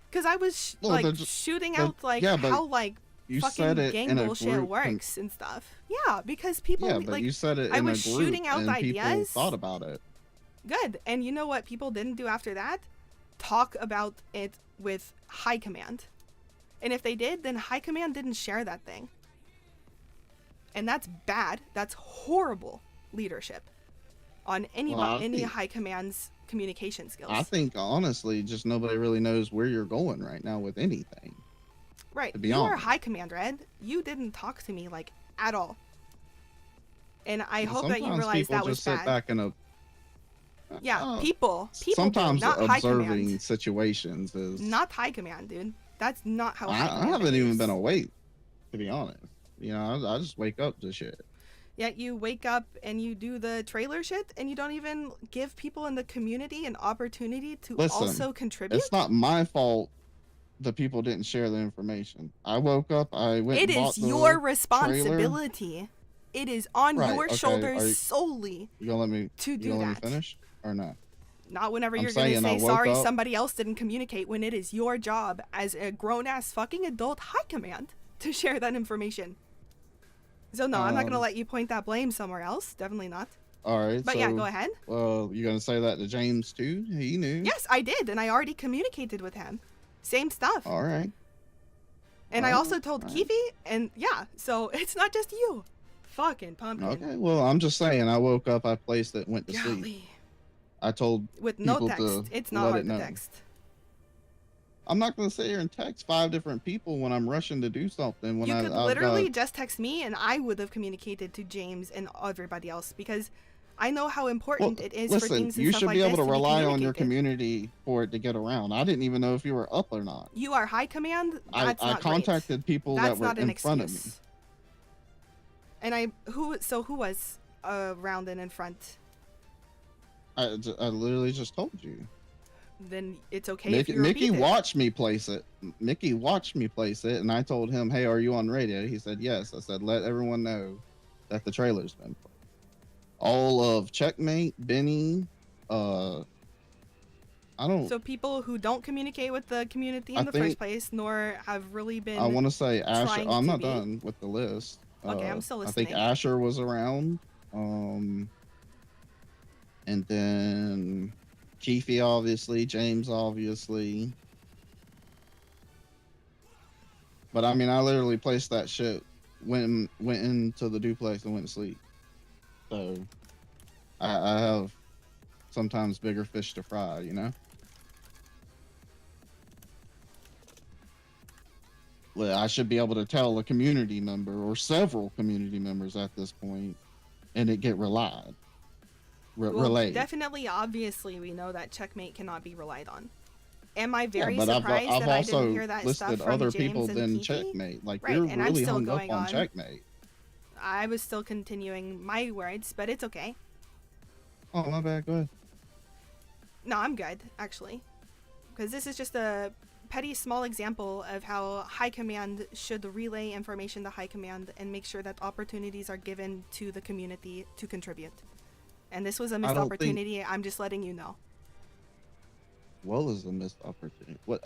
Because I was No, like they're ju- shooting they're- out like yeah, but how like you fucking said it gang in a bullshit group works and stuff. Yeah, because people Yeah, but like you said it I in was a group, shooting out and people ideas. thought about it. Good. And you know what people didn't do after that? Talk about it with high command. And if they did, then high command didn't share that thing. And that's bad. That's horrible leadership on any Well, I any think- high command's communication skills. I think honestly, just nobody really knows where you're going right now with anything. Right. to be You are honest. high command, Red. You didn't talk to me like at all. And I And hope that you sometimes realize people that was just sit bad. back in a. Yeah, people do, Sometimes not high observing command. situations is. Not high command, dude. That's not how high I command haven't even behaves. been awake, to be honest. You know, I just wake up to shit. Yet you wake up and you do the trailer shit and you don't even give people in the community an opportunity to Listen, also contribute. it's not my fault the people didn't share the information. I woke up, I went. It and bought is the your trailer. responsibility. It is on Right, your okay, shoulders are you- solely. You gonna let me? to you do gonna that. let me finish or no? Not whenever I'm you're going to saying I say, woke sorry, up- somebody else didn't communicate, when it is your job as a grown-ass fucking adult high command to share that information. So no, I'm not gonna let you point that blame somewhere else. Definitely not. All right. But so, yeah, go ahead. Well, you gonna say that to James too? He knew. Yes, I did, and I already communicated with him. Same stuff. All right. And I also told Kiwi, and yeah, so it's not just you. Fucking pumpkin. Okay. Well, I'm just saying. I woke up, I placed it, went to sleep. I told with no people text. to It's not let hard it to know. text. I'm not gonna sit here and text 5 different people when I'm rushing to do something. When You I've could literally got... just text me, and I would have communicated to James and everybody else because I know how important it is for Listen, things and you stuff should like be this able to rely on your communicated. community for it to get around. I didn't even know if you were up or not. You are high command. I That's not contacted people That's that were not an in front of me. excuse. And who was around and in front? I literally just told you. Then it's okay if you Mickey repeat it. watched me place it. Mickey watched me place it, and I told him, "Hey, are you on radio?" He said, "Yes." I said, "Let everyone know that the trailer's been played." All of Checkmate, Benny, I don't. So people who don't communicate with the community in the first place, nor have really been. I want to say Asher. trying I'm to not be. done with the list. Okay, I'm still I think listening. Asher was around. And then Keefe, obviously, James, obviously. But I mean, I literally placed that shit, went into the duplex and went to sleep. So I have sometimes bigger fish to fry, you know? Well, I should be able to tell a community member or several community members at this point, and it get relayed. Relayed. Definitely, obviously, we know that Checkmate cannot be relied on. Am I very but surprised I've that I also didn't hear that stuff listed from other James people and than Kiki? Checkmate. Like Right, you're and I'm really still hung up going on on. Checkmate. I was still continuing my words, but it's okay. Oh, my bad. Go ahead. No, I'm good, actually. Because this is just a petty small example of how High Command should relay information to High Command and make sure that opportunities are given to the community to contribute. And this was a missed don't think- opportunity. I'm just letting you know. What was the missed opportunity? What?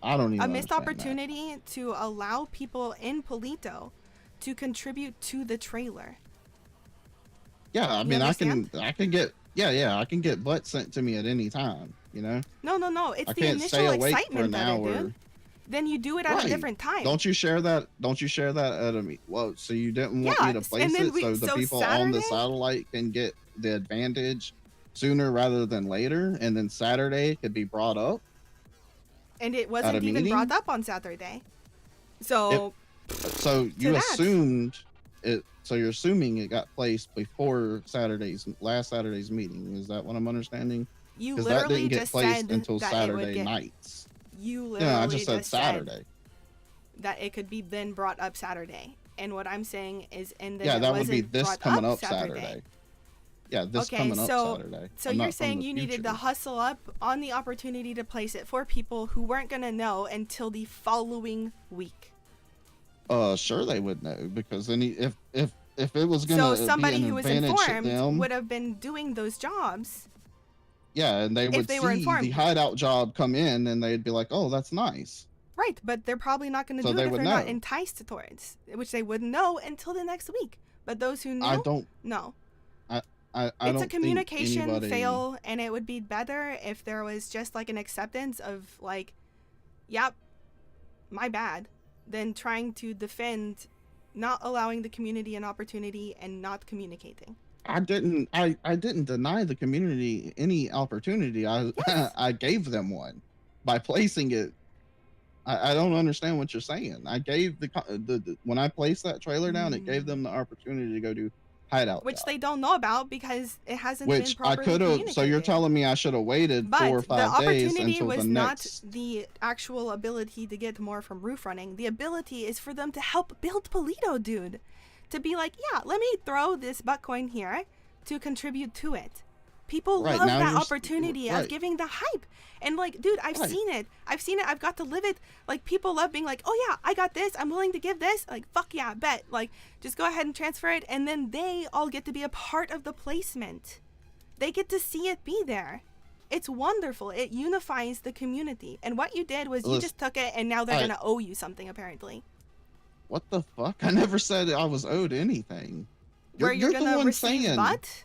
I don't even. A missed understand that. opportunity to allow people in Palito to contribute to the trailer. Yeah, I You mean, I understand? can get. Yeah, I can get butt sent to me at any time. You know. No. It's I the can't stay initial awake for excitement an of it, hour. dude. Then you do it at Right. a different time. Don't you share that? Don't you share that at a meet? Well, so you didn't want Yeah, me to and place then it so the people on the Saturday? satellite can get the advantage sooner rather than later, and then Saturday could be brought up. And it wasn't even meeting? brought up on Saturday. So So you that. assumed it. So you're assuming it got placed before last Saturday's meeting. Is that what I'm understanding? you 'Cause that literally didn't get just placed said until that it would Saturday get. nights. You literally Yeah, I just said said Saturday. that it could be then brought up Saturday. And what I'm saying is, and then Yeah, it that would wasn't be this brought coming up Saturday. Saturday. Yeah, this Okay, coming up so Saturday. so I'm you're not from saying the you needed future. to hustle up on the opportunity to place it for people who weren't gonna know until the following week. Sure they would know because if it was gonna So somebody be an who was advantage to informed them, would have been doing those jobs. yeah, and they if would they were see informed. the hideout job come in, and they'd be like, "Oh, that's nice." Right, but they're probably not going to So do they it if would they're not know. enticed towards, which they wouldn't know until the next week. But those who knew, I don't. no. I It's don't a think communication anybody- fail, and it would be better if there was just like an acceptance of like, yep, my bad, than trying to defend not allowing the community an opportunity and not communicating. I didn't deny the community any opportunity. I gave them one by placing it. I don't understand what you're saying. I gave the when I placed that trailer down, it gave them the opportunity to go do hideout Which job, they don't know about because it hasn't been which I properly could have. communicated. So you're telling me I should have waited But 4 or 5 the days opportunity until was the not next. the actual ability to get more from roof running. The ability is for them to help build Polito, dude. To be like, yeah, let me throw this butt coin here to contribute to it. People Right, love now that you're opportunity of right. giving the hype. And like, dude, I've Right. seen it. I've got to live it. Like, people love being like, oh yeah, I got this. I'm willing to give this. Like, fuck yeah, bet. Like, just go ahead and transfer it. And then they all get to be a part of the placement. They get to see it be there. It's wonderful. It unifies the community. And what you did was you Listen, just took it and now they're I- going to owe you something, apparently. What the fuck? I never said I was owed anything. Where you're the gonna one receive saying. butt?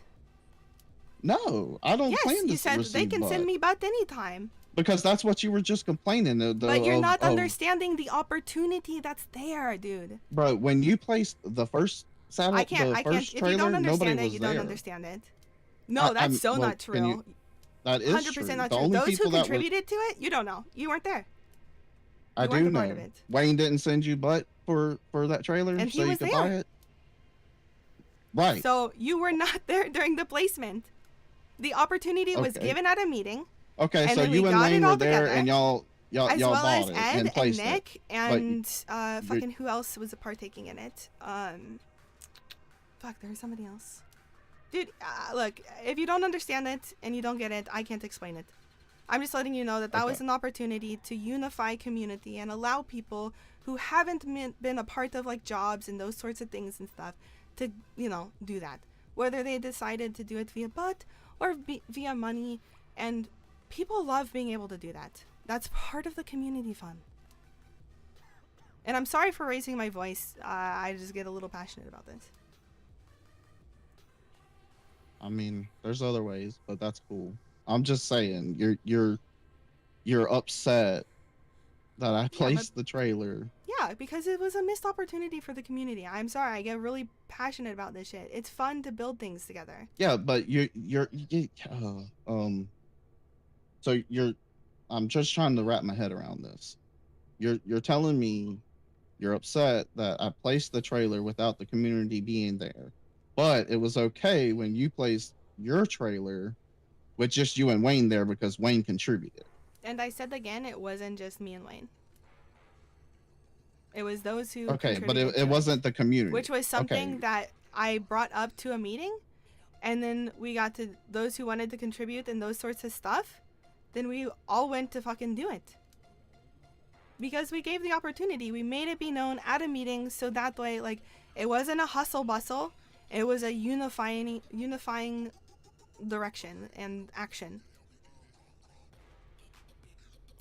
No, I don't Yes, plan to you said they receive can send butt. me butt anytime. Because that's what you were just complaining. But you're not of, understanding the opportunity that's there, dude. Bro, when you placed the first saddle, I can't. first If trailer, you don't understand nobody it, was you there. don't understand it. No, that's so well, not true. That is 100% true. not The true. only Those who people that was, contributed to it, you don't know. You weren't there. I You weren't do a part know. of it. Wayne didn't send you butt for that trailer, And so he you was could buy there. it. Right. So you were not there during the placement. The opportunity was Okay. given at a meeting. Okay, and so then you we and got Wayne it all were there, together, and y'all as y'all well bought as it Ed and and placed Nick it. and But fucking who else was partaking in it? Fuck, there was somebody else. Dude, look, if you don't understand it and you don't get it, I can't explain it. I'm just letting you know that was Okay. an opportunity to unify community and allow people who haven't been a part of like jobs and those sorts of things and stuff to, do that. Whether they decided to do it via butt or via money, and people love being able to do that. That's part of the community fun. And I'm sorry for raising my voice. I just get a little passionate about this. I mean, there's other ways, but that's cool. I'm just saying, you're upset that I placed the trailer. Yeah, because it was a missed opportunity for the community. I'm sorry, I get really passionate about this shit. It's fun to build things together. Yeah, but I'm just trying to wrap my head around this. You're telling me you're upset that I placed the trailer without the community being there, but it was okay when you placed your trailer with just you and Wayne there because Wayne contributed. And I said again, it wasn't just me and Wayne. It was those who Okay, but contributed it to wasn't the community. which was something Okay. that I brought up to a meeting, and then we got to those who wanted to contribute and those sorts of stuff. Then we all went to fucking do it. Because we gave the opportunity. We made it be known at a meeting so that way, like, it wasn't a hustle bustle. It was a unifying direction and action.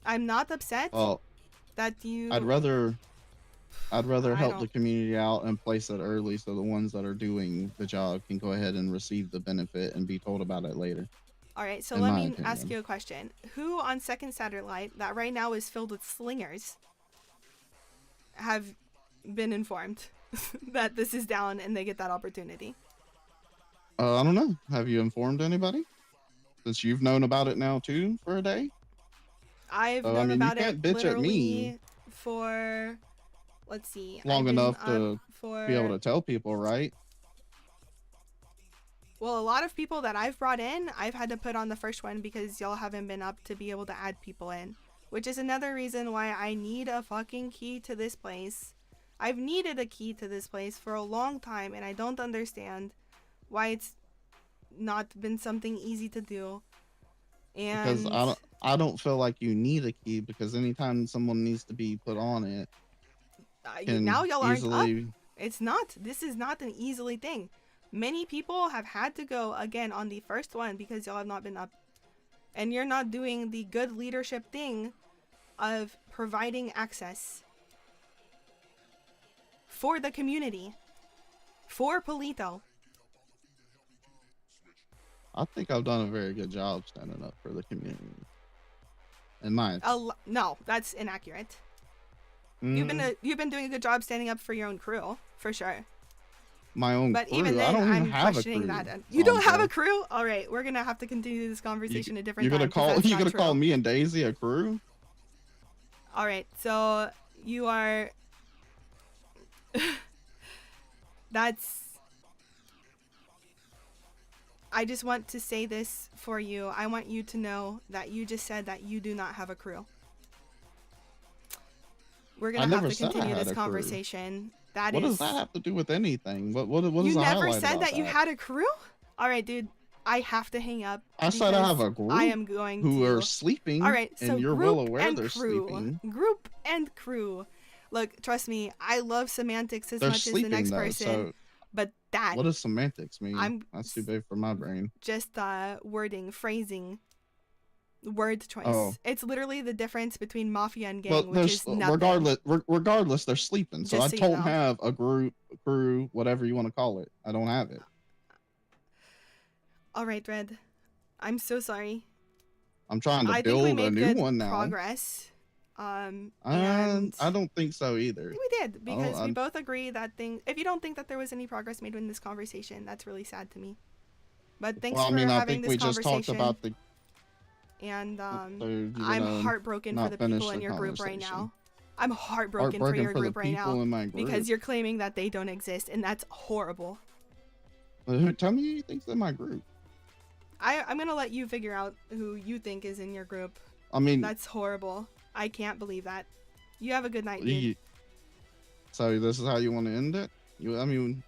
I'm not upset that you... I'd rather help don't- the community out and place it early so the ones that are doing the job can go ahead and receive the benefit and be told about it later. All right, so in let my me opinion. ask you a question. Who on Second Satellite, that right now is filled with slingers, have been informed that this is down and they get that opportunity? I don't know. Have you informed anybody? Since you've known about it now too for a day? I've So, I known mean, you about can't it bitch at me literally for, let's see. long I've been enough up to for, be able to tell people, right? Well, a lot of people that I've brought in, I've had to put on the first one because y'all haven't been up to be able to add people in. Which is another reason why I need a fucking key to this place. I've needed a key to this place for a long time, and I don't understand why it's not been something easy to do. And Because I don't feel like you need a key, because anytime someone needs to be put on it, can now y'all aren't easily... up. It's not. This is not an easily thing. Many people have had to go again on the first one because y'all have not been up. And you're not doing the good leadership thing of providing access for the community, for Palito. I think I've done a very good job standing up for the community. In my opinion. No, that's inaccurate. You've been doing a good job standing up for your own crew, for sure. My own But crew. even I then, don't even I'm have a questioning crew. that. You don't have Zanza. a crew? All right, we're gonna have to continue this conversation a different You're gonna time. 'Cause that's you're not gonna call true. me and Daisy a crew? All right, so you are. I just want to say this for you. I want you to know that you just said that you do not have a crew. We're gonna have to continue this conversation. What does that have to do with anything? What is You the never highlight said about that you had a crew? All right, dude. I have to hang up. I said I have because a group I am going who to... are sleeping. All right, so and you're group well aware and they're crew. sleeping. Group and crew. Look, trust me, I love semantics as They're much sleeping as the next though, person. so But that what does semantics mean? I'm That's too big for my brain. just wording, phrasing. Word choice. Oh. It's literally the difference between mafia and gang, Well, which there's is nothing. regardless, they're sleeping. So Just I so you don't know. have a crew, whatever you want to call it. I don't have it. All right, Red. I'm so sorry. I'm trying to I think we build a made new good one now. progress. And I don't think so either. we did, because we I'm- both agree that thing. If you don't think that there was any progress made in this conversation, that's really sad to me. But thanks Well, I for mean, I having think this we just conversation. talked about the. And so you're I'm gonna heartbroken for not the finish people in the your group right conversation. now. I'm heartbroken for Heartbroken your for the group right people now in my group. because you're claiming that they don't exist, and that's horrible. Tell me who you think's in my group. I'm gonna let you figure out who you think is in your group. I mean, That's horrible. I can't believe that. You have a good night, dude. So this is how you want to end it? I mean,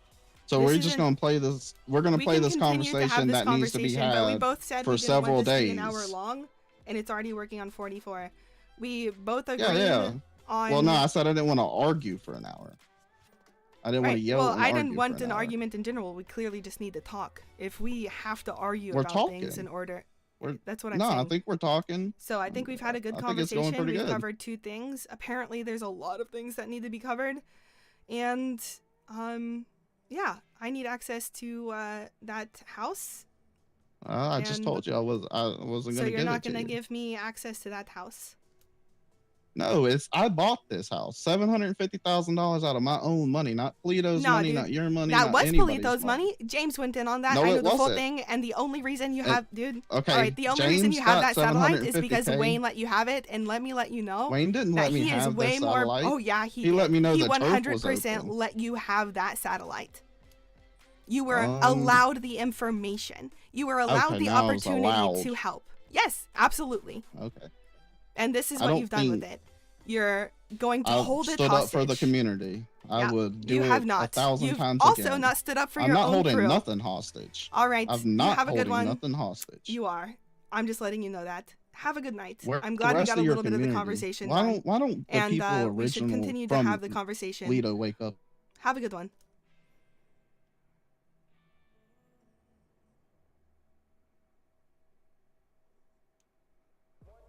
so This we're just isn't- gonna play this. We're gonna We play can this continue to have conversation this that needs to be conversation, but we had both said for we didn't several want this to be days. an hour long, and it's already working on 44. We both agreed Yeah. on. Well, no, I said I didn't want to argue for an hour. I didn't want Right. to yell. Well, and I argue didn't for want an hour. argument in general. We clearly just need to talk. If we have to argue We're about things in talking. order, that's what I'm No, saying. I think we're talking. So I think we've had a good I think it's going conversation. pretty We've good. covered 2 things. Apparently, there's a lot of things that need to be covered, and yeah, I need access to that house. I just And told you I wasn't So gonna you're give not it to gonna you. give me access to that house. No, I bought this house, $750,000 out of my own money, not Polito's No, money, dude. not your money, That not was anybody's Polito's money. James went in on that. No, I know it the full wasn't. thing, and the only reason you have, dude. Okay, All right, the only reason James you have got that satellite is because 750K. Wayne let you have it, and let me let you know. Wayne didn't that let me he is have the way more. satellite. Oh yeah, he He let did. me know he the turf was 100% open. let you have that satellite. You were Um, allowed the information. You were allowed Okay, the now I was opportunity allowed. to help. Yes, absolutely. Okay. And this is I what don't you've done with think- it. You're going to I hold it stood hostage. up for the community. I Yeah, would do you it have not. 1,000 You've times also again. not stood up for I'm your not own holding crew. nothing hostage. All right. I'm you not have a good holding one. nothing hostage. You are. I'm just letting you know that. Have a good night. Where- I'm the glad we rest got a of your little bit of the community. conversation Why done. don't the and people we should original continue to from have the conversation. Lido wake up? Have a good one.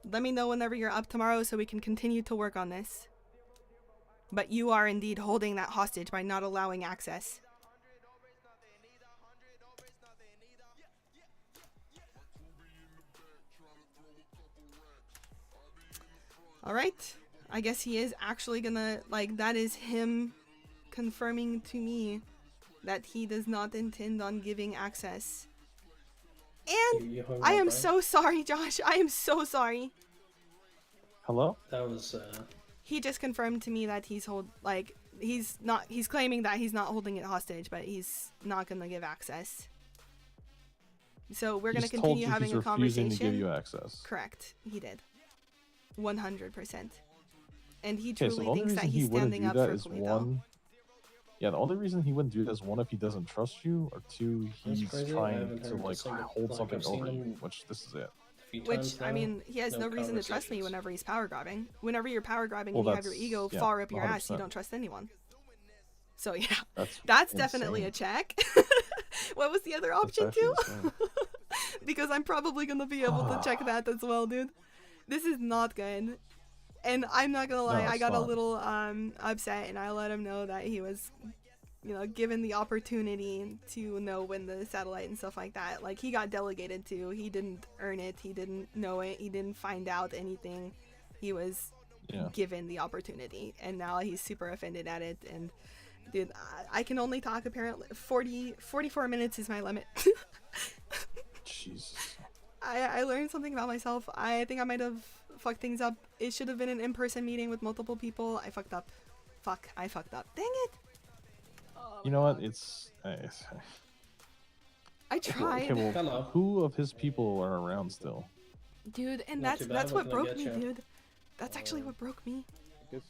Let me know whenever you're up tomorrow so we can continue to work on this. But you are indeed holding that hostage by not allowing access. All right. I guess he is actually gonna, like, that is him confirming to me that he does not intend on giving access. And You hung I up, am right? so sorry, Josh. I am so sorry. Hello? That was He just confirmed to me that he's he's claiming that he's not holding it hostage, but he's not gonna give access. So we're gonna He's told continue you having he's a refusing conversation. to give you access. Correct. He did. 100%. And he Okay, so truly the only thinks that reason he he's wouldn't standing do up that for is Polito. one. Yeah, the only reason he wouldn't do that is one, if he doesn't trust you, or two, That's he's crazy. I trying haven't to heard a like single- hold like, something I've seen over you, him which this is it. few Which, times I now. mean, he has no reason to trust me conversations. whenever he's power grabbing. Whenever you're power grabbing Well, and you have your that's- ego yeah, far up your ass, you 100%. don't trust anyone. So yeah, That's that's definitely a insane. check. What was the other option actually too? insane. Because I'm probably gonna be able to check that as well, dude. This is not good. And I'm not gonna lie, I it's got a not. little upset, and I let him know that he was, given the opportunity to know when the satellite and stuff like that. Like, he got delegated to. He didn't earn it. He didn't know it. He didn't find out anything. He was Yeah. given the opportunity, and now he's super offended at it. And dude, I can only talk apparently 44 minutes is my limit. Jesus. I learned something about myself. I think I might have fucked things up. It should have been an in-person meeting with multiple people. I fucked up. I fucked up. Dang it. You know what? It's. I tried. Okay, well, Hello. who of his people are around still? Dude, and Not too bad, that's what what can I broke get me, you? dude. That's actually what broke me. Just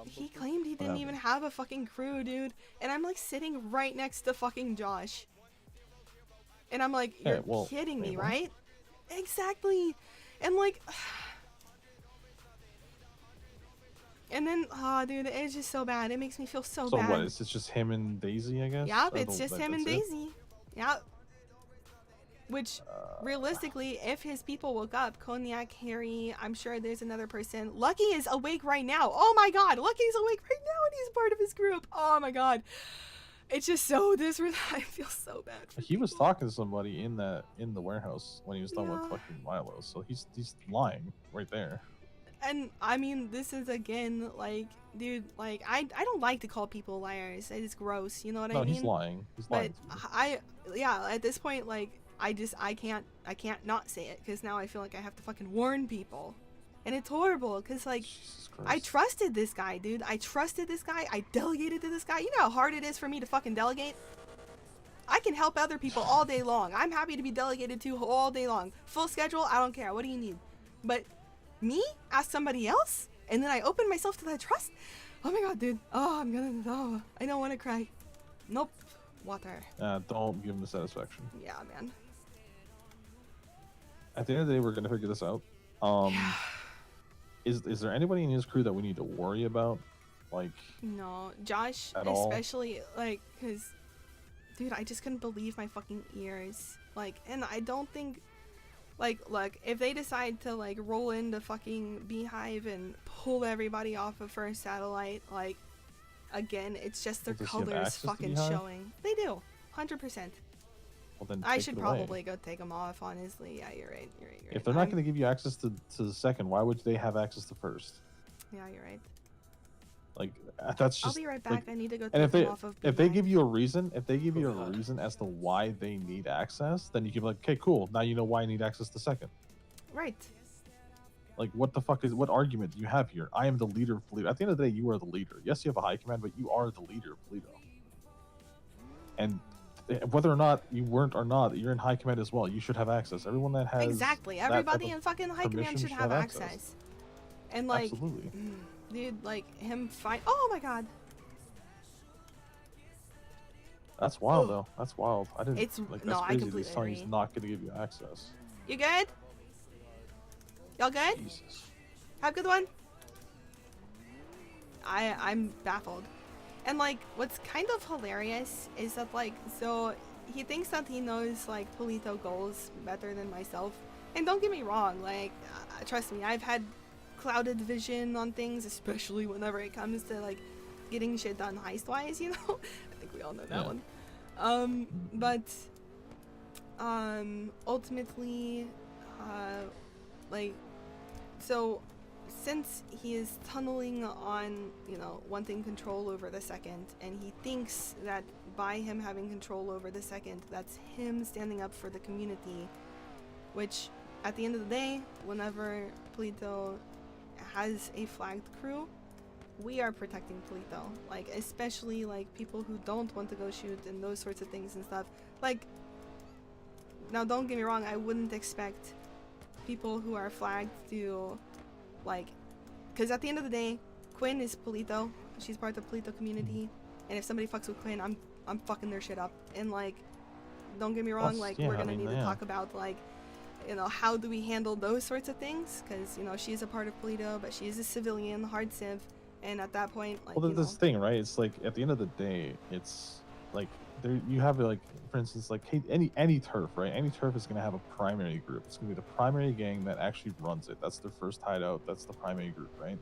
He claimed he didn't even have a fucking crew, dude. And I'm like sitting right next to fucking Josh. And I'm like, Yeah, you're well, kidding me, wait, what? right? Exactly. And like, and then, dude, it's just so bad. It makes me feel so So bad. what? Is this just him and Daisy? I guess. Yep, I it's don't- just him and that's it? Daisy. Yep. Which, realistically, if his people woke up, Cognac, Harry, I'm sure there's another person. Lucky is awake right now. Oh my god, Lucky's awake right now and he's part of his group. Oh my god. It's just so I feel so bad. He was talking to somebody in the warehouse when he was talking Yeah. about fucking Milo, so he's lying right there. And I mean, this is again like, dude, like I don't like to call people liars. It's gross, you know what I No, mean? he's lying. He's But lying. yeah, at this point, like I can't not say it because now I feel like I have to fucking warn people, and it's horrible because like I trusted this guy, dude. I trusted this guy. I delegated to this guy. You know how hard it is for me to fucking delegate. I can help other people all day long. I'm happy to be delegated to all day long. Full schedule, I don't care. What do you need? But me ask somebody else, and then I open myself to that trust. Oh my god, dude. Oh, I don't want to cry. Nope. Water. Don't give him the satisfaction. Yeah, man. At the end of the day, we're gonna figure this out. Is there anybody in his crew that we need to worry about? Like, No, Josh, At all? especially like, cause, dude, I just couldn't believe my fucking ears. Like, and I don't think, like, look, if they decide to like roll into fucking Beehive and pull everybody off of First Satellite, like, again, it's just their Does he have colors access to fucking Beehive? showing. They do, 100%. well, then I take should it away. probably go take them off, honestly. Yeah, you're right. You're right. If they're not going to give you access to the second, why would they have access to first? Yeah, you're right. Like, that's just. I'll be right back. like- I need to go and take if them they off of if they Beehive. give you a reason, if they give you a reason as to why they need access, then you can be like, okay, cool. Now you know why I need access to second. Right. Like, what the fuck what argument do you have here? I am the leader of Polito. At the end of the day, you are the leader. Yes, you have a high command, but you are the leader of Polito. And whether or not you weren't or not, you're in high command as well. You should have access. Everyone that has Exactly. that type Everybody of in fucking high command permission should have access. And like, Absolutely. dude, like him fight. Oh my god. That's wild, though. That's wild. I didn't. It's- like, no, that's I crazy. completely He's telling you he's agree. not going to give you access. You good? Y'all good? Have a good one. I'm baffled. And like, what's kind of hilarious is that like, so he thinks that he knows like Polito goals better than myself. And don't get me wrong, like, trust me, I've had clouded vision on things, especially whenever it comes to like getting shit done heist-wise, you know? I think we all know that one. But ultimately, like, so since he is tunneling on, you know, wanting control over the second, and he thinks that by him having control over the second, that's him standing up for the community, which at the end of the day, whenever Polito has a flagged crew, we are protecting Polito, like, especially like people who don't want to go shoot and those sorts of things and stuff. Like, now don't get me wrong, I wouldn't expect people who are flagged to, like, because at the end of the day, Quinn is Polito. She's part of the Polito community, and if somebody fucks with Quinn, I'm fucking their shit up. And like, don't get me wrong, Plus, like, yeah, we're I gonna mean, need to yeah. talk about like, you know, how do we handle those sorts of things? Because you know she's a part of Polito, but she is a civilian, hard civ, and at that point, like, Well, you this know, thing, right? It's like at the end of the day, it's like there you have like, for instance, like hey, any turf, right? Any turf is gonna have a primary group. It's gonna be the primary gang that actually runs it. That's their first hideout. That's the primary group, right?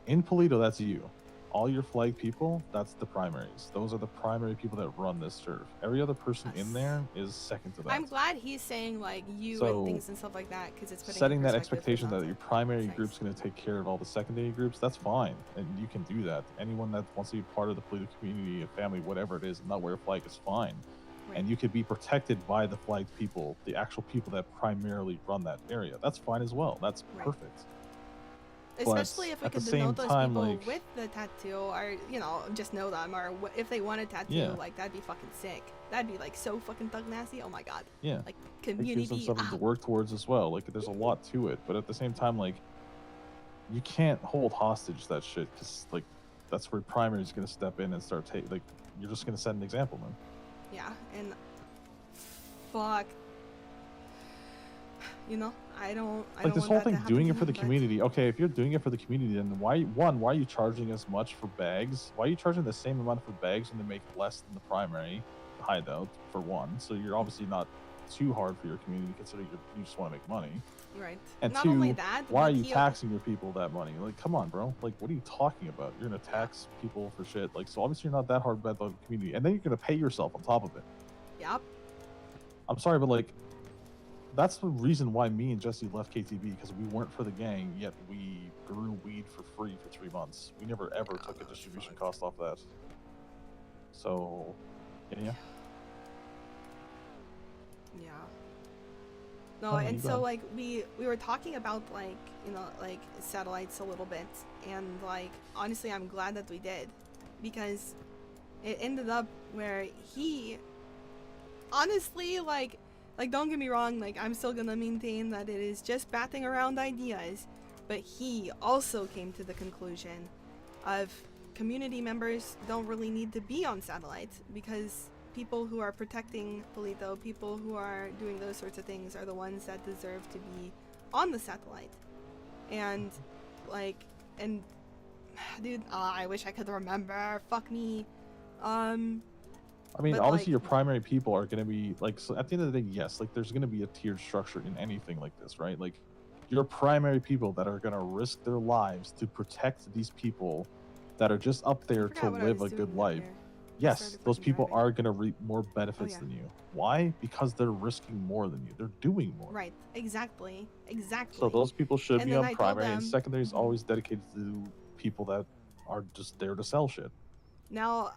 In Polito, that's you. All your flag people, that's the primaries. Those are the primary people that run this turf. Every other person in there is second to that. I'm glad he's saying like you So, and things and stuff like that, because it's putting Setting in that perspective expectation about that your primary group's going to take care of all the secondary groups, that's fine. And you can do that. Anyone that wants to be part of the Polito community, a family, whatever it is, and not wear a flag is fine. And you could be protected by the flagged people, the actual people that primarily run that area. That's fine as well. That's perfect. Especially But if we at the could same denote those time, people like- with the tattoo, or you know, just know them, or if they want a tattoo, Yeah. like that'd be fucking sick. That'd be like so fucking thug nasty. Oh my god. Yeah. Like It gives them community. something to work towards as well. Like, there's a lot to it. But at the same time, like, you can't hold hostage that shit, because, like, that's where primary is going to step in and start taking, like, you're just going to set an example, man. Yeah, and fuck. You know, I don't. I Like, don't this want whole that to thing, happen doing to it for the him, but- community. Okay, if you're doing it for the community, then why are you charging as much for bags? Why are you charging the same amount for bags when they make less than the primary hideout, for one? So you're obviously not too hard for your community, considering you just want to make money. Right. And Not two, only that, why are but you he- taxing your people that money? Like, come on, bro. Like, what are you talking about? You're gonna tax people for shit. Like, so obviously you're not that hard about the community, and then you're gonna pay yourself on top of it. Yep. I'm sorry, but like, that's the reason why me and Jesse left KTB, because we weren't for the gang, yet we grew weed for free for 3 months. We never ever took a distribution cost off that. So, yeah. Yeah. No, Oh, and you so got it. like we were talking about like, you know, like satellites a little bit, and like honestly I'm glad that we did, because it ended up where he honestly like don't get me wrong, like I'm still gonna maintain that it is just batting around ideas, but he also came to the conclusion of community members don't really need to be on satellites, because people who are protecting Polito, people who are doing those sorts of things, are the ones that deserve to be on the satellite. And like, and dude, I wish I could remember. Fuck me. I mean, but, obviously like, your primary people are going to be like, so at the end of the day, yes, like there's going to be a tiered structure in anything like this, right? Like your primary people that are going to risk their lives to protect these people that are just up there to forgot what I live a was good doing up life. here. Yes, started those fucking people driving. are going to reap more benefits yeah. than you. Why? Because they're risking more than you. They're doing more. Right. Exactly. Exactly. So those people should And be then on I told primary, and them- secondary is always dedicated to people that are just there to sell shit. Now,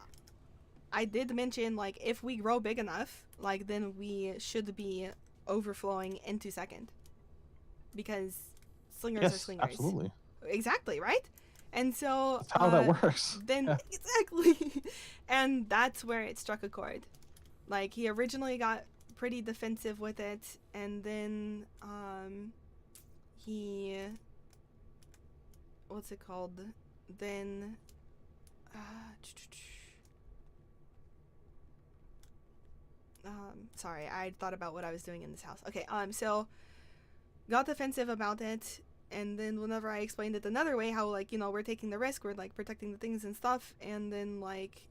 I did mention, like, if we grow big enough, like, then we should be overflowing into second. Because slingers are Yes, slingers. absolutely. Exactly, right? And so... That's how that works. Then, Yeah. exactly. And that's where it struck a chord. Like, he originally got pretty defensive with it, and then, he... What's it called? Then... sorry, I thought about what I was doing in this house. Okay, so got defensive about it, and then whenever I explained it another way, how, like, you know, we're taking the risk, we're, like, protecting the things and stuff, and then, like,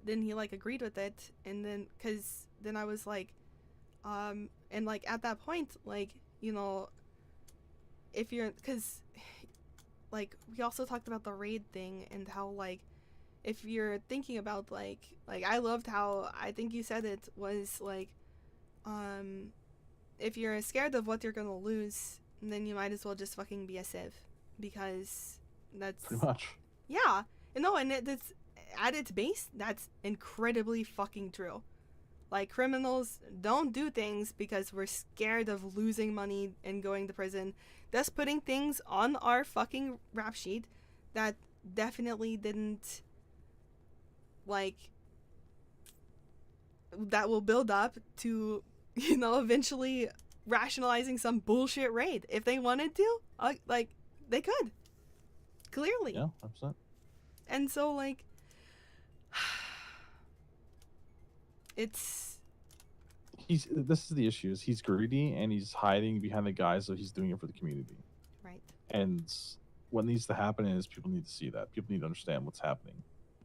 then he, like, agreed with it, and then, cause then I was like, and, like, at that point, like, you know, if you're, cause, like, we also talked about the raid thing, and how, like, if you're thinking about, like, I loved how, I think you said it, was, like, if you're scared of what you're gonna lose, then you might as well just fucking be a civ, because that's... Pretty much. Yeah. No, and it's, at its base, that's incredibly fucking true. Like, criminals don't do things because we're scared of losing money and going to prison. Thus putting things on our fucking rap sheet that definitely didn't, like, that will build up to, you know, eventually rationalizing some bullshit raid. If they wanted to, like, they could. Clearly. Yeah, 100%. And so, like, it's... This is the issue, is he's greedy, and he's hiding behind the guise of he's doing it for the community. Right. And what needs to happen is people need to see that. People need to understand what's happening.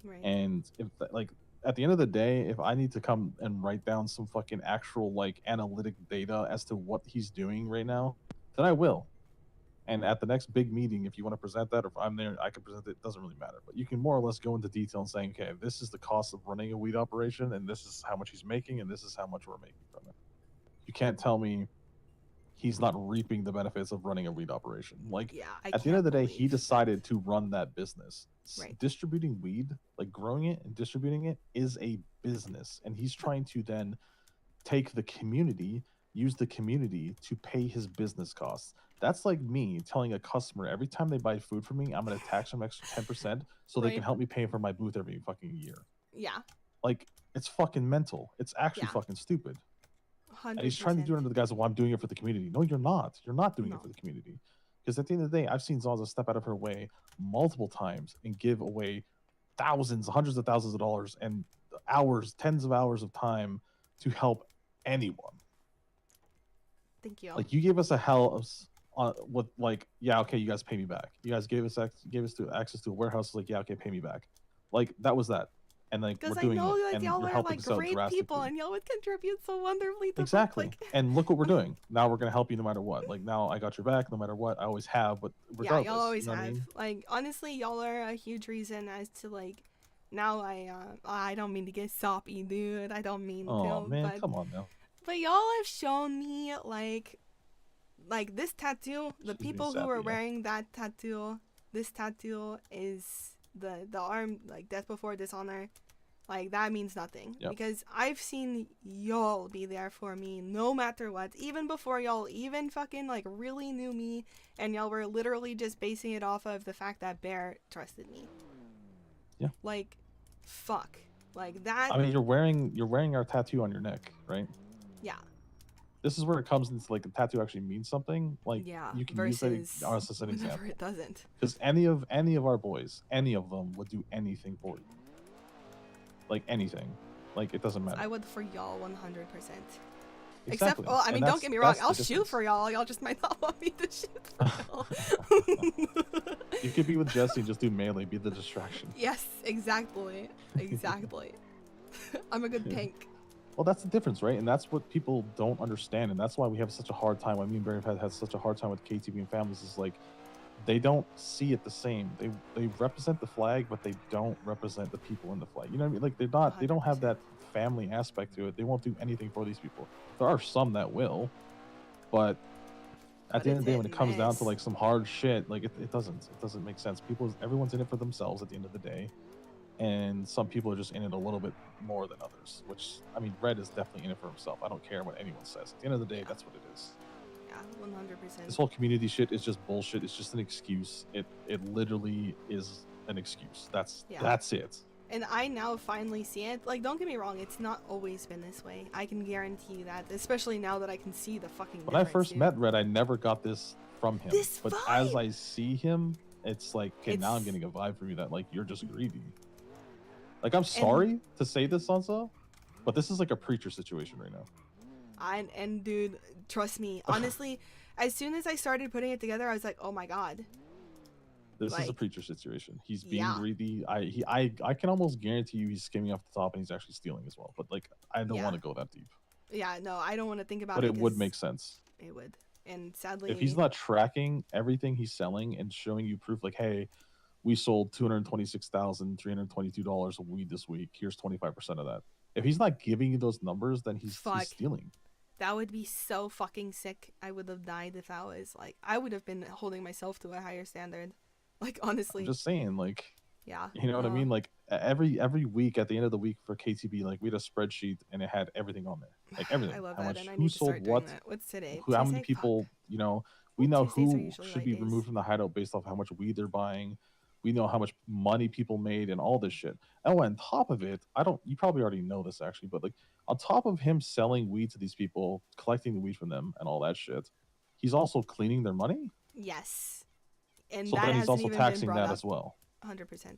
Right. And if, like, at the end of the day, if I need to come and write down some fucking actual, like, analytic data as to what he's doing right now, then I will. And at the next big meeting, if you want to present that, or if I'm there, I can present it. It doesn't really matter. But you can more or less go into detail and saying, okay, this is the cost of running a weed operation, and this is how much he's making, and this is how much we're making from it. You can't tell me he's not reaping the benefits of running a weed operation. Like, Yeah, at the end of the day, he decided to run that business. Right. Distributing weed, like growing it and distributing it, is a business. And he's trying to then take the community, use the community to pay his business costs. That's like me telling a customer every time they buy food from me, I'm going to tax them extra 10% so they can Right. help me pay for my booth every fucking year. Yeah. Like, it's fucking mental. It's actually Yeah. fucking stupid. 100%. And he's trying to do it under the guise of, well, I'm doing it for the community. No, you're not. You're not doing it for the community. Because at the end of the day, I've seen Zanza step out of her way multiple times and give away thousands, hundreds of thousands of dollars and hours, tens of hours of time to help anyone. Thank you. Like, you gave us a hell of, with, like, yeah, okay, you guys pay me back. You guys gave us access to a warehouse. Like, yeah, okay, pay me back. Like, that was that. and like we're Because I doing know it, like and y'all you're are helping like us out great people, drastically. and y'all would contribute so wonderfully to Exactly. like. And look what we're doing. Now we're gonna help you no matter what. Like now I got your back no matter what. I always have, but Yeah, regardless, y'all always you know what I have. mean? Like honestly, y'all are a huge reason as to like. Now I don't mean to get soppy, dude. I don't mean Oh to, man, come on now. but y'all have shown me like this tattoo. The She's being people who are sappy, yeah. wearing that tattoo. This tattoo is the arm like death before dishonor. Like that means nothing Yep. because I've seen y'all be there for me no matter what, even before y'all even fucking like really knew me, and y'all were literally just basing it off of the fact that Bear trusted me. Yeah. Like, fuck. Like that. I mean, you're wearing our tattoo on your neck, right? Yeah. This is where it comes into like the tattoo actually means something. Like Yeah. you can Versus use that as an whenever example. it doesn't. Because any of our boys, any of them would do anything for you. Like anything. Like it doesn't matter. I would for y'all 100%. Except, Exactly. well, I And mean, don't get me wrong. that's the I'll shoot difference. for y'all. Y'all just might not want me to shoot for y'all. You could be with Jesse and just do melee, be the distraction. Yes, exactly. Exactly. I'm a good tank. Well, that's the difference, right? And that's what people don't understand, and that's why we have such a hard time. I mean, Barry have had such a hard time with KTV and families. Is like they don't see it the same. They represent the flag, but they don't represent the people in the flag. You know what I mean? Like they don't have that family aspect to it. They won't do anything for these people. There are some that will, but at the end of the day, when it comes down to like some hard shit, like it doesn't make sense. Everyone's in it for themselves at the end of the day. And some people are just in it a little bit more than others, which, I mean, Red is definitely in it for himself. I don't care what anyone says. At the end of the day, that's what it is. Yeah, 100%. This whole community shit is just bullshit. It's just an excuse. It literally is an excuse. That's it. And I now finally see it. Like, don't get me wrong, it's not always been this way. I can guarantee that, especially now that I can see the fucking When I difference, first dude. met Red, I never got this from him. This but as I see him, it's like, okay, now I'm getting a vibe from you that, like, you're just greedy. Like, I'm sorry to say this, Zanza, but this is like a preacher situation right now. And dude, trust me, honestly, as soon as I started putting it together, I was like, oh my god. This is a Like, preacher situation. He's being yeah. greedy. I can almost guarantee you he's skimming off the top and he's actually stealing as well. But like, I don't want to go that deep. Yeah, no, I don't want to think about But it. it would 'cause make sense. It would. And sadly, If he's not tracking everything he's selling and showing you proof, like, hey, we sold $226,322 of weed this week. Here's 25% of that. If he's not giving you those numbers, then he's stealing. that would be so fucking sick. I would have died if I was like, I would have been holding myself to a higher standard. Like, honestly. I'm just saying, like, yeah. you know what I mean? Like every week at the end of the week for KTB, like we had a spreadsheet and it had everything on there, like everything. I love how that, much, and I who need to sold start doing what, that. What's today? how many Tuesday? people, you know, we know Tuesdays are who usually should light be days. removed from the hideout based off how much weed they're buying. We know how much money people made and all this shit. And on top of it, you probably already know this actually, but like on top of him selling weed to these people, collecting the weed from them and all that shit, he's also cleaning their money. Yes. And So that then he's hasn't also even taxing been brought that up. as well. 100%.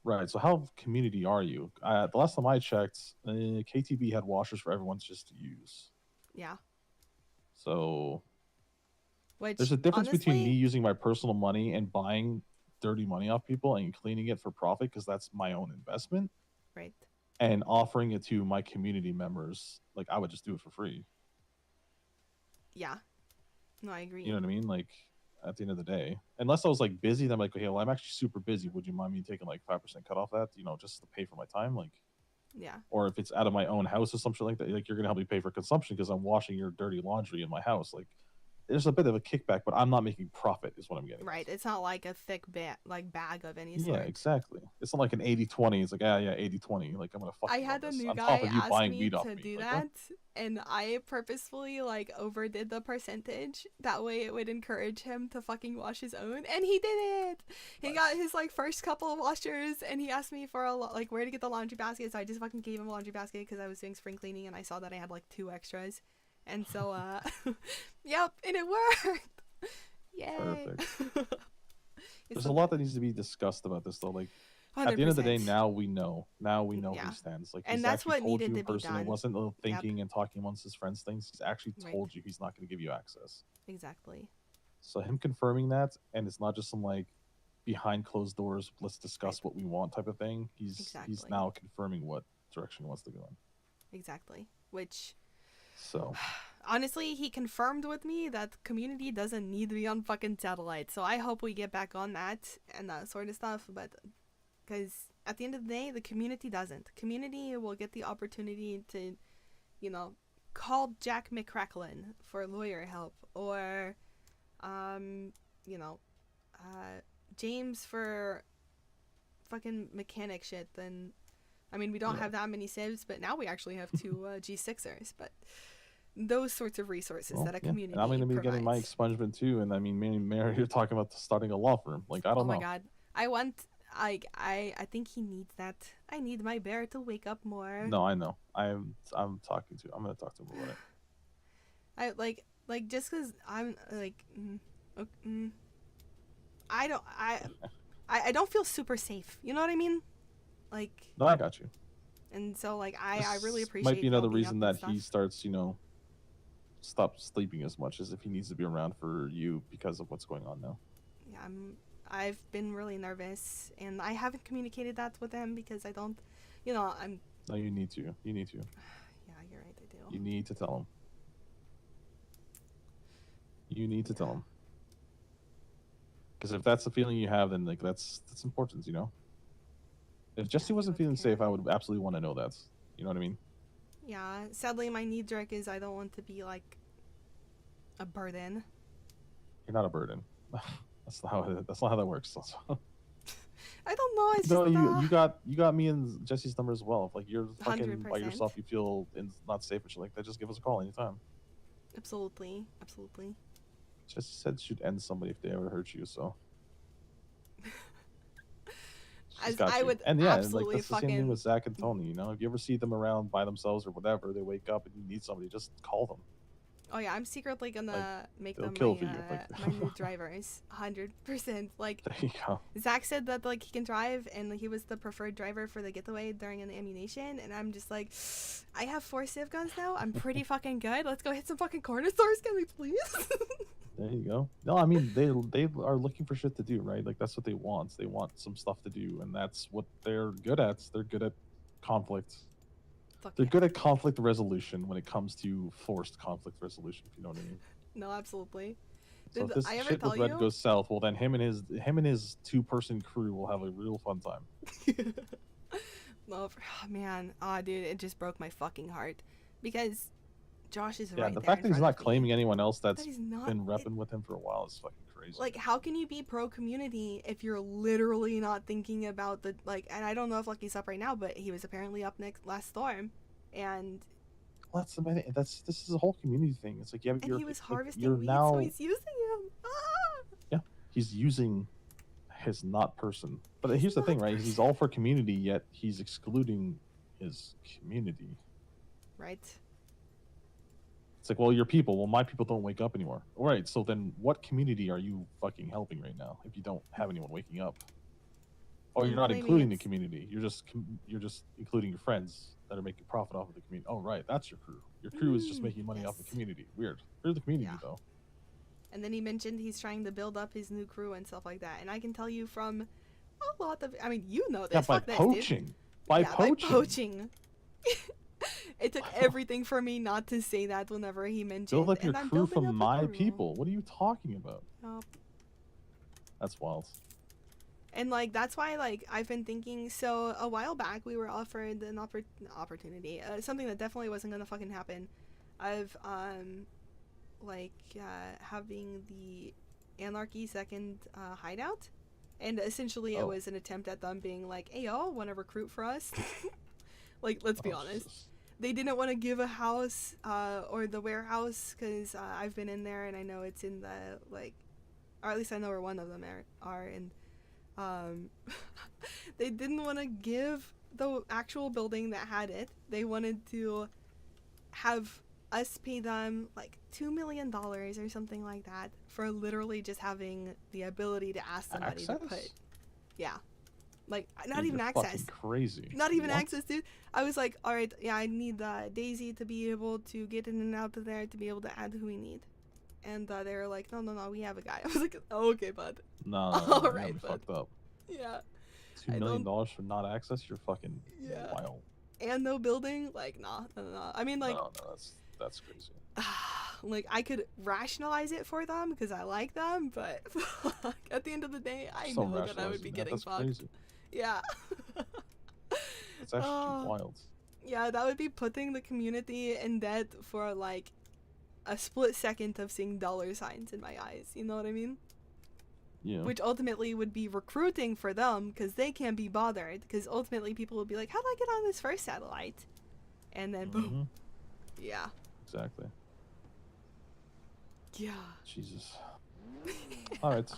Right. So how community are you? The last time I checked, KTB had washers for everyone just to use. Yeah. So Which, there's a difference between honestly- me using my personal money and buying dirty money off people and cleaning it for profit because that's my own investment. Right. And offering it to my community members, like I would just do it for free. Yeah. No, I agree. You know what I mean? Like at the end of the day, unless I was like busy, then I'm like, okay, well, I'm actually super busy. Would you mind me taking like 5% cut off that? You know, just to pay for my time, like. Yeah. Or if it's out of my own house or something like that, like you're gonna help me pay for consumption because I'm washing your dirty laundry in my house. Like, there's a bit of a kickback, but I'm not making profit, is what I'm getting. Right. It's not like a thick bag of any Yeah, sort. exactly. It's not like an 80-20. It's like, yeah, 80-20. Like, I'm gonna fuck I you had on a this, new on guy top of you ask buying me weed off to me. do Like, that, and I purposefully like overdid the percentage. That way, it would encourage him to fucking wash his own, and he did it. He got his like first couple of washers, and he asked me for like where to get the laundry basket. So I just fucking gave him a laundry basket because I was doing spring cleaning, and I saw that I had like 2 extras, and so yep, and it worked. Yay. Perfect. There's a lot that needs to be discussed about this, though. Like, at the end of the day, 100%. now we know. Now we know where Yeah. he stands. Like, And he's that's actually what told needed you in to be person. done. It wasn't a Yep. thinking and talking amongst his friends things. He's actually Right. told you he's not going to give you access. Exactly. So him confirming that, and it's not just some like behind closed doors, let's discuss what we want type of thing. He's now confirming what direction he wants to go in. Exactly. Which, so honestly, he confirmed with me that community doesn't need to be on fucking satellite. So I hope we get back on that and that sort of stuff. But because at the end of the day, the community doesn't. Community will get the opportunity to, you know, call Jack McCracklin for lawyer help, or, you know, James for fucking mechanic shit. Then, I mean, we don't have that many civs, but now we actually have 2 G6ers. But those sorts of resources that a community and I'm going to be provides. getting my expungement too. And I mean, me and Mary, you're talking about starting a law firm. Like, I don't know. Oh my god, I want. I think he needs that. I need my bear to wake up more. No, I know. I'm talking to. I'm gonna talk to him about it. I like just because I'm like, I don't feel super safe. You know what I mean? Like. No, I got you. And so like I really appreciate. Might be another helping reason out and that he stuff. starts, you know, stop sleeping as much, as if he needs to be around for you because of what's going on now. Yeah, I've been really nervous, and I haven't communicated that with him because I don't, you know, I'm. No, you need to. You need to. Yeah, you're right. I do. You need to tell him. You need to tell him. Because if that's the feeling you have, then like that's important, you know. If Jesse wasn't feeling safe, I would absolutely want to know that. You know what I mean? Yeah. Sadly, my knee jerk is I don't want to be like a burden. You're not a burden. That's not how that works. I don't know. It's No, just you got me and Jesse's number as well. If like you're fucking by 100%. yourself, you feel not safe and shit like that, just give us a call anytime. Absolutely. Jesse said she'd end somebody if they ever hurt you. So. As got I you. would and yeah, absolutely like that's the same thing fucking. with Zach and Tony. You know, if you ever see them around by themselves or whatever, they wake up and you need somebody, just call them. Oh yeah, I'm secretly gonna make they'll them kill my, for you, like- my new drivers, 100%. Like There you go. Zach said that like he can drive, and he was the preferred driver for the getaway during an ammunition, and I'm just like, I have 4 civ guns now. I'm pretty fucking good. Let's go hit some fucking corner stores, can we please? There you go. No, I mean they are looking for shit to do, right? Like that's what they want. They want some stuff to do, and that's what they're good at. They're good at conflict. They're good at conflict resolution when it comes to forced conflict resolution, if you know what I mean. No, absolutely. So Did if this I ever shit tell with Red you? goes south, well then him and his 2-person crew will have a real fun time. No, oh, man, dude, it just broke my fucking heart because Josh is Yeah, right the there fact in that he's front not of me. claiming anyone else that's That is not- been repping with him for a while is fucking crazy. Like, how can you be pro community if you're literally not thinking about the like? And I don't know if Lucky's up right now, but he was apparently up last storm, and Well, that's the main thing. This is a whole community thing. It's like, yeah, and you're, he was like, harvesting you're weed, now, so he's using him. Ah! yeah, he's using his not person. But here's the thing, right? He's all for community, yet he's excluding his community. Right. It's like, well, your people. Well, my people don't wake up anymore. All right, so then what community are you fucking helping right now if you don't have anyone waking up? Oh, you're not claiming including the it's- community. You're just including your friends that are making profit off of the community. Oh, right, that's your crew. Your crew is just making money off the community. Weird. We're the community, though. And then he mentioned he's trying to build up his new crew and stuff like that. And I can tell you from a lot of, I mean, you know this. Yeah, by Fuck this, dude. poaching. By Yeah, poaching. By poaching. It took everything for me not to say that whenever he mentioned. Build up your and I'm crew building from up a my crew. people. What are you talking about? Yup. That's wild. And like that's why like I've been thinking. So a while back we were offered an opportunity, something that definitely wasn't gonna fucking happen, of having the Anarchy second hideout, and essentially it was an attempt at them being like, "Hey, y'all, want to recruit for us?" Like, let's be honest. They didn't want to give a house or the warehouse because I've been in there and I know it's in the like, or at least I know where one of them are and they didn't want to give the actual building that had it. They wanted to have us pay them like $2 million or something like that for literally just having the ability to ask somebody to put, yeah. Like, not Dude, even you're access. fucking crazy. Not even What? access, dude. I was like, all right, yeah, I need Daisy to be able to get in and out of there to be able to add who we need. and they were like, no, we have a guy. I was like, oh, okay, bud. No, All you right, got me bud. fucked up. Yeah. $2 I million don't- for not access? You're fucking Yeah. wild. And no building? Like, nah. I mean, like, No, that's crazy. like I could rationalize it for them because I like them, but fuck, at the end of the day, I So know that I would rationalizing be that, getting that's fucked. crazy. Yeah. That's actually Oh. wild. Yeah, that would be putting the community in debt for like a split second of seeing dollar signs in my eyes. You know what I mean? Yeah. Which ultimately would be recruiting for them because they can't be bothered. Because ultimately people will be like, how do I get on this first satellite? And then boom. Yeah. Exactly. Yeah. Jesus. All right.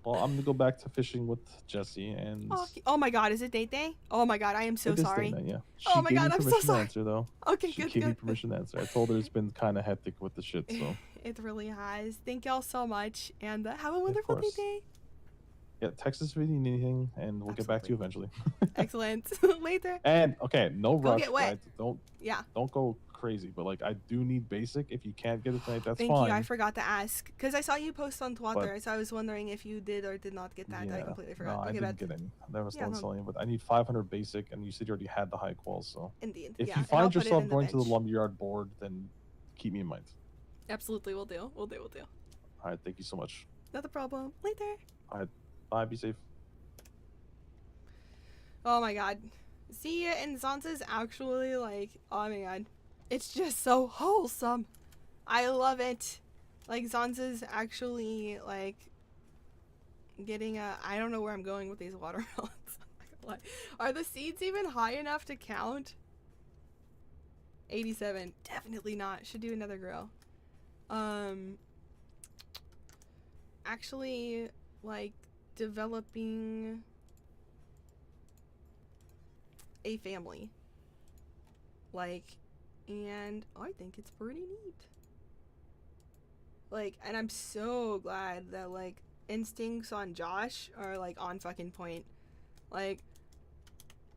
Well, I'm gonna go back to fishing with Jesse, and Oh my god, is it date day? Oh my god, I am so it is sorry. date night, yeah. She Oh my gave god, me I'm so permission to sorry. answer, though. Okay, she good, gave me good. permission to answer. I told her it's been kind of hectic with the shit, so It really has. Thank y'all so much, and have a wonderful course. day. yeah. Text us if you need anything, and we'll get back to you eventually. Excellent. Later. And okay, no Go rush, get wet. right? Yeah. Don't go crazy, but like I do need basic. If you can't get it tonight, that's Thank fine. you. I forgot to ask because I saw you post on Twitter, so I was wondering if you did or did not get that. I completely forgot. No, I Okay, didn't bad. get any. I never Yeah, still no. selling, but I need 500 basic, and you said you already had the high quals, so. Indeed, If yeah, you and I'll find put it yourself in the going to the bench. lumberyard board, then keep me in mind. Absolutely, we'll do. We'll do. All right, thank you so much. Not a problem. Later. All right, bye. Be safe. Oh my god. See, and Zanza's actually like, oh my god. It's just so wholesome. I love it. Like, Zanza's actually like getting a. I don't know where I'm going with these watermelons. I'm not gonna lie. Are the seeds even high enough to count? 87. Definitely not. Should do another grow. Actually, like, developing a family. Like, and I think it's pretty neat. Like, and I'm so glad that, like, instincts on Josh are, like, on fucking point. Like,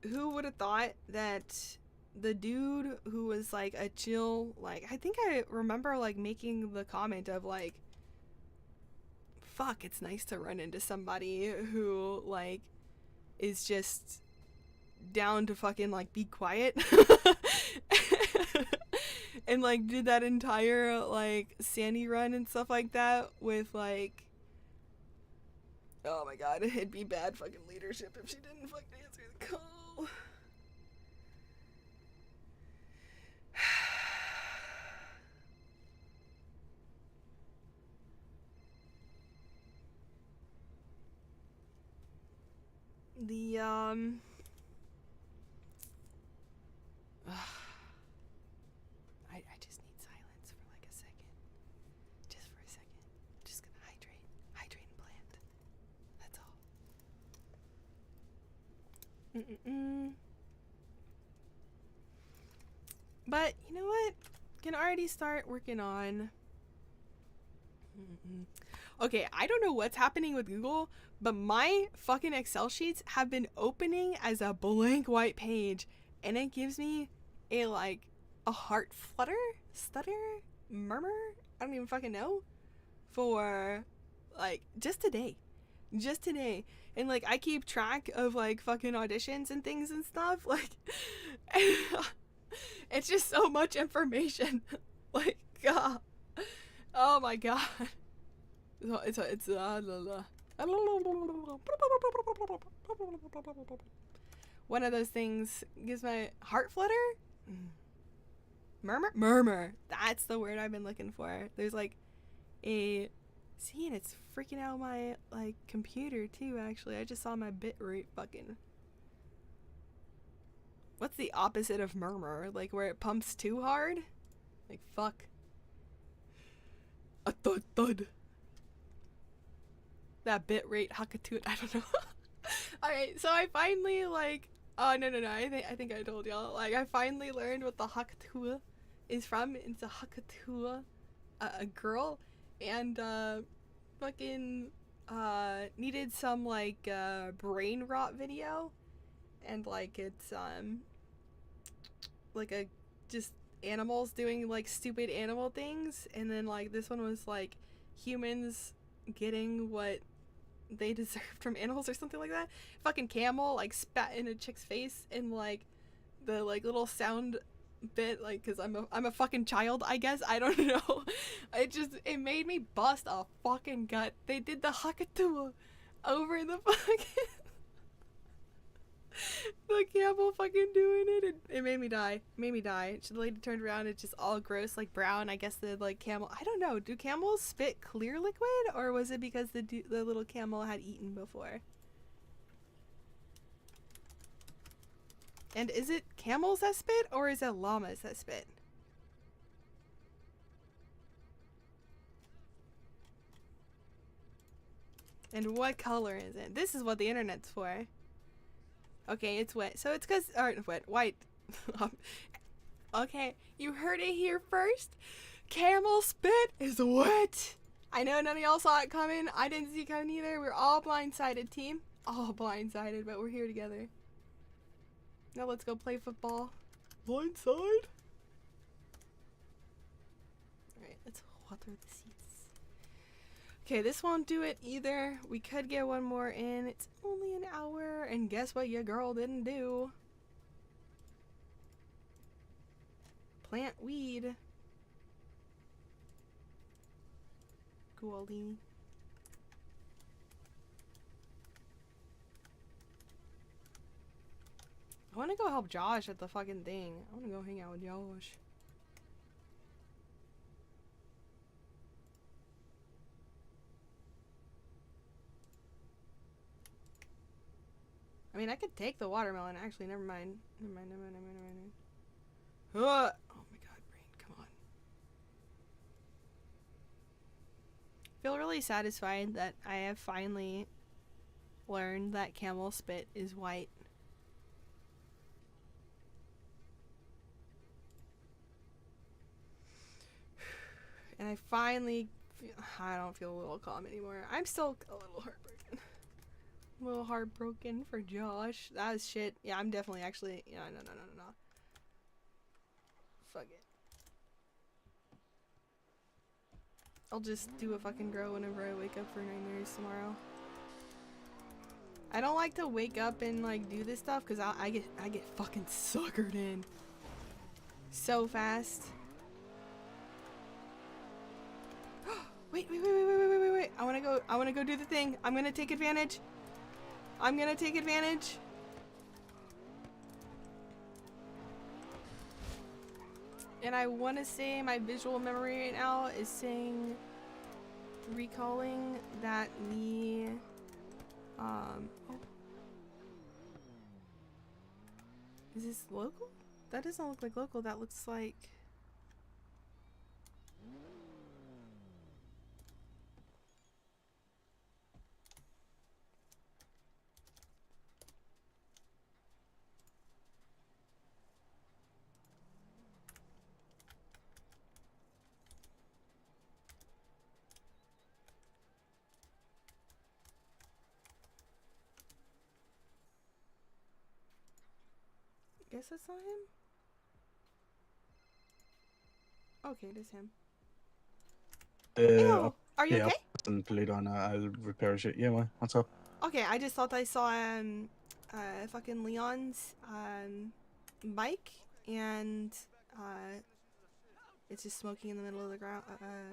who would have thought that the dude who was, like, a chill, like, I think I remember, like, making the comment of, like, fuck, it's nice to run into somebody who, like, is just down to fucking, like, be quiet. And, like, did that entire, like, Sandy run and stuff like that with, like, oh my god, it'd be bad fucking leadership if she didn't fucking answer the call. The, I just need silence for like a second. Just for a second. Just gonna hydrate and plant. That's all. But, you know what? Can already start working on... Okay, I don't know what's happening with Google, but my fucking Excel sheets have been opening as a blank white page, and it gives me a, like, a heart flutter, stutter, murmur, I don't even fucking know, for, like, just today. And, like, I keep track of, like, fucking auditions and things and stuff, like, it's just so much information. Like, God. Oh my god. It's one of those things gives my heart flutter. Murmur. That's the word I've been looking for. There's like a see, and it's freaking out my like computer too. Actually, I just saw my bit rate fucking. What's the opposite of murmur? Like where it pumps too hard? Like fuck. A thud. That bit rate hakatoot. I don't know. Alright, so I finally like oh no. I think I told y'all. Like I finally learned what the hakatua is from. It's a hakatua, a girl, and fucking needed some like brain rot video, and like it's like a just animals doing like stupid animal things, and then like this one was like humans getting what they deserved from animals or something like that. Fucking camel like spat in a chick's face and like the like little sound bit, like, because I'm a fucking child, I guess, I don't know. It made me bust a fucking gut. They did the hakatua over the fucking the camel fucking doing it. It made me die. The lady turned around, it's just all gross, like brown. I guess the like camel, I don't know, do camels spit clear liquid, or was it because the little camel had eaten before? And is it camels that spit, or is it llamas that spit? And what color is it? This is what the internet's for. Okay, it's wet. So it's because, or wet, white. Okay, you heard it here first. Camel spit is wet. I know none of y'all saw it coming. I didn't see it coming either. We're all blindsided, team. All blindsided, but we're here together. Now let's go play football. Blindside. Alright, let's water the seats. Okay, this won't do it either. We could get one more in. It's only an hour, and guess what your girl didn't do? Plant weed. Goldie. I want to go help Josh at the fucking thing. I want to go hang out with Josh. I mean, I could take the watermelon. Actually, never mind. Never mind. Oh my god, brain, come on. I feel really satisfied that I have finally learned that camel spit is white. And I finally I don't feel a little calm anymore. I'm still a little heartbroken. A little heartbroken for Josh. That was shit. Yeah, I'm definitely actually, yeah, no. Fuck it. I'll just do a fucking grow whenever I wake up for nightmares tomorrow. I don't like to wake up and like do this stuff because I get fucking suckered in so fast. Wait. I wanna go do the thing. I'm gonna take advantage. And I wanna say my visual memory right now is saying, recalling that the, is this local? That doesn't look like local, that looks like... Guess that's not him? Okay, it is him. Ew, are you okay? And Toledo, and I'll repair shit. Yeah, man. What's up? Okay, I just thought I saw fucking Leon's bike, and it's just smoking in the middle of the ground,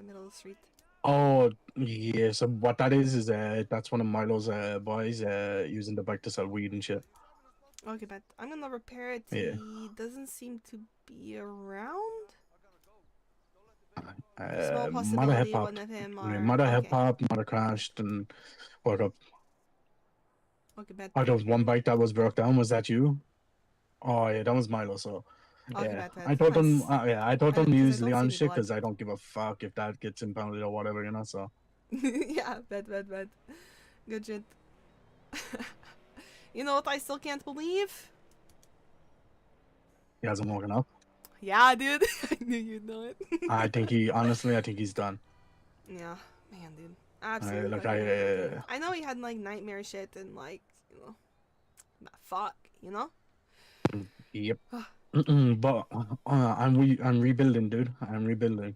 middle of the street. Oh, yeah. So what that is that's one of Milo's boys using the bike to sell weed and shit. Okay, but I'm gonna repair it. Yeah. He doesn't seem to be around. Small possibility one of him or... Mother hip hop, mother crashed and woke up. Okay, bet. Oh, there was one bike that was broke down. Was that you? Oh yeah, that was Milo. So Okay, yeah, bet. I told them. I told them to use I don't see Leon any shit blood. because I don't give a fuck if that gets impounded or whatever, you know. So Yeah, bet. Good shit. You know what I still can't believe? he hasn't woken up. Yeah, dude. I knew you'd know it. I think he's done. Yeah, man, dude. Absolutely. Like I know he had like nightmare shit and like, you know, fuck, you know. Yep. But I'm rebuilding, dude. I'm rebuilding.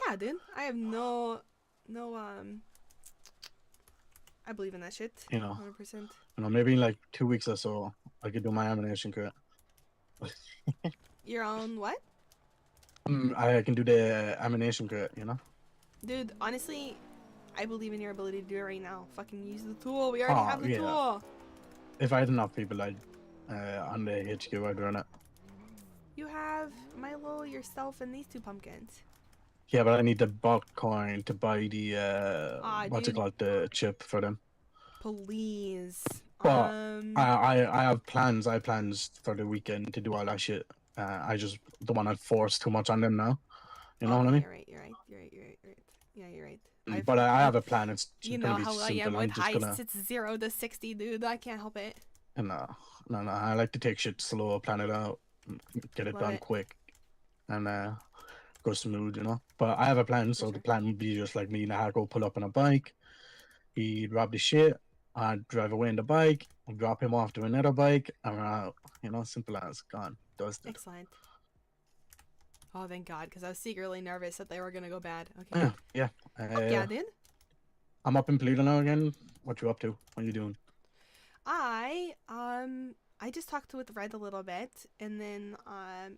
Yeah, dude. I have no no, I believe in that shit. You know, 100%. maybe in like 2 weeks or so, I could do my ammunition kit. Your own what? I can do the ammunition kit, you know? Dude, honestly, I believe in your ability to do it right now. Fucking use the tool. We already have the tool. If I had enough people, I'd, on the HQ, I'd run it. You have Milo, yourself, and these 2 pumpkins. Yeah, but I need the bot coin to buy the, what's it dude. called, the chip for them. Please. But I have plans. I have plans for the weekend to do all that shit. I just don't want to force too much on them now. You know what I mean? You're right. Yeah, you're right. But I have a plan. It's you gonna know be how I simple. am with I'm just heists. gonna. It's 0 to 60, dude. I can't help it. No. I like to take shit slow, plan it out, get it Love done it. quick, and go smooth, you know. But I have a plan, so the plan would be just like me and I go pull up on a bike. He'd rob the shit. I'd drive away in the bike. I'll drop him off to another bike, and we're out. You know, simple as gone. Dusted. Excellent. Oh, thank God, because I was secretly nervous that they were gonna go bad. Okay. Yeah. Yeah, dude. I'm up in Toledo now again. What you up to? What you doing? I just talked with Red a little bit, and then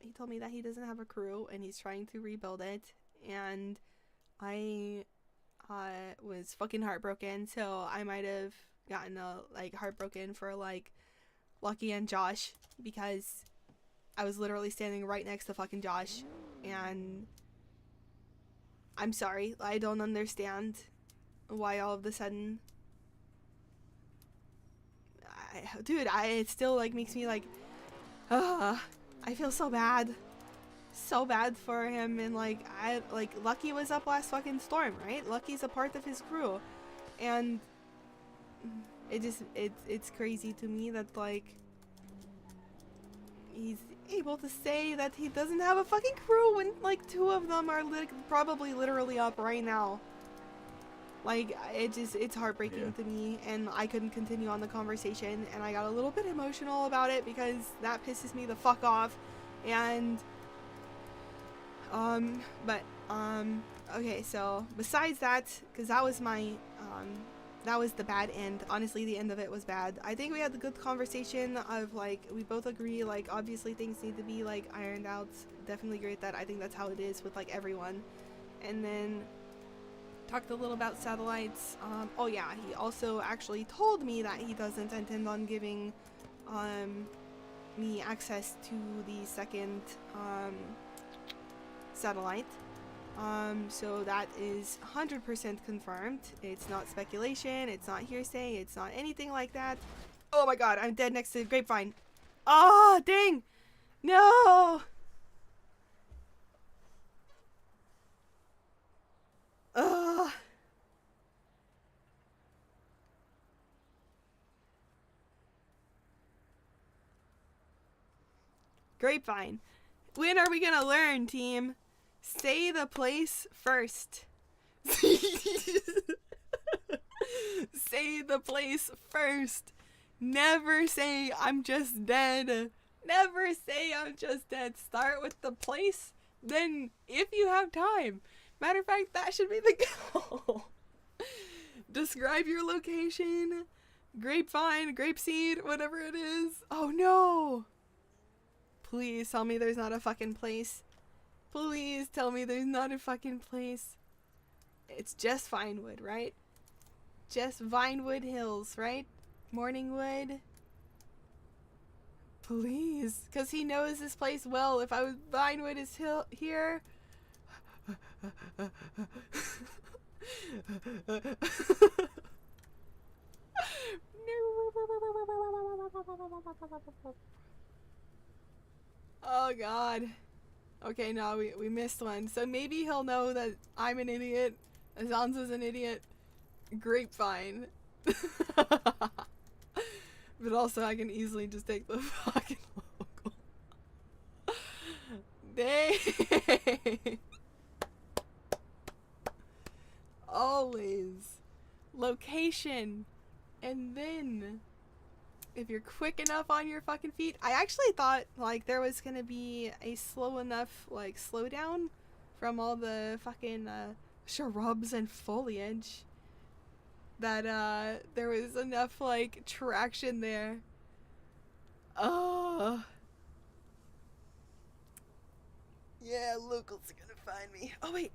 he told me that he doesn't have a crew and he's trying to rebuild it, and I was fucking heartbroken, so I might have gotten heartbroken for like Lucky and Josh, because I was literally standing right next to fucking Josh, and I'm sorry, I don't understand why all of a sudden it still like makes me like I feel so bad for him. And like Lucky was up last fucking storm, right? Lucky's a part of his crew, and it's crazy to me that like he's able to say that he doesn't have a fucking crew when like 2 of them are probably literally up right now. Like, it's heartbreaking to me, and I couldn't continue on the conversation, and I got a little bit emotional about it because that pisses me the fuck off. And okay, so besides that, because that was my that was the bad end. Honestly, the end of it was bad. I think we had the good conversation of like, we both agree like obviously things need to be like ironed out. Definitely agree with that. I think that's how it is with like everyone. And then talked a little about satellites. Oh yeah, he also actually told me that he doesn't intend on giving me access to the second satellite. So that is 100% confirmed. It's not speculation, it's not hearsay, it's not anything like that. Oh my god, I'm dead next to the grapevine. Oh, dang! No! Ugh. Grapevine. When are we gonna learn, team? Say the place first. Say the place first. Never say I'm just dead. Never say I'm just dead. Start with the place, then if you have time. Matter of fact, that should be the goal. Describe your location. Grapevine, grapeseed, whatever it is. Oh no! Please tell me there's not a fucking place. Please tell me there's not a fucking place. It's just Vinewood, right? Just Vinewood Hills, right? Morningwood. Please, because he knows this place well. If I was Vinewood is here. Oh god. Okay, no, we missed one. So maybe he'll know that I'm an idiot. Zanza's an idiot. Grapevine. But also I can easily just take the fucking local. Dang. Always. Location. And then if you're quick enough on your fucking feet. I actually thought like there was gonna be a slow enough like slowdown from all the fucking shrubs and foliage that there was enough like traction there. Oh. Yeah, locals are gonna find me. Oh wait.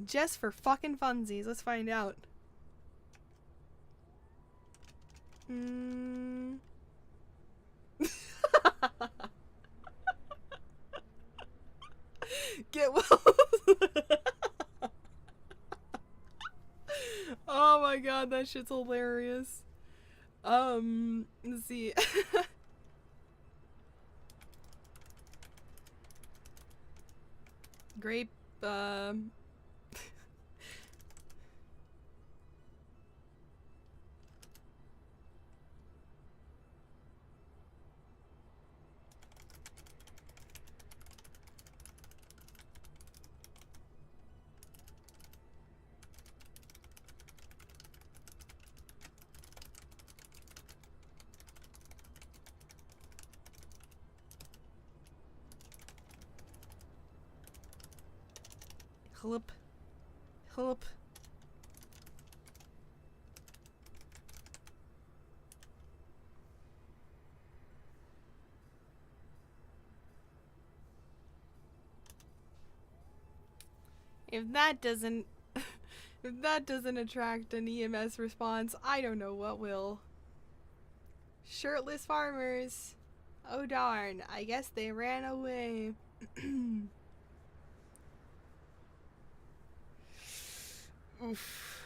Just for fucking funsies, let's find out. Get well. Oh my god, that shit's hilarious. Let's see. Grape, Hulp. Hulp. If that doesn't if that doesn't attract an EMS response, I don't know what will. Shirtless farmers. Oh darn, I guess they ran away. Oof.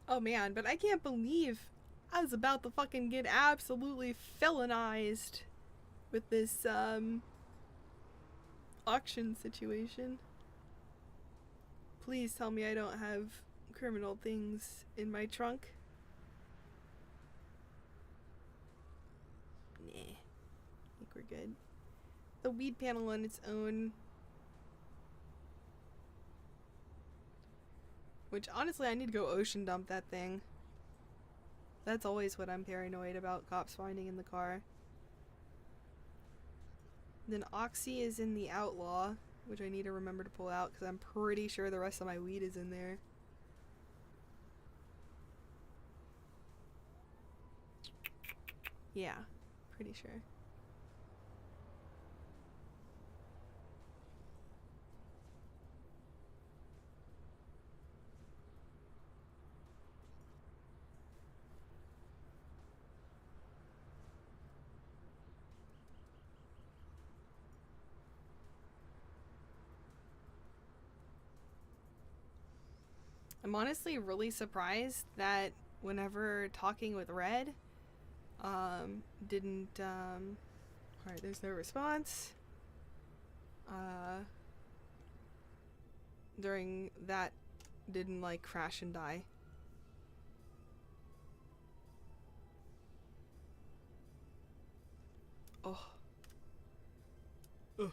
Oh man, but I can't believe I was about to fucking get absolutely felonized with this auction situation. Please tell me I don't have criminal things in my trunk. Nah, I think we're good. The weed panel on its own. Which, honestly, I need to go ocean dump that thing. That's always what I'm paranoid about cops finding in the car. Then Oxy is in the Outlaw, which I need to remember to pull out because I'm pretty sure the rest of my weed is in there. Yeah, pretty sure. I'm honestly really surprised that whenever talking with Red, didn't, alright, there's no response. During that, didn't, like, crash and die. Oh. Ugh.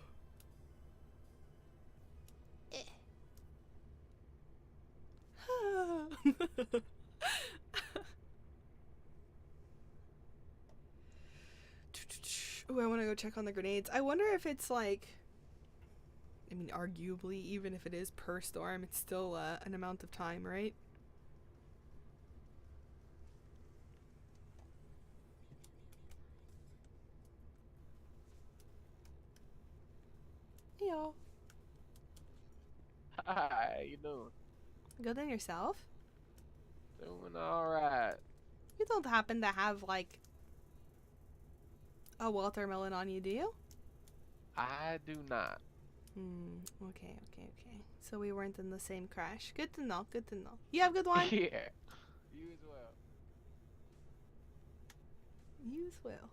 Ooh, I want to go check on the grenades. I wonder if it's like, I mean, arguably, even if it is per storm, it's still an amount of time, right? Hey, y'all. Hi, how you doing? Good on yourself? Doing alright. You don't happen to have, like, a watermelon on you, do you? I do not. Okay. So we weren't in the same crash. Good to know, good to know. You have a good one? Yeah. You as well. You as well.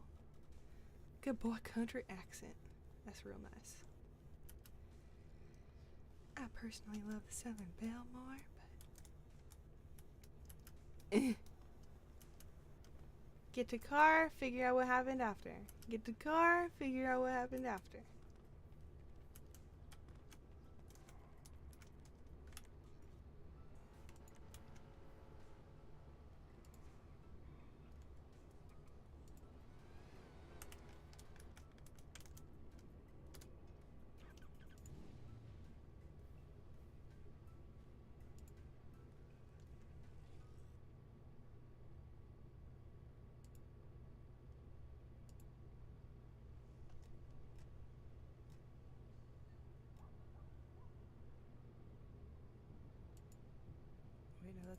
Good boy country accent. That's real nice. I personally love the Southern Belle more, but... Get to car, figure out what happened after. Get to car, figure out what happened after.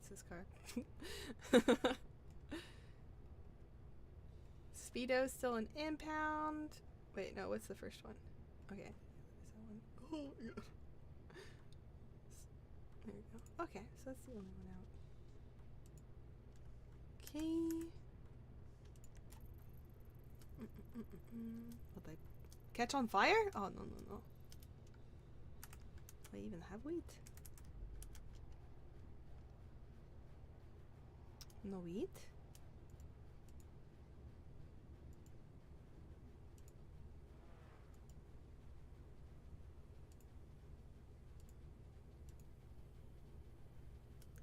What's this car? Speedo's still an impound. Wait, no, what's the first one? Okay. Is that one? Oh, yeah. There we go. Okay, so that's the only one out. Okay. Will they catch on fire? Oh, no, no, no. Do I even have wheat? No wheat?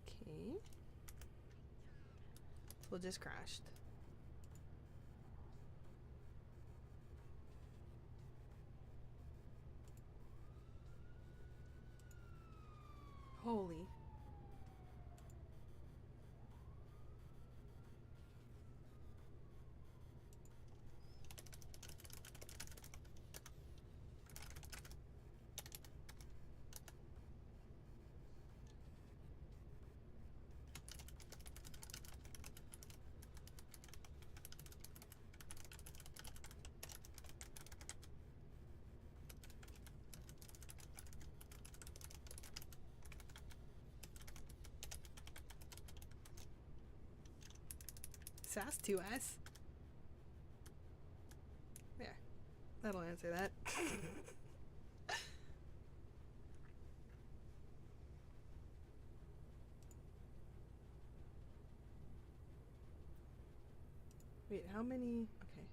Okay. So it just crashed. Holy. SAS 2S? There. That'll answer that. Wait, how many? Okay.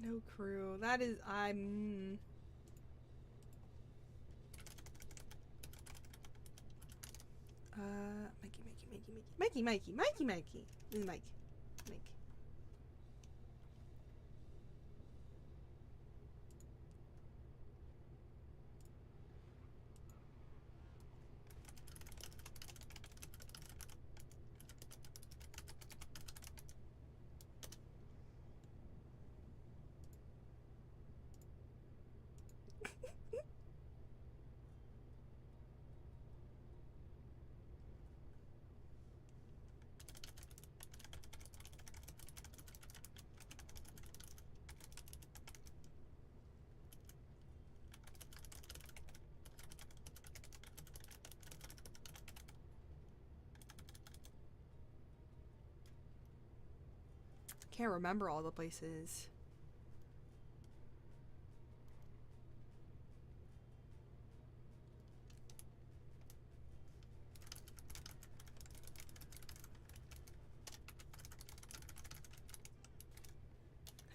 No crew. That is, I'm... Mikey. This is Mike. Mike. Can't remember all the places.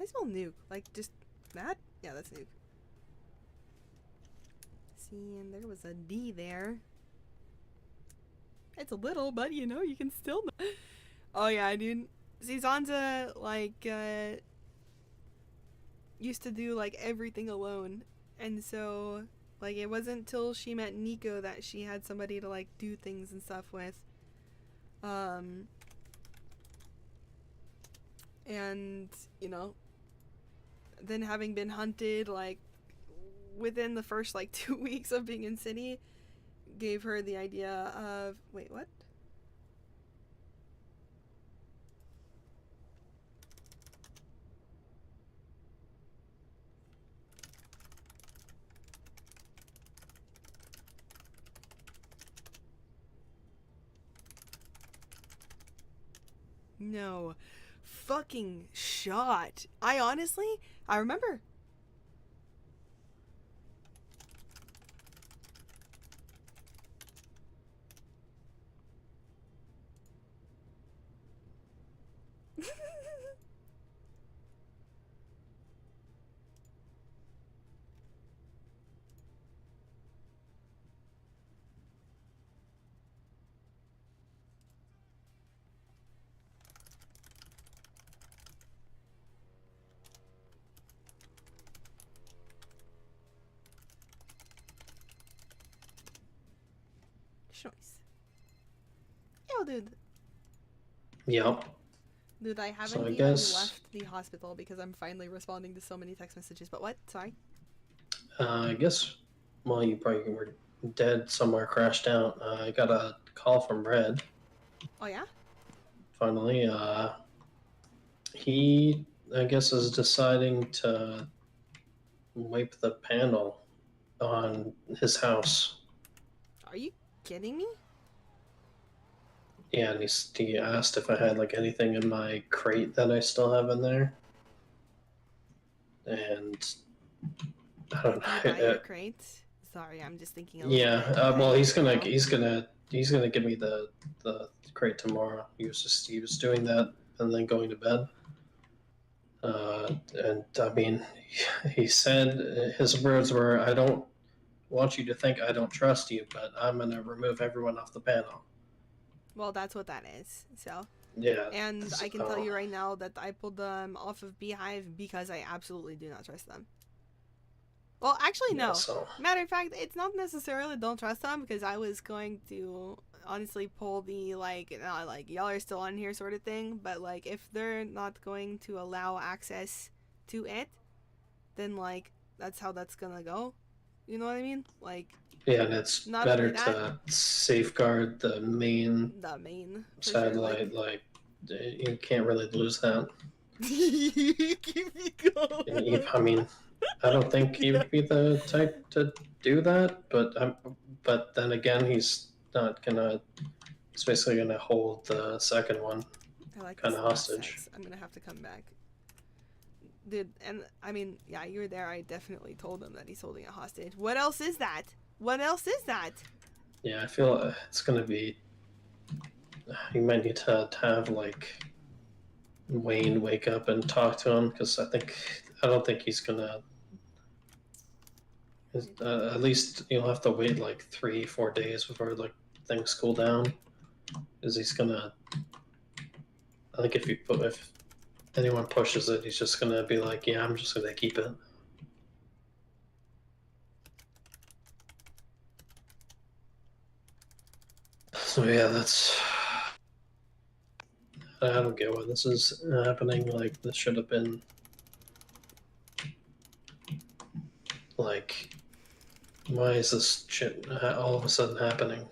I smell nuke. Like, just that? Yeah, that's nuke. See, and there was a D there. It's a little, but you know, you can still... Oh yeah, dude. See, Zanza, like, used to do, like, everything alone. And so, like, it wasn't till she met Nico that she had somebody to, like, do things and stuff with. And, you know, then having been hunted, like, within the first, like, 2 weeks of being in city, gave her the idea of... Wait, what? No. Fucking shot. I remember. noise. Yo, dude. Yep. Dude, I haven't So I even guess left the hospital because I'm finally responding to so many text messages. But what? Sorry. I guess well, you probably were dead somewhere, crashed out. I got a call from Red. Oh yeah. Finally, he I guess is deciding to wipe the panel on his house. Are you kidding me? Yeah, and he asked if I had like anything in my crate that I still have in there, and I don't Did you buy know. your crate? Sorry, I'm just thinking a little Yeah, bit. well, he's ahead, gonna you know? he's gonna give me the crate tomorrow. He was doing that and then going to bed. And I mean, he said his words were, "I don't want you to think I don't trust you, but I'm gonna remove everyone off the panel." Well, that's what that is. So. Yeah. And I can tell so- you right now that I pulled them off of Beehive because I absolutely do not trust them. Well, actually, no. Yeah, so- Matter of fact, it's not necessarily don't trust them because I was going to honestly pull the like y'all are still on here sort of thing. But like if they're not going to allow access to it, then like that's how that's gonna go. You know what I mean? Like. Yeah, and it's Not better only to safeguard the main for sure, satellite. Like you can't really lose that. Keep me going. And I mean, I don't think he would be the type to do that, but then again, he's not gonna. He's basically gonna hold the second one I like kind this of hostage. sex. I'm gonna have to come back. Dude, and I mean, yeah, you were there. I definitely told him that he's holding a hostage. What else is that? What else is that? Yeah, I feel it's gonna be. You might need to have like Wayne wake up and talk to him because I don't think he's gonna. At least you'll have to wait like 3-4 days before like things cool down, because he's gonna. I think if anyone pushes it, he's just gonna be like, yeah, I'm just gonna keep it. So yeah, that's. I don't get why this is happening. Like this should have been. Like, why is this shit all of a sudden happening?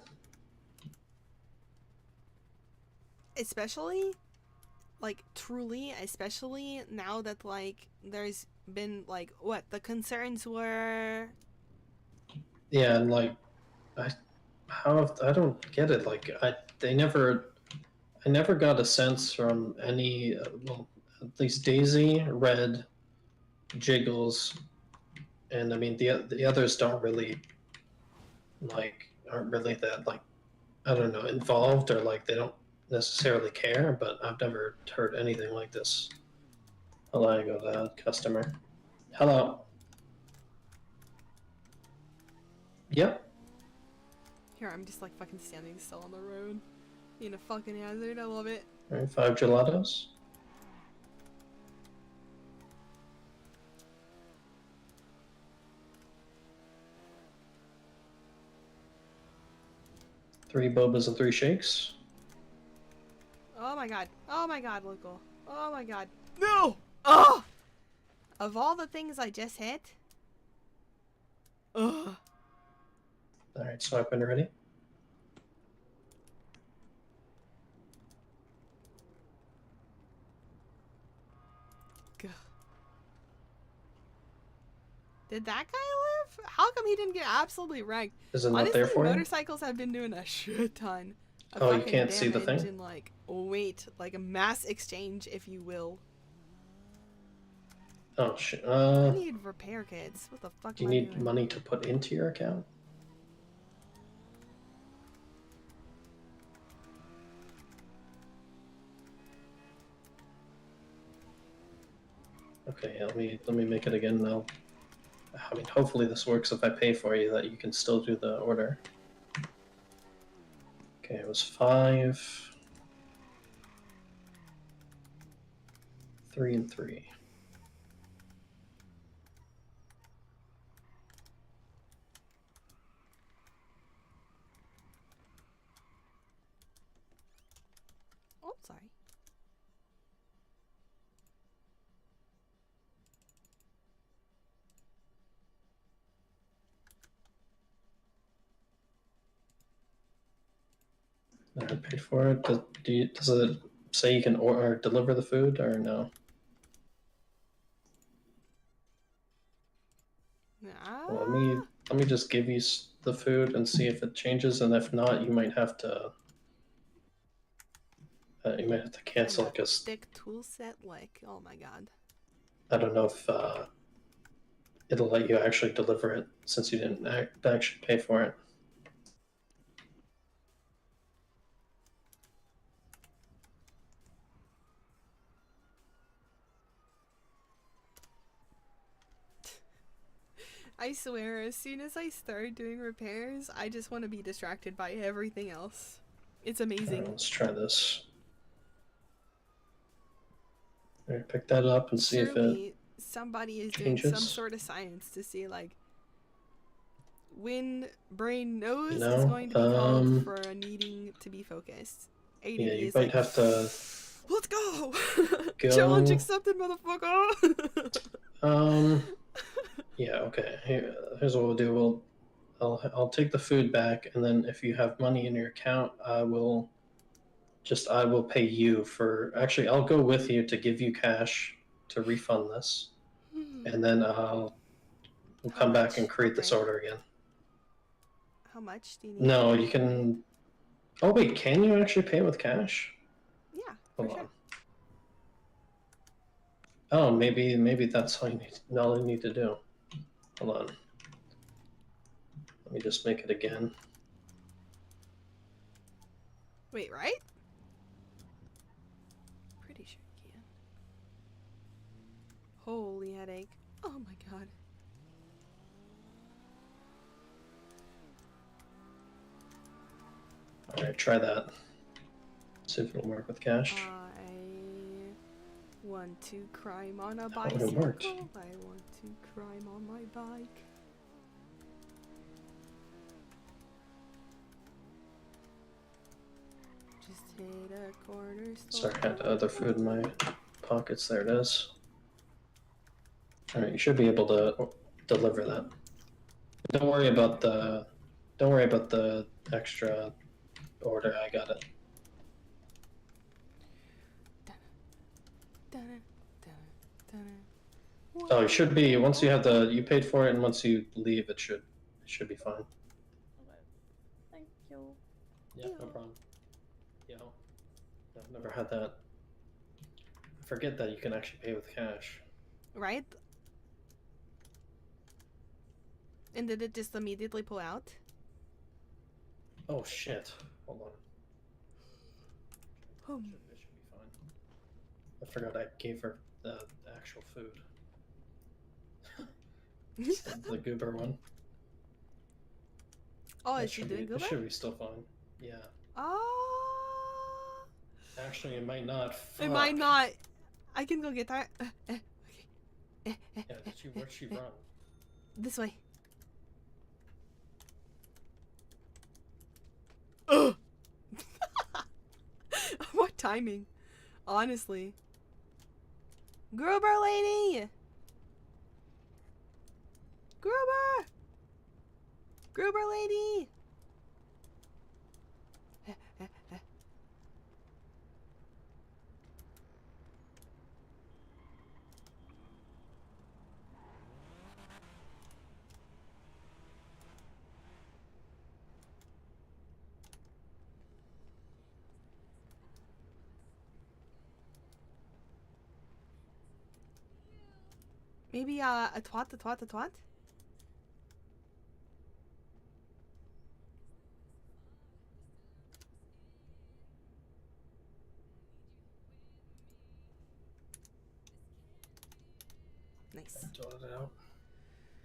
Especially, like, truly, especially now that, like, there's been, like, what, the concerns were... Yeah, and, like, I don't get it. Like, I never got a sense from any, well, at least Daisy, Red, Jiggles, and I mean, the others don't really, like, aren't really that, like, I don't know, involved, or, like, they don't necessarily care, but I've never heard anything like this. Hello, I go to customer. Hello. Yep. Here, I'm just, like, fucking standing still on the road. Being a fucking hazard, I love it. All right, 5 gelatos. Three bobas and 3 shakes. Oh my god. Oh my god, local. Oh my god. No! Oh! Of all the things I just hit... Ugh. Alright, swipe when ready. Did that guy live? How come he didn't get absolutely wrecked? Is it not Honestly, there for you? motorcycles have been doing a shit ton of Oh, you fucking can't see the damage thing? and, like, weight, like a mass exchange, if you will. Oh shit. I need repair kits. What the fuck Do you am I need doing? money to put into your account? Okay, let me make it again now. I mean, hopefully this works if I pay for you, that you can still do the order. Okay, it was 5, 3, and 3. I paid for it. Does it say you can order or deliver the food or no? Well, let me just give you the food and see if it changes, and if not, you might have to cancel it because Thick tool set, like, oh my god. I don't know if it'll let you actually deliver it since you didn't actually pay for it. I swear, as soon as I start doing repairs, I just want to be distracted by everything else. It's amazing. Let's try this. Alright, pick that up and see if it Surely somebody is doing some changes. sort of science to see, like, when brain knows No, is going to be called for a needing to be focused. ADD yeah, you is might like, have to let's go! go. Challenge accepted, motherfucker! Yeah, okay. Here's what we'll do. I'll take the food back, and then if you have money in your account, I will pay you for. Actually, I'll go with you to give you cash to refund this, and then we'll come back and create this order again. How much do you need? No, you can. Oh wait, can you actually pay with cash? Yeah, Hold on. Oh, maybe that's all you need to do. Hold on. Let me just make it again. Wait, right? Pretty sure you can. Holy headache. Oh my god. Alright, try that. See if it'll work with cash. I want to climb on a it bicycle. worked. I want to climb on my bike. Just hit a corner store. Sorry, I had other food in my pockets. There it is. Alright, you should be able to deliver that. Don't worry about the extra order. I got it. Oh, you should be once you have you paid for it, and once you leave, it should be fine. Thank you. Yeah, no problem. Yeah, I've never had that. I forget that you can actually pay with cash. Right? And did it just immediately pull out? Oh shit! Hold on. Oh. It should be fine. I forgot I gave her the actual food. The goober one. Oh, That is she should doing be- good? It should be still fine. Yeah. Oh. Actually, it might not. It might not. I can go get that. Okay. Yeah, where'd she run? This way. Ugh. What timing? Honestly. Gruber lady! Gruber! Gruber lady! Maybe a twat? Nice. Dot it out.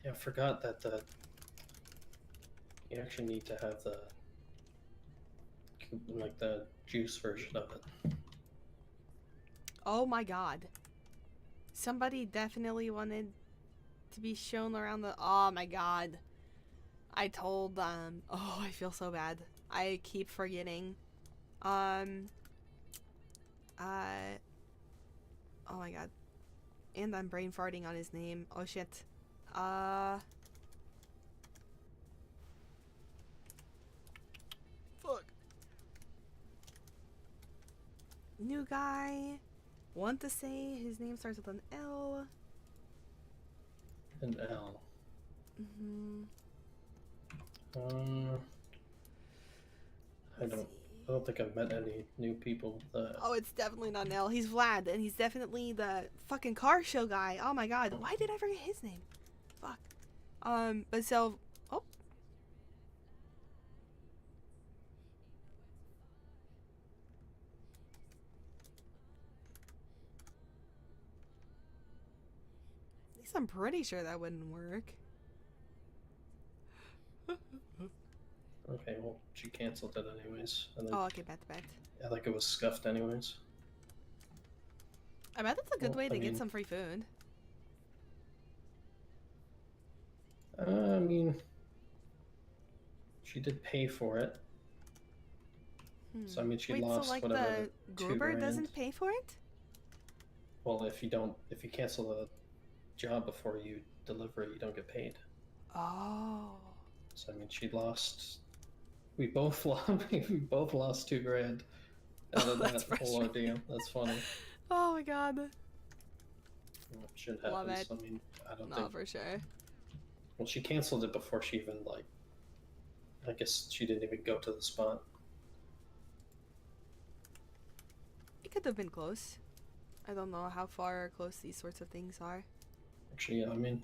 Yeah, I forgot that you actually need to have the juice version of it. Oh my god. Somebody definitely wanted to be shown around the... Oh my god. I told them... Oh, I feel so bad. I keep forgetting. Oh my god. And I'm brain farting on his name. Oh shit. Fuck. New guy. Want to say his name starts with an L. An L. Mm-hmm. I don't think I've met any new people that. Oh, it's definitely not an L. He's Vlad, and he's definitely the fucking car show guy. Oh my god, why did I forget his name? Fuck. But so, oh. At least I'm pretty sure that wouldn't work. Okay, well, she canceled it anyways. And then, Oh, okay, bet. I think it was scuffed anyways. I bet that's a good Well, way to I get mean- some free food. I mean, she did pay for it. So I mean, she Wait, lost so like whatever. the 2 Gruber grand. doesn't pay for it? Well, if you cancel a job before you deliver it, you don't get paid. Oh. So I mean, she lost. We both lost 2 grand out of That's that whole ordeal. That's funny. Oh my god. Shit Love happens. it. I mean, I don't No, think. for sure. Well, she canceled it before she even like. I guess she didn't even go to the spot. It could have been close. I don't know how far or close these sorts of things are. Actually, I mean,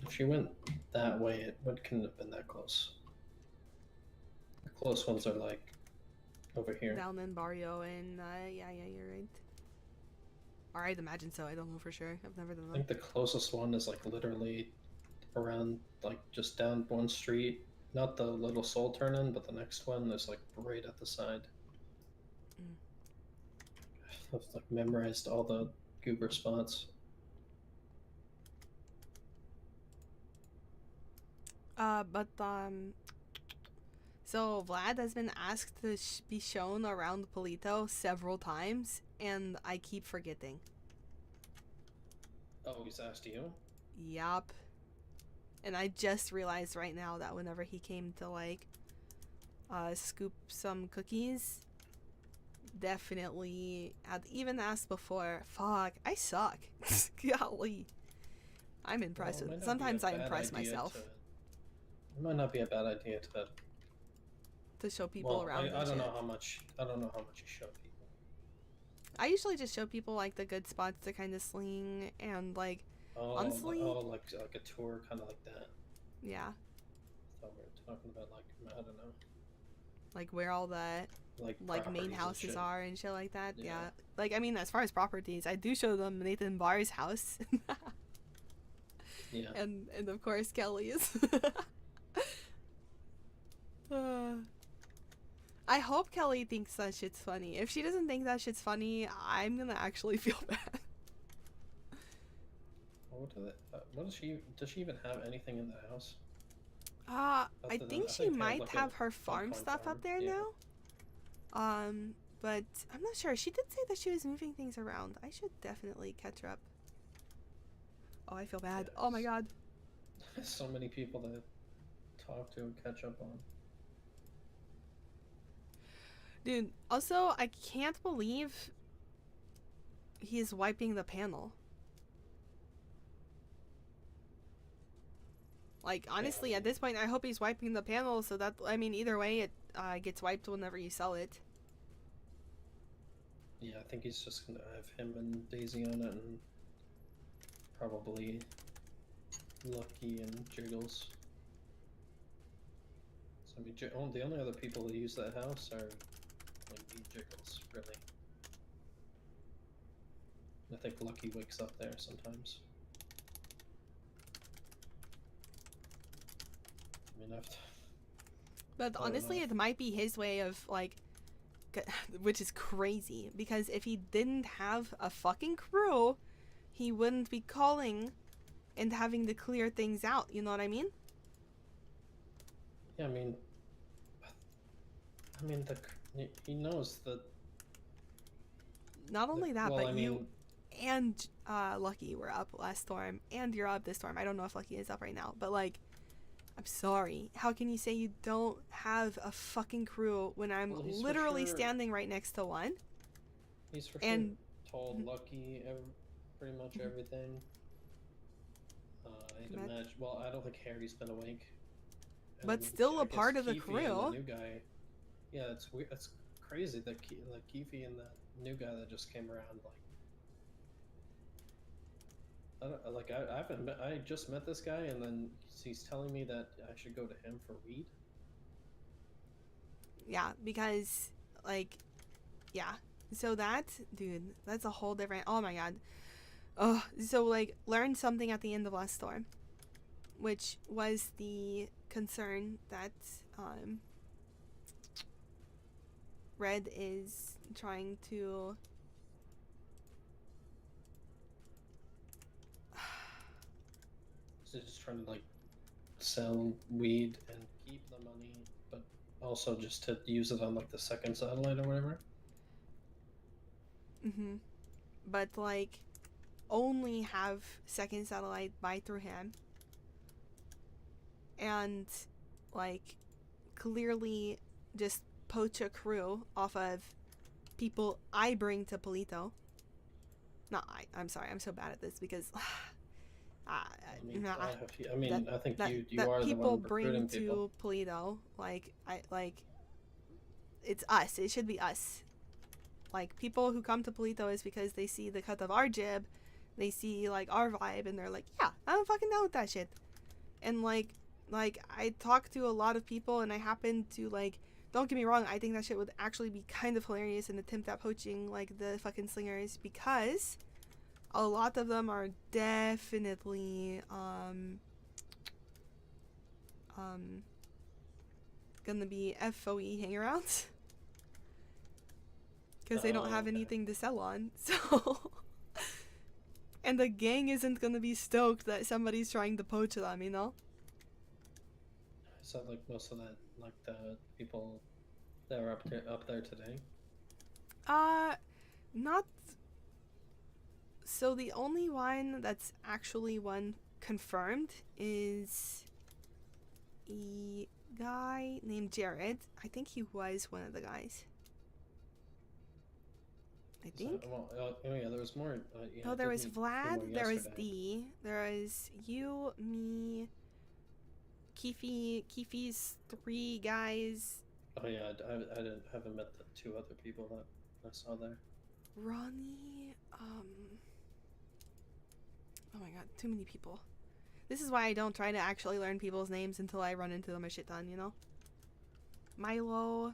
if she went that way, it couldn't have been that close. The close ones are like over here. Down in Barrio and yeah, you're right. Or I'd imagine so. I don't know for sure. I've never done I them. think the closest one is like literally around like just down one street. Not the little soul turn in, but the next one is like right at the side. I've like memorized all the goober spots. So Vlad has been asked to be shown around Polito several times, and I keep forgetting. Oh, he's asked you? Yup. And I just realized right now that whenever he came to like scoop some cookies, definitely had even asked before. Fuck, I suck. Golly. I'm impressed Well, it with might it. not be a Sometimes I bad impress idea myself It might not be a bad idea to show people well, around. I and don't shit. know how much. I don't know how much you show people. I usually just show people like the good spots to kind of sling and like honestly, like a tour, kind of like that. yeah, I thought we were talking about like I don't know. like where all the Like main properties and houses shit. are and shit like that. Yeah. Yeah. Like I mean, as far as properties, I do show them Nathan Barr's house. Yeah. And of course Kelly's. I hope Kelly thinks that shit's funny. If she doesn't think that shit's funny, I'm gonna actually feel bad. What does she? Does she even have anything in the house? I Other than- think I she think they might look have at her farm Bitcoin stuff farm, up there yeah. now. But I'm not sure. She did say that she was moving things around. I should definitely catch her up. Oh, I feel bad. Oh my god. So many people to talk to and catch up on. Dude, also, I can't believe he's wiping the panel. Like, honestly, at this point, I hope he's wiping the panel so that, I mean, either way, it gets wiped whenever you sell it. Yeah, I think he's just gonna have him and Daisy on it, and probably Lucky and Jiggles. So I mean, the only other people that use that house are like me, Jiggles, really. I think Lucky wakes up there sometimes. I mean, But don't honestly, know. it might be his way of, like, which is crazy, because if he didn't have a fucking crew, he wouldn't be calling and having to clear things out, you know what I mean? Yeah, I mean, he knows that. Not only that, well, but I you mean- and Lucky were up last storm, and you're up this storm. I don't know if Lucky is up right now, but like, I'm sorry. How can you say you don't have a fucking crew when I'm Well, he's for literally sure- standing right next to one? He's for And sure told Lucky pretty much everything. I'd Met- imagine. Well, I don't think Harry's been awake. And but then still I a guess part of the Keefe crew. And the new guy. Yeah, it's weird. It's crazy that Keefe and that new guy that just came around. Like, I don't like. I haven't. I just met this guy, and then he's telling me that I should go to him for weed. Yeah, because like, yeah. So that, dude, that's a whole different. Oh my god. Oh, so like, learned something at the end of last storm, which was the concern that Red is trying to. So just trying to like sell weed and keep the money, but also just to use it on like the second satellite or whatever. But like, only have second satellite buy through him, and like, clearly just poach a crew off of people I bring to Palito. Not I'm sorry, I'm so bad at this because I think you are the people one bring recruiting to people. Polito. Like it's us. It should be us. Like, people who come to Polito is because they see the cut of our jib, they see like our vibe, and they're like, yeah, I'm fucking down with that shit. And like I talk to a lot of people, and I happen to like. Don't get me wrong, I think that shit would actually be kind of hilarious and attempt at poaching like the fucking slingers, because a lot of them are definitely gonna be FOE hangarounds because they don't have anything to sell on. So and the gang isn't gonna be stoked that somebody's trying to poach them, you know? So like most of that, like the people that were up there today. Not. So the only one that's actually one confirmed is a guy named Jared. I think he was one of the guys. I think. Oh yeah, there was more. Yeah, Oh, there was Vlad, there was D, there was you, me, Keefe's 3 guys. Oh yeah, I haven't met the 2 other people that I saw there. Ronnie, oh my god, too many people. This is why I don't try to actually learn people's names until I run into them a shit ton, you know? Milo.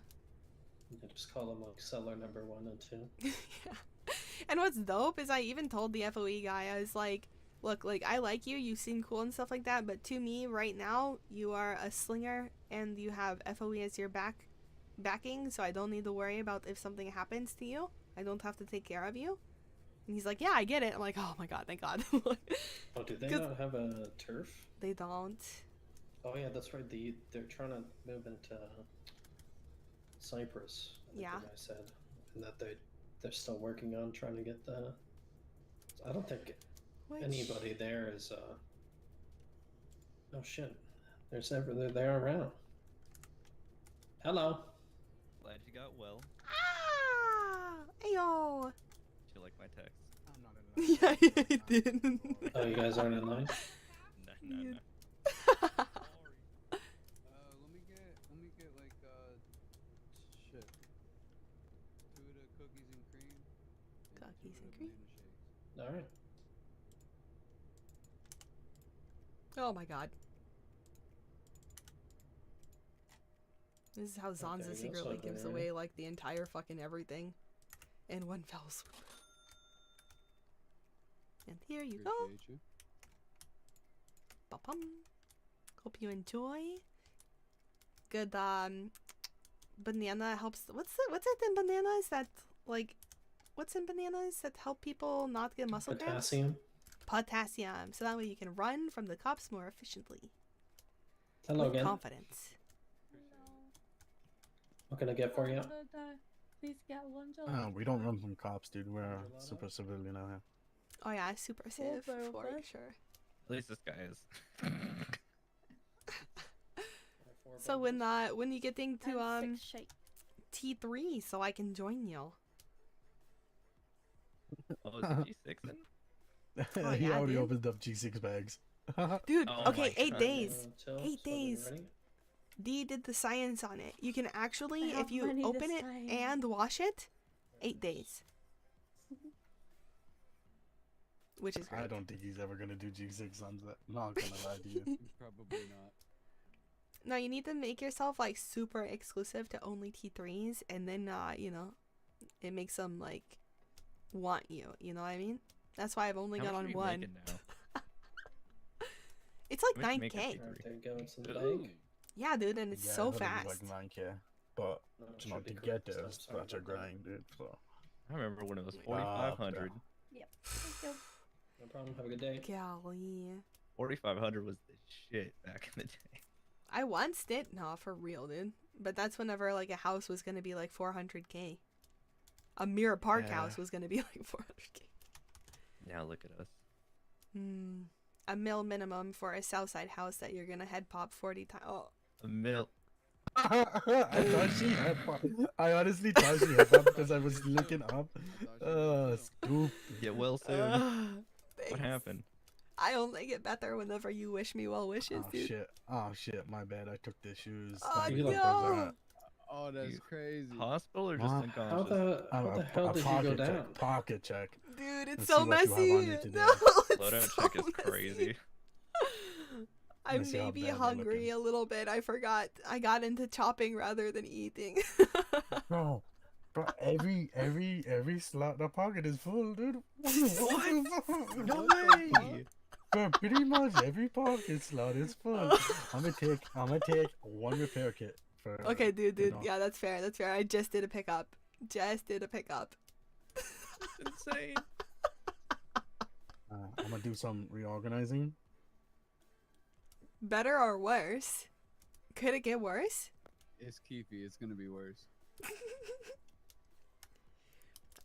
Yeah, just call them like seller number 1 and 2. Yeah. And what's dope is I even told the FOE guy, I was like, look, like, I like you, you seem cool and stuff like that, but to me, right now, you are a slinger, and you have FOE as your backing, so I don't need to worry about if something happens to you. I don't have to take care of you. And he's like, yeah, I get it. I'm like, oh my god, thank god. Oh, do they not have a turf? They don't. Oh yeah, that's right. They're trying to move into Cyprus. I think the guy said, and that they're still working on trying to get the. I don't think anybody there is. Oh shit! They're around. Hello. Glad you got well. Ah! Ayo! Did you like my text? I'm not in line. Yeah, I did. Oh, you guys aren't in line? No. Let me get like shit. 2 of the cookies and cream. Cookies and cream. All right. Oh my god. This is how Zanza Okay, secretly that's gives not away like the entire fucking everything in one fell swoop. And here you go. You. Ba-pum. Hope you enjoy. Good banana helps. What's it in bananas that like? What's in bananas that help people not get muscle cramps? Potassium. Potassium. So that way you can run from the cops more efficiently. Hello with again. confidence. What can I get for you? Please get one job. We don't run from cops, dude. We're super civilian out here. Oh yeah, super civ for sure. At least this guy is. So when you getting to T3, so I can join you. Oh, is it G6 then? Oh, He yeah, already dude. opened up G6 bags. Dude, Oh okay, my 8 God. days. Till, 8 so getting days. ready? D did the science on it. You can actually, How if you many to open it sign? and wash it, 8 days. Which is great. I don't think he's ever gonna do G6 Zanza. Not gonna lie to you. Probably not. No, you need to make yourself like super exclusive to only T3s, and then you know, it makes them like want you. You know what I mean? That's why I've only How got much on are you one. making now? It's like How much you 9K. making Alright, there you go. It's in the Ooh. bank. Yeah, dude, and it's Yeah, so I thought it fast. was like 9K, but No, it you know, should be to correct get this there time. is Sorry such a about that. grind, dude. So I remember when it was Ah, 4,500. Yep. Thank you. No problem. Have a good day. Golly. 4,500 was the shit back in the day. I once did, no, for real, dude. But that's whenever like a house was gonna be like 400K. A Mirror Park Yeah. house was gonna be like 400K. Now look at us. A mil minimum for a Southside house that you're gonna head pop 40 times. Oh. A mil. I thought she had pop. I honestly thought she had pop because I was looking up. Stupid. Get well soon. What Thanks. happened? I only get better whenever you wish me well wishes, Oh dude. shit! Oh shit! My bad. I took the shoes. Oh, Like, You like no. Oh, that's You- crazy. Hospital or just Huh? unconscious? How the hell did you go pocket down? check. Pocket check. Dude, it's Let's so see what you have messy. on you today. No, it's Loadout so check is messy. crazy. I'm Let's see how maybe bad they're hungry looking. a little bit. I forgot. I got into chopping rather than eating. Bro, every slot in the pocket is full, dude. What? No way! Bro, pretty much every pocket slot is full. I'm gonna take one repair kit for. Okay, dude. you know, Yeah, that's fair. That's fair. I just did a pickup. Just did a pickup. Insane. I'm gonna do some reorganizing. Better or worse? Could it get worse? It's Keefy. It's gonna be worse.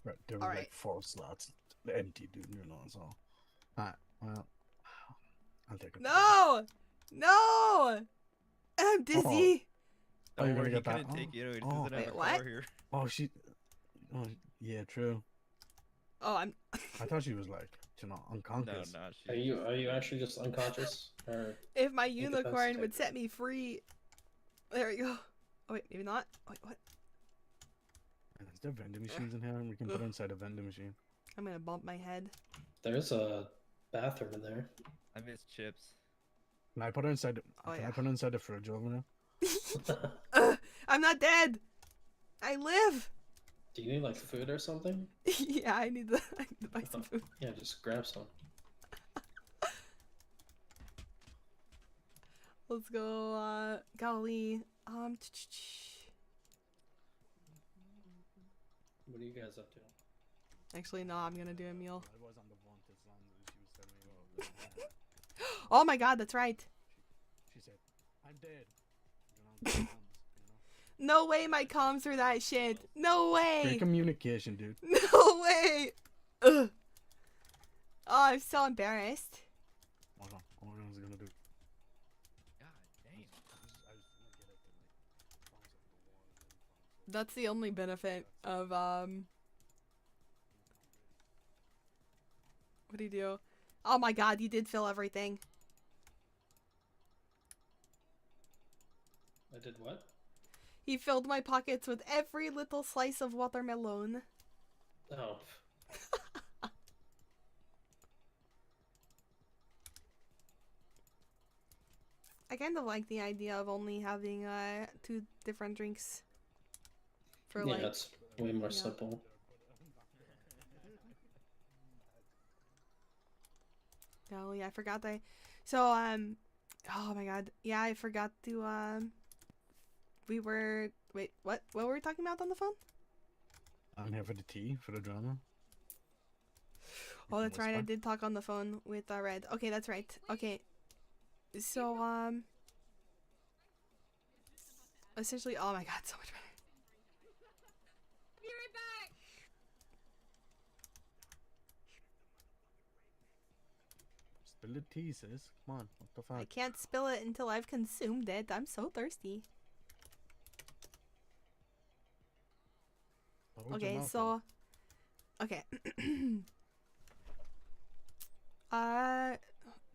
Right, there were Alright. like 4 slots empty, dude. You know, so. Alright, well, I'll take it. No! No! I'm dizzy. Oh, you're Don't gonna worry, he get that? couldn't take you. He Oh. doesn't have Wait, a what? car here. Oh, she. Oh, yeah, true. Oh, I'm. I thought she was like, you know, No, unconscious. not Are she. you actually just unconscious? Or If my Incapacitated. unicorn would set me free. There we go. Oh, wait, maybe not. Wait, what? Is there vending machines in here? We can put her inside a vending machine. I'm gonna bump my head. there's a bathroom in there. I miss chips. Can I put her inside? Oh, Can yeah. I put her inside the fridge over there? I'm not dead. I live. Do you need like food or something? Yeah, I need to buy some food. Yeah, just grab some. Let's go. Golly. What are you guys up to? Actually, no. I'm gonna do a meal. I was on the wanted Zanza. She was telling me about. Oh my God, that's right. She said, "I'm dead." You know, you know. No way, my comms are that shit. No way. Great communication, dude. No way. Ugh. Oh, I'm so embarrassed. What was I gonna do? God damn. That's the only benefit of What do you do? Oh my God, you did fill everything. I did what? He filled my pockets with every little slice of watermelon. Oh. I kind of like the idea of only having 2 different drinks. For Yeah, like, it's way more yeah. simple. Golly, I forgot that. So oh my God, yeah, I forgot to we were wait, what were we talking about on the phone? I'm here for the tea, for the drama. Oh, that's right. I whisper. did talk on the phone with Red. Okay, that's right. Okay. So, essentially, oh my God, so much better. Be right back. Spill the tea, sis. Come on, what the I fuck? can't spill it until I've consumed it. I'm so thirsty. Hold your Okay, mouth, so Okay.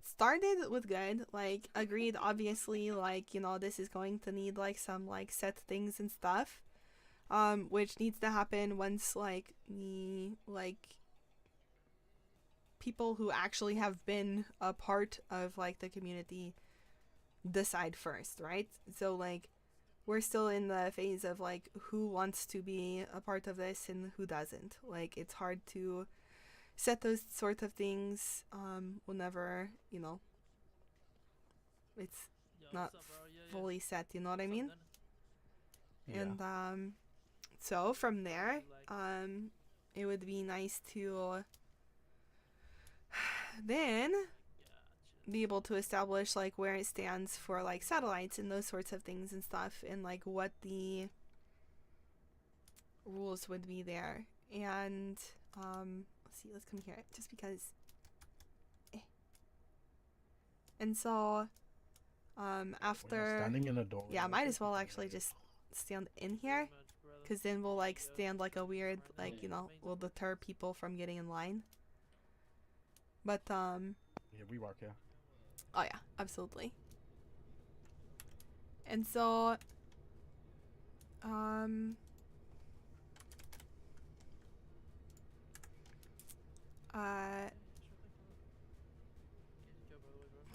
Started with good, like, agreed, obviously, like, you know, this is going to need, like, some, like, set things and stuff, which needs to happen once, like, the, like, people who actually have been a part of, like, the community decide first, right? So, like, we're still in the phase of, like, who wants to be a part of this and who doesn't. Like, it's hard to set those sorts of things, whenever, you know, it's not fully set, you know what I mean? Yeah. And, so from there, it would be nice to then be able to establish, like, where it stands for, like, satellites and those sorts of things and stuff, and, like, what the rules would be there. And, let's see, let's come here, just because. And so, after, standing in a doorway, yeah, I might think as well actually just stand in here, because then we'll, like, stand, like, a weird, like, you know, will deter people from getting in line. But, Yeah, we work here. oh yeah, absolutely. And so,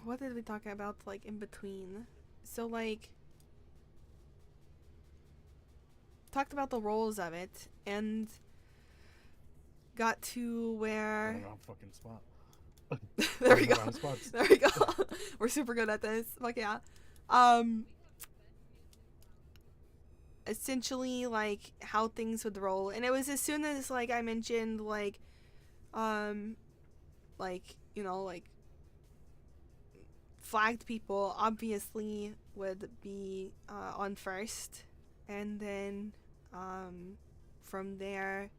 what did we talk about, like, in between? So, like, talked about the roles of it, and got to where Wrong fucking spot. there we Going go. around spots. There we go. We're super good at this. Fuck yeah. Essentially, like, how things would roll, and it was as soon as, like, I mentioned, like, you know, like, flagged people obviously would be on first, and then from there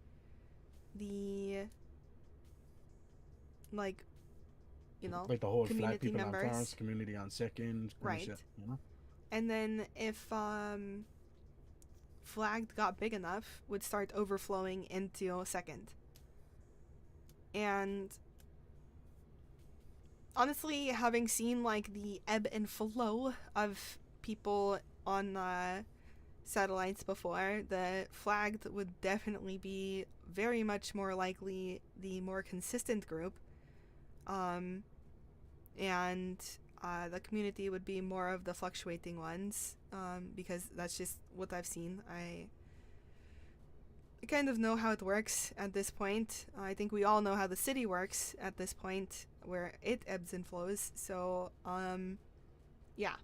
the, like, you know, Like the whole flag community people members, on first, community on second, kind of right? shit, you know? And then if flagged got big enough, would start overflowing into second. And honestly, having seen, like, the ebb and flow of people on satellites before, the flagged would definitely be very much more likely the more consistent group, and the community would be more of the fluctuating ones, because that's just what I've seen. I kind of know how it works at this point. I think we all know how the city works at this point, where it ebbs and flows. So, yeah.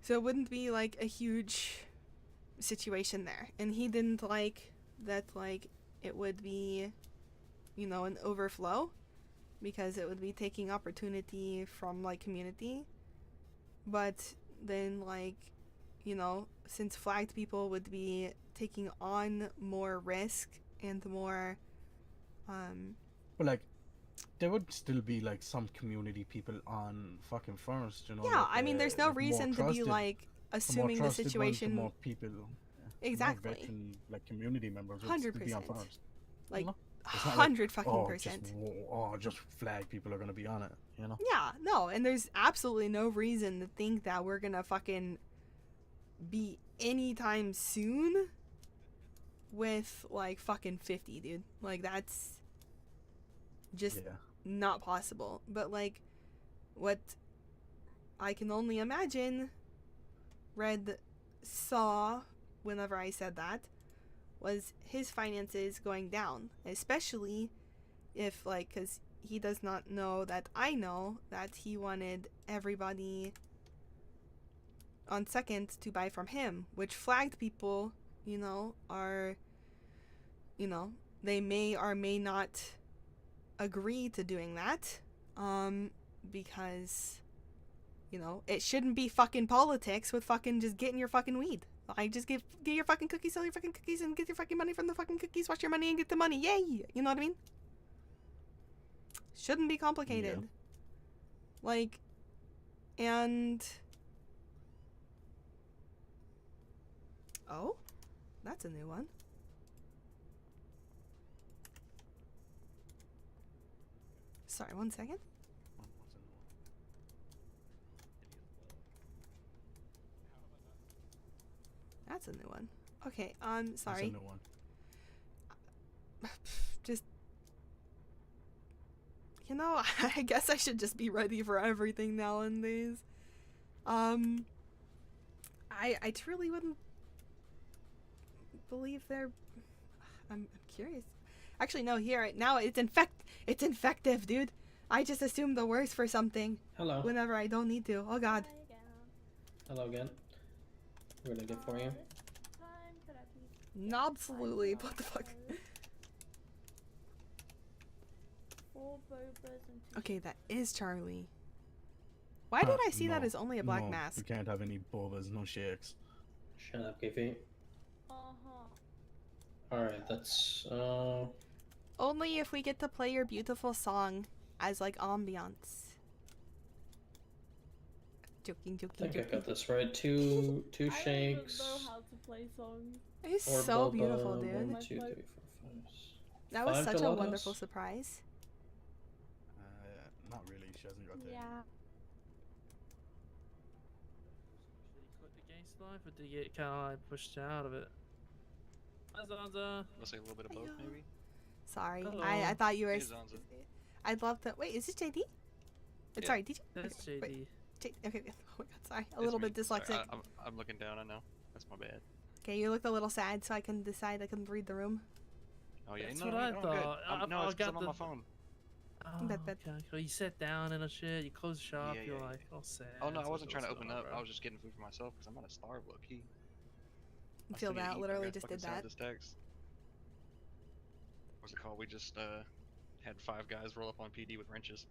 So it wouldn't be, like, a huge situation there. And he didn't like that, like, it would be, you know, an overflow, because it would be taking opportunity from, like, community. But then, like, you know, since flagged people would be taking on more risk and more, But, like, there would still be, like, some community people on fucking first, you know? yeah, like, I mean, there's no like, more reason to be, trusted- like, the more assuming the trusted ones, the situation. more people, Exactly. more veteran, like, community members would still be on 100%. first. Like, you know? It's not 100 fucking oh, percent. Just flag people are gonna be on it, you know? Yeah, no, and there's absolutely no reason to think that we're gonna fucking be anytime soon with, like, fucking 50, dude. Like, that's just not possible. But, like, what I can only imagine Red saw whenever I said that was his finances going down, especially if, like, because he does not know that I know that he wanted everybody on second to buy from him, which flagged people, you know, are, you know, they may or may not agree to doing that, because, you know, it shouldn't be fucking politics with fucking just getting your fucking weed. Like, just get your fucking cookies, sell your fucking cookies, and get your fucking money from the fucking cookies, wash your money and get the money, yay! You know what I mean? Shouldn't be complicated. Yeah. Like, and... oh? That's a new one. Sorry, 1 second. That's a new one. Okay, sorry. That's a new one. Just, you know, I guess I should just be ready for everything nowadays. I truly wouldn't believe they're. I'm curious. Actually, no. Here now, it's infective, dude. I just assumed the worst for something. Hello. Whenever I don't need to. Oh God. Hello again. We're gonna get for you. Absolutely. What the fuck? Okay, that is Charlie. Why did I see that as only a black no, mask? You can't have any bobas, no shakes. Shut up, KP. Alright, that's Only if we get to play your beautiful song as like ambiance. Joking. I think I got this right. Two shakes. I don't know how to play songs. It's Or so boba, beautiful, dude. 1, 2, 3, 4, 5. That was 5 such a gelatos? wonderful surprise. Not really. She hasn't got that. Yeah. Quit the gangster life, or did you get kind of like pushed out of it? Hi, Zanza. Let's say a little bit of both, maybe. Sorry, Hello. I thought you were. Hey, Zanza. I'd love to. Wait, is this JD? Yeah. Sorry, did you? That's okay, JD. wait, okay. Oh my God, sorry. A It's little me. bit Sorry, dyslexic. I'm looking down, I know. That's my bad. Okay, you looked a little sad, so I can decide I can read the room. Oh, yeah, That's no, what no, I no, I'm thought. good. No, it's 'cause I'm on my phone. Oh, okay. So you sat down and shit. You closed the shop. Yeah, You're yeah, like, oh sad. Oh, no, I so wasn't trying to what's open going on, up. bro? I was just getting food for myself because I'm on a starve low key. I feel that. Literally just did that. This text. What's it called? We just had 5 guys roll up on PD with wrenches.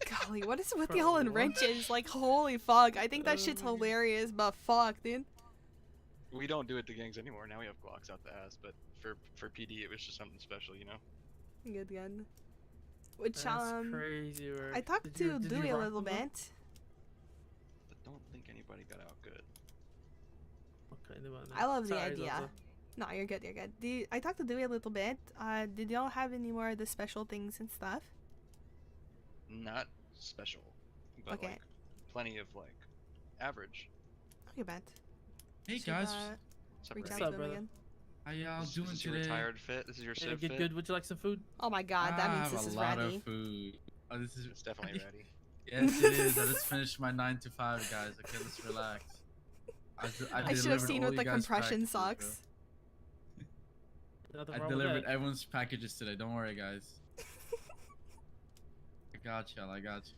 Golly, what is with y'all and wrenches? Like, holy fuck. I think that shit's hilarious, but fuck, dude. We don't do it to gangs anymore. Now we have Glocks out the ass, but for PD it was just something special, you know? Good. Which, That's crazy work. I talked Did you to Dewey a rock little with him? bit. But don't think anybody got out good. Okay, never mind. I love the Sorry, idea. Zanza. No, you're good. I talked to Dewey a little bit. Did y'all have any more of the special things and stuff? Not special, but Okay. like plenty of like average. Okay, bet. Hey Should, guys, reach What's out up, to them brother? again. how y'all This doing is your today? retired fit. This is your Yeah, civ good, fit. good. Would you like some food? Oh my God, that I means have this a is lot ready. of food. Oh, this is It's definitely ready. Yes, it is. I just finished my 9 to 5, guys. Okay, let's relax. I should have delivered seen all with the you guys' compression packages, bro. socks. Nothing I wrong with delivered that. everyone's packages today. Don't worry, guys. I got y'all. I got you.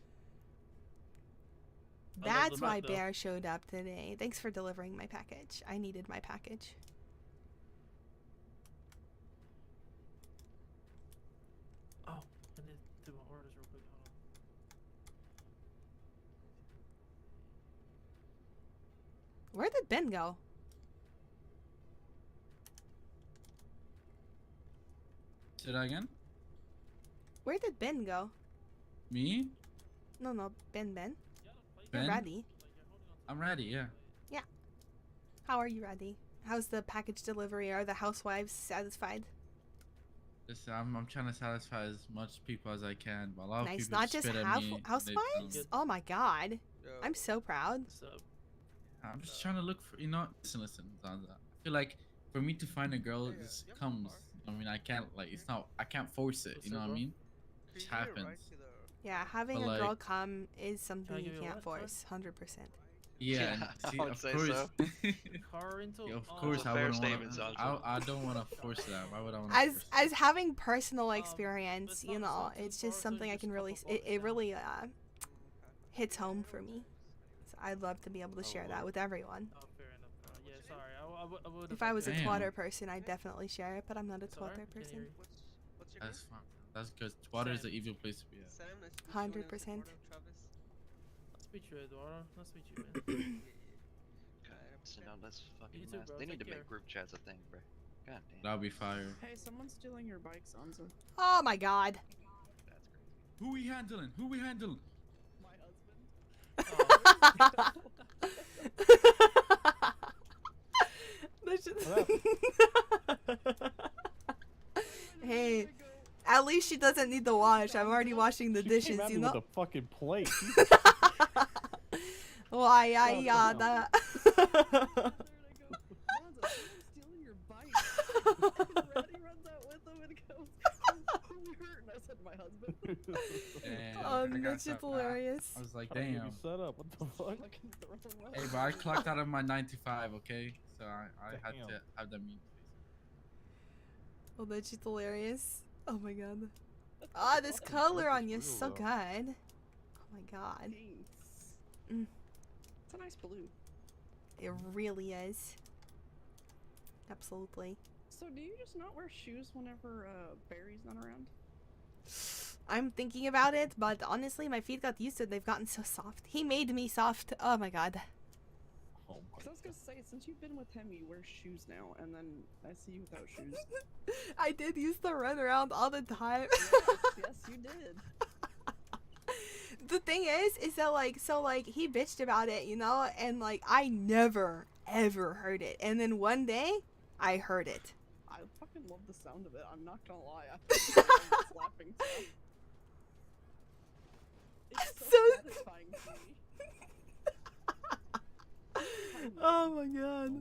That's the why map, though. Bear showed up today. Thanks for delivering my package. I needed my package. Oh, I need to do my orders real quick. Hold on. Where did Ben go? Say that again? Where did Ben go? Me? No, Ben. Ben? You're ready. I'm ready, yeah. Yeah. How are you ready? How's the package delivery? Are the housewives satisfied? Listen, I'm trying to satisfy as much people as I can, but a lot of Nice. people Not just spit at me and they housewives? don't. Oh my God. I'm so proud. I'm just trying to look for, listen, Zanza. I feel like for me to find a girl, it just comes. I mean, I can't, I can't force it, you know what I mean? It just happens. Yeah, having But, a girl like- come is something you give you a can't what, force. 100%. Yeah, I see, would of say course. so. Car rental? Yeah, of Oh, course, That's a I fair wouldn't statement, want. Zanza. I don't want to force that. Why would I want to force As having personal experience, you know, it's just something I can really it really hits home for me. So I'd love to be able to share that with everyone. Oh, fair enough. Yeah, sorry. I would. If I was a Damn. twatter person, I'd definitely share it, but I'm not a Sorry, twatter can't hear person. you. That's fine. That's because water is the evil place to be at. 100%. Nice to meet you, Eduardo. Nice to meet you, man. So now that's fucking You too, mess. bro. They need Take to care. make group chats a thing, bro. God damn. That'll be fire. Hey, someone's stealing your bike, Zanza. Oh my God. Who we handling? Who we handling? My husband. That's just- Hey, At least she doesn't need the wash. I'm already washing the She dishes, came at you me know? with a fucking plate. Why, yeah, God yeah, damn. that. Zanza, someone's stealing your bike. And Ratty runs out with him and goes, "Who hurt?" And I said, "My husband." Damn, Oh, I got that's shot. hilarious. I was like, Trying to get damn. me set up. What the fuck? Hey, but I clocked out of my 9 to 5, okay? So I had Damn. to have that meeting. Oh, that's just hilarious. Oh my god. Ah, this color on you is so though. good. Oh my god. Thanks. Mm, It's a nice blue. it really is. Absolutely. So do you just not wear shoes whenever Barry's not around? I'm thinking about it, but honestly, my feet got used to it. They've gotten so soft. He made me soft. Oh my god. Oh my Because I was gonna say, since you've been with him, you wear shoes now, and then I see you without shoes. I did used to run around all the time. Yes, you did. The thing is that like, so like he bitched about it, you know, and like I never ever heard it, and then one day I heard it. I fucking love the sound of it. I'm not gonna lie. I fucking love this laughing stuff. It's so satisfying to me. Oh my god.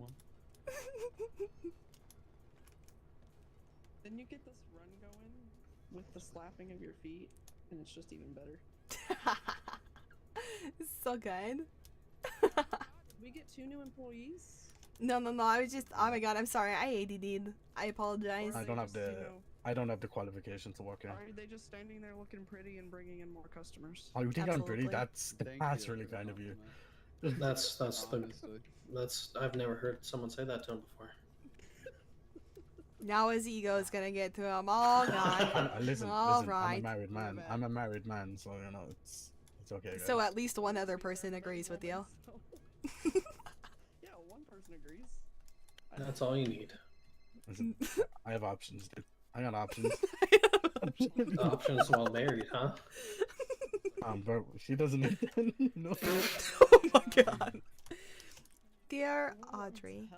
Then you get this run going with the slapping of your feet, and it's just even better. It's so good. Did we get 2 new employees? No, I was just. Oh my god, I'm sorry. I ADD'd. I apologize. I don't have the. I don't have the qualifications to work here. Are they just standing there looking pretty and bringing in more customers? Oh, you think I'm pretty? Absolutely. That's really kind of you. That's I've never heard someone say that to him before. Now his ego is gonna get to him. Oh god. Listen, All I'm a right. married man. I'm a married man, so you know it's okay. Guys. So at least one other person agrees with you. Yeah, one person agrees. That's all you need. Listen, I have options, dude. I got options. Options while married, huh? But she doesn't need that, you know? Oh my god. Dear Audrey.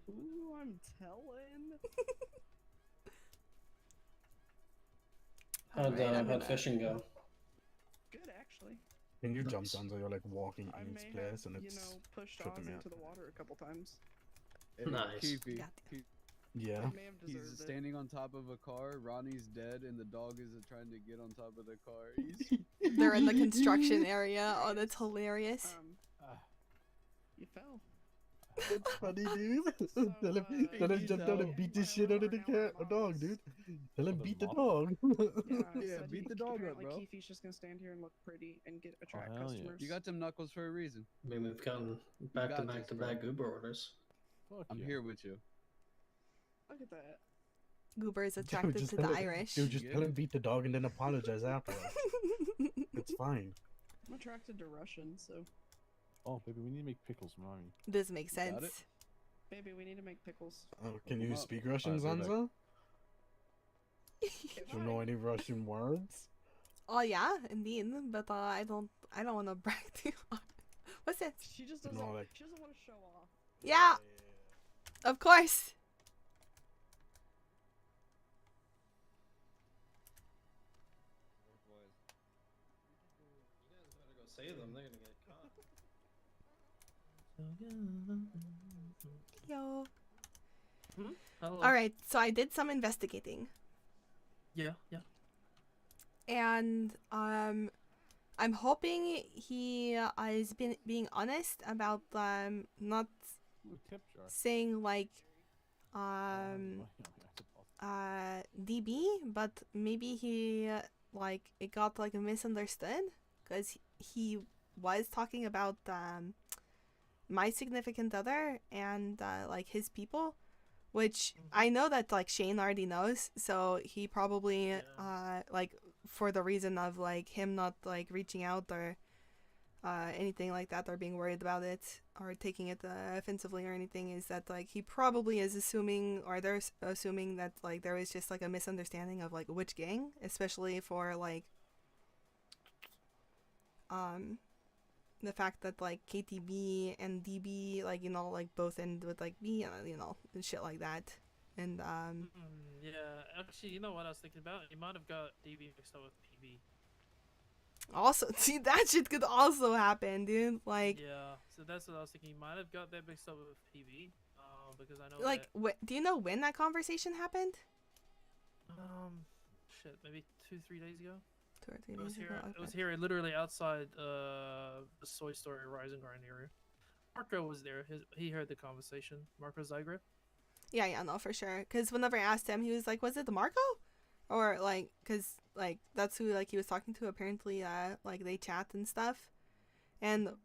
Ooh, I'm telling. How'd fishing go? Good, actually. When you jump on, so you're like walking in its place, and You it's know, pushed tripping Oz me out. into the water a couple times. Nice. Keefy, Yeah. May have he's deserved it. standing on top of a car. Ronnie's dead, and the dog is trying to get on top of the car. He's... They're in the construction area. Oh, that's hilarious. You fell. That's funny, dude. Tell him jump down and beat the shit out of the cat or dog, dude. Tell him beat the dog. Yeah, beat the dog up, bro. Keefe's just gonna stand here and look pretty and attract hell yeah. customers. You got them knuckles for a reason. I mean, we've gotten back to back to back Uber orders. Fuck I'm yeah. here with you. Look at that. Goober is Dude, attracted just to tell the him- Irish. Dude, just tell him beat the dog and then apologize afterwards. It's fine. I'm attracted to Russians, so Oh, baby, we need to make pickles, mommy. This makes Got sense. it? baby, we need to make pickles. Oh, can you up. speak Russian, Alright, we're back. Zanza? Do you know any Russian words? Oh yeah, indeed. But I don't want to brag too hard. What's that? She just doesn't. No, like- She doesn't want to show off. Yeah. Of course. Go say them, they're gonna get caught. Yo. Hello. All right. So I did some investigating, Yeah, yeah. and I'm hoping he is being honest about not Tip jar. saying like DB, but maybe he like it got like misunderstood because he was talking about my significant other and like his people, which I know that like Shane already knows, so he probably like for the reason of like him not like reaching out or anything like that or being worried about it or taking it offensively or anything, is that like he probably is assuming or they're assuming that like there was just like a misunderstanding of like which gang, especially for like the fact that like KTB and DB like, you know, like both end with like B, you know, and shit like that, And Yeah, actually, you know what I was thinking about? You might have got DB mixed up with PB. also, see, that shit could also happen, dude. Like, Yeah, so that's what I was thinking. You might have got that mixed up with PB. Because I know like, do you know when that conversation happened? shit, maybe 2-3 days ago. 2 or 3 It was days here. ago. It was Okay. here, literally outside the Soy Story Rising Ground area. Marco was there. He heard the conversation. Marco Zagreb. Yeah, no, for sure. Because whenever I asked him, he was like, "Was it the Marco?" Or like, cause like that's who like he was talking to. Apparently, like they chat and stuff, and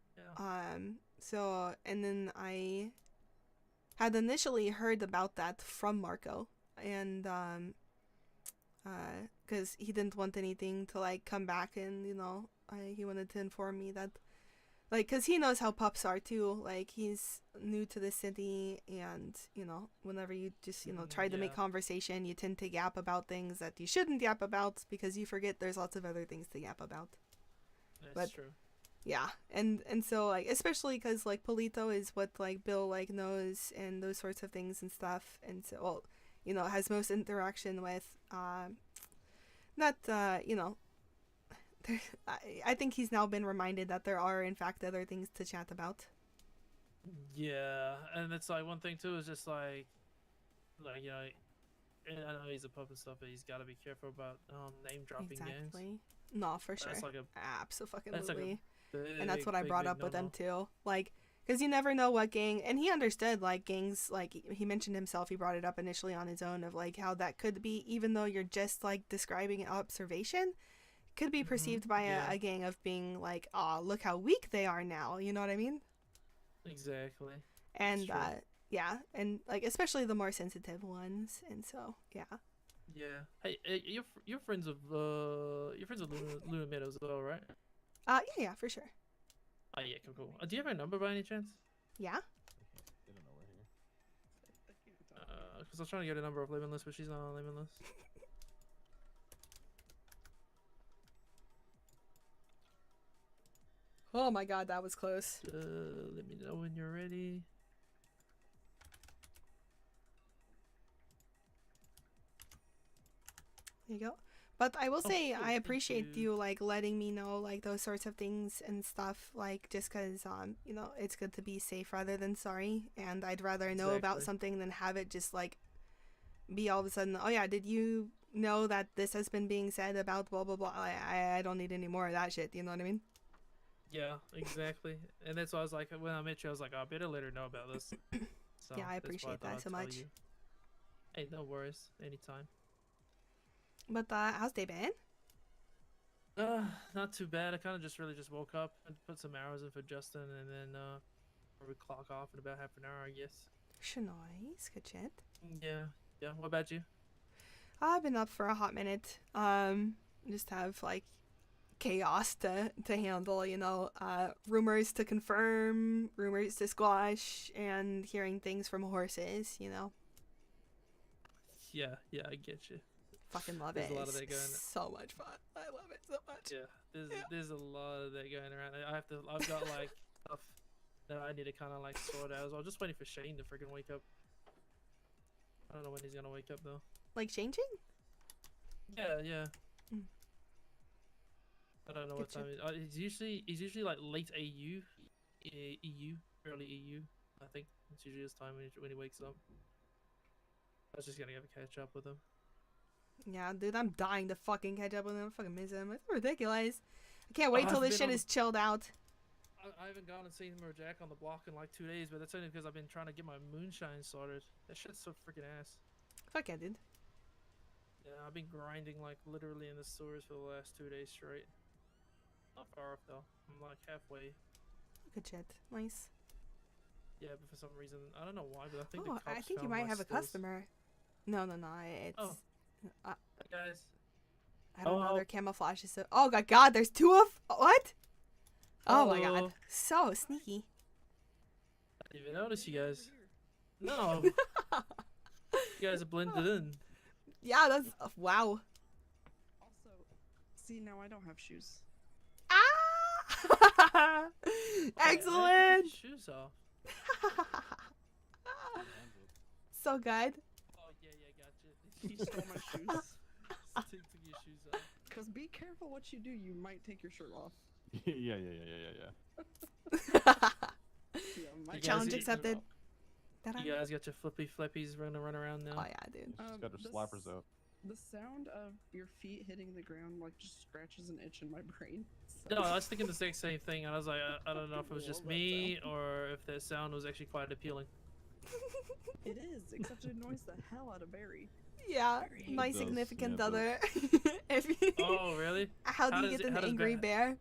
so and then I had initially heard about that from Marco, and cause he didn't want anything to like come back, and he wanted to inform me that. Like, cause he knows how pups are too. Like, he's new to the city, and whenever you just try to make conversation, you tend to yap about things that you shouldn't yap about because you forget there's lots of other things to yap about. That's true. Yeah, and so like especially because like Polito is what like Bill like knows and those sorts of things and stuff, and so has most interaction with I think he's now been reminded that there are in fact other things to chat about. Yeah, and it's like one thing too is just like and I know he's a pup and stuff, but he's got to be careful about name dropping gangs. No, for sure. That's like Absolutely. And that's big, what I brought big up with him no-no. too. Like, because you never know what gang, and he understood like gangs. Like he mentioned himself, he brought it up initially on his own of like how that could be, even though you're just like describing an observation, could be perceived by a gang of being like, oh, look how weak they are now. You know what I mean? Exactly. And yeah, and like especially the more sensitive ones, and so yeah. Yeah. Hey, you're friends with Luna Meadows, though, right? Yeah, for sure. Oh yeah, cool. Do you have her number by any chance? Yeah. Because I was trying to get a number of Limitless, but she's not on Limitless. Oh my god, that was close. Let me know when you're ready. There you go. But I will say I appreciate you like letting me know like those sorts of things and stuff, like just because it's good to be safe rather than sorry, and I'd rather know about something than have it just like be all of a sudden, oh yeah, did you know that this has been being said about blah blah blah. I don't need any more of that shit, you know what I mean? Yeah, exactly. And that's why I was like, when I met you, I was like, oh, I better let her know about this. So yeah, I that's why appreciate thought that I'd so tell much. you. Hey, no worries. Anytime. But how's day been? Not too bad. I kind of just woke up and put some hours in for Justin, and then probably clock off in about half an hour, I guess. Nice, good shit. Yeah. What about you? I've been up for a hot minute. Just have like chaos to handle, rumors to confirm, rumors to squash, and hearing things from horses, Yeah, I get you. Fucking love There's it. a lot of that It's going. so much fun. I love it so much. Yeah, there's a lot of that going around. I've got like stuff that I need to kind of like sort out. I'm just waiting for Shane to freaking wake up. I don't know when he's gonna wake up though. Like changing? Yeah. I don't know what time it is. He's usually like late EU, early EU. I think it's usually his time when he wakes up. I was just gonna have a catch up with him. Yeah, dude, I'm dying to fucking catch up with him. I fucking miss him. It's ridiculous. I can't wait till this shit is chilled out. I haven't gone and seen him or Jack on the block in like 2 days, but that's only because I've been trying to get my moonshine sorted. That shit's so freaking ass. Fuck yeah, dude. Yeah, I've been grinding like literally in the stores for the last 2 days straight. Not far off though. I'm like halfway. Good shit. Nice. Yeah, but for some reason, I don't know why, but I think oh, the cops I think you found might my have a stills. customer. No, it's. Oh. Hey guys. I don't know. Their camouflage is so. Oh my god, there's two of. What? Oh my god, so sneaky. I didn't even notice you guys. No. You guys are blended in. Yeah, that's wow. Also, see, now I don't have shoes. Ah! Excellent. Shoes off. So good. Oh yeah, He stole my shoes. Took your shoes off. Cause be careful what you do. You might take your shirt off. Yeah. Yeah, my Challenge shoes accepted. off. You guys got your flippy flappies run around now. Oh yeah, dude. She's got her the slappers out. The sound of your feet hitting the ground like just scratches an itch in my brain. No, I was thinking the same thing, and I was like, I don't know if it was just me or if the sound was actually quite appealing. It is, except it annoys the hell out of Barry. Yeah, Barry my hates significant those. other. If you, Oh, really? how do you does get it- an how does angry Ba- bear?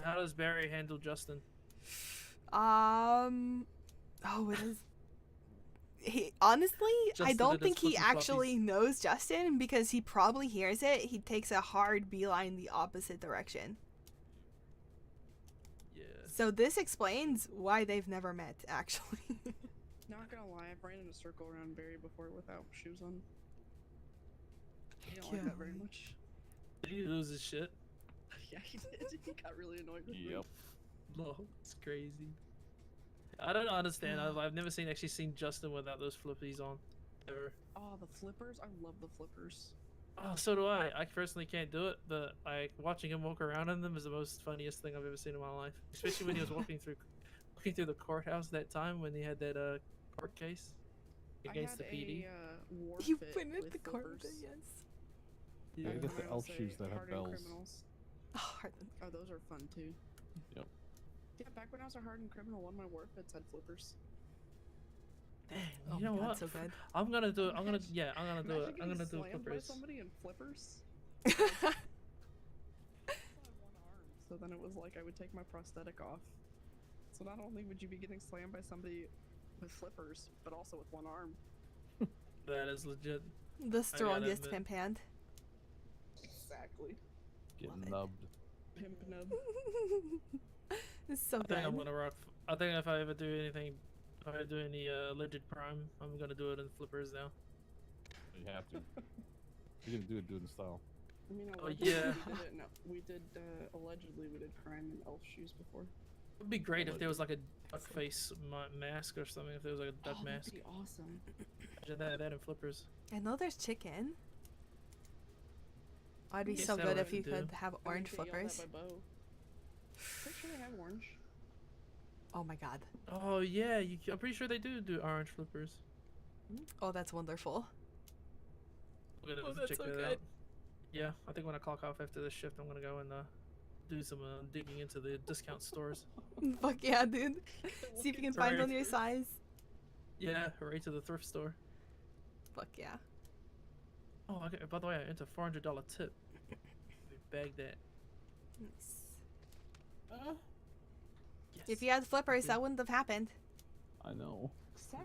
How does Barry handle Justin? Oh, it is. He honestly, I Justin don't and his think he flippy floppies. actually knows Justin because he probably hears it. He takes a hard beeline the opposite direction. Yeah. So this explains why they've never met, actually. Not gonna lie, I've ran in a circle around Barry before without shoes on. He don't like that very much. Did he lose his shit? Yeah, he did. He got really annoyed with me. Yep. No, it's crazy. I don't understand. I've never seen Justin without those flippies on, ever. Oh, the flippers! I love the flippers. Oh, so do I. I personally can't do it, but like watching him walk around in them is the most funniest thing I've ever seen in my life. Especially when he was walking through the courthouse that time when he had that court case against the PD. War You fit went at with the court, flippers. yes. Yeah, Back get when the I elf was shoes a that have hardened bells. criminals. Oh, Oh, those are fun too. Yep. Yeah, back when I was a hardened criminal, one of my war fits had flippers. Dang, Oh you know my God, what? so good. I'm gonna do it. I'm gonna do it. I'm Imagine gonna getting do slammed by flippers. somebody in flippers. I had one arm, so then it was like I would take my prosthetic off. So not only would you be getting slammed by somebody with flippers, but also with one arm. That is legit. The strongest admit. pimp hand. Exactly. Getting nubbed. Pimp nub. It's so I good. think I'm gonna rock. I think if I ever do anything, if I do any alleged crime, I'm gonna do it in flippers now. You have to. You're gonna do it in style. I mean, Oh, allegedly yeah. we did allegedly we did crime in elf shoes before. It would be great if there was like a duck face mask or something. If there was like a duck Oh, mask. that'd be awesome. Imagine that in flippers. I know there's chicken. Oh, it'd be Yes, so that good would if you do. could have I orange get yelled at flippers. by Bo. Pretty sure they have orange. Oh my God. Oh yeah, I'm pretty sure they do orange flippers. Oh, that's wonderful. I'm gonna Oh, that's check so that good. out. Yeah, I think when I clock off after this shift, I'm gonna go and do some digging into the discount stores. Fuck yeah, dude. See if you can find one Right. your size. Yeah, right to the thrift store. Fuck yeah. Oh, okay. By the way, I entered $400 tip. We bagged that. Nice. If you had flippers, that wouldn't have happened. I know.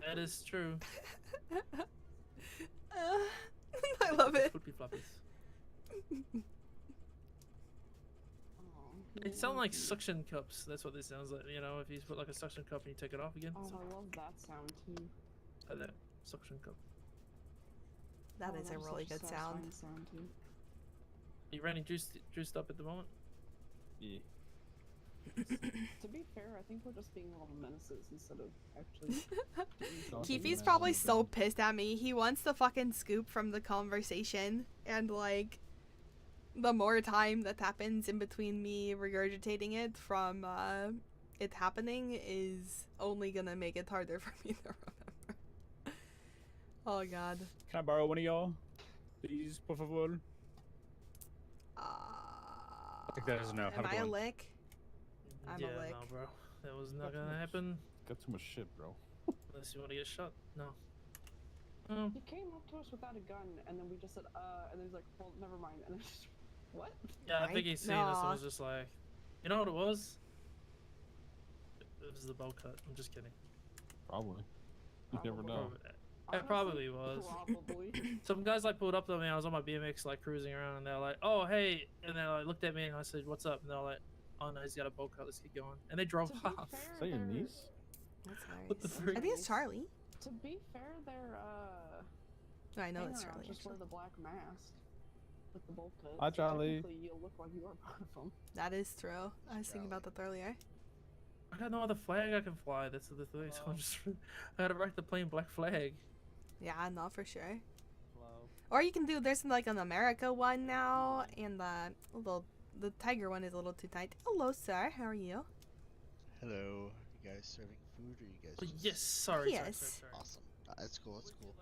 That is true. I love it. Flippy floppies. It sounds like suction cups. That's what this sounds like. You know, if you put like a suction cup and you take it off again. Oh, So, I love that sound too. like that suction cup. That Oh, is a that's really such a good sound. satisfying too. You running juiced up at the moment? Yeah. To be fair, I think we're just being little menaces instead of actually. Keefe's probably so pissed at me. He wants the fucking scoop from the conversation, and like, the more time that happens in between me regurgitating it from it happening is only gonna make it harder for me to remember. Oh God. Can I borrow one of y'all? Please, por favor. I think that is enough. Am Have a I good a one. lick? I'm yeah, a lick. no, bro. That was not gonna happen Got too much shit, bro. unless you want to get shot. No. He came up to us without a gun, and then we just said, and then he's like, well, never mind. And then just, what? Yeah, I think he's seen us and Aw. was just like, you know what it was? It was the bow cut. I'm just kidding. Probably. You never know. It probably was. Probably. Some guys like pulled up to me. I was on my BMX like cruising around, and they're like, "Oh, hey!" And they like looked at me, and I said, "What's up?" And they're like, "Oh no, he's got a bow cut. Let's get going." And they drove off. Is that your niece? That's What the nice. frick? I think it's Charlie. To be fair, they're I know hang it's around, Charlie. just wear Actually. the black mask with the bowl cut. Hi, so Charlie. technically you'll look like you are part of them. That is true. I was thinking about that earlier. I got no other flag I can fly. That's the thing. So I'm just, I gotta write the plain black flag. Yeah, no, for sure. Or you can do, there's like an America one now, and the tiger one is a little too tight. Hello, sir. How are you? Hello. You guys serving food or you guys Oh, just... yes, sorry. Yes. Sorry. Awesome. That's cool, that's cool.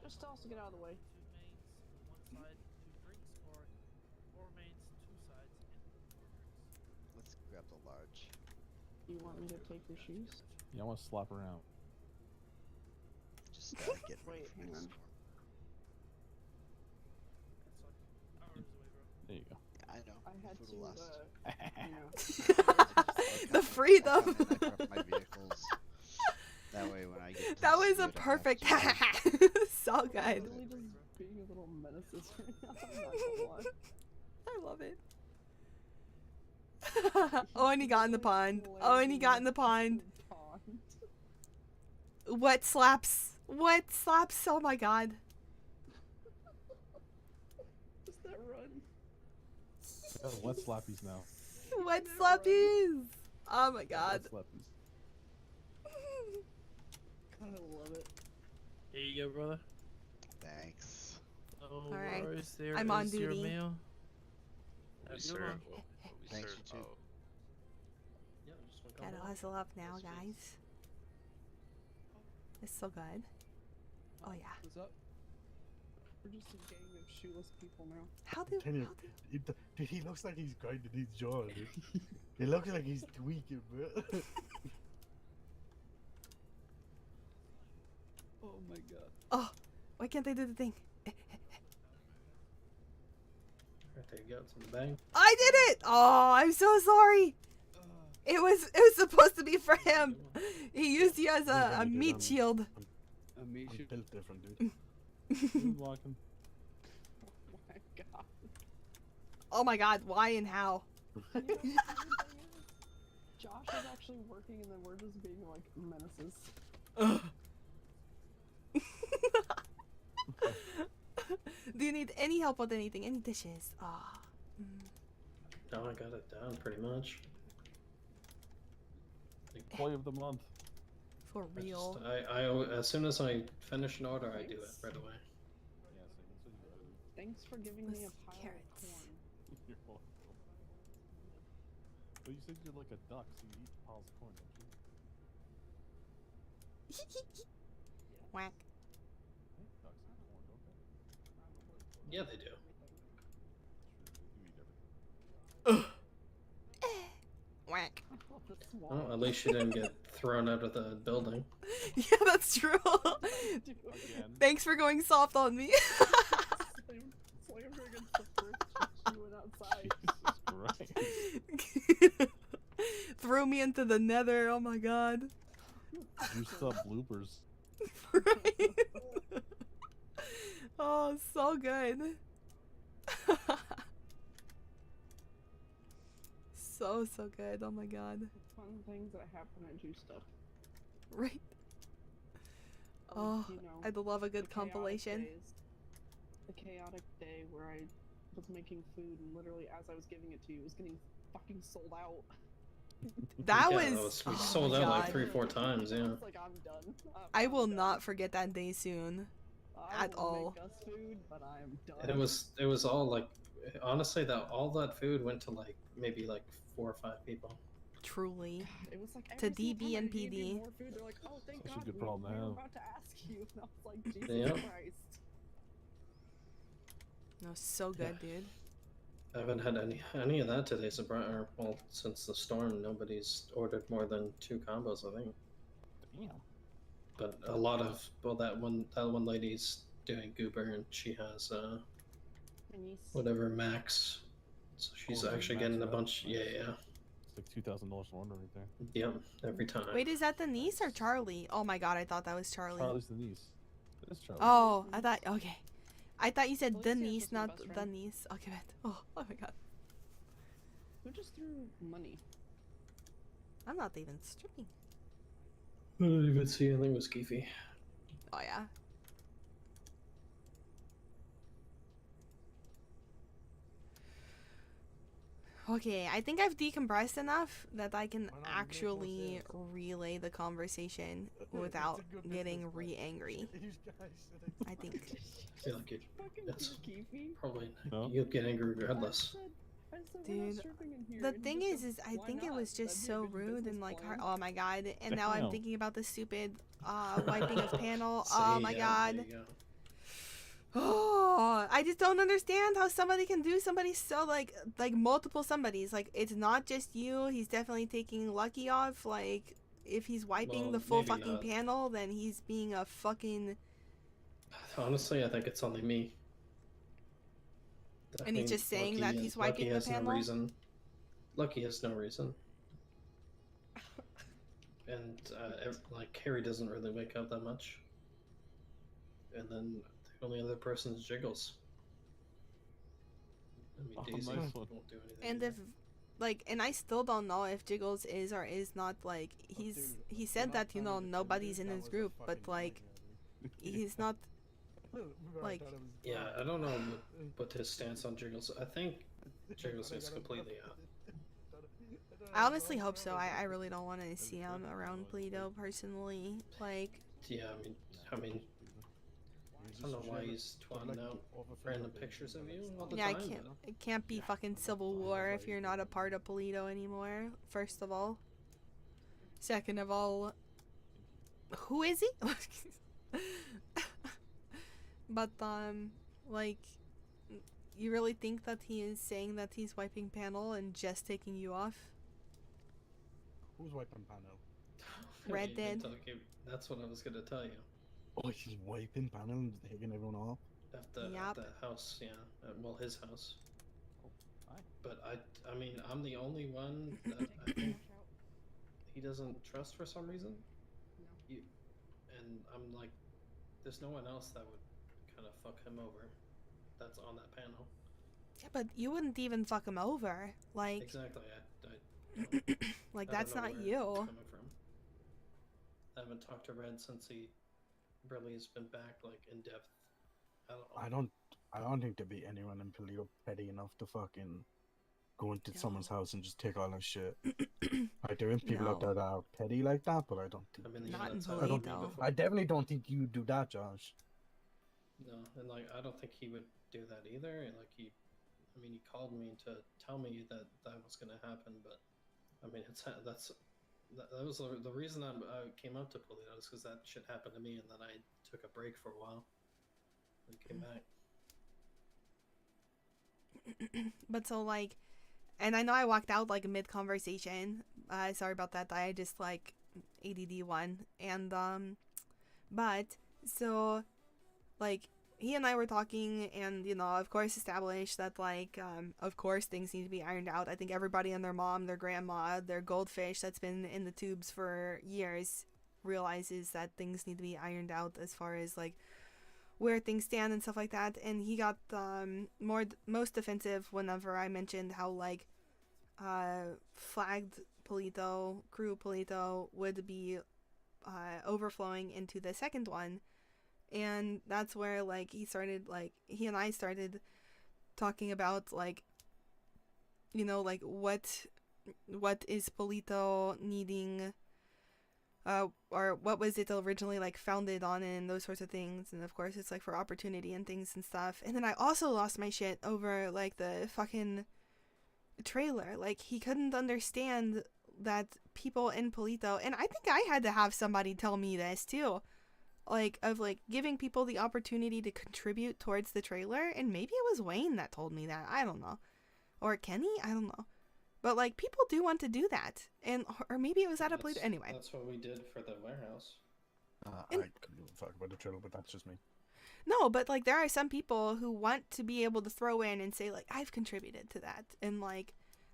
Just tell us to get out of the way. Two mains, one side, two drinks, or four mains, two sides, and four drinks. Let's grab the large. You want me to take your shoes? Yeah, I want to slap around. Just get ready Wait, for hang next on. storm. There you go. Yeah, I know. I had Food to, will last. The freedom. I prep my vehicles. That way when I get to That the was sea, a I don't have perfect to- so I'm good. really just being a little menaces right now. I'm not gonna lie. I love it. Oh, and he got in the pond. Oh, and he got in the pond. What slaps? What slaps? Oh my god. Just that run. I got wet slappies now. What slappies? Oh my god. Wet slappies. I love it. Here you go, brother. Thanks. Oh, Alright, worries, there I'm on is your duty. meal. We Have a good serve. one. What we Thanks, serve. you too. Oh. Gotta hustle up now, guys. It's so good. Oh yeah. What's up? We're just a gang of shoeless people now. How do? Tell you, dude, he looks like he's grinding his jaw, dude. He looks like he's tweaking, bro. Oh my god. Oh, why can't they do the thing? Alright, there you go. It's in the bag. I did it! Oh, I'm so sorry. It was supposed to be for him. He used you as a meat shield. A meat I'm shield? built different, dude. Walking. Oh my god. Oh my god, why and how? You know, the weird thing is, Josh is actually working and then we're just being like menaces. Do you need any help with anything? Any dishes? Ah. No, I got it down pretty much. Employee of the month. For real. As soon as I finish an order, I do it right away. Thanks for giving me a pile carrots. of corn. You're welcome. Well, you said you're like a duck, so you eat piles of corn, don't you? Whack. Ducks eat corn, don't they? Yeah, they do. You eat everything. Whack. Well, at least she didn't get thrown out of the building. Yeah, that's true. Thanks for going soft on me. Slammed her against the fridge and she went outside. Jesus Christ. Threw me into the nether. Oh my god. Juiced up bloopers. Right? Oh, so good. So good. Oh my god. Fun things that happen at Juice Stuff. Right. Like, Oh, you know, I'd love a good the chaotic compilation. days. The chaotic day where I was making food and literally as I was giving it to you, it was getting fucking sold out. That Yeah, was. we oh sold my out like God. 3-4 times. I Yeah. was like, I'm done. I will not forget that day soon. I At will all. make us food, but I am done. And it was all like, honestly, all that food went to like maybe like 4 or 5 people. Truly. It was like To every single DB time and I gave you PD. more food, they're like, oh, thank Such a God, good we problem to were have. about to ask you. And I was like, Jesus Yeah. Christ. No, so good, dude. I haven't had any of that today. Well, since the storm, nobody's ordered more than 2 combos, I think. Damn. But a lot of that one lady's doing Goober, and she has My niece. whatever max. So she's Oh, actually max getting a out. bunch. Nice. Yeah. It's like $2,000 for order right there. Yep. Every time. Wait, is that the niece or Charlie? Oh my god, I thought that was Charlie. Charlie's the niece. It is Charlie. Oh, I thought. Okay. I thought you said the Felicia's niece, just my not best the friend. niece. Okay, bet. Oh my god. Who just threw money? I'm not even stripping. I didn't even see. I think it was Keefy. Oh yeah. Okay, I think I've decompressed enough that I can actually relay the conversation without getting re-angry. I think. I feel like it's Keefy. probably No? you'll get angry regardless. I said we're not Dude, stripping in here. the and he thing just is said, I "Why think it not? was just That'd be a so good rude business and like, plan." oh my god. And now I'm Damn. thinking about the stupid wiping of panel. See, Oh my yeah, there god. you go. Oh, I just don't understand how somebody can do somebody so like multiple somebodies. Like it's not just you. He's definitely taking Lucky off. Like if he's wiping Well, the full maybe fucking not. panel, then he's being a fucking. Honestly, I think it's only me. I And he's mean, just saying Lucky that has- he's Lucky wiping the has no panel. reason. Lucky has no reason. And like Harry doesn't really wake up that much. And then the only other person is Jiggles. I mean, Oh, Daisy nice won't one. do anything. And either. if like, and I still don't know if Jiggles is or is not like he said that nobody's in his group, but like he's not like. Yeah, I don't know what his stance on Jiggles. I think Jiggles is completely out. I honestly hope so. I really don't want to see him around Polito personally. Like. Yeah, I mean, I don't know why he's twatting out random pictures of you all the Yeah, time. it can't be fucking Civil War if you're not a part of Polito anymore, first of all. Second of all, who is he? But, like, you really think that he is saying that he's wiping panel and just taking you off? Who's wiping panel? Red Hey, Dead. That's what I was gonna tell you. Oh, he's wiping panel and taking everyone off? At the house, yeah. Well, his house. But I mean, I'm the only one that I think he doesn't trust for some reason. And I'm like, there's no one else that would kind of fuck him over. That's on that panel. Yeah, but you wouldn't even fuck him over. Like. Exactly. Like, I that's don't know not where you. it's coming from. I haven't talked to Red since he really has been back, like, in depth. I don't think there'd be anyone in Polito petty enough to fucking go into someone's house and just take all their shit. Like, there is people out there that are petty like that, but I don't think. Not in I don't. Polito. I definitely don't think you do that, Josh. No, and like I don't think he would do that either. And like he called me to tell me that was gonna happen, but I mean that was the reason I came up to Polito is because that shit happened to me, and then I took a break for a while and came back. But so like, and I know I walked out like mid conversation. Sorry about that. I just like ADD one, and but so like he and I were talking, and of course established that like of course things need to be ironed out. I think everybody and their mom, their grandma, their goldfish that's been in the tubes for years realizes that things need to be ironed out as far as like where things stand and stuff like that. And he got most defensive whenever I mentioned how like flagged Polito, crew Polito would be overflowing into the second one. And that's where like he and I started talking about like like what is Polito needing, or what was it originally like founded on, and those sorts of things. And of course it's like for opportunity and things and stuff. And then I also lost my shit over like the fucking trailer. Like he couldn't understand that people in Polito, and I think I had to have somebody tell me this too, like of like giving people the opportunity to contribute towards the trailer. And maybe it was Wayne that told me that, I don't know, or Kenny, I don't know, but like people do want to do that. And or maybe it was at a Polito anyway. That's what we did for the warehouse. I couldn't give a fuck about the trailer, but that's just me. No, but like there are some people who want to be able to throw in and say like I've contributed to that, and like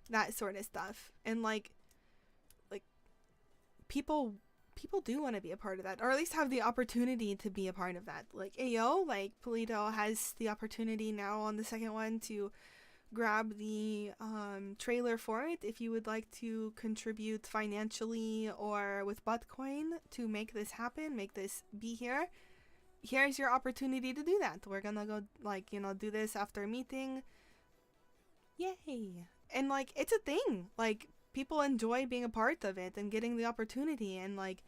that sort of stuff. And like people do want to be a part of that, or at least have the opportunity to be a part of that. Like Ayo, like Polito has the opportunity now on the second one to grab the trailer for it if you would like to contribute financially or with Buttcoin to make this happen, make this be here. Here's your opportunity to do that. We're gonna go like do this after a meeting. Yay. and like it's a thing. Like people enjoy being a part of it and getting the opportunity, and like,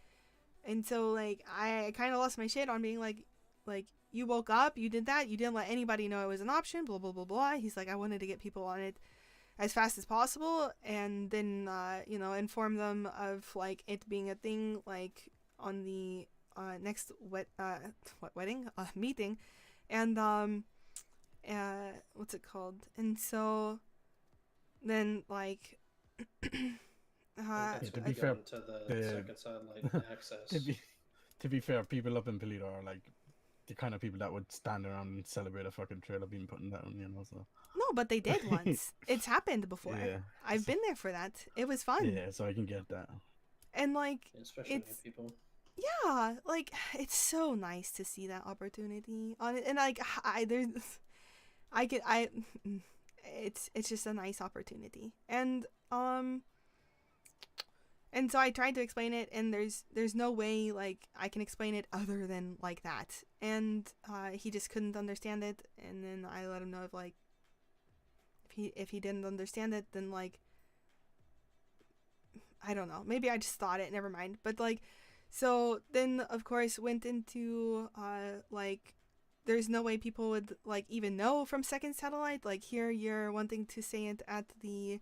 and so like I kind of lost my shit on being like you woke up, you did that, you didn't let anybody know it was an option, blah blah blah blah. He's like, I wanted to get people on it as fast as possible, and then you know, inform them of like it being a thing, like on the next wedding meeting, and what's it called? And so then like That's to when be we fair, got into the second satellite access. to be fair, people up in Polito are like the kind of people that would stand around and celebrate a fucking trailer being put down, you know. So no, but they did once. It's happened before. Yeah. I've been there for that. It was fun. yeah, so I can get that. And like Especially it's people. yeah, like it's so nice to see that opportunity on it, and like it's just a nice opportunity, and so I tried to explain it, and there's no way like I can explain it other than like that, and he just couldn't understand it, and then I let him know if like if he didn't understand it, then like I don't know, maybe I just thought it, never mind, but like. So then, of course, went into, like, there's no way people would, like, even know from Second Satellite. Like, here you're wanting to say it at the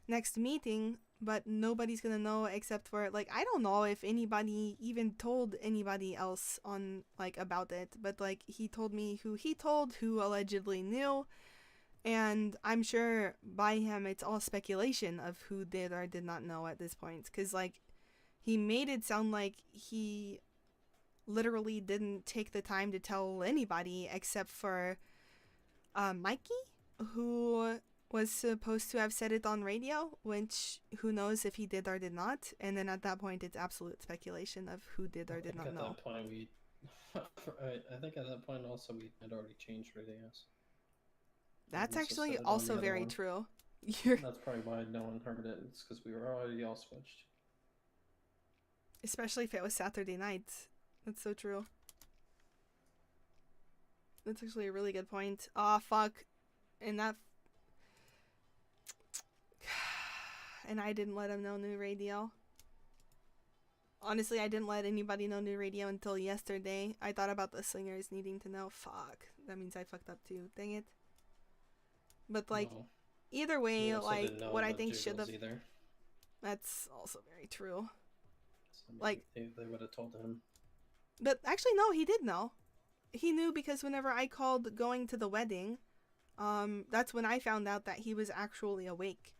next meeting, but nobody's gonna know except for, like, I don't know if anybody even told anybody else on, like, about it. But, like, he told me who he told, who allegedly knew. And I'm sure by him, it's all speculation of who did or did not know at this point. Because, like, he made it sound like he literally didn't take the time to tell anybody except for Mikey, who was supposed to have said it on radio, which who knows if he did or did not. And then at that point, it's absolute speculation of who did or did not know. At that point, I think at that point also we had already changed radios. That's actually also very true. That's probably why no one heard it. It's because we were already all switched. Especially if it was Saturday night. That's so true. That's actually a really good point. Aw, fuck. And that... And I didn't let him know new radio. Honestly, I didn't let anybody know new radio until yesterday. I thought about the slingers needing to know. Fuck. That means I fucked up too. Dang it. But, like, No. either way, like, what I think Jiggles should have... either. That's also very true. So Like... They would have told him. But actually, no, he did know. He knew because whenever I called going to the wedding, that's when I found out that he was actually awake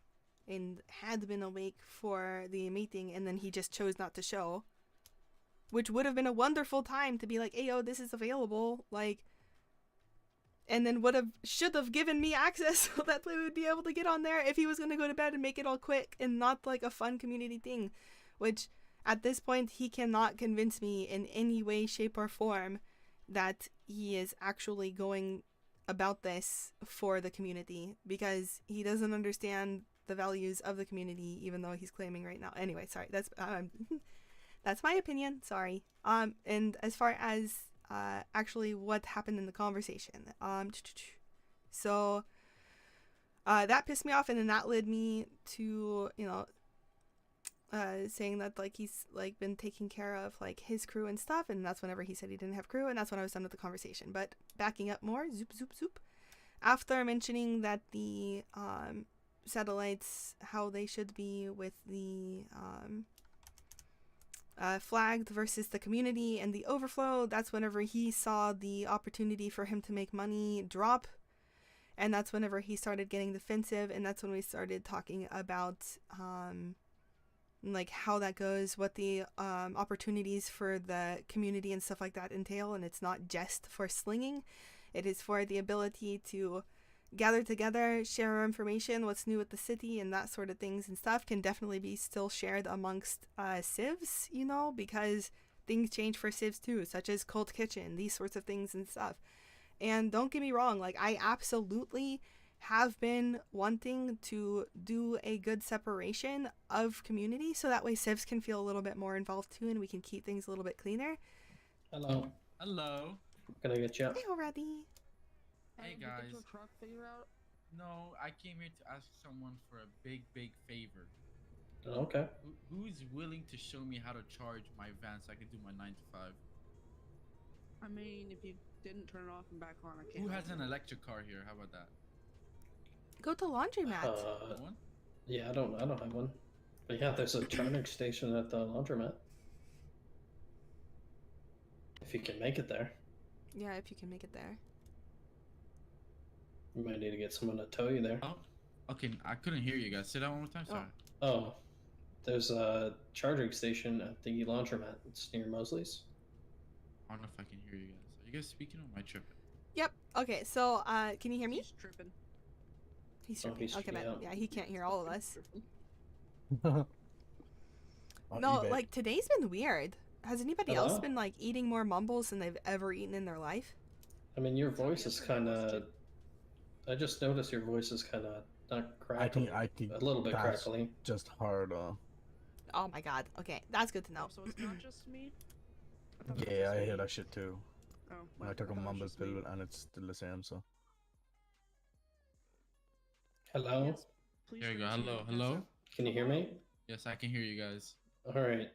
and had been awake for the meeting, and then he just chose not to show, which would have been a wonderful time to be like, "Ayo, this is available," like, and then should have given me access so that we would be able to get on there if he was going to go to bed and make it all quick and not like a fun community thing, which at this point he cannot convince me in any way, shape, or form that he is actually going about this for the community, because he doesn't understand the values of the community, even though he's claiming right now. Anyway, sorry, that's my opinion. Sorry. And as far as actually what happened in the conversation, so that pissed me off, and then that led me to, you know, saying that like he's like been taking care of like his crew and stuff, and that's whenever he said he didn't have crew, and that's when I was done with the conversation. But backing up more, zoop, after mentioning that the satellites, how they should be with the flagged versus the community and the overflow, that's whenever he saw the opportunity for him to make money drop, and that's whenever he started getting defensive, and that's when we started talking about like how that goes, what the opportunities for the community and stuff like that entail. And it's not just for slinging, it is for the ability to gather together, share our information, what's new with the city, and that sort of things and stuff can definitely be still shared amongst civs, you know, because things change for civs too, such as Cold Kitchen, these sorts of things and stuff. And don't get me wrong, like I absolutely have been wanting to do a good separation of community so that way civs can feel a little bit more involved too, and we can keep things a little bit cleaner. Hello. Hello. Can I get you up? Hey already. Hey guys. Get your truck figured out? No, I came here to ask someone for a big, big favor. Okay. Who's willing to show me how to charge my van so I can do my 9 to 5? I mean, if you didn't turn it off and back on, I can't. Who help has an you. electric car here? How about that? Go to laundromat. Uh, One? yeah, I don't have one. But yeah, there's a charging station at the laundromat. If you can make it there, Yeah, if you can make it there. you might need to get someone to tow you there. Oh, okay. I couldn't hear you guys. Say that one more time. Sorry. Oh, there's a charging station at the laundromat. It's near Mosley's. I don't know if I can hear you guys. Are you guys speaking or am I tripping? Yep. Okay, so can you hear me? He's tripping. He's Oh, tripping. he's Okay, tripping, but yeah, he can't hear all of us. On No, eBay. like today's been weird. Has anybody else Hello? been like eating more mumbles than they've ever eaten in their life? I mean, your voice is kind of. I just noticed your voice is kind of not crackly. I think a little bit that's crackly. just hard. Oh my god. Okay, that's good to know. So it's not just me. Yeah, I hear that shit too. Oh, I took a thought it was mumble just me. pill and it's still the same. So. Hello? Yes, please There you go. turn Hello. your Hello. headset. Can you hear me? Yes, I can hear you guys. All right.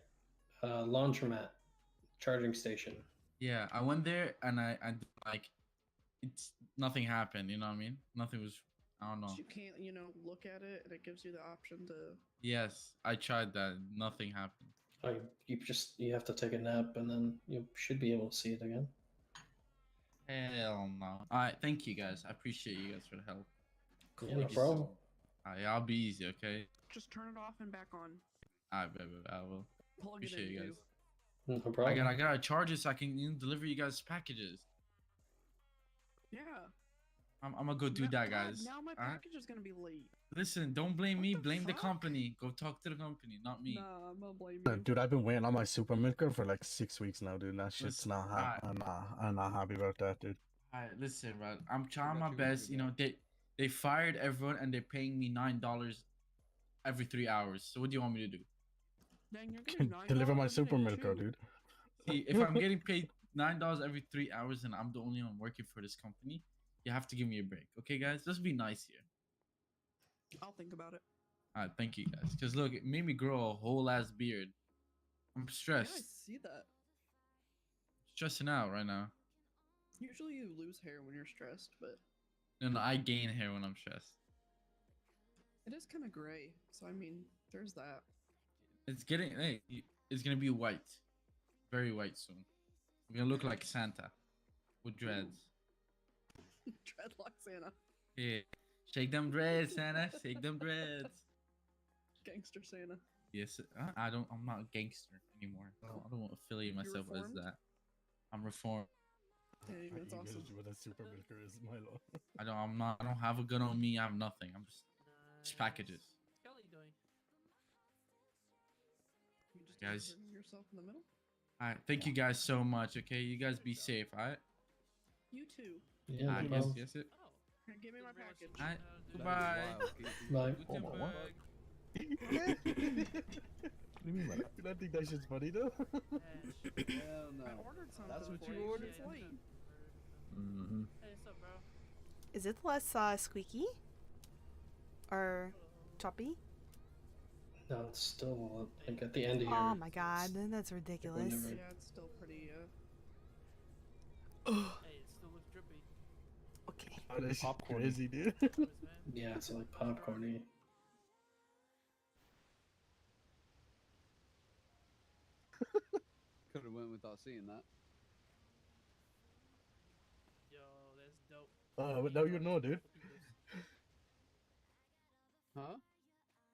Laundromat, charging station. Yeah, I went there and I like, it's nothing happened. You know what I mean? Nothing was. I don't know. You can't, look at it, and it gives you the option to. Yes, I tried that. Nothing happened. You have to take a nap and then you should be able to see it again. Hell no. All right, thank you guys. I appreciate you guys for the help. Yeah, no Thank you problem. Alright, I'll be easy, okay? Just turn it off and back on. Alright, baby, I will. Plug it Appreciate in, you too. guys. No problem. I gotta charge it so I can deliver you guys packages. Yeah. I'm gonna go do that, guys. Now my Alright? package is gonna be late. Listen, don't blame me. Blame the company. Go talk to the company, not me. Nah, I'm gonna blame you. Dude, I've been waiting on my super milker for like 6 weeks now, dude. That shit's Listen, not I'm not happy about that, dude. Alright, listen, bro. I'm trying my best. You know, they fired everyone and they're paying me $9 every 3 hours. So what do you want me to do? Dang, you're getting $9 Deliver my a super minute, milker, too. dude. See, if I'm getting paid $9 every 3 hours and I'm the only one working for this company, you have to give me a break. Okay, guys? Let's be nice here. I'll think about it. Alright, thank you guys. Because look, it made me grow a whole ass beard. I'm Yeah, stressed. I see that. Stressing out right now. Usually you lose hair when you're stressed, but No, I gain hair when I'm stressed. it is kind of gray. So I mean, there's that. It's getting, hey, it's gonna be white. Very white soon. I'm gonna look like Santa with dreads. Dreadlock Santa. Yeah. Shake them dreads, Santa. Shake them dreads. Gangster Santa. Yes, I'm not a gangster anymore. I don't want to affiliate You're myself as reformed? that. I'm reformed. Dang, that's awesome. What a super milker is, Milo. I don't have a gun on me. I have nothing. I'm just packages. Kelly doing? You just Guys. inserted yourself in the middle. Alright, thank you guys so much. Okay, you guys be safe. Alright. You too. Yeah, Alright, no yes, problem. yes, it. Here, give me my package. Alright, goodbye. Bye. Guten Oh, my Tag. What do you mean by that? I think that shit's funny though. Hell no. I ordered something. That's what for you ordered? It's late. Mm-hmm. Hey, what's up, bro? Is it less squeaky? Or choppy? No, it's still like at the end of your. Oh my god, that's ridiculous. Whenever- Yeah, it's still pretty. Hey, it still looks drippy. Okay. Oh, that shit's Popcorn. crazy, dude. Yeah, it's like popcorny. Could have went without seeing that. Yo, that's dope. But now you know, dude. Huh?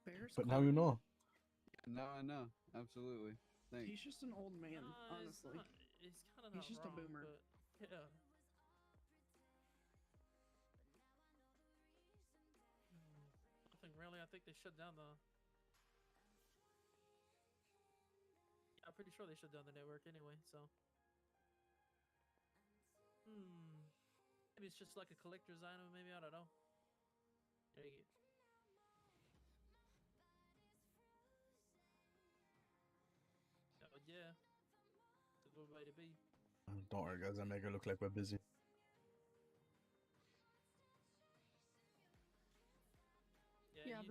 Bears. But now you know. Now I know. Absolutely. Thanks. He's just an old man, Nah, honestly. It's kind of He's just a wrong, boomer. But yeah. Nothing really. I think they shut down the. Yeah, I'm pretty sure they shut down the network anyway. So. Maybe it's just like a collector's item. Maybe I don't know. There you go. Yeah. It's a good way to be. Don't worry, guys. I make it look like we're busy.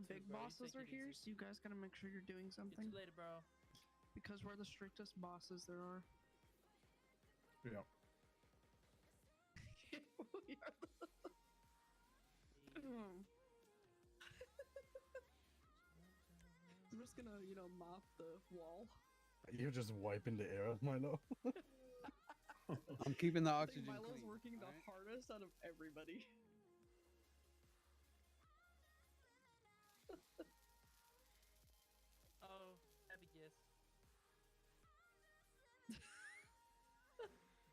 the big bosses are here, so you guys gotta make sure you're doing something. See you later, bro. Because we're the strictest bosses there are. Yeah. We are the- I'm just gonna, you know, mop the wall. You're just wiping the air out, Milo. I'm keeping the I think oxygen Milo's clean. working the hardest out of everybody. Oh, happy guess.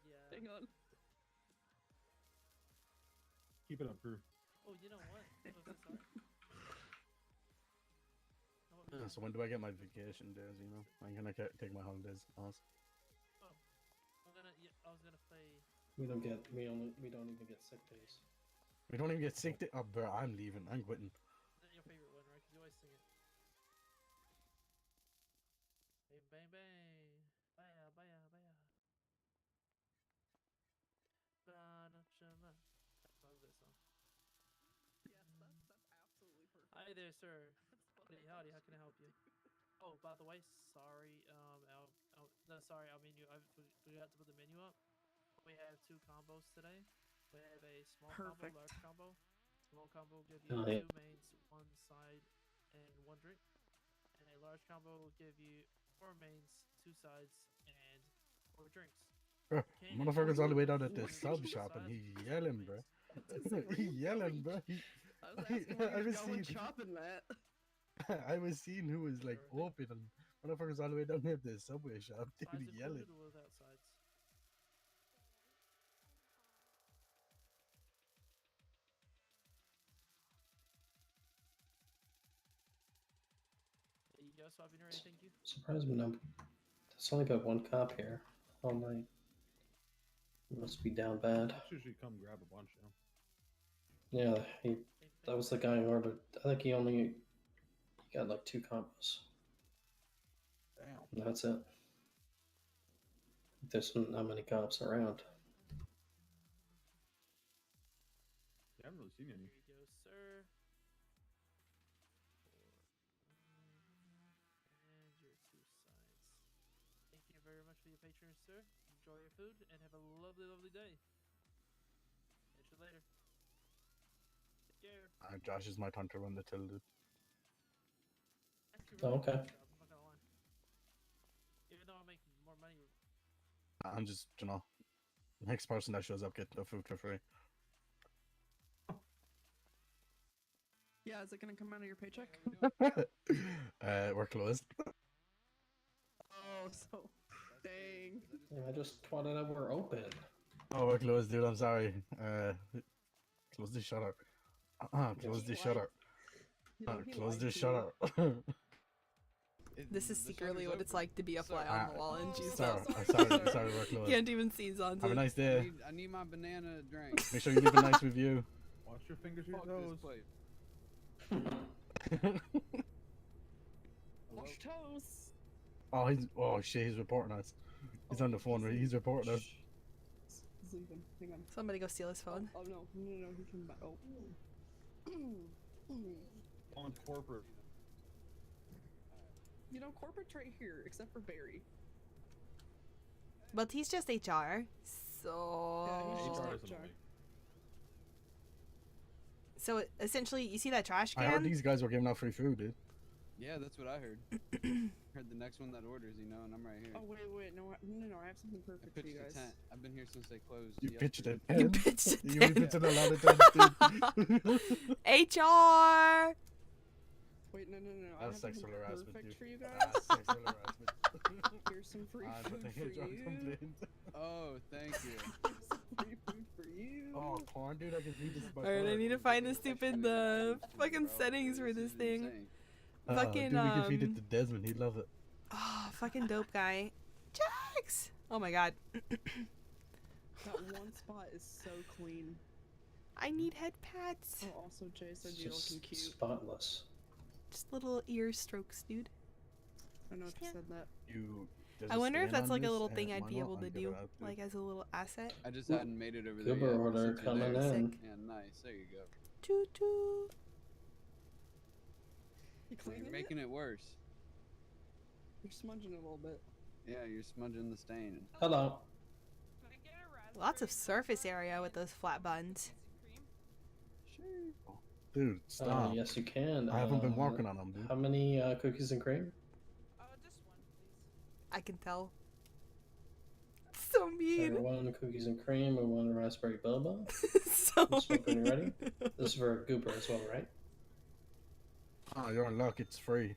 Yeah. Hang on. Keep it up, crew. Oh, you know what? Oh, so sorry. Know what we So when do I get my vacation days? You know, I'm gonna take my holidays off. Oh, I was gonna play. We don't even get sick days. We don't even get sick day. Oh, bro, I'm leaving. I'm quitting. That's your favorite one, right? Because you always sing it. Bang, bang, bang. Baya, baya, baya. Ba-da-cha-ma. I love this song. Yes, that's absolutely perfect. Hi there, sir. Howdy, how can I help you? Oh, by the way, sorry. No, sorry. Our menu. I forgot to put the menu up. We have 2 combos today. We have a small Perfect. combo, large combo. Small combo will give you Oh, yeah. 2 mains, 1 side, and 1 drink. And a large combo will give you 4 mains, 2 sides, and 4 drinks. Bro, Okay, motherfucker's all the way down at the What? sub shop and he yelling, bro. He yelling, bro. I was asking where you're going shopping, Matt. I was seeing who was like open and motherfuckers all the way down there at the subway shop, dude, Sides yelling. included or without sides? There you go, swapping already, thank you. Surprised me number. There's only got 1 cop here all night. Must be down bad. Cops usually come grab a bunch, you know. Yeah, that was the guy who ordered. I think he got like 2 combos. Damn. And that's it. There's not many cops around. Yeah, I haven't really seen any. Here you go, sir. And your 2 sides. Thank you very much for your patronage, sir. Enjoy your food and have a lovely, lovely day. Catch you later. Take care. Josh is my time to run the till, dude. Actually, Oh, really okay. good job, I'm not gonna lie. Even though I make more money. I'm just, you know, next person that shows up get the food for free. Yeah, is it gonna come out of your paycheck? We're closed. Oh, so dang. Yeah, I just twatted out we're open. Oh, we're closed, dude. I'm sorry. Close the shutter. Close the shutter. Close the shutter. This is secretly what it's like to be a fly on the wall in Jesus. Sorry, we're closed. Can't even see Zanza. Have a nice day. I need my banana drink. Make sure you leave a nice review. Watch your fingers, your Fuck this toes. place. Wash toes. Oh shit, he's reporting us. He's on the phone, right? He's reporting us. He's leaving. Hang on. Somebody go steal his phone. Oh no, he came back. Oh. On corporate. You know, corporate's right here, except for Barry. But he's just HR, so. Yeah, he's just HR HR. isn't awake. So essentially, you see that trash I heard can? these guys were giving out free food, dude. Yeah, that's what I heard. Heard the next one that orders, you know, and I'm right here. Oh wait, no, I have something I perfect for pitched you the guys. tent. I've been here since they closed. You pitched yesterday. it. You pitched it. You pitched it a lot of times, dude. HR. Wait, no. I That's have sexual something harassment, perfect dude. for you guys. That's sexual harassment. Here's some free I food think for HR you. complained. Oh, thank you. Here's some free food for you. Oh, corn, dude, I can feed this to my Alright, I corn. need to find the stupid fucking settings for this thing. Fucking dude, we can feed it to Desmond. He'd love it. Oh, fucking dope guy. Jax! Oh my god. That one spot is so clean. I need head pats. Oh, also Jay said It's you're looking just cute. spotless. Just little ear strokes, dude. I know you said that. There's I a wonder if stain that's on like a this, little and thing I'd why be not? able I'll to give do, it out, dude. like as a little asset. I just hadn't made it over there Uber yet. order since you're coming there. in. Sick. Yeah, nice. There you go. Toot toot. You You're cleaning making it worse. You're smudging it a little bit. Yeah, you're smudging the stain. Hello. Lots of surface area with those flat buns. Dude, stop. Yes, you can. I haven't been working on them, dude. How many cookies and cream? I can tell. So mean. One cookies and cream and one raspberry boba. So When you're ready. This is for Gooper as well, right? Oh, you're in luck. It's free.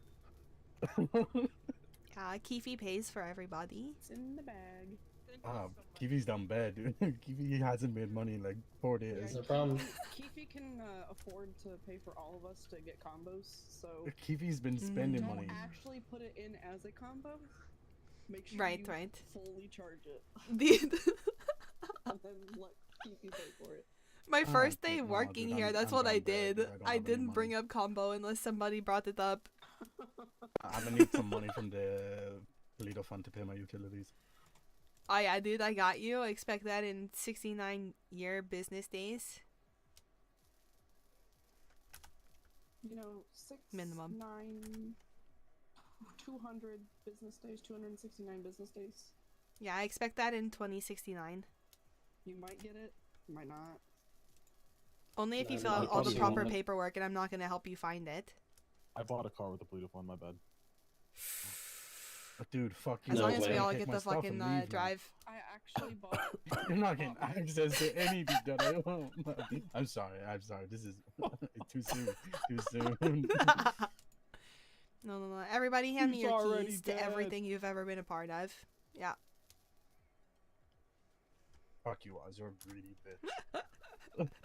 Keefe pays for everybody. It's in the bag. Kiwi's done bad, dude. Kiwi hasn't made money in like 4 days. No problem. Kifi can afford to pay for all of us to get combos, so Kiwi's been spending don't money. actually put it in as a combo. Make sure Right, you right. fully charge it. The And then let Kifi pay for it. My Oh, first day no, working dude, here, I'm- that's I'm what I done bad, did. dude. I don't I have any didn't money. bring up combo unless somebody brought it up. I'm gonna need some money from the Paleto fund to pay my utilities. Oh yeah, dude, I got you. I expect that in 69-year business days. You know, 6, Minimum. 9, 200 business days, 269 business days. Yeah, I expect that in 2069. You might get it, you might not. Only if you I fill out all the probably proper won't. paperwork, and I'm not gonna help you find it. I bought a car with a Paleto fund. My bad. Dude, fuck you. As No long as we way. all Take get my the stuff fucking and leave, man. drive. I actually bought. You're not getting access to anything that I want. I'm sorry. This is too soon. Too soon. No. Everybody hand me He's your already keys dead. to everything you've ever been a part of. Yeah. Fuck you, Oz. You're a greedy bitch.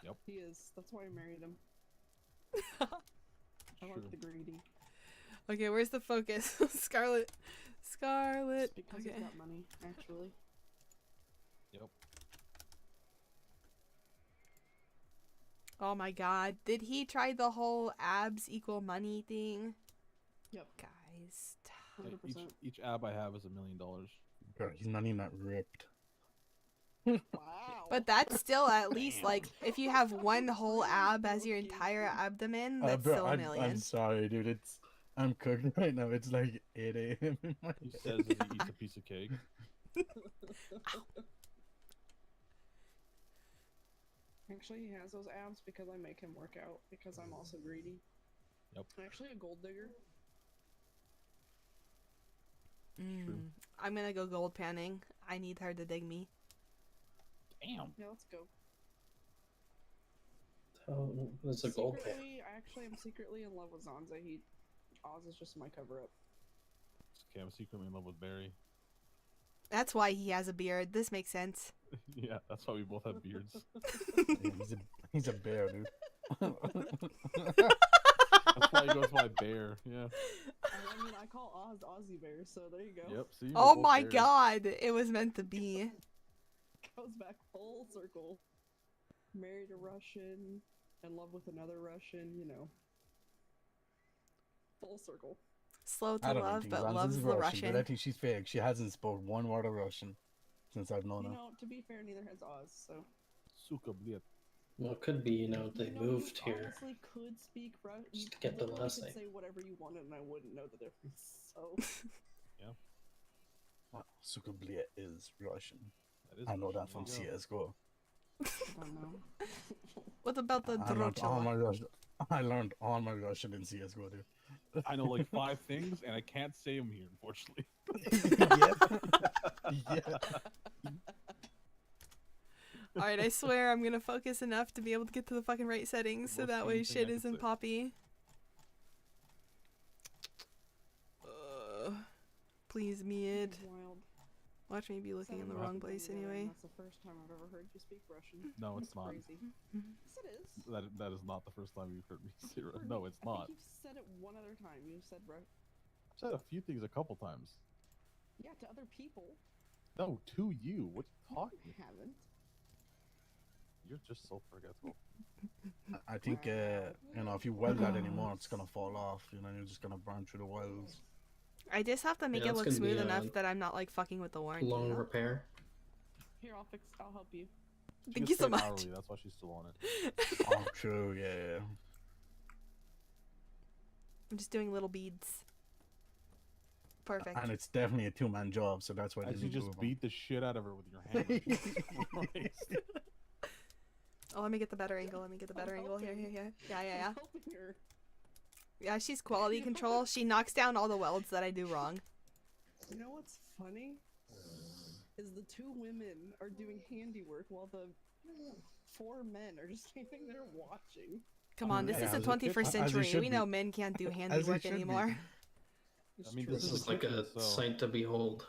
Yep. He is. That's why I married him. I like the greedy. Okay, where's the focus? Scarlet. It's because Okay. he's got money, actually. Yep. Oh my god. Did he try the whole abs equal money thing? Yep. Guys. Hey, 100%. each ab I have is $1 million. Bro, he's not even that ripped. Wow. But that's still at least like if you have one whole ab as your entire abdomen, that's Bro, still a million. I'm sorry, dude. I'm cooked right now. It's like 8 a.m. in my He head. says as he eats a piece of cake. Actually, he has those abs because I make him work out because I'm also greedy. Yep. I'm actually a gold digger. I'm gonna go gold panning. I need her to dig me. Damn. Yeah, let's go. Oh, it's a gold pan. Secretly, I actually am secretly in love with Zanza. Oz is just my cover up. Okay, I'm secretly in love with Barry. That's why he has a beard. This makes sense. Yeah, that's why we both have beards. Yeah, he's a bear, dude. That's why he goes by Bear. Yeah. I mean, I call Oz Ozzy Bear, so there you go. Yep. See. we're Oh both my bears. god, it was meant to be. Goes back full circle. Married a Russian, in love with another Russian, you know. Full circle. Slow to I don't love, think but Zanza's loves the But I Russian. think she's fake. She hasn't spoken one word of Russian since I've known You her. know, to be fair, neither has Oz, so. Suka bliet. Well, it could be, you know, they moved you here. honestly could speak Russian. You Just to get the literally last could name. say whatever you wanted and I wouldn't know the difference, so. Well, Sukabliet is Russian. That is I know Russian, that from there you go. CSGO. I don't know. What about the I learned all my Drocho? Russian. I learned all my Russian in CSGO, dude. I know like 5 things, and I can't say them here, unfortunately. Yeah. Alright, I swear I'm gonna focus enough to be able to get to the fucking right settings so Most that way thing I shit could isn't say. poppy. Please, mid. It's wild. Watch me be looking in the wrong place anyway. That's the first time I've ever heard you speak Russian. No, it's not. Crazy. Yes, it is. That is not the first time you've heard me say You've Russian. heard No, me- it's I not. think you've said it one other time. You said I've said a few things a couple times. yeah, to other people. No, to you. What are you talking? I haven't. You're just so forgetful. I think, you know, if you weld that anymore, it's gonna fall off. You know, you're just gonna burn through the welds. I just have to make Yeah, it it's look gonna be smooth a enough that I'm not like fucking with the warranty. Long you know? repair. Here, I'll help you. She Thank gets you so paid much. hourly, that's why she's still on it. Oh, true, yeah. I'm just doing little beads. Perfect. And it's definitely a two-man job, so that's why they As you need just two of 'em. beat the shit out of her with your hammer. Christ. Oh, let me get the better angle. Let me get the better angle. Here. Yeah. Helping her. Yeah, she's quality control. She knocks down all the welds that I do wrong. You know what's funny? Is the two women are doing handiwork while the 4 men are just standing there watching. Come on, this is the 21st century. We know men can't do handiwork anymore. I mean, This is like kitchen, a sight to behold.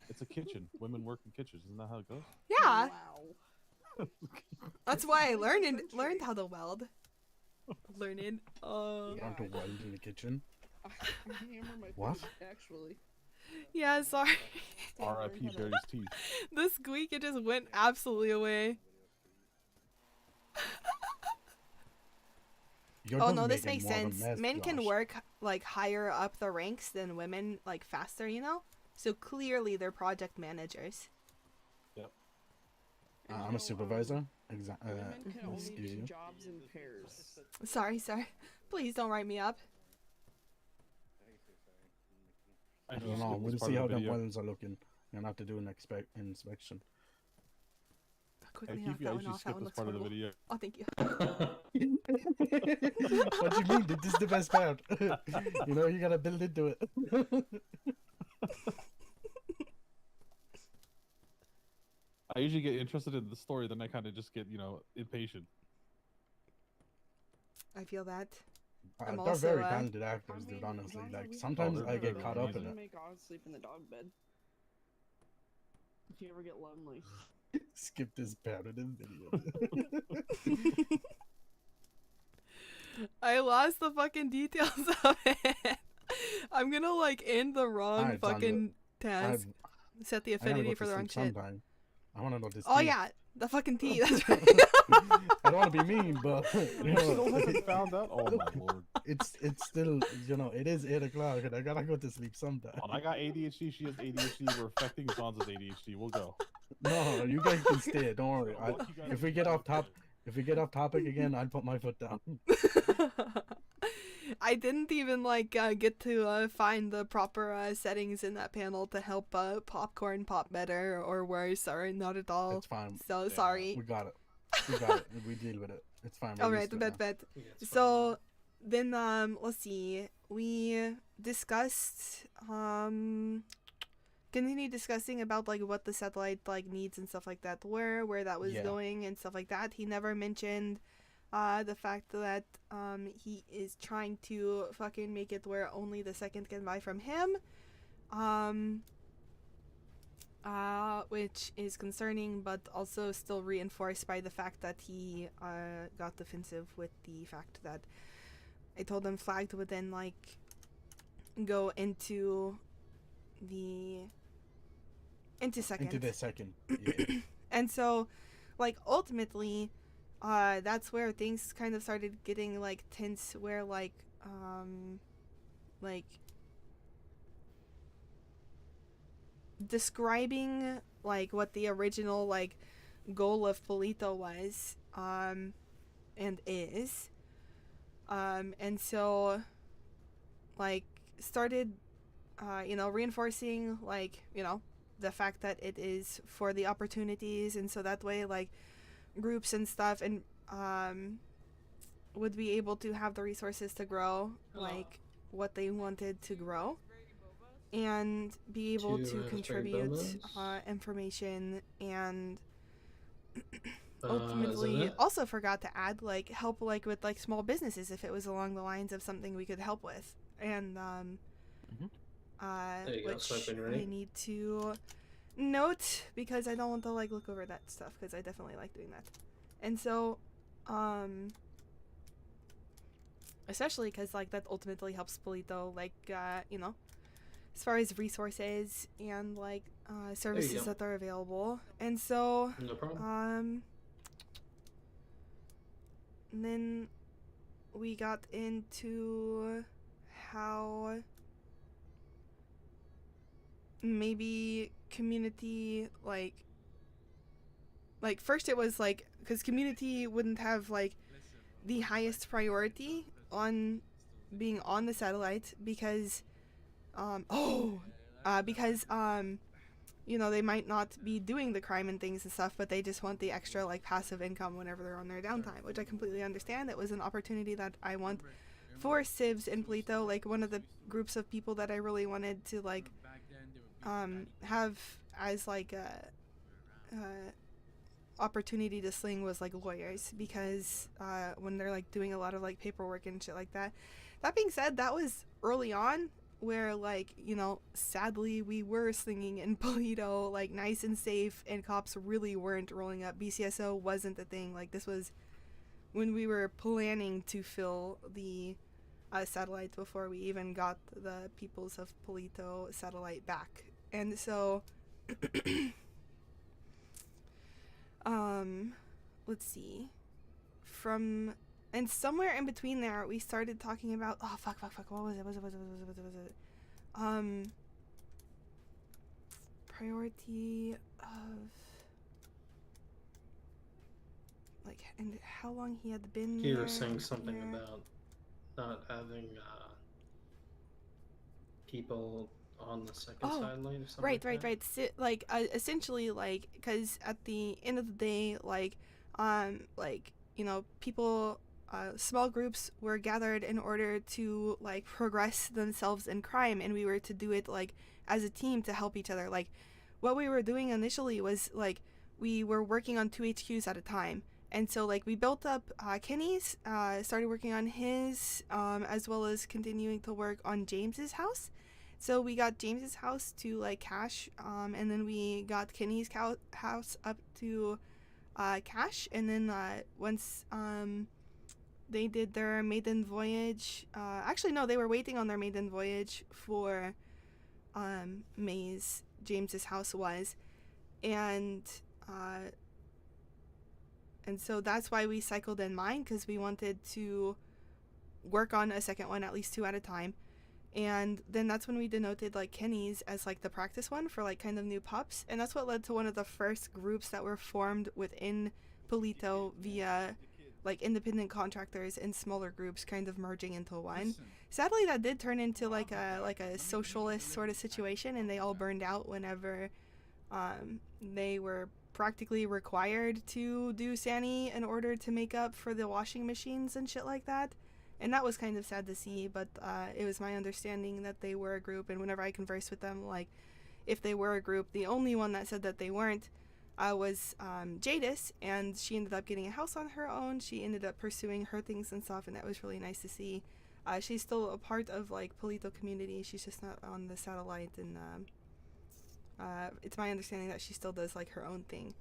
It's a kitchen. Women work in kitchens. Isn't that how it goes? Yeah. Wow. That's why I learned how to weld. Learning. Want to weld in the kitchen? I hammer my What? food, actually. Yeah, sorry. R.I.P. Barry's teeth. The squeak, it just went absolutely away. You're Oh just no, this making makes more of a sense. mess, Men can Josh. work like higher up the ranks than women, like faster, you know? So clearly they're project managers. Yep. I'm a supervisor. Women can only Excuse do you. jobs in pairs. Sorry. Please don't write me up. I I just don't know. skipped We'll this part see of how the the video. welds are looking. You're gonna have to do an inspection. Quickly Hey, knock Keefe, that I one usually off. That skip one this looks part of the horrible. video. Oh, thank you. What do you mean? This is the best part. You know, you gotta build into it. I usually get interested in the story, then I kind of just get, impatient. I feel that. They're I'm also very talented actors, dude. Honestly, like sometimes they're I get very caught up in amazing. it. Make Oz sleep in the dog bed. If you ever get lonely. Skip this part of the video. I lost the fucking details of it. I'm gonna like end the wrong Alright, Zanza. fucking task. Set the I gotta affinity go for to the wrong sleep shit. sometime. I wanna know this. Oh tea. yeah, the fucking tea. That's right. I don't want to be mean, but you know, Still haven't found out? Oh my lord. it's still, you know, it is 8 o'clock and I gotta go to sleep sometime. Well, I got ADHD, she has ADHD, we're affecting Zanza's ADHD. We'll go. No, you guys can stay. Don't worry. I'll let you guys If we get off topic again, I'll put my foot down. I didn't even like get to find the proper settings in that panel to help popcorn pop better or worse or not at all. It's fine. So sorry. We got it. We got it. We deal with it. It's fine. We're All right, used to it now. bet. So then let's see. We discussed continue discussing about like what the satellite like needs and stuff like that were, where that was Yeah. going and stuff like that. He never mentioned the fact that he is trying to fucking make it where only the second can buy from him. Which is concerning, but also still reinforced by the fact that he got defensive with the fact that I told him flagged would then like go into second. Into the second. Yeah. And so, like, ultimately, that's where things kind of started getting, like, tense, where, like, describing, like, what the original, like, goal of Polito was, and is, and so, like, started, reinforcing, like, the fact that it is for the opportunities, and so that way like groups and stuff and would be able to have the resources to grow like what they wanted to grow and be able to contribute information and ultimately also forgot to add like help like with like small businesses if it was along the lines of something we could help with and There you go, which swiping right. I need to note because I don't want to like look over that stuff because I definitely like doing that. And so, especially because like that ultimately helps Polito like as far as resources and like services go. that are available. And so, No problem. and then we got into how maybe community like first it was like because community wouldn't have like the highest priority on being on the satellite because you know, they might not be doing the crime and things and stuff, but they just want the extra like passive income whenever they're on their downtime, which I completely understand. It was an opportunity that I want for civs in Polito, like one of the groups of people that I really wanted to like have as like a opportunity to sling was like lawyers, because when they're like doing a lot of like paperwork and shit like that. That being said, that was early on where, like, you know, sadly we were slinging in Polito like nice and safe, and cops really weren't rolling up. BCSO wasn't the thing. Like, this was when we were planning to fill the satellite before we even got the Peoples of Polito satellite back. And so let's see, and somewhere in between there we started talking about what was it priority of like, and how long he had been You there. were saying something about not having people on the second satellite or something. Right. Essentially, like, because at the end of the day, like, you know, people, small groups were gathered in order to like progress themselves in crime, and we were to do it like as a team to help each other. Like, what we were doing initially was like we were working on 2 HQs at a time. And so, like, we built up Kenny's, started working on his, as well as continuing to work on James's house. So we got James's house to, like, cash, and then we got Kenny's house up to cash. And then once they did their maiden voyage, actually, no, they were waiting on their maiden voyage for May's, James's house was. And so that's why we cycled in mine, because we wanted to work on a second one, at least 2 at a time. And then that's when we denoted like Kenny's as like the practice one for like kind of new pups. And that's what led to one of the first groups that were formed within Polito via like independent contractors and smaller groups kind of merging into one. Sadly, that did turn into like a socialist sort of situation, and they all burned out whenever they were practically required to do Sani in order to make up for the washing machines and shit like that. And that was kind of sad to see, but it was my understanding that they were a group, and whenever I conversed with them, like, if they were a group, the only one that said that they weren't was Jadis, and she ended up getting a house on her own. She ended up pursuing her things and stuff, and that was really nice to see. She's still a part of, like, Polito community. She's just not on the satellite, and it's my understanding that she still does like her own thing.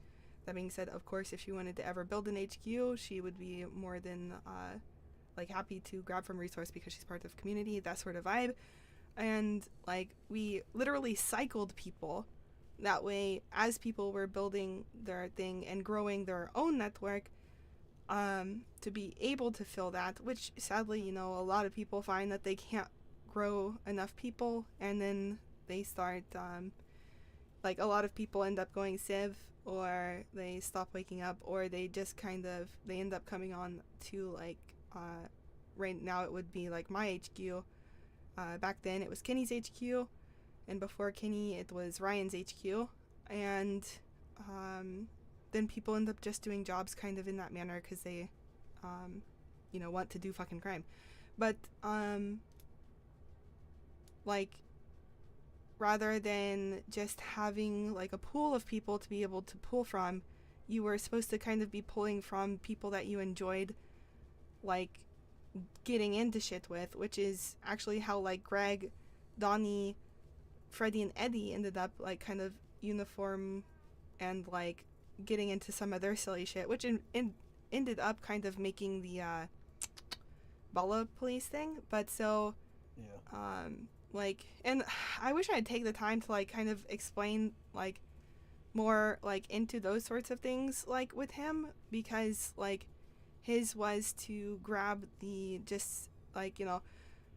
That being said, of course, if she wanted to ever build an HQ, she would be more than like happy to grab from resource, because she's part of community, that sort of vibe. And like, we literally cycled people that way as people were building their thing and growing their own network, to be able to fill that, which sadly, you know, a lot of people find that they can't grow enough people, and then they start like, a lot of people end up going civ, or they stop waking up, or they just kind of, they end up coming on to, like, right now it would be, like, my HQ. Back then it was Kenny's HQ, and before Kenny it was Ryan's HQ, and then people end up just doing jobs kind of in that manner, because they, you know, want to do fucking crime. But, like, rather than just having like a pool of people to be able to pull from, you were supposed to kind of be pulling from people that you enjoyed like getting into shit with, which is actually how like Greg, Donnie, Freddie, and Eddie ended up like kind of uniform and like getting into some of their silly shit, which ended up kind of making the Bala police thing. But so like, and I wish I'd take the time to like kind of explain like more like into those sorts of things like with him, because like his was to grab the just like, you know,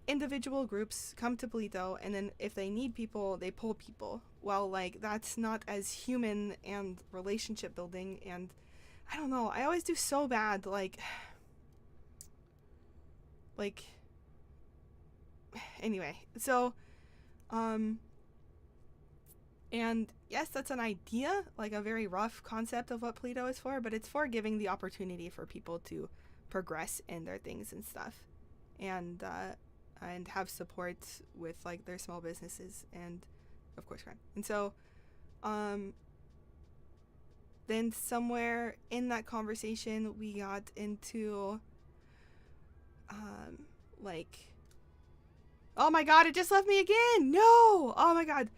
individual groups come to Polito, and then if they need people they pull people. Well, like, that's not as human and relationship building, and I don't know, I always do so bad like like, anyway, so, and yes, that's an idea, like a very rough concept of what Polito is for, but it's for giving the opportunity for people to progress in their things and stuff, and have support with like their small businesses and of course crime. And so then somewhere in that conversation we got into like, oh my god, it just left me again. No, oh my god,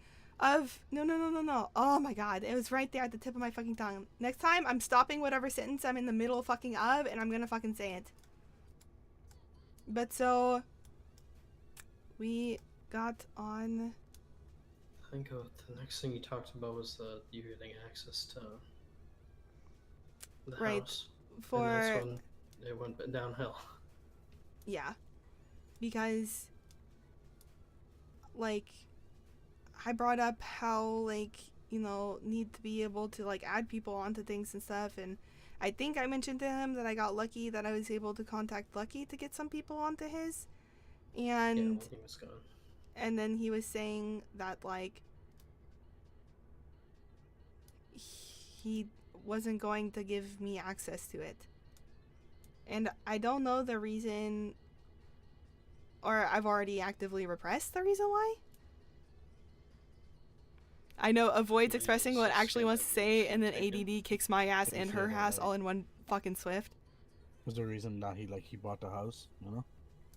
no, oh my god, it was right there at the tip of my fucking tongue. Next time I'm stopping whatever sentence I'm in the middle fucking of and I'm gonna fucking say it. But so we got on. I think the next thing you talked about was you getting access to the Right, house. for And that's when it went downhill. yeah, because like I brought up how like, you know, need to be able to like add people onto things and stuff, and I think I mentioned to him that I got lucky that I was able to contact Lucky to get some people onto his, and Yeah, when he was gone. and then he was saying that like he wasn't going to give me access to it, and I don't know the reason, or I've already actively repressed the reason why. I know avoids expressing what actually wants to say, and then ADD kicks my ass Can you and feel her that, ass like- all in one fucking swift. Was the reason that he bought the house, you know?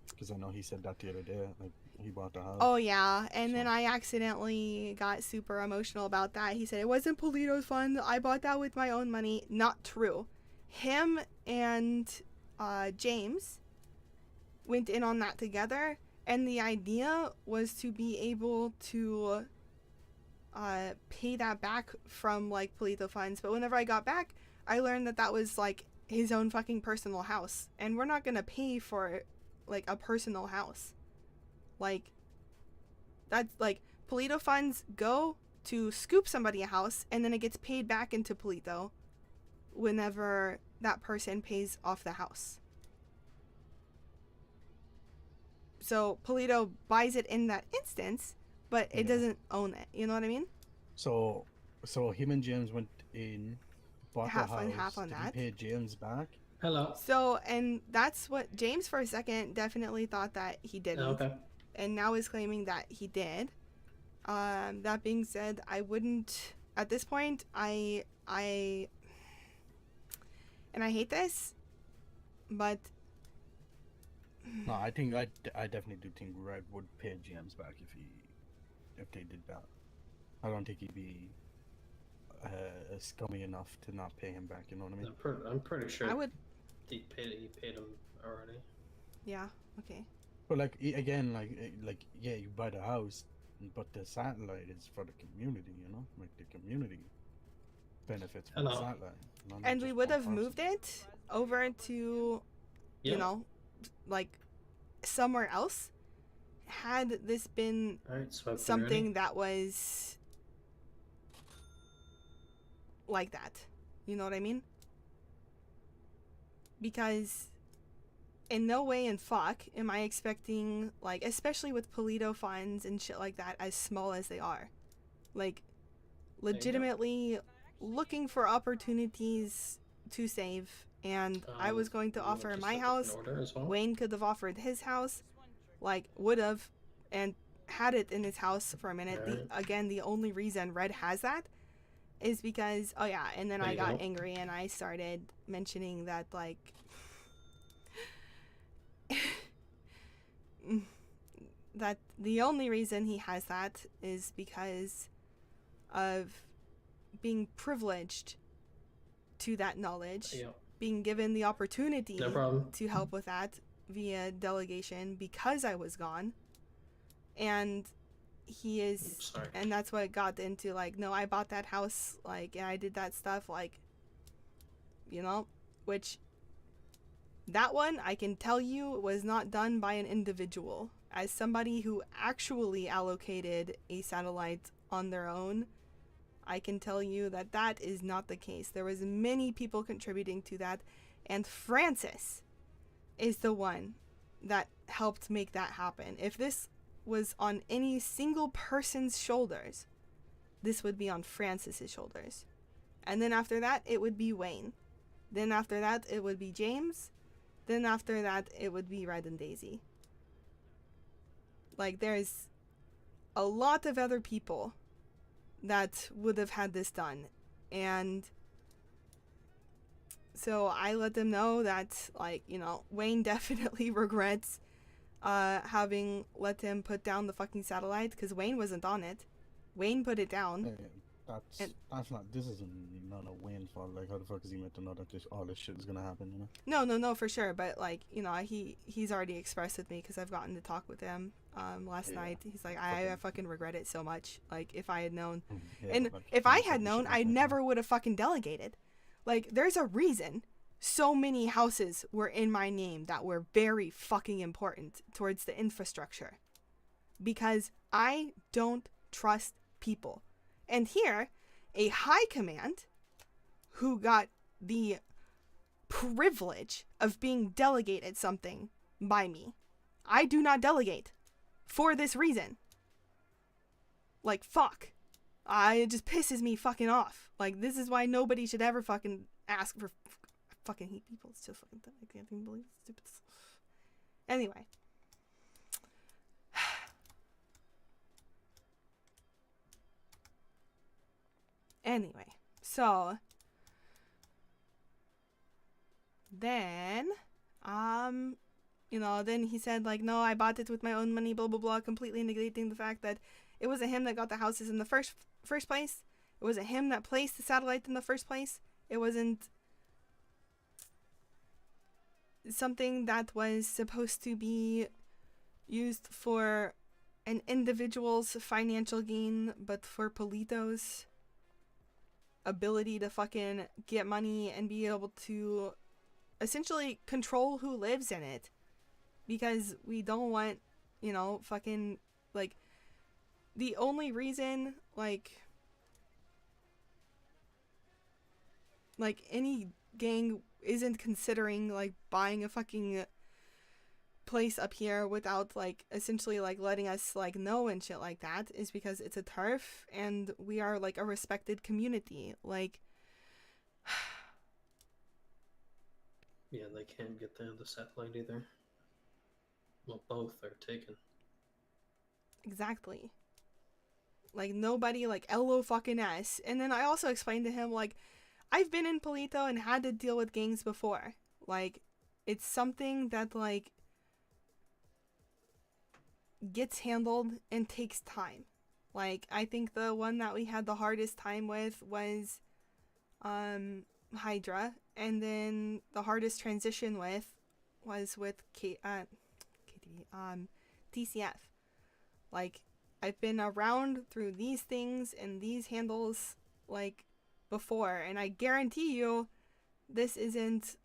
Because I know he said that the other day, like he bought the house. Oh yeah, and then I accidentally got super emotional about that. He said it wasn't Polito's fund. I bought that with my own money. Not true. Him and James went in on that together, and the idea was to be able to pay that back from like Polito funds. But whenever I got back, I learned that that was like his own fucking personal house, and we're not gonna pay for like a personal house. Like, that's like Polito funds go to scoop somebody a house, and then it gets paid back into Polito whenever that person pays off the house. So Polito buys it in that instance, but it doesn't own it. You know what I mean? So him and James went in, bought Half the on house. half on Did that. he pay James back? Hello. So, and that's what James for a second definitely thought that he didn't. Okay. And now is claiming that he did. That being said, I wouldn't, at this point, and I hate this, but No, I think I definitely do think Red would pay James back if they did that. I don't think he'd be scummy enough to not pay him back. You know what I mean? I'm pretty sure I would. he paid him already. Yeah. Okay. But like again, like yeah, you buy the house, but the satellite is for the community. You know, like the community benefits from the Hello. satellite. not And just we would one have person. moved it over to, Yeah. you know, like somewhere else, had this been Alright, so something that was like that. You know what I mean? Because in no way in fuck am I expecting, like, especially with Polito funds and shit like that, as small as they are. Like, legitimately looking for opportunities to save, and I was going to you want offer just my to put house. an order as well? Wayne could have offered his house, like, would have, and had it in his house for a minute. Alright. Again, the only reason Red has that is because, oh yeah, and then There I you got go. angry and I started mentioning that, like, that the only reason he has that is because of being privileged to that knowledge, Yeah. being given the opportunity No problem. to help with that via delegation because I was gone. And he is, Sorry. and that's what got into, like, no, I bought that house, like, and I did that stuff, like, you know, which that one I can tell you was not done by an individual. As somebody who actually allocated a satellite on their own, I can tell you that that is not the case. There was many people contributing to that, and Francis is the one that helped make that happen. If this was on any single person's shoulders, this would be on Francis's shoulders. And then after that, it would be Wayne. Then after that, it would be James. Then after that, it would be Red and Daisy. Like, there's a lot of other people that would have had this done. And so I let them know that, like, you know, Wayne definitely regrets having let him put down the fucking satellite, because Wayne wasn't on it. Wayne put it down. Hey, that's not. This isn't not a win for, like, how the fuck is he meant to know that all this shit is gonna happen? You know? No, for sure. But, like, you know, he's already expressed with me, because I've gotten to talk with him last night. He's like, I fucking regret it so much. Like, if I had known, and like, if I had known, I never would have fucking delegated. Like, there's a reason so many houses were in my name that were very fucking important towards the infrastructure, because I don't trust people. And here, a high command who got the privilege of being delegated something by me. I do not delegate for this reason. Like, fuck. It just pisses me fucking off. Like, this is why nobody should ever fucking ask for... I fucking hate people. It's just fucking... I can't even believe it's stupid. Anyway. Anyway, so then, you know, then he said, like, no, I bought it with my own money, blah, blah, blah, completely negating the fact that it wasn't him that got the houses in the first place. It wasn't him that placed the satellite in the first place. It wasn't something that was supposed to be used for an individual's financial gain, but for Paleto's ability to fucking get money and be able to essentially control who lives in it, because we don't want, you know, fucking, like, the only reason, like any gang isn't considering, like, buying a fucking place up here without, like, essentially, like, letting us, like, know and shit like that, is because it's a turf and we are, like, a respected community. Like, yeah, they can't get the satellite either. Well, both are taken. Exactly. Like, nobody, like, LO fucking S. And then I also explained to him, like, I've been in Paleto and had to deal with gangs before. Like, it's something that, like, gets handled and takes time. Like, I think the one that we had the hardest time with was Hydra, and then the hardest transition was with TCF. Like, I've been around through these things and these handles, like, before, and I guarantee you this isn't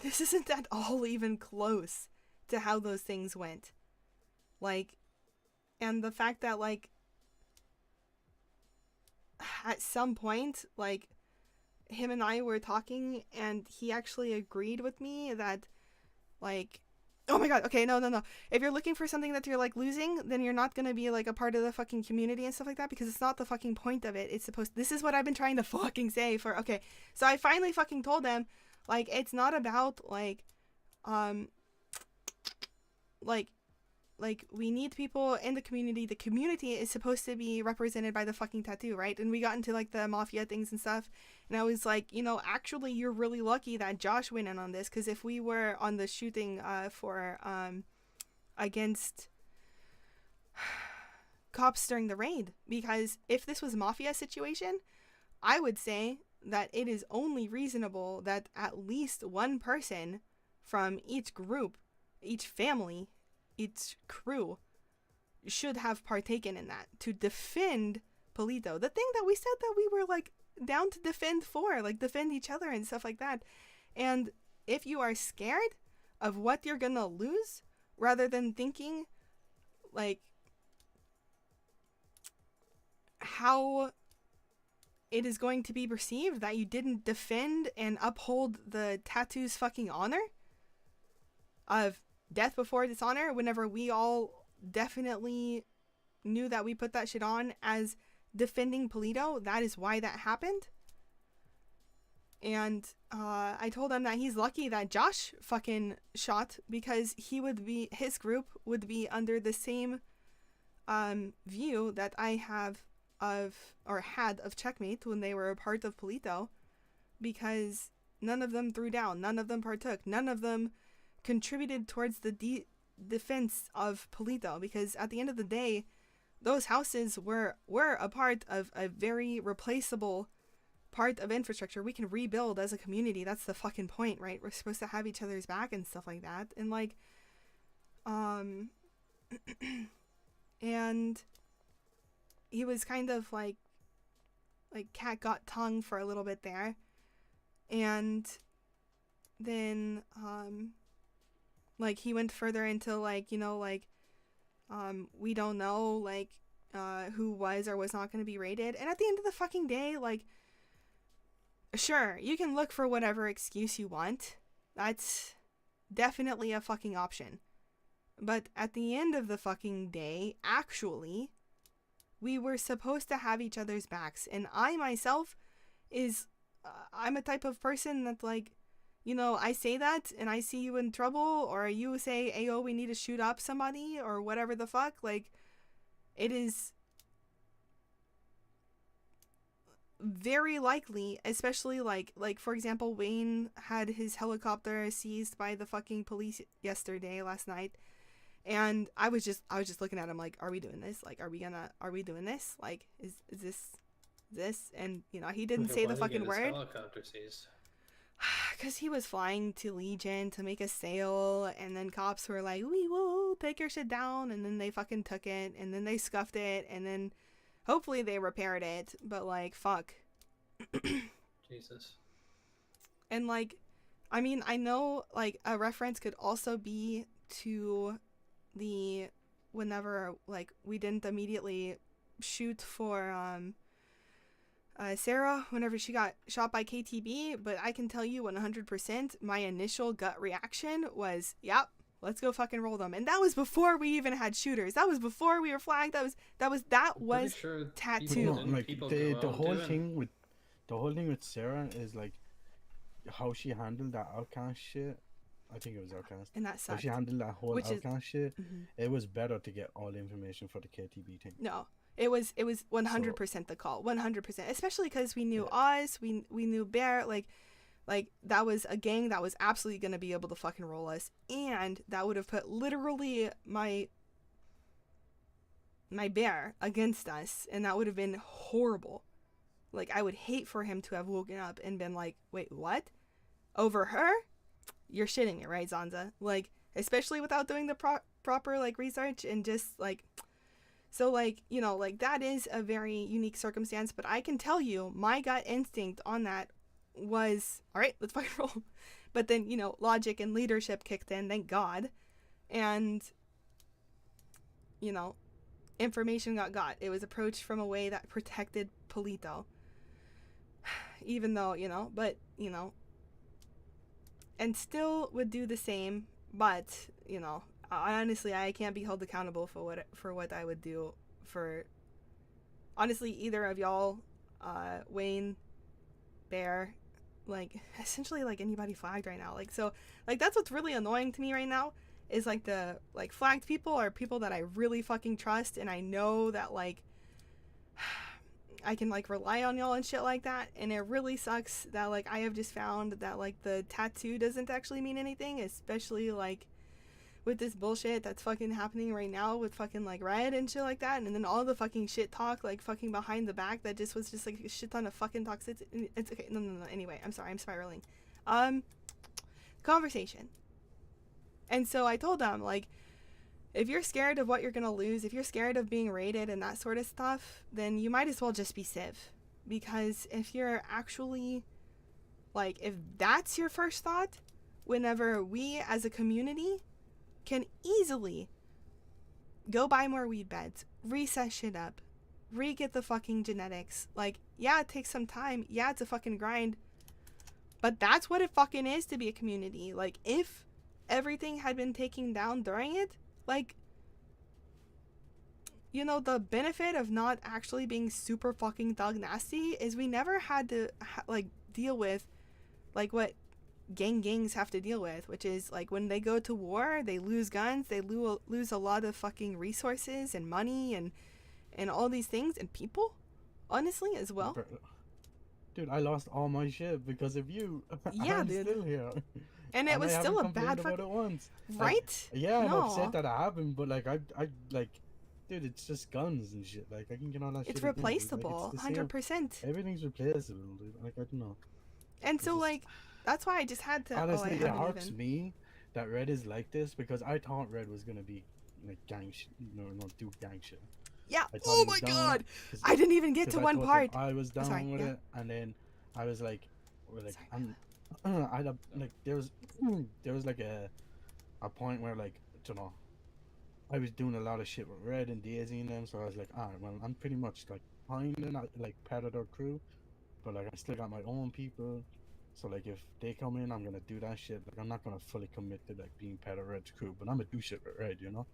at all even close to how those things went. Like, and the fact that, like, at some point, like, him and I were talking and he actually agreed with me that, like, oh my god, okay, no. If you're looking for something that you're, like, losing, then you're not gonna be, like, a part of the fucking community and stuff like that, because it's not the fucking point of it. It's supposed... This is what I've been trying to fucking say for... Okay, so I finally fucking told them, like, it's not about, like, we need people in the community. The community is supposed to be represented by the fucking tattoo, right? And we got into, like, the mafia things and stuff, and I was like, you know, actually, you're really lucky that Josh went in on this, because if we were on the shooting against cops during the raid, because if this was mafia situation, I would say that it is only reasonable that at least one person from each group, each family, each crew should have partaken in that to defend Paleto. The thing that we said that we were, like, down to defend for, like, defend each other and stuff like that. And if you are scared of what you're gonna lose, rather than thinking, like, how it is going to be perceived that you didn't defend and uphold the tattoo's fucking honor, of death before dishonor, whenever we all definitely knew that we put that shit on as defending Polito. That is why that happened. And I told him that he's lucky that Josh fucking shot, because his group would be under the same view that I have had of Checkmate when they were a part of Polito, because none of them threw down, none of them partook, none of them contributed towards the defense of Polito, because at the end of the day, those houses were a part of a very replaceable part of infrastructure we can rebuild as a community. That's the fucking point, right? We're supposed to have each other's back and stuff like that. And like, and he was kind of like cat got tongue for a little bit there. And then, like he went further into like, you know, like, we don't know like, who was or was not going to be raided. And at the end of the fucking day, like, sure, you can look for whatever excuse you want. That's definitely a fucking option. But at the end of the fucking day, actually, we were supposed to have each other's backs. And I myself I'm a type of person that, like, you know, I say that and I see you in trouble, or you say, ayo, we need to shoot up somebody or whatever the fuck. Like, it is very likely, especially like for example, Wayne had his helicopter seized by the fucking police last night, and I was just looking at him like, are we doing this? Like, are we doing this? Like, is this? And you know, he didn't say the fucking word. Helicopter seized. Because he was flying to Legion to make a sale, and then cops were like, "We will take your shit down," and then they fucking took it, and then they scuffed it, and then hopefully they repaired it, but like, fuck. Jesus. And like, I mean, I know like a reference could also be to the whenever like we didn't immediately shoot for Sarah whenever she got shot by KTB, but I can tell you 100% my initial gut reaction was, yep, let's go fucking roll them. And that was before we even had shooters. That was before we were flagged. That was tattoo. No, like the whole thing with Sarah is like how she handled that outcast shit. I think it was outcast. And that sucked. How she handled that whole outcast shit. It was better to get all the information for the KTB thing. No. It was 100% the call. 100%. Especially because we knew Oz, we knew Bear, like that was a gang that was absolutely going to be able to fucking roll us, and that would have put literally my Bear against us, and that would have been horrible. Like, I would hate for him to have woken up and been like, wait, what? Over her? You're shitting me, right, Zanza? Like, especially without doing the proper like research and just like, so like, you know, like that is a very unique circumstance, but I can tell you my gut instinct on that was, all right, let's fucking roll. But then, you know, logic and leadership kicked in, thank God. And, you know, information got. It was approached from a way that protected Polito. Even though, you know, but, you know, and still would do the same, but, you know, honestly, I can't be held accountable for what I would do for, honestly, either of y'all, Wayne, Bear, like, essentially, like, anybody flagged right now. Like, so, like, that's what's really annoying to me right now, is, like, the, like, flagged people are people that I really fucking trust, and I know that, like, I can, like, rely on y'all and shit like that, and it really sucks that, like, I have just found that, like, the tattoo doesn't actually mean anything, especially, like, with this bullshit that's fucking happening right now with fucking, like, Red and shit like that, and then all the fucking shit talk, like, fucking behind the back that just was just, like, a shit ton of fucking toxicity. It's okay. No. Anyway, I'm sorry. I'm spiraling. Conversation. And so I told them, like, if you're scared of what you're gonna lose, if you're scared of being raided and that sort of stuff, then you might as well just be Civ. Because if you're actually, like, if that's your first thought, whenever we as a community can easily go buy more weed beds, reset shit up, re-get the fucking genetics. Like, yeah, it takes some time. Yeah, it's a fucking grind. But that's what it fucking is to be a community. Like, if everything had been taken down during it, like, you know, the benefit of not actually being super fucking thug nasty is we never had to like deal with like what gangs have to deal with, which is like when they go to war, they lose guns, they lose a lot of fucking resources and money and all these things and people, honestly, as well. Dude, I lost all my shit because of you. Yeah, I'm dude. still here. And it was I still a haven't bad complained about it once. right? Like, yeah, I'm No. upset that it happened, but like I like, dude, it's just guns and shit. Like I can get all that shit. It's again, dude. replaceable, Like, it's the same. 100%. Everything's replaceable, dude. Like I don't know. And so like that's why I just had to. Honestly, oh, I it haven't hurts even. me that Red is like this because I thought Red was gonna be like gang shit, do gang shit. Yeah. I thought Oh he was my down God! 'cause- I didn't even get 'cause to I one thought part. that I was down Sorry, with yeah. it, and then I was like, I like there was like a point where like you know I was doing a lot of shit with Red and Daisy and them, so I was like, alright, well I'm pretty much like fine and like part of their crew, but like I still got my own people. So like if they come in, I'm gonna do that shit. Like I'm not gonna fully commit to like being part of Red's crew, but I'm gonna do shit with Red, you know.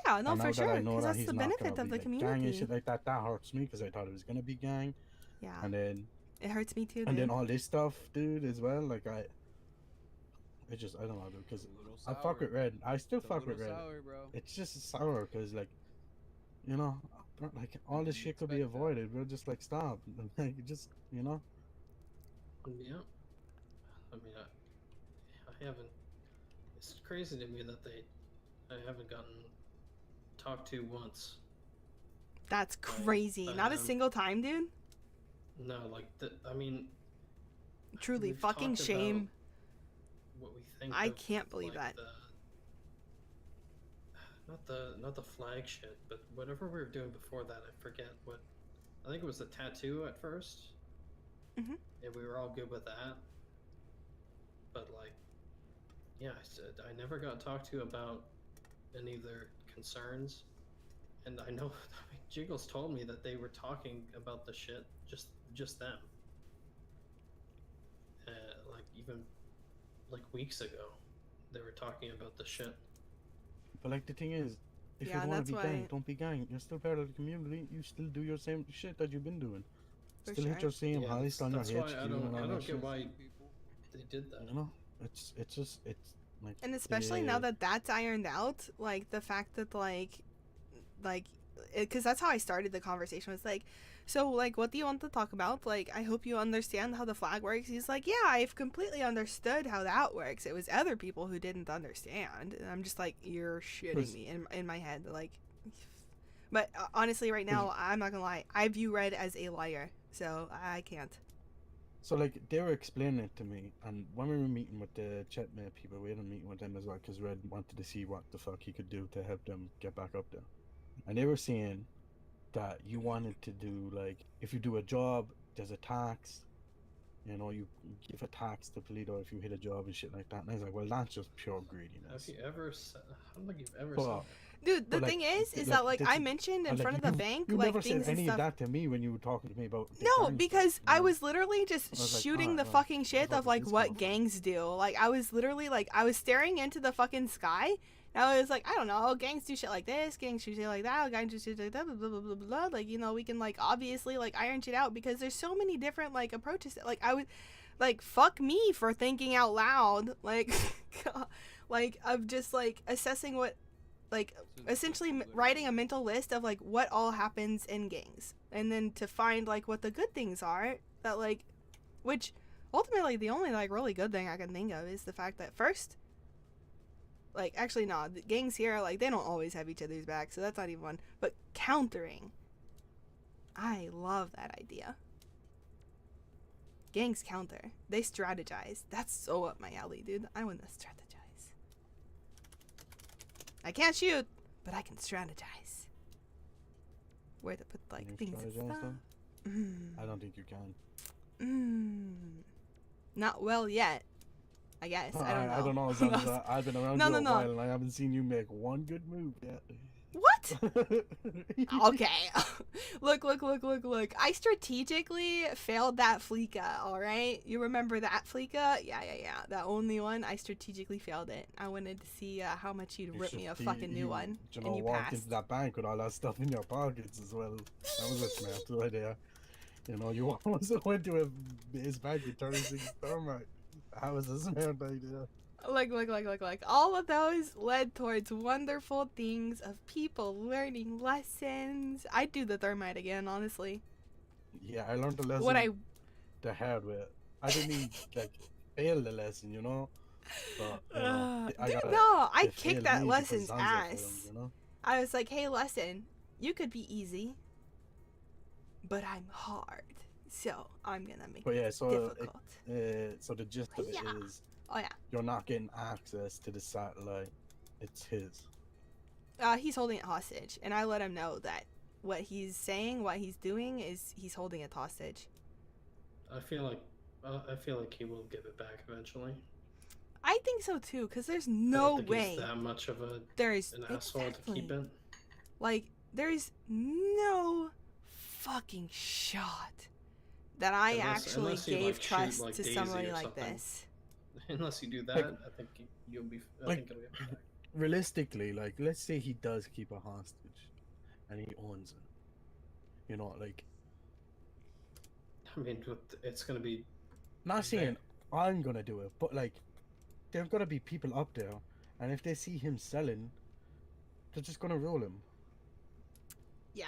Yeah, no, And now for that sure, I know because that that's he's the not benefit gonna of be, the like, gang and community. shit like that, that hurts me because I thought it was gonna be gang. Yeah. And then It hurts me too, and then dude. all this stuff, dude, as well. Like I don't know, dude, because I fuck with Red. I still fuck with Red. Sour, bro. It's just sour because like, you know, like all this shit could be avoided. We'll just like stop, like just you know. Yeah. I mean, I haven't. It's crazy to me that I haven't gotten talked to once. That's crazy. Not a single time, dude. No, like I mean. Truly, we've fucking talked shame. about What we think I of, can't believe like, that. Not the flag shit, but whatever we were doing before that, I forget what. I think it was the tattoo at first. Mhm. And we were all good with that. But like, yeah, I never got talked to about any of their concerns. And I know, I mean, Jiggles told me that they were talking about the shit just them. Like even like weeks ago, they were talking about the shit. But like the thing is, if Yeah, you want that's to be why- gang, don't be gang. You're still part of the community. You still do your same shit that you've been doing. For Still sure. hit your same Yeah, heist on your that's HQ why I and all don't that get shit. why they did that. You know, it's just like. And especially now that that's ironed out, like the fact that like, because that's how I started the conversation. Was like, so like, what do you want to talk about? Like, I hope you understand how the flag works. He's like, yeah, I've completely understood how that works. It was other people who didn't understand. And I'm just like, you're shitting me in my head, like. But honestly, right now, I'm not gonna lie. I view Red as a liar, so I can't. So like they were explaining it to me, and when we were meeting with the Chetmate people, we had a meeting with them as well because Red wanted to see what the fuck he could do to help them get back up there. And they were saying that you wanted to do like if you do a job, there's a tax. You know, you give a tax to Polito if you hit a job and shit like that. And I was like, well, that's just pure greediness. Have you ever said? I don't think you've ever But- said that. Dude, the But, like, thing is that like I mentioned in and, like, front of the you- bank, you like never things said any and of stuff. that to me when you were talking to me about the No, gang because stuff, I you know? was literally just I was like, shooting alright, the well, fucking shit fuck of is like this what for? gangs do. Like I was literally like I was staring into the fucking sky. And I was like, I don't know, gangs do shit like this, gangs do shit like that, gangs do shit like that, blah blah blah blah blah. Like, you know, we can like obviously like iron shit out because there's so many different like approaches. Like I would, like fuck me for thinking out loud, like, like of just like assessing what. Like essentially writing a mental list of like what all happens in gangs and then to find like what the good things are that like which ultimately the only like really good thing I can think of is the fact that first like actually no the gangs here like they don't always have each other's back, so that's not even one, but countering, I love that idea. Gangs counter, they strategize. That's so up my alley, dude. I want to strategize. I can't shoot, but I can strategize. Where to put like You things and strategize, stuff. though? I don't think you can. Not well yet. I guess. I don't know. I don't know, Zanza. I've been around No, you no, a no. while and I haven't seen you make one good move yet. What? Okay. Look. I strategically failed that Fleeka, alright? You remember that Fleeka? Yeah. That only one. I strategically failed it. I wanted to see how much you'd rip me a fucking new one. And you walked passed. into that bank with all that stuff in your pockets as well. That was a smart idea. You know, you also went to his bank with 36 thermite. That was a smart idea. Look. All of those led towards wonderful things of people learning lessons. I'd do the thermite again, honestly. Yeah, I learned the lesson the hard way. I didn't even, like, fail the lesson, you know? But, you know, I kicked that failed me because lesson's Zanza ass. failed, you know? I was like, hey, lesson, you could be easy, but I'm hard. So I'm gonna make it difficult. So the gist of it is, oh yeah, you're not getting access to the satellite. It's his. He's holding it hostage, and I let him know that what he's saying, what he's doing, is he's holding it hostage. I feel like he will give it back eventually. I think so too, because there's no way he's that much of an asshole to keep it. Like, there's no fucking shot that I actually gave trust to somebody like this. Unless you do that, I think you'll be. I think it'll get back. Realistically, like, let's say he does keep a hostage, and he owns it. You know, like. I mean, it's gonna be. Not saying I'm gonna do it, but like, there's gonna be people up there, and if they see him selling, they're just gonna roll him. Yeah.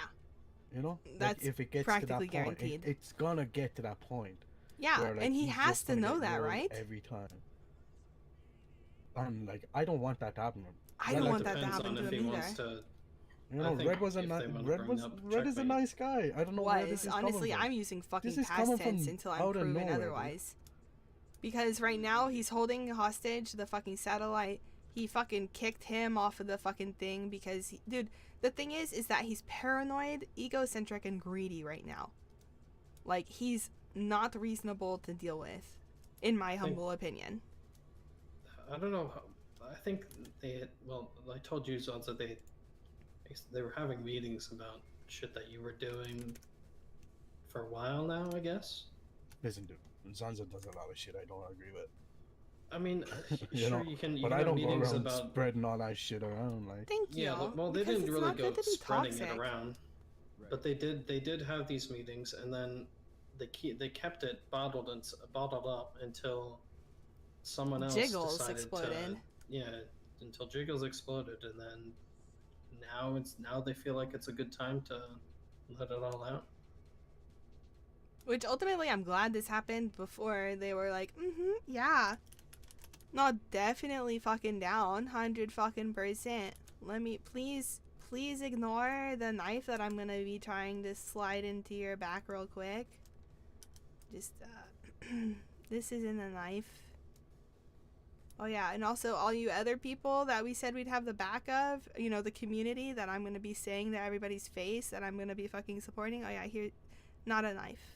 You know, that's like, if it gets practically to that point, guaranteed. It's gonna get to that point. Yeah, where, like, and he he's has just to gonna know get that, rolled right? every time. And like, I don't want that to happen. I don't want that to happen to him either. You know, Red is a nice guy. I don't know where this is honestly, coming from. I'm using fucking This is past coming tense from until I'm out of proven nowhere, otherwise. Because right now he's holding hostage the fucking satellite. He fucking kicked him off of the fucking thing because, dude, the thing is that he's paranoid, egocentric, and greedy right now. Like, he's not reasonable to deal with, in my humble opinion. I don't know. I think I told you, Zanza, they were having meetings about shit that you were doing for a while now, I guess. Listen, dude, Zanza does a lot of shit I don't agree with. I mean, you know, you can but have I don't meetings go around about spreading all that shit around, like. Thank you. Yeah, well, they because didn't it's really not go good to be spreading toxic. it around, but they did have these meetings, and then they kept it bottled up until someone else Jiggles decided exploded. Until Jiggles exploded, and then now they feel like it's a good time to let it all out. Which ultimately, I'm glad this happened before they were like, yeah. No, definitely fucking down, 100%. Let me, please ignore the knife that I'm gonna be trying to slide into your back real quick. Just, this isn't a knife. Oh yeah, and also all you other people that we said we'd have the back of, you know, the community that I'm gonna be saying to everybody's face that I'm gonna be fucking supporting. Oh yeah, here, not a knife.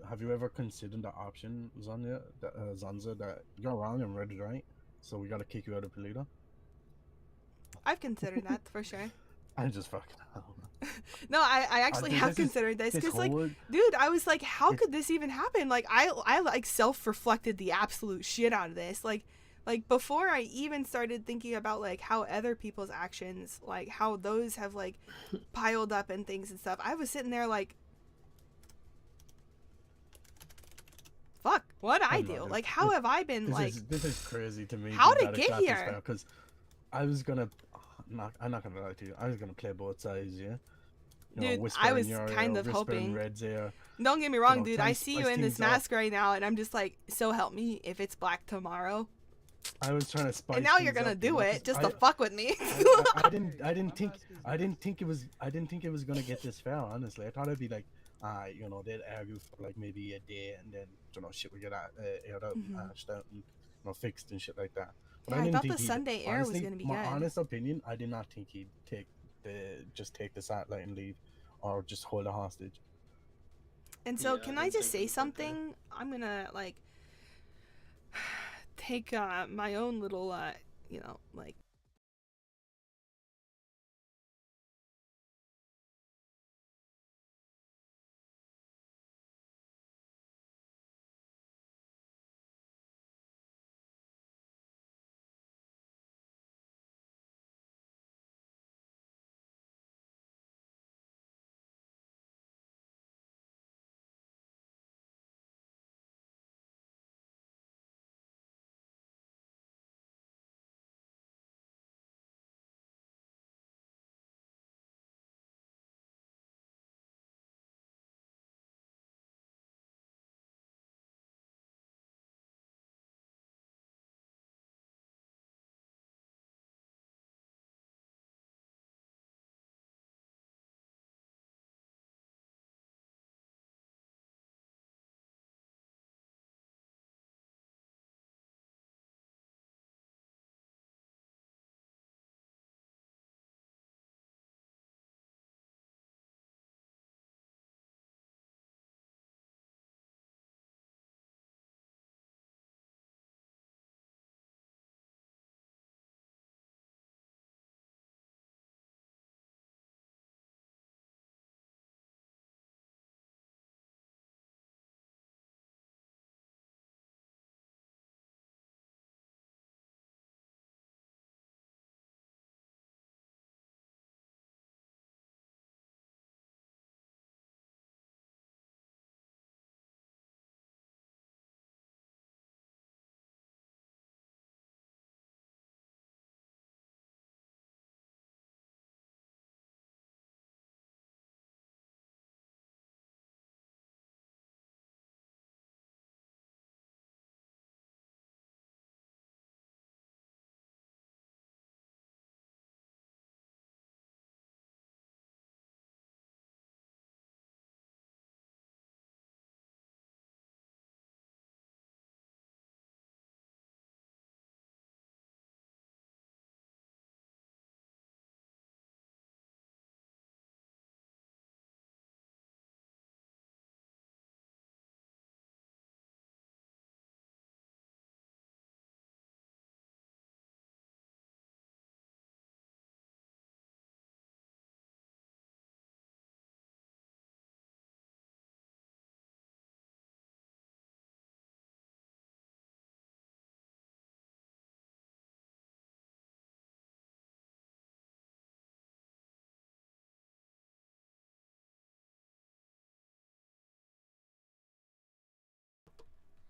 Have you ever considered the option, Zanza, that you're wrong and Red is right, so we gotta kick you out of Paleta? I've considered that for sure. I just fucking No, I actually have considered this because, like, dude, I was like, how could this even happen? Like, I like self-reflected the absolute shit out of this. Like before I even started thinking about like how other people's actions, like how those have like piled up and things and stuff. I was sitting there like, fuck, what'd I do? Like, how have I been this is crazy to me. How'd it get here? Because I was gonna, I'm not gonna lie to you. I was gonna play both sides, yeah. You dude, I was kind of hoping. Red's ear. Don't get me wrong, dude. I see you in this mask right now, and I'm just like, so help me if it's black tomorrow. I was trying to spice. And now you're gonna do it just to fuck with me. I didn't think it was gonna get this far. Honestly, I thought it'd be like, you know, they'd argue for like maybe a day, and then you know shit would get aired out and hashed out and fixed and shit like that. But yeah, I thought the Sunday air was gonna be my good. My honest opinion, I did not think he'd just take the satellite and leave, or just hold a hostage. And so, can I just say something? I'm gonna like take my own little, you know, like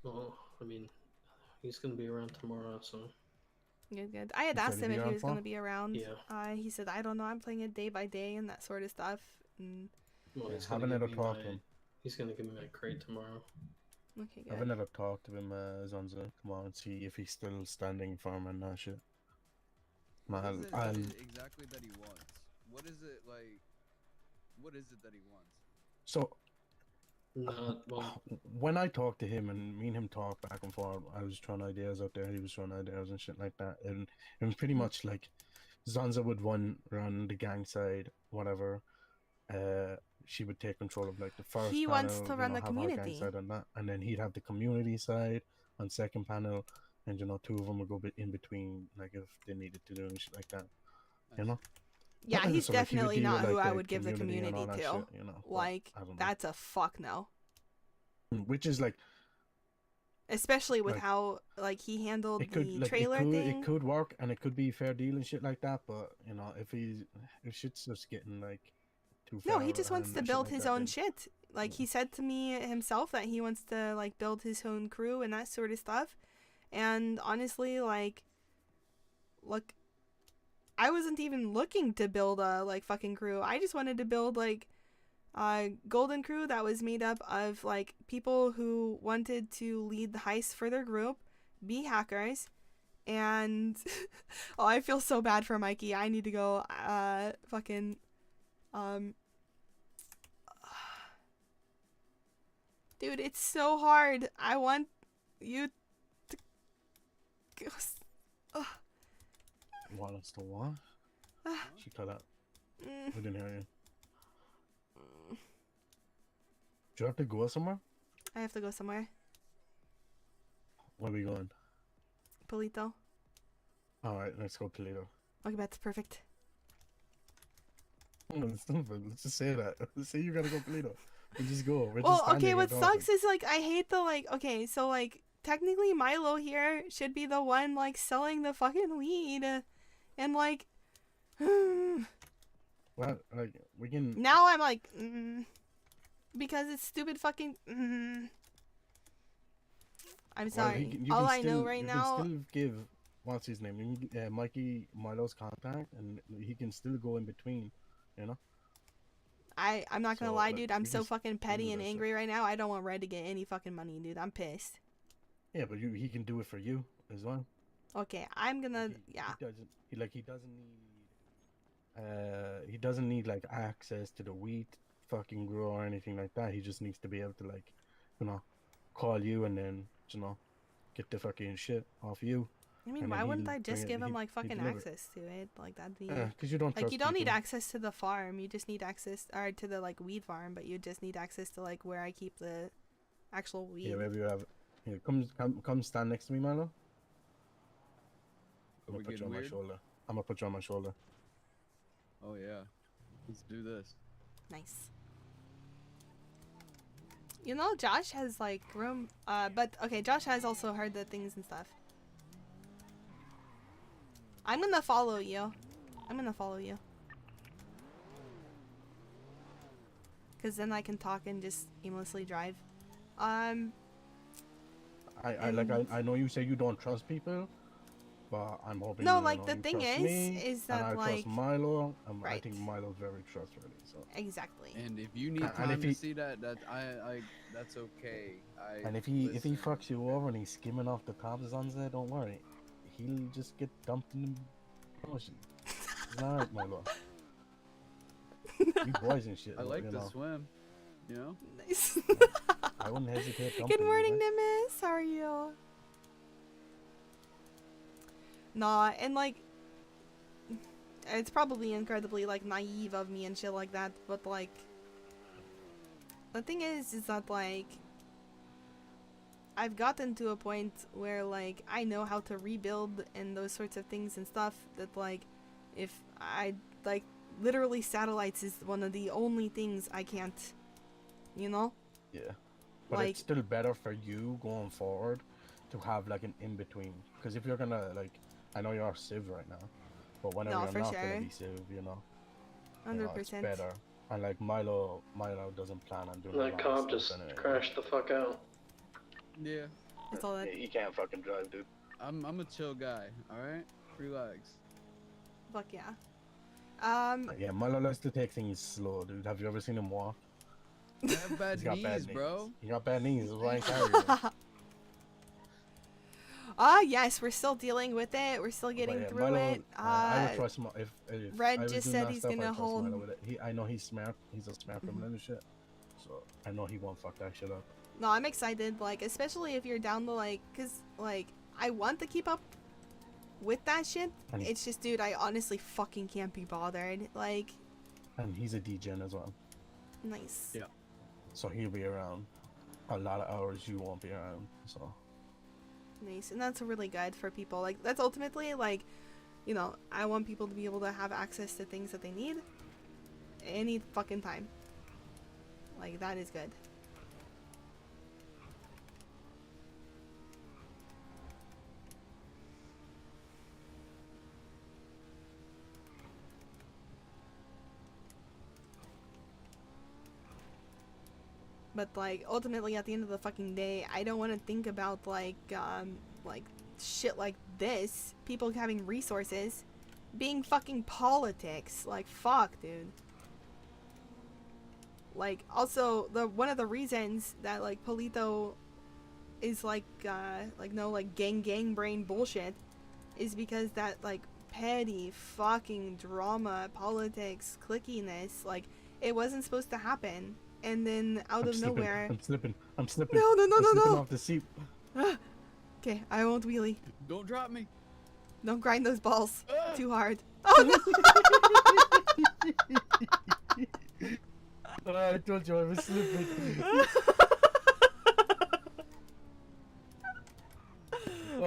Well, I mean, he's gonna be around tomorrow, so. Good, good. I had He said asked he'd him be if he around was going to tomorrow? be around. Yeah. He said, I don't know, I'm playing it day by day and that sort of stuff. And... Well, Yeah, he's gonna haven't give ever me talked my. to him. He's gonna give me my crate tomorrow. Okay, good. Haven't ever talked to him, Zanza. Come on, see if he's still standing firm and that shit. What I'll, is it I'll, exactly that he wants? What is it like? What is it that he wants? so Not well. when I talked to him and me and him talked back and forth, I was throwing ideas out there, he was throwing ideas and shit like that, and it was pretty much like Zanza would run the gang side, whatever. She would take control of like the first He panel, wants to run the have our gang community. side on that, and then he'd have the community side on second panel, and two of them would go in between, like if they needed to do and shit like that, Yeah, he's So, like, he would definitely deal not with, who like, I the would give the community and community all to. that shit, but Like, I don't know. that's a fuck no. Which is like, Especially with like, how like he handled it could the like trailer thing. it could work and it could be fair deal and shit like that, but if shit's just getting like too No, far he just wants and to shit build like his that, own then- shit. Like he said to me himself that he wants to like build his own crew and that sort of stuff. And honestly, like, look, I wasn't even looking to build a like fucking crew. I just wanted to build like a golden crew that was made up of like people who wanted to lead the heist for their group, be hackers, and oh, I feel so bad for Mikey. I need to go fucking dude, it's so hard. I want you to Want us to what? She cut out. We didn't hear you. Do you have to go somewhere? I have to go somewhere. Where are we going? Polito. Alright, let's go Toledo. Okay, that's perfect. Let's just say that. Let's say you gotta go Toledo. We just go. We're Well, just standing okay, here what talking. sucks is like I hate the like okay, so like technically Milo here should be the one like selling the fucking weed and like Well, like we can. now I'm like because it's stupid fucking I'm Well, sorry. you All can I know still- right you now can still give what's his name, Mikey Milo's contact, and he can still go in between, you know. I'm not gonna So, lie, like, dude. I'm we so just- fucking we can petty do and that shit. angry right now. I don't want Red to get any fucking money, dude. I'm pissed. Yeah, but he can do it for you as well. Okay, I'm gonna yeah. He doesn't need like access to the wheat fucking grow or anything like that. He just needs to be able to like, call you and then get the fucking shit off you. I mean, and why then wouldn't he'll I bring just it- give him he'd- like he'd fucking deliver it. access to it? Like that'd be 'cause you don't like you trust don't need people. access to the farm. You just need access or to the like weed farm, but you just need access to like where I keep the actual weed. Yeah, maybe you have. Here, come stand next to me, Milo. I'm we gonna put you getting on my weird? shoulder. I'm gonna put you on my shoulder. Oh yeah, let's do this. Nice. You know, Josh has like room. But okay, Josh has also heard the things and stuff. I'm gonna follow you. I'm gonna follow you. Cause then I can talk and just aimlessly drive. I know you say you don't trust people, but I'm hoping. No, you like, know, the you thing trust is me, that, and I like- trust Milo. I Right. think Milo's very trustworthy. So. Exactly. And if you need And time if to he- see that, that's okay. And if he listen. fucks you over and he's skimming off the top of Zanza, don't worry, he'll just get dumped in the ocean. It's alright, Milo. We boys and shit. I like you to know. swim. You know. Nice. I wouldn't hesitate. Good dumping you, morning, man. Nimbus. How are you? Nah, and like, it's probably incredibly like naive of me and shit like that, but like, the thing is that like, I've gotten to a point where like I know how to rebuild and those sorts of things and stuff that like, if I like literally satellites is one of the only things I can't, you know. Yeah, but Like- it's still better for you going forward to have like an in between. Because if you're gonna like, I know you're Civ right now, but whenever No, you're for not sure. gonna be Civ, you know, 100%. it's better. And like Milo doesn't plan on doing a lot That of cop stuff just anyway. crashed the fuck out. Yeah. That's all that. Yeah, he can't fucking drive, dude. I'm a chill guy. All right, relax. Fuck yeah. Yeah, Milo likes to take things slow, dude. Have you ever seen him walk? I have bad He's got knees, bad bro. He got bad knees. That's why I carry him. Yes, we're still dealing with it. We're still getting yeah, through Milo, it. I would trust him if Red I was just doing said that he's stuff, I'd gonna trust hold. Milo with it. I know he's smart. He's a smart criminal and shit. So I know he won't fuck that shit up. No, I'm excited. Like, especially if you're down to like, cause like I want to keep up with that shit. And- It's just, dude, I honestly fucking can't be bothered. Like, And he's a DGen as well. nice. Yeah. So he'll be around a lot of hours you won't be around. So Nice, and that's really good for people. Like, that's ultimately like, you know, I want people to be able to have access to things that they need any fucking time. Like, that is good. But like, ultimately at the end of the fucking day, I don't want to think about like shit like this. People having resources being fucking politics. Like, fuck, dude. Like, also, one of the reasons that like Palito is like no like gang brain bullshit is because that like petty fucking drama, politics, clickiness, like, it wasn't supposed to happen. And then out I'm of slipping, nowhere. I'm slipping. I'm slipping. No, I'm slipping off the seat. Okay, I won't wheelie. Don't drop me. Don't grind those balls too hard. Oh no! I told you I was slipping.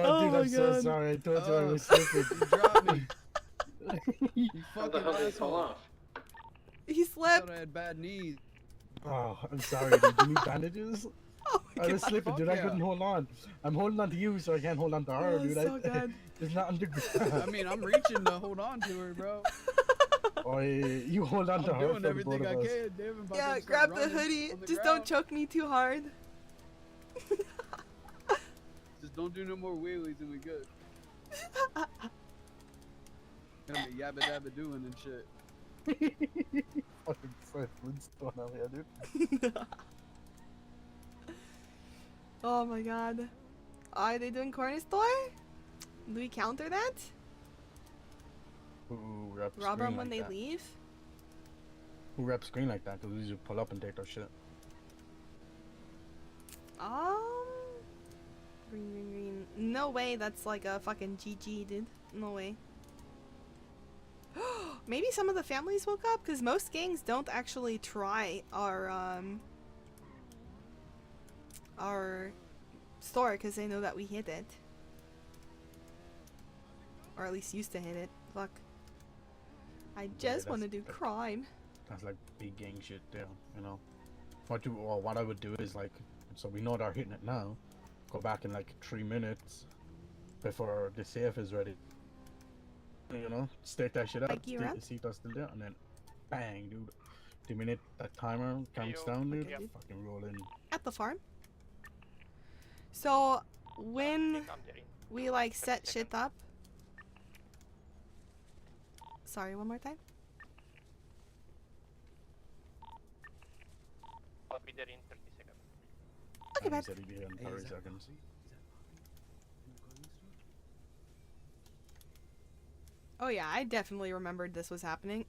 Oh, dude, my I'm so God. sorry. I told you I was slipping. You dropped me. You How the fucking hell did he fall asshole. off? He I slipped. thought I had bad knees. Oh, I'm sorry, dude. You need bandages? I was slipping, dude. Fuck I yeah. couldn't hold on. I'm holding on to you, so I can't hold on to her, Oh, dude. so good. It's not underground. I mean, I'm reaching to hold on to her, bro. Oh, you hold on to I'm her doing for everything both I of us. can. Damn, I'm about Yeah, to start grab the running hoodie. on the Just ground. don't choke me too hard. Just don't do no more wheelies and we good. Gonna be yabba dabba doing and shit. Fucking Fred Flintstone out here, dude. Oh my god. Are they doing corner store? Do we counter that? Who reps Rob screen them when like they that? leave? Who reps screen like that? Because we just pull up and take our shit. Green. No way that's like a fucking GG, dude. No way. Maybe some of the families woke up? Because most gangs don't actually try our store because they know that we hit it. Or at least used to hit it. Fuck. I just want to do crime. That's like big gang shit there, you know. What I would do is like, so we know they're hitting it now. Go back in like 3 minutes before the safe is ready. You know, stake that shit up, Like gear up? see if that's still there, and then bang, dude. The minute that timer counts down, dude, fucking roll in. At the farm. So when we like set shit up. Sorry, one more time. I'll be there in 30 seconds. Okay, And he babe. said he'd be here in 30 seconds. Oh yeah, I definitely remembered this was happening.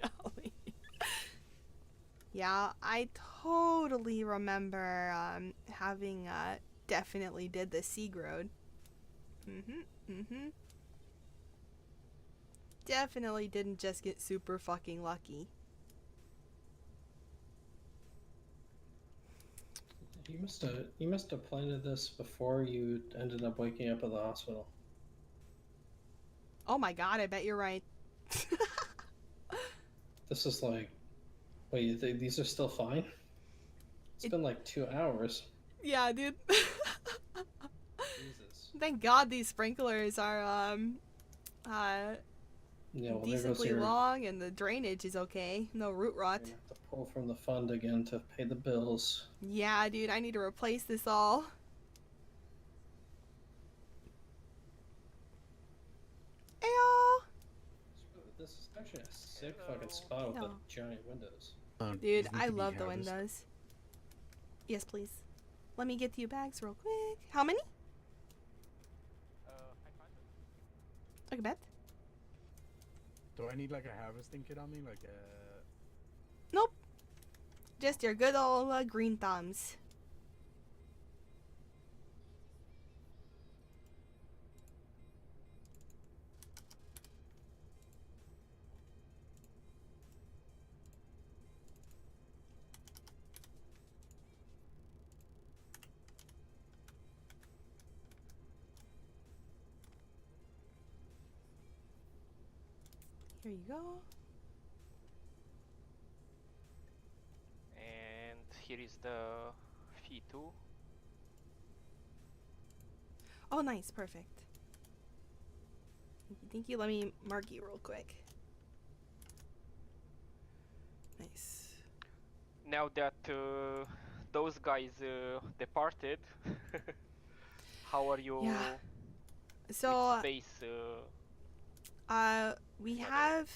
Golly. Yeah, I totally remember having definitely did the Sieg Road. Definitely didn't just get super fucking lucky. You must have planted this before you ended up waking up at the hospital. Oh my god, I bet you're right. This is like, wait, these are still fine? It's been like 2 hours. Yeah, dude. Jesus. Thank God these sprinklers are Yeah, well, there goes decently your long, and the drainage is okay. No root rot. to pull from the fund again to pay the bills. Yeah, dude, I need to replace this all. Ayo! This is actually a sick fucking spot with the No. giant windows. Dude, I love the windows. Yes, please. Let me get to you bags real quick. How many? Okay, bet. Do I need like a harvesting kit on me? Like a. Nope. Just your good old green thumbs. Here you go. And here is the fee too. Oh, nice. Perfect. Thank you. Let me mark you real quick. Nice. Now that those guys departed, how are you Yeah. with So, space? we have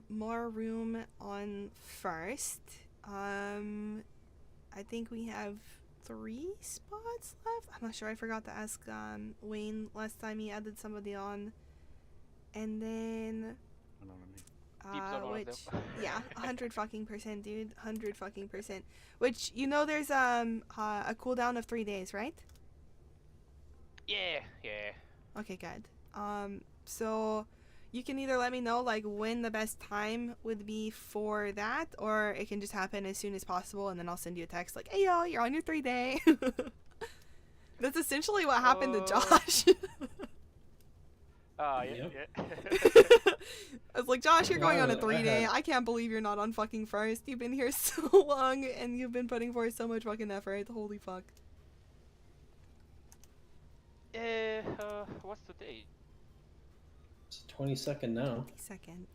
more room on first. I think we have 3 spots left. I'm not sure. I forgot to ask Wayne last time he added somebody on. And then which yeah, 100% dude, 100%. Which you know there's a cooldown of 3 days, right? Yeah, yeah. Okay, good. So you can either let me know like when the best time would be for that, or it can just happen as soon as possible, and then I'll send you a text like, "Hey yo, you're on your 3-day." That's essentially what happened to Josh. Yeah, yeah. I was like, Josh, you're going on a Well, 3-day. I can't believe you're not on fucking first. You've been here so long, and you've been putting forth so much fucking effort. Holy fuck. What's today? It's 22nd now. 22nd.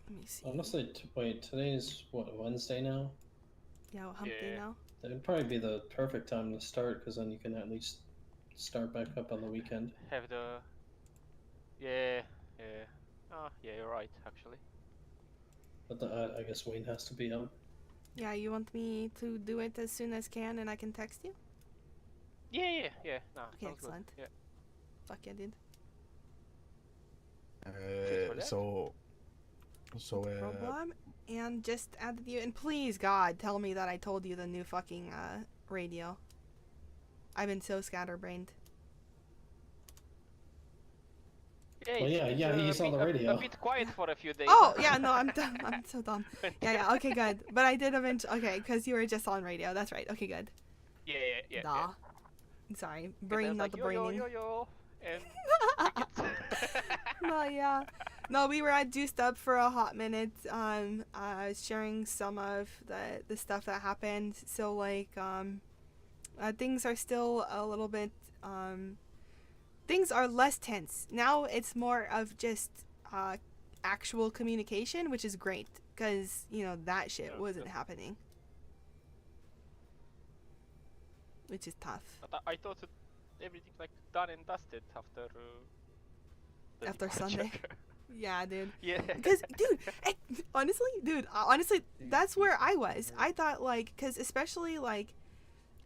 Let me see. Honestly, wait, today's what, Wednesday now? Yeah, what hump day now? That would probably be the perfect time to start, because then you can at least start back up on the weekend. Have the. Yeah, yeah. Oh, yeah, you're right, actually. But I guess Wayne has to be up. Yeah, you want me to do it as soon as can, and I can text you? Yeah, yeah, yeah. No, Okay, sounds excellent. Good. Yeah. Fuck yeah, dude. So Problem, and just added you, and please God tell me that I told you the new fucking radio. I've been so scatterbrained. Yeah, Well, yeah, he's on the radio. A bit quiet for a few days. Oh yeah, no, I'm dumb. I'm so dumb. Yeah, okay, good. But I did eventually. Okay, because you were just on radio. That's right. Okay, good. Yeah, yeah, yeah. Duh. Yeah. Sorry, And brain, then not like, the yo, braining. yo, yo, yo, and No, yeah. No, we were at Juiced Up for a hot minute. I was sharing some of the stuff that happened. So like, things are still a little bit. Things are less tense now. It's more of just actual communication, which is great because you know that shit wasn't happening, which is tough. But I thought that everything's like done and dusted after. The After departure. Sunday. Yeah, dude. Yeah. Because, dude, honestly, that's where I was. I thought, like, because especially, like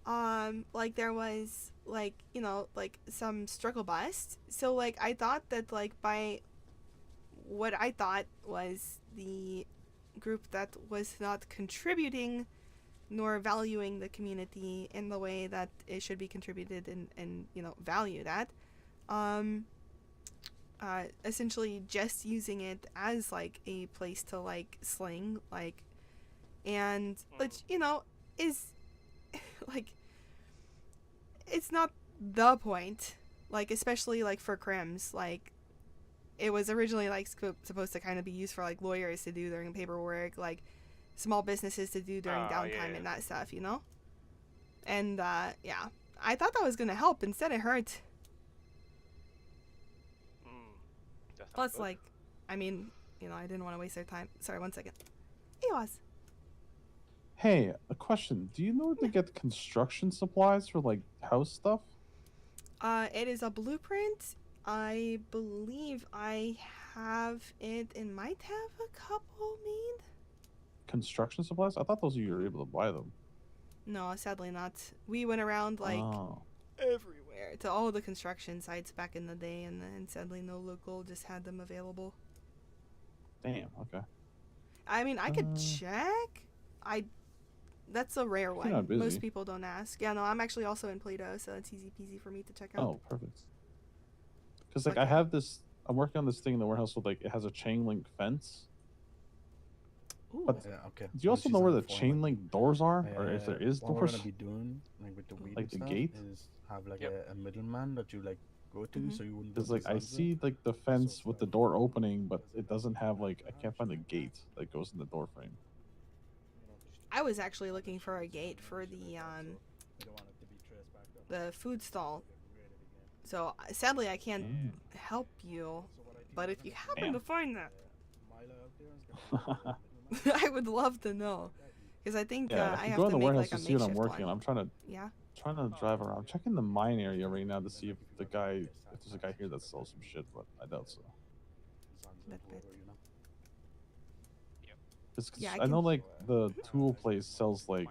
there was, like, you know, like, some struggle bust. So, like, I thought that, like, by what I thought was the group that was not contributing nor valuing the community in the way that it should be contributed and you know, value that, essentially just using it as like a place to like sling, like, and which, you know, is like, it's not the point, like, especially like for crims, like it was originally like supposed to kind of be used for like lawyers to do their paperwork, like, small businesses to do during downtime and that stuff, you know. And yeah, I thought that was gonna help. Instead, it hurt. Plus, like, I mean, you know, I didn't want to waste their time. Sorry, 1 second. Ewas. Hey, a question. Do you know where to get construction supplies for like house stuff? It is a blueprint. I believe I have it and might have a couple made. Construction supplies? I thought those you were able to buy them. No, sadly not. We went around like everywhere to all the construction sites back in the day, and then sadly no local just had them available. Damn. Okay. I mean, I could check. That's a rare You're not one. busy. Most people don't ask. Yeah, no, I'm actually also in Play-Doh, so it's easy peasy for me to check out. Oh, perfect. Because like I have this, I'm working on this thing in the warehouse with like it has a chain link fence. Ooh. But Yeah, okay. do you also know where the chain link doors are, or if there is what doors? we're gonna be doing, like with the weed Like and the stuff, gate? is have like a middleman that you like go to, so you wouldn't. Because go like to I Zanza. see like the fence with the door opening, but it doesn't have like I can't find the gate that goes in the door frame. I was actually looking for a gate for the food stall. So sadly I can't help you, but if you happen to find that, I would love to know, because I think Yeah, I if you have go in to the make warehouse like a to see what I'm makeshift working one. on, I'm trying to drive around. I'm checking the mine area right now to see if there's a guy here that sells some shit, but I doubt so. Yeah, I know like the tool place sells like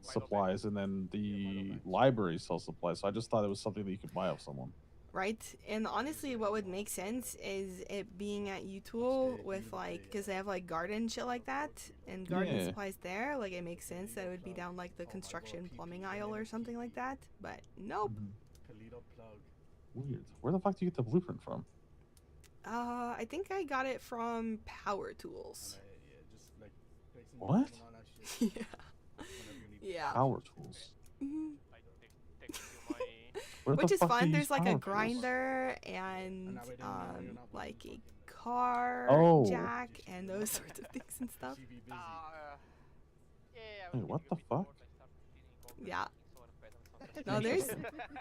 supplies, and then the library sells supplies. So I just thought it was something that you could buy off someone. Right? And honestly, what would make sense is it being at U-Tool with like, because they have like garden shit like that and garden supplies there. Like it makes sense that it would be down like the construction plumbing aisle or something like that. But nope. Weird. Where the fuck do you get the blueprint from? I think I got it from Power Tools. What? Yeah. Yeah. Power tools. Mhm. Where the Which is fuck do you fun. use There's like power a tools? grinder and like a car jack and those sorts of things and stuff. Wait, what the fuck? Yeah. No, there's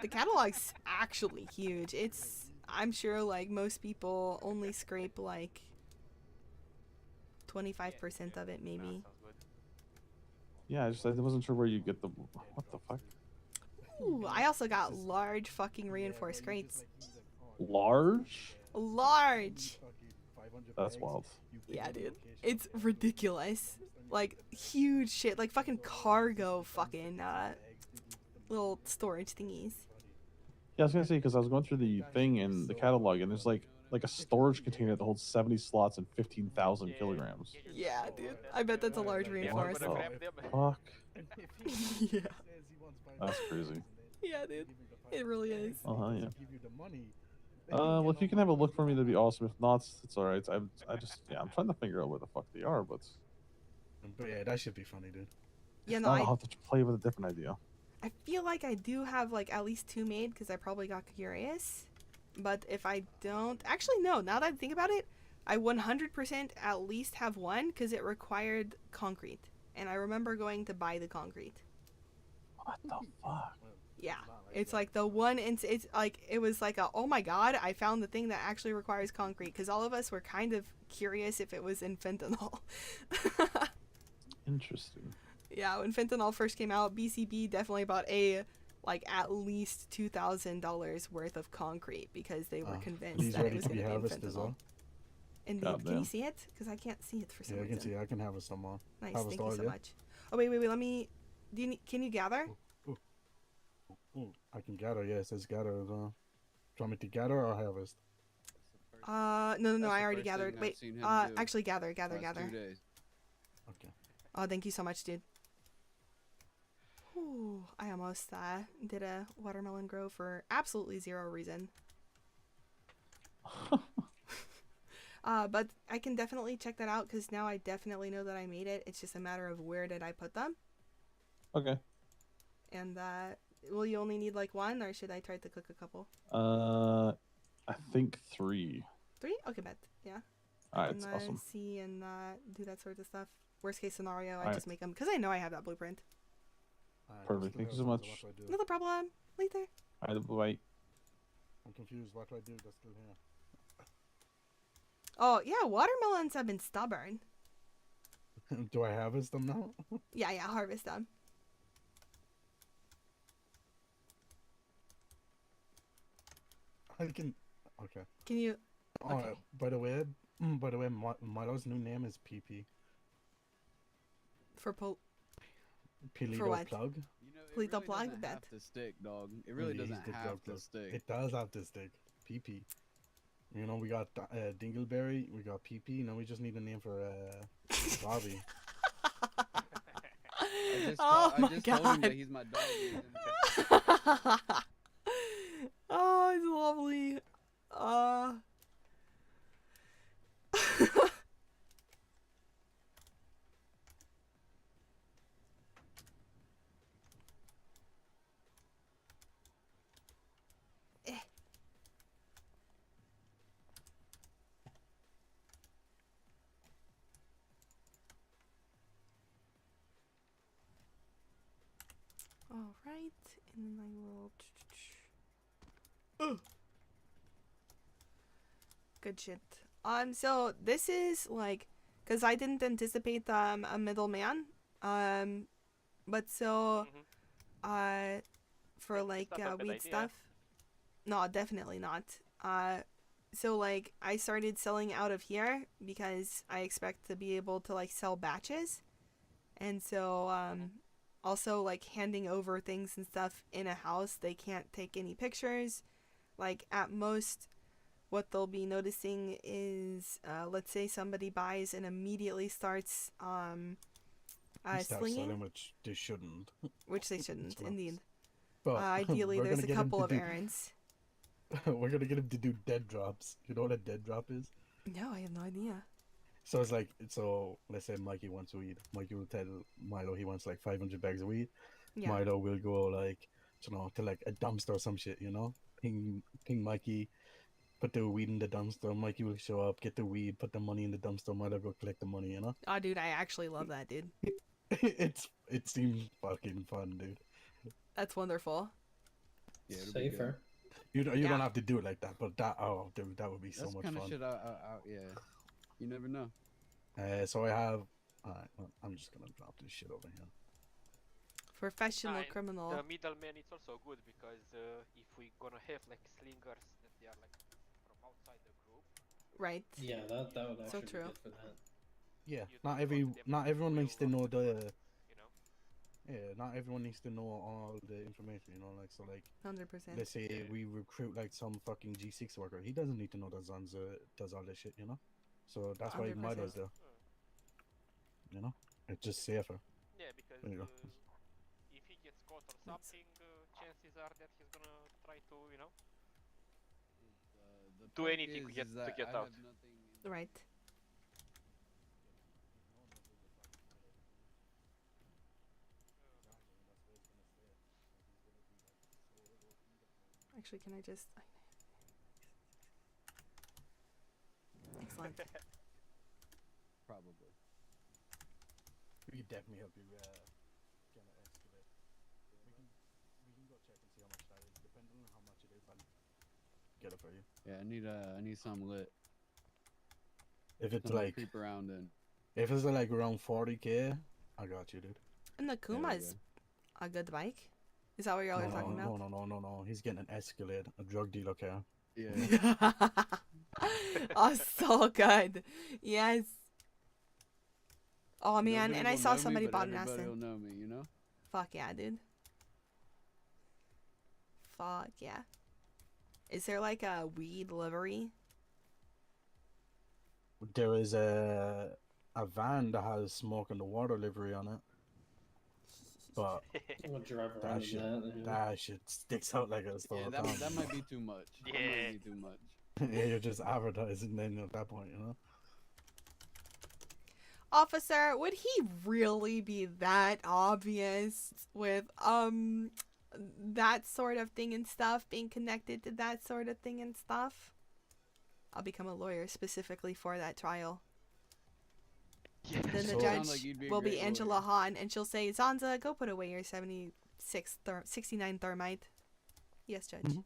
the catalog's actually huge. I'm sure like most people only scrape like 25% of it maybe. Yeah, I wasn't sure where you get the. What the fuck? Ooh, I also got large fucking reinforced crates. Large? Large. That's wild. Yeah, dude. It's ridiculous. Like huge shit, like fucking cargo fucking little storage thingies. Yeah, I was gonna say because I was going through the thing in the catalog, and there's like a storage container that holds 70 slots and 15,000 kilograms. Yeah, dude. I bet that's a large reinforced. What the fuck? Yeah. That's crazy. Yeah, dude. It really is. Yeah. Well, if you can have a look for me, that'd be awesome. If not, it's all right. I'm trying to figure out where the fuck they are, but yeah, that should be funny, dude. Yeah, if no, not, I'll have to play with a different idea. I feel like I do have like at least 2 made because I probably got curious. But if I don't, actually no. Now that I think about it, I 100% at least have 1 because it required concrete, and I remember going to buy the concrete. What the fuck? Yeah, it's like the one, it's like, it was like a, oh my god, I found the thing that actually requires concrete, because all of us were kind of curious if it was in fentanyl. Interesting. Yeah, when fentanyl first came out, BCB definitely bought like at least $2,000 worth of concrete because they were convinced that it was going to be in fentanyl. And can you see it? Because I can't see it for some reason. I can see it. I can have some more. Nice, thank you so much. Oh wait, let me. Can you gather? Ooh, I can gather. Yeah, it says gather as well. Do you want me to gather or harvest? No, I already gathered. Wait, actually gather. 2 days. Okay. Oh, thank you so much, dude. Ooh, I almost did a watermelon grow for absolutely 0 reason. But I can definitely check that out because now I definitely know that I made it. It's just a matter of where did I put them. Okay. And will you only need like 1, or should I try to cook a couple? I think 3. 3? Okay, bet. Yeah. Alright, I can awesome. see and do that sort of stuff. Worst case scenario, I Alright. just make them because I know I have that blueprint. Perfect. Thank you so much. Not a problem. Later. Alright, bye. I'm confused. What do I do? That's still here. Oh yeah, watermelons have been stubborn. Do I harvest them now? Yeah, harvest them. I can. Okay. Can you? Oh, Okay. by the way, Milo's new name is PP. For Pilito what? plug. You know, Please it don't really plug doesn't that. have to stick, dog. It really He's doesn't the have drug to lord. stick. It does have to stick. PP. You know, we got Dingleberry, we got PP. Now we just need a name for Bobby. Oh I my just god. told him that he's my dog. Oh, it's lovely. All right, and then I will. Good shit. So this is like, cause I didn't anticipate a middleman. But so, for like not a bad weed idea. stuff. No, definitely not. So like I started selling out of here because I expect to be able to like sell batches, and so also like handing over things and stuff in a house, they can't take any pictures. Like at most, what they'll be noticing is let's say somebody buys and immediately starts We start slinging, selling, which they shouldn't. which they shouldn't indeed. But Ideally, we're there's gonna a get him couple to of do- errands. We're gonna get him to do dead drops. You know what a dead drop is? No, I have no idea. So it's like, so let's say Mikey wants weed. Mikey will tell Milo he wants like 500 bags of weed. Yeah. Milo will go like, you know, to like a dumpster or some shit, you know? Ping Mikey, put the weed in the dumpster. Mikey will show up, get the weed, put the money in the dumpster. Milo go collect the money, you know? Oh, dude, I actually love that, dude. It seems fucking fun, dude. That's wonderful. Yeah, it'll be good. Safer. You don't have to do it like that, but that, oh dude, that would be so That's much kind fun. of shit. Yeah. You never know. So I have, well, I'm just gonna drop this shit over here. Professional And criminal. The middleman is also good because if we gonna have like slingers that they are like from outside the group. Right. Yeah, that would So actually true. be good for that. Yeah, not everyone needs to know the. Yeah, not everyone needs to know all the information, you know, like, so like 100%. let's say we recruit like some fucking G6 worker. He doesn't need to know that Zanza does all this shit, you know? So that's why 100%. Milo's there. You know? It's just safer. Yeah, because There you go. if he gets caught or something, chances are that he's gonna try to, you know, The do perk anything is to that get I out. have nothing Right. Actually, can I just... Excellent. Probably. We could definitely help you get an escalate. We can go check and see how much that is. Depending on how much it is, I'll get it for you. Yeah, I need something lit. If it's Something to like creep around in. If it's like around 40k, I got you, dude. And the Kuma is a good bike. Is that what y'all are talking about? No. He's getting an Escalade, a drug dealer car. Yeah. Oh, so good. Yes. Oh man, Nobody and I will saw know me, somebody but bought an everybody will Aston. know me, you know? Fuck yeah, dude. Fuck yeah. Is there like a weed livery? There is a van that has smoke and the water livery on it. But We'll drive around in that shit sticks out like a sore Yeah, thumb. that might be too much. That might be too much. Yeah, you're just advertising then at that point, you know? Officer, would he really be that obvious with that sort of thing and stuff, being connected to that sort of thing and stuff? I'll become a lawyer specifically for that trial. Then the So- judge Sound like you'd be a will be great Angela lawyer. Hahn, and she'll say, Zanza, go put away your 69 thermite. Yes, Judge. Mhm.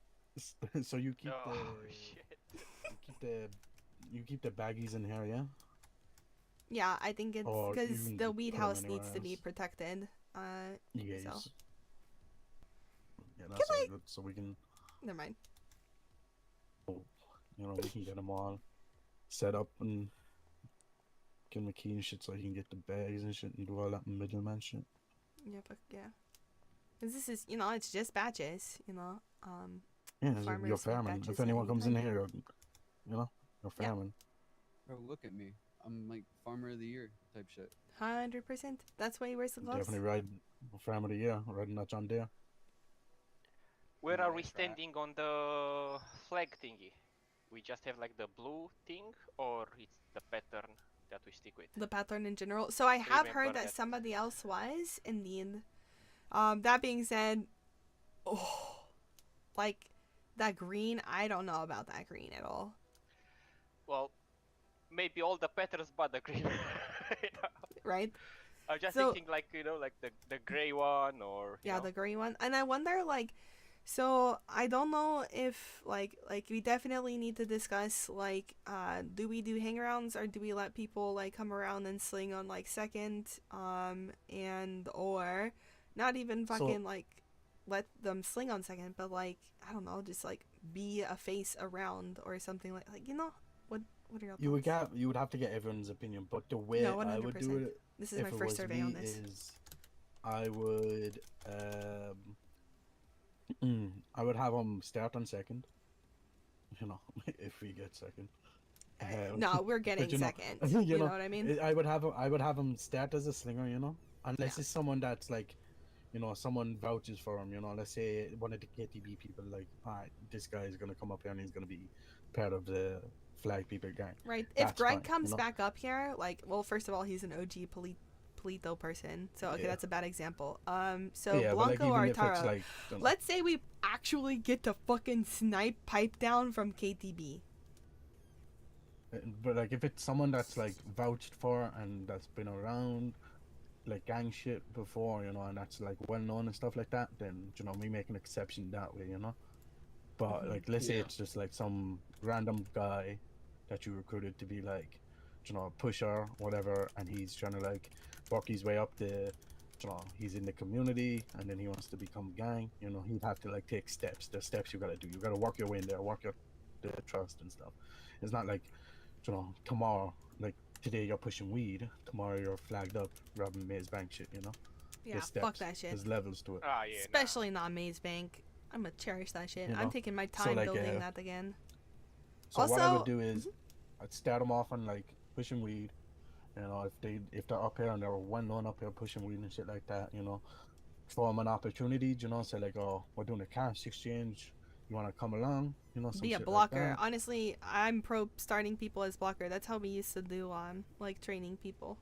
So you keep Oh the shit. you keep the baggies in here, yeah? Yeah, I think it's Or because you the can weed put 'em house needs anywhere to be else. protected. Yes. So. Yeah, that's all good. So we can, Never mind. we can get them all set up and get them a key and shit so you can get the bags and shit and do all that middleman shit. Yeah, but yeah. Because this is, it's just batches, Yeah, so you're farmers make farming. batches If at anyone any comes in time. here, you're Yeah. farming. Bro, look at me. I'm like farmer of the year type shit. 100%. That's why he wears the gloves. Definitely ride farmer of the year, riding that John Deere. Where are we standing on the flag thingy? We just have like the blue thing, or it's the pattern that we stick with? The pattern in general. So I have heard Remember that that. somebody else was, indeed. That being said, like, that green, I don't know about that green at all. Well, maybe all the patterns but the green. Right? I'm just So- thinking like, like the gray one or... you Yeah, know? the green one. And I wonder, like, so I don't know if, like we definitely need to discuss, like, do we do hangarounds or do we let people, like, come around and sling on, like, second, and, or not even fucking, like, let them sling on second, but, like, I don't know, just, like, be a face around or something like, what are your thoughts? You would have to get everyone's opinion, but the way No, I would do 100%. it, This is if my it first was survey me, on this. is I would I would have them start on second. If we get second. No, we're but getting second. you You know what I mean? I would have them start as a slinger, unless it's someone that's like, someone vouches for him. Let's say one of the KTB people, like, alright, this guy is gonna come up here and he's gonna be part of the flag people gang. Right. If That's Greg fine, comes back up here, like, well, first of all, he's an OG Polito person, so okay, Yeah. that's a bad example. So Yeah, but, like, Blanco or even if it's, Tara, like, don't know. let's say we actually get to fucking snipe pipe down from KTB. But like, if it's someone that's like vouched for and that's been around like gang shit before, and that's like well known and stuff like that, then we make an exception that way, But like, let's say Yeah. it's just like some random guy that you recruited to be like, a pusher, whatever, and he's trying to like work his way up the, he's in the community and then he wants to become gang. He'd have to like take steps. The steps you gotta do. You gotta work your way in there, work the trust and stuff. It's not like, tomorrow, like today you're pushing weed, tomorrow you're flagged up robbing Maze Bank shit, Yeah, There's fuck steps, that shit. There's levels to it. Ah, yeah, Especially not Maze Bank. I'm gonna cherish that shit. You I'm know? taking my So, time like, building that again. So Also, what I would do is I'd start them off on like pushing weed, if they're up here and they're well known up here pushing weed and shit like that, for them an opportunity, say like, oh, we're doing a cash exchange, you want to come along, some be a shit blocker. like that. Honestly, I'm pro starting people as blocker. That's how we used to do like training people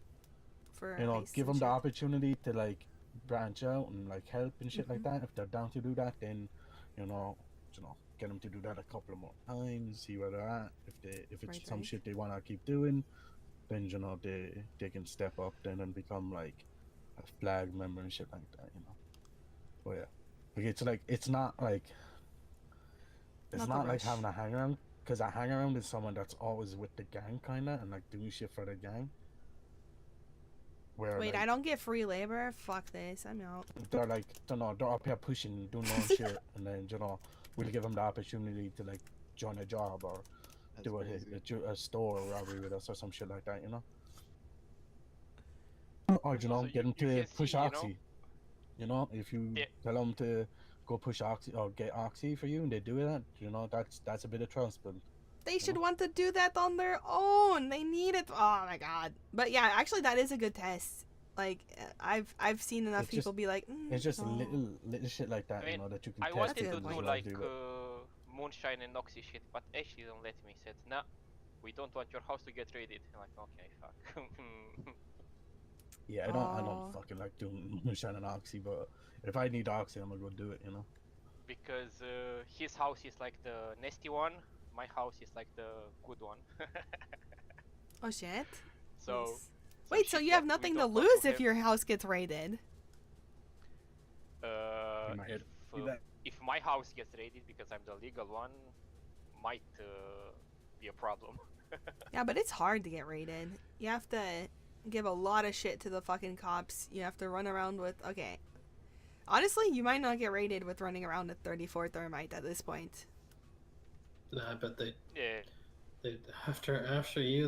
for heists Give and them the shit. opportunity to like branch out and like help and shit like that. If they're down to do that, then get them to do that a couple of more times, see where they're at. If it's some Right. shit they want to keep doing, then they can step up then and become like a flag member and shit like that, But yeah, like it's not like Not the having rush. a hang around, because a hang around is someone that's always with the gang kinda and like doing shit for the gang. Where Wait, like, I don't get free labor? Fuck this. I'm out. they're like, they're up here pushing, doing their own shit, and then we'll give them the opportunity to like join a job or do a store robbery with us or some shit like that, Or get them to push oxy. If you tell them to go push oxy or get oxy for you and they do that, that's a bit of trust, but They should want to do that on their own. They need it. Oh my god. But yeah, actually, that is a good test. Like, I've seen enough It's people just- be like, it's just no. little shit like that, I mean, that you can I test wanted it to and do just like do it. moonshine and oxy shit, but Ashley don't let me. Said, nah, we don't want your house to get raided. I'm like, okay, fuck. Yeah, I don't fucking like doing moonshine and oxy, but if I need oxy, I'm gonna go do it, Because his house is like the nasty one, my house is like the good one. Oh shit. So, Nice. Wait, so you have nothing to lose if your house gets raided? If my house gets raided because I'm the legal one, might be a problem. Yeah, but it's hard to get raided. You have to give a lot of shit to the fucking cops. You have to run around with... Okay. Honestly, you might not get raided with running around with 34 thermite at this point. Nah, but Yeah. they after you